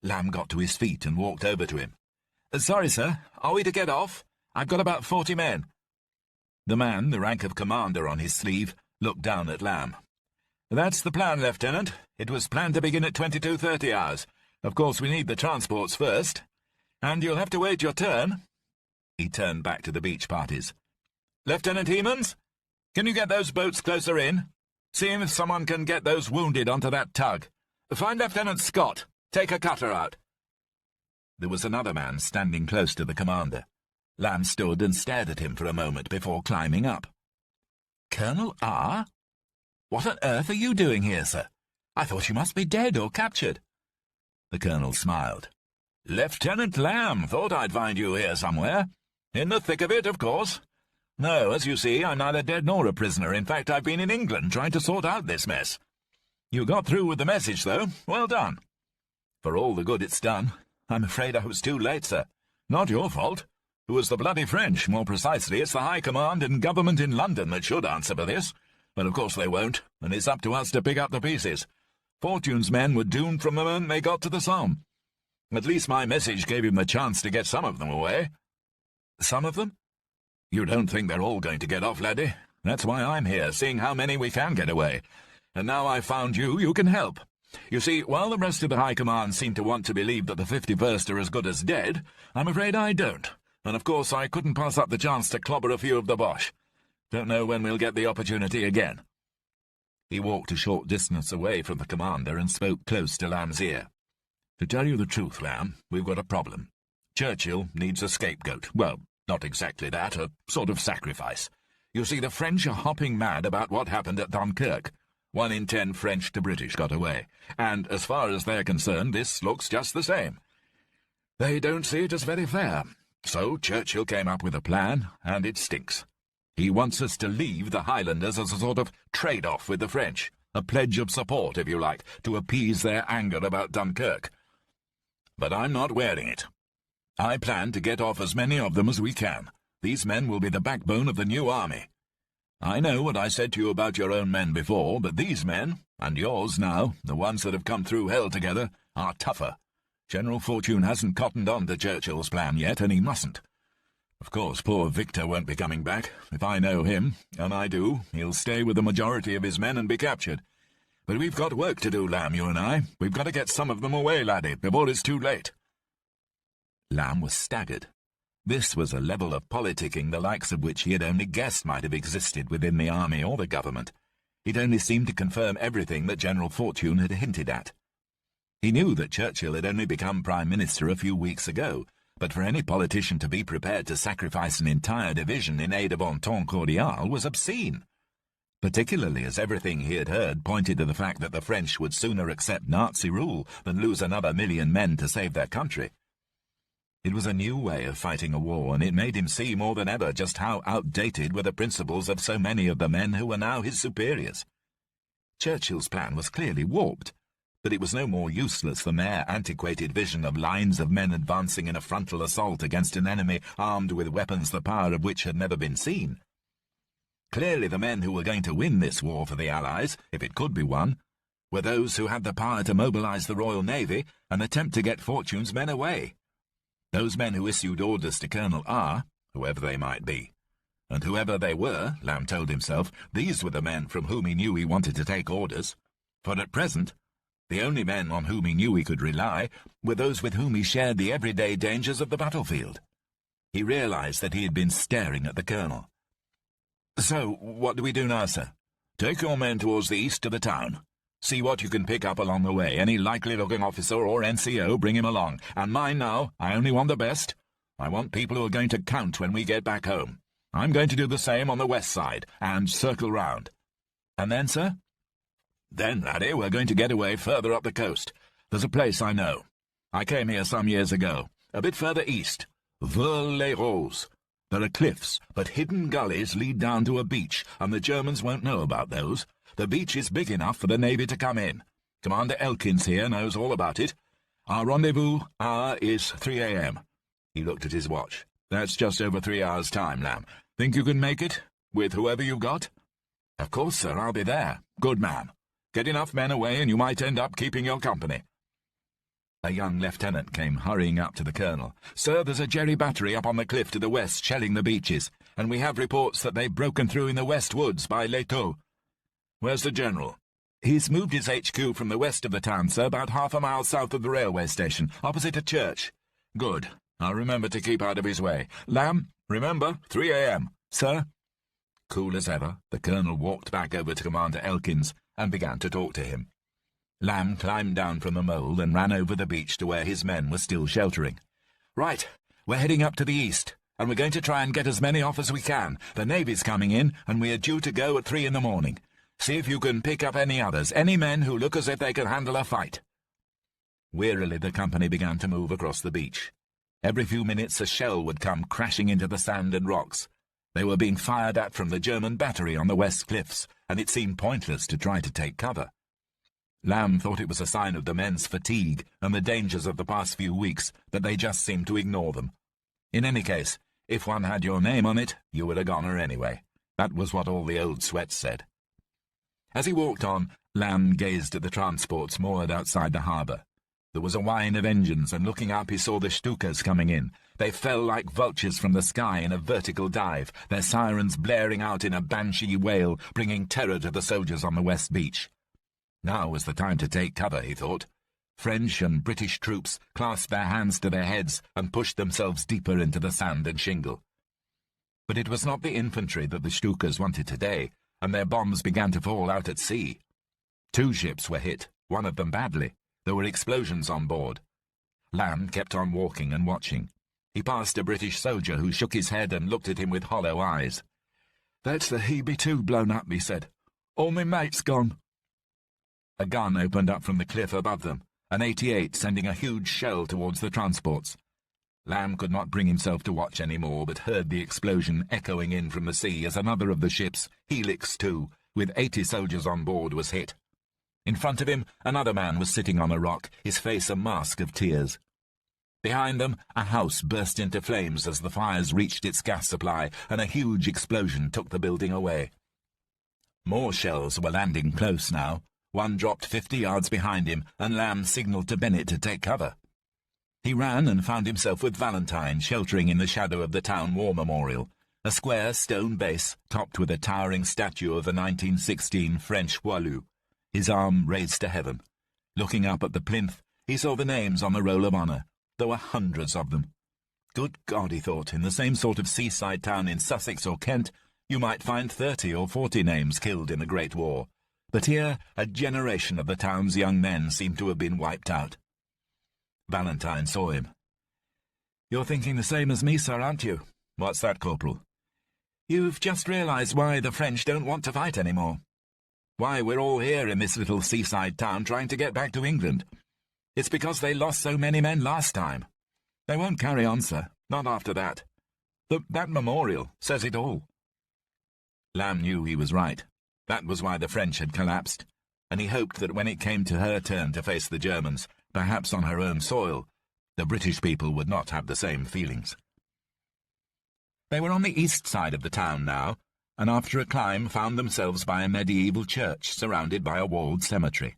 Lamb got to his feet and walked over to him. "Sorry, sir, are we to get off? I've got about 40 men. The man, the rank of commander on his sleeve, looked down at Lamb. "That's the plan, Lieutenant. It was planned to begin at 22:30 hours. Of course, we need the transports first. And you'll have to wait your turn." He turned back to the beach parties. "Lieutenant Hemans, can you get those boats closer in? See if someone can get those wounded onto that tug. Find Lieutenant Scott. Take a cutter out." There was another man standing close to the commander. Lamb stood and stared at him for a moment before climbing up. "Colonel R? What on earth are you doing here, sir? I thought you must be dead or captured." The colonel smiled. "Lieutenant Lamb, thought I'd find you here somewhere. In the thick of it, of course. No, as you see, I'm neither dead nor a prisoner. In fact, I've been in England trying to sort out this mess. You got through with the message, though. Well done. For all the good it's done, I'm afraid I was too late, sir. Not your fault. It was the bloody French. More precisely, it's the High Command and Government in London that should answer for this. But of course they won't, and it's up to us to pick up the pieces. Fortune's men were doomed from the moment they got to the Somme. At least my message gave him the chance to get some of them away. Some of them? You don't think they're all going to get off, laddie? That's why I'm here, seeing how many we can get away. And now I've found you, you can help. You see, while the rest of the High Command seem to want to believe that the 51st are as good as dead, I'm afraid I don't. And of course I couldn't pass up the chance to clobber a few of the Boche. Don't know when we'll get the opportunity again. He walked a short distance away from the commander and spoke close to Lamb's ear. To tell you the truth, Lamb, we've got a problem. Churchill needs a scapegoat. Well, not exactly that, a sort of sacrifice. You see, the French are hopping mad about what happened at Dunkirk. 1 in 10 French to British got away, and as far as they're concerned, this looks just the same. They don't see it as very fair. So Churchill came up with a plan, and it stinks. He wants us to leave the Highlanders as a sort of trade-off with the French, a pledge of support, if you like, to appease their anger about Dunkirk. But I'm not wearing it. I plan to get off as many of them as we can. These men will be the backbone of the new army. I know what I said to you about your own men before, but these men, and yours now, the ones that have come through hell together, are tougher. General Fortune hasn't cottoned on to Churchill's plan yet, and he mustn't. Of course, poor Victor won't be coming back. If I know him, and I do, he'll stay with the majority of his men and be captured. But we've got work to do, Lamb, you and I. We've got to get some of them away, laddie, before it's too late. Lamb was staggered. This was a level of politicking the likes of which he had only guessed might have existed within the army or the government. It only seemed to confirm everything that General Fortune had hinted at. He knew that Churchill had only become Prime Minister a few weeks ago, but for any politician to be prepared to sacrifice an entire division in aid of Entente Cordiale was obscene, particularly as everything he had heard pointed to the fact that the French would sooner accept Nazi rule than lose another 1,000,000 men to save their country. It was a new way of fighting a war, and it made him see more than ever just how outdated were the principles of so many of the men who were now his superiors. Churchill's plan was clearly warped, but it was no more useless than their antiquated vision of lines of men advancing in a frontal assault against an enemy armed with weapons the power of which had never been seen. Clearly the men who were going to win this war for the Allies, if it could be won, were those who had the power to mobilize the Royal Navy and attempt to get Fortune's men away. Those men who issued orders to Colonel R, whoever they might be. And whoever they were, Lamb told himself, these were the men from whom he knew he wanted to take orders. For at present, the only men on whom he knew he could rely were those with whom he shared the everyday dangers of the battlefield. He realized that he had been staring at the colonel. "So, what do we do now, sir?" "Take your men towards the east of the town. See what you can pick up along the way. Any likely-looking officer or NCO, bring him along. And mind now, I only want the best. I want people who are going to count when we get back home. I'm going to do the same on the west side, and circle round." "And then, sir?" "Then, laddie, we're going to get away further up the coast. There's a place I know. I came here some years ago, a bit further east. Veules-les-Roses. There are cliffs, but hidden gullies lead down to a beach, and the Germans won't know about those. The beach is big enough for the Navy to come in. Commander Elkins here knows all about it. Our rendezvous hour is 3 a.m. He looked at his watch. "That's just over 3 hours' time, Lamb. Think you can make it, with whoever you've got?" "Of course, sir, I'll be there." "Good man. Get enough men away and you might end up keeping your company." A young lieutenant came hurrying up to the colonel. "Sir, there's a Jerry battery up on the cliff to the west shelling the beaches, and we have reports that they've broken through in the west woods by Leto." "Where's the general?" "He's moved his HQ from the west of the town, sir, about half a mile south of the railway station, opposite a church." "Good. I'll remember to keep out of his way. Lamb, remember, 3 a.m. "Sir." Cool as ever, the colonel walked back over to Commander Elkins and began to talk to him. Lamb climbed down from the mole and ran over the beach to where his men were still sheltering. "Right, we're heading up to the east, and we're going to try and get as many off as we can. The Navy's coming in, and we are due to go at 3 in the morning. See if you can pick up any others, any men who look as if they can handle a fight." Wearily the company began to move across the beach. Every few minutes a shell would come crashing into the sand and rocks. They were being fired at from the German battery on the west cliffs, and it seemed pointless to try to take cover. Lamb thought it was a sign of the men's fatigue and the dangers of the past few weeks that they just seemed to ignore them. In any case, if one had your name on it, you were a goner anyway. That was what all the old sweats said. As he walked on, Lamb gazed at the transports moored outside the harbour. There was a whine of engines, and looking up he saw the Stukas coming in. They fell like vultures from the sky in a vertical dive, their sirens blaring out in a banshee wail, bringing terror to the soldiers on the west beach. Now was the time to take cover, he thought. French and British troops clasped their hands to their heads and pushed themselves deeper into the sand and shingle. But it was not the infantry that the Stukas wanted today, and their bombs began to fall out at sea. 2 ships were hit, one of them badly. There were explosions on board. Lamb kept on walking and watching. He passed a British soldier who shook his head and looked at him with hollow eyes. "That's the Hebe 2 blown up," he said. "All my mates gone." A gun opened up from the cliff above them, an 88 sending a huge shell towards the transports. Lamb could not bring himself to watch any more, but heard the explosion echoing in from the sea as another of the ships, Helix 2, with 80 soldiers on board, was hit. In front of him, another man was sitting on a rock, his face a mask of tears. Behind them, a house burst into flames as the fires reached its gas supply, and a huge explosion took the building away. More shells were landing close now. One dropped 50 yards behind him, and Lamb signalled to Bennett to take cover. He ran and found himself with Valentine sheltering in the shadow of the town war memorial, a square stone base topped with a towering statue of the 1916 French poilu, his arm raised to heaven. Looking up at the plinth, he saw the names on the roll of honour. There were hundreds of them. Good God, he thought, in the same sort of seaside town in Sussex or Kent, you might find 30 or 40 names killed in the Great War. But here, a generation of the town's young men seemed to have been wiped out. Valentine saw him. "You're thinking the same as me, sir, aren't you?" "What's that, Corporal?" "You've just realised why the French don't want to fight any more. Why we're all here in this little seaside town trying to get back to England. It's because they lost so many men last time. They won't carry on, sir, not after that. That memorial says it all." Lamb knew he was right. That was why the French had collapsed, and he hoped that when it came to her turn to face the Germans, perhaps on her own soil, the British people would not have the same feelings. They were on the east side of the town now, and after a climb found themselves by a medieval church surrounded by a walled cemetery.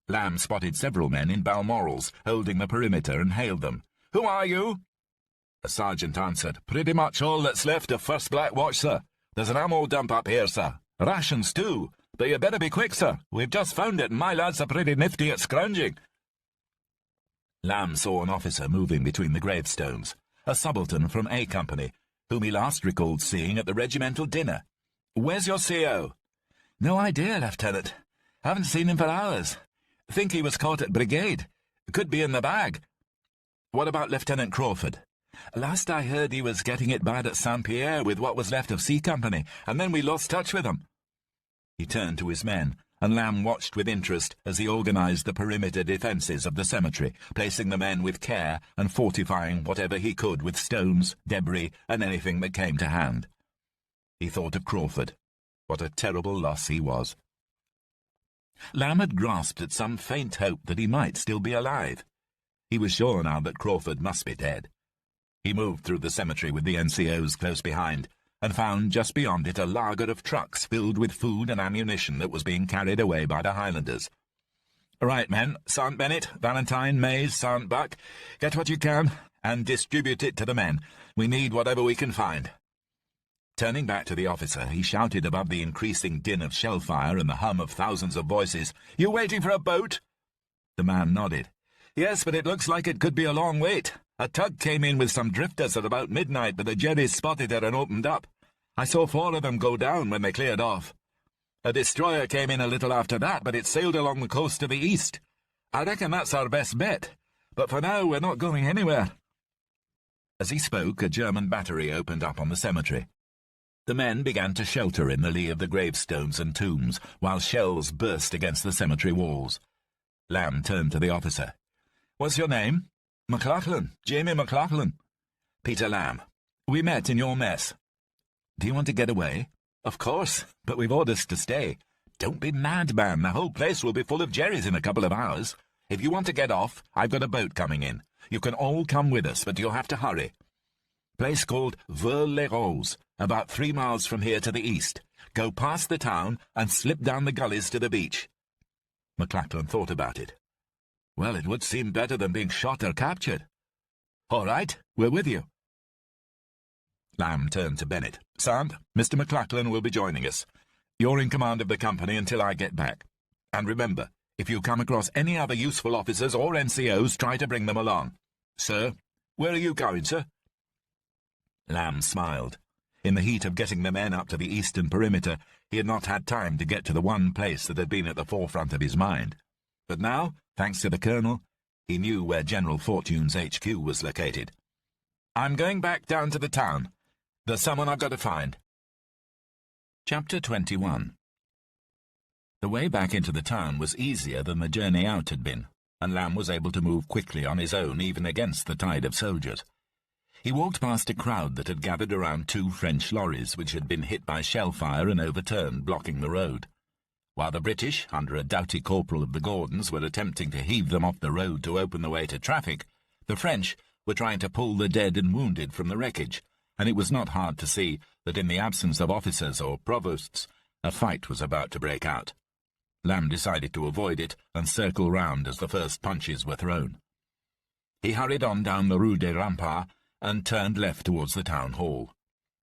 Lamb spotted several men in Balmorals holding the perimeter and hailed them. "Who are you?" A sergeant answered, "Pretty much all that's left of 1st Black Watch, sir. There's an ammo dump up here, sir. Rations, too. But you better be quick, sir. We've just found it, and my lads are pretty nifty at scrounging." Lamb saw an officer moving between the gravestones, a subaltern from A Company, whom he last recalled seeing at the regimental dinner. "Where's your CO?" "No idea, Lieutenant. Haven't seen him for hours. Think he was caught at brigade. Could be in the bag." "What about Lieutenant Crawford?" "Last I heard he was getting it bad at Saint-Pierre with what was left of C Company, and then we lost touch with him." He turned to his men, and Lamb watched with interest as he organised the perimeter defences of the cemetery, placing the men with care and fortifying whatever he could with stones, debris, and anything that came to hand. He thought of Crawford. What a terrible loss he was. Lamb had grasped at some faint hope that he might still be alive. He was sure now that Crawford must be dead. He moved through the cemetery with the NCOs close behind, and found just beyond it a laager of trucks filled with food and ammunition that was being carried away by the Highlanders. "Right, men, Sergeant Bennett, Valentine, Mays, Sergeant Buck, get what you can, and distribute it to the men. We need whatever we can find." Turning back to the officer, he shouted above the increasing din of shell fire and the hum of thousands of voices, "You waiting for a boat?" The man nodded. "Yes, but it looks like it could be a long wait. A tug came in with some drifters at about midnight, but the Jerrys spotted her and opened up. I saw 4 of them go down when they cleared off. A destroyer came in a little after that, but it sailed along the coast to the east. I reckon that's our best bet, but for now we're not going anywhere." As he spoke, a German battery opened up on the cemetery. The men began to shelter in the lee of the gravestones and tombs, while shells burst against the cemetery walls. Lamb turned to the officer. "What's your name?" "McLaughlin, Jamie McLaughlin." "Peter Lamb. We met in your mess." Do you want to get away? Of course, but we've orders to stay. Don't be mad, man. The whole place will be full of Jerrys in a couple of hours. If you want to get off, I've got a boat coming in. You can all come with us, but you'll have to hurry. Place called Veules-les-Roses, about 3 miles from here to the east. Go past the town and slip down the gullies to the beach. McLachlan thought about it. Well, it would seem better than being shot or captured. All right, we're with you. Lamb turned to Bennett. Son, Mr. McLachlan will be joining us. You're in command of the company until I get back. And remember, if you come across any other useful officers or NCOs, try to bring them along. Sir, where are you going, sir? Lamb smiled. In the heat of getting the men up to the eastern perimeter, he had not had time to get to the one place that had been at the forefront of his mind. But now, thanks to the colonel, he knew where General Fortune's HQ was located. I'm going back down to the town. There's someone I've got to find. Chapter 21. The way back into the town was easier than the journey out had been, and Lamb was able to move quickly on his own even against the tide of soldiers. He walked past a crowd that had gathered around 2 French lorries which had been hit by shell fire and overturned, blocking the road. While the British, under a doughty corporal of the Gordons, were attempting to heave them off the road to open the way to traffic, the French were trying to pull the dead and wounded from the wreckage, and it was not hard to see that in the absence of officers or provosts, a fight was about to break out. Lamb decided to avoid it and circle round as the first punches were thrown. He hurried on down the Rue des Ramparts and turned left towards the town hall.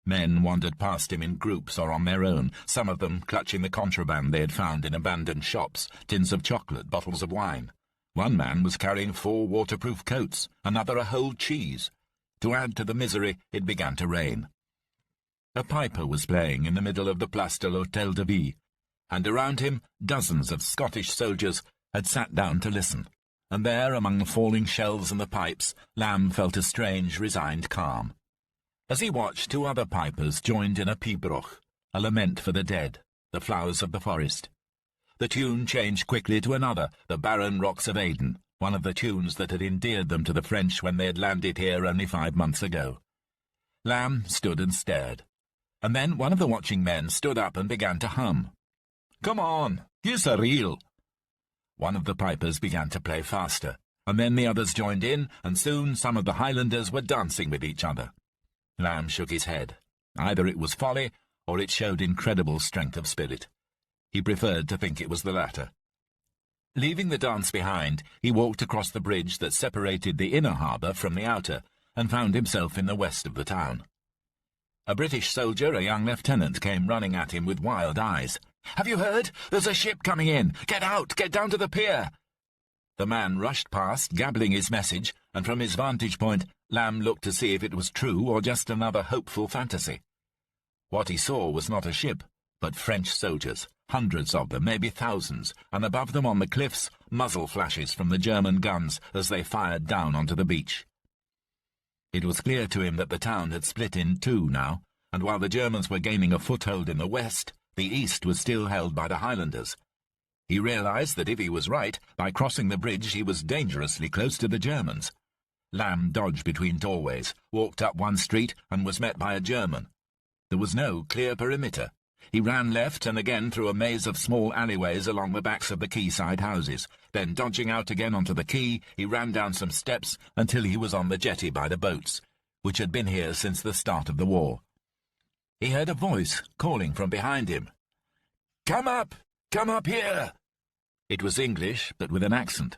Men wandered past him in groups or on their own, some of them clutching the contraband they had found in abandoned shops, tins of chocolate, bottles of wine. One man was carrying 4 waterproof coats, another a whole cheese. To add to the misery, it began to rain. A piper was playing in the middle of the Place de l'Hôtel de Ville, and around him dozens of Scottish soldiers had sat down to listen. And there, among the falling shells and the pipes, Lamb felt a strange, resigned calm. As he watched, 2 other pipers joined in a pibroch, a lament for the dead, the flowers of the forest. The tune changed quickly to another, the Barren Rocks of Aden, one of the tunes that had endeared them to the French when they had landed here only 5 months ago. Lamb stood and stared, and then one of the watching men stood up and began to hum. "Come on, here's a reel." One of the pipers began to play faster, and then the others joined in, and soon some of the Highlanders were dancing with each other. Lamb shook his head. Either it was folly, or it showed incredible strength of spirit. He preferred to think it was the latter. Leaving the dance behind, he walked across the bridge that separated the inner harbour from the outer, and found himself in the west of the town. A British soldier, a young lieutenant, came running at him with wild eyes. "Have you heard? There's a ship coming in! Get out! Get down to the pier!" The man rushed past, gabbling his message, and from his vantage point, Lamb looked to see if it was true or just another hopeful fantasy. What he saw was not a ship, but French soldiers, hundreds of them, maybe thousands, and above them on the cliffs, muzzle flashes from the German guns as they fired down onto the beach. It was clear to him that the town had split in 2 now, and while the Germans were gaining a foothold in the west, the east was still held by the Highlanders. He realized that if he was right, by crossing the bridge he was dangerously close to the Germans. Lamb dodged between doorways, walked up one street, and was met by a German. There was no clear perimeter. He ran left and again through a maze of small alleyways along the backs of the quayside houses. Then, dodging out again onto the quay, he ran down some steps until he was on the jetty by the boats, which had been here since the start of the war. He heard a voice calling from behind him. Come up here!" It was English, but with an accent.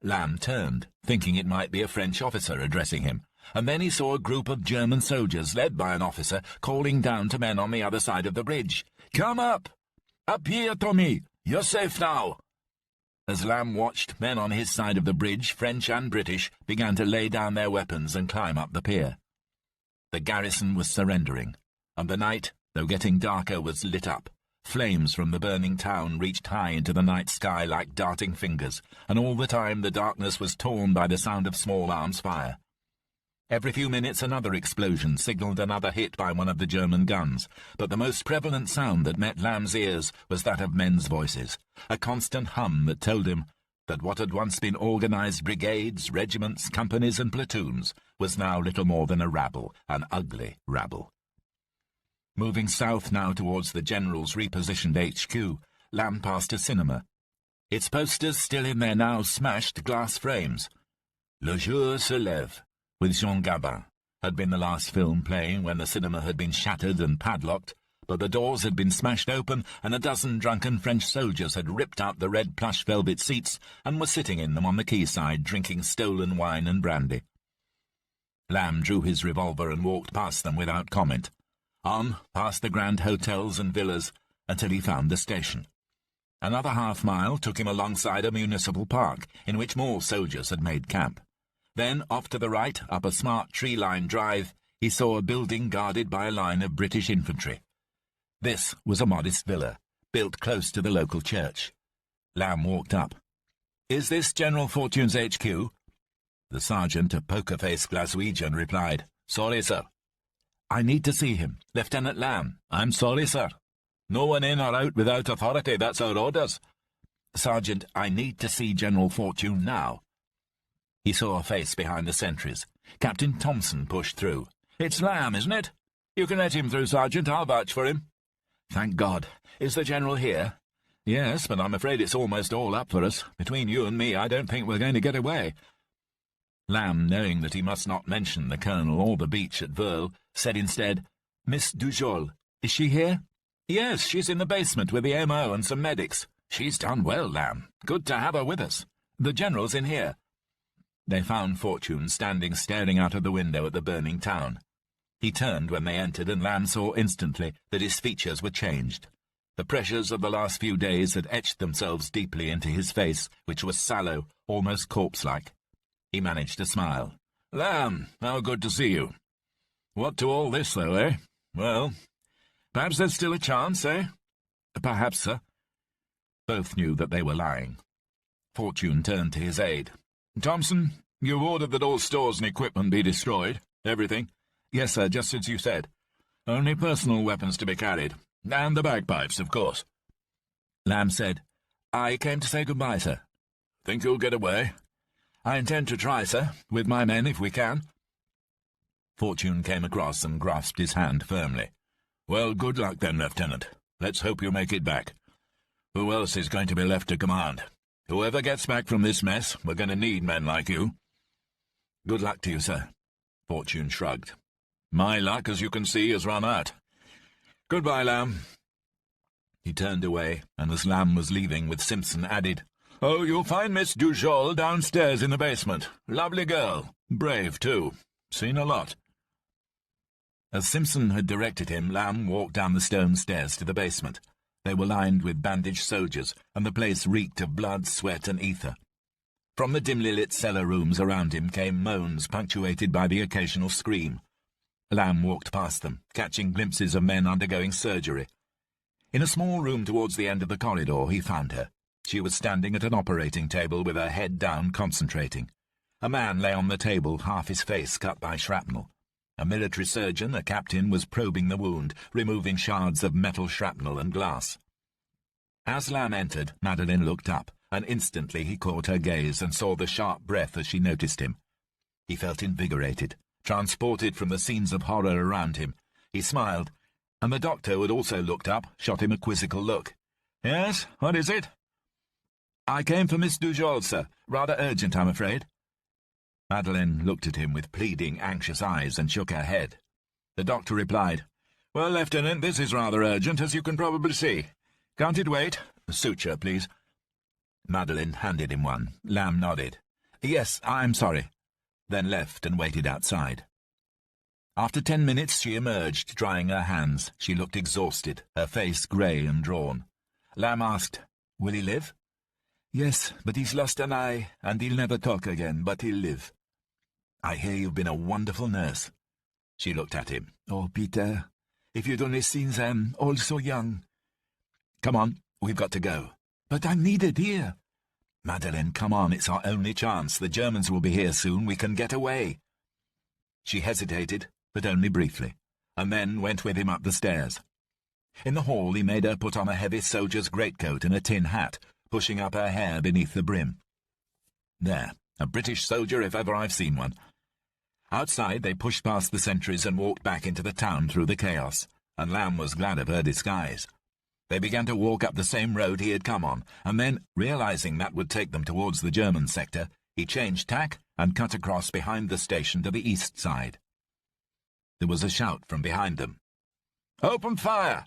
Lamb turned, thinking it might be a French officer addressing him, and then he saw a group of German soldiers, led by an officer, calling down to men on the other side of the bridge. "Come up! Up here, Tommy! You're safe now!" As Lamb watched, men on his side of the bridge, French and British, began to lay down their weapons and climb up the pier. The garrison was surrendering, and the night, though getting darker, was lit up. Flames from the burning town reached high into the night sky like darting fingers, and all the time the darkness was torn by the sound of small arms fire. Every few minutes another explosion signalled another hit by one of the German guns, but the most prevalent sound that met Lamb's ears was that of men's voices, a constant hum that told him that what had once been organised brigades, regiments, companies and platoons was now little more than a rabble, an ugly rabble. Moving south now towards the General's repositioned HQ, Lamb passed a cinema. Its posters still in their now smashed glass frames. Le Jour se lève, with Jean Gabin, had been the last film playing when the cinema had been shattered and padlocked, but the doors had been smashed open and a dozen drunken French soldiers had ripped out the red plush velvet seats and were sitting in them on the quayside drinking stolen wine and brandy. Lamb drew his revolver and walked past them without comment, on past the grand hotels and villas until he found the station. Another half-mile took him alongside a municipal park in which more soldiers had made camp. Then, off to the right, up a smart tree-lined drive, he saw a building guarded by a line of British infantry. This was a modest villa, built close to the local church. Lamb walked up. "Is this General Fortune's HQ?" The sergeant, a poker-faced Glaswegian, replied, "Sorry, sir." "I need to see him. Lieutenant Lamb." "I'm sorry, sir. No one in or out without authority, that's our orders." "Sergeant, I need to see General Fortune now." He saw a face behind the sentries. Captain Thompson pushed through. "It's Lamb, isn't it? You can let him through, Sergeant. I'll vouch for him." "Thank God. Is the General here?" "Yes, but I'm afraid it's almost all up for us. Between you and me, I don't think we're going to get away." Lamb, knowing that he must not mention the Colonel or the beach at Veules, said instead, "Miss Dujol, is she here?" "Yes, she's in the basement with the M.O. and some medics. She's done well, Lamb. Good to have her with us. The General's in here." They found Fortune standing staring out of the window at the burning town. He turned when they entered, and Lamb saw instantly that his features were changed. The pressures of the last few days had etched themselves deeply into his face, which was sallow, almost corpse-like. He managed to smile. "Lamb, how good to see you. What to all this, though, eh? Well, perhaps there's still a chance, eh?" "Perhaps, sir." Both knew that they were lying. Fortune turned to his aide. "Thompson, you've ordered that all stores and equipment be destroyed. Everything?" "Yes, sir, just as you said." "Only personal weapons to be carried. And the bagpipes, of course." Lamb said, "I came to say goodbye, sir." "Think you'll get away?" "I intend to try, sir, with my men if we can." Fortune came across and grasped his hand firmly. "Well, good luck then, Lieutenant. Let's hope you make it back. Who else is going to be left to command? Whoever gets back from this mess, we're going to need men like you." "Good luck to you, sir." Fortune shrugged. "My luck, as you can see, has run out. Goodbye, Lamb." He turned away, and as Lamb was leaving with Simpson, added, "Oh, you'll find Miss Dujol downstairs in the basement. Lovely girl. Brave, too. Seen a lot." As Simpson had directed him, Lamb walked down the stone stairs to the basement. They were lined with bandaged soldiers, and the place reeked of blood, sweat, and ether. From the dimly lit cellar rooms around him came moans punctuated by the occasional scream. Lamb walked past them, catching glimpses of men undergoing surgery. In a small room towards the end of the corridor he found her. She was standing at an operating table with her head down, concentrating. A man lay on the table, half his face cut by shrapnel. A military surgeon, a captain, was probing the wound, removing shards of metal shrapnel and glass. As Lamb entered, Madeline looked up, and instantly he caught her gaze and saw the sharp breath as she noticed him. He felt invigorated, transported from the scenes of horror around him. He smiled, and the doctor, who had also looked up, shot him a quizzical look. "Yes, what is it?" "I came for Miss Dujol, sir. Rather urgent, I'm afraid." Madeline looked at him with pleading, anxious eyes and shook her head. The doctor replied, "Well, Lieutenant, this is rather urgent, as you can probably see. Can't it wait? A suture, please." Madeline handed him one. Lamb nodded. "Yes, I'm sorry," then left and waited outside. After 10 minutes she emerged, drying her hands. She looked exhausted, her face grey and drawn. Lamb asked, "Will he live?" "Yes, but he's lost an eye, and he'll never talk again, but he'll live." "I hear you've been a wonderful nurse." She looked at him. "Oh, Peter, if you'd only seen them, all so young." "Come on, we've got to go." "But I'm needed here." "Madeline, come on, it's our only chance. The Germans will be here soon. We can get away." She hesitated, but only briefly, and then went with him up the stairs. In the hall he made her put on a heavy soldier's greatcoat and a tin hat, pushing up her hair beneath the brim. There, a British soldier if ever I've seen one. Outside they pushed past the sentries and walked back into the town through the chaos. and Lamb was glad of her disguise. They began to walk up the same road he had come on, and then, realizing that would take them towards the German sector, he changed tack and cut across behind the station to the east side. There was a shout from behind them. "Open fire!"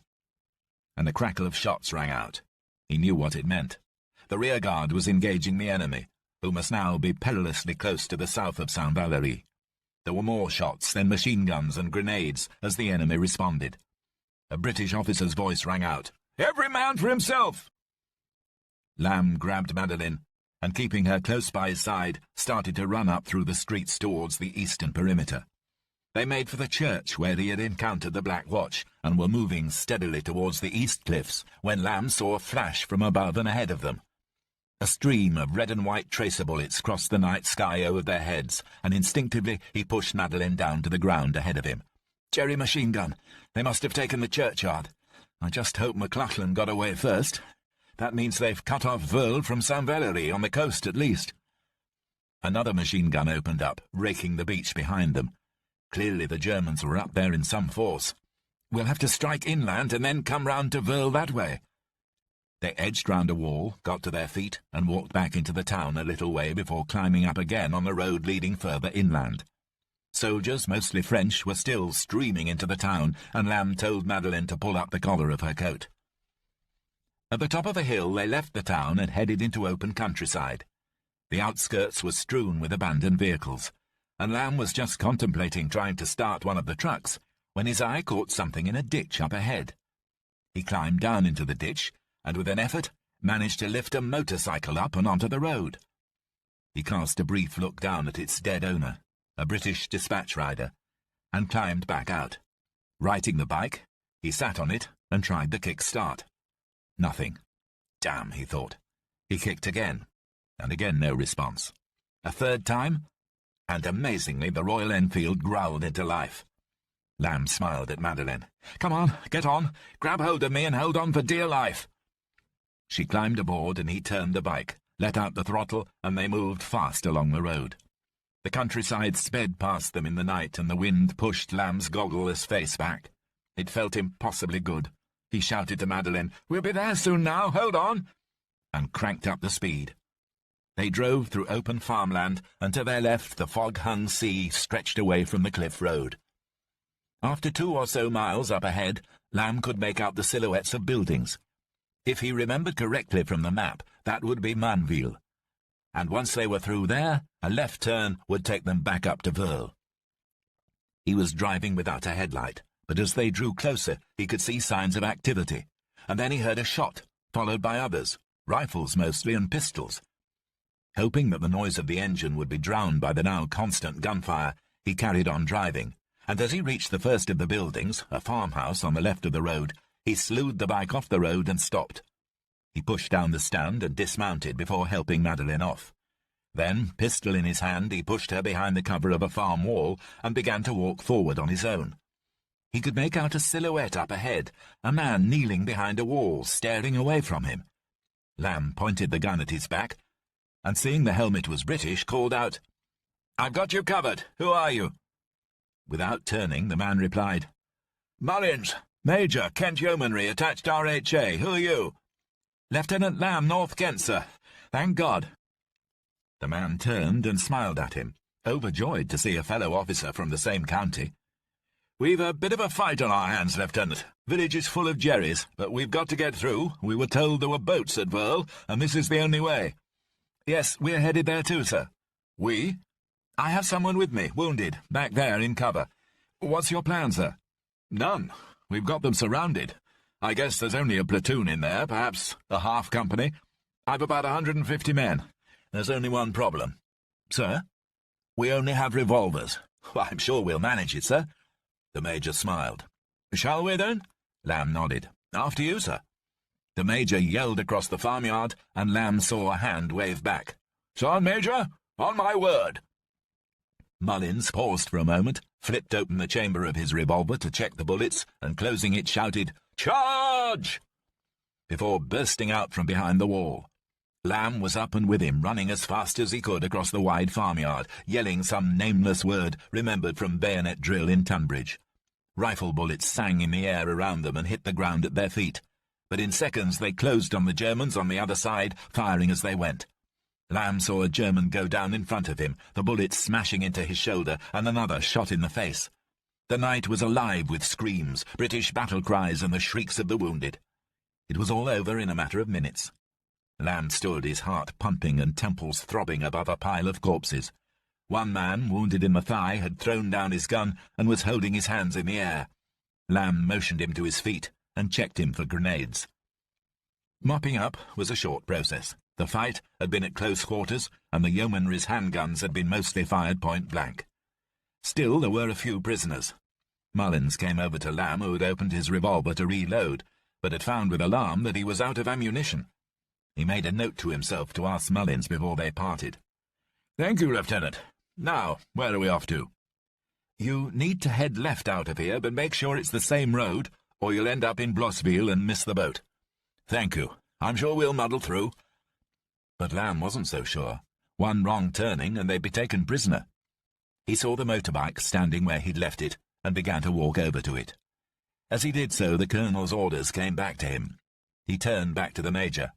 And a crackle of shots rang out. He knew what it meant. The rear guard was engaging the enemy, who must now be perilously close to the south of Saint-Valery. There were more shots, then machine guns and grenades as the enemy responded. A British officer's voice rang out. "Every man for himself!" Lamb grabbed Madeleine, and keeping her close by his side, started to run up through the streets towards the eastern perimeter. They made for the church where he had encountered the Black Watch, and were moving steadily towards the east cliffs when Lamb saw a flash from above and ahead of them. A stream of red and white tracer bullets crossed the night sky over their heads, and instinctively he pushed Madeleine down to the ground ahead of him. "Jerry machine gun. They must have taken the churchyard. I just hope McLachlan got away first. That means they've cut off Verle from Saint-Valery, on the coast at least." Another machine gun opened up, raking the beach behind them. Clearly the Germans were up there in some force. "We'll have to strike inland and then come round to Verle that way." They edged round a wall, got to their feet, and walked back into the town a little way before climbing up again on the road leading further inland. Soldiers, mostly French, were still streaming into the town, and Lamb told Madeleine to pull up the collar of her coat. At the top of a hill they left the town and headed into open countryside. The outskirts were strewn with abandoned vehicles, and Lamb was just contemplating trying to start one of the trucks when his eye caught something in a ditch up ahead. He climbed down into the ditch, and with an effort managed to lift a motorcycle up and onto the road. He cast a brief look down at its dead owner, a British dispatch rider, and climbed back out. Righting the bike, he sat on it and tried the kick-start. Nothing. Damn, he thought. He kicked again, and again no response. A third time, and amazingly the Royal Enfield growled into life. Lamb smiled at Madeleine. "Come on, get on, grab hold of me and hold on for dear life." She climbed aboard and he turned the bike, let out the throttle, and they moved fast along the road. The countryside sped past them in the night, and the wind pushed Lamb's goggleless face back. It felt impossibly good. He shouted to Madeleine, "We'll be there soon now, hold on," and cranked up the speed. They drove through open farmland, and to their left the fog-hung sea stretched away from the cliff road. After 2 or so miles up ahead, Lamb could make out the silhouettes of buildings. If he remembered correctly from the map, that would be Manville. And once they were through there, a left turn would take them back up to Verle. He was driving without a headlight, but as they drew closer, he could see signs of activity. And then he heard a shot, followed by others, rifles mostly and pistols. Hoping that the noise of the engine would be drowned by the now constant gunfire, he carried on driving, and as he reached the first of the buildings, a farmhouse on the left of the road, he slewed the bike off the road and stopped. He pushed down the stand and dismounted before helping Madeleine off. Then, pistol in his hand, he pushed her behind the cover of a farm wall and began to walk forward on his own. He could make out a silhouette up ahead, a man kneeling behind a wall, staring away from him. Lamb pointed the gun at his back, and seeing the helmet was British, called out, "I've got you covered. Who are you?" Without turning, the man replied, "Mullins, Major, Kent Yeomanry, attached RHA. Who are you?" "Lieutenant Lamb, North Kent, sir. Thank God." The man turned and smiled at him, overjoyed to see a fellow officer from the same county. "We've a bit of a fight on our hands, Lieutenant. Village is full of Jerrys, but we've got to get through. We were told there were boats at Verle, and this is the only way." "Yes, we're headed there too, sir." "We?" "I have someone with me, wounded, back there in cover. What's your plan, sir?" "None. We've got them surrounded. I guess there's only a platoon in there, perhaps a half company. I've about 150 men. There's only one problem." "Sir?" "We only have revolvers." "Well, I'm sure we'll manage it, sir." The Major smiled. "Shall we, then?" Lamb nodded. "After you, sir." The Major yelled across the farmyard, and Lamb saw a hand wave back. "Sergeant Major, on my word." Mullins paused for a moment, flipped open the chamber of his revolver to check the bullets, and closing it shouted, "Charge!" before bursting out from behind the wall. Lamb was up and with him, running as fast as he could across the wide farmyard, yelling some nameless word remembered from bayonet drill in Tunbridge. Rifle bullets sang in the air around them and hit the ground at their feet, but in seconds they closed on the Germans on the other side, firing as they went. Lamb saw a German go down in front of him, the bullet smashing into his shoulder, and another shot in the face. The night was alive with screams, British battle cries, and the shrieks of the wounded. It was all over in a matter of minutes. Lamb stood, his heart pumping and temples throbbing above a pile of corpses. One man, wounded in the thigh, had thrown down his gun and was holding his hands in the air. Lamb motioned him to his feet and checked him for grenades. Mopping up was a short process. The fight had been at close quarters, and the yeomanry's handguns had been mostly fired point-blank. Still, there were a few prisoners. Mullins came over to Lamb, who had opened his revolver to reload, but had found with alarm that he was out of ammunition. He made a note to himself to ask Mullins before they parted. "Thank you, Lieutenant. Now, where are we off to?" "You need to head left out of here, but make sure it's the same road, or you'll end up in Blossville and miss the boat." "Thank you. I'm sure we'll muddle through." But Lamb wasn't so sure. One wrong turning and they'd be taken prisoner. He saw the motorbike standing where he'd left it and began to walk over to it. As he did so, the Colonel's orders came back to him. He turned back to the Major.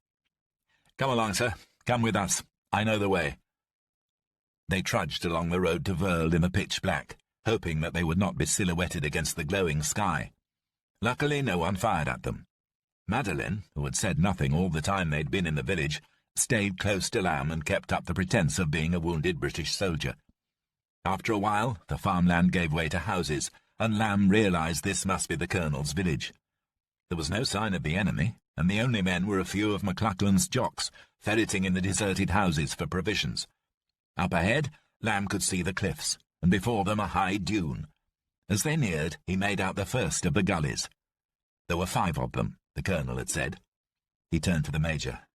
"Come along, sir. Come with us. I know the way." They trudged along the road to Verle in the pitch black, hoping that they would not be silhouetted against the glowing sky. Luckily, no one fired at them. Madeleine, who had said nothing all the time they'd been in the village, stayed close to Lamb and kept up the pretence of being a wounded British soldier. After a while, the farmland gave way to houses, and Lamb realized this must be the Colonel's village. There was no sign of the enemy, and the only men were a few of McLachlan's jocks, ferreting in the deserted houses for provisions. Up ahead, Lamb could see the cliffs, and before them a high dune. As they neared, he made out the first of the gullies. There were 5 of them, the Colonel had said. He turned to the Major.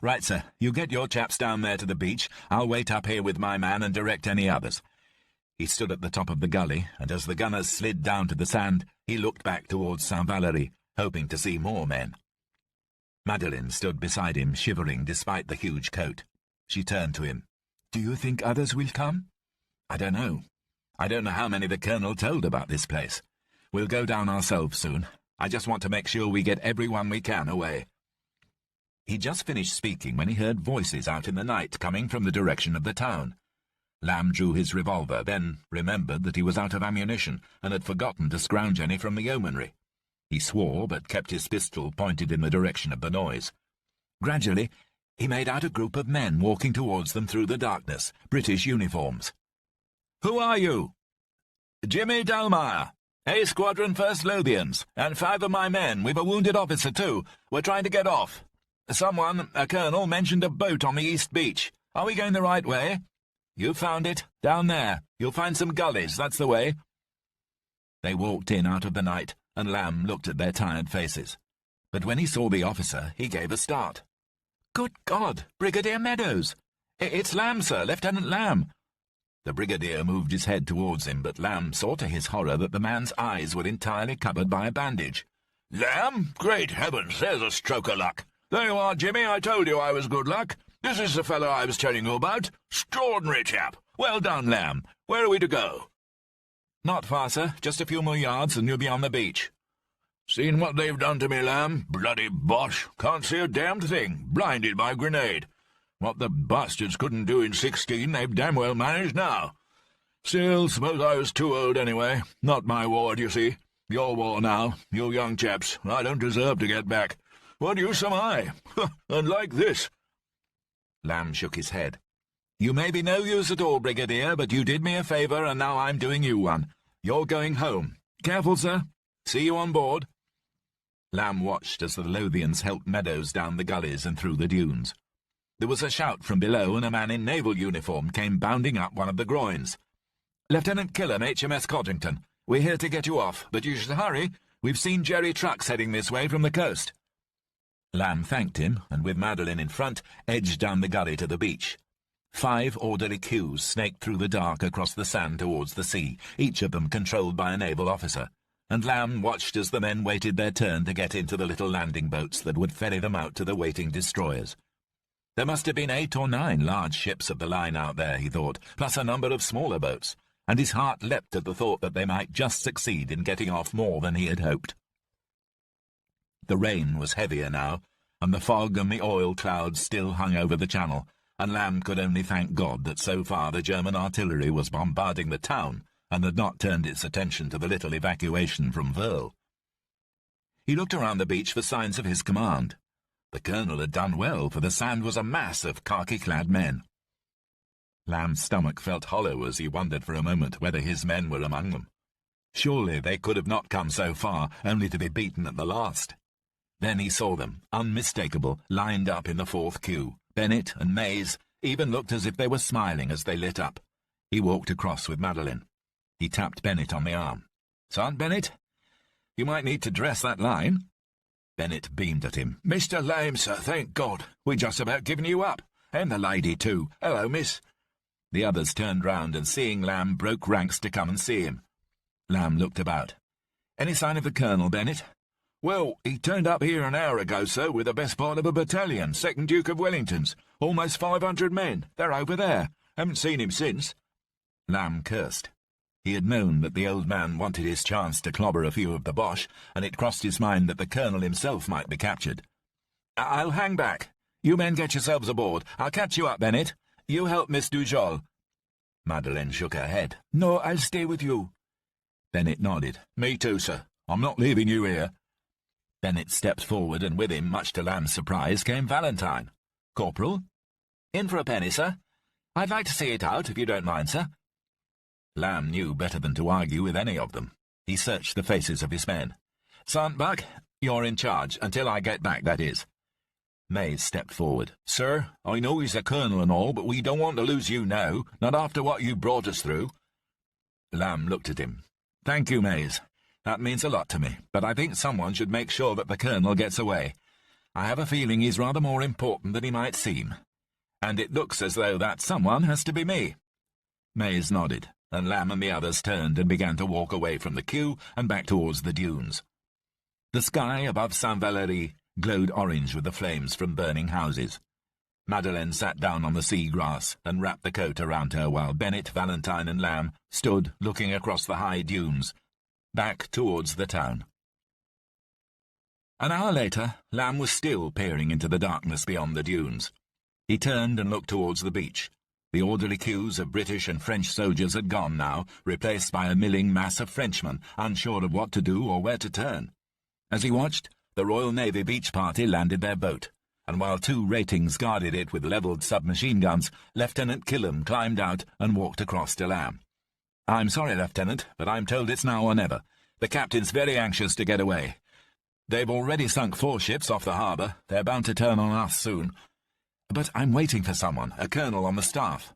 "Right, sir, you get your chaps down there to the beach. I'll wait up here with my man and direct any others." He stood at the top of the gully, and as the gunners slid down to the sand, he looked back towards Saint-Valery, hoping to see more men. Madeleine stood beside him, shivering despite the huge coat. She turned to him. "Do you think others will come?" "I don't know. I don't know how many the Colonel told about this place. We'll go down ourselves soon. I just want to make sure we get everyone we can away." He'd just finished speaking when he heard voices out in the night coming from the direction of the town. Lamb drew his revolver, then remembered that he was out of ammunition and had forgotten to scrounge any from the yeomanry. He swore, but kept his pistol pointed in the direction of the noise. Gradually, he made out a group of men walking towards them through the darkness, British uniforms. "Who are you?" "Jimmy Delmire, A Squadron 1st Lothians, and 5 of my men. We've a wounded officer, too. We're trying to get off. Someone, a colonel, mentioned a boat on the East Beach. Are we going the right way?" "You found it. Down there. You'll find some gullies. That's the way." They walked in out of the night, and Lamb looked at their tired faces. But when he saw the officer, he gave a start. "Good God! Brigadier Meadows! It's Lamb, sir, Lieutenant Lamb." The brigadier moved his head towards him, but Lamb saw to his horror that the man's eyes were entirely covered by a bandage. "Lamb? Great heavens, there's a stroke of luck. There you are, Jimmy. I told you I was good luck. This is the fellow I was telling you about. Extraordinary chap. Well done, Lamb. Where are we to go?" "Not far, sir. Just a few more yards, and you'll be on the beach." "Seen what they've done to me, Lamb? Bloody Boche. Can't see a damned thing. Blinded by grenade. What the bastards couldn't do in 16, they've damn well managed now. Still, suppose I was too old anyway. Not my ward, you see. Your war now, you young chaps. I don't deserve to get back. What use am I? And like this." Lamb shook his head. "You may be no use at all, Brigadier, but you did me a favour, and now I'm doing you one. You're going home. Careful, sir. See you on board." Lamb watched as the Lothians helped Meadows down the gullies and through the dunes. There was a shout from below, and a man in naval uniform came bounding up one of the groins. "Lieutenant Killam, HMS Codrington. We're here to get you off, but you should hurry. We've seen Jerry trucks heading this way from the coast." Lamb thanked him, and with Madeleine in front, edged down the gully to the beach. 5 orderly queues snaked through the dark across the sand towards the sea, each of them controlled by a naval officer, and Lamb watched as the men waited their turn to get into the little landing boats that would ferry them out to the waiting destroyers. There must have been 8 or 9 large ships of the line out there, he thought, plus a number of smaller boats, and his heart leapt at the thought that they might just succeed in getting off more than he had hoped. The rain was heavier now, and the fog and the oil clouds still hung over the channel, and Lamb could only thank God that so far the German artillery was bombarding the town and had not turned its attention to the little evacuation from Verl. He looked around the beach for signs of his command. The colonel had done well, for the sand was a mass of khaki-clad men. Lamb's stomach felt hollow as he wondered for a moment whether his men were among them. Surely they could have not come so far, only to be beaten at the last. Then he saw them, unmistakable, lined up in the fourth queue. Bennett and Mays even looked as if they were smiling as they lit up. He walked across with Madeleine. He tapped Bennett on the arm. "Sergeant Bennett, you might need to dress that line." Bennett beamed at him. "Mr. Lamb, sir, thank God. We'd just about given you up. And the lady, too. Hello, miss." The others turned round and, seeing Lamb, broke ranks to come and see him. Lamb looked about. "Any sign of the colonel, Bennett?" "Well, he turned up here an hour ago, sir, with the best part of a battalion, 2nd Duke of Wellington's. Almost 500 men. They're over there. Haven't seen him since." Lamb cursed. He had known that the old man wanted his chance to clobber a few of the Boche, and it crossed his mind that the colonel himself might be captured. "I'll hang back. You men get yourselves aboard. I'll catch you up, Bennett. You help Miss Dujol." Madeleine shook her head. "No, I'll stay with you." Bennett nodded. "Me too, sir. I'm not leaving you here." Bennett stepped forward, and with him, much to Lamb's surprise, came Valentine. "Corporal?" "In for a penny, sir. I'd like to see it out, if you don't mind, sir." Lamb knew better than to argue with any of them. He searched the faces of his men. "Sergeant Buck, you're in charge, until I get back, that is." Mays stepped forward. "Sir, I know he's a colonel and all, but we don't want to lose you now, not after what you brought us through." Lamb looked at him. "Thank you, Mays. That means a lot to me, but I think someone should make sure that the colonel gets away. I have a feeling he's rather more important than he might seem. And it looks as though that someone has to be me." Mays nodded, and Lamb and the others turned and began to walk away from the queue and back towards the dunes. The sky above Saint-Valery glowed orange with the flames from burning houses. Madeleine sat down on the sea grass and wrapped the coat around her, while Bennett, Valentine, and Lamb stood looking across the high dunes, back towards the town. An hour later, Lamb was still peering into the darkness beyond the dunes. He turned and looked towards the beach. The orderly queues of British and French soldiers had gone now, replaced by a milling mass of Frenchmen, unsure of what to do or where to turn. As he watched, the Royal Navy beach party landed their boat, and while 2 ratings guarded it with levelled submachine guns, Lieutenant Killam climbed out and walked across to Lamb. "I'm sorry, Lieutenant, but I'm told it's now or never. The captain's very anxious to get away. They've already sunk 4 ships off the harbour. They're bound to turn on us soon. But I'm waiting for someone, a colonel on the staff."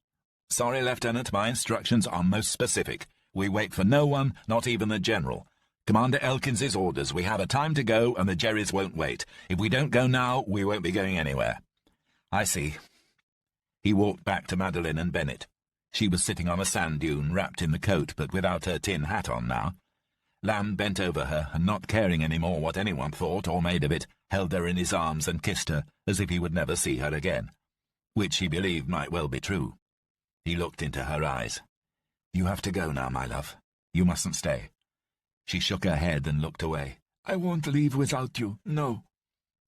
"Sorry, Lieutenant, my instructions are most specific. We wait for no one, not even the general. Commander Elkins's orders. We have a time to go, and the Jerrys won't wait. If we don't go now, we won't be going anywhere." "I see." He walked back to Madeleine and Bennett. She was sitting on a sand dune, wrapped in the coat, but without her tin hat on now. Lamb bent over her, and not caring any more what anyone thought or made of it, held her in his arms and kissed her, as if he would never see her again. Which he believed might well be true. He looked into her eyes. "You have to go now, my love. You mustn't stay." She shook her head and looked away. "I won't leave without you, no."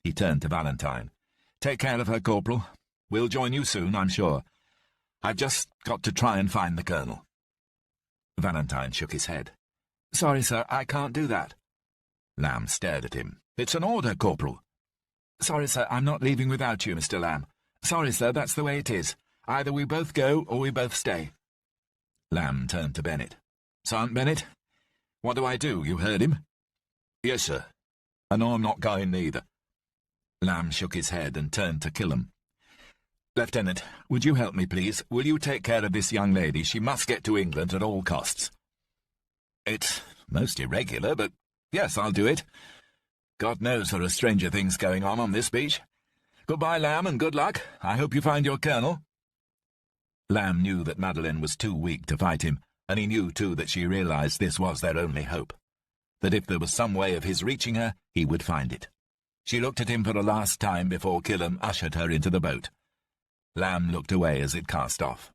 He turned to Valentine. "Take care of her, Corporal. We'll join you soon, I'm sure. I've just got to try and find the colonel." Valentine shook his head. "Sorry, sir, I can't do that." Lamb stared at him. "It's an order, Corporal." "Sorry, sir, I'm not leaving without you, Mr. Lamb. Sorry, sir, that's the way it is. Either we both go or we both stay." Lamb turned to Bennett. "Sergeant Bennett, what do I do? You heard him?" "Yes, sir." "And I'm not going neither." Lamb shook his head and turned to Killam. "Lieutenant, would you help me, please? Will you take care of this young lady? She must get to England at all costs." "It's most irregular, but yes, I'll do it. God knows there are stranger things going on this beach. Goodbye, Lamb, and good luck. I hope you find your colonel." Lamb knew that Madeleine was too weak to fight him, and he knew, too, that she realized this was their only hope. That if there was some way of his reaching her, he would find it. She looked at him for the last time before Killam ushered her into the boat. Lamb looked away as it cast off.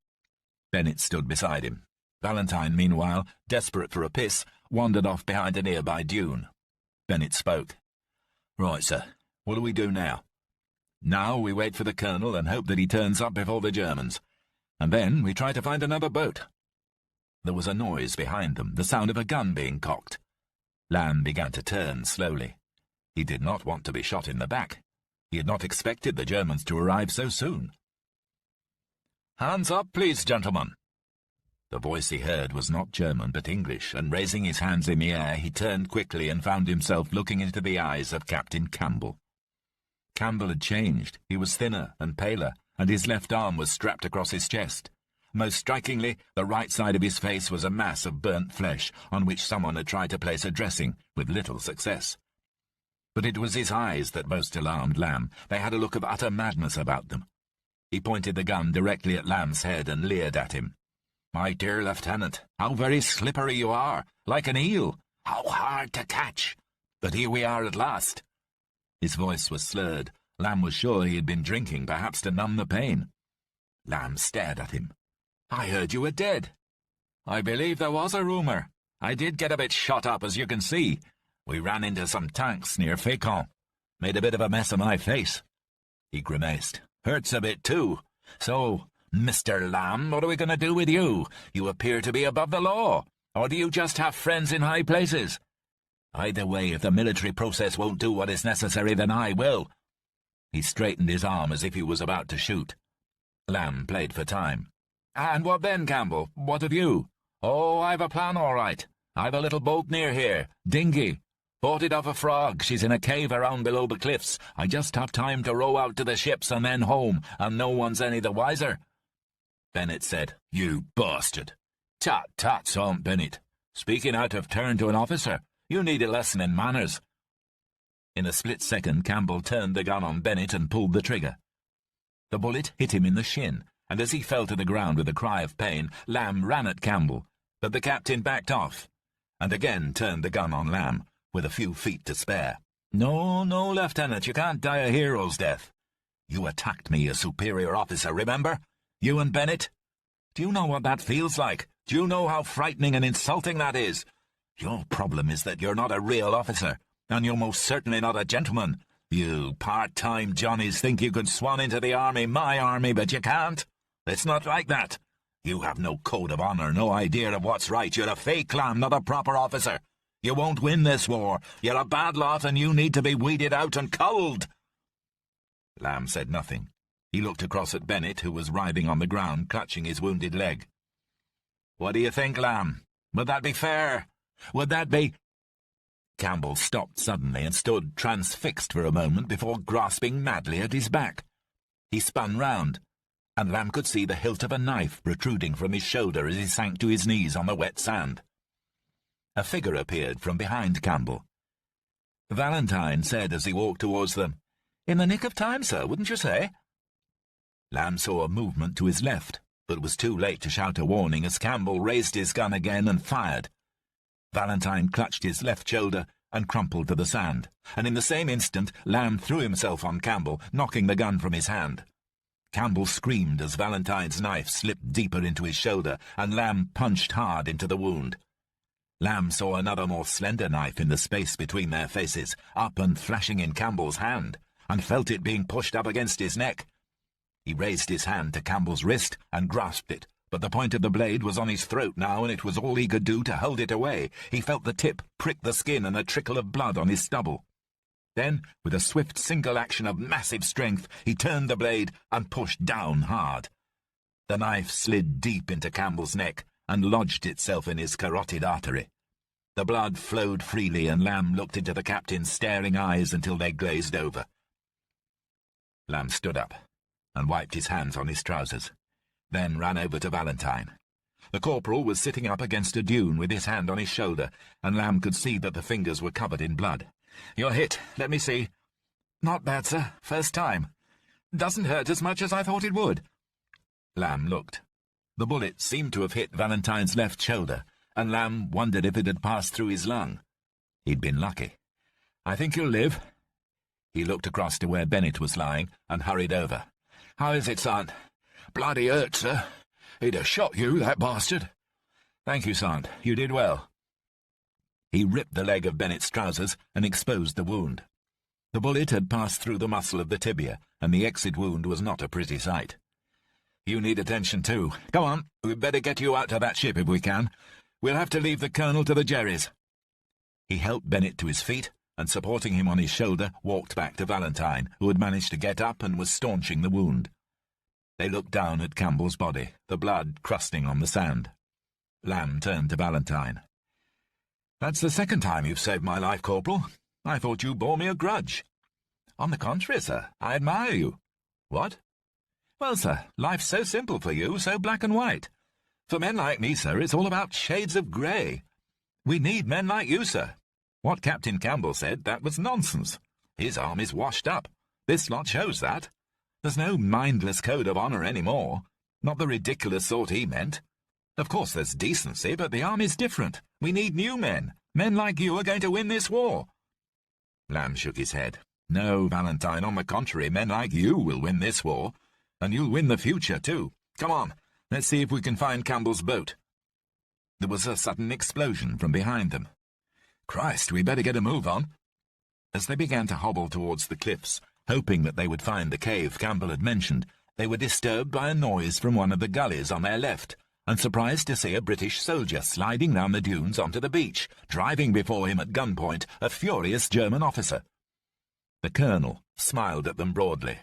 Bennett stood beside him. Valentine, meanwhile, desperate for a piss, wandered off behind a nearby dune. Bennett spoke. "Right, sir. What do we do now?" "Now we wait for the colonel and hope that he turns up before the Germans. And then we try to find another boat." There was a noise behind them, the sound of a gun being cocked. Lamb began to turn slowly. He did not want to be shot in the back. He had not expected the Germans to arrive so soon. "Hands up, please, gentlemen." The voice he heard was not German but English, and raising his hands in the air, he turned quickly and found himself looking into the eyes of Captain Campbell. Campbell had changed. He was thinner and paler, and his left arm was strapped across his chest. Most strikingly, the right side of his face was a mass of burnt flesh, on which someone had tried to place a dressing, with little success. But it was his eyes that most alarmed Lamb. They had a look of utter madness about them. He pointed the gun directly at Lamb's head and leered at him. "My dear Lieutenant, how very slippery you are, like an eel. How hard to catch. But here we are at last." His voice was slurred. Lamb was sure he had been drinking, perhaps to numb the pain. Lamb stared at him. "I heard you were dead." "I believe there was a rumour. I did get a bit shot up, as you can see. We ran into some tanks near Fécamp. Made a bit of a mess of my face." He grimaced. "Hurts a bit, too. So, Mr. Lamb, what are we going to do with you? You appear to be above the law. Or do you just have friends in high places? Either way, if the military process won't do what is necessary, then I will." He straightened his arm as if he was about to shoot. Lamb played for time. "And what then, Campbell? What of you?" "Oh, I've a plan, all right. I've a little boat near here, dinghy. Bought it off a frog. She's in a cave around below the cliffs. I just have time to row out to the ships and then home, and no one's any the wiser." Bennett said, "You bastard." "Tut, tut, Sergeant Bennett. Speaking out of turn to an officer. You need a lesson in manners." In a split second, Campbell turned the gun on Bennett and pulled the trigger. The bullet hit him in the shin, and as he fell to the ground with a cry of pain, Lamb ran at Campbell, but the captain backed off, and again turned the gun on Lamb, with a few feet to spare. "No, no, Lieutenant, you can't die a hero's death. You attacked me, a superior officer, remember? You and Bennett? Do you know what that feels like? Do you know how frightening and insulting that is? Your problem is that you're not a real officer, and you're most certainly not a gentleman. You part-time Johnnies think you can swan into the army, my army, but you can't. It's not like that. You have no code of honour, no idea of what's right. You're a fake lamb, not a proper officer. You won't win this war. You're a bad lot, and you need to be weeded out and culled." Lamb said nothing. He looked across at Bennett, who was writhing on the ground, clutching his wounded leg. "What do you think, Lamb? Would that be fair? Would that be—" Campbell stopped suddenly and stood transfixed for a moment before grasping madly at his back. He spun round, and Lamb could see the hilt of a knife protruding from his shoulder as he sank to his knees on the wet sand. A figure appeared from behind Campbell. Valentine said as he walked towards them, "In the nick of time, sir, wouldn't you say?" Lamb saw a movement to his left, but was too late to shout a warning as Campbell raised his gun again and fired. Valentine clutched his left shoulder and crumpled to the sand, and in the same instant Lamb threw himself on Campbell, knocking the gun from his hand. Campbell screamed as Valentine's knife slipped deeper into his shoulder, and Lamb punched hard into the wound. Lamb saw another more slender knife in the space between their faces, up and flashing in Campbell's hand, and felt it being pushed up against his neck. He raised his hand to Campbell's wrist and grasped it, but the point of the blade was on his throat now, and it was all he could do to hold it away. He felt the tip prick the skin and a trickle of blood on his stubble. Then, with a swift single action of massive strength, he turned the blade and pushed down hard. The knife slid deep into Campbell's neck and lodged itself in his carotid artery. The blood flowed freely, and Lamb looked into the captain's staring eyes until they glazed over. Lamb stood up and wiped his hands on his trousers, then ran over to Valentine. The corporal was sitting up against a dune with his hand on his shoulder, and Lamb could see that the fingers were covered in blood. "You're hit. Let me see." "Not bad, sir. First time. Doesn't hurt as much as I thought it would." Lamb looked. The bullet seemed to have hit Valentine's left shoulder, and Lamb wondered if it had passed through his lung. He'd been lucky. "I think you'll live." He looked across to where Bennett was lying and hurried over. "How is it, son?" "Bloody hurt, sir. He'd have shot you, that bastard." Thank you, Sant. You did well. He ripped the leg of Bennett's trousers and exposed the wound. The bullet had passed through the muscle of the tibia, and the exit wound was not a pretty sight. You need attention too. Come on, we'd better get you out to that ship if we can. We'll have to leave the Colonel to the Jerrys. He helped Bennett to his feet, and supporting him on his shoulder, walked back to Valentine, who had managed to get up and was staunching the wound. They looked down at Campbell's body, the blood crusting on the sand. Lamb turned to Valentine. "That's the second time you've saved my life, Corporal. I thought you bore me a grudge." "On the contrary, sir, I admire you." "What?" "Well, sir, life's so simple for you, so black and white. For men like me, sir, it's all about shades of grey. We need men like you, sir. What Captain Campbell said, that was nonsense. His arm is washed up. This lot shows that. There's no mindless code of honour any more. Not the ridiculous sort he meant. Of course there's decency, but the army's different. We need new men. Men like you are going to win this war." Lamb shook his head. "No, Valentine, on the contrary, men like you will win this war. And you'll win the future, too. Come on, let's see if we can find Campbell's boat." There was a sudden explosion from behind them. "Christ, we better get a move on." As they began to hobble towards the cliffs, hoping that they would find the cave Campbell had mentioned, they were disturbed by a noise from one of the gullies on their left, and surprised to see a British soldier sliding down the dunes onto the beach, driving before him at gunpoint a furious German officer. The Colonel smiled at them broadly.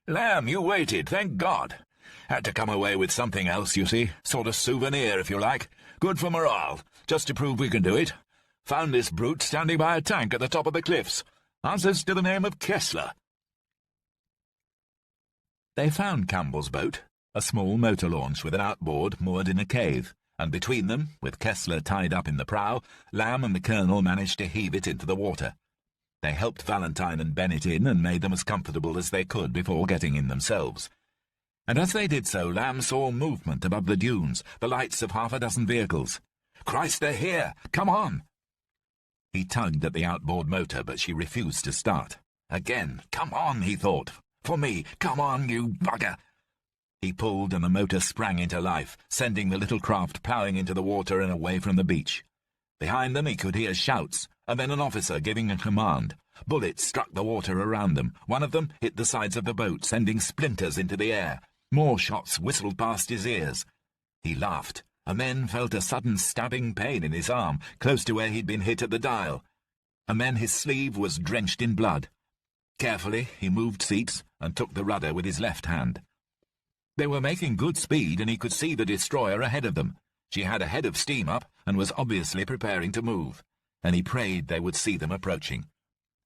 "Lamb, you waited, thank God. Had to come away with something else, you see. Sort of souvenir, if you like. Good for morale, just to prove we can do it. Found this brute standing by a tank at the top of the cliffs. Answers to the name of Kessler." They found Campbell's boat, a small motor launch with an outboard moored in a cave, and between them, with Kessler tied up in the prow, Lamb and the Colonel managed to heave it into the water. They helped Valentine and Bennett in and made them as comfortable as they could before getting in themselves. And as they did so, Lamb saw movement above the dunes, the lights of half a dozen vehicles. "Christ, they're here! Come on!" He tugged at the outboard motor, but she refused to start. Again, "Come on," he thought. "For me, come on, you bugger!" He pulled, and the motor sprang into life, sending the little craft ploughing into the water and away from the beach. Behind them he could hear shouts, and then an officer giving a command. Bullets struck the water around them. One of them hit the sides of the boat, sending splinters into the air. More shots whistled past his ears. He laughed, and then felt a sudden stabbing pain in his arm, close to where he'd been hit at the dial. And then his sleeve was drenched in blood. Carefully, he moved seats and took the rudder with his left hand. They were making good speed, and he could see the destroyer ahead of them. She had a head of steam up and was obviously preparing to move, and he prayed they would see them approaching.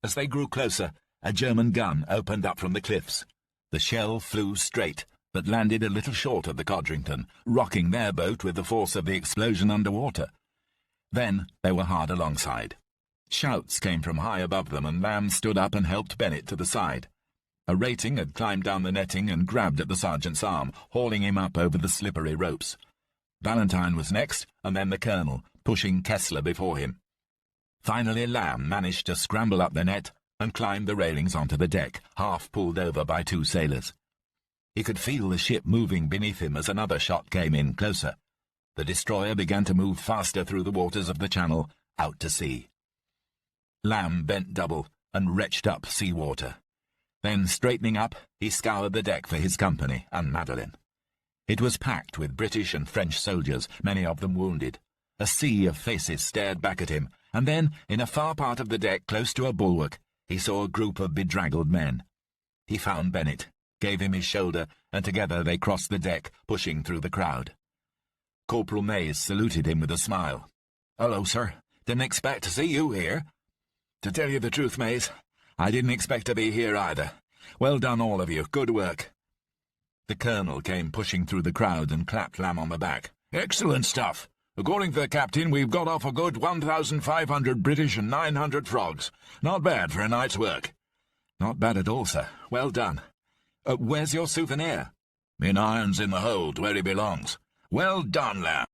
As they grew closer, a German gun opened up from the cliffs. The shell flew straight, but landed a little short of the Codrington, rocking their boat with the force of the explosion underwater. Then they were hard alongside. Shouts came from high above them, and Lamb stood up and helped Bennett to the side. A rating had climbed down the netting and grabbed at the sergeant's arm, hauling him up over the slippery ropes. Valentine was next, and then the Colonel, pushing Kessler before him. Finally Lamb managed to scramble up the net and climb the railings onto the deck, half pulled over by two sailors. He could feel the ship moving beneath him as another shot came in closer. The destroyer began to move faster through the waters of the channel, out to sea. Lamb bent double and retched up sea-water. Then, straightening up, he scoured the deck for his company and Madeline. It was packed with British and French soldiers, many of them wounded. A sea of faces stared back at him, and then, in a far part of the deck close to a bulwark, he saw a group of bedraggled men. He found Bennett, gave him his shoulder, and together they crossed the deck, pushing through the crowd. Corporal Mays saluted him with a smile. "Hello, sir. Didn't expect to see you here." "To tell you the truth, Mays, I didn't expect to be here either. Well done, all of you. Good work." The Colonel came pushing through the crowd and clapped Lamb on the back. "Excellent stuff. According to the captain, we've got off a good 1,500 British and 900 frogs. Not bad for a night's work." "Not bad at all, sir. Well done. Where's your souvenir?" "In irons in the hold, where he belongs. Well done, Lamb."